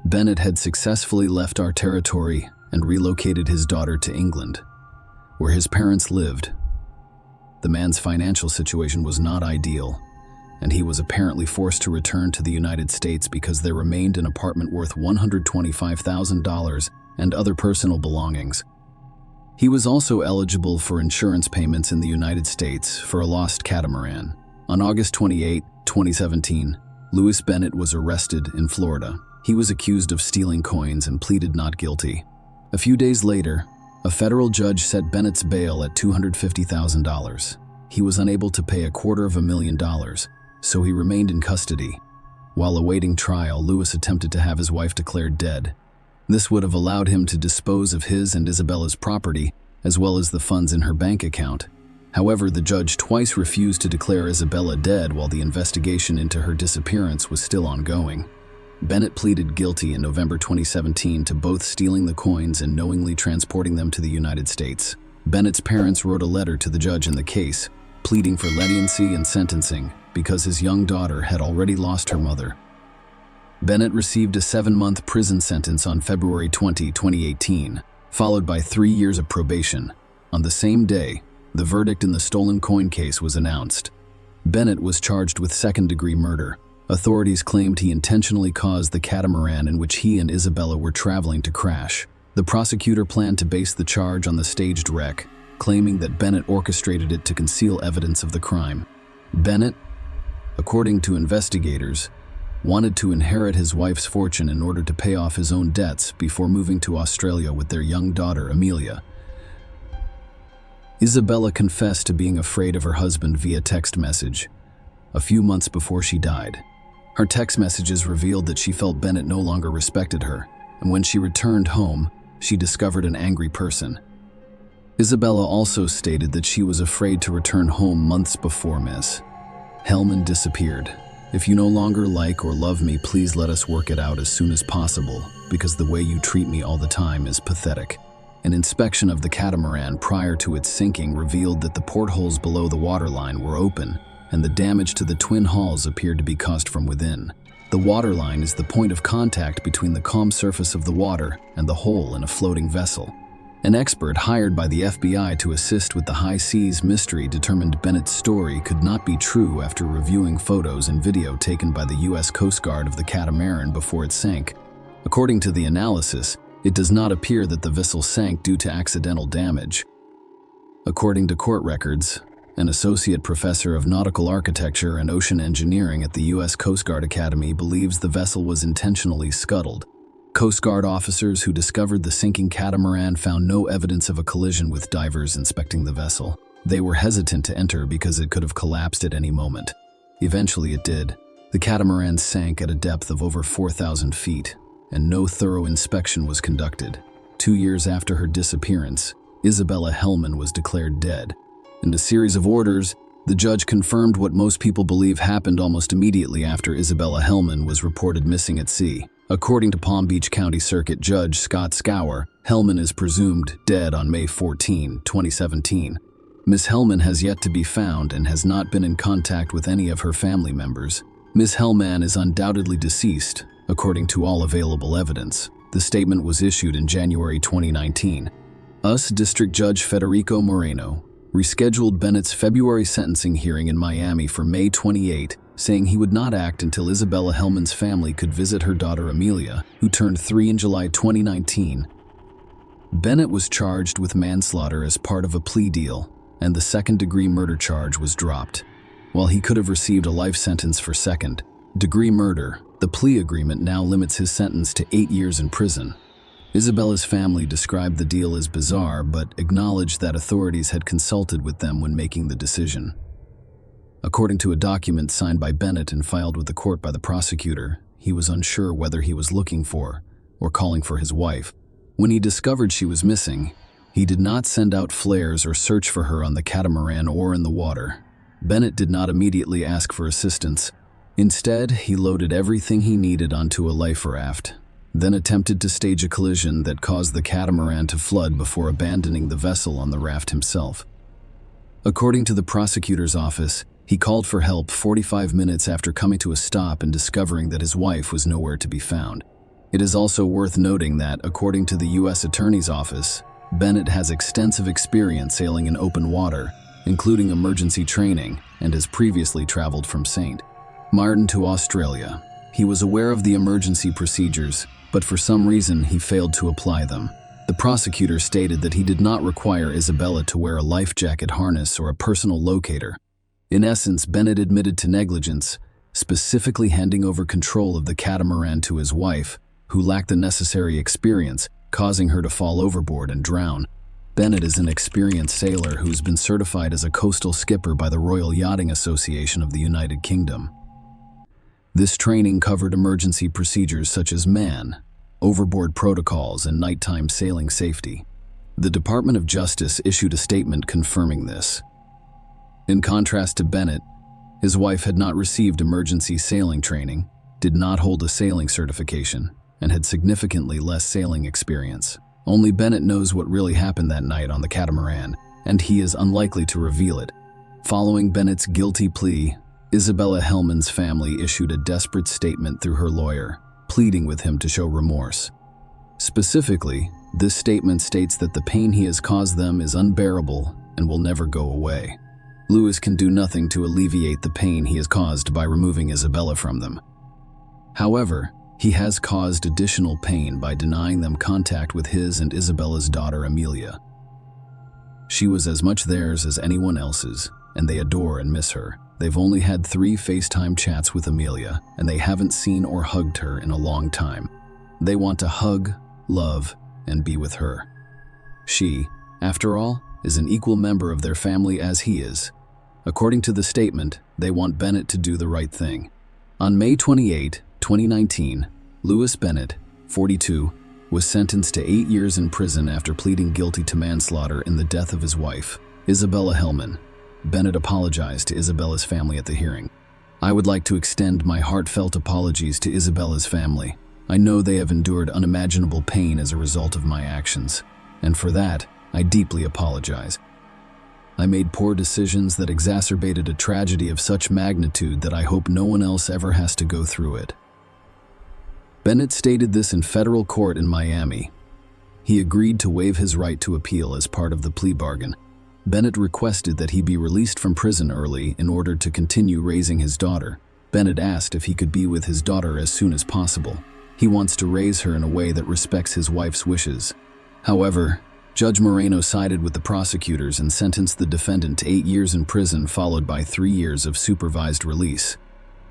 Bennett had successfully left our territory and relocated his daughter to England, where his parents lived. The man's financial situation was not ideal, and he was apparently forced to return to the United States because there remained an apartment worth $125,000 and other personal belongings. He was also eligible for insurance payments in the United States for a lost catamaran. On August 28, 2017, Louis Bennett was arrested in Florida. He was accused of stealing coins and pleaded not guilty. A few days later, a federal judge set Bennett's bail at $250,000. He was unable to pay $250,000, so he remained in custody. While awaiting trial, Louis attempted to have his wife declared dead. This would have allowed him to dispose of his and Isabella's property, as well as the funds in her bank account. However, the judge twice refused to declare Isabella dead while the investigation into her disappearance was still ongoing. Bennett pleaded guilty in November 2017 to both stealing the coins and knowingly transporting them to the United States. Bennett's parents wrote a letter to the judge in the case, pleading for leniency and sentencing because his young daughter had already lost her mother. Bennett received a 7-month prison sentence on February 20, 2018, followed by 3 years of probation. On the same day, the verdict in the stolen coin case was announced. Bennett was charged with second-degree murder. Authorities claimed he intentionally caused the catamaran in which he and Isabella were traveling to crash. The prosecutor planned to base the charge on the staged wreck, claiming that Bennett orchestrated it to conceal evidence of the crime. Bennett, according to investigators, wanted to inherit his wife's fortune in order to pay off his own debts before moving to Australia with their young daughter, Amelia. Isabella confessed to being afraid of her husband via text message a few months before she died. Her text messages revealed that she felt Bennett no longer respected her, and when she returned home, she discovered an angry person. Isabella also stated that she was afraid to return home months before Miss Hellman disappeared. "If you no longer like or love me, please let us work it out as soon as possible, because the way you treat me all the time is pathetic." An inspection of the catamaran prior to its sinking revealed that the portholes below the waterline were open, and the damage to the twin hulls appeared to be caused from within. The waterline is the point of contact between the calm surface of the water and the hole in a floating vessel. An expert hired by the FBI to assist with the high seas mystery determined Bennett's story could not be true after reviewing photos and video taken by the U.S. Coast Guard of the catamaran before it sank. According to the analysis, it does not appear that the vessel sank due to accidental damage. According to court records, an associate professor of nautical architecture and ocean engineering at the U.S. Coast Guard Academy believes the vessel was intentionally scuttled. Coast Guard officers who discovered the sinking catamaran found no evidence of a collision with divers inspecting the vessel. They were hesitant to enter because it could have collapsed at any moment. Eventually it did. The catamaran sank at a depth of over 4,000 feet, and no thorough inspection was conducted. 2 years after her disappearance, Isabella Hellman was declared dead. In a series of orders, the judge confirmed what most people believe happened almost immediately after Isabella Hellman was reported missing at sea. According to Palm Beach County Circuit Judge Scott Scour, Hellman is presumed dead on May 14, 2017. Ms. Hellman has yet to be found and has not been in contact with any of her family members. Ms. Hellman is undoubtedly deceased, according to all available evidence. The statement was issued in January 2019. U.S. District Judge Federico Moreno rescheduled Bennett's February sentencing hearing in Miami for May 28, saying he would not act until Isabella Hellman's family could visit her daughter Amelia, who turned 3 in July 2019. Bennett was charged with manslaughter as part of a plea deal, and the second-degree murder charge was dropped. While he could have received a life sentence for second-degree murder, the plea agreement now limits his sentence to 8 years in prison. Isabella's family described the deal as bizarre, but acknowledged that authorities had consulted with them when making the decision. According to a document signed by Bennett and filed with the court by the prosecutor, he was unsure whether he was looking for or calling for his wife. When he discovered she was missing, he did not send out flares or search for her on the catamaran or in the water. Bennett did not immediately ask for assistance. Instead, he loaded everything he needed onto a life raft, then attempted to stage a collision that caused the catamaran to flood before abandoning the vessel on the raft himself. According to the prosecutor's office, he called for help 45 minutes after coming to a stop and discovering that his wife was nowhere to be found. It is also worth noting that, according to the U.S. Attorney's Office, Bennett has extensive experience sailing in open water, including emergency training, and has previously traveled from St. Martin to Australia. He was aware of the emergency procedures, but for some reason he failed to apply them. The prosecutor stated that he did not require Isabella to wear a life jacket harness or a personal locator. In essence, Bennett admitted to negligence, specifically handing over control of the catamaran to his wife, who lacked the necessary experience, causing her to fall overboard and drown. Bennett is an experienced sailor who's been certified as a coastal skipper by the Royal Yachting Association of the United Kingdom. This training covered emergency procedures such as overboard protocols, and nighttime sailing safety. The Department of Justice issued a statement confirming this. In contrast to Bennett, his wife had not received emergency sailing training, did not hold a sailing certification, and had significantly less sailing experience. Only Bennett knows what really happened that night on the catamaran, and he is unlikely to reveal it. Following Bennett's guilty plea, Isabella Hellman's family issued a desperate statement through her lawyer, pleading with him to show remorse. Specifically, this statement states that the pain he has caused them is unbearable and will never go away. Lewis can do nothing to alleviate the pain he has caused by removing Isabella from them. However, he has caused additional pain by denying them contact with his and Isabella's daughter Amelia. She was as much theirs as anyone else's. and they adore and miss her. They've only had 3 FaceTime chats with Amelia, and they haven't seen or hugged her in a long time. They want to hug, love, and be with her. She, after all, is an equal member of their family as he is. According to the statement, they want Bennett to do the right thing. On May 28, 2019, Lewis Bennett, 42, was sentenced to 8 years in prison after pleading guilty to manslaughter in the death of his wife, Isabella Hellman. Bennett apologized to Isabella's family at the hearing. "I would like to extend my heartfelt apologies to Isabella's family. I know they have endured unimaginable pain as a result of my actions, and for that, I deeply apologize. I made poor decisions that exacerbated a tragedy of such magnitude that I hope no one else ever has to go through it." Bennett stated this in federal court in Miami. He agreed to waive his right to appeal as part of the plea bargain. Bennett requested that he be released from prison early in order to continue raising his daughter. Bennett asked if he could be with his daughter as soon as possible. He wants to raise her in a way that respects his wife's wishes. However, Judge Moreno sided with the prosecutors and sentenced the defendant to 8 years in prison, followed by 3 years of supervised release.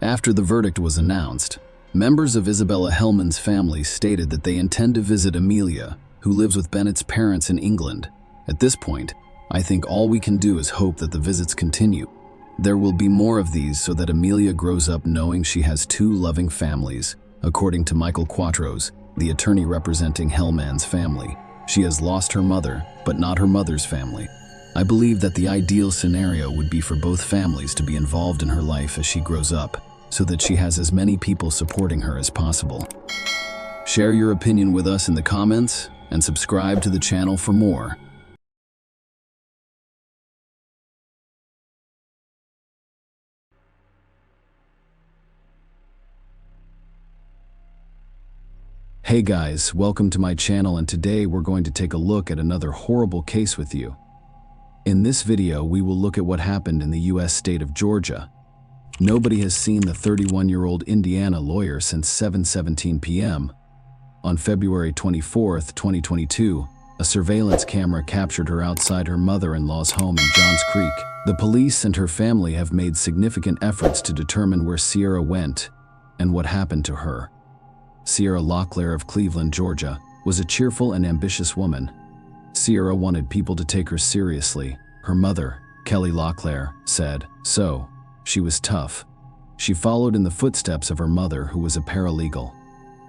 After the verdict was announced, members of Isabella Hellman's family stated that they intend to visit Amelia, who lives with Bennett's parents in England. At this point, I think all we can do is hope that the visits continue. There will be more of these so that Amelia grows up knowing she has 2 loving families, according to Michael Quatros, the attorney representing Hellman's family. She has lost her mother, but not her mother's family. I believe that the ideal scenario would be for both families to be involved in her life as she grows up, so that she has as many people supporting her as possible. Share your opinion with us in the comments, and subscribe to the channel for more. Hey guys, welcome to my channel, and today we're going to take a look at another horrible case with you. In this video, we will look at what happened in the US state of Georgia. Nobody has seen the 31-year-old Indiana lawyer since 7:17 p.m. On February 24, 2022, a surveillance camera captured her outside her mother-in-law's home in Johns Creek. The police and her family have made significant efforts to determine where Sierra went and what happened to her. Sierra Locklear of Cleveland, Georgia, was a cheerful and ambitious woman. Sierra wanted people to take her seriously. Her mother, Kelly Locklear, said so. She was tough. She followed in the footsteps of her mother, who was a paralegal.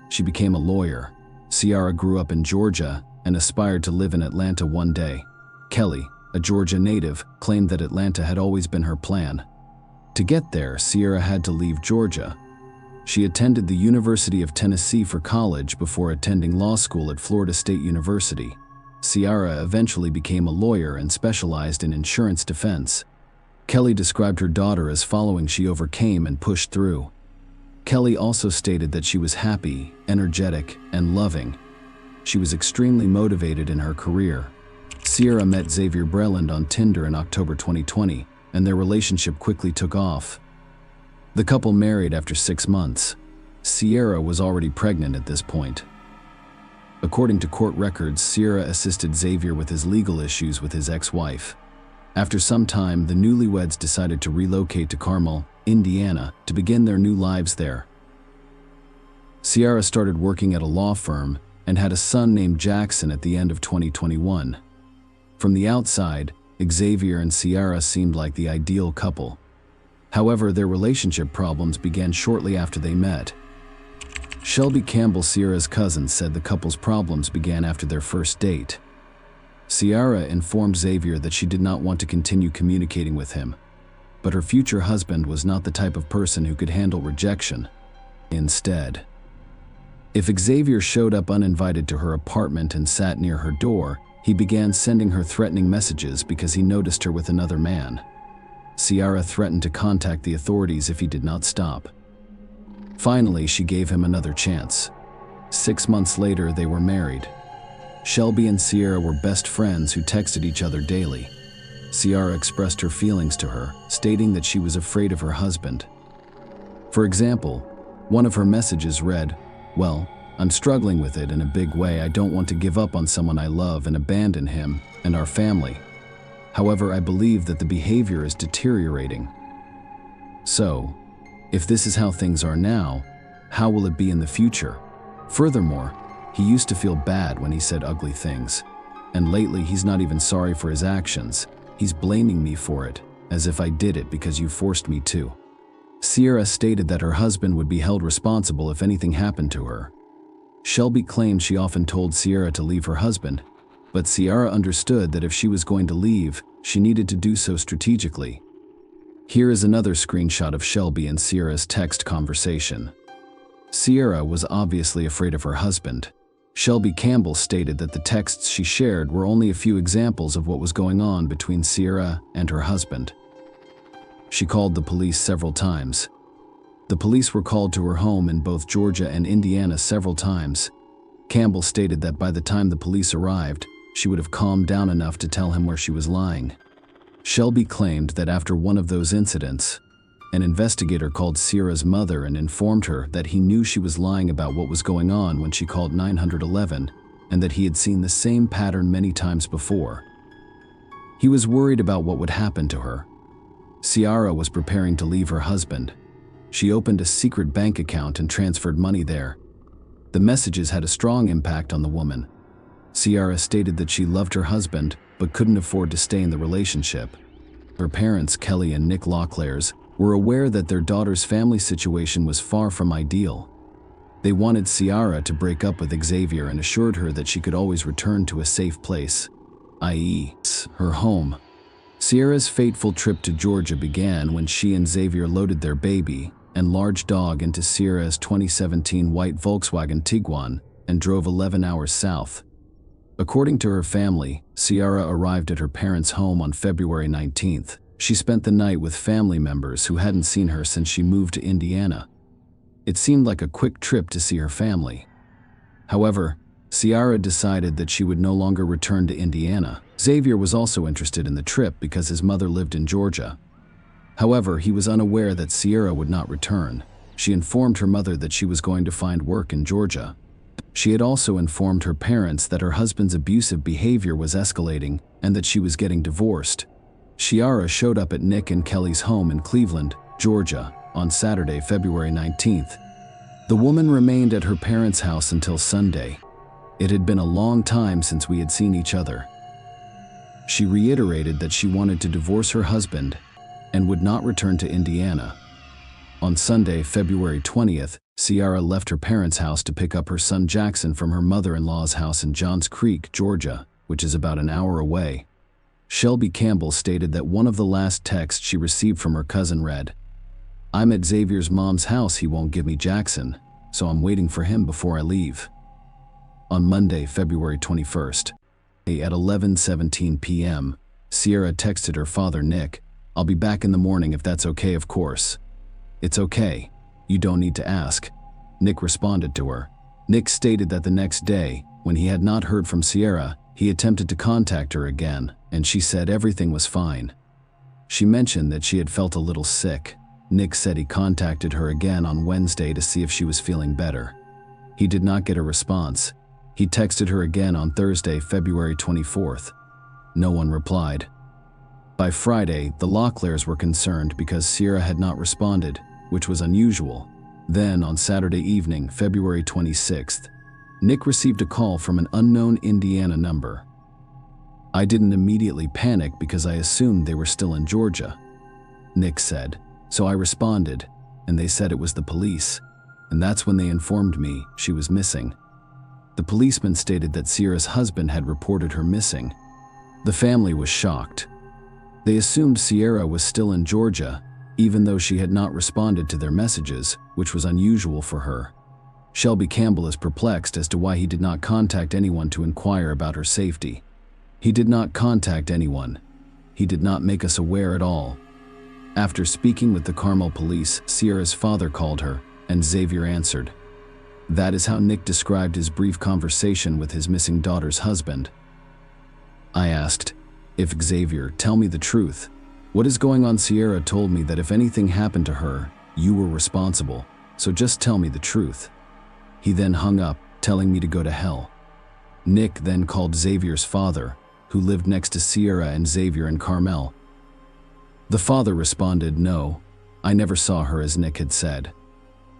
She became a lawyer. Sierra grew up in Georgia and aspired to live in Atlanta one day. Kelly, a Georgia native, claimed that Atlanta had always been her plan. To get there, Sierra had to leave Georgia. She attended the University of Tennessee for college before attending law school at Florida State University. Sierra eventually became a lawyer and specialized in insurance defense. Kelly described her daughter as following: "She overcame and pushed through." Kelly also stated that she was happy, energetic, and loving. She was extremely motivated in her career. Sierra met Xavier Breland on Tinder in October 2020, and their relationship quickly took off. The couple married after 6 months. Sierra was already pregnant at this point. According to court records, Sierra assisted Xavier with his legal issues with his ex-wife. After some time, the newlyweds decided to relocate to Carmel, Indiana, to begin their new lives there. Sierra started working at a law firm and had a son named Jackson at the end of 2021. From the outside, Xavier and Sierra seemed like the ideal couple. However, their relationship problems began shortly after they met. Shelby Campbell, Sierra's cousin, said the couple's problems began after their first date. Sierra informed Xavier that she did not want to continue communicating with him, but her future husband was not the type of person who could handle rejection. Instead, if Xavier showed up uninvited to her apartment and sat near her door, he began sending her threatening messages because he noticed her with another man. Sierra threatened to contact the authorities if he did not stop. Finally, she gave him another chance. 6 months later, they were married. Shelby and Sierra were best friends who texted each other daily. Sierra expressed her feelings to her, stating that she was afraid of her husband. For example, one of her messages read, "Well, I'm struggling with it in a big way. I don't want to give up on someone I love and abandon him and our family." However, I believe that the behavior is deteriorating. So, if this is how things are now, how will it be in the future? Furthermore, he used to feel bad when he said ugly things. And lately he's not even sorry for his actions. He's blaming me for it, as if I did it because you forced me to. Sierra stated that her husband would be held responsible if anything happened to her. Shelby claimed she often told Sierra to leave her husband, but Sierra understood that if she was going to leave, she needed to do so strategically. Here is another screenshot of Shelby and Sierra's text conversation. Sierra was obviously afraid of her husband. Shelby Campbell stated that the texts she shared were only a few examples of what was going on between Sierra and her husband. She called the police several times. The police were called to her home in both Georgia and Indiana several times. Campbell stated that by the time the police arrived, she would have calmed down enough to tell him where she was lying. Shelby claimed that after one of those incidents, an investigator called Sierra's mother and informed her that he knew she was lying about what was going on when she called 911, and that he had seen the same pattern many times before. He was worried about what would happen to her. Sierra was preparing to leave her husband. She opened a secret bank account and transferred money there. The messages had a strong impact on the woman. Sierra stated that she loved her husband but couldn't afford to stay in the relationship. Her parents, Kelly and Nick Locklears, were aware that their daughter's family situation was far from ideal. They wanted Sierra to break up with Xavier and assured her that she could always return to a safe place, i.e., her home. Sierra's fateful trip to Georgia began when she and Xavier loaded their baby and large dog into Sierra's 2017 white Volkswagen Tiguan and drove 11 hours south. According to her family, Sierra arrived at her parents' home on February 19th. She spent the night with family members who hadn't seen her since she moved to Indiana. It seemed like a quick trip to see her family. However, Sierra decided that she would no longer return to Indiana. Xavier was also interested in the trip because his mother lived in Georgia. However, he was unaware that Sierra would not return. She informed her mother that she was going to find work in Georgia. She had also informed her parents that her husband's abusive behavior was escalating and that she was getting divorced. Sierra showed up at Nick and Kelly's home in Cleveland, Georgia, on Saturday, February 19th. The woman remained at her parents' house until Sunday. It had been a long time since we had seen each other. She reiterated that she wanted to divorce her husband and would not return to Indiana. On Sunday, February 20th, Sierra left her parents' house to pick up her son Jackson from her mother-in-law's house in Johns Creek, Georgia, which is about an hour away. Shelby Campbell stated that one of the last texts she received from her cousin read, "I'm at Xavier's mom's house, he won't give me Jackson, so I'm waiting for him before I leave." On Monday, February 21st, at 11:17 p.m., Sierra texted her father Nick, "I'll be back in the morning if that's okay, of course." "It's okay. You don't need to ask," Nick responded to her. Nick stated that the next day, when he had not heard from Sierra, he attempted to contact her again, and she said everything was fine. She mentioned that she had felt a little sick. Nick said he contacted her again on Wednesday to see if she was feeling better. He did not get a response. He texted her again on Thursday, February 24th. No one replied. By Friday, the Locklears were concerned because Sierra had not responded, which was unusual. Then, on Saturday evening, February 26th, Nick received a call from an unknown Indiana number. "I didn't immediately panic because I assumed they were still in Georgia," Nick said. "So I responded, and they said it was the police, and that's when they informed me she was missing." The policeman stated that Sierra's husband had reported her missing. The family was shocked. They assumed Sierra was still in Georgia, even though she had not responded to their messages, which was unusual for her. Shelby Campbell is perplexed as to why he did not contact anyone to inquire about her safety. "He did not contact anyone. He did not make us aware at all." After speaking with the Carmel police, Sierra's father called her, and Xavier answered. That is how Nick described his brief conversation with his missing daughter's husband. I asked, "If Xavier, tell me the truth. What is going on?" Sierra told me that if anything happened to her, you were responsible, so just tell me the truth. He then hung up, telling me to go to hell. Nick then called Xavier's father, who lived next to Sierra and Xavier in Carmel. The father responded, "No, I never saw her," as Nick had said.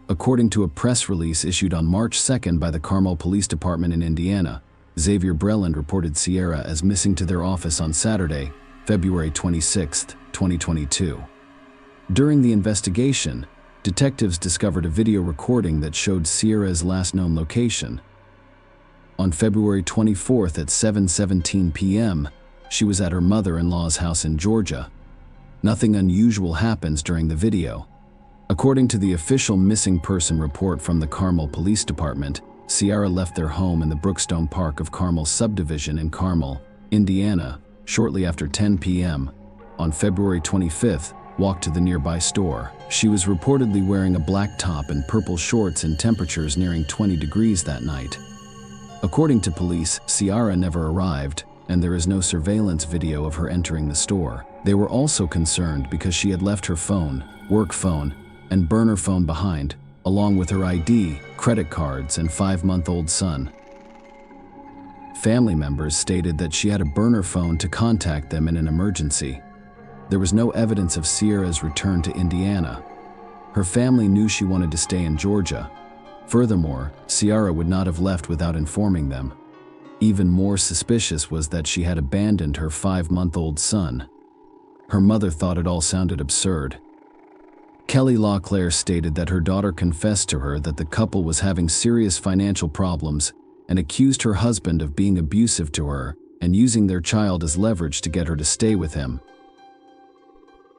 According to a press release issued on March 2nd by the Carmel Police Department in Indiana, Xavier Breland reported Sierra as missing to their office on Saturday, February 26, 2022. During the investigation, detectives discovered a video recording that showed Sierra's last known location. On February 24th at 7:17 p.m., she was at her mother-in-law's house in Georgia. Nothing unusual happens during the video. According to the official missing person report from the Carmel Police Department, Sierra left their home in the Brookstone Park of Carmel subdivision in Carmel, Indiana, shortly after 10 p.m. On February 25th, walked to the nearby store. She was reportedly wearing a black top and purple shorts in temperatures nearing 20 degrees that night. According to police, Sierra never arrived, and there is no surveillance video of her entering the store. They were also concerned because she had left her phone, work phone, and burner phone behind, along with her ID, credit cards, and 5-month-old son. Family members stated that she had a burner phone to contact them in an emergency. There was no evidence of Sierra's return to Indiana. Her family knew she wanted to stay in Georgia. Furthermore, Sierra would not have left without informing them. Even more suspicious was that she had abandoned her 5-month-old son. Her mother thought it all sounded absurd. Kelly LaClaire stated that her daughter confessed to her that the couple was having serious financial problems and accused her husband of being abusive to her and using their child as leverage to get her to stay with him.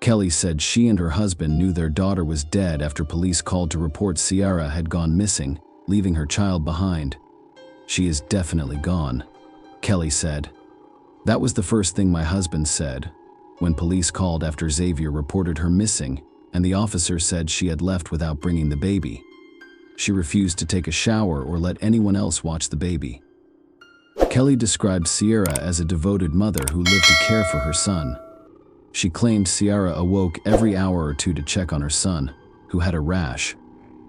Kelly said she and her husband knew their daughter was dead after police called to report Sierra had gone missing, leaving her child behind. "She is definitely gone," Kelly said. "That was the first thing my husband said when police called after Xavier reported her missing, and the officer said she had left without bringing the baby. She refused to take a shower or let anyone else watch the baby." Kelly described Sierra as a devoted mother who lived to care for her son. She claimed Sierra awoke every hour or two to check on her son, who had a rash.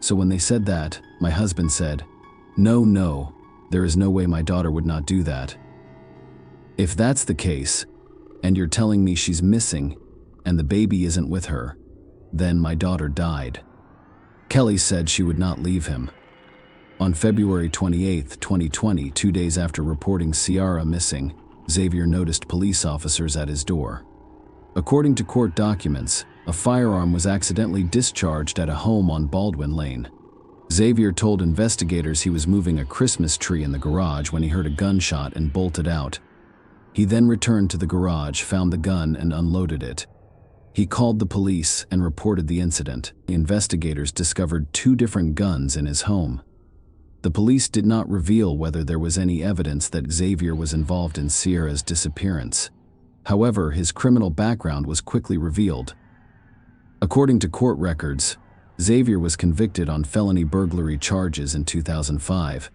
"So when they said that, my husband said, 'No, there is no way my daughter would not do that.' If that's the case, and you're telling me she's missing, and the baby isn't with her, then my daughter died." Kelly said she would not leave him. On February 28, 2020, 2 days after reporting Sierra missing, Xavier noticed police officers at his door. According to court documents, a firearm was accidentally discharged at a home on Baldwin Lane. Xavier told investigators he was moving a Christmas tree in the garage when he heard a gunshot and bolted out. He then returned to the garage, found the gun, and unloaded it. He called the police and reported the incident. The investigators discovered 2 different guns in his home. The police did not reveal whether there was any evidence that Xavier was involved in Sierra's disappearance. However, his criminal background was quickly revealed. According to court records, Xavier was convicted on felony burglary charges in 2005.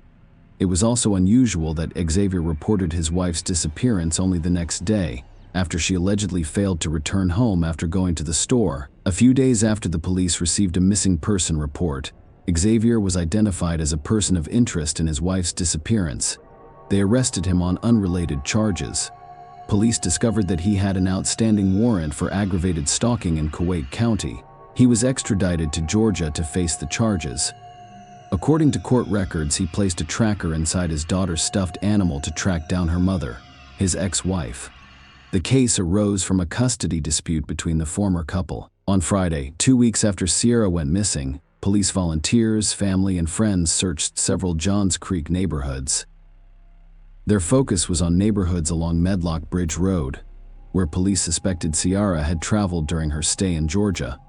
It was also unusual that Xavier reported his wife's disappearance only the next day, after she allegedly failed to return home after going to the store. A few days after the police received a missing person report, Xavier was identified as a person of interest in his wife's disappearance. They arrested him on unrelated charges. Police discovered that he had an outstanding warrant for aggravated stalking in Kuwait County. He was extradited to Georgia to face the charges. According to court records, he placed a tracker inside his daughter's stuffed animal to track down her mother, his ex-wife. The case arose from a custody dispute between the former couple. On Friday, 2 weeks after Sierra went missing, police volunteers, family, and friends searched several Johns Creek neighborhoods. Their focus was on neighborhoods along Medlock Bridge Road, where police suspected Sierra had traveled during her stay in Georgia.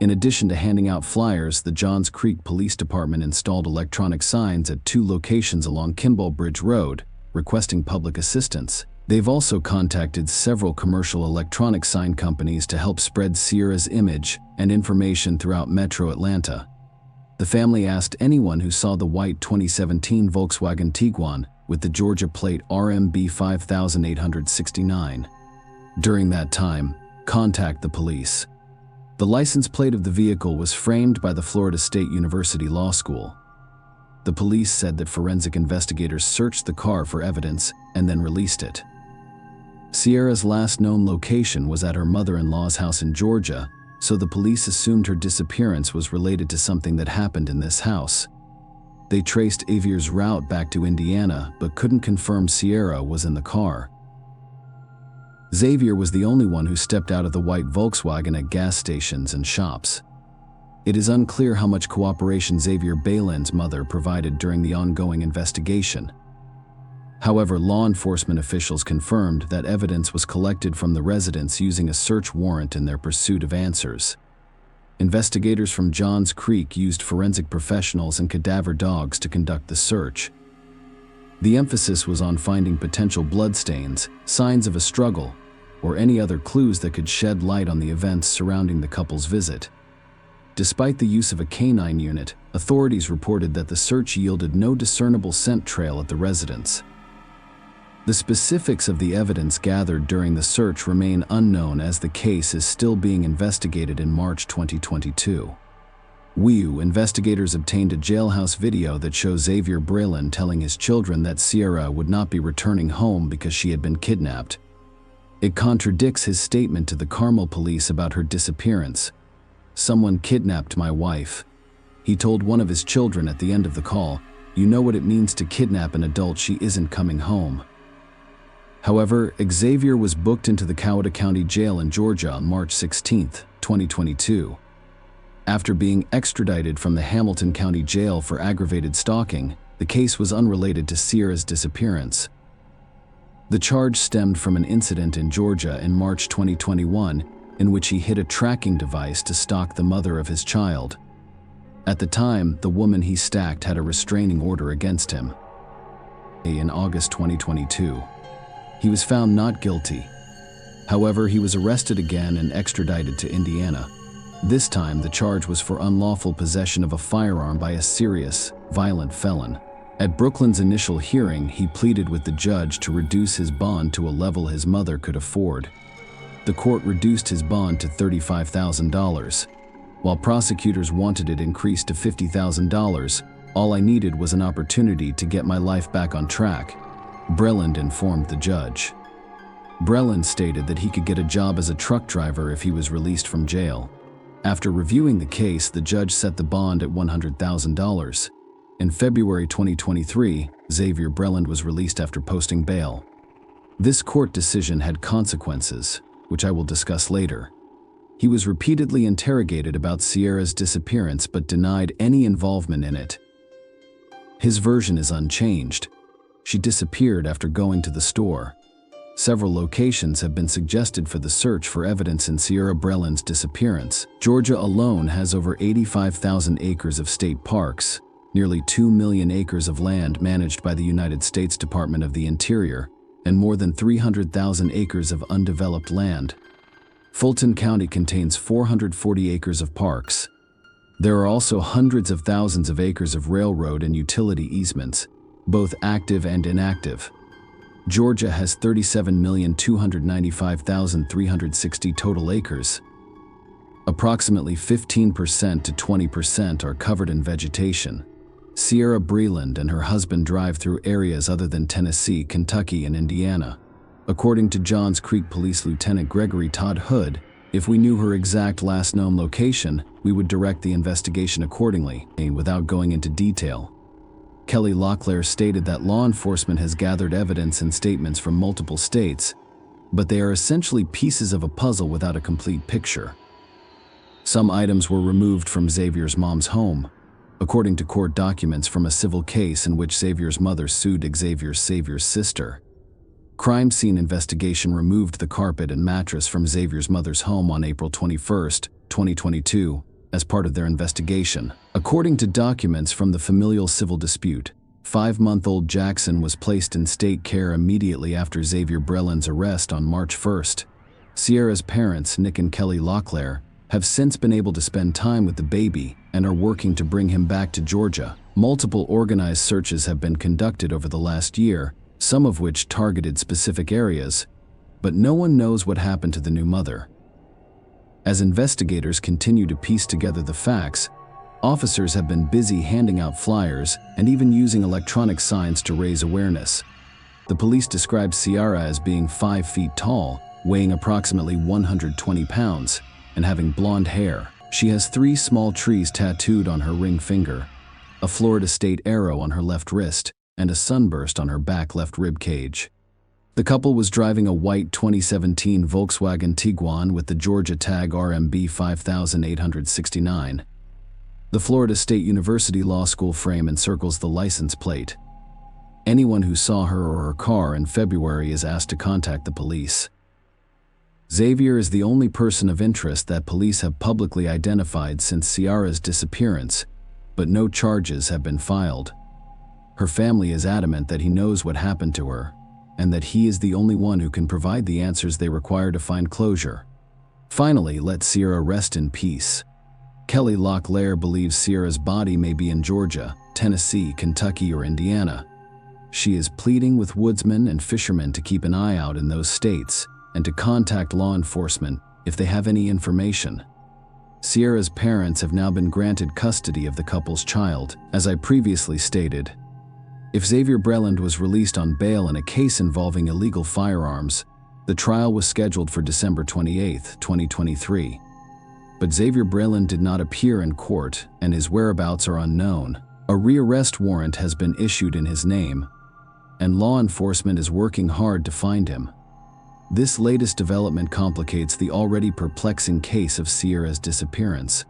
In addition to handing out flyers, the Johns Creek Police Department installed electronic signs at 2 locations along Kimball Bridge Road, requesting public assistance. They've also contacted several commercial electronic sign companies to help spread Sierra's image and information throughout Metro Atlanta. The family asked anyone who saw the white 2017 Volkswagen Tiguan with the Georgia plate RMB 5869. During that time, contact the police. The license plate of the vehicle was framed by the Florida State University Law School. The police said that forensic investigators searched the car for evidence and then released it. Sierra's last known location was at her mother-in-law's house in Georgia, so the police assumed her disappearance was related to something that happened in this house. They traced Xavier's route back to Indiana, but couldn't confirm Sierra was in the car. Xavier was the only one who stepped out of the white Volkswagen at gas stations and shops. It is unclear how much cooperation Xavier Balin's mother provided during the ongoing investigation. However, law enforcement officials confirmed that evidence was collected from the residence using a search warrant in their pursuit of answers. Investigators from Johns Creek used forensic professionals and cadaver dogs to conduct the search. The emphasis was on finding potential bloodstains, signs of a struggle, or any other clues that could shed light on the events surrounding the couple's visit. Despite the use of a canine unit, authorities reported that the search yielded no discernible scent trail at the residence. The specifics of the evidence gathered during the search remain unknown as the case is still being investigated in March 2022. Investigators obtained a jailhouse video that shows Xavier Breland telling his children that Sierra would not be returning home because she had been kidnapped. It contradicts his statement to the Carmel police about her disappearance. "Someone kidnapped my wife." He told one of his children at the end of the call, "You know what it means to kidnap an adult, she isn't coming home." However, Xavier was booked into the Coweta County Jail in Georgia on March 16, 2022. After being extradited from the Hamilton County Jail for aggravated stalking, the case was unrelated to Sierra's disappearance. The charge stemmed from an incident in Georgia in March 2021 in which he hid a tracking device to stalk the mother of his child. At the time, the woman he stalked had a restraining order against him. In August 2022, he was found not guilty. However, he was arrested again and extradited to Indiana. This time, the charge was for unlawful possession of a firearm by a serious, violent felon. At Brooklyn's initial hearing, he pleaded with the judge to reduce his bond to a level his mother could afford. The court reduced his bond to $35,000. While prosecutors wanted it increased to $50,000, "All I needed was an opportunity to get my life back on track," Breland informed the judge. Breland stated that he could get a job as a truck driver if he was released from jail. After reviewing the case, the judge set the bond at $100,000. In February 2023, Xavier Breland was released after posting bail. This court decision had consequences, which I will discuss later. He was repeatedly interrogated about Sierra's disappearance but denied any involvement in it. His version is unchanged. She disappeared after going to the store. Several locations have been suggested for the search for evidence in Sierra Breland's disappearance. Georgia alone has over 85,000 acres of state parks, nearly 2 million acres of land managed by the United States Department of the Interior, and more than 300,000 acres of undeveloped land. Fulton County contains 440 acres of parks. There are also hundreds of thousands of acres of railroad and utility easements, both active and inactive. Georgia has 37,295,360 total acres. Approximately 15% to 20% are covered in vegetation. Sierra Breland and her husband drive through areas other than Tennessee, Kentucky, and Indiana. According to Johns Creek Police Lieutenant Gregory Todd Hood, if we knew her exact last known location, we would direct the investigation accordingly, without going into detail. Kelly Locklear stated that law enforcement has gathered evidence and statements from multiple states, but they are essentially pieces of a puzzle without a complete picture. Some items were removed from Xavier's mom's home, according to court documents from a civil case in which Xavier's mother sued Xavier's sister. Crime scene investigation removed the carpet and mattress from Xavier's mother's home on April 21, 2022, as part of their investigation. According to documents from the familial civil dispute, 5-month-old Jackson was placed in state care immediately after Xavier Breland's arrest on March 1. Sierra's parents, Nick and Kelly Locklear, have since been able to spend time with the baby and are working to bring him back to Georgia. Multiple organized searches have been conducted over the last year, some of which targeted specific areas, but no one knows what happened to the new mother. As investigators continue to piece together the facts, officers have been busy handing out flyers and even using electronic signs to raise awareness. The police described Ciara as being 5 feet tall, weighing approximately 120 pounds, and having blonde hair. She has 3 small trees tattooed on her ring finger, a Florida State arrow on her left wrist, and a sunburst on her back left rib cage. The couple was driving a white 2017 Volkswagen Tiguan with the Georgia tag RMB 5869. The Florida State University Law School frame encircles the license plate. Anyone who saw her or her car in February is asked to contact the police. Xavier is the only person of interest that police have publicly identified since Ciara's disappearance, but no charges have been filed. Her family is adamant that he knows what happened to her, and that he is the only one who can provide the answers they require to find closure. Finally, let Ciara rest in peace. Kelly Locklear believes Ciara's body may be in Georgia, Tennessee, Kentucky, or Indiana. She is pleading with woodsmen and fishermen to keep an eye out in those states and to contact law enforcement if they have any information. Ciara's parents have now been granted custody of the couple's child, as I previously stated. If Xavier Breland was released on bail in a case involving illegal firearms, the trial was scheduled for December 28, 2023. But Xavier Breland did not appear in court, and his whereabouts are unknown. A rearrest warrant has been issued in his name, and law enforcement is working hard to find him. This latest development complicates the already perplexing case of Ciara's disappearance.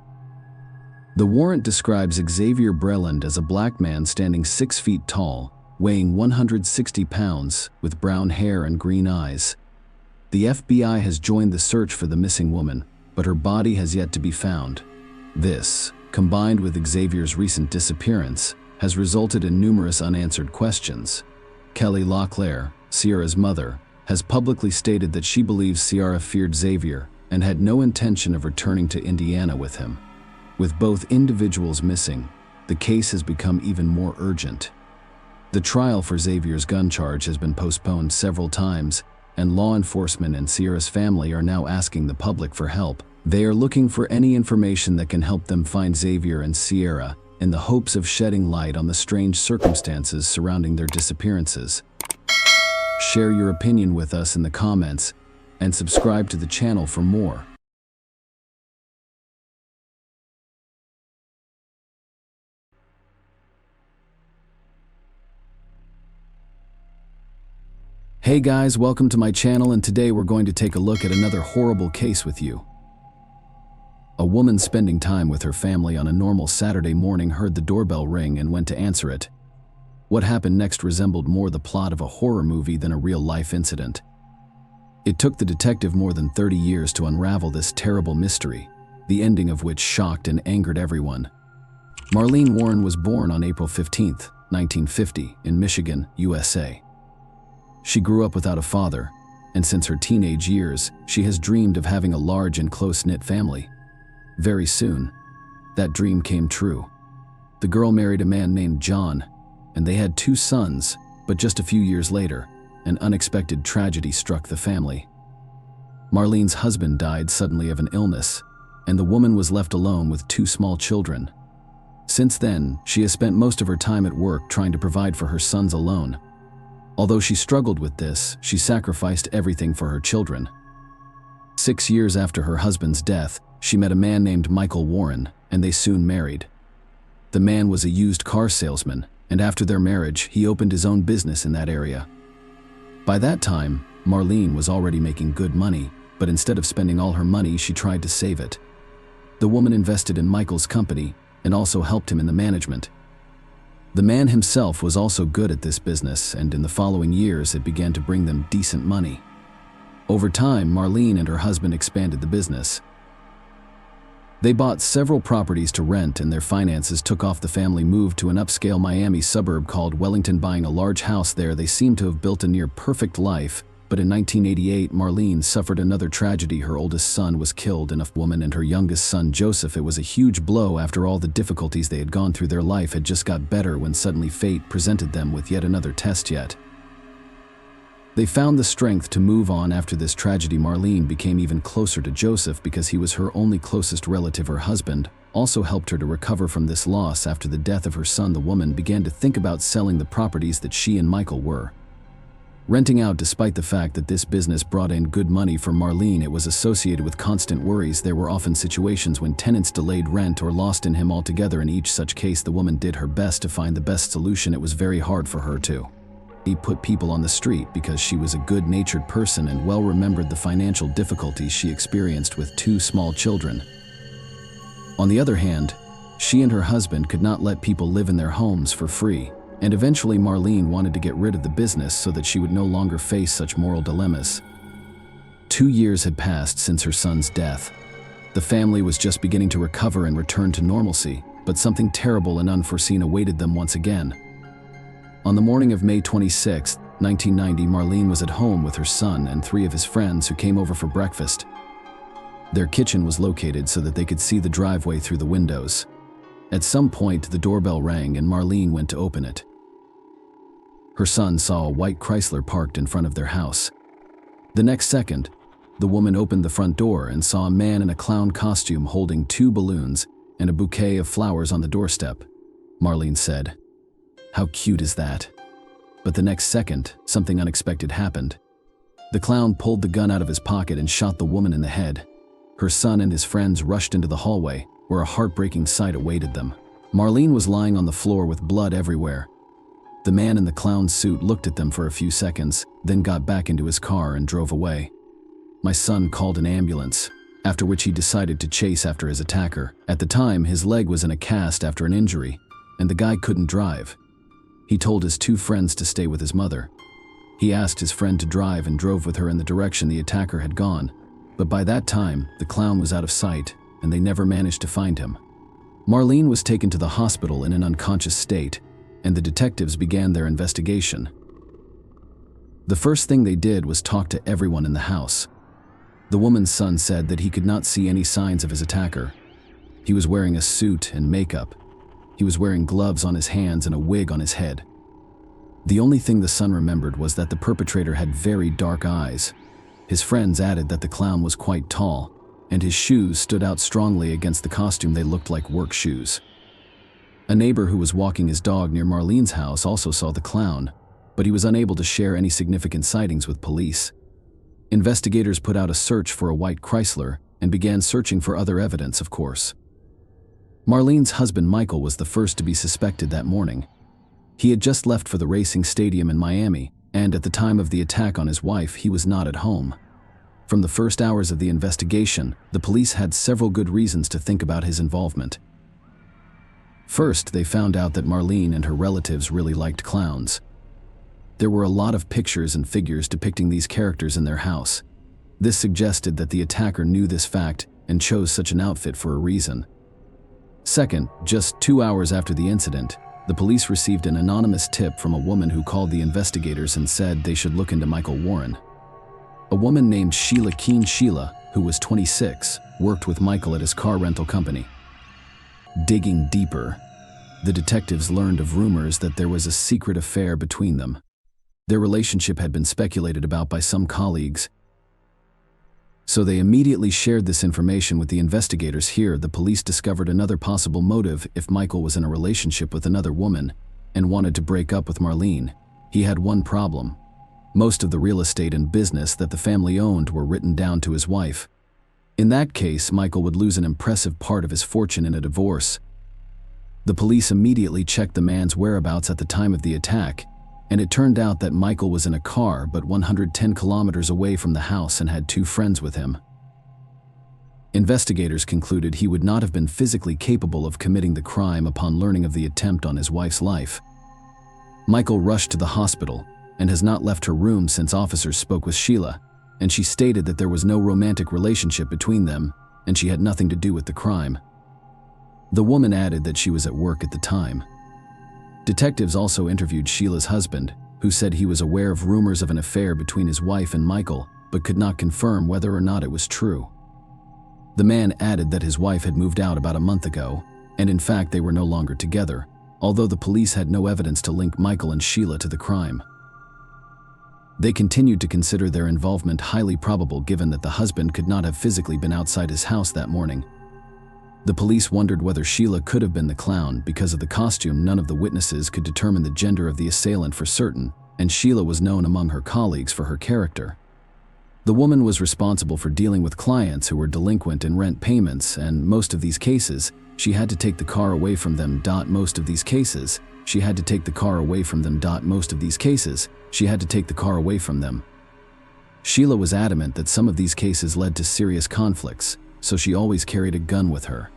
The warrant describes Xavier Breland as a black man standing 6 feet tall, weighing 160 pounds, with brown hair and green eyes. The FBI has joined the search for the missing woman, but her body has yet to be found. This, combined with Xavier's recent disappearance, has resulted in numerous unanswered questions. Kelly Locklear, Ciara's mother, has publicly stated that she believes Ciara feared Xavier and had no intention of returning to Indiana with him. With both individuals missing, the case has become even more urgent. The trial for Xavier's gun charge has been postponed several times, and law enforcement and Ciara's family are now asking the public for help. They are looking for any information that can help them find Xavier and Ciara, in the hopes of shedding light on the strange circumstances surrounding their disappearances. Share your opinion with us in the comments, and subscribe to the channel for more. Hey guys, welcome to my channel, and today we're going to take a look at another horrible case with you. A woman spending time with her family on a normal Saturday morning heard the doorbell ring and went to answer it. What happened next resembled more the plot of a horror movie than a real-life incident. It took the detective more than 30 years to unravel this terrible mystery, the ending of which shocked and angered everyone. Marlene Warren was born on April 15, 1950, in Michigan, USA. She grew up without a father, and since her teenage years, she has dreamed of having a large and close-knit family. Very soon, that dream came true. The girl married a man named John, and they had 2 sons, but just a few years later, an unexpected tragedy struck the family. Marlene's husband died suddenly of an illness, and the woman was left alone with 2 small children. Since then, she has spent most of her time at work trying to provide for her sons alone. Although she struggled with this, she sacrificed everything for her children. 6 years after her husband's death, she met a man named Michael Warren, and they soon married. The man was a used car salesman, and after their marriage, he opened his own business in that area. By that time, Marlene was already making good money, but instead of spending all her money, she tried to save it. The woman invested in Michael's company and also helped him in the management. The man himself was also good at this business, and in the following years, it began to bring them decent money. Over time, Marlene and her husband expanded the business. They bought several properties to rent, and their finances took off. The family moved to an upscale Miami suburb called Wellington. Buying a large house there, they seemed to have built a near-perfect life, but in 1988, Marlene suffered another tragedy. Her oldest son was killed, and a woman and her youngest son, Joseph. It was a huge blow. After all the difficulties they had gone through, their life had just got better when suddenly fate presented them with yet another test. They found the strength to move on after this tragedy. Marlene became even closer to Joseph because he was her only closest relative. Her husband also helped her to recover from this loss. After the death of her son, the woman began to think about selling the properties that she and Michael were. Renting out despite the fact that this business brought in good money for Marlene, it was associated with constant worries. There were often situations when tenants delayed rent or lost in him altogether. In each such case, the woman did her best to find the best solution. It was very hard for her to put people on the street because she was a good-natured person and well remembered the financial difficulties she experienced with 2 small children. On the other hand, she and her husband could not let people live in their homes for free. And eventually Marlene wanted to get rid of the business so that she would no longer face such moral dilemmas. 2 years had passed since her son's death. The family was just beginning to recover and return to normalcy, but something terrible and unforeseen awaited them once again. On the morning of May 26, 1990, Marlene was at home with her son and 3 of his friends who came over for breakfast. Their kitchen was located so that they could see the driveway through the windows. At some point, the doorbell rang and Marlene went to open it. Her son saw a white Chrysler parked in front of their house. The next second, the woman opened the front door and saw a man in a clown costume holding 2 balloons and a bouquet of flowers on the doorstep. Marlene said, "How cute is that?" But the next second, something unexpected happened. The clown pulled the gun out of his pocket and shot the woman in the head. Her son and his friends rushed into the hallway, where a heartbreaking sight awaited them. Marlene was lying on the floor with blood everywhere. The man in the clown suit looked at them for a few seconds, then got back into his car and drove away. My son called an ambulance, after which he decided to chase after his attacker. At the time, his leg was in a cast after an injury, and the guy couldn't drive. He told his 2 friends to stay with his mother. He asked his friend to drive and drove with her in the direction the attacker had gone, but by that time, the clown was out of sight, and they never managed to find him. Marlene was taken to the hospital in an unconscious state, and the detectives began their investigation. The first thing they did was talk to everyone in the house. The woman's son said that he could not see any signs of his attacker. He was wearing a suit and makeup. He was wearing gloves on his hands and a wig on his head. The only thing the son remembered was that the perpetrator had very dark eyes. His friends added that the clown was quite tall, and his shoes stood out strongly against the costume. They looked like work shoes. A neighbor who was walking his dog near Marlene's house also saw the clown, but he was unable to share any significant sightings with police. Investigators put out a search for a white Chrysler and began searching for other evidence, of course. Marlene's husband Michael was the first to be suspected that morning. He had just left for the racing stadium in Miami, and at the time of the attack on his wife, he was not at home. From the first hours of the investigation, the police had several good reasons to think about his involvement. First, they found out that Marlene and her relatives really liked clowns. There were a lot of pictures and figures depicting these characters in their house. This suggested that the attacker knew this fact and chose such an outfit for a reason. Second, just 2 hours after the incident, the police received an anonymous tip from a woman who called the investigators and said they should look into Michael Warren. A woman named Sheila Keen Sheila, who was 26, worked with Michael at his car rental company. Digging deeper, the detectives learned of rumors that there was a secret affair between them. Their relationship had been speculated about by some colleagues, so they immediately shared this information with the investigators. Here, the police discovered another possible motive. If Michael was in a relationship with another woman and wanted to break up with Marlene, he had one problem. Most of the real estate and business that the family owned were written down to his wife. In that case, Michael would lose an impressive part of his fortune in a divorce. The police immediately checked the man's whereabouts at the time of the attack, and it turned out that Michael was in a car but 110 kilometers away from the house and had 2 friends with him. Investigators concluded he would not have been physically capable of committing the crime upon learning of the attempt on his wife's life. Michael rushed to the hospital and has not left her room since officers spoke with Sheila, and she stated that there was no romantic relationship between them and she had nothing to do with the crime. The woman added that she was at work at the time. Detectives also interviewed Sheila's husband, who said he was aware of rumors of an affair between his wife and Michael, but could not confirm whether or not it was true. The man added that his wife had moved out about a month ago, and in fact they were no longer together, although the police had no evidence to link Michael and Sheila to the crime. They continued to consider their involvement highly probable given that the husband could not have physically been outside his house that morning. The police wondered whether Sheila could have been the clown. Because of the costume, none of the witnesses could determine the gender of the assailant for certain, and Sheila was known among her colleagues for her character. The woman was responsible for dealing with clients who were delinquent in rent payments, and most of these cases, she had to take the car away from them. Most of these cases, she had to take the car away from them. Most of these cases, she had to take the car away from them. Sheila was adamant that some of these cases led to serious conflicts, so she always carried a gun with her.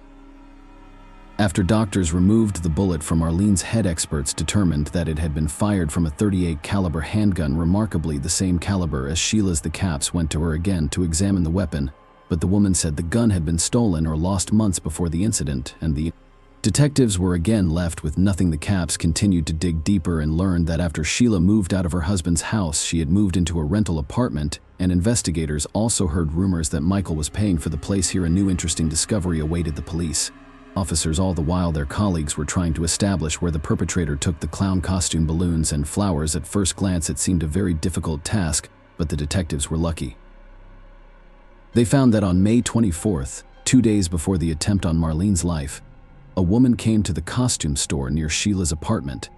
After doctors removed the bullet from Arlene's head, experts determined that it had been fired from a .38 caliber handgun, remarkably the same caliber as Sheila's. The cops went to her again to examine the weapon, but the woman said the gun had been stolen or lost months before the incident, and the detectives were again left with nothing. The cops continued to dig deeper and learned that after Sheila moved out of her husband's house, she had moved into a rental apartment, and investigators also heard rumors that Michael was paying for the place. Here, a new interesting discovery awaited the police officers. All the while, their colleagues were trying to establish where the perpetrator took the clown costume, balloons, and flowers. At first glance, it seemed a very difficult task, but the detectives were lucky. They found that on May 24th, 2 days before the attempt on Marlene's life, a woman came to the costume store near Sheila's apartment.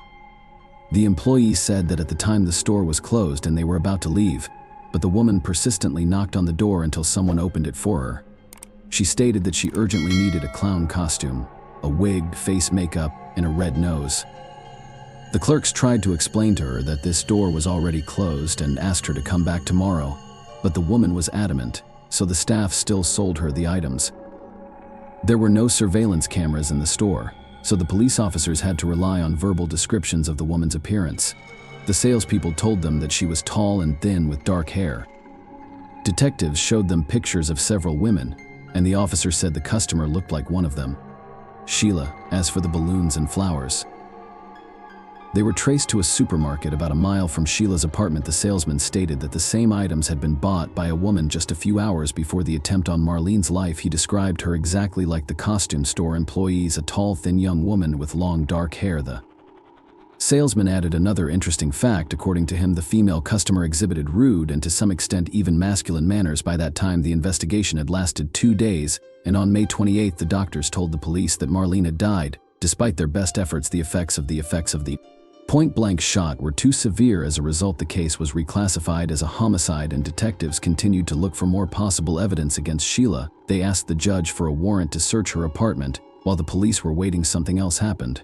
The employee said that at the time the store was closed and they were about to leave, but the woman persistently knocked on the door until someone opened it for her. She stated that she urgently needed a clown costume, a wig, face makeup, and a red nose. The clerks tried to explain to her that this store was already closed and asked her to come back tomorrow, but the woman was adamant, so the staff still sold her the items. There were no surveillance cameras in the store, so the police officers had to rely on verbal descriptions of the woman's appearance. The salespeople told them that she was tall and thin with dark hair. Detectives showed them pictures of several women, and the officer said the customer looked like one of them, Sheila. As for the balloons and flowers, they were traced to a supermarket about a mile from Sheila's apartment. The salesman stated that the same items had been bought by a woman just a few hours before the attempt on Marlene's life. He described her exactly like the costume store employees, a tall, thin young woman with long dark hair. The salesman added another interesting fact. According to him, the female customer exhibited rude and to some extent even masculine manners. By that time, the investigation had lasted 2 days, and on May 28th, the doctors told the police that Marlene had died. Despite their best efforts, the effects of the point-blank shot were too severe. As a result, the case was reclassified as a homicide, and detectives continued to look for more possible evidence against Sheila. They asked the judge for a warrant to search her apartment. While the police were waiting, something else happened.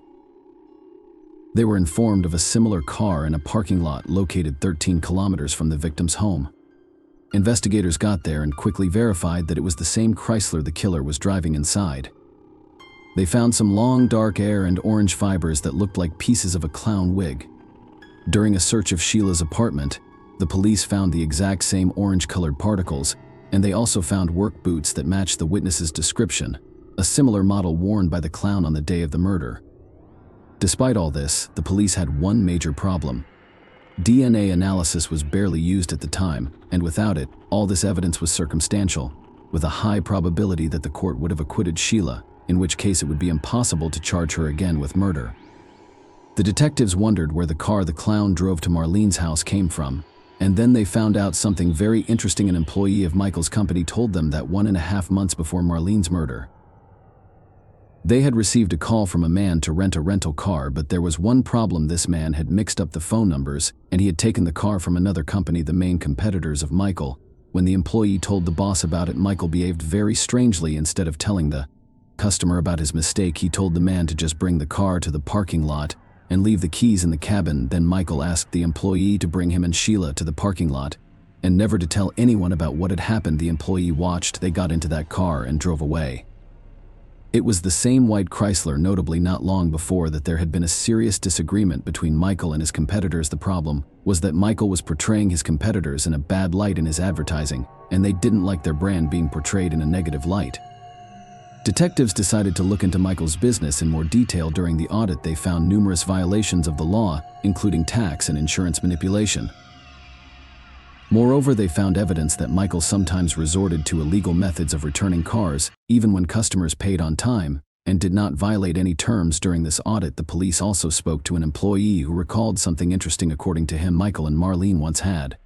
They were informed of a similar car in a parking lot located 13 kilometers from the victim's home. Investigators got there and quickly verified that it was the same Chrysler the killer was driving inside. They found some long dark hair and orange fibers that looked like pieces of a clown wig. During a search of Sheila's apartment, the police found the exact same orange-colored particles, and they also found work boots that matched the witness's description, a similar model worn by the clown on the day of the murder. Despite all this, the police had one major problem. DNA analysis was barely used at the time, and without it, all this evidence was circumstantial, with a high probability that the court would have acquitted Sheila, in which case it would be impossible to charge her again with murder. The detectives wondered where the car the clown drove to Marlene's house came from, and then they found out something very interesting. An employee of Michael's company told them that 1.5 months before Marlene's murder, they had received a call from a man to rent a rental car, but there was one problem. This man had mixed up the phone numbers, and he had taken the car from another company, the main competitors of Michael. When the employee told the boss about it, Michael behaved very strangely. Instead of telling the customer about his mistake, he told the man to just bring the car to the parking lot and leave the keys in the cabin. Then Michael asked the employee to bring him and Sheila to the parking lot and never to tell anyone about what had happened. The employee watched. They got into that car and drove away. It was the same white Chrysler. Notably, not long before that, there had been a serious disagreement between Michael and his competitors. The problem was that Michael was portraying his competitors in a bad light in his advertising, and they didn't like their brand being portrayed in a negative light. Detectives decided to look into Michael's business in more detail. During the audit, they found numerous violations of the law, including tax and insurance manipulation. Moreover, they found evidence that Michael sometimes resorted to illegal methods of returning cars, even when customers paid on time, and did not violate any terms. During this audit, the police also spoke to an employee who recalled something interesting. According to him, Michael and Marlene once had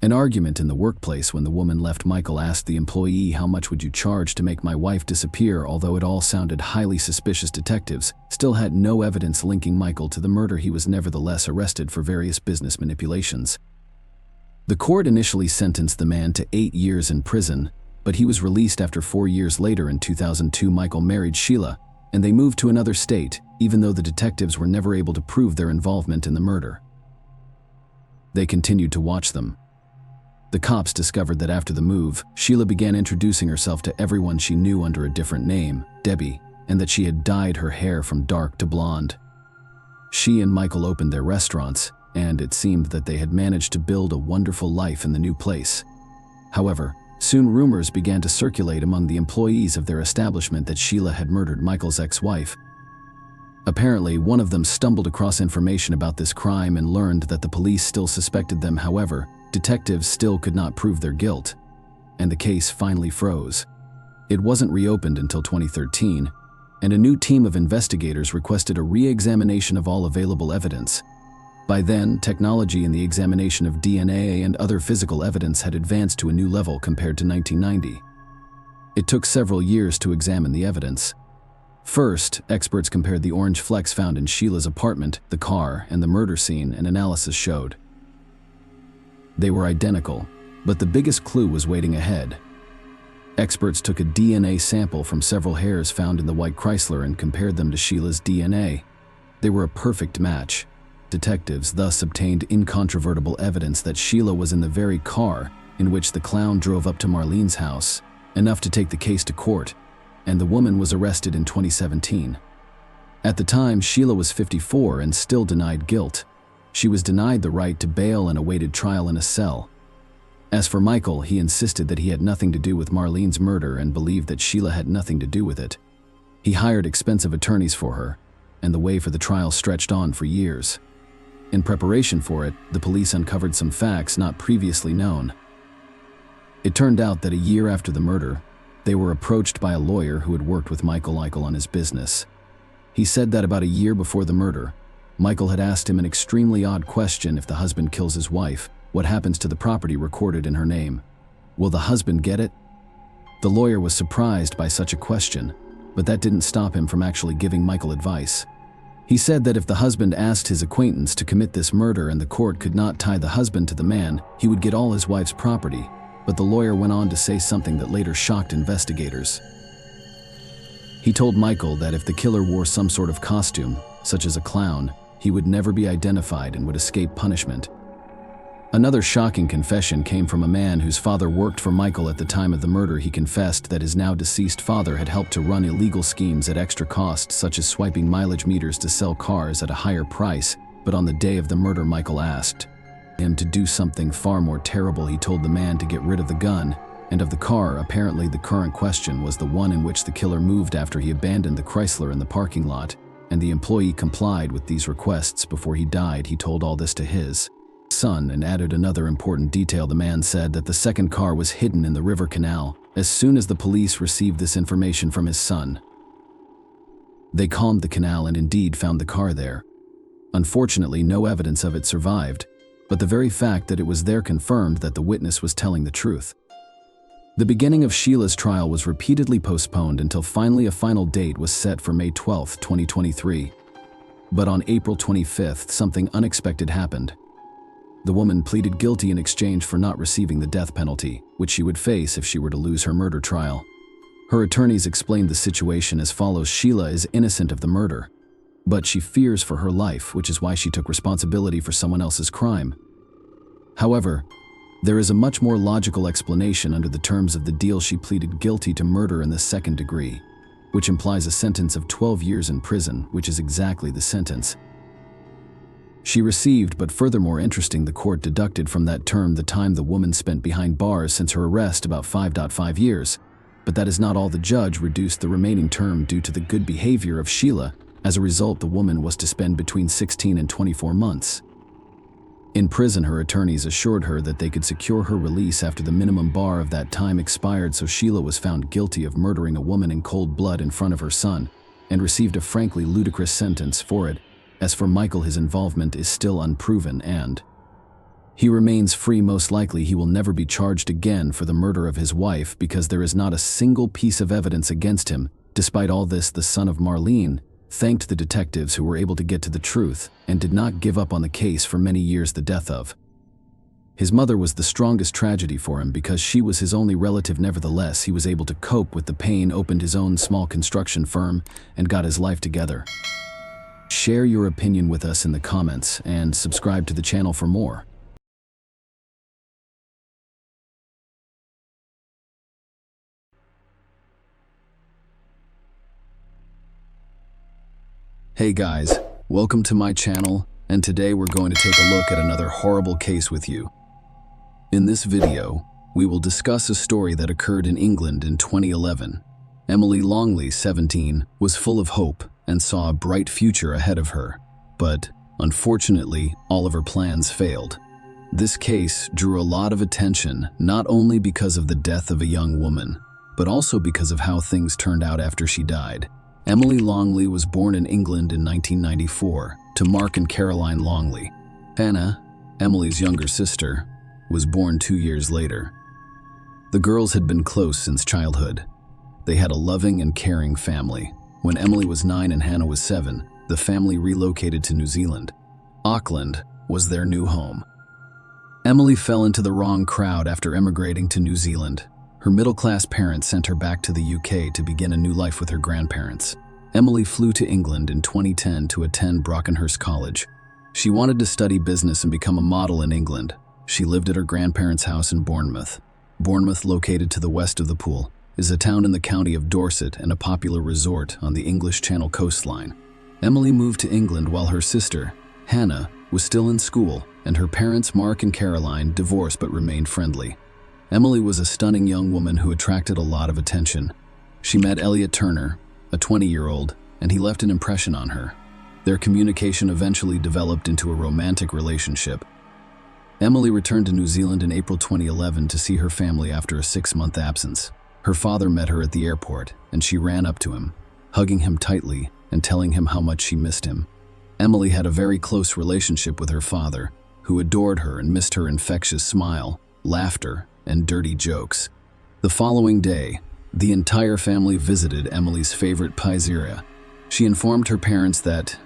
An argument in the workplace when the woman left. Michael asked the employee, "How much would you charge to make my wife disappear?" Although it all sounded highly suspicious, detectives still had no evidence linking Michael to the murder. He was nevertheless arrested for various business manipulations. The court initially sentenced the man to 8 years in prison, but he was released after 4 years later. In 2002, Michael married Sheila, and they moved to another state, even though the detectives were never able to prove their involvement in the murder. They continued to watch them. The cops discovered that after the move, Sheila began introducing herself to everyone she knew under a different name, Debbie, and that she had dyed her hair from dark to blonde. She and Michael opened their restaurants, and it seemed that they had managed to build a wonderful life in the new place. However, soon rumors began to circulate among the employees of their establishment that Sheila had murdered Michael's ex-wife. Apparently, one of them stumbled across information about this crime and learned that the police still suspected them. However, detectives still could not prove their guilt, and the case finally froze. It wasn't reopened until 2013, and a new team of investigators requested a re-examination of all available evidence. By then, technology in the examination of DNA and other physical evidence had advanced to a new level compared to 1990. It took several years to examine the evidence. First, experts compared the orange flecks found in Sheila's apartment, the car, and the murder scene, and analysis showed they were identical, but the biggest clue was waiting ahead. Experts took a DNA sample from several hairs found in the white Chrysler and compared them to Sheila's DNA. They were a perfect match. Detectives thus obtained incontrovertible evidence that Sheila was in the very car in which the clown drove up to Marlene's house, enough to take the case to court, and the woman was arrested in 2017. At the time, Sheila was 54 and still denied guilt. She was denied the right to bail and awaited trial in a cell. As for Michael, he insisted that he had nothing to do with Marlene's murder and believed that Sheila had nothing to do with it. He hired expensive attorneys for her, and the way for the trial stretched on for years. In preparation for it, the police uncovered some facts not previously known. It turned out that a year after the murder, they were approached by a lawyer who had worked with Michael on his business. He said that about a year before the murder, Michael had asked him an extremely odd question: if the husband kills his wife, what happens to the property recorded in her name? Will the husband get it? The lawyer was surprised by such a question, but that didn't stop him from actually giving Michael advice. He said that if the husband asked his acquaintance to commit this murder and the court could not tie the husband to the man, he would get all his wife's property. But the lawyer went on to say something that later shocked investigators. He told Michael that if the killer wore some sort of costume, such as a clown, he would never be identified and would escape punishment. Another shocking confession came from a man whose father worked for Michael at the time of the murder. He confessed that his now deceased father had helped to run illegal schemes at extra cost, such as swiping mileage meters to sell cars at a higher price. But on the day of the murder, Michael asked him to do something far more terrible. He told the man to get rid of the gun and of the car. Apparently, the current question was the one in which the killer moved after he abandoned the Chrysler in the parking lot, and the employee complied with these requests before he died. He told all this to his son and added another important detail. The man said that the second car was hidden in the river canal. As soon as the police received this information from his son, they combed the canal and indeed found the car there. Unfortunately, no evidence of it survived, but the very fact that it was there confirmed that the witness was telling the truth. The beginning of Sheila's trial was repeatedly postponed until finally a final date was set for May 12, 2023. But on April 25th, something unexpected happened. The woman pleaded guilty in exchange for not receiving the death penalty, which she would face if she were to lose her murder trial. Her attorneys explained the situation as follows: Sheila is innocent of the murder, but she fears for her life, which is why she took responsibility for someone else's crime. However, there is a much more logical explanation under the terms of the deal. She pleaded guilty to murder in the second degree, which implies a sentence of 12 years in prison, which is exactly the sentence she received. But furthermore interesting, the court deducted from that term the time the woman spent behind bars since her arrest, about 5.5 years. But that is not all. The judge reduced the remaining term due to the good behavior of Sheila. As a result, the woman was to spend between 16 and 24 months in prison. Her attorneys assured her that they could secure her release after the minimum bar of that time expired. So Sheila was found guilty of murdering a woman in cold blood in front of her son, and received a frankly ludicrous sentence for it. As for Michael, his involvement is still unproven, and He remains free. Most likely he will never be charged again for the murder of his wife because there is not a single piece of evidence against him. Despite all this, the son of Marlene thanked the detectives who were able to get to the truth and did not give up on the case for many years. The death of his mother was the strongest tragedy for him because she was his only relative. Nevertheless, he was able to cope with the pain, opened his own small construction firm, and got his life together. Share your opinion with us in the comments and subscribe to the channel for more. Hey guys, welcome to my channel, and today we're going to take a look at another horrible case with you. In this video, we will discuss a story that occurred in England in 2011. Emily Longley, 17, was full of hope and saw a bright future ahead of her, but unfortunately, all of her plans failed. This case drew a lot of attention, not only because of the death of a young woman, but also because of how things turned out after she died. Emily Longley was born in England in 1994 to Mark and Caroline Longley. Hannah, Emily's younger sister, was born 2 years later. The girls had been close since childhood. They had a loving and caring family. When Emily was 9 and Hannah was 7, the family relocated to New Zealand. Auckland was their new home. Emily fell into the wrong crowd after emigrating to New Zealand. Her middle-class parents sent her back to the UK to begin a new life with her grandparents. Emily flew to England in 2010 to attend Brockenhurst College. She wanted to study business and become a model in England. She lived at her grandparents' house in Bournemouth. Bournemouth, located to the west of the Pool, is a town in the county of Dorset and a popular resort on the English Channel coastline. Emily moved to England while her sister, Hannah, was still in school, and her parents, Mark and Caroline, divorced but remained friendly. Emily was a stunning young woman who attracted a lot of attention. She met Elliot Turner, a 20-year-old, and he left an impression on her. Their communication eventually developed into a romantic relationship. Emily returned to New Zealand in April 2011 to see her family after a 6-month absence. Her father met her at the airport, and she ran up to him, hugging him tightly and telling him how much she missed him. Emily had a very close relationship with her father, who adored her and missed her infectious smile, laughter, and dirty jokes. The following day, the entire family visited Emily's favorite pizzeria. She informed her parents that,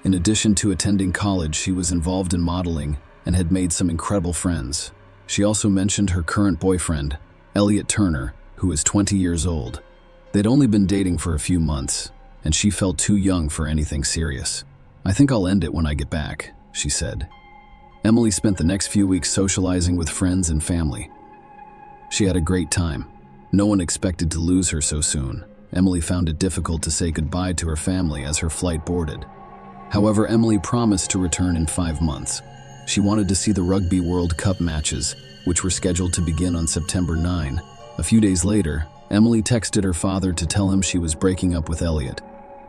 in addition to attending college, she was involved in modeling and had made some incredible friends. She also mentioned her current boyfriend, Elliot Turner, who was 20 years old. They'd only been dating for a few months, and she felt too young for anything serious. "I think I'll end it when I get back," she said. Emily spent the next few weeks socializing with friends and family. She had a great time. No one expected to lose her so soon. Emily found it difficult to say goodbye to her family as her flight boarded. However, Emily promised to return in 5 months. She wanted to see the Rugby World Cup matches, which were scheduled to begin on September 9. A few days later, Emily texted her father to tell him she was breaking up with Elliot,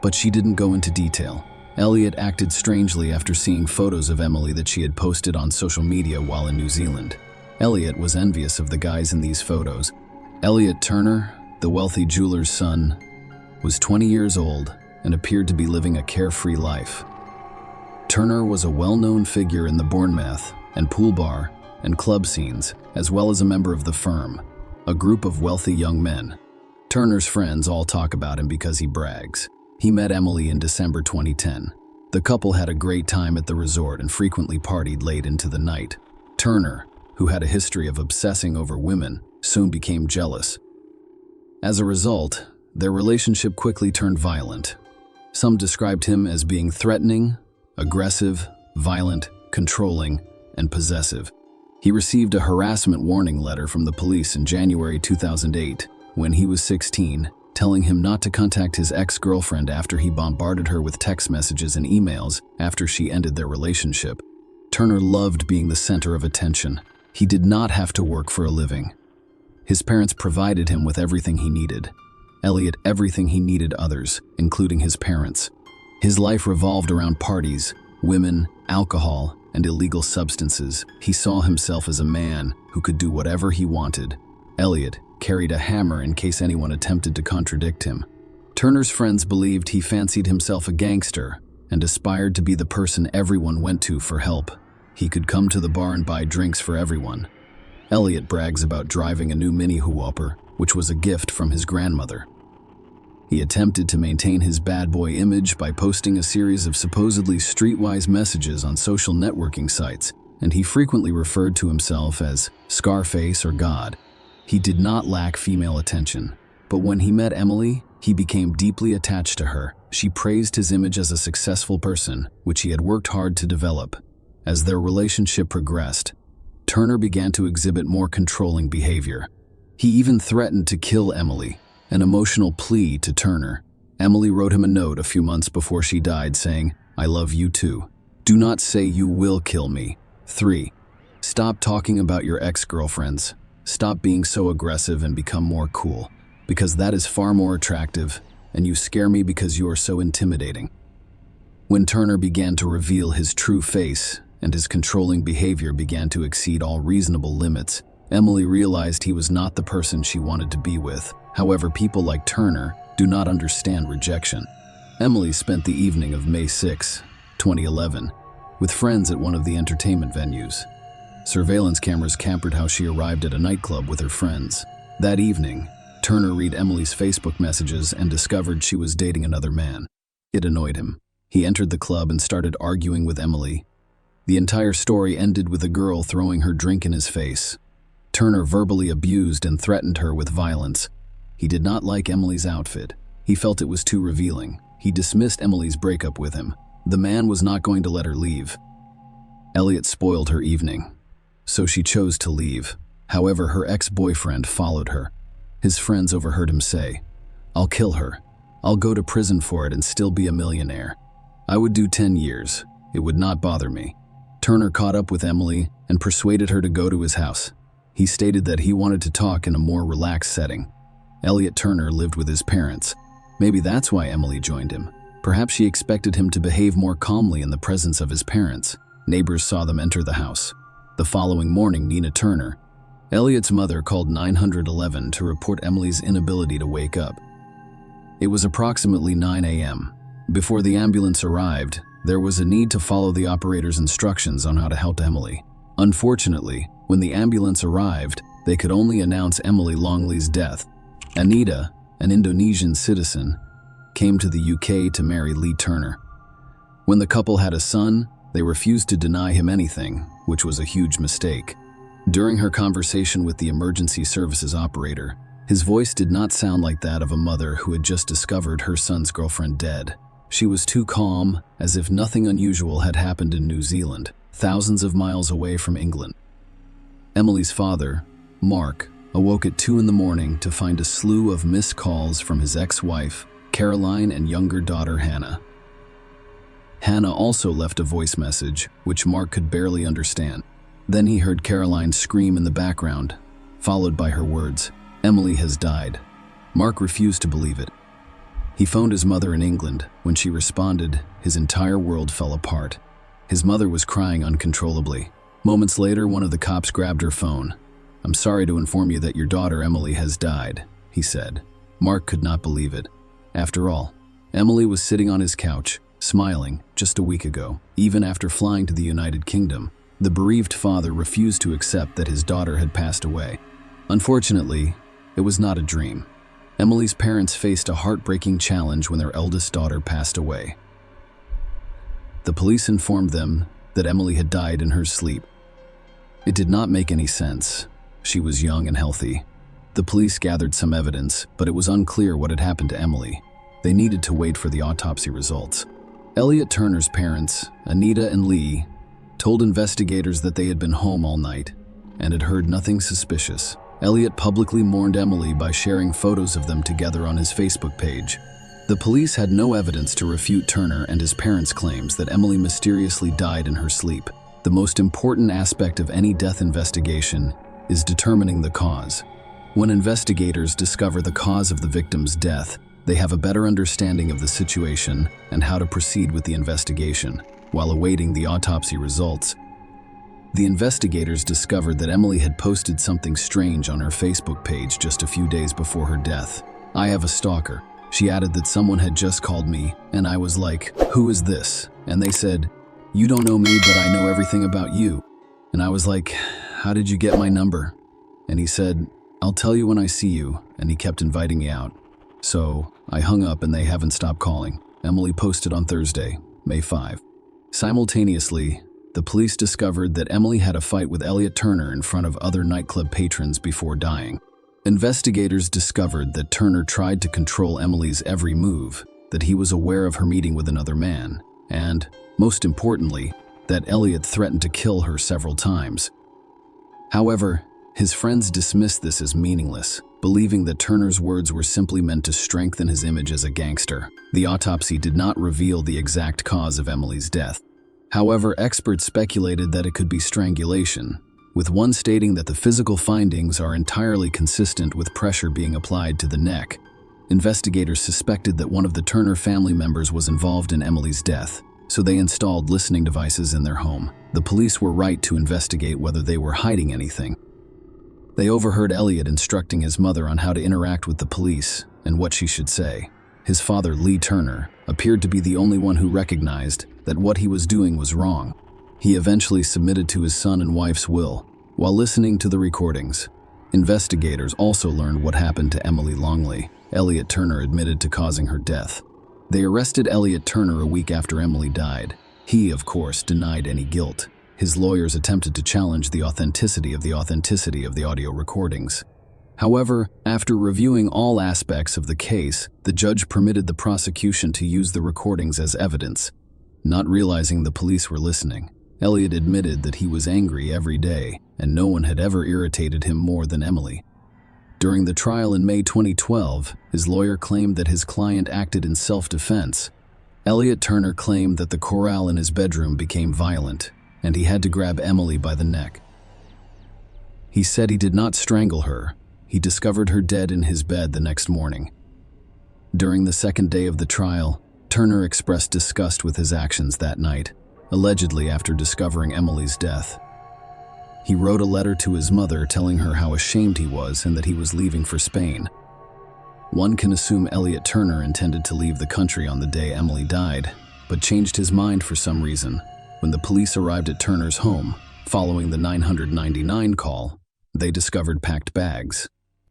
but she didn't go into detail. Elliot acted strangely after seeing photos of Emily that she had posted on social media while in New Zealand. Elliot was envious of the guys in these photos. Elliot Turner, the wealthy jeweler's son, was 20 years old and appeared to be living a carefree life. Turner was a well-known figure in the Bournemouth and pool bar and club scenes, as well as a member of the firm, a group of wealthy young men. Turner's friends all talk about him because he brags. He met Emily in December 2010. The couple had a great time at the resort and frequently partied late into the night. Turner, who had a history of obsessing over women, soon became jealous. As a result, their relationship quickly turned violent. Some described him as being threatening, aggressive, violent, controlling, and possessive. He received a harassment warning letter from the police in January 2008 when he was 16, telling him not to contact his ex-girlfriend after he bombarded her with text messages and emails after she ended their relationship. Turner loved being the center of attention. He did not have to work for a living. His parents provided him with everything he needed. Elliot everything he needed others, including his parents. His life revolved around parties, women, alcohol, and illegal substances. He saw himself as a man who could do whatever he wanted. Elliot carried a hammer in case anyone attempted to contradict him. Turner's friends believed he fancied himself a gangster and aspired to be the person everyone went to for help. He could come to the bar and buy drinks for everyone. Elliot brags about driving a new Mini Whopper, which was a gift from his grandmother. He attempted to maintain his bad boy image by posting a series of supposedly streetwise messages on social networking sites, and he frequently referred to himself as Scarface or God. He did not lack female attention, but when he met Emily, he became deeply attached to her. She praised his image as a successful person, which he had worked hard to develop. As their relationship progressed, Turner began to exhibit more controlling behavior. He even threatened to kill Emily, an emotional plea to Turner. Emily wrote him a note a few months before she died saying, "I love you too. Do not say you will kill me." 3. Stop talking about your ex-girlfriends. Stop being so aggressive and become more cool, because that is far more attractive, and you scare me because you are so intimidating. When Turner began to reveal his true face, and his controlling behavior began to exceed all reasonable limits, Emily realized he was not the person she wanted to be with. However, people like Turner do not understand rejection. Emily spent the evening of May 6, 2011, with friends at one of the entertainment venues. Surveillance cameras captured how she arrived at a nightclub with her friends. That evening, Turner read Emily's Facebook messages and discovered she was dating another man. It annoyed him. He entered the club and started arguing with Emily. The entire story ended with a girl throwing her drink in his face. Turner verbally abused and threatened her with violence. He did not like Emily's outfit. He felt it was too revealing. He dismissed Emily's breakup with him. The man was not going to let her leave. Elliot spoiled her evening, so she chose to leave. However, her ex-boyfriend followed her. His friends overheard him say, "I'll kill her. I'll go to prison for it and still be a millionaire. I would do 10 years. It would not bother me." Turner caught up with Emily and persuaded her to go to his house. He stated that he wanted to talk in a more relaxed setting. Elliot Turner lived with his parents. Maybe that's why Emily joined him. Perhaps she expected him to behave more calmly in the presence of his parents. Neighbors saw them enter the house. The following morning, Nina Turner, Elliot's mother, called 911 to report Emily's inability to wake up. It was approximately 9 a.m. Before the ambulance arrived, there was a need to follow the operator's instructions on how to help Emily. Unfortunately, when the ambulance arrived, they could only announce Emily Longley's death. Anita, an Indonesian citizen, came to the UK to marry Lee Turner. When the couple had a son, they refused to deny him anything, which was a huge mistake. During her conversation with the emergency services operator, his voice did not sound like that of a mother who had just discovered her son's girlfriend dead. She was too calm, as if nothing unusual had happened in New Zealand, thousands of miles away from England. Emily's father, Mark, awoke at 2 in the morning to find a slew of missed calls from his ex-wife, Caroline, and younger daughter, Hannah. Hannah also left a voice message, which Mark could barely understand. Then he heard Caroline scream in the background, followed by her words, "Emily has died." Mark refused to believe it. He phoned his mother in England. When she responded, his entire world fell apart. His mother was crying uncontrollably. Moments later, one of the cops grabbed her phone. "I'm sorry to inform you that your daughter Emily has died," he said. Mark could not believe it. After all, Emily was sitting on his couch, smiling, just a week ago. Even after flying to the United Kingdom, the bereaved father refused to accept that his daughter had passed away. Unfortunately, it was not a dream. Emily's parents faced a heartbreaking challenge when their eldest daughter passed away. The police informed them that Emily had died in her sleep. It did not make any sense. She was young and healthy. The police gathered some evidence, but it was unclear what had happened to Emily. They needed to wait for the autopsy results. Elliot Turner's parents, Anita and Lee, told investigators that they had been home all night and had heard nothing suspicious. Elliot publicly mourned Emily by sharing photos of them together on his Facebook page. The police had no evidence to refute Turner and his parents' claims that Emily mysteriously died in her sleep. The most important aspect of any death investigation is determining the cause. When investigators discover the cause of the victim's death, they have a better understanding of the situation and how to proceed with the investigation. While awaiting the autopsy results, the investigators discovered that Emily had posted something strange on her Facebook page just a few days before her death. "I have a stalker." She added that someone had just called me, and I was like, "Who is this?" And they said, "You don't know me, but I know everything about you." And I was like, "How did you get my number?" And he said, "I'll tell you when I see you," and he kept inviting me out. So I hung up and they haven't stopped calling. Emily posted on Thursday, May 5. Simultaneously, the police discovered that Emily had a fight with Elliot Turner in front of other nightclub patrons before dying. Investigators discovered that Turner tried to control Emily's every move, that he was aware of her meeting with another man, and, most importantly, that Elliot threatened to kill her several times. However, his friends dismissed this as meaningless, believing that Turner's words were simply meant to strengthen his image as a gangster. The autopsy did not reveal the exact cause of Emily's death. However, experts speculated that it could be strangulation, with one stating that the physical findings are entirely consistent with pressure being applied to the neck. Investigators suspected that one of the Turner family members was involved in Emily's death, so they installed listening devices in their home. The police were right to investigate whether they were hiding anything. They overheard Elliot instructing his mother on how to interact with the police and what she should say. His father, Lee Turner, appeared to be the only one who recognized that what he was doing was wrong. He eventually submitted to his son and wife's will. While listening to the recordings, investigators also learned what happened to Emily Longley. Elliot Turner admitted to causing her death. They arrested Elliot Turner a week after Emily died. He, of course, denied any guilt. His lawyers attempted to challenge the authenticity of the audio recordings. However, after reviewing all aspects of the case, the judge permitted the prosecution to use the recordings as evidence. Not realizing the police were listening, Elliot admitted that he was angry every day, and no one had ever irritated him more than Emily. During the trial in May 2012, his lawyer claimed that his client acted in self-defense. Elliot Turner claimed that the corral in his bedroom became violent, and he had to grab Emily by the neck. He said he did not strangle her. He discovered her dead in his bed the next morning. During the second day of the trial, Turner expressed disgust with his actions that night, allegedly after discovering Emily's death. He wrote a letter to his mother telling her how ashamed he was and that he was leaving for Spain. One can assume Elliot Turner intended to leave the country on the day Emily died, but changed his mind for some reason. When the police arrived at Turner's home, following the 999 call, they discovered packed bags.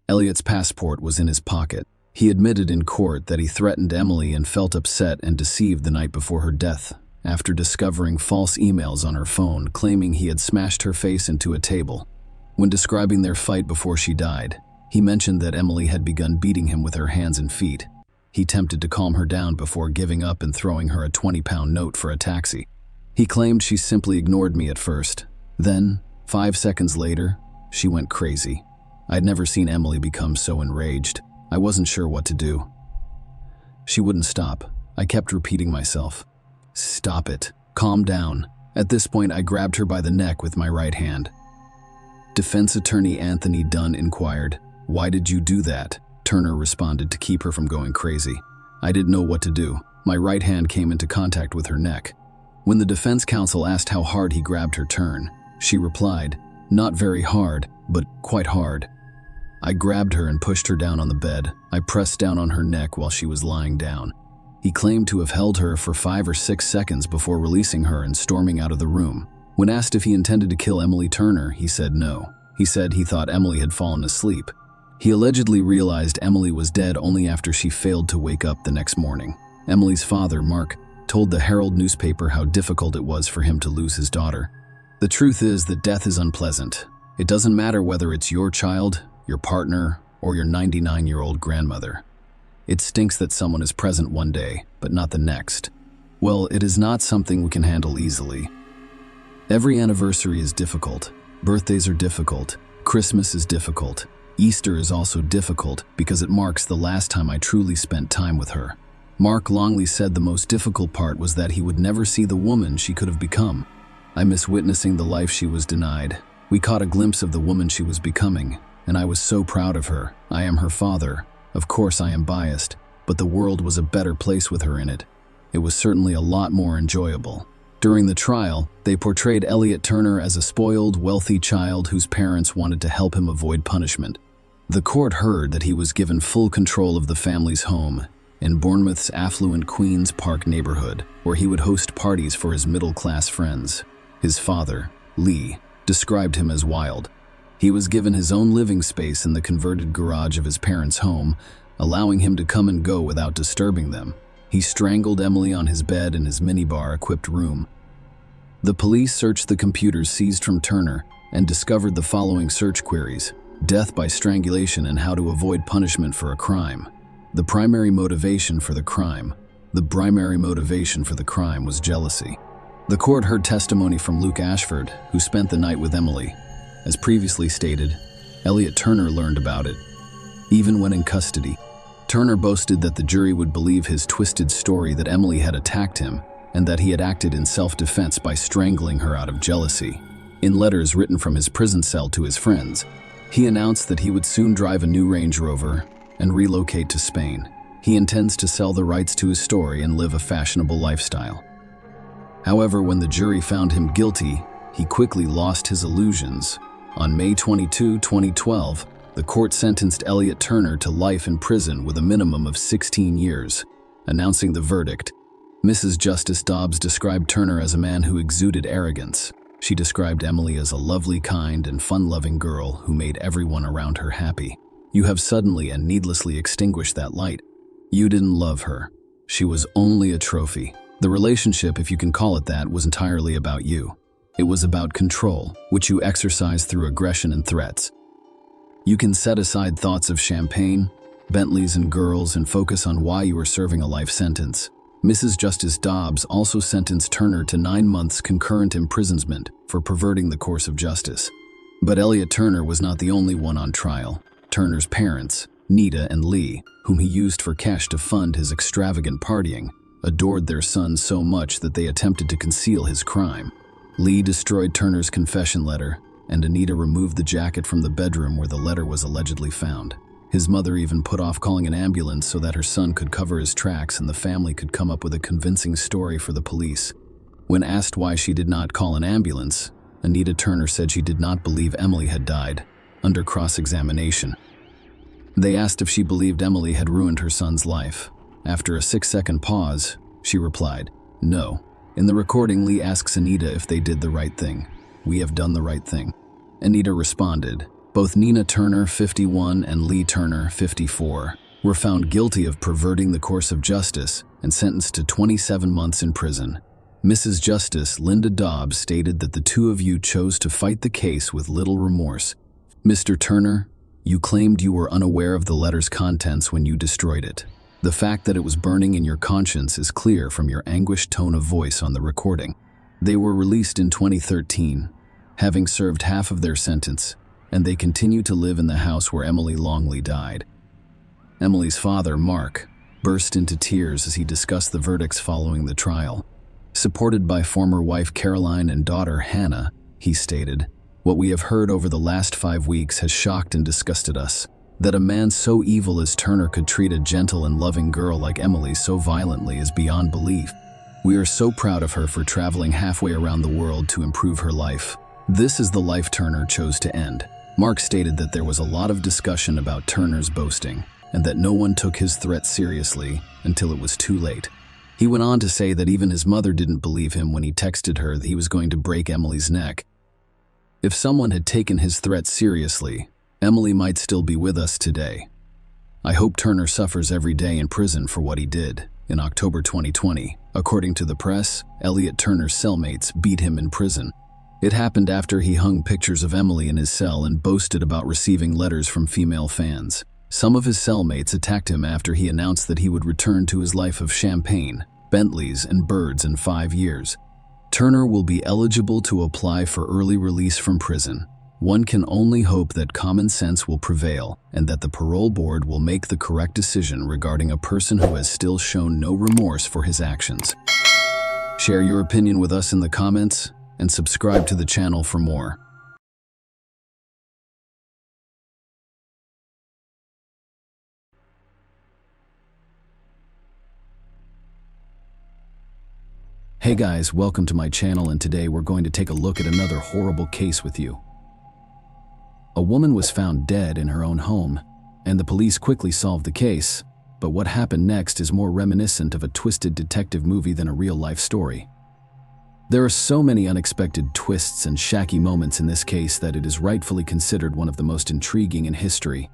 Elliot's passport was in his pocket. He admitted in court that he threatened Emily and felt upset and deceived the night before her death, after discovering false emails on her phone claiming he had smashed her face into a table. When describing their fight before she died, he mentioned that Emily had begun beating him with her hands and feet. He attempted to calm her down before giving up and throwing her a 20-pound note for a taxi. He claimed she simply ignored me at first. Then, 5 seconds later, she went crazy. I'd never seen Emily become so enraged. I wasn't sure what to do. She wouldn't stop. I kept repeating myself, "Stop it. Calm down." At this point, I grabbed her by the neck with my right hand. Defense attorney Anthony Dunn inquired, "Why did you do that?" Turner responded, "To keep her from going crazy." I didn't know what to do. My right hand came into contact with her neck. When the defense counsel asked how hard he grabbed her turn, she replied, "Not very hard, but quite hard." I grabbed her and pushed her down on the bed. I pressed down on her neck while she was lying down. He claimed to have held her for 5 or 6 seconds before releasing her and storming out of the room. When asked if he intended to kill Emily Turner, he said no. He said he thought Emily had fallen asleep. He allegedly realized Emily was dead only after she failed to wake up the next morning. Emily's father, Mark, told the Herald newspaper how difficult it was for him to lose his daughter. "The truth is that death is unpleasant. It doesn't matter whether it's your child, your partner, or your 99-year-old grandmother. It stinks that someone is present one day, but not the next. Well, it is not something we can handle easily. Every anniversary is difficult. Birthdays are difficult. Christmas is difficult. Easter is also difficult because it marks the last time I truly spent time with her." Mark Longley said the most difficult part was that he would never see the woman she could have become. "I miss witnessing the life she was denied. We caught a glimpse of the woman she was becoming, and I was so proud of her. I am her father. Of course I am biased, but the world was a better place with her in it. It was certainly a lot more enjoyable." During the trial, they portrayed Elliot Turner as a spoiled, wealthy child whose parents wanted to help him avoid punishment. The court heard that he was given full control of the family's home. in Bournemouth's affluent Queen's Park neighborhood, where he would host parties for his middle-class friends. His father, Lee, described him as wild. He was given his own living space in the converted garage of his parents' home, allowing him to come and go without disturbing them. He strangled Emily on his bed in his minibar-equipped room. The police searched the computers seized from Turner and discovered the following search queries: death by strangulation and how to avoid punishment for a crime. The primary motivation for the crime was jealousy. The court heard testimony from Luke Ashford, who spent the night with Emily. As previously stated, Elliot Turner learned about it. Even when in custody, Turner boasted that the jury would believe his twisted story that Emily had attacked him and that he had acted in self-defense by strangling her out of jealousy. In letters written from his prison cell to his friends, he announced that he would soon drive a new Range Rover and relocate to Spain. He intends to sell the rights to his story and live a fashionable lifestyle. However, when the jury found him guilty, he quickly lost his illusions. On May 22, 2012, the court sentenced Elliot Turner to life in prison with a minimum of 16 years. Announcing the verdict, Mrs. Justice Dobbs described Turner as a man who exuded arrogance. She described Emily as a lovely, kind, and fun-loving girl who made everyone around her happy. You have suddenly and needlessly extinguished that light. You didn't love her. She was only a trophy. The relationship, if you can call it that, was entirely about you. It was about control, which you exercised through aggression and threats. You can set aside thoughts of champagne, Bentleys, and girls and focus on why you were serving a life sentence. Mrs. Justice Dobbs also sentenced Turner to 9 months concurrent imprisonment for perverting the course of justice. But Elliot Turner was not the only one on trial. Turner's parents, Nita and Lee, whom he used for cash to fund his extravagant partying, adored their son so much that they attempted to conceal his crime. Lee destroyed Turner's confession letter, and Anita removed the jacket from the bedroom where the letter was allegedly found. His mother even put off calling an ambulance so that her son could cover his tracks and the family could come up with a convincing story for the police. When asked why she did not call an ambulance, Anita Turner said she did not believe Emily had died. Under cross-examination, they asked if she believed Emily had ruined her son's life. After a 6-second pause, she replied, "No." In the recording, Lee asks Anita if they did the right thing. "We have done the right thing." Anita responded. Both Nina Turner, 51, and Lee Turner, 54, were found guilty of perverting the course of justice and sentenced to 27 months in prison. Mrs. Justice Linda Dobbs stated that the two of you chose to fight the case with little remorse. Mr. Turner, you claimed you were unaware of the letter's contents when you destroyed it. The fact that it was burning in your conscience is clear from your anguished tone of voice on the recording. They were released in 2013, having served half of their sentence, and they continue to live in the house where Emily Longley died. Emily's father, Mark, burst into tears as he discussed the verdicts following the trial. Supported by former wife Caroline and daughter Hannah, he stated, "What we have heard over the last 5 weeks has shocked and disgusted us. That a man so evil as Turner could treat a gentle and loving girl like Emily so violently is beyond belief. We are so proud of her for traveling halfway around the world to improve her life. This is the life Turner chose to end." Mark stated that there was a lot of discussion about Turner's boasting, and that no one took his threat seriously until it was too late. He went on to say that even his mother didn't believe him when he texted her that he was going to break Emily's neck. If someone had taken his threat seriously, Emily might still be with us today. I hope Turner suffers every day in prison for what he did. In October 2020, according to the press, Elliot Turner's cellmates beat him in prison. It happened after he hung pictures of Emily in his cell and boasted about receiving letters from female fans. Some of his cellmates attacked him after he announced that he would return to his life of champagne, Bentleys, and birds in 5 years. Turner will be eligible to apply for early release from prison. One can only hope that common sense will prevail and that the parole board will make the correct decision regarding a person who has still shown no remorse for his actions. Share your opinion with us in the comments and subscribe to the channel for more. Hey guys, welcome to my channel, and today we're going to take a look at another horrible case with you. A woman was found dead in her own home, and the police quickly solved the case. but what happened next is more reminiscent of a twisted detective movie than a real-life story. There are so many unexpected twists and shaky moments in this case that it is rightfully considered one of the most intriguing in history.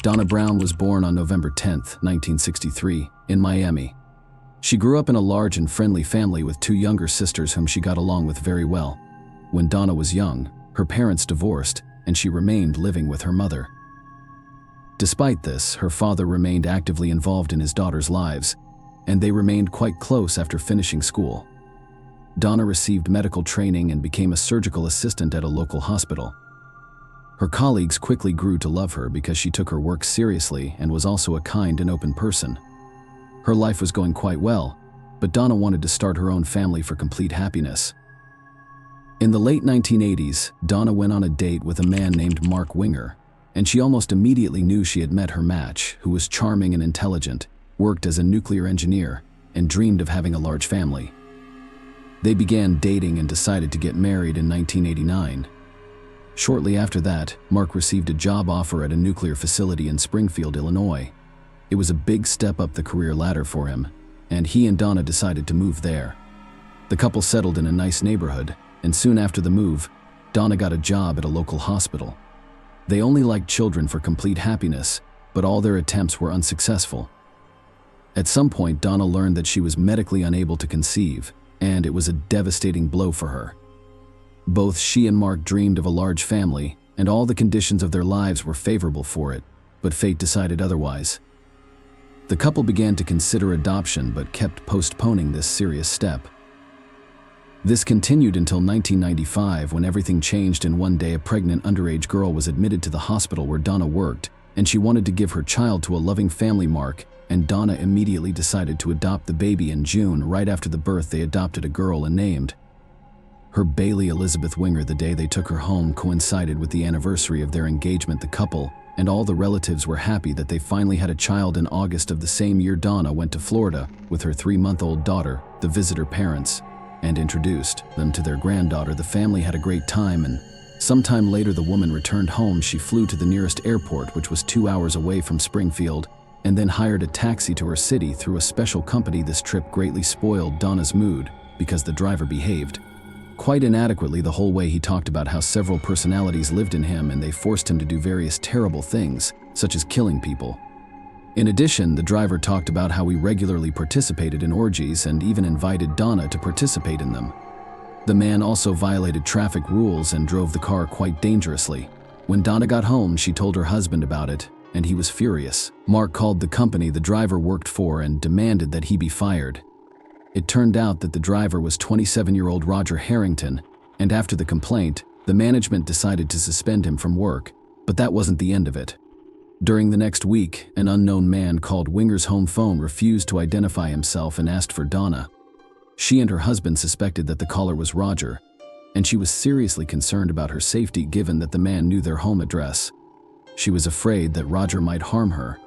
Donna Brown was born on November 10, 1963, in Miami. She grew up in a large and friendly family with two younger sisters whom she got along with very well. When Donna was young, her parents divorced, and she remained living with her mother. Despite this, her father remained actively involved in his daughters' lives, and they remained quite close after finishing school. Donna received medical training and became a surgical assistant at a local hospital. Her colleagues quickly grew to love her because she took her work seriously and was also a kind and open person. Her life was going quite well, but Donna wanted to start her own family for complete happiness. In the late 1980s, Donna went on a date with a man named Mark Winger, and she almost immediately knew she had met her match, who was charming and intelligent, worked as a nuclear engineer, and dreamed of having a large family. They began dating and decided to get married in 1989. Shortly after that, Mark received a job offer at a nuclear facility in Springfield, Illinois. It was a big step up the career ladder for him, and he and Donna decided to move there. The couple settled in a nice neighborhood, and soon after the move, Donna got a job at a local hospital. They only liked children for complete happiness, but all their attempts were unsuccessful. At some point, Donna learned that she was medically unable to conceive, and it was a devastating blow for her. Both she and Mark dreamed of a large family, and all the conditions of their lives were favorable for it, but fate decided otherwise. The couple began to consider adoption but kept postponing this serious step. This continued until 1995, when everything changed, and one day a pregnant underage girl was admitted to the hospital where Donna worked, and she wanted to give her child to a loving family. Mark and Donna immediately decided to adopt the baby. In June, right after the birth, they adopted a girl and named her Bailey Elizabeth Winger. The day they took her home coincided with the anniversary of their engagement. The couple and all the relatives were happy that they finally had a child. In August of the same year, Donna went to Florida with her 3-month-old daughter, the visitor parents, and introduced them to their granddaughter. The family had a great time, and sometime later the woman returned home. She flew to the nearest airport, which was 2 hours away from Springfield, and then hired a taxi to her city through a special company. This trip greatly spoiled Donna's mood because the driver behaved quite inadequately the whole way. He talked about how several personalities lived in him and they forced him to do various terrible things, such as killing people. In addition, the driver talked about how he regularly participated in orgies and even invited Donna to participate in them. The man also violated traffic rules and drove the car quite dangerously. When Donna got home, she told her husband about it, and he was furious. Mark called the company the driver worked for and demanded that he be fired. It turned out that the driver was 27-year-old Roger Harrington, and after the complaint, the management decided to suspend him from work, but that wasn't the end of it. During the next week, an unknown man called Winger's home phone, refused to identify himself, and asked for Donna. She and her husband suspected that the caller was Roger, and she was seriously concerned about her safety given that the man knew their home address. She was afraid that Roger might harm her.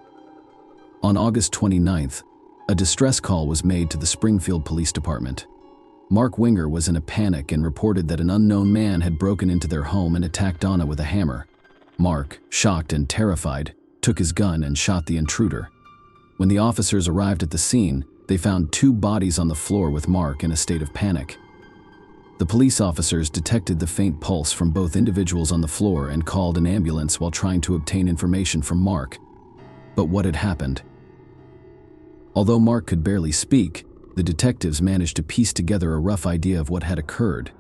On August 29th, a distress call was made to the Springfield Police Department. Mark Winger was in a panic and reported that an unknown man had broken into their home and attacked Donna with a hammer. Mark, shocked and terrified, took his gun and shot the intruder. When the officers arrived at the scene, they found 2 bodies on the floor with Mark in a state of panic. The police officers detected the faint pulse from both individuals on the floor and called an ambulance while trying to obtain information from Mark. But what had happened? Although Mark could barely speak, the detectives managed to piece together a rough idea of what had occurred.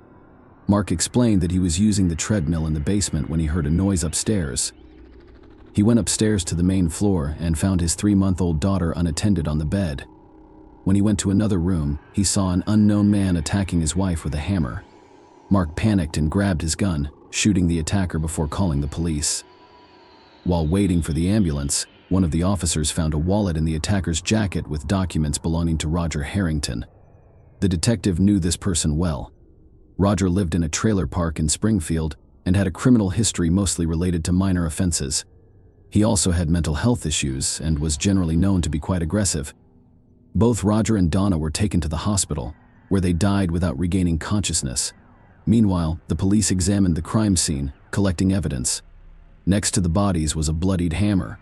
Mark explained that he was using the treadmill in the basement when he heard a noise upstairs. He went upstairs to the main floor and found his 3-month-old daughter unattended on the bed. When he went to another room, he saw an unknown man attacking his wife with a hammer. Mark panicked and grabbed his gun, shooting the attacker before calling the police. While waiting for the ambulance, one of the officers found a wallet in the attacker's jacket with documents belonging to Roger Harrington. The detective knew this person well. Roger lived in a trailer park in Springfield and had a criminal history mostly related to minor offenses. He also had mental health issues and was generally known to be quite aggressive. Both Roger and Donna were taken to the hospital, where they died without regaining consciousness. Meanwhile, the police examined the crime scene, collecting evidence. Next to the bodies was a bloodied hammer.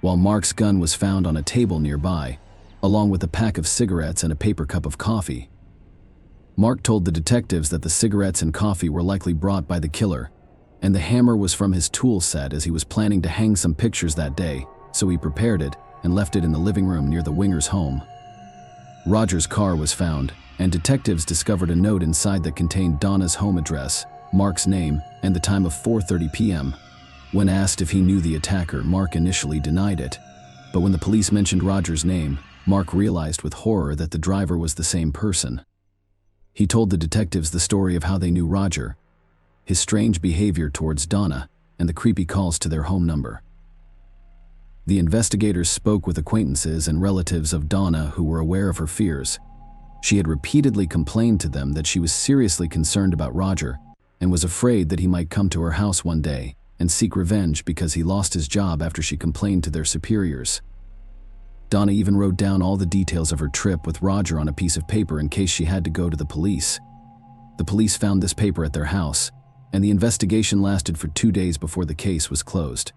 while Mark's gun was found on a table nearby, along with a pack of cigarettes and a paper cup of coffee. Mark told the detectives that the cigarettes and coffee were likely brought by the killer, and the hammer was from his tool set as he was planning to hang some pictures that day, so he prepared it and left it in the living room near the Wingers' home. Roger's car was found, and detectives discovered a note inside that contained Donna's home address, Mark's name, and the time of 4:30 p.m. When asked if he knew the attacker, Mark initially denied it, but when the police mentioned Roger's name, Mark realized with horror that the driver was the same person. He told the detectives the story of how they knew Roger, his strange behavior towards Donna, and the creepy calls to their home number. The investigators spoke with acquaintances and relatives of Donna who were aware of her fears. She had repeatedly complained to them that she was seriously concerned about Roger and was afraid that he might come to her house one day and seek revenge because he lost his job after she complained to their superiors. Donna even wrote down all the details of her trip with Roger on a piece of paper in case she had to go to the police. The police found this paper at their house, and the investigation lasted for 2 days before the case was closed.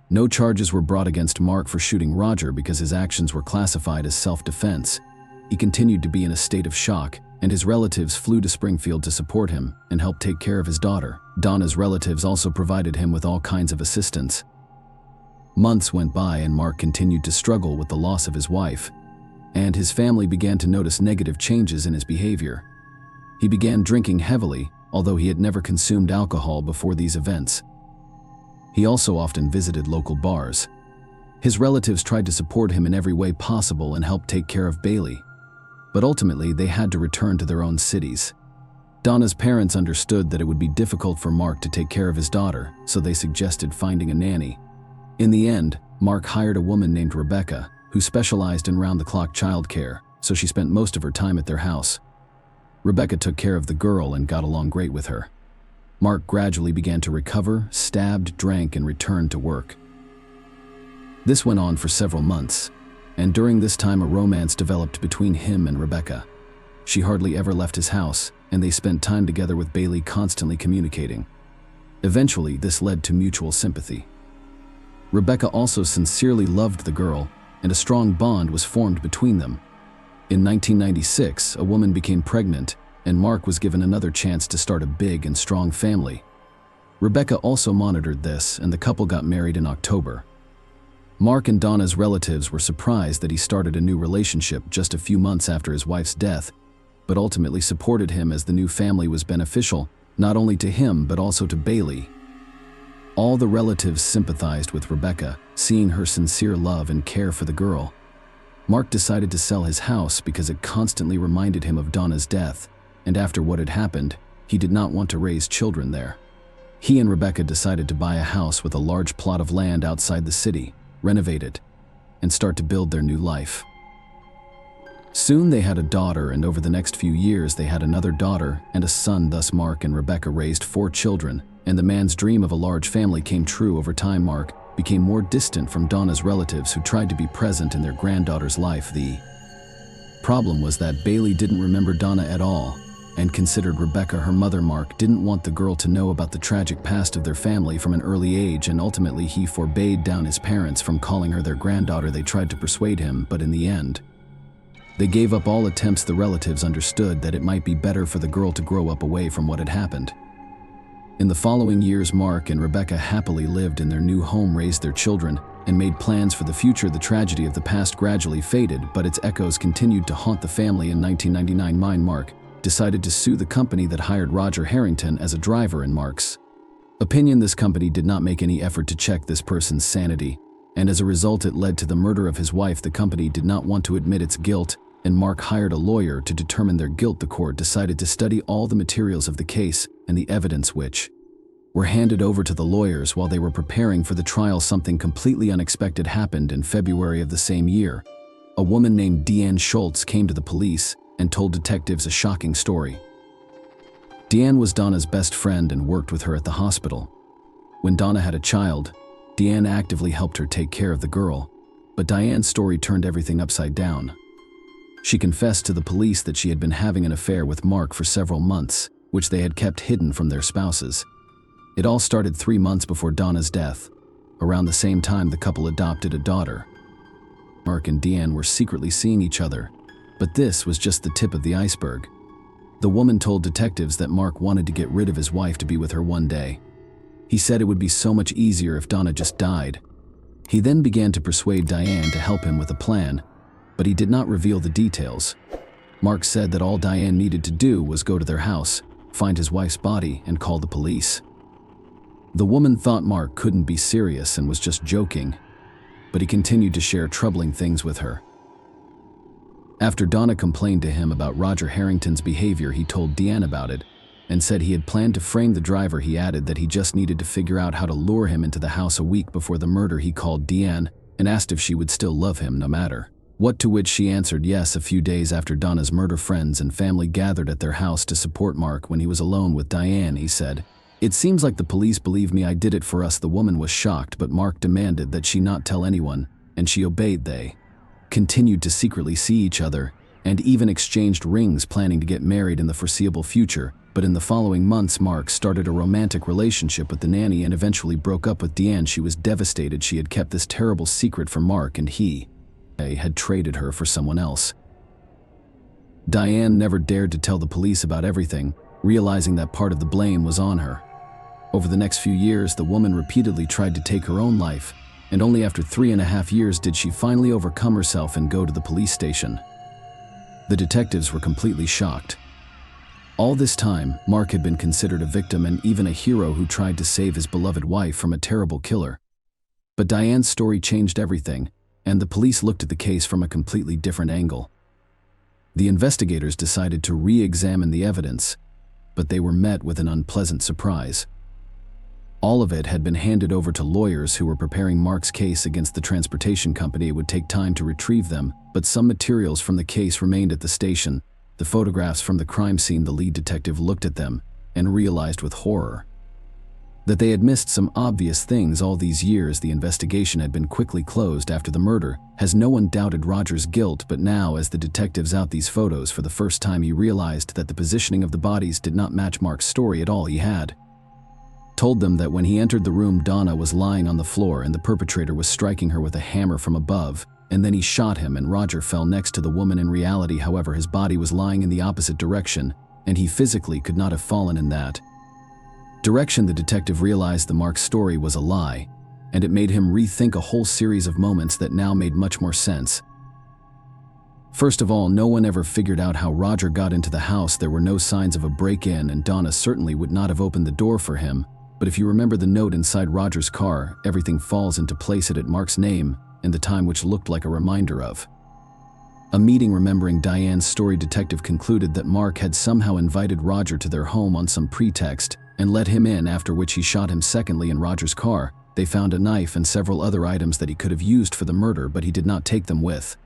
No charges were brought against Mark for shooting Roger because his actions were classified as self-defense. He continued to be in a state of shock, and his relatives flew to Springfield to support him and help take care of his daughter. Donna's relatives also provided him with all kinds of assistance. Months went by and Mark continued to struggle with the loss of his wife, and his family began to notice negative changes in his behavior. He began drinking heavily, although he had never consumed alcohol before these events. He also often visited local bars. His relatives tried to support him in every way possible and help take care of Bailey, but ultimately they had to return to their own cities. Donna's parents understood that it would be difficult for Mark to take care of his daughter, so they suggested finding a nanny. In the end, Mark hired a woman named Rebecca, who specialized in round-the-clock childcare, so she spent most of her time at their house. Rebecca took care of the girl and got along great with her. Mark gradually began to recover, stabbed, drank, and returned to work. This went on for several months, and during this time a romance developed between him and Rebecca. She hardly ever left his house, and they spent time together with Bailey, constantly communicating. Eventually, this led to mutual sympathy. Rebecca also sincerely loved the girl, and a strong bond was formed between them. In 1996, a woman became pregnant, and Mark was given another chance to start a big and strong family. Rebecca also monitored this, and the couple got married in October. Mark and Donna's relatives were surprised that he started a new relationship just a few months after his wife's death, but ultimately supported him as the new family was beneficial, not only to him but also to Bailey. All the relatives sympathized with Rebecca, seeing her sincere love and care for the girl. Mark decided to sell his house because it constantly reminded him of Donna's death, and after what had happened, he did not want to raise children there. He and Rebecca decided to buy a house with a large plot of land outside the city, renovate it, and start to build their new life. Soon they had a daughter, and over the next few years they had another daughter and a son. Thus Mark and Rebecca raised 4 children, and the man's dream of a large family came true. Over time, Mark became more distant from Donna's relatives who tried to be present in their granddaughter's life. The problem was that Bailey didn't remember Donna at all and considered Rebecca her mother. Mark didn't want the girl to know about the tragic past of their family from an early age, and ultimately he forbade down his parents from calling her their granddaughter. They tried to persuade him, but in the end, they gave up all attempts. The relatives understood that it might be better for the girl to grow up away from what had happened. In the following years, Mark and Rebecca happily lived in their new home, raised their children, and made plans for the future. The tragedy of the past gradually faded, but its echoes continued to haunt the family. In 1999, Mark decided to sue the company that hired Roger Harrington as a driver. In Mark's opinion, this company did not make any effort to check this person's sanity, and as a result it led to the murder of his wife. The company did not want to admit its guilt, and Mark hired a lawyer to determine their guilt. The court decided to study all the materials of the case and the evidence which were handed over to the lawyers while they were preparing for the trial. Something completely unexpected happened in February of the same year. A woman named Deanne Schultz came to the police and told detectives a shocking story. Deanne was Donna's best friend and worked with her at the hospital. When Donna had a child, Deanne actively helped her take care of the girl, but Diane's story turned everything upside down. She confessed to the police that she had been having an affair with Mark for several months, which they had kept hidden from their spouses. It all started 3 months before Donna's death. Around the same time, the couple adopted a daughter. Mark and Deanne were secretly seeing each other, but this was just the tip of the iceberg. The woman told detectives that Mark wanted to get rid of his wife to be with her one day. He said it would be so much easier if Donna just died. He then began to persuade Diane to help him with a plan, but he did not reveal the details. Mark said that all Diane needed to do was go to their house, find his wife's body, and call the police. The woman thought Mark couldn't be serious and was just joking, but he continued to share troubling things with her. After Donna complained to him about Roger Harrington's behavior, he told Deanne about it and said he had planned to frame the driver. He added that he just needed to figure out how to lure him into the house a week before the murder. He called Deanne and asked if she would still love him no matter what, to which she answered yes. A few days after Donna's murder, friends and family gathered at their house to support Mark. When he was alone with Diane, he said, "It seems like the police believe me. I did it for us." The woman was shocked, but Mark demanded that she not tell anyone, and she obeyed. They continued to secretly see each other and even exchanged rings, planning to get married in the foreseeable future. But in the following months, Mark started a romantic relationship with the nanny and eventually broke up with Deanne. She was devastated. She had kept this terrible secret from Mark, and he had traded her for someone else. Diane never dared to tell the police about everything, realizing that part of the blame was on her. Over the next few years, the woman repeatedly tried to take her own life, and only after 3.5 years did she finally overcome herself and go to the police station. The detectives were completely shocked. All this time, Mark had been considered a victim and even a hero who tried to save his beloved wife from a terrible killer. But Diane's story changed everything, and the police looked at the case from a completely different angle. The investigators decided to re-examine the evidence, but they were met with an unpleasant surprise. All of it had been handed over to lawyers who were preparing Mark's case against the transportation company. It would take time to retrieve them, but some materials from the case remained at the station. The photographs from the crime scene. The lead detective looked at them and realized with horror that they had missed some obvious things all these years. The investigation had been quickly closed after the murder, as no one doubted Roger's guilt. But now, as the detectives out these photos for the first time, he realized that the positioning of the bodies did not match Mark's story at all. He had told them that when he entered the room, Donna was lying on the floor and the perpetrator was striking her with a hammer from above, and then he shot him and Roger fell next to the woman. In reality, however, his body was lying in the opposite direction, and he physically could not have fallen in that direction. The detective realized the Mark story was a lie, and it made him rethink a whole series of moments that now made much more sense. First of all, no one ever figured out how Roger got into the house. There were no signs of a break-in, and Donna certainly would not have opened the door for him. But if you remember the note inside Roger's car, everything falls into place. It had Mark's name and the time, which looked like a reminder of a meeting. Remembering Diane's story, detective concluded that Mark had somehow invited Roger to their home on some pretext and let him in, after which he shot him. Secondly, in Roger's car, they found a knife and several other items that he could have used for the murder, but he did not take them with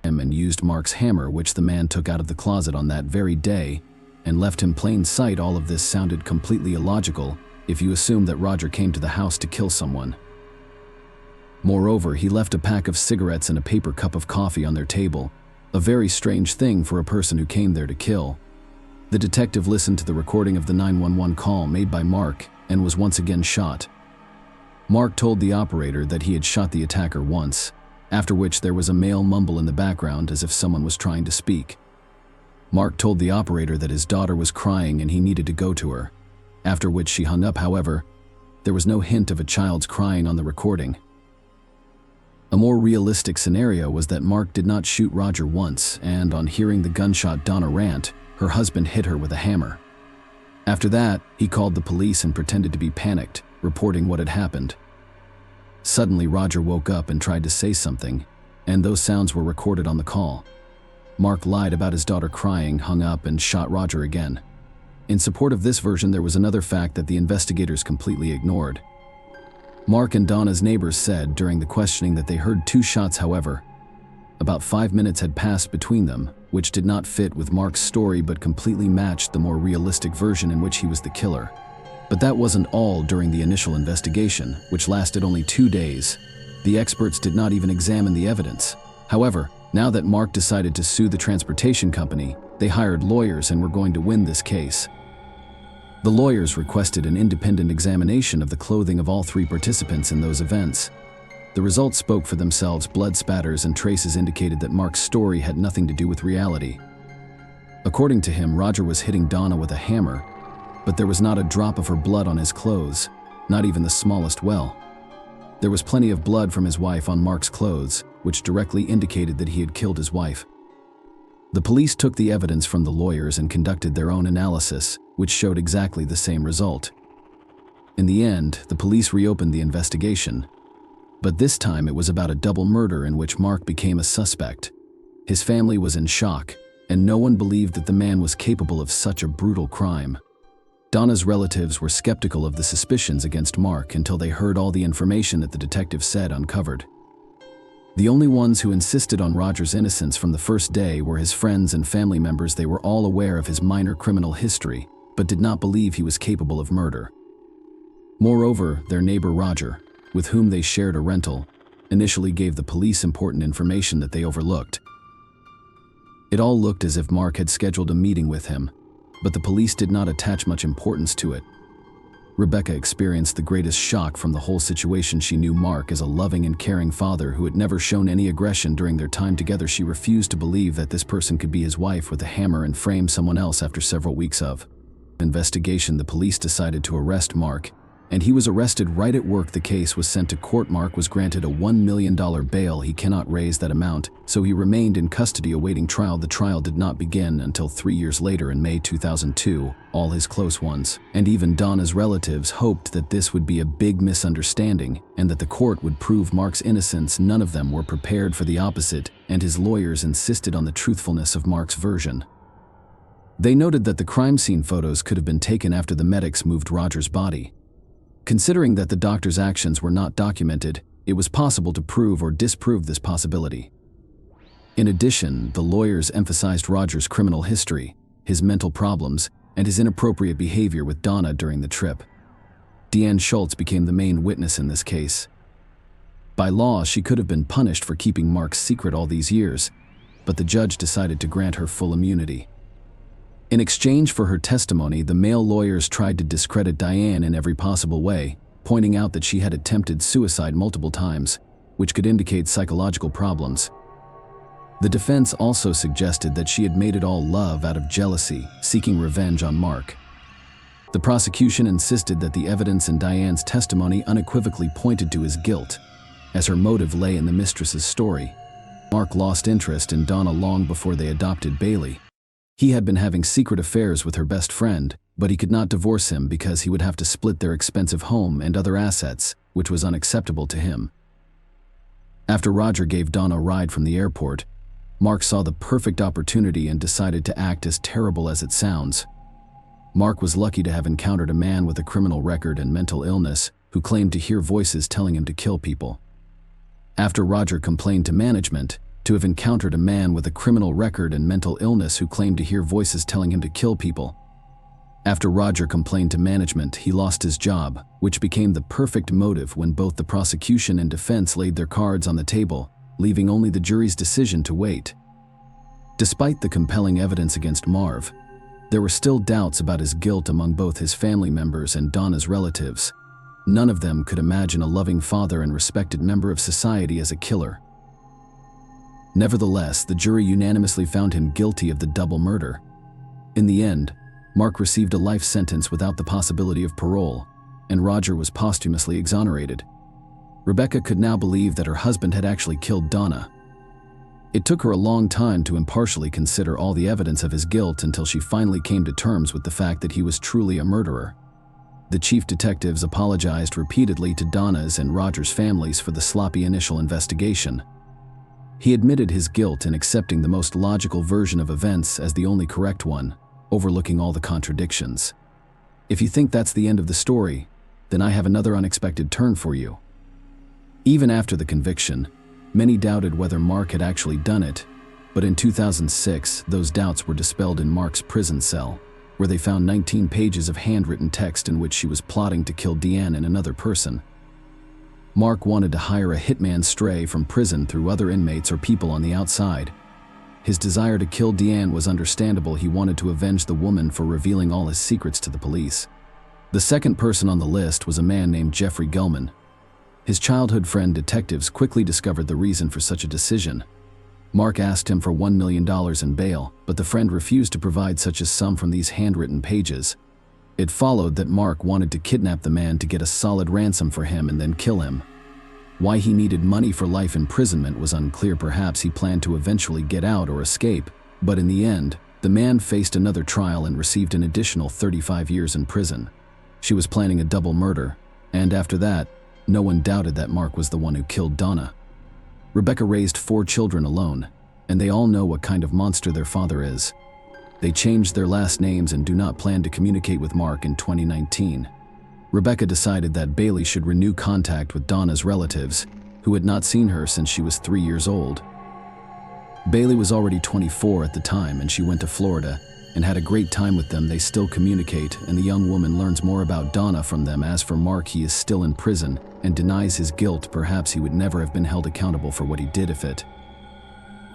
him and used Mark's hammer, which the man took out of the closet on that very day, and left him plain sight. All of this sounded completely illogical if you assume that Roger came to the house to kill someone. Moreover, he left a pack of cigarettes and a paper cup of coffee on their table, a very strange thing for a person who came there to kill. The detective listened to the recording of the 911 call made by Mark and was once again shot. Mark told the operator that he had shot the attacker once, after which there was a male mumble in the background as if someone was trying to speak. Mark told the operator that his daughter was crying and he needed to go to her, after which she hung up. However, there was no hint of a child's crying on the recording. A more realistic scenario was that Mark did not shoot Roger once, and on hearing the gunshot, Donna rant, her husband hit her with a hammer. After that, he called the police and pretended to be panicked, reporting what had happened. Suddenly, Roger woke up and tried to say something, and those sounds were recorded on the call. Mark lied about his daughter crying, hung up, and shot Roger again. In support of this version, there was another fact that the investigators completely ignored. Mark and Donna's neighbors said during the questioning that they heard 2 shots. However, about 5 minutes had passed between them, which did not fit with Mark's story but completely matched the more realistic version in which he was the killer. But that wasn't all. During the initial investigation, which lasted only 2 days, the experts did not even examine the evidence. However, now that Mark decided to sue the transportation company, they hired lawyers and were going to win this case. The lawyers requested an independent examination of the clothing of all 3 participants in those events. The results spoke for themselves. Blood spatters and traces indicated that Mark's story had nothing to do with reality. According to him, Roger was hitting Donna with a hammer, but there was not a drop of her blood on his clothes, not even the smallest well. There was plenty of blood from his wife on Mark's clothes, which directly indicated that he had killed his wife. The police took the evidence from the lawyers and conducted their own analysis, which showed exactly the same result. In the end, the police reopened the investigation, but this time it was about a double murder in which Mark became a suspect. His family was in shock, and no one believed that the man was capable of such a brutal crime. Donna's relatives were skeptical of the suspicions against Mark until they heard all the information that the detective said uncovered. The only ones who insisted on Roger's innocence from the first day were his friends and family members. They were all aware of his minor criminal history, but did not believe he was capable of murder. Moreover, their neighbor Roger, with whom they shared a rental, initially gave the police important information that they overlooked. It all looked as if Mark had scheduled a meeting with him, but the police did not attach much importance to it. Rebecca experienced the greatest shock from the whole situation. She knew Mark as a loving and caring father who had never shown any aggression during their time together. She refused to believe that this person could be his wife with a hammer and frame someone else. After several weeks of investigation, the police decided to arrest Mark, and he was arrested right at work. The case was sent to court. Mark was granted a $1 million bail. He cannot raise that amount, so he remained in custody awaiting trial. The trial did not begin until 3 years later in May 2002. All his close ones, and even Donna's relatives, hoped that this would be a big misunderstanding and that the court would prove Mark's innocence. None of them were prepared for the opposite, and his lawyers insisted on the truthfulness of Mark's version. They noted that the crime scene photos could have been taken after the medics moved Roger's body. Considering that the doctor's actions were not documented, it was possible to prove or disprove this possibility. In addition, the lawyers emphasized Roger's criminal history, his mental problems, and his inappropriate behavior with Donna during the trip. Deanne Schultz became the main witness in this case. By law, she could have been punished for keeping Mark's secret all these years, but the judge decided to grant her full immunity. In exchange for her testimony, the male lawyers tried to discredit Diane in every possible way, pointing out that she had attempted suicide multiple times, which could indicate psychological problems. The defense also suggested that she had made it all love out of jealousy, seeking revenge on Mark. The prosecution insisted that the evidence in Diane's testimony unequivocally pointed to his guilt, as her motive lay in the mistress's story. Mark lost interest in Donna long before they adopted Bailey. He had been having secret affairs with her best friend, but he could not divorce him because he would have to split their expensive home and other assets, which was unacceptable to him. After Roger gave Donna a ride from the airport, Mark saw the perfect opportunity and decided to act. As terrible as it sounds, Mark was lucky to have encountered a man with a criminal record and mental illness who claimed to hear voices telling him to kill people. After Roger complained to management, to have encountered a man with a criminal record and mental illness who claimed to hear voices telling him to kill people. After Roger complained to management, he lost his job, which became the perfect motive when both the prosecution and defense laid their cards on the table, leaving only the jury's decision to wait. Despite the compelling evidence against Marv, there were still doubts about his guilt among both his family members and Donna's relatives. None of them could imagine a loving father and respected member of society as a killer. Nevertheless, the jury unanimously found him guilty of the double murder. In the end, Mark received a life sentence without the possibility of parole, and Roger was posthumously exonerated. Rebecca could now believe that her husband had actually killed Donna. It took her a long time to impartially consider all the evidence of his guilt until she finally came to terms with the fact that he was truly a murderer. The chief detectives apologized repeatedly to Donna's and Roger's families for the sloppy initial investigation. He admitted his guilt in accepting the most logical version of events as the only correct one, overlooking all the contradictions. If you think that's the end of the story, then I have another unexpected turn for you. Even after the conviction, many doubted whether Mark had actually done it, but in 2006, those doubts were dispelled in Mark's prison cell, where they found 19 pages of handwritten text in which she was plotting to kill Deanne and another person. Mark wanted to hire a hitman stray from prison through other inmates or people on the outside. His desire to kill Deanne was understandable. He wanted to avenge the woman for revealing all his secrets to the police. The second person on the list was a man named Jeffrey Gelman. His childhood friend detectives quickly discovered the reason for such a decision. Mark asked him for $1 million in bail, but the friend refused to provide such a sum from these handwritten pages. It followed that Mark wanted to kidnap the man to get a solid ransom for him and then kill him. Why he needed money for life imprisonment was unclear. Perhaps he planned to eventually get out or escape, but in the end, the man faced another trial and received an additional 35 years in prison. She was planning a double murder, and after that, no one doubted that Mark was the one who killed Donna. Rebecca raised 4 children alone, and they all know what kind of monster their father is. They changed their last names and do not plan to communicate with Mark in 2019. Rebecca decided that Bailey should renew contact with Donna's relatives, who had not seen her since she was 3 years old. Bailey was already 24 at the time, and she went to Florida and had a great time with them. They still communicate, and the young woman learns more about Donna from them. As for Mark, he is still in prison and denies his guilt. Perhaps he would never have been held accountable for what he did if it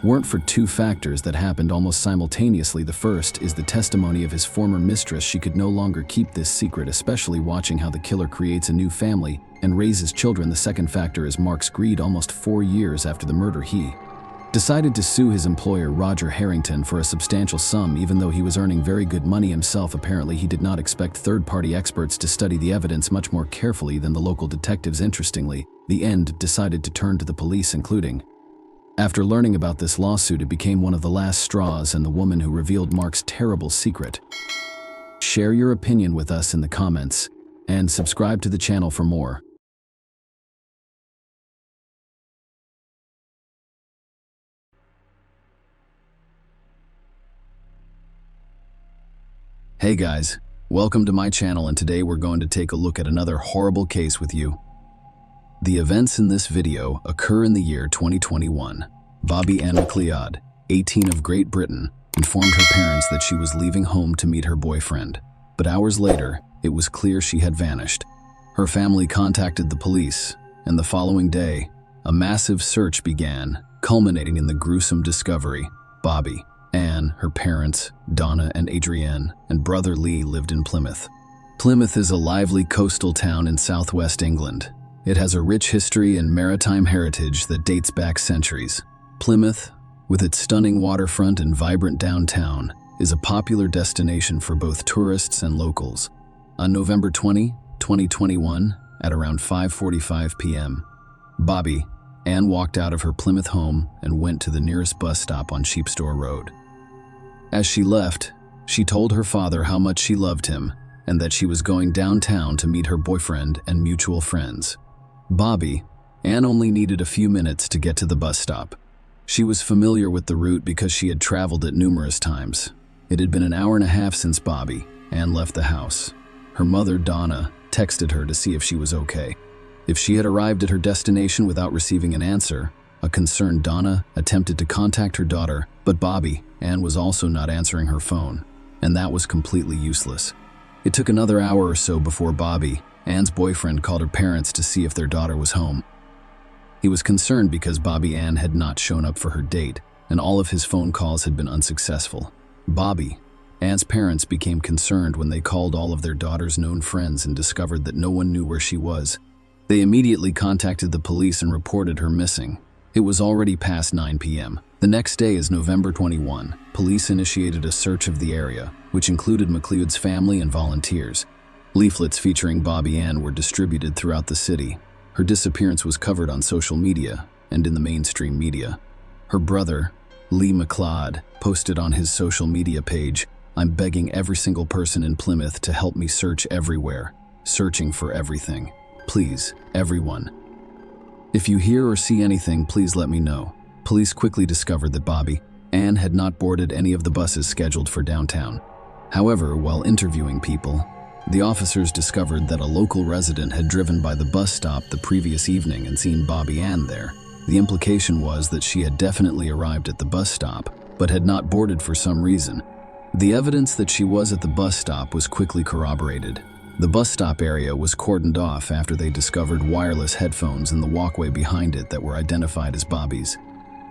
weren't for 2 factors that happened almost simultaneously. The first is the testimony of his former mistress. She could no longer keep this secret, especially watching how the killer creates a new family and raises children. The second factor is Mark's greed. Almost 4 years after the murder, he decided to sue his employer, Roger Harrington, for a substantial sum, even though he was earning very good money himself. Apparently, he did not expect third-party experts to study the evidence much more carefully than the local detectives. Interestingly, the end decided to turn to the police, including. After learning about this lawsuit, it became one of the last straws, and the woman who revealed Mark's terrible secret. Share your opinion with us in the comments, and subscribe to the channel for more. Hey guys, welcome to my channel, and today we're going to take a look at another horrible case with you. The events in this video occur in the year 2021. Bobby Ann McLeod, 18 of Great Britain, informed her parents that she was leaving home to meet her boyfriend, but hours later, it was clear she had vanished. Her family contacted the police, and the following day, a massive search began, culminating in the gruesome discovery. Bobby, Ann, her parents, Donna and Adrienne, and brother Lee lived in Plymouth. Plymouth is a lively coastal town in southwest England. It has a rich history and maritime heritage that dates back centuries. Plymouth, with its stunning waterfront and vibrant downtown, is a popular destination for both tourists and locals. On November 20, 2021, at around 5:45 p.m., Bobby, Ann walked out of her Plymouth home and went to the nearest bus stop on Sheepstore Road. As she left, she told her father how much she loved him and that she was going downtown to meet her boyfriend and mutual friends. Bobby, Ann only needed a few minutes to get to the bus stop. She was familiar with the route because she had traveled it numerous times. It had been an hour and a half since Bobby, Ann, left the house. Her mother, Donna, texted her to see if she was okay. If she had arrived at her destination without receiving an answer, a concerned Donna attempted to contact her daughter, but Bobby, Ann, was also not answering her phone, and that was completely useless. It took another hour or so before Bobby, Ann's boyfriend, called her parents to see if their daughter was home. He was concerned because Bobby Ann had not shown up for her date, and all of his phone calls had been unsuccessful. Bobby, Ann's parents, became concerned when they called all of their daughter's known friends and discovered that no one knew where she was. They immediately contacted the police and reported her missing. It was already past 9 p.m. The next day is November 21. Police initiated a search of the area, which included McLeod's family and volunteers. Leaflets featuring Bobby Ann were distributed throughout the city. Her disappearance was covered on social media and in the mainstream media. Her brother, Lee McLeod, posted on his social media page, "I'm begging every single person in Plymouth to help me search everywhere, searching for everything. Please, everyone. If you hear or see anything, please let me know." Police quickly discovered that Bobby Ann had not boarded any of the buses scheduled for downtown. However, while interviewing people, the officers discovered that a local resident had driven by the bus stop the previous evening and seen Bobby Ann there. The implication was that she had definitely arrived at the bus stop, but had not boarded for some reason. The evidence that she was at the bus stop was quickly corroborated. The bus stop area was cordoned off after they discovered wireless headphones in the walkway behind it that were identified as Bobby's.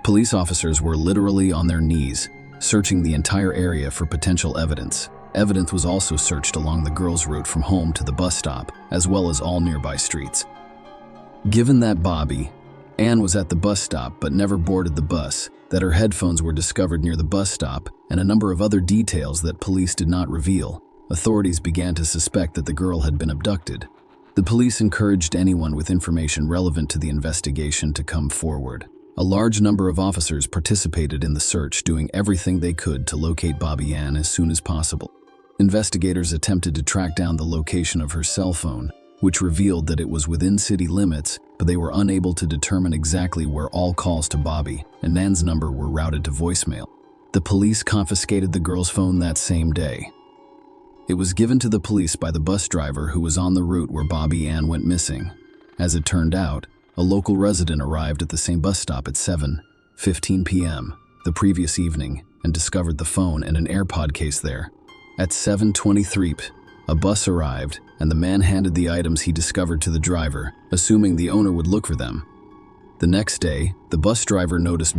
Police officers were literally on their knees, searching the entire area for potential evidence. Evidence was also searched along the girl's route from home to the bus stop, as well as all nearby streets. Given that Ann was at the bus stop but never boarded the bus, that her headphones were discovered near the bus stop, and a number of other details that police did not reveal, authorities began to suspect that the girl had been abducted. The police encouraged anyone with information relevant to the investigation to come forward. A large number of officers participated in the search, doing everything they could to locate Ann as soon as possible. Investigators attempted to track down the location of her cell phone, which revealed that it was within city limits, but they were unable to determine exactly where all calls to and Ann's number were routed to voicemail. The police confiscated the girl's phone that same day. It was given to the police by the bus driver who was on the route where Ann went missing. As it turned out, a local resident arrived at the same bus stop at 7:15 p.m. the previous evening and discovered the phone and an AirPod case there. At 7:23 p.m., a bus arrived, and the man handed the items he discovered to the driver, assuming the owner would look for them. The next day, the bus driver noticed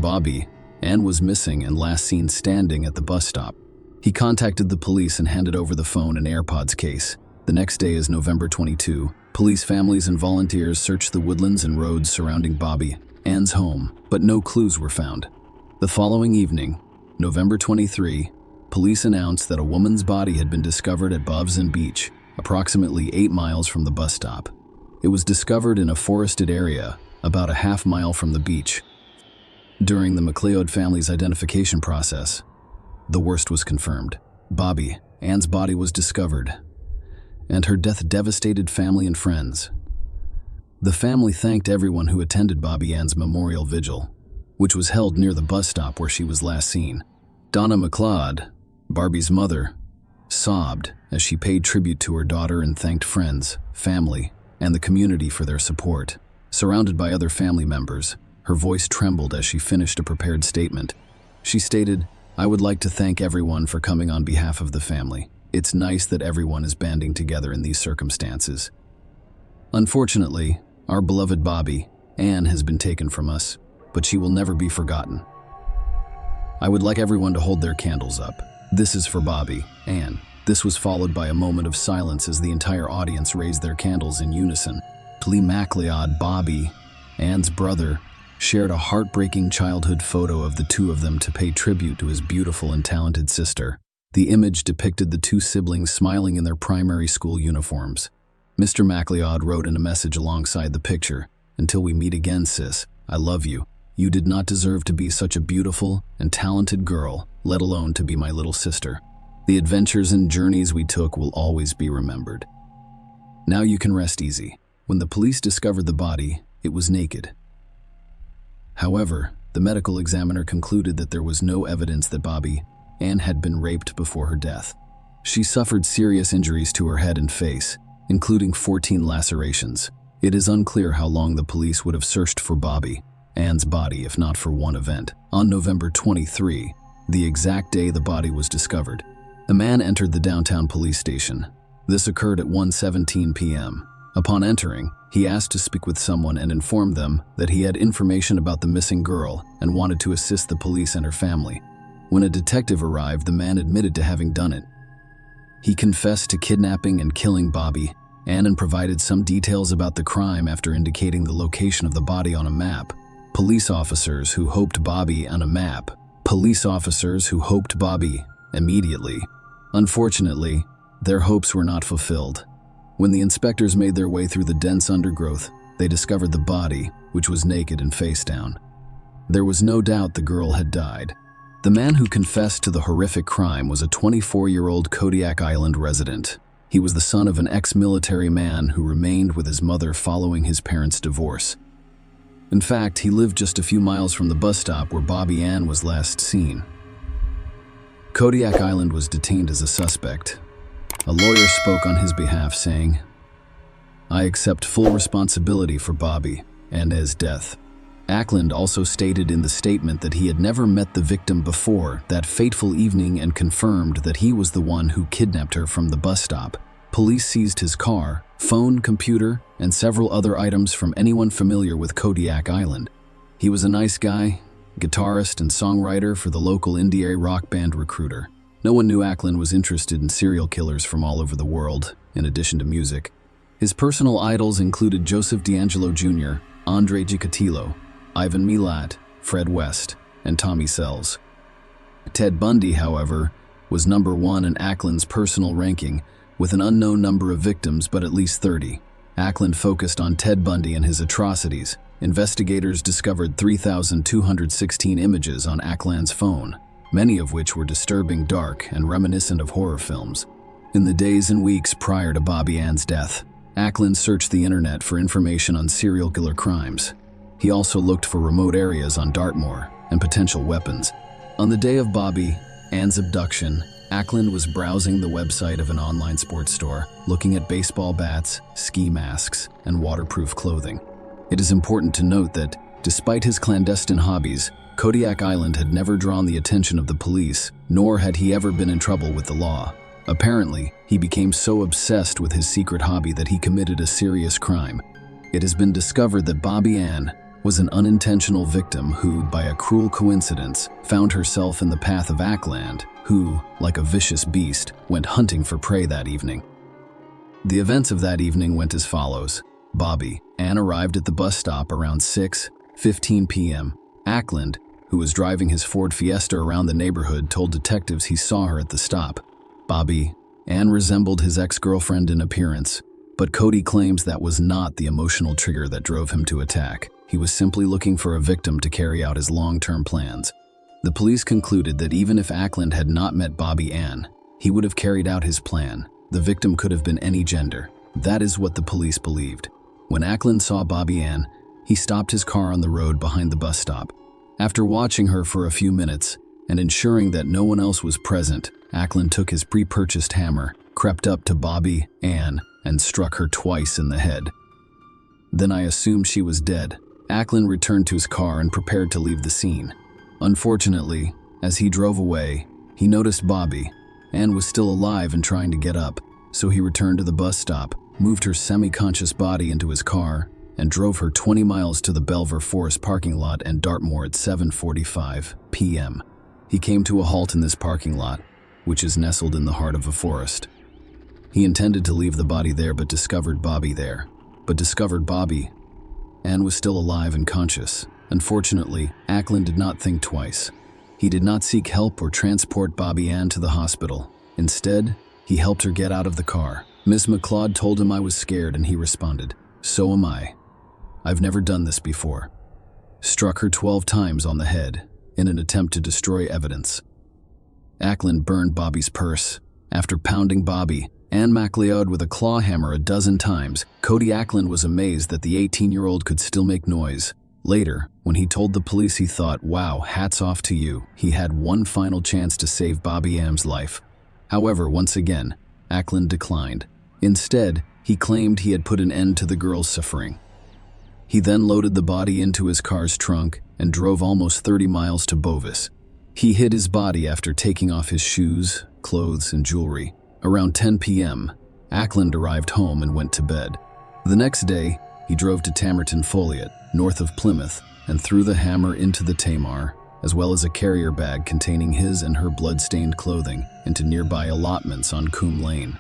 Ann was missing and last seen standing at the bus stop. He contacted the police and handed over the phone and AirPods case. The next day is November 22. Police, families, and volunteers searched the woodlands and roads surrounding Ann's home, but no clues were found. The following evening, November 23, police announced that a woman's body had been discovered at Bovs'n Beach, approximately 8 miles from the bus stop. It was discovered in a forested area, about a half-mile from the beach. During the McLeod family's identification process, the worst was confirmed. Ann's body was discovered, and her death devastated family and friends. The family thanked everyone who attended Ann's memorial vigil, which was held near the bus stop where she was last seen. Donna McLeod, Barbie's mother, sobbed as she paid tribute to her daughter and thanked friends, family, and the community for their support. Surrounded by other family members, her voice trembled as she finished a prepared statement. She stated, "I would like to thank everyone for coming on behalf of the family. It's nice that everyone is banding together in these circumstances. Unfortunately, our beloved Ann has been taken from us, but she will never be forgotten. I would like everyone to hold their candles up. This is for Ann." This was followed by a moment of silence as the entire audience raised their candles in unison. Lee McLeod, Ann's brother, shared a heartbreaking childhood photo of the two of them to pay tribute to his beautiful and talented sister. The image depicted the two siblings smiling in their primary school uniforms. Mr. McLeod wrote in a message alongside the picture, "Until we meet again, sis, I love you. You did not deserve to be such a beautiful and talented girl, let alone to be my little sister. The adventures and journeys we took will always be remembered." Now you can rest easy. When the police discovered the body, it was naked. However, the medical examiner concluded that there was no evidence that Ann had been raped before her death. She suffered serious injuries to her head and face, including 14 lacerations. It is unclear how long the police would have searched for Ann's body if not for one event. On November 23, the exact day the body was discovered, a man entered the downtown police station. This occurred at 1:17 p.m. Upon entering, he asked to speak with someone and informed them that he had information about the missing girl and wanted to assist the police and her family. When a detective arrived, the man admitted to having done it. He confessed to kidnapping and killing Ann and provided some details about the crime after indicating the location of the body on a map. Police officers who hoped immediately. Unfortunately, their hopes were not fulfilled. When the inspectors made their way through the dense undergrowth, they discovered the body, which was naked and face down. There was no doubt the girl had died. The man who confessed to the horrific crime was a 24-year-old Kodiak Island resident. He was the son of an ex-military man who remained with his mother following his parents' divorce. In fact, he lived just a few miles from the bus stop where Ann was last seen. Kodiak Island was detained as a suspect. A lawyer spoke on his behalf, saying, "I accept full responsibility for Ann's death." Ackland also stated in the statement that he had never met the victim before that fateful evening and confirmed that he was the one who kidnapped her from the bus stop. Police seized his car, phone, computer, and several other items from anyone familiar with Kodiak Island. He was a nice guy, guitarist and songwriter for the local indie rock band Recruiter. No one knew Ackland was interested in serial killers from all over the world, in addition to music. His personal idols included Joseph D'Angelo Jr., Andre Gicatilo, Ivan Milat, Fred West, and Tommy Sells. Ted Bundy, however, was number one in Ackland's personal ranking, with an unknown number of victims but at least 30. Ackland focused on Ted Bundy and his atrocities. Investigators discovered 3,216 images on Ackland's phone, many of which were disturbing, dark, and reminiscent of horror films. In the days and weeks prior to Bobby Ann's death, Ackland searched the internet for information on serial killer crimes. He also looked for remote areas on Dartmoor and potential weapons. On the day of Bobby Ann's abduction, Ackland was browsing the website of an online sports store, looking at baseball bats, ski masks, and waterproof clothing. It is important to note that, despite his clandestine hobbies, Kodiak Island had never drawn the attention of the police, nor had he ever been in trouble with the law. Apparently, he became so obsessed with his secret hobby that he committed a serious crime. It has been discovered that Bobby Ann was an unintentional victim who, by a cruel coincidence, found herself in the path of Ackland, who, like a vicious beast, went hunting for prey that evening. The events of that evening went as follows. Bobby Ann arrived at the bus stop around 6:15 p.m. Ackland, who was driving his Ford Fiesta around the neighborhood, told detectives he saw her at the stop. Bobby Ann resembled his ex-girlfriend in appearance, but Cody claims that was not the emotional trigger that drove him to attack. He was simply looking for a victim to carry out his long-term plans. The police concluded that even if Ackland had not met Bobby Ann, he would have carried out his plan. The victim could have been any gender. That is what the police believed. When Ackland saw Bobby Ann, he stopped his car on the road behind the bus stop. After watching her for a few minutes and ensuring that no one else was present, Ackland took his pre-purchased hammer, crept up to Bobby Ann, and struck her twice in the head. Then I assumed she was dead. Ackland returned to his car and prepared to leave the scene. Unfortunately, as he drove away, he noticed Bobby Ann was still alive and trying to get up, so he returned to the bus stop, moved her semi-conscious body into his car, and drove her 20 miles to the Belver Forest parking lot and Dartmoor at 7:45 p.m. He came to a halt in this parking lot, which is nestled in the heart of a forest. He intended to leave the body there but discovered Bobby Ann was still alive and conscious. Unfortunately, Ackland did not think twice. He did not seek help or transport Bobby Ann to the hospital. Instead, he helped her get out of the car. Miss McLeod told him I was scared and he responded, "So am I. I've never done this before." Struck her 12 times on the head in an attempt to destroy evidence. Ackland burned Bobby's purse. After pounding Bobby Ann McLeod with a claw hammer a dozen times, Cody Ackland was amazed that the 18-year-old could still make noise. Later, when he told the police he thought, "Wow, hats off to you," he had one final chance to save Bobby Ann's life. However, once again, Ackland declined. Instead, he claimed he had put an end to the girl's suffering. He then loaded the body into his car's trunk and drove almost 30 miles to Bovis. He hid his body after taking off his shoes, clothes, and jewelry. Around 10 p.m., Ackland arrived home and went to bed. The next day, he drove to Tamerton Foliot, north of Plymouth, and threw the hammer into the Tamar, as well as a carrier bag containing his and her blood-stained clothing, into nearby allotments on Coombe Lane.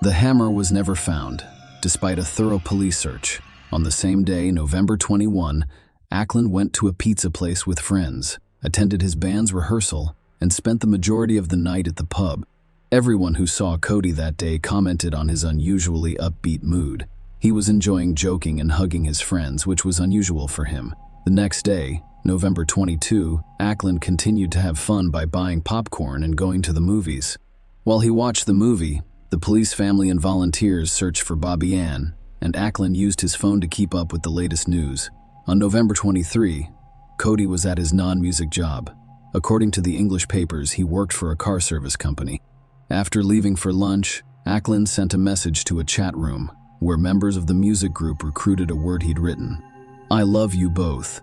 The hammer was never found, despite a thorough police search. On the same day, November 21, Ackland went to a pizza place with friends, attended his band's rehearsal, and spent the majority of the night at the pub. Everyone who saw Cody that day commented on his unusually upbeat mood. He was enjoying joking and hugging his friends, which was unusual for him. The next day, November 22, Ackland continued to have fun by buying popcorn and going to the movies. While he watched the movie, the police, family, and volunteers searched for Bobby Ann, and Ackland used his phone to keep up with the latest news. On November 23, Cody was at his non-music job. According to the English papers, he worked for a car service company. After leaving for lunch, Ackland sent a message to a chat room where members of the music group recruited a word he'd written: "I love you both."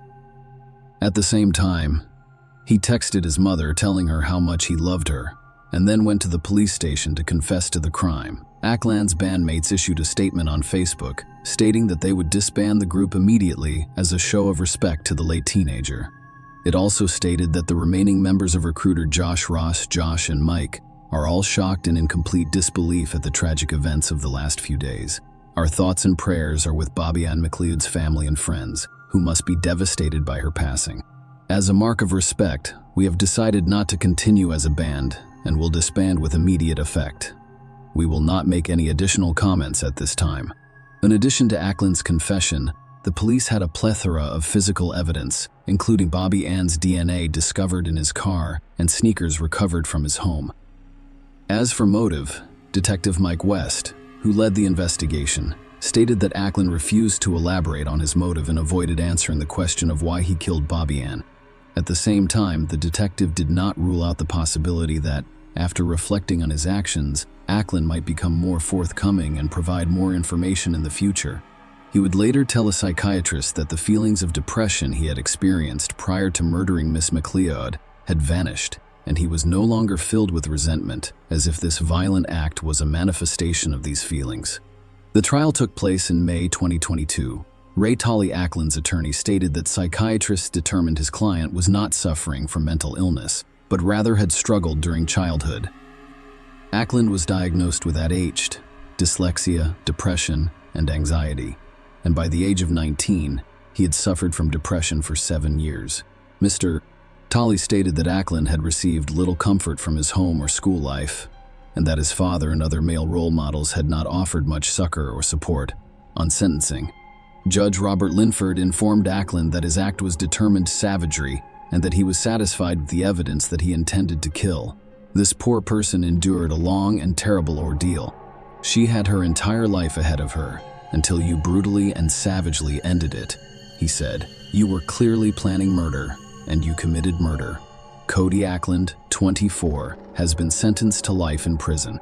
At the same time, he texted his mother telling her how much he loved her, and then went to the police station to confess to the crime. Ackland's bandmates issued a statement on Facebook, stating that they would disband the group immediately as a show of respect to the late teenager. It also stated that the remaining members of recruiter Josh Ross, Josh, and Mike are all shocked and in complete disbelief at the tragic events of the last few days. Our thoughts and prayers are with Bobby Ann McLeod's family and friends, who must be devastated by her passing. As a mark of respect, we have decided not to continue as a band and will disband with immediate effect. We will not make any additional comments at this time. In addition to Ackland's confession, the police had a plethora of physical evidence, including Bobby Ann's DNA discovered in his car and sneakers recovered from his home. As for motive, Detective Mike West, who led the investigation, stated that Ackland refused to elaborate on his motive and avoided answering the question of why he killed Bobby Ann. At the same time, the detective did not rule out the possibility that, after reflecting on his actions, Ackland might become more forthcoming and provide more information in the future. He would later tell a psychiatrist that the feelings of depression he had experienced prior to murdering Miss McLeod had vanished, and he was no longer filled with resentment, as if this violent act was a manifestation of these feelings. The trial took place in May 2022. Ray Tolley, Ackland's attorney, stated that psychiatrists determined his client was not suffering from mental illness, but rather had struggled during childhood. Ackland was diagnosed with ADHD, dyslexia, depression, and anxiety, and by the age of 19, he had suffered from depression for 7 years. Mr. Tolley stated that Ackland had received little comfort from his home or school life, and that his father and other male role models had not offered much succor or support. On sentencing, Judge Robert Linford informed Ackland that his act was determined savagery and that he was satisfied with the evidence that he intended to kill. This poor person endured a long and terrible ordeal. She had her entire life ahead of her, until you brutally and savagely ended it, he said. You were clearly planning murder, and you committed murder. Cody Ackland, 24, has been sentenced to life in prison.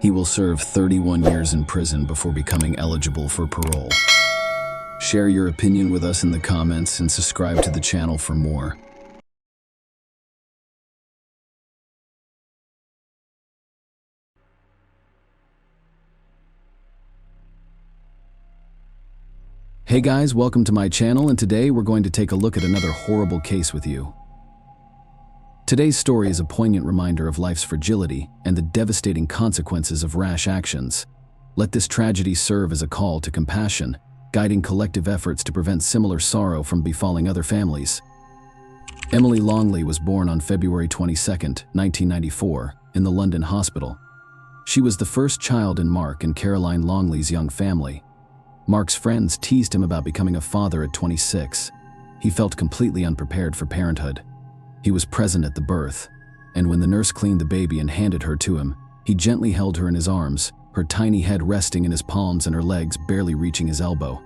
He will serve 31 years in prison before becoming eligible for parole. Share your opinion with us in the comments and subscribe to the channel for more. Hey guys, welcome to my channel, and today we're going to take a look at another horrible case with you. Today's story is a poignant reminder of life's fragility and the devastating consequences of rash actions. Let this tragedy serve as a call to compassion, guiding collective efforts to prevent similar sorrow from befalling other families. Emily Longley was born on February 22, 1994, in the London hospital. She was the first child in Mark and Caroline Longley's young family. Mark's friends teased him about becoming a father at 26. He felt completely unprepared for parenthood. He was present at the birth, and when the nurse cleaned the baby and handed her to him, he gently held her in his arms, her tiny head resting in his palms and her legs barely reaching his elbow.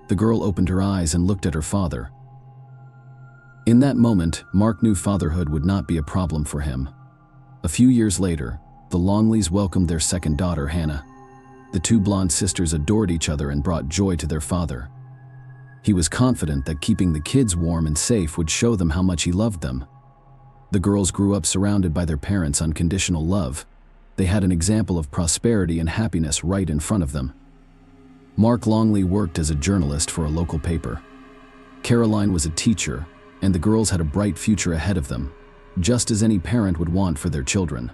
The girl opened her eyes and looked at her father. In that moment, Mark knew fatherhood would not be a problem for him. A few years later, the Longleys welcomed their second daughter, Hannah. The two blonde sisters adored each other and brought joy to their father. He was confident that keeping the kids warm and safe would show them how much he loved them. The girls grew up surrounded by their parents' unconditional love. They had an example of prosperity and happiness right in front of them. Mark Longley worked as a journalist for a local paper. Caroline was a teacher, and the girls had a bright future ahead of them, just as any parent would want for their children.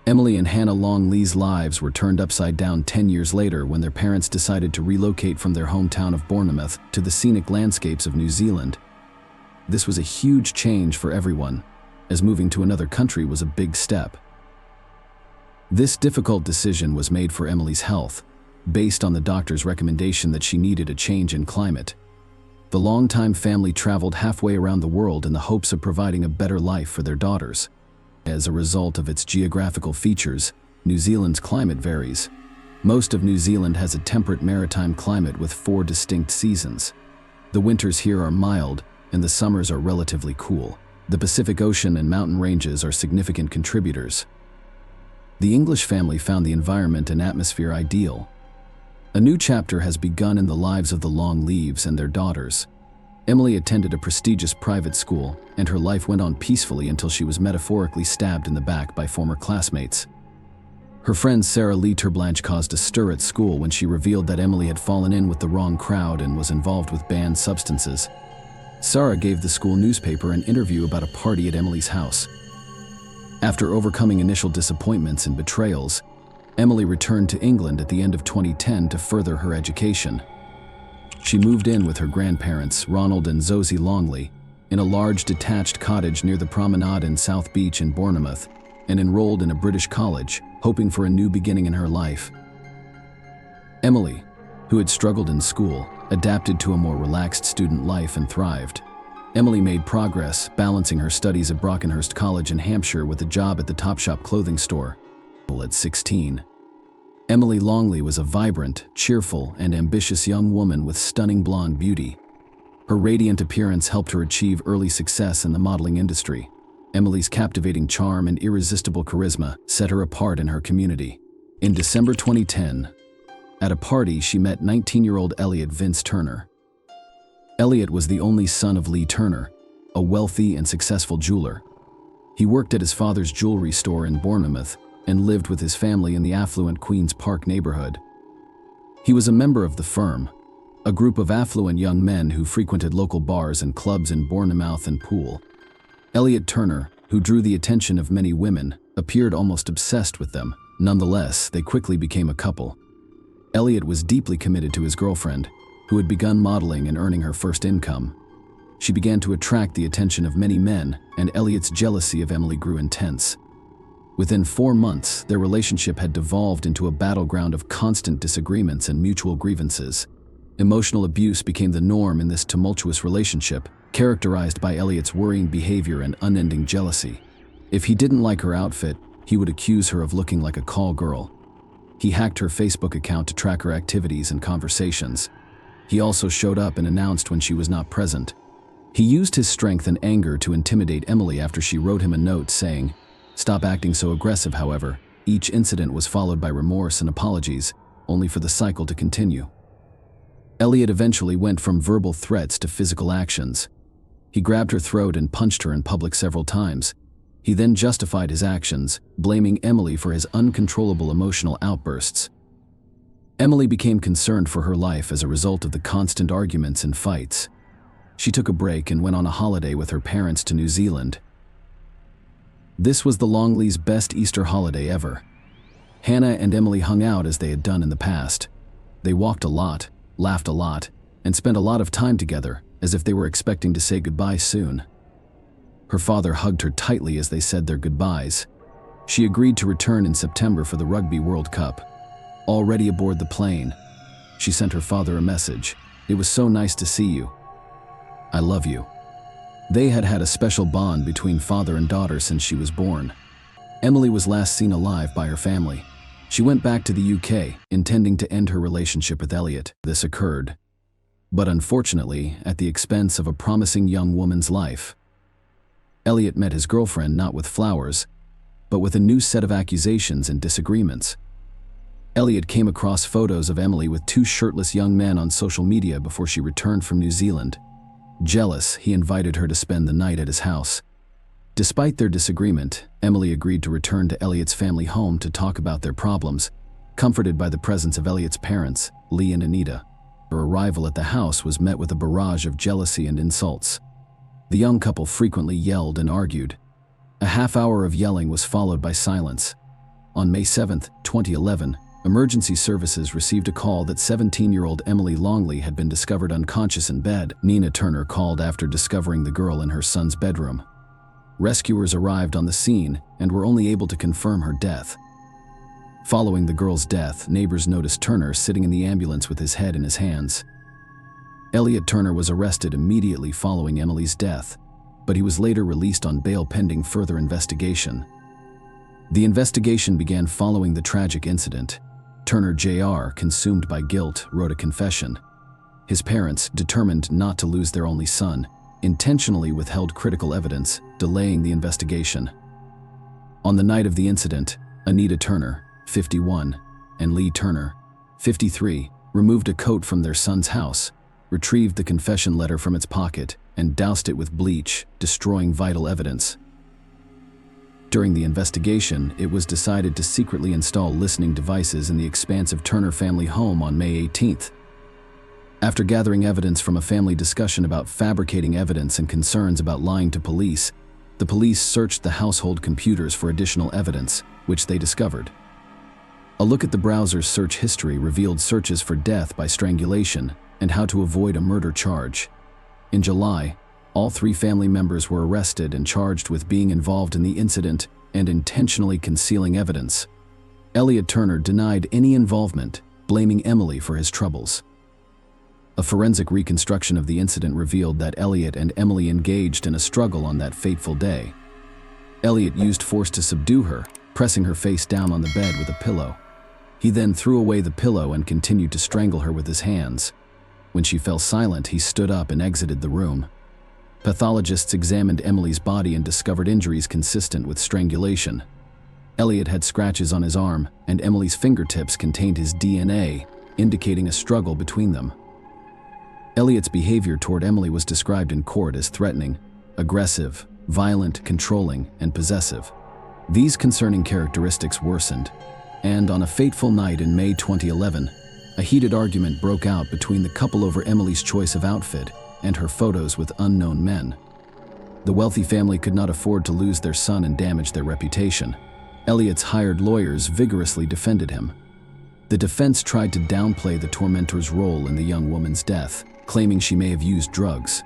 Emily and Hannah Longley's lives were turned upside down 10 years later when their parents decided to relocate from their hometown of Bournemouth to the scenic landscapes of New Zealand. This was a huge change for everyone, as moving to another country was a big step. This difficult decision was made for Emily's health, based on the doctor's recommendation that she needed a change in climate. The longtime family traveled halfway around the world in the hopes of providing a better life for their daughters. As a result of its geographical features, New Zealand's climate varies. Most of New Zealand has a temperate maritime climate with 4 distinct seasons. The winters here are mild, and the summers are relatively cool. The Pacific Ocean and mountain ranges are significant contributors. The English family found the environment and atmosphere ideal. A new chapter has begun in the lives of the Longleys and their daughters. Emily attended a prestigious private school, and her life went on peacefully until she was metaphorically stabbed in the back by former classmates. Her friend Sarah Lee Terblanche caused a stir at school when she revealed that Emily had fallen in with the wrong crowd and was involved with banned substances. Sarah gave the school newspaper an interview about a party at Emily's house. After overcoming initial disappointments and betrayals, Emily returned to England at the end of 2010 to further her education. She moved in with her grandparents, Ronald and Zosie Longley, in a large detached cottage near the promenade in South Beach in Bournemouth, and enrolled in a British college, hoping for a new beginning in her life. Emily, who had struggled in school, adapted to a more relaxed student life and thrived. Emily made progress, balancing her studies at Brockenhurst College in Hampshire with a job at the Topshop clothing store. At 16, Emily Longley was a vibrant, cheerful, and ambitious young woman with stunning blonde beauty. Her radiant appearance helped her achieve early success in the modeling industry. Emily's captivating charm and irresistible charisma set her apart in her community. In December 2010, at a party, she met 19-year-old Elliot Vince Turner. Elliot was the only son of Lee Turner, a wealthy and successful jeweler. He worked at his father's jewelry store in Bournemouth and lived with his family in the affluent Queen's Park neighborhood. He was a member of the Firm, a group of affluent young men who frequented local bars and clubs in Bournemouth and Poole. Elliot Turner, who drew the attention of many women, appeared almost obsessed with them. Nonetheless, they quickly became a couple. Elliot was deeply committed to his girlfriend, who had begun modeling and earning her first income. She began to attract the attention of many men, and Elliot's jealousy of Emily grew intense. Within 4 months, their relationship had devolved into a battleground of constant disagreements and mutual grievances. Emotional abuse became the norm in this tumultuous relationship, characterized by Elliot's worrying behavior and unending jealousy. If he didn't like her outfit, he would accuse her of looking like a call girl. He hacked her Facebook account to track her activities and conversations. He also showed up and announced when she was not present. He used his strength and anger to intimidate Emily after she wrote him a note saying, "Stop acting so aggressive." However, each incident was followed by remorse and apologies, only for the cycle to continue. Elliot eventually went from verbal threats to physical actions. He grabbed her throat and punched her in public several times. He then justified his actions, blaming Emily for his uncontrollable emotional outbursts. Emily became concerned for her life as a result of the constant arguments and fights. She took a break and went on a holiday with her parents to New Zealand. This was the Longleys' best Easter holiday ever. Hannah and Emily hung out as they had done in the past. They walked a lot, laughed a lot, and spent a lot of time together, as if they were expecting to say goodbye soon. Her father hugged her tightly as they said their goodbyes. She agreed to return in September for the Rugby World Cup. Already aboard the plane, she sent her father a message. "It was so nice to see you. I love you." They had had a special bond between father and daughter since she was born. Emily was last seen alive by her family. She went back to the UK, intending to end her relationship with Elliot. This occurred, but unfortunately, at the expense of a promising young woman's life. Elliot met his girlfriend not with flowers, but with a new set of accusations and disagreements. Elliot came across photos of Emily with 2 shirtless young men on social media before she returned from New Zealand. Jealous, he invited her to spend the night at his house. Despite their disagreement, Emily agreed to return to Elliot's family home to talk about their problems, comforted by the presence of Elliot's parents, Lee and Anita. Her arrival at the house was met with a barrage of jealousy and insults. The young couple frequently yelled and argued. A half-hour of yelling was followed by silence. On May 7, 2011, emergency services received a call that 17-year-old Emily Longley had been discovered unconscious in bed. Nina Turner called after discovering the girl in her son's bedroom. Rescuers arrived on the scene and were only able to confirm her death. Following the girl's death, neighbors noticed Turner sitting in the ambulance with his head in his hands. Elliot Turner was arrested immediately following Emily's death, but he was later released on bail pending further investigation. The investigation began following the tragic incident. Turner Jr., consumed by guilt, wrote a confession. His parents, determined not to lose their only son, intentionally withheld critical evidence, delaying the investigation. On the night of the incident, Anita Turner, 51, and Lee Turner, 53, removed a coat from their son's house, retrieved the confession letter from its pocket, and doused it with bleach, destroying vital evidence. During the investigation, it was decided to secretly install listening devices in the expansive Turner family home on May 18th. After gathering evidence from a family discussion about fabricating evidence and concerns about lying to police, the police searched the household computers for additional evidence, which they discovered. A look at the browser's search history revealed searches for death by strangulation and how to avoid a murder charge. In July, all 3 family members were arrested and charged with being involved in the incident and intentionally concealing evidence. Elliot Turner denied any involvement, blaming Emily for his troubles. A forensic reconstruction of the incident revealed that Elliot and Emily engaged in a struggle on that fateful day. Elliot used force to subdue her, pressing her face down on the bed with a pillow. He then threw away the pillow and continued to strangle her with his hands. When she fell silent, he stood up and exited the room. Pathologists examined Emily's body and discovered injuries consistent with strangulation. Elliot had scratches on his arm, and Emily's fingertips contained his DNA, indicating a struggle between them. Elliot's behavior toward Emily was described in court as threatening, aggressive, violent, controlling, and possessive. These concerning characteristics worsened, and on a fateful night in May 2011, a heated argument broke out between the couple over Emily's choice of outfit and her photos with unknown men. The wealthy family could not afford to lose their son and damage their reputation. Elliot's hired lawyers vigorously defended him. The defense tried to downplay the tormentor's role in the young woman's death, claiming she may have used drugs.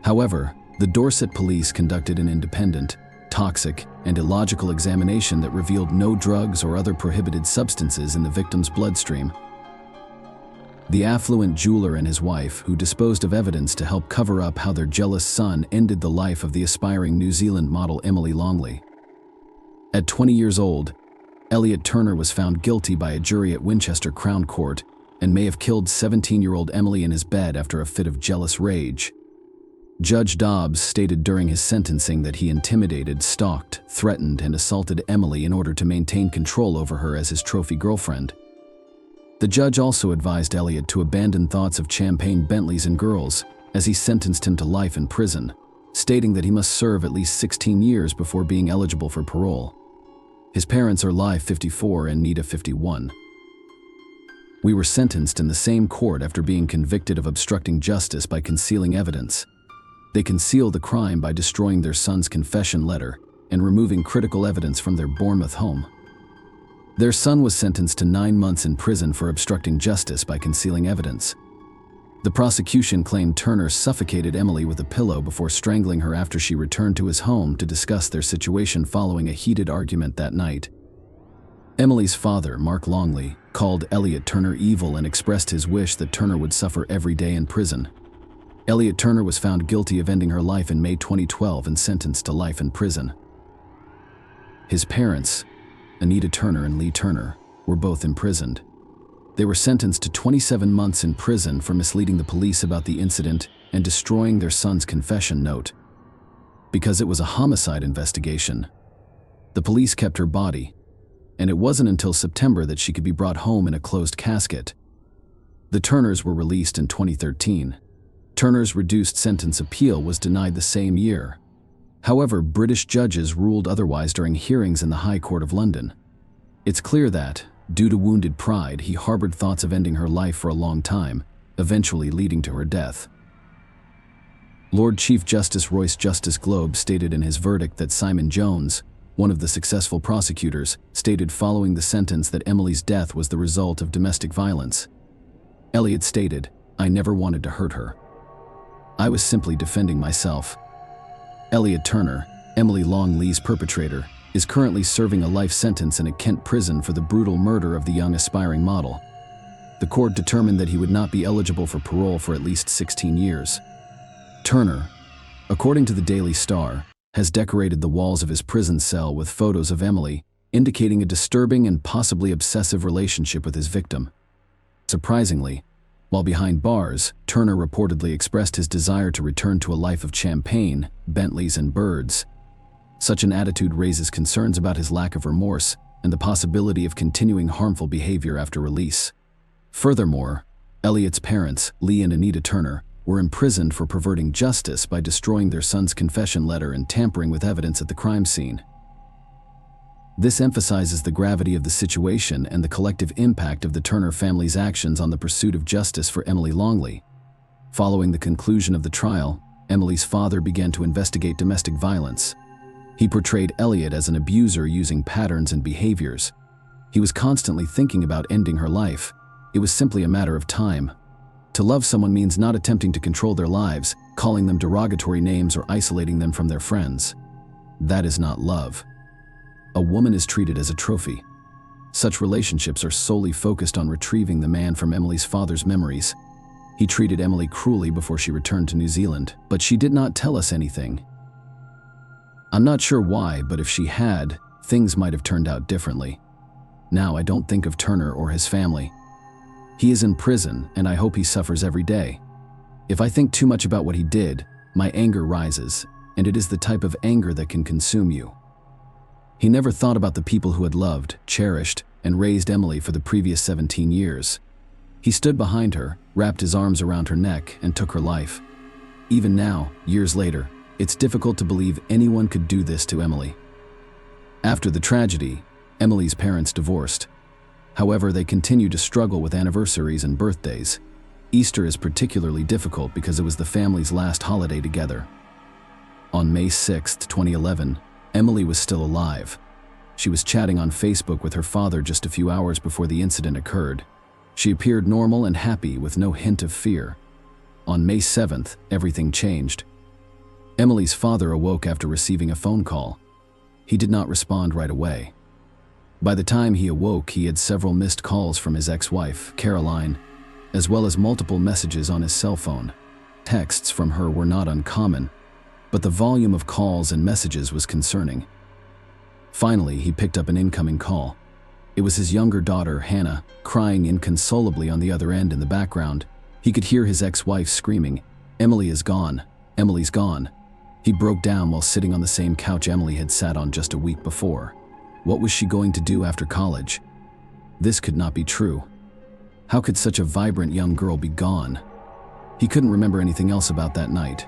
However, the Dorset police conducted an independent, toxic, and illogical examination that revealed no drugs or other prohibited substances in the victim's bloodstream. The affluent jeweler and his wife, who disposed of evidence to help cover up how their jealous son ended the life of the aspiring New Zealand model Emily Longley. At 20 years old, Elliot Turner was found guilty by a jury at Winchester Crown Court and may have killed 17-year-old Emily in his bed after a fit of jealous rage. Judge Dobbs stated during his sentencing that he intimidated, stalked, threatened, and assaulted Emily in order to maintain control over her as his trophy girlfriend. The judge also advised Elliot to abandon thoughts of champagne Bentleys and girls as he sentenced him to life in prison, stating that he must serve at least 16 years before being eligible for parole. His parents are Li, 54, and Nita, 51. We were sentenced in the same court after being convicted of obstructing justice by concealing evidence. They concealed the crime by destroying their son's confession letter and removing critical evidence from their Bournemouth home. Their son was sentenced to 9 months in prison for obstructing justice by concealing evidence. The prosecution claimed Turner suffocated Emily with a pillow before strangling her after she returned to his home to discuss their situation following a heated argument that night. Emily's father, Mark Longley, called Elliot Turner evil and expressed his wish that Turner would suffer every day in prison. Elliot Turner was found guilty of ending her life in May 2012 and sentenced to life in prison. His parents, Anita Turner and Lee Turner, were both imprisoned. They were sentenced to 27 months in prison for misleading the police about the incident and destroying their son's confession note. Because it was a homicide investigation, the police kept her body, and it wasn't until September that she could be brought home in a closed casket. The Turners were released in 2013. Turner's reduced sentence appeal was denied the same year. However, British judges ruled otherwise during hearings in the High Court of London. It's clear that, due to wounded pride, he harbored thoughts of ending her life for a long time, eventually leading to her death. Lord Chief Justice Royce Justice Globe stated in his verdict that Simon Jones, one of the successful prosecutors, stated following the sentence that Emily's death was the result of domestic violence. Elliot stated, "I never wanted to hurt her. I was simply defending myself." Elliot Turner, Emily Longley's perpetrator, is currently serving a life sentence in a Kent prison for the brutal murder of the young aspiring model. The court determined that he would not be eligible for parole for at least 16 years. Turner, according to the Daily Star, has decorated the walls of his prison cell with photos of Emily, indicating a disturbing and possibly obsessive relationship with his victim. Surprisingly, while behind bars, Turner reportedly expressed his desire to return to a life of champagne, Bentleys, and birds. Such an attitude raises concerns about his lack of remorse and the possibility of continuing harmful behavior after release. Furthermore, Elliot's parents, Lee and Anita Turner, were imprisoned for perverting justice by destroying their son's confession letter and tampering with evidence at the crime scene. This emphasizes the gravity of the situation and the collective impact of the Turner family's actions on the pursuit of justice for Emily Longley. Following the conclusion of the trial, Emily's father began to investigate domestic violence. He portrayed Elliot as an abuser using patterns and behaviors. He was constantly thinking about ending her life. It was simply a matter of time. To love someone means not attempting to control their lives, calling them derogatory names or isolating them from their friends. That is not love. A woman is treated as a trophy. Such relationships are solely focused on retrieving the man from Emily's father's memories. He treated Emily cruelly before she returned to New Zealand, but she did not tell us anything. I'm not sure why, but if she had, things might have turned out differently. Now I don't think of Turner or his family. He is in prison, and I hope he suffers every day. If I think too much about what he did, my anger rises, and it is the type of anger that can consume you. He never thought about the people who had loved, cherished, and raised Emily for the previous 17 years. He stood behind her, wrapped his arms around her neck, and took her life. Even now, years later, it's difficult to believe anyone could do this to Emily. After the tragedy, Emily's parents divorced. However, they continue to struggle with anniversaries and birthdays. Easter is particularly difficult because it was the family's last holiday together. On May 6, 2011, Emily was still alive. She was chatting on Facebook with her father just a few hours before the incident occurred. She appeared normal and happy with no hint of fear. On May 7th, everything changed. Emily's father awoke after receiving a phone call. He did not respond right away. By the time he awoke, he had several missed calls from his ex-wife, Caroline, as well as multiple messages on his cell phone. Texts from her were not uncommon, but the volume of calls and messages was concerning. Finally, he picked up an incoming call. It was his younger daughter, Hannah, crying inconsolably on the other end in the background. He could hear his ex-wife screaming, "Emily is gone. Emily's gone." He broke down while sitting on the same couch Emily had sat on just a week before. What was she going to do after college? This could not be true. How could such a vibrant young girl be gone? He couldn't remember anything else about that night.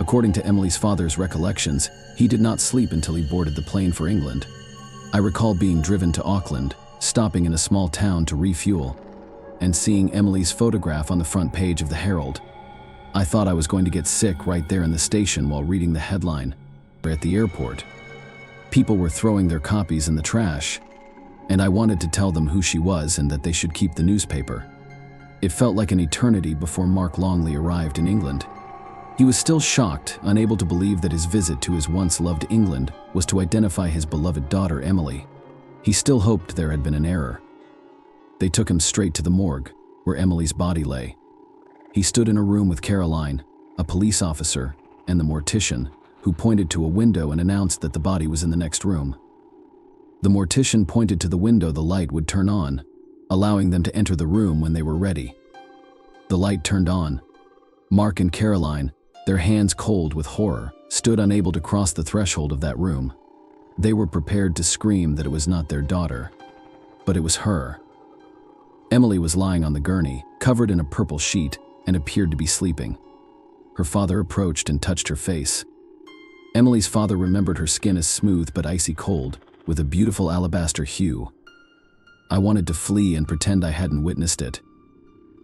According to Emily's father's recollections, he did not sleep until he boarded the plane for England. I recall being driven to Auckland, stopping in a small town to refuel, and seeing Emily's photograph on the front page of the Herald. I thought I was going to get sick right there in the station while reading the headline. At the airport, people were throwing their copies in the trash, and I wanted to tell them who she was and that they should keep the newspaper. It felt like an eternity before Mark Longley arrived in England. He was still shocked, unable to believe that his visit to his once-loved England was to identify his beloved daughter, Emily. He still hoped there had been an error. They took him straight to the morgue, where Emily's body lay. He stood in a room with Caroline, a police officer, and the mortician, who pointed to a window and announced that the body was in the next room. The mortician pointed to the window the light would turn on, allowing them to enter the room when they were ready. The light turned on. Mark and Caroline, their hands cold with horror, stood unable to cross the threshold of that room. They were prepared to scream that it was not their daughter, but it was her. Emily was lying on the gurney, covered in a purple sheet, and appeared to be sleeping. Her father approached and touched her face. Emily's father remembered her skin as smooth but icy cold, with a beautiful alabaster hue. I wanted to flee and pretend I hadn't witnessed it.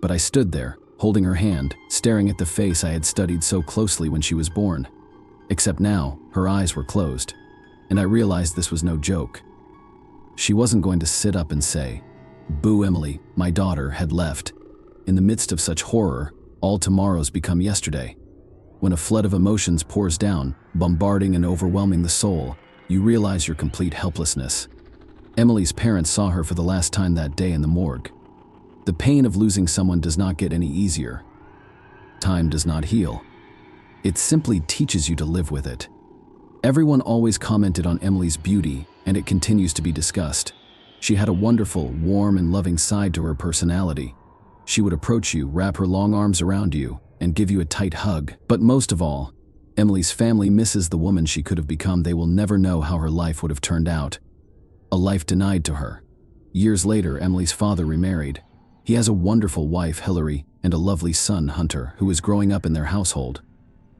But I stood there, holding her hand, staring at the face I had studied so closely when she was born. Except now, her eyes were closed, and I realized this was no joke. She wasn't going to sit up and say, "Boo, Emily, my daughter," had left. In the midst of such horror, all tomorrows become yesterday. When a flood of emotions pours down, bombarding and overwhelming the soul, you realize your complete helplessness. Emily's parents saw her for the last time that day in the morgue. The pain of losing someone does not get any easier. Time does not heal. It simply teaches you to live with it. Everyone always commented on Emily's beauty, and it continues to be discussed. She had a wonderful, warm, and loving side to her personality. She would approach you, wrap her long arms around you, and give you a tight hug. But most of all, Emily's family misses the woman she could have become. They will never know how her life would have turned out. A life denied to her. Years later, Emily's father remarried. He has a wonderful wife, Hillary, and a lovely son, Hunter, who is growing up in their household.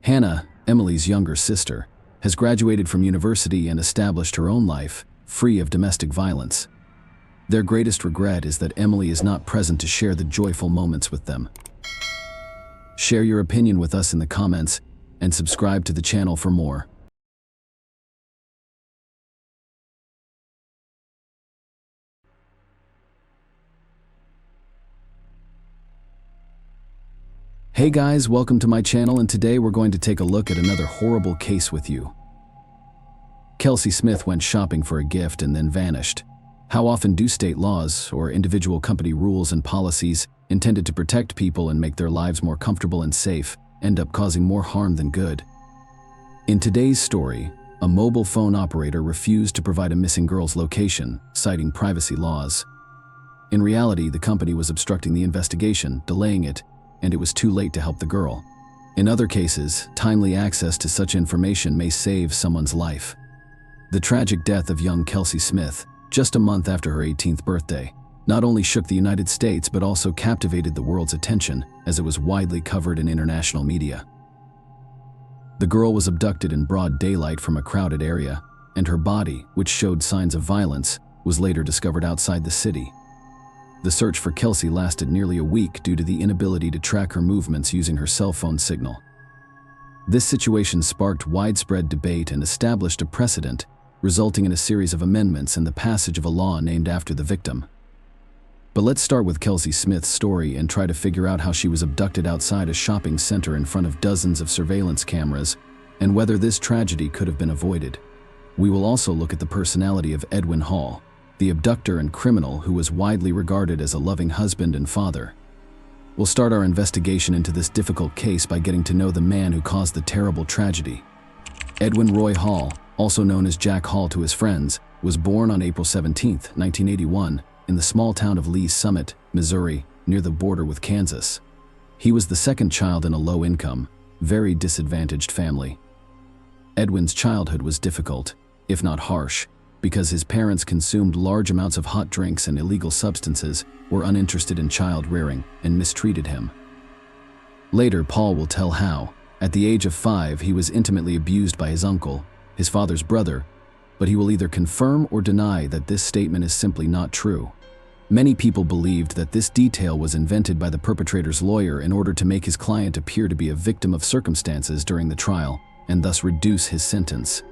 Hannah, Emily's younger sister, has graduated from university and established her own life, free of domestic violence. Their greatest regret is that Emily is not present to share the joyful moments with them. Share your opinion with us in the comments and subscribe to the channel for more. Hey guys, welcome to my channel, and today we're going to take a look at another horrible case with you. Kelsey Smith went shopping for a gift and then vanished. How often do state laws or individual company rules and policies intended to protect people and make their lives more comfortable and safe end up causing more harm than good? In today's story, a mobile phone operator refused to provide a missing girl's location, citing privacy laws. In reality, the company was obstructing the investigation, delaying it, and it was too late to help the girl. In other cases, timely access to such information may save someone's life. The tragic death of young Kelsey Smith, just a month after her 18th birthday, not only shook the United States but also captivated the world's attention as it was widely covered in international media. The girl was abducted in broad daylight from a crowded area, and her body, which showed signs of violence, was later discovered outside the city. The search for Kelsey lasted nearly a week due to the inability to track her movements using her cell phone signal. This situation sparked widespread debate and established a precedent, resulting in a series of amendments and the passage of a law named after the victim. But let's start with Kelsey Smith's story and try to figure out how she was abducted outside a shopping center in front of dozens of surveillance cameras, and whether this tragedy could have been avoided. We will also look at the personality of Edwin Hall, the abductor and criminal who was widely regarded as a loving husband and father. We'll start our investigation into this difficult case by getting to know the man who caused the terrible tragedy. Edwin Roy Hall, also known as Jack Hall to his friends, was born on April 17, 1981, in the small town of Lee's Summit, Missouri, near the border with Kansas. He was the second child in a low-income, very disadvantaged family. Edwin's childhood was difficult, if not harsh, because his parents consumed large amounts of hot drinks and illegal substances, were uninterested in child rearing, and mistreated him. Later, Paul will tell how, at the age of 5, he was intimately abused by his uncle, his father's brother, but he will either confirm or deny that this statement is simply not true. Many people believed that this detail was invented by the perpetrator's lawyer in order to make his client appear to be a victim of circumstances during the trial, and thus reduce his sentence.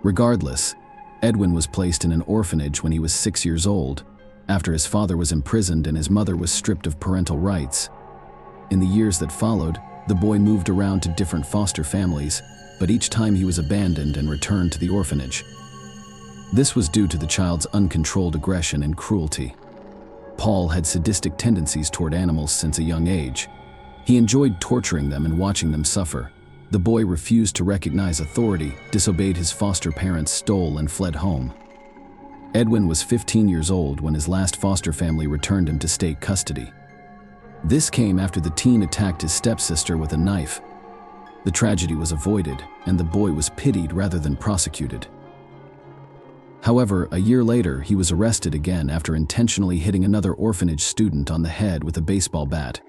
Regardless, Edwin was placed in an orphanage when he was 6 years old, after his father was imprisoned and his mother was stripped of parental rights. In the years that followed, the boy moved around to different foster families, but each time he was abandoned and returned to the orphanage. This was due to the child's uncontrolled aggression and cruelty. Paul had sadistic tendencies toward animals since a young age. He enjoyed torturing them and watching them suffer. The boy refused to recognize authority, disobeyed his foster parents, stole, and fled home. Edwin was 15 years old when his last foster family returned him to state custody. This came after the teen attacked his stepsister with a knife. The tragedy was avoided, and the boy was pitied rather than prosecuted. However, a year later, he was arrested again after intentionally hitting another orphanage student on the head with a baseball bat.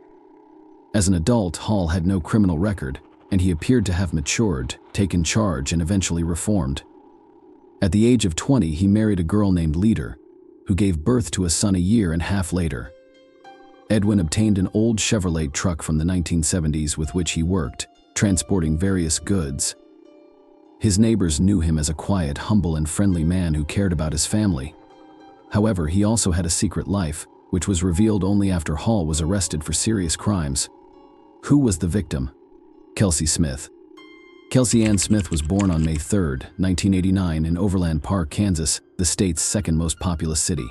As an adult, Hall had no criminal record, and he appeared to have matured, taken charge, and eventually reformed. At the age of 20, he married a girl named Leader, who gave birth to a son a year and a half later. Edwin obtained an old Chevrolet truck from the 1970s with which he worked, transporting various goods. His neighbors knew him as a quiet, humble, and friendly man who cared about his family. However, he also had a secret life, which was revealed only after Hall was arrested for serious crimes. Who was the victim? Kelsey Smith. Kelsey Ann Smith was born on May 3, 1989 in Overland Park, Kansas, the state's second most populous city.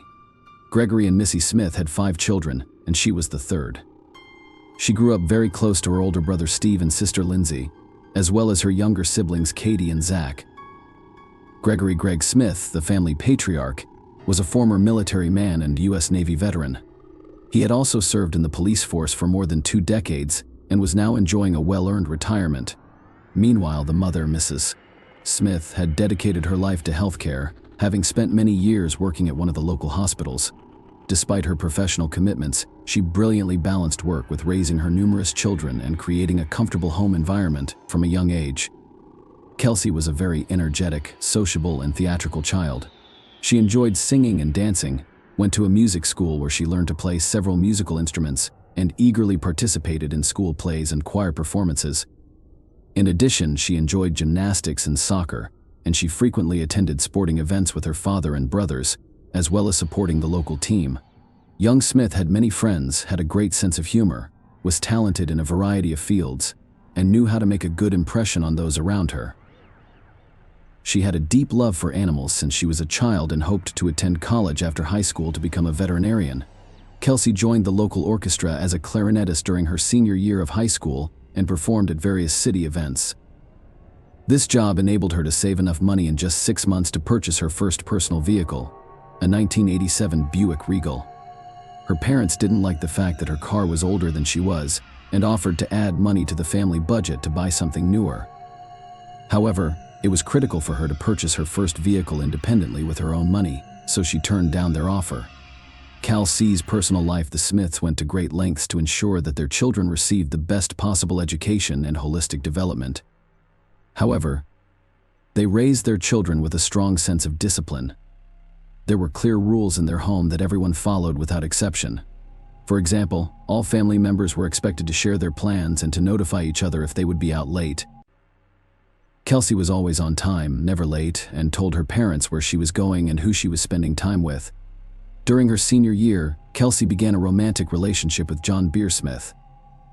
Gregory and Missy Smith had 5 children, and she was the third. She grew up very close to her older brother Steve and sister Lindsay, as well as her younger siblings Katie and Zach. Gregory Greg Smith, the family patriarch, was a former military man and U.S. Navy veteran. He had also served in the police force for more than 2 decades and was now enjoying a well-earned retirement. Meanwhile, the mother, Mrs. Smith, had dedicated her life to healthcare, having spent many years working at one of the local hospitals. Despite her professional commitments, she brilliantly balanced work with raising her numerous children and creating a comfortable home environment from a young age. Kelsey was a very energetic, sociable, and theatrical child. She enjoyed singing and dancing, went to a music school where she learned to play several musical instruments, and eagerly participated in school plays and choir performances. In addition, she enjoyed gymnastics and soccer, and she frequently attended sporting events with her father and brothers, as well as supporting the local team. Young Smith had many friends, had a great sense of humor, was talented in a variety of fields, and knew how to make a good impression on those around her. She had a deep love for animals since she was a child and hoped to attend college after high school to become a veterinarian. Kelsey joined the local orchestra as a clarinetist during her senior year of high school and performed at various city events. This job enabled her to save enough money in just 6 months to purchase her first personal vehicle, a 1987 Buick Regal. Her parents didn't like the fact that her car was older than she was and offered to add money to the family budget to buy something newer. However, it was critical for her to purchase her first vehicle independently with her own money, so she turned down their offer. Kelsey's personal life: the Smiths went to great lengths to ensure that their children received the best possible education and holistic development. However, they raised their children with a strong sense of discipline. There were clear rules in their home that everyone followed without exception. For example, all family members were expected to share their plans and to notify each other if they would be out late. Kelsey was always on time, never late, and told her parents where she was going and who she was spending time with. During her senior year, Kelsey began a romantic relationship with John Smith.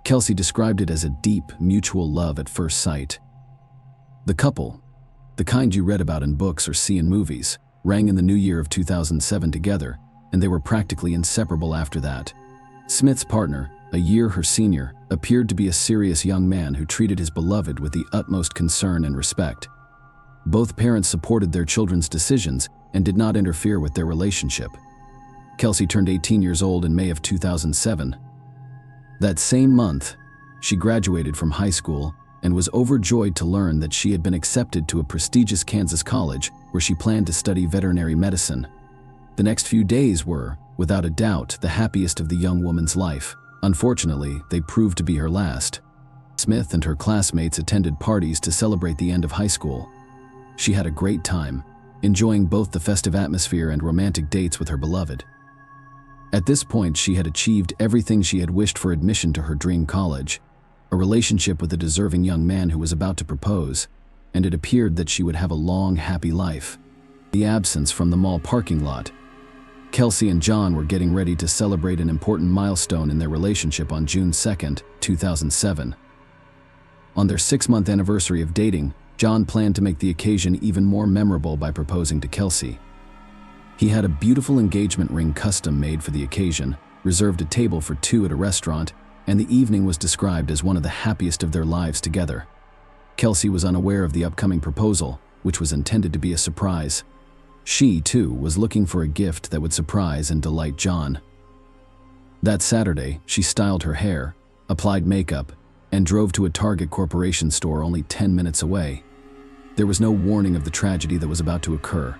Kelsey described it as a deep, mutual love at first sight. The couple, the kind you read about in books or see in movies, rang in the new year of 2007 together, and they were practically inseparable after that. Smith's partner, a year her senior, appeared to be a serious young man who treated his beloved with the utmost concern and respect. Both parents supported their children's decisions and did not interfere with their relationship. Kelsey turned 18 years old in May of 2007. That same month, she graduated from high school and was overjoyed to learn that she had been accepted to a prestigious Kansas college where she planned to study veterinary medicine. The next few days were, without a doubt, the happiest of the young woman's life. Unfortunately, they proved to be her last. Smith and her classmates attended parties to celebrate the end of high school. She had a great time, enjoying both the festive atmosphere and romantic dates with her beloved. At this point, she had achieved everything she had wished for: admission to her dream college, a relationship with a deserving young man who was about to propose, and it appeared that she would have a long, happy life. The absence from the mall parking lot. Kelsey and John were getting ready to celebrate an important milestone in their relationship on June 2, 2007. On their 6-month anniversary of dating, John planned to make the occasion even more memorable by proposing to Kelsey. He had a beautiful engagement ring custom made for the occasion, reserved a table for 2 at a restaurant, and the evening was described as one of the happiest of their lives together. Kelsey was unaware of the upcoming proposal, which was intended to be a surprise. She, too, was looking for a gift that would surprise and delight John. That Saturday, she styled her hair, applied makeup, and drove to a Target Corporation store only 10 minutes away. There was no warning of the tragedy that was about to occur.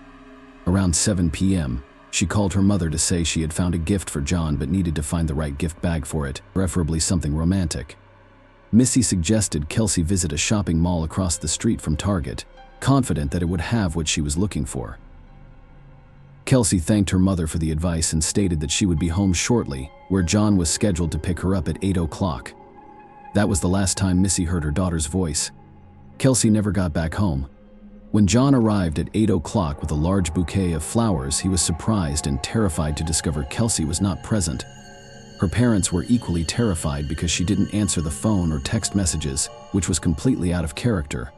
Around 7 p.m., she called her mother to say she had found a gift for John but needed to find the right gift bag for it, preferably something romantic. Missy suggested Kelsey visit a shopping mall across the street from Target, confident that it would have what she was looking for. Kelsey thanked her mother for the advice and stated that she would be home shortly, where John was scheduled to pick her up at 8 o'clock. That was the last time Missy heard her daughter's voice. Kelsey never got back home. When John arrived at 8 o'clock with a large bouquet of flowers, he was surprised and terrified to discover Kelsey was not present. Her parents were equally terrified because she didn't answer the phone or text messages, which was completely out of character.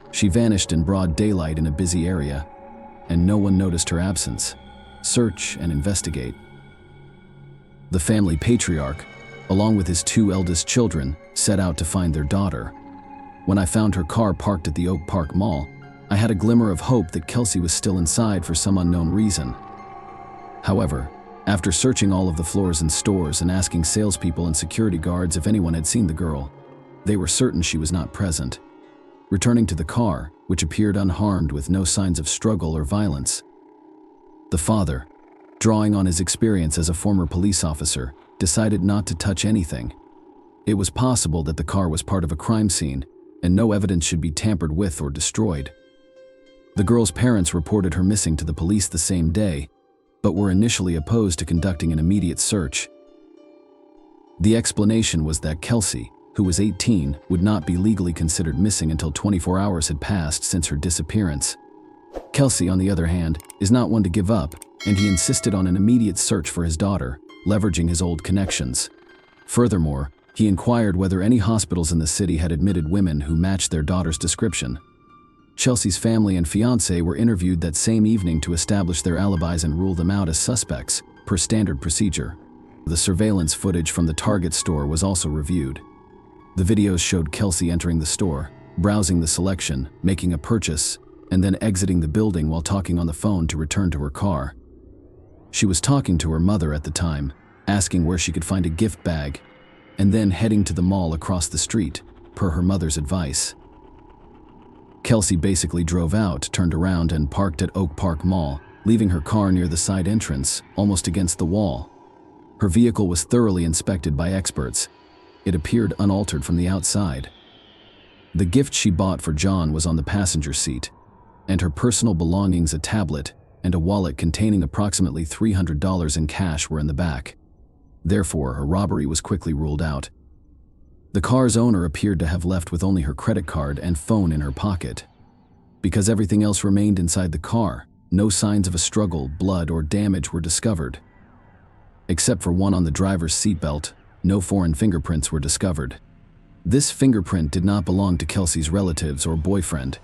She vanished in broad daylight in a busy area, and no one noticed her absence. Search and investigate. The family patriarch, along with his 2 eldest children, set out to find their daughter. When I found her car parked at the Oak Park Mall, I had a glimmer of hope that Kelsey was still inside for some unknown reason. However, after searching all of the floors and stores and asking salespeople and security guards if anyone had seen the girl, they were certain she was not present. Returning to the car, which appeared unharmed with no signs of struggle or violence, the father, drawing on his experience as a former police officer, decided not to touch anything. It was possible that the car was part of a crime scene, and no evidence should be tampered with or destroyed. The girl's parents reported her missing to the police the same day, but were initially opposed to conducting an immediate search. The explanation was that Kelsey, who was 18, would not be legally considered missing until 24 hours had passed since her disappearance. Kelsey, on the other hand, is not one to give up, and he insisted on an immediate search for his daughter, leveraging his old connections. Furthermore, he inquired whether any hospitals in the city had admitted women who matched their daughter's description. Chelsea's family and fiancé were interviewed that same evening to establish their alibis and rule them out as suspects, per standard procedure. The surveillance footage from the Target store was also reviewed. The videos showed Kelsey entering the store, browsing the selection, making a purchase, and then exiting the building while talking on the phone to return to her car. She was talking to her mother at the time, asking where she could find a gift bag, and then heading to the mall across the street, per her mother's advice. Kelsey basically drove out, turned around, and parked at Oak Park Mall, leaving her car near the side entrance, almost against the wall. Her vehicle was thoroughly inspected by experts. It appeared unaltered from the outside. The gift she bought for John was on the passenger seat, and her personal belongings, a tablet and a wallet containing approximately $300 in cash, were in the back. Therefore, a robbery was quickly ruled out. The car's owner appeared to have left with only her credit card and phone in her pocket. Because everything else remained inside the car, no signs of a struggle, blood, or damage were discovered. Except for one on the driver's seatbelt, no foreign fingerprints were discovered. This fingerprint did not belong to Kelsey's relatives or boyfriend.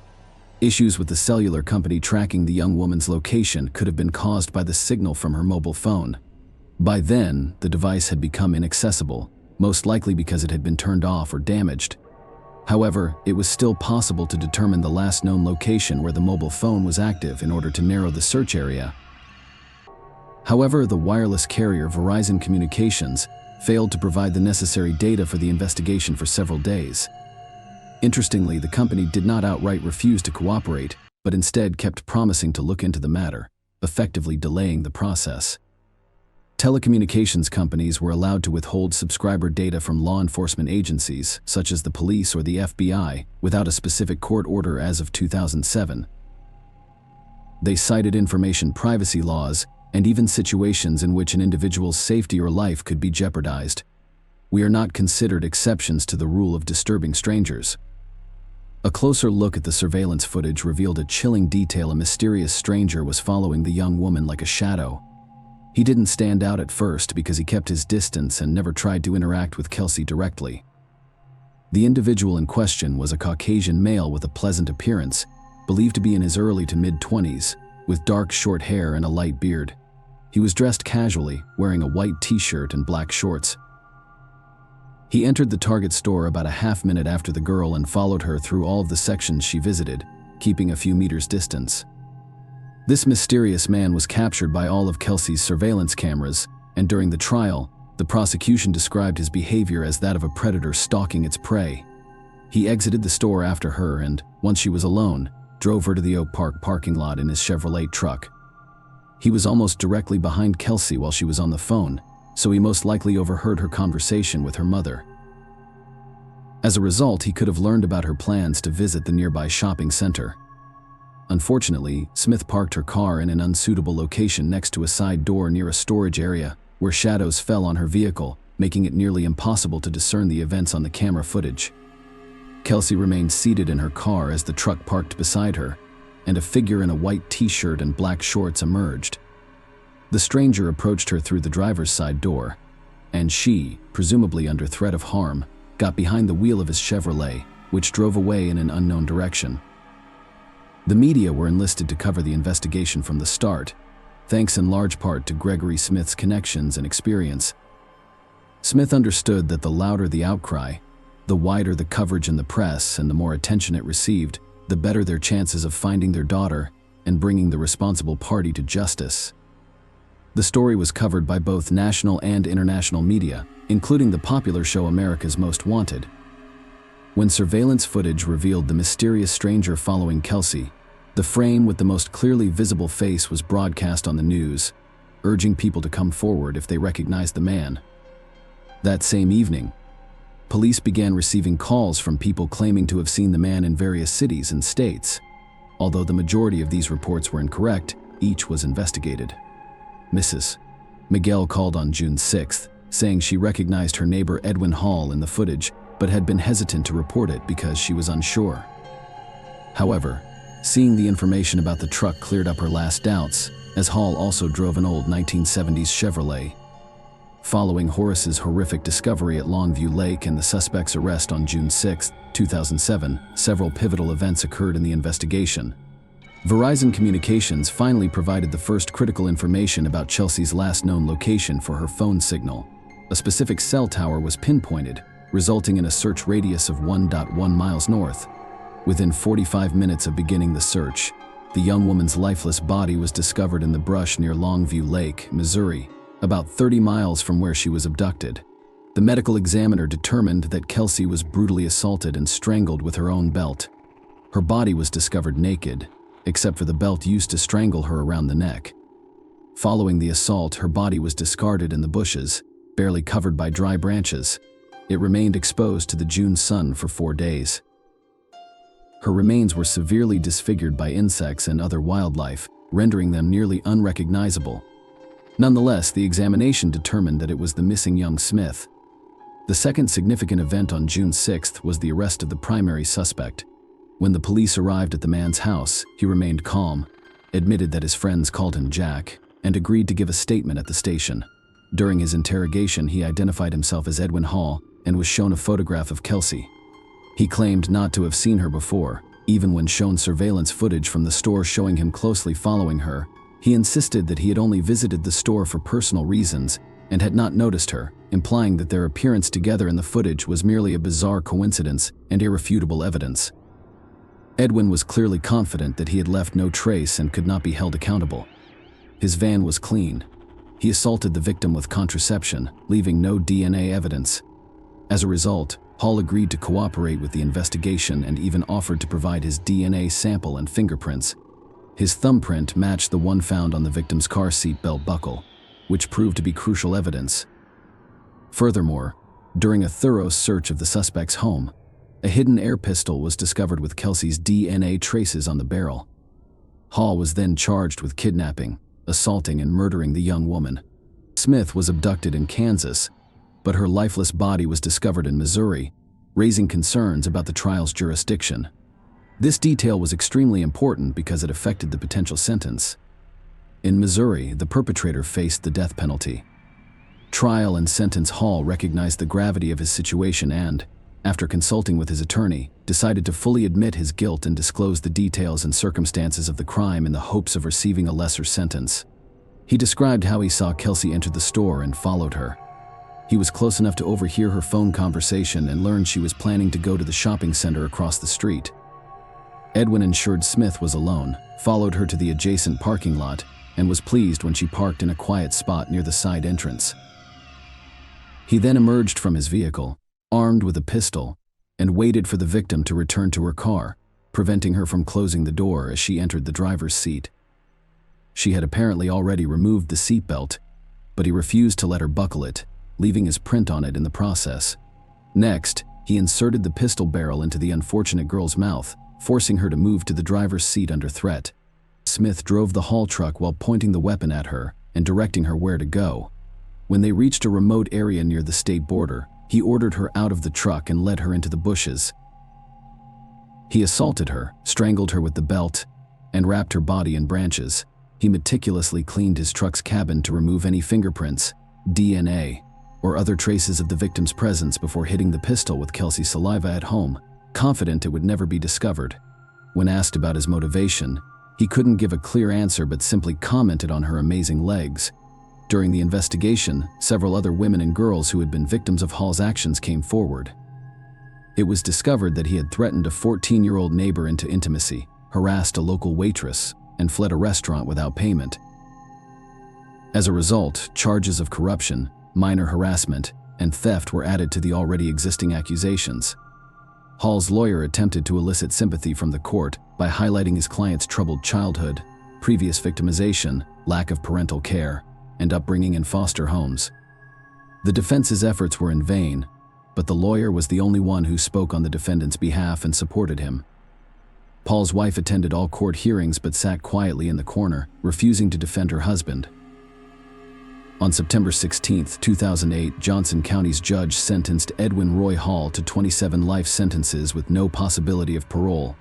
Issues with the cellular company tracking the young woman's location could have been caused by the signal from her mobile phone. By then, the device had become inaccessible, most likely because it had been turned off or damaged. However, it was still possible to determine the last known location where the mobile phone was active in order to narrow the search area. However, the wireless carrier Verizon Communications failed to provide the necessary data for the investigation for several days. Interestingly, the company did not outright refuse to cooperate, but instead kept promising to look into the matter, effectively delaying the process. Telecommunications companies were allowed to withhold subscriber data from law enforcement agencies, such as the police or the FBI, without a specific court order as of 2007. They cited information privacy laws and even situations in which an individual's safety or life could be jeopardized. We are not considered exceptions to the rule of disturbing strangers. A closer look at the surveillance footage revealed a chilling detail: a mysterious stranger was following the young woman like a shadow. He didn't stand out at first because he kept his distance and never tried to interact with Kelsey directly. The individual in question was a Caucasian male with a pleasant appearance, believed to be in his early to mid-20s, with dark short hair and a light beard. He was dressed casually, wearing a white t-shirt and black shorts. He entered the Target store about a half-minute after the girl and followed her through all of the sections she visited, keeping a few meters distance. This mysterious man was captured by all of Kelsey's surveillance cameras, and during the trial, the prosecution described his behavior as that of a predator stalking its prey. He exited the store after her and, once she was alone, drove her to the Oak Park parking lot in his Chevrolet truck. He was almost directly behind Kelsey while she was on the phone, so he most likely overheard her conversation with her mother. As a result, he could have learned about her plans to visit the nearby shopping center. Unfortunately, Smith parked her car in an unsuitable location next to a side door near a storage area, where shadows fell on her vehicle, making it nearly impossible to discern the events on the camera footage. Kelsey remained seated in her car as the truck parked beside her, and a figure in a white t-shirt and black shorts emerged. The stranger approached her through the driver's side door, and she, presumably under threat of harm, got behind the wheel of his Chevrolet, which drove away in an unknown direction. The media were enlisted to cover the investigation from the start, thanks in large part to Gregory Smith's connections and experience. Smith understood that the louder the outcry, the wider the coverage in the press, and the more attention it received, the better their chances of finding their daughter and bringing the responsible party to justice. The story was covered by both national and international media, including the popular show America's Most Wanted. When surveillance footage revealed the mysterious stranger following Kelsey, the frame with the most clearly visible face was broadcast on the news, urging people to come forward if they recognized the man. That same evening, police began receiving calls from people claiming to have seen the man in various cities and states. Although the majority of these reports were incorrect, each was investigated. Mrs. Miguel called on June 6th, saying she recognized her neighbor Edwin Hall in the footage, but had been hesitant to report it because she was unsure. However, seeing the information about the truck cleared up her last doubts, as Hall also drove an old 1970s Chevrolet. Following Horace's horrific discovery at Longview Lake and the suspect's arrest on June 6, 2007, several pivotal events occurred in the investigation. Verizon Communications finally provided the first critical information about Chelsea's last known location for her phone signal. A specific cell tower was pinpointed, resulting in a search radius of 1.1 miles north. Within 45 minutes of beginning the search, the young woman's lifeless body was discovered in the brush near Longview Lake, Missouri, about 30 miles from where she was abducted. The medical examiner determined that Kelsey was brutally assaulted and strangled with her own belt. Her body was discovered naked, except for the belt used to strangle her around the neck. Following the assault, her body was discarded in the bushes, barely covered by dry branches. It remained exposed to the June sun for 4 days. Her remains were severely disfigured by insects and other wildlife, rendering them nearly unrecognizable. Nonetheless, the examination determined that it was the missing young Smith. The second significant event on June 6th was the arrest of the primary suspect. When the police arrived at the man's house, he remained calm, admitted that his friends called him Jack, and agreed to give a statement at the station. During his interrogation, he identified himself as Edwin Hall and was shown a photograph of Kelsey. He claimed not to have seen her before, even when shown surveillance footage from the store showing him closely following her. He insisted that he had only visited the store for personal reasons and had not noticed her, implying that their appearance together in the footage was merely a bizarre coincidence and irrefutable evidence. Edwin was clearly confident that he had left no trace and could not be held accountable. His van was clean. He assaulted the victim with contraception, leaving no DNA evidence. As a result, Hall agreed to cooperate with the investigation and even offered to provide his DNA sample and fingerprints. His thumbprint matched the one found on the victim's car seat belt buckle, which proved to be crucial evidence. Furthermore, during a thorough search of the suspect's home, a hidden air pistol was discovered with Kelsey's DNA traces on the barrel. Hall was then charged with kidnapping, assaulting, and murdering the young woman. Smith was abducted in Kansas, but her lifeless body was discovered in Missouri, raising concerns about the trial's jurisdiction. This detail was extremely important because it affected the potential sentence. In Missouri, the perpetrator faced the death penalty. Trial and sentence Hall recognized the gravity of his situation and, after consulting with his attorney, decided to fully admit his guilt and disclose the details and circumstances of the crime in the hopes of receiving a lesser sentence. He described how he saw Kelsey enter the store and followed her. He was close enough to overhear her phone conversation and learned she was planning to go to the shopping center across the street. Edwin ensured Smith was alone, followed her to the adjacent parking lot, and was pleased when she parked in a quiet spot near the side entrance. He then emerged from his vehicle, armed with a pistol, and waited for the victim to return to her car, preventing her from closing the door as she entered the driver's seat. She had apparently already removed the seatbelt, but he refused to let her buckle it, leaving his print on it in the process. Next, he inserted the pistol barrel into the unfortunate girl's mouth, forcing her to move to the driver's seat under threat. Smith drove the haul truck while pointing the weapon at her and directing her where to go. When they reached a remote area near the state border, he ordered her out of the truck and led her into the bushes. He assaulted her, strangled her with the belt, and wrapped her body in branches. He meticulously cleaned his truck's cabin to remove any fingerprints, DNA, or other traces of the victim's presence before hitting the pistol with Kelsey's saliva at home, confident it would never be discovered. When asked about his motivation, he couldn't give a clear answer but simply commented on her amazing legs. During the investigation, several other women and girls who had been victims of Hall's actions came forward. It was discovered that he had threatened a 14-year-old neighbor into intimacy, harassed a local waitress, and fled a restaurant without payment. As a result, charges of corruption, minor harassment, and theft were added to the already existing accusations. Hall's lawyer attempted to elicit sympathy from the court by highlighting his client's troubled childhood, previous victimization, lack of parental care, and upbringing in foster homes. The defense's efforts were in vain, but the lawyer was the only one who spoke on the defendant's behalf and supported him. Paul's wife attended all court hearings but sat quietly in the corner, refusing to defend her husband. On September 16, 2008, Johnson County's judge sentenced Edwin Roy Hall to 27 life sentences with no possibility of parole.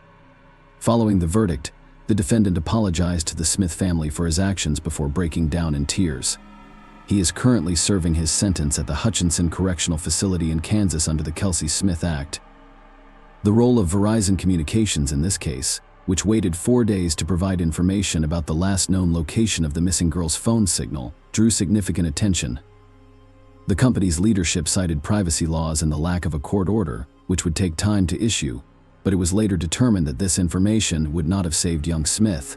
Following the verdict, the defendant apologized to the Smith family for his actions before breaking down in tears. He is currently serving his sentence at the Hutchinson Correctional Facility in Kansas under the Kelsey Smith Act. The role of Verizon Communications in this case, which waited 4 days to provide information about the last known location of the missing girl's phone signal, drew significant attention. The company's leadership cited privacy laws and the lack of a court order, which would take time to issue, but it was later determined that this information would not have saved young Smith.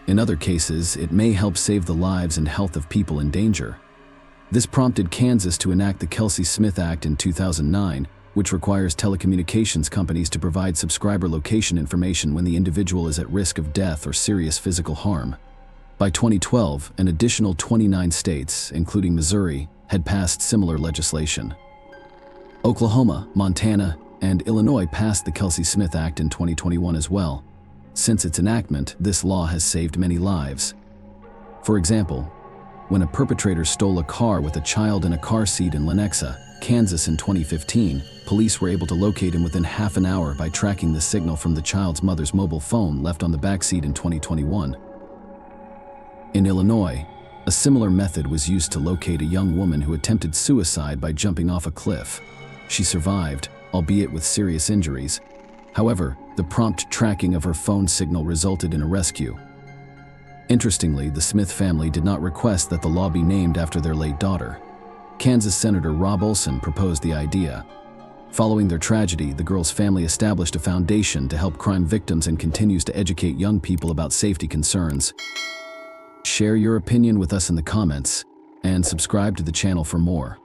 In other cases, it may help save the lives and health of people in danger. This prompted Kansas to enact the Kelsey Smith Act in 2009, which requires telecommunications companies to provide subscriber location information when the individual is at risk of death or serious physical harm. By 2012, an additional 29 states, including Missouri, had passed similar legislation. Oklahoma, Montana, and Illinois passed the Kelsey Smith Act in 2021 as well. Since its enactment, this law has saved many lives. For example, when a perpetrator stole a car with a child in a car seat in Lenexa, Kansas in 2015, police were able to locate him within half an hour by tracking the signal from the child's mother's mobile phone left on the backseat in 2021. In Illinois, a similar method was used to locate a young woman who attempted suicide by jumping off a cliff. She survived, albeit with serious injuries. However, the prompt tracking of her phone signal resulted in a rescue. Interestingly, the Smith family did not request that the law be named after their late daughter. Kansas Senator Rob Olson proposed the idea. Following their tragedy, the girl's family established a foundation to help crime victims and continues to educate young people about safety concerns. Share your opinion with us in the comments, and subscribe to the channel for more.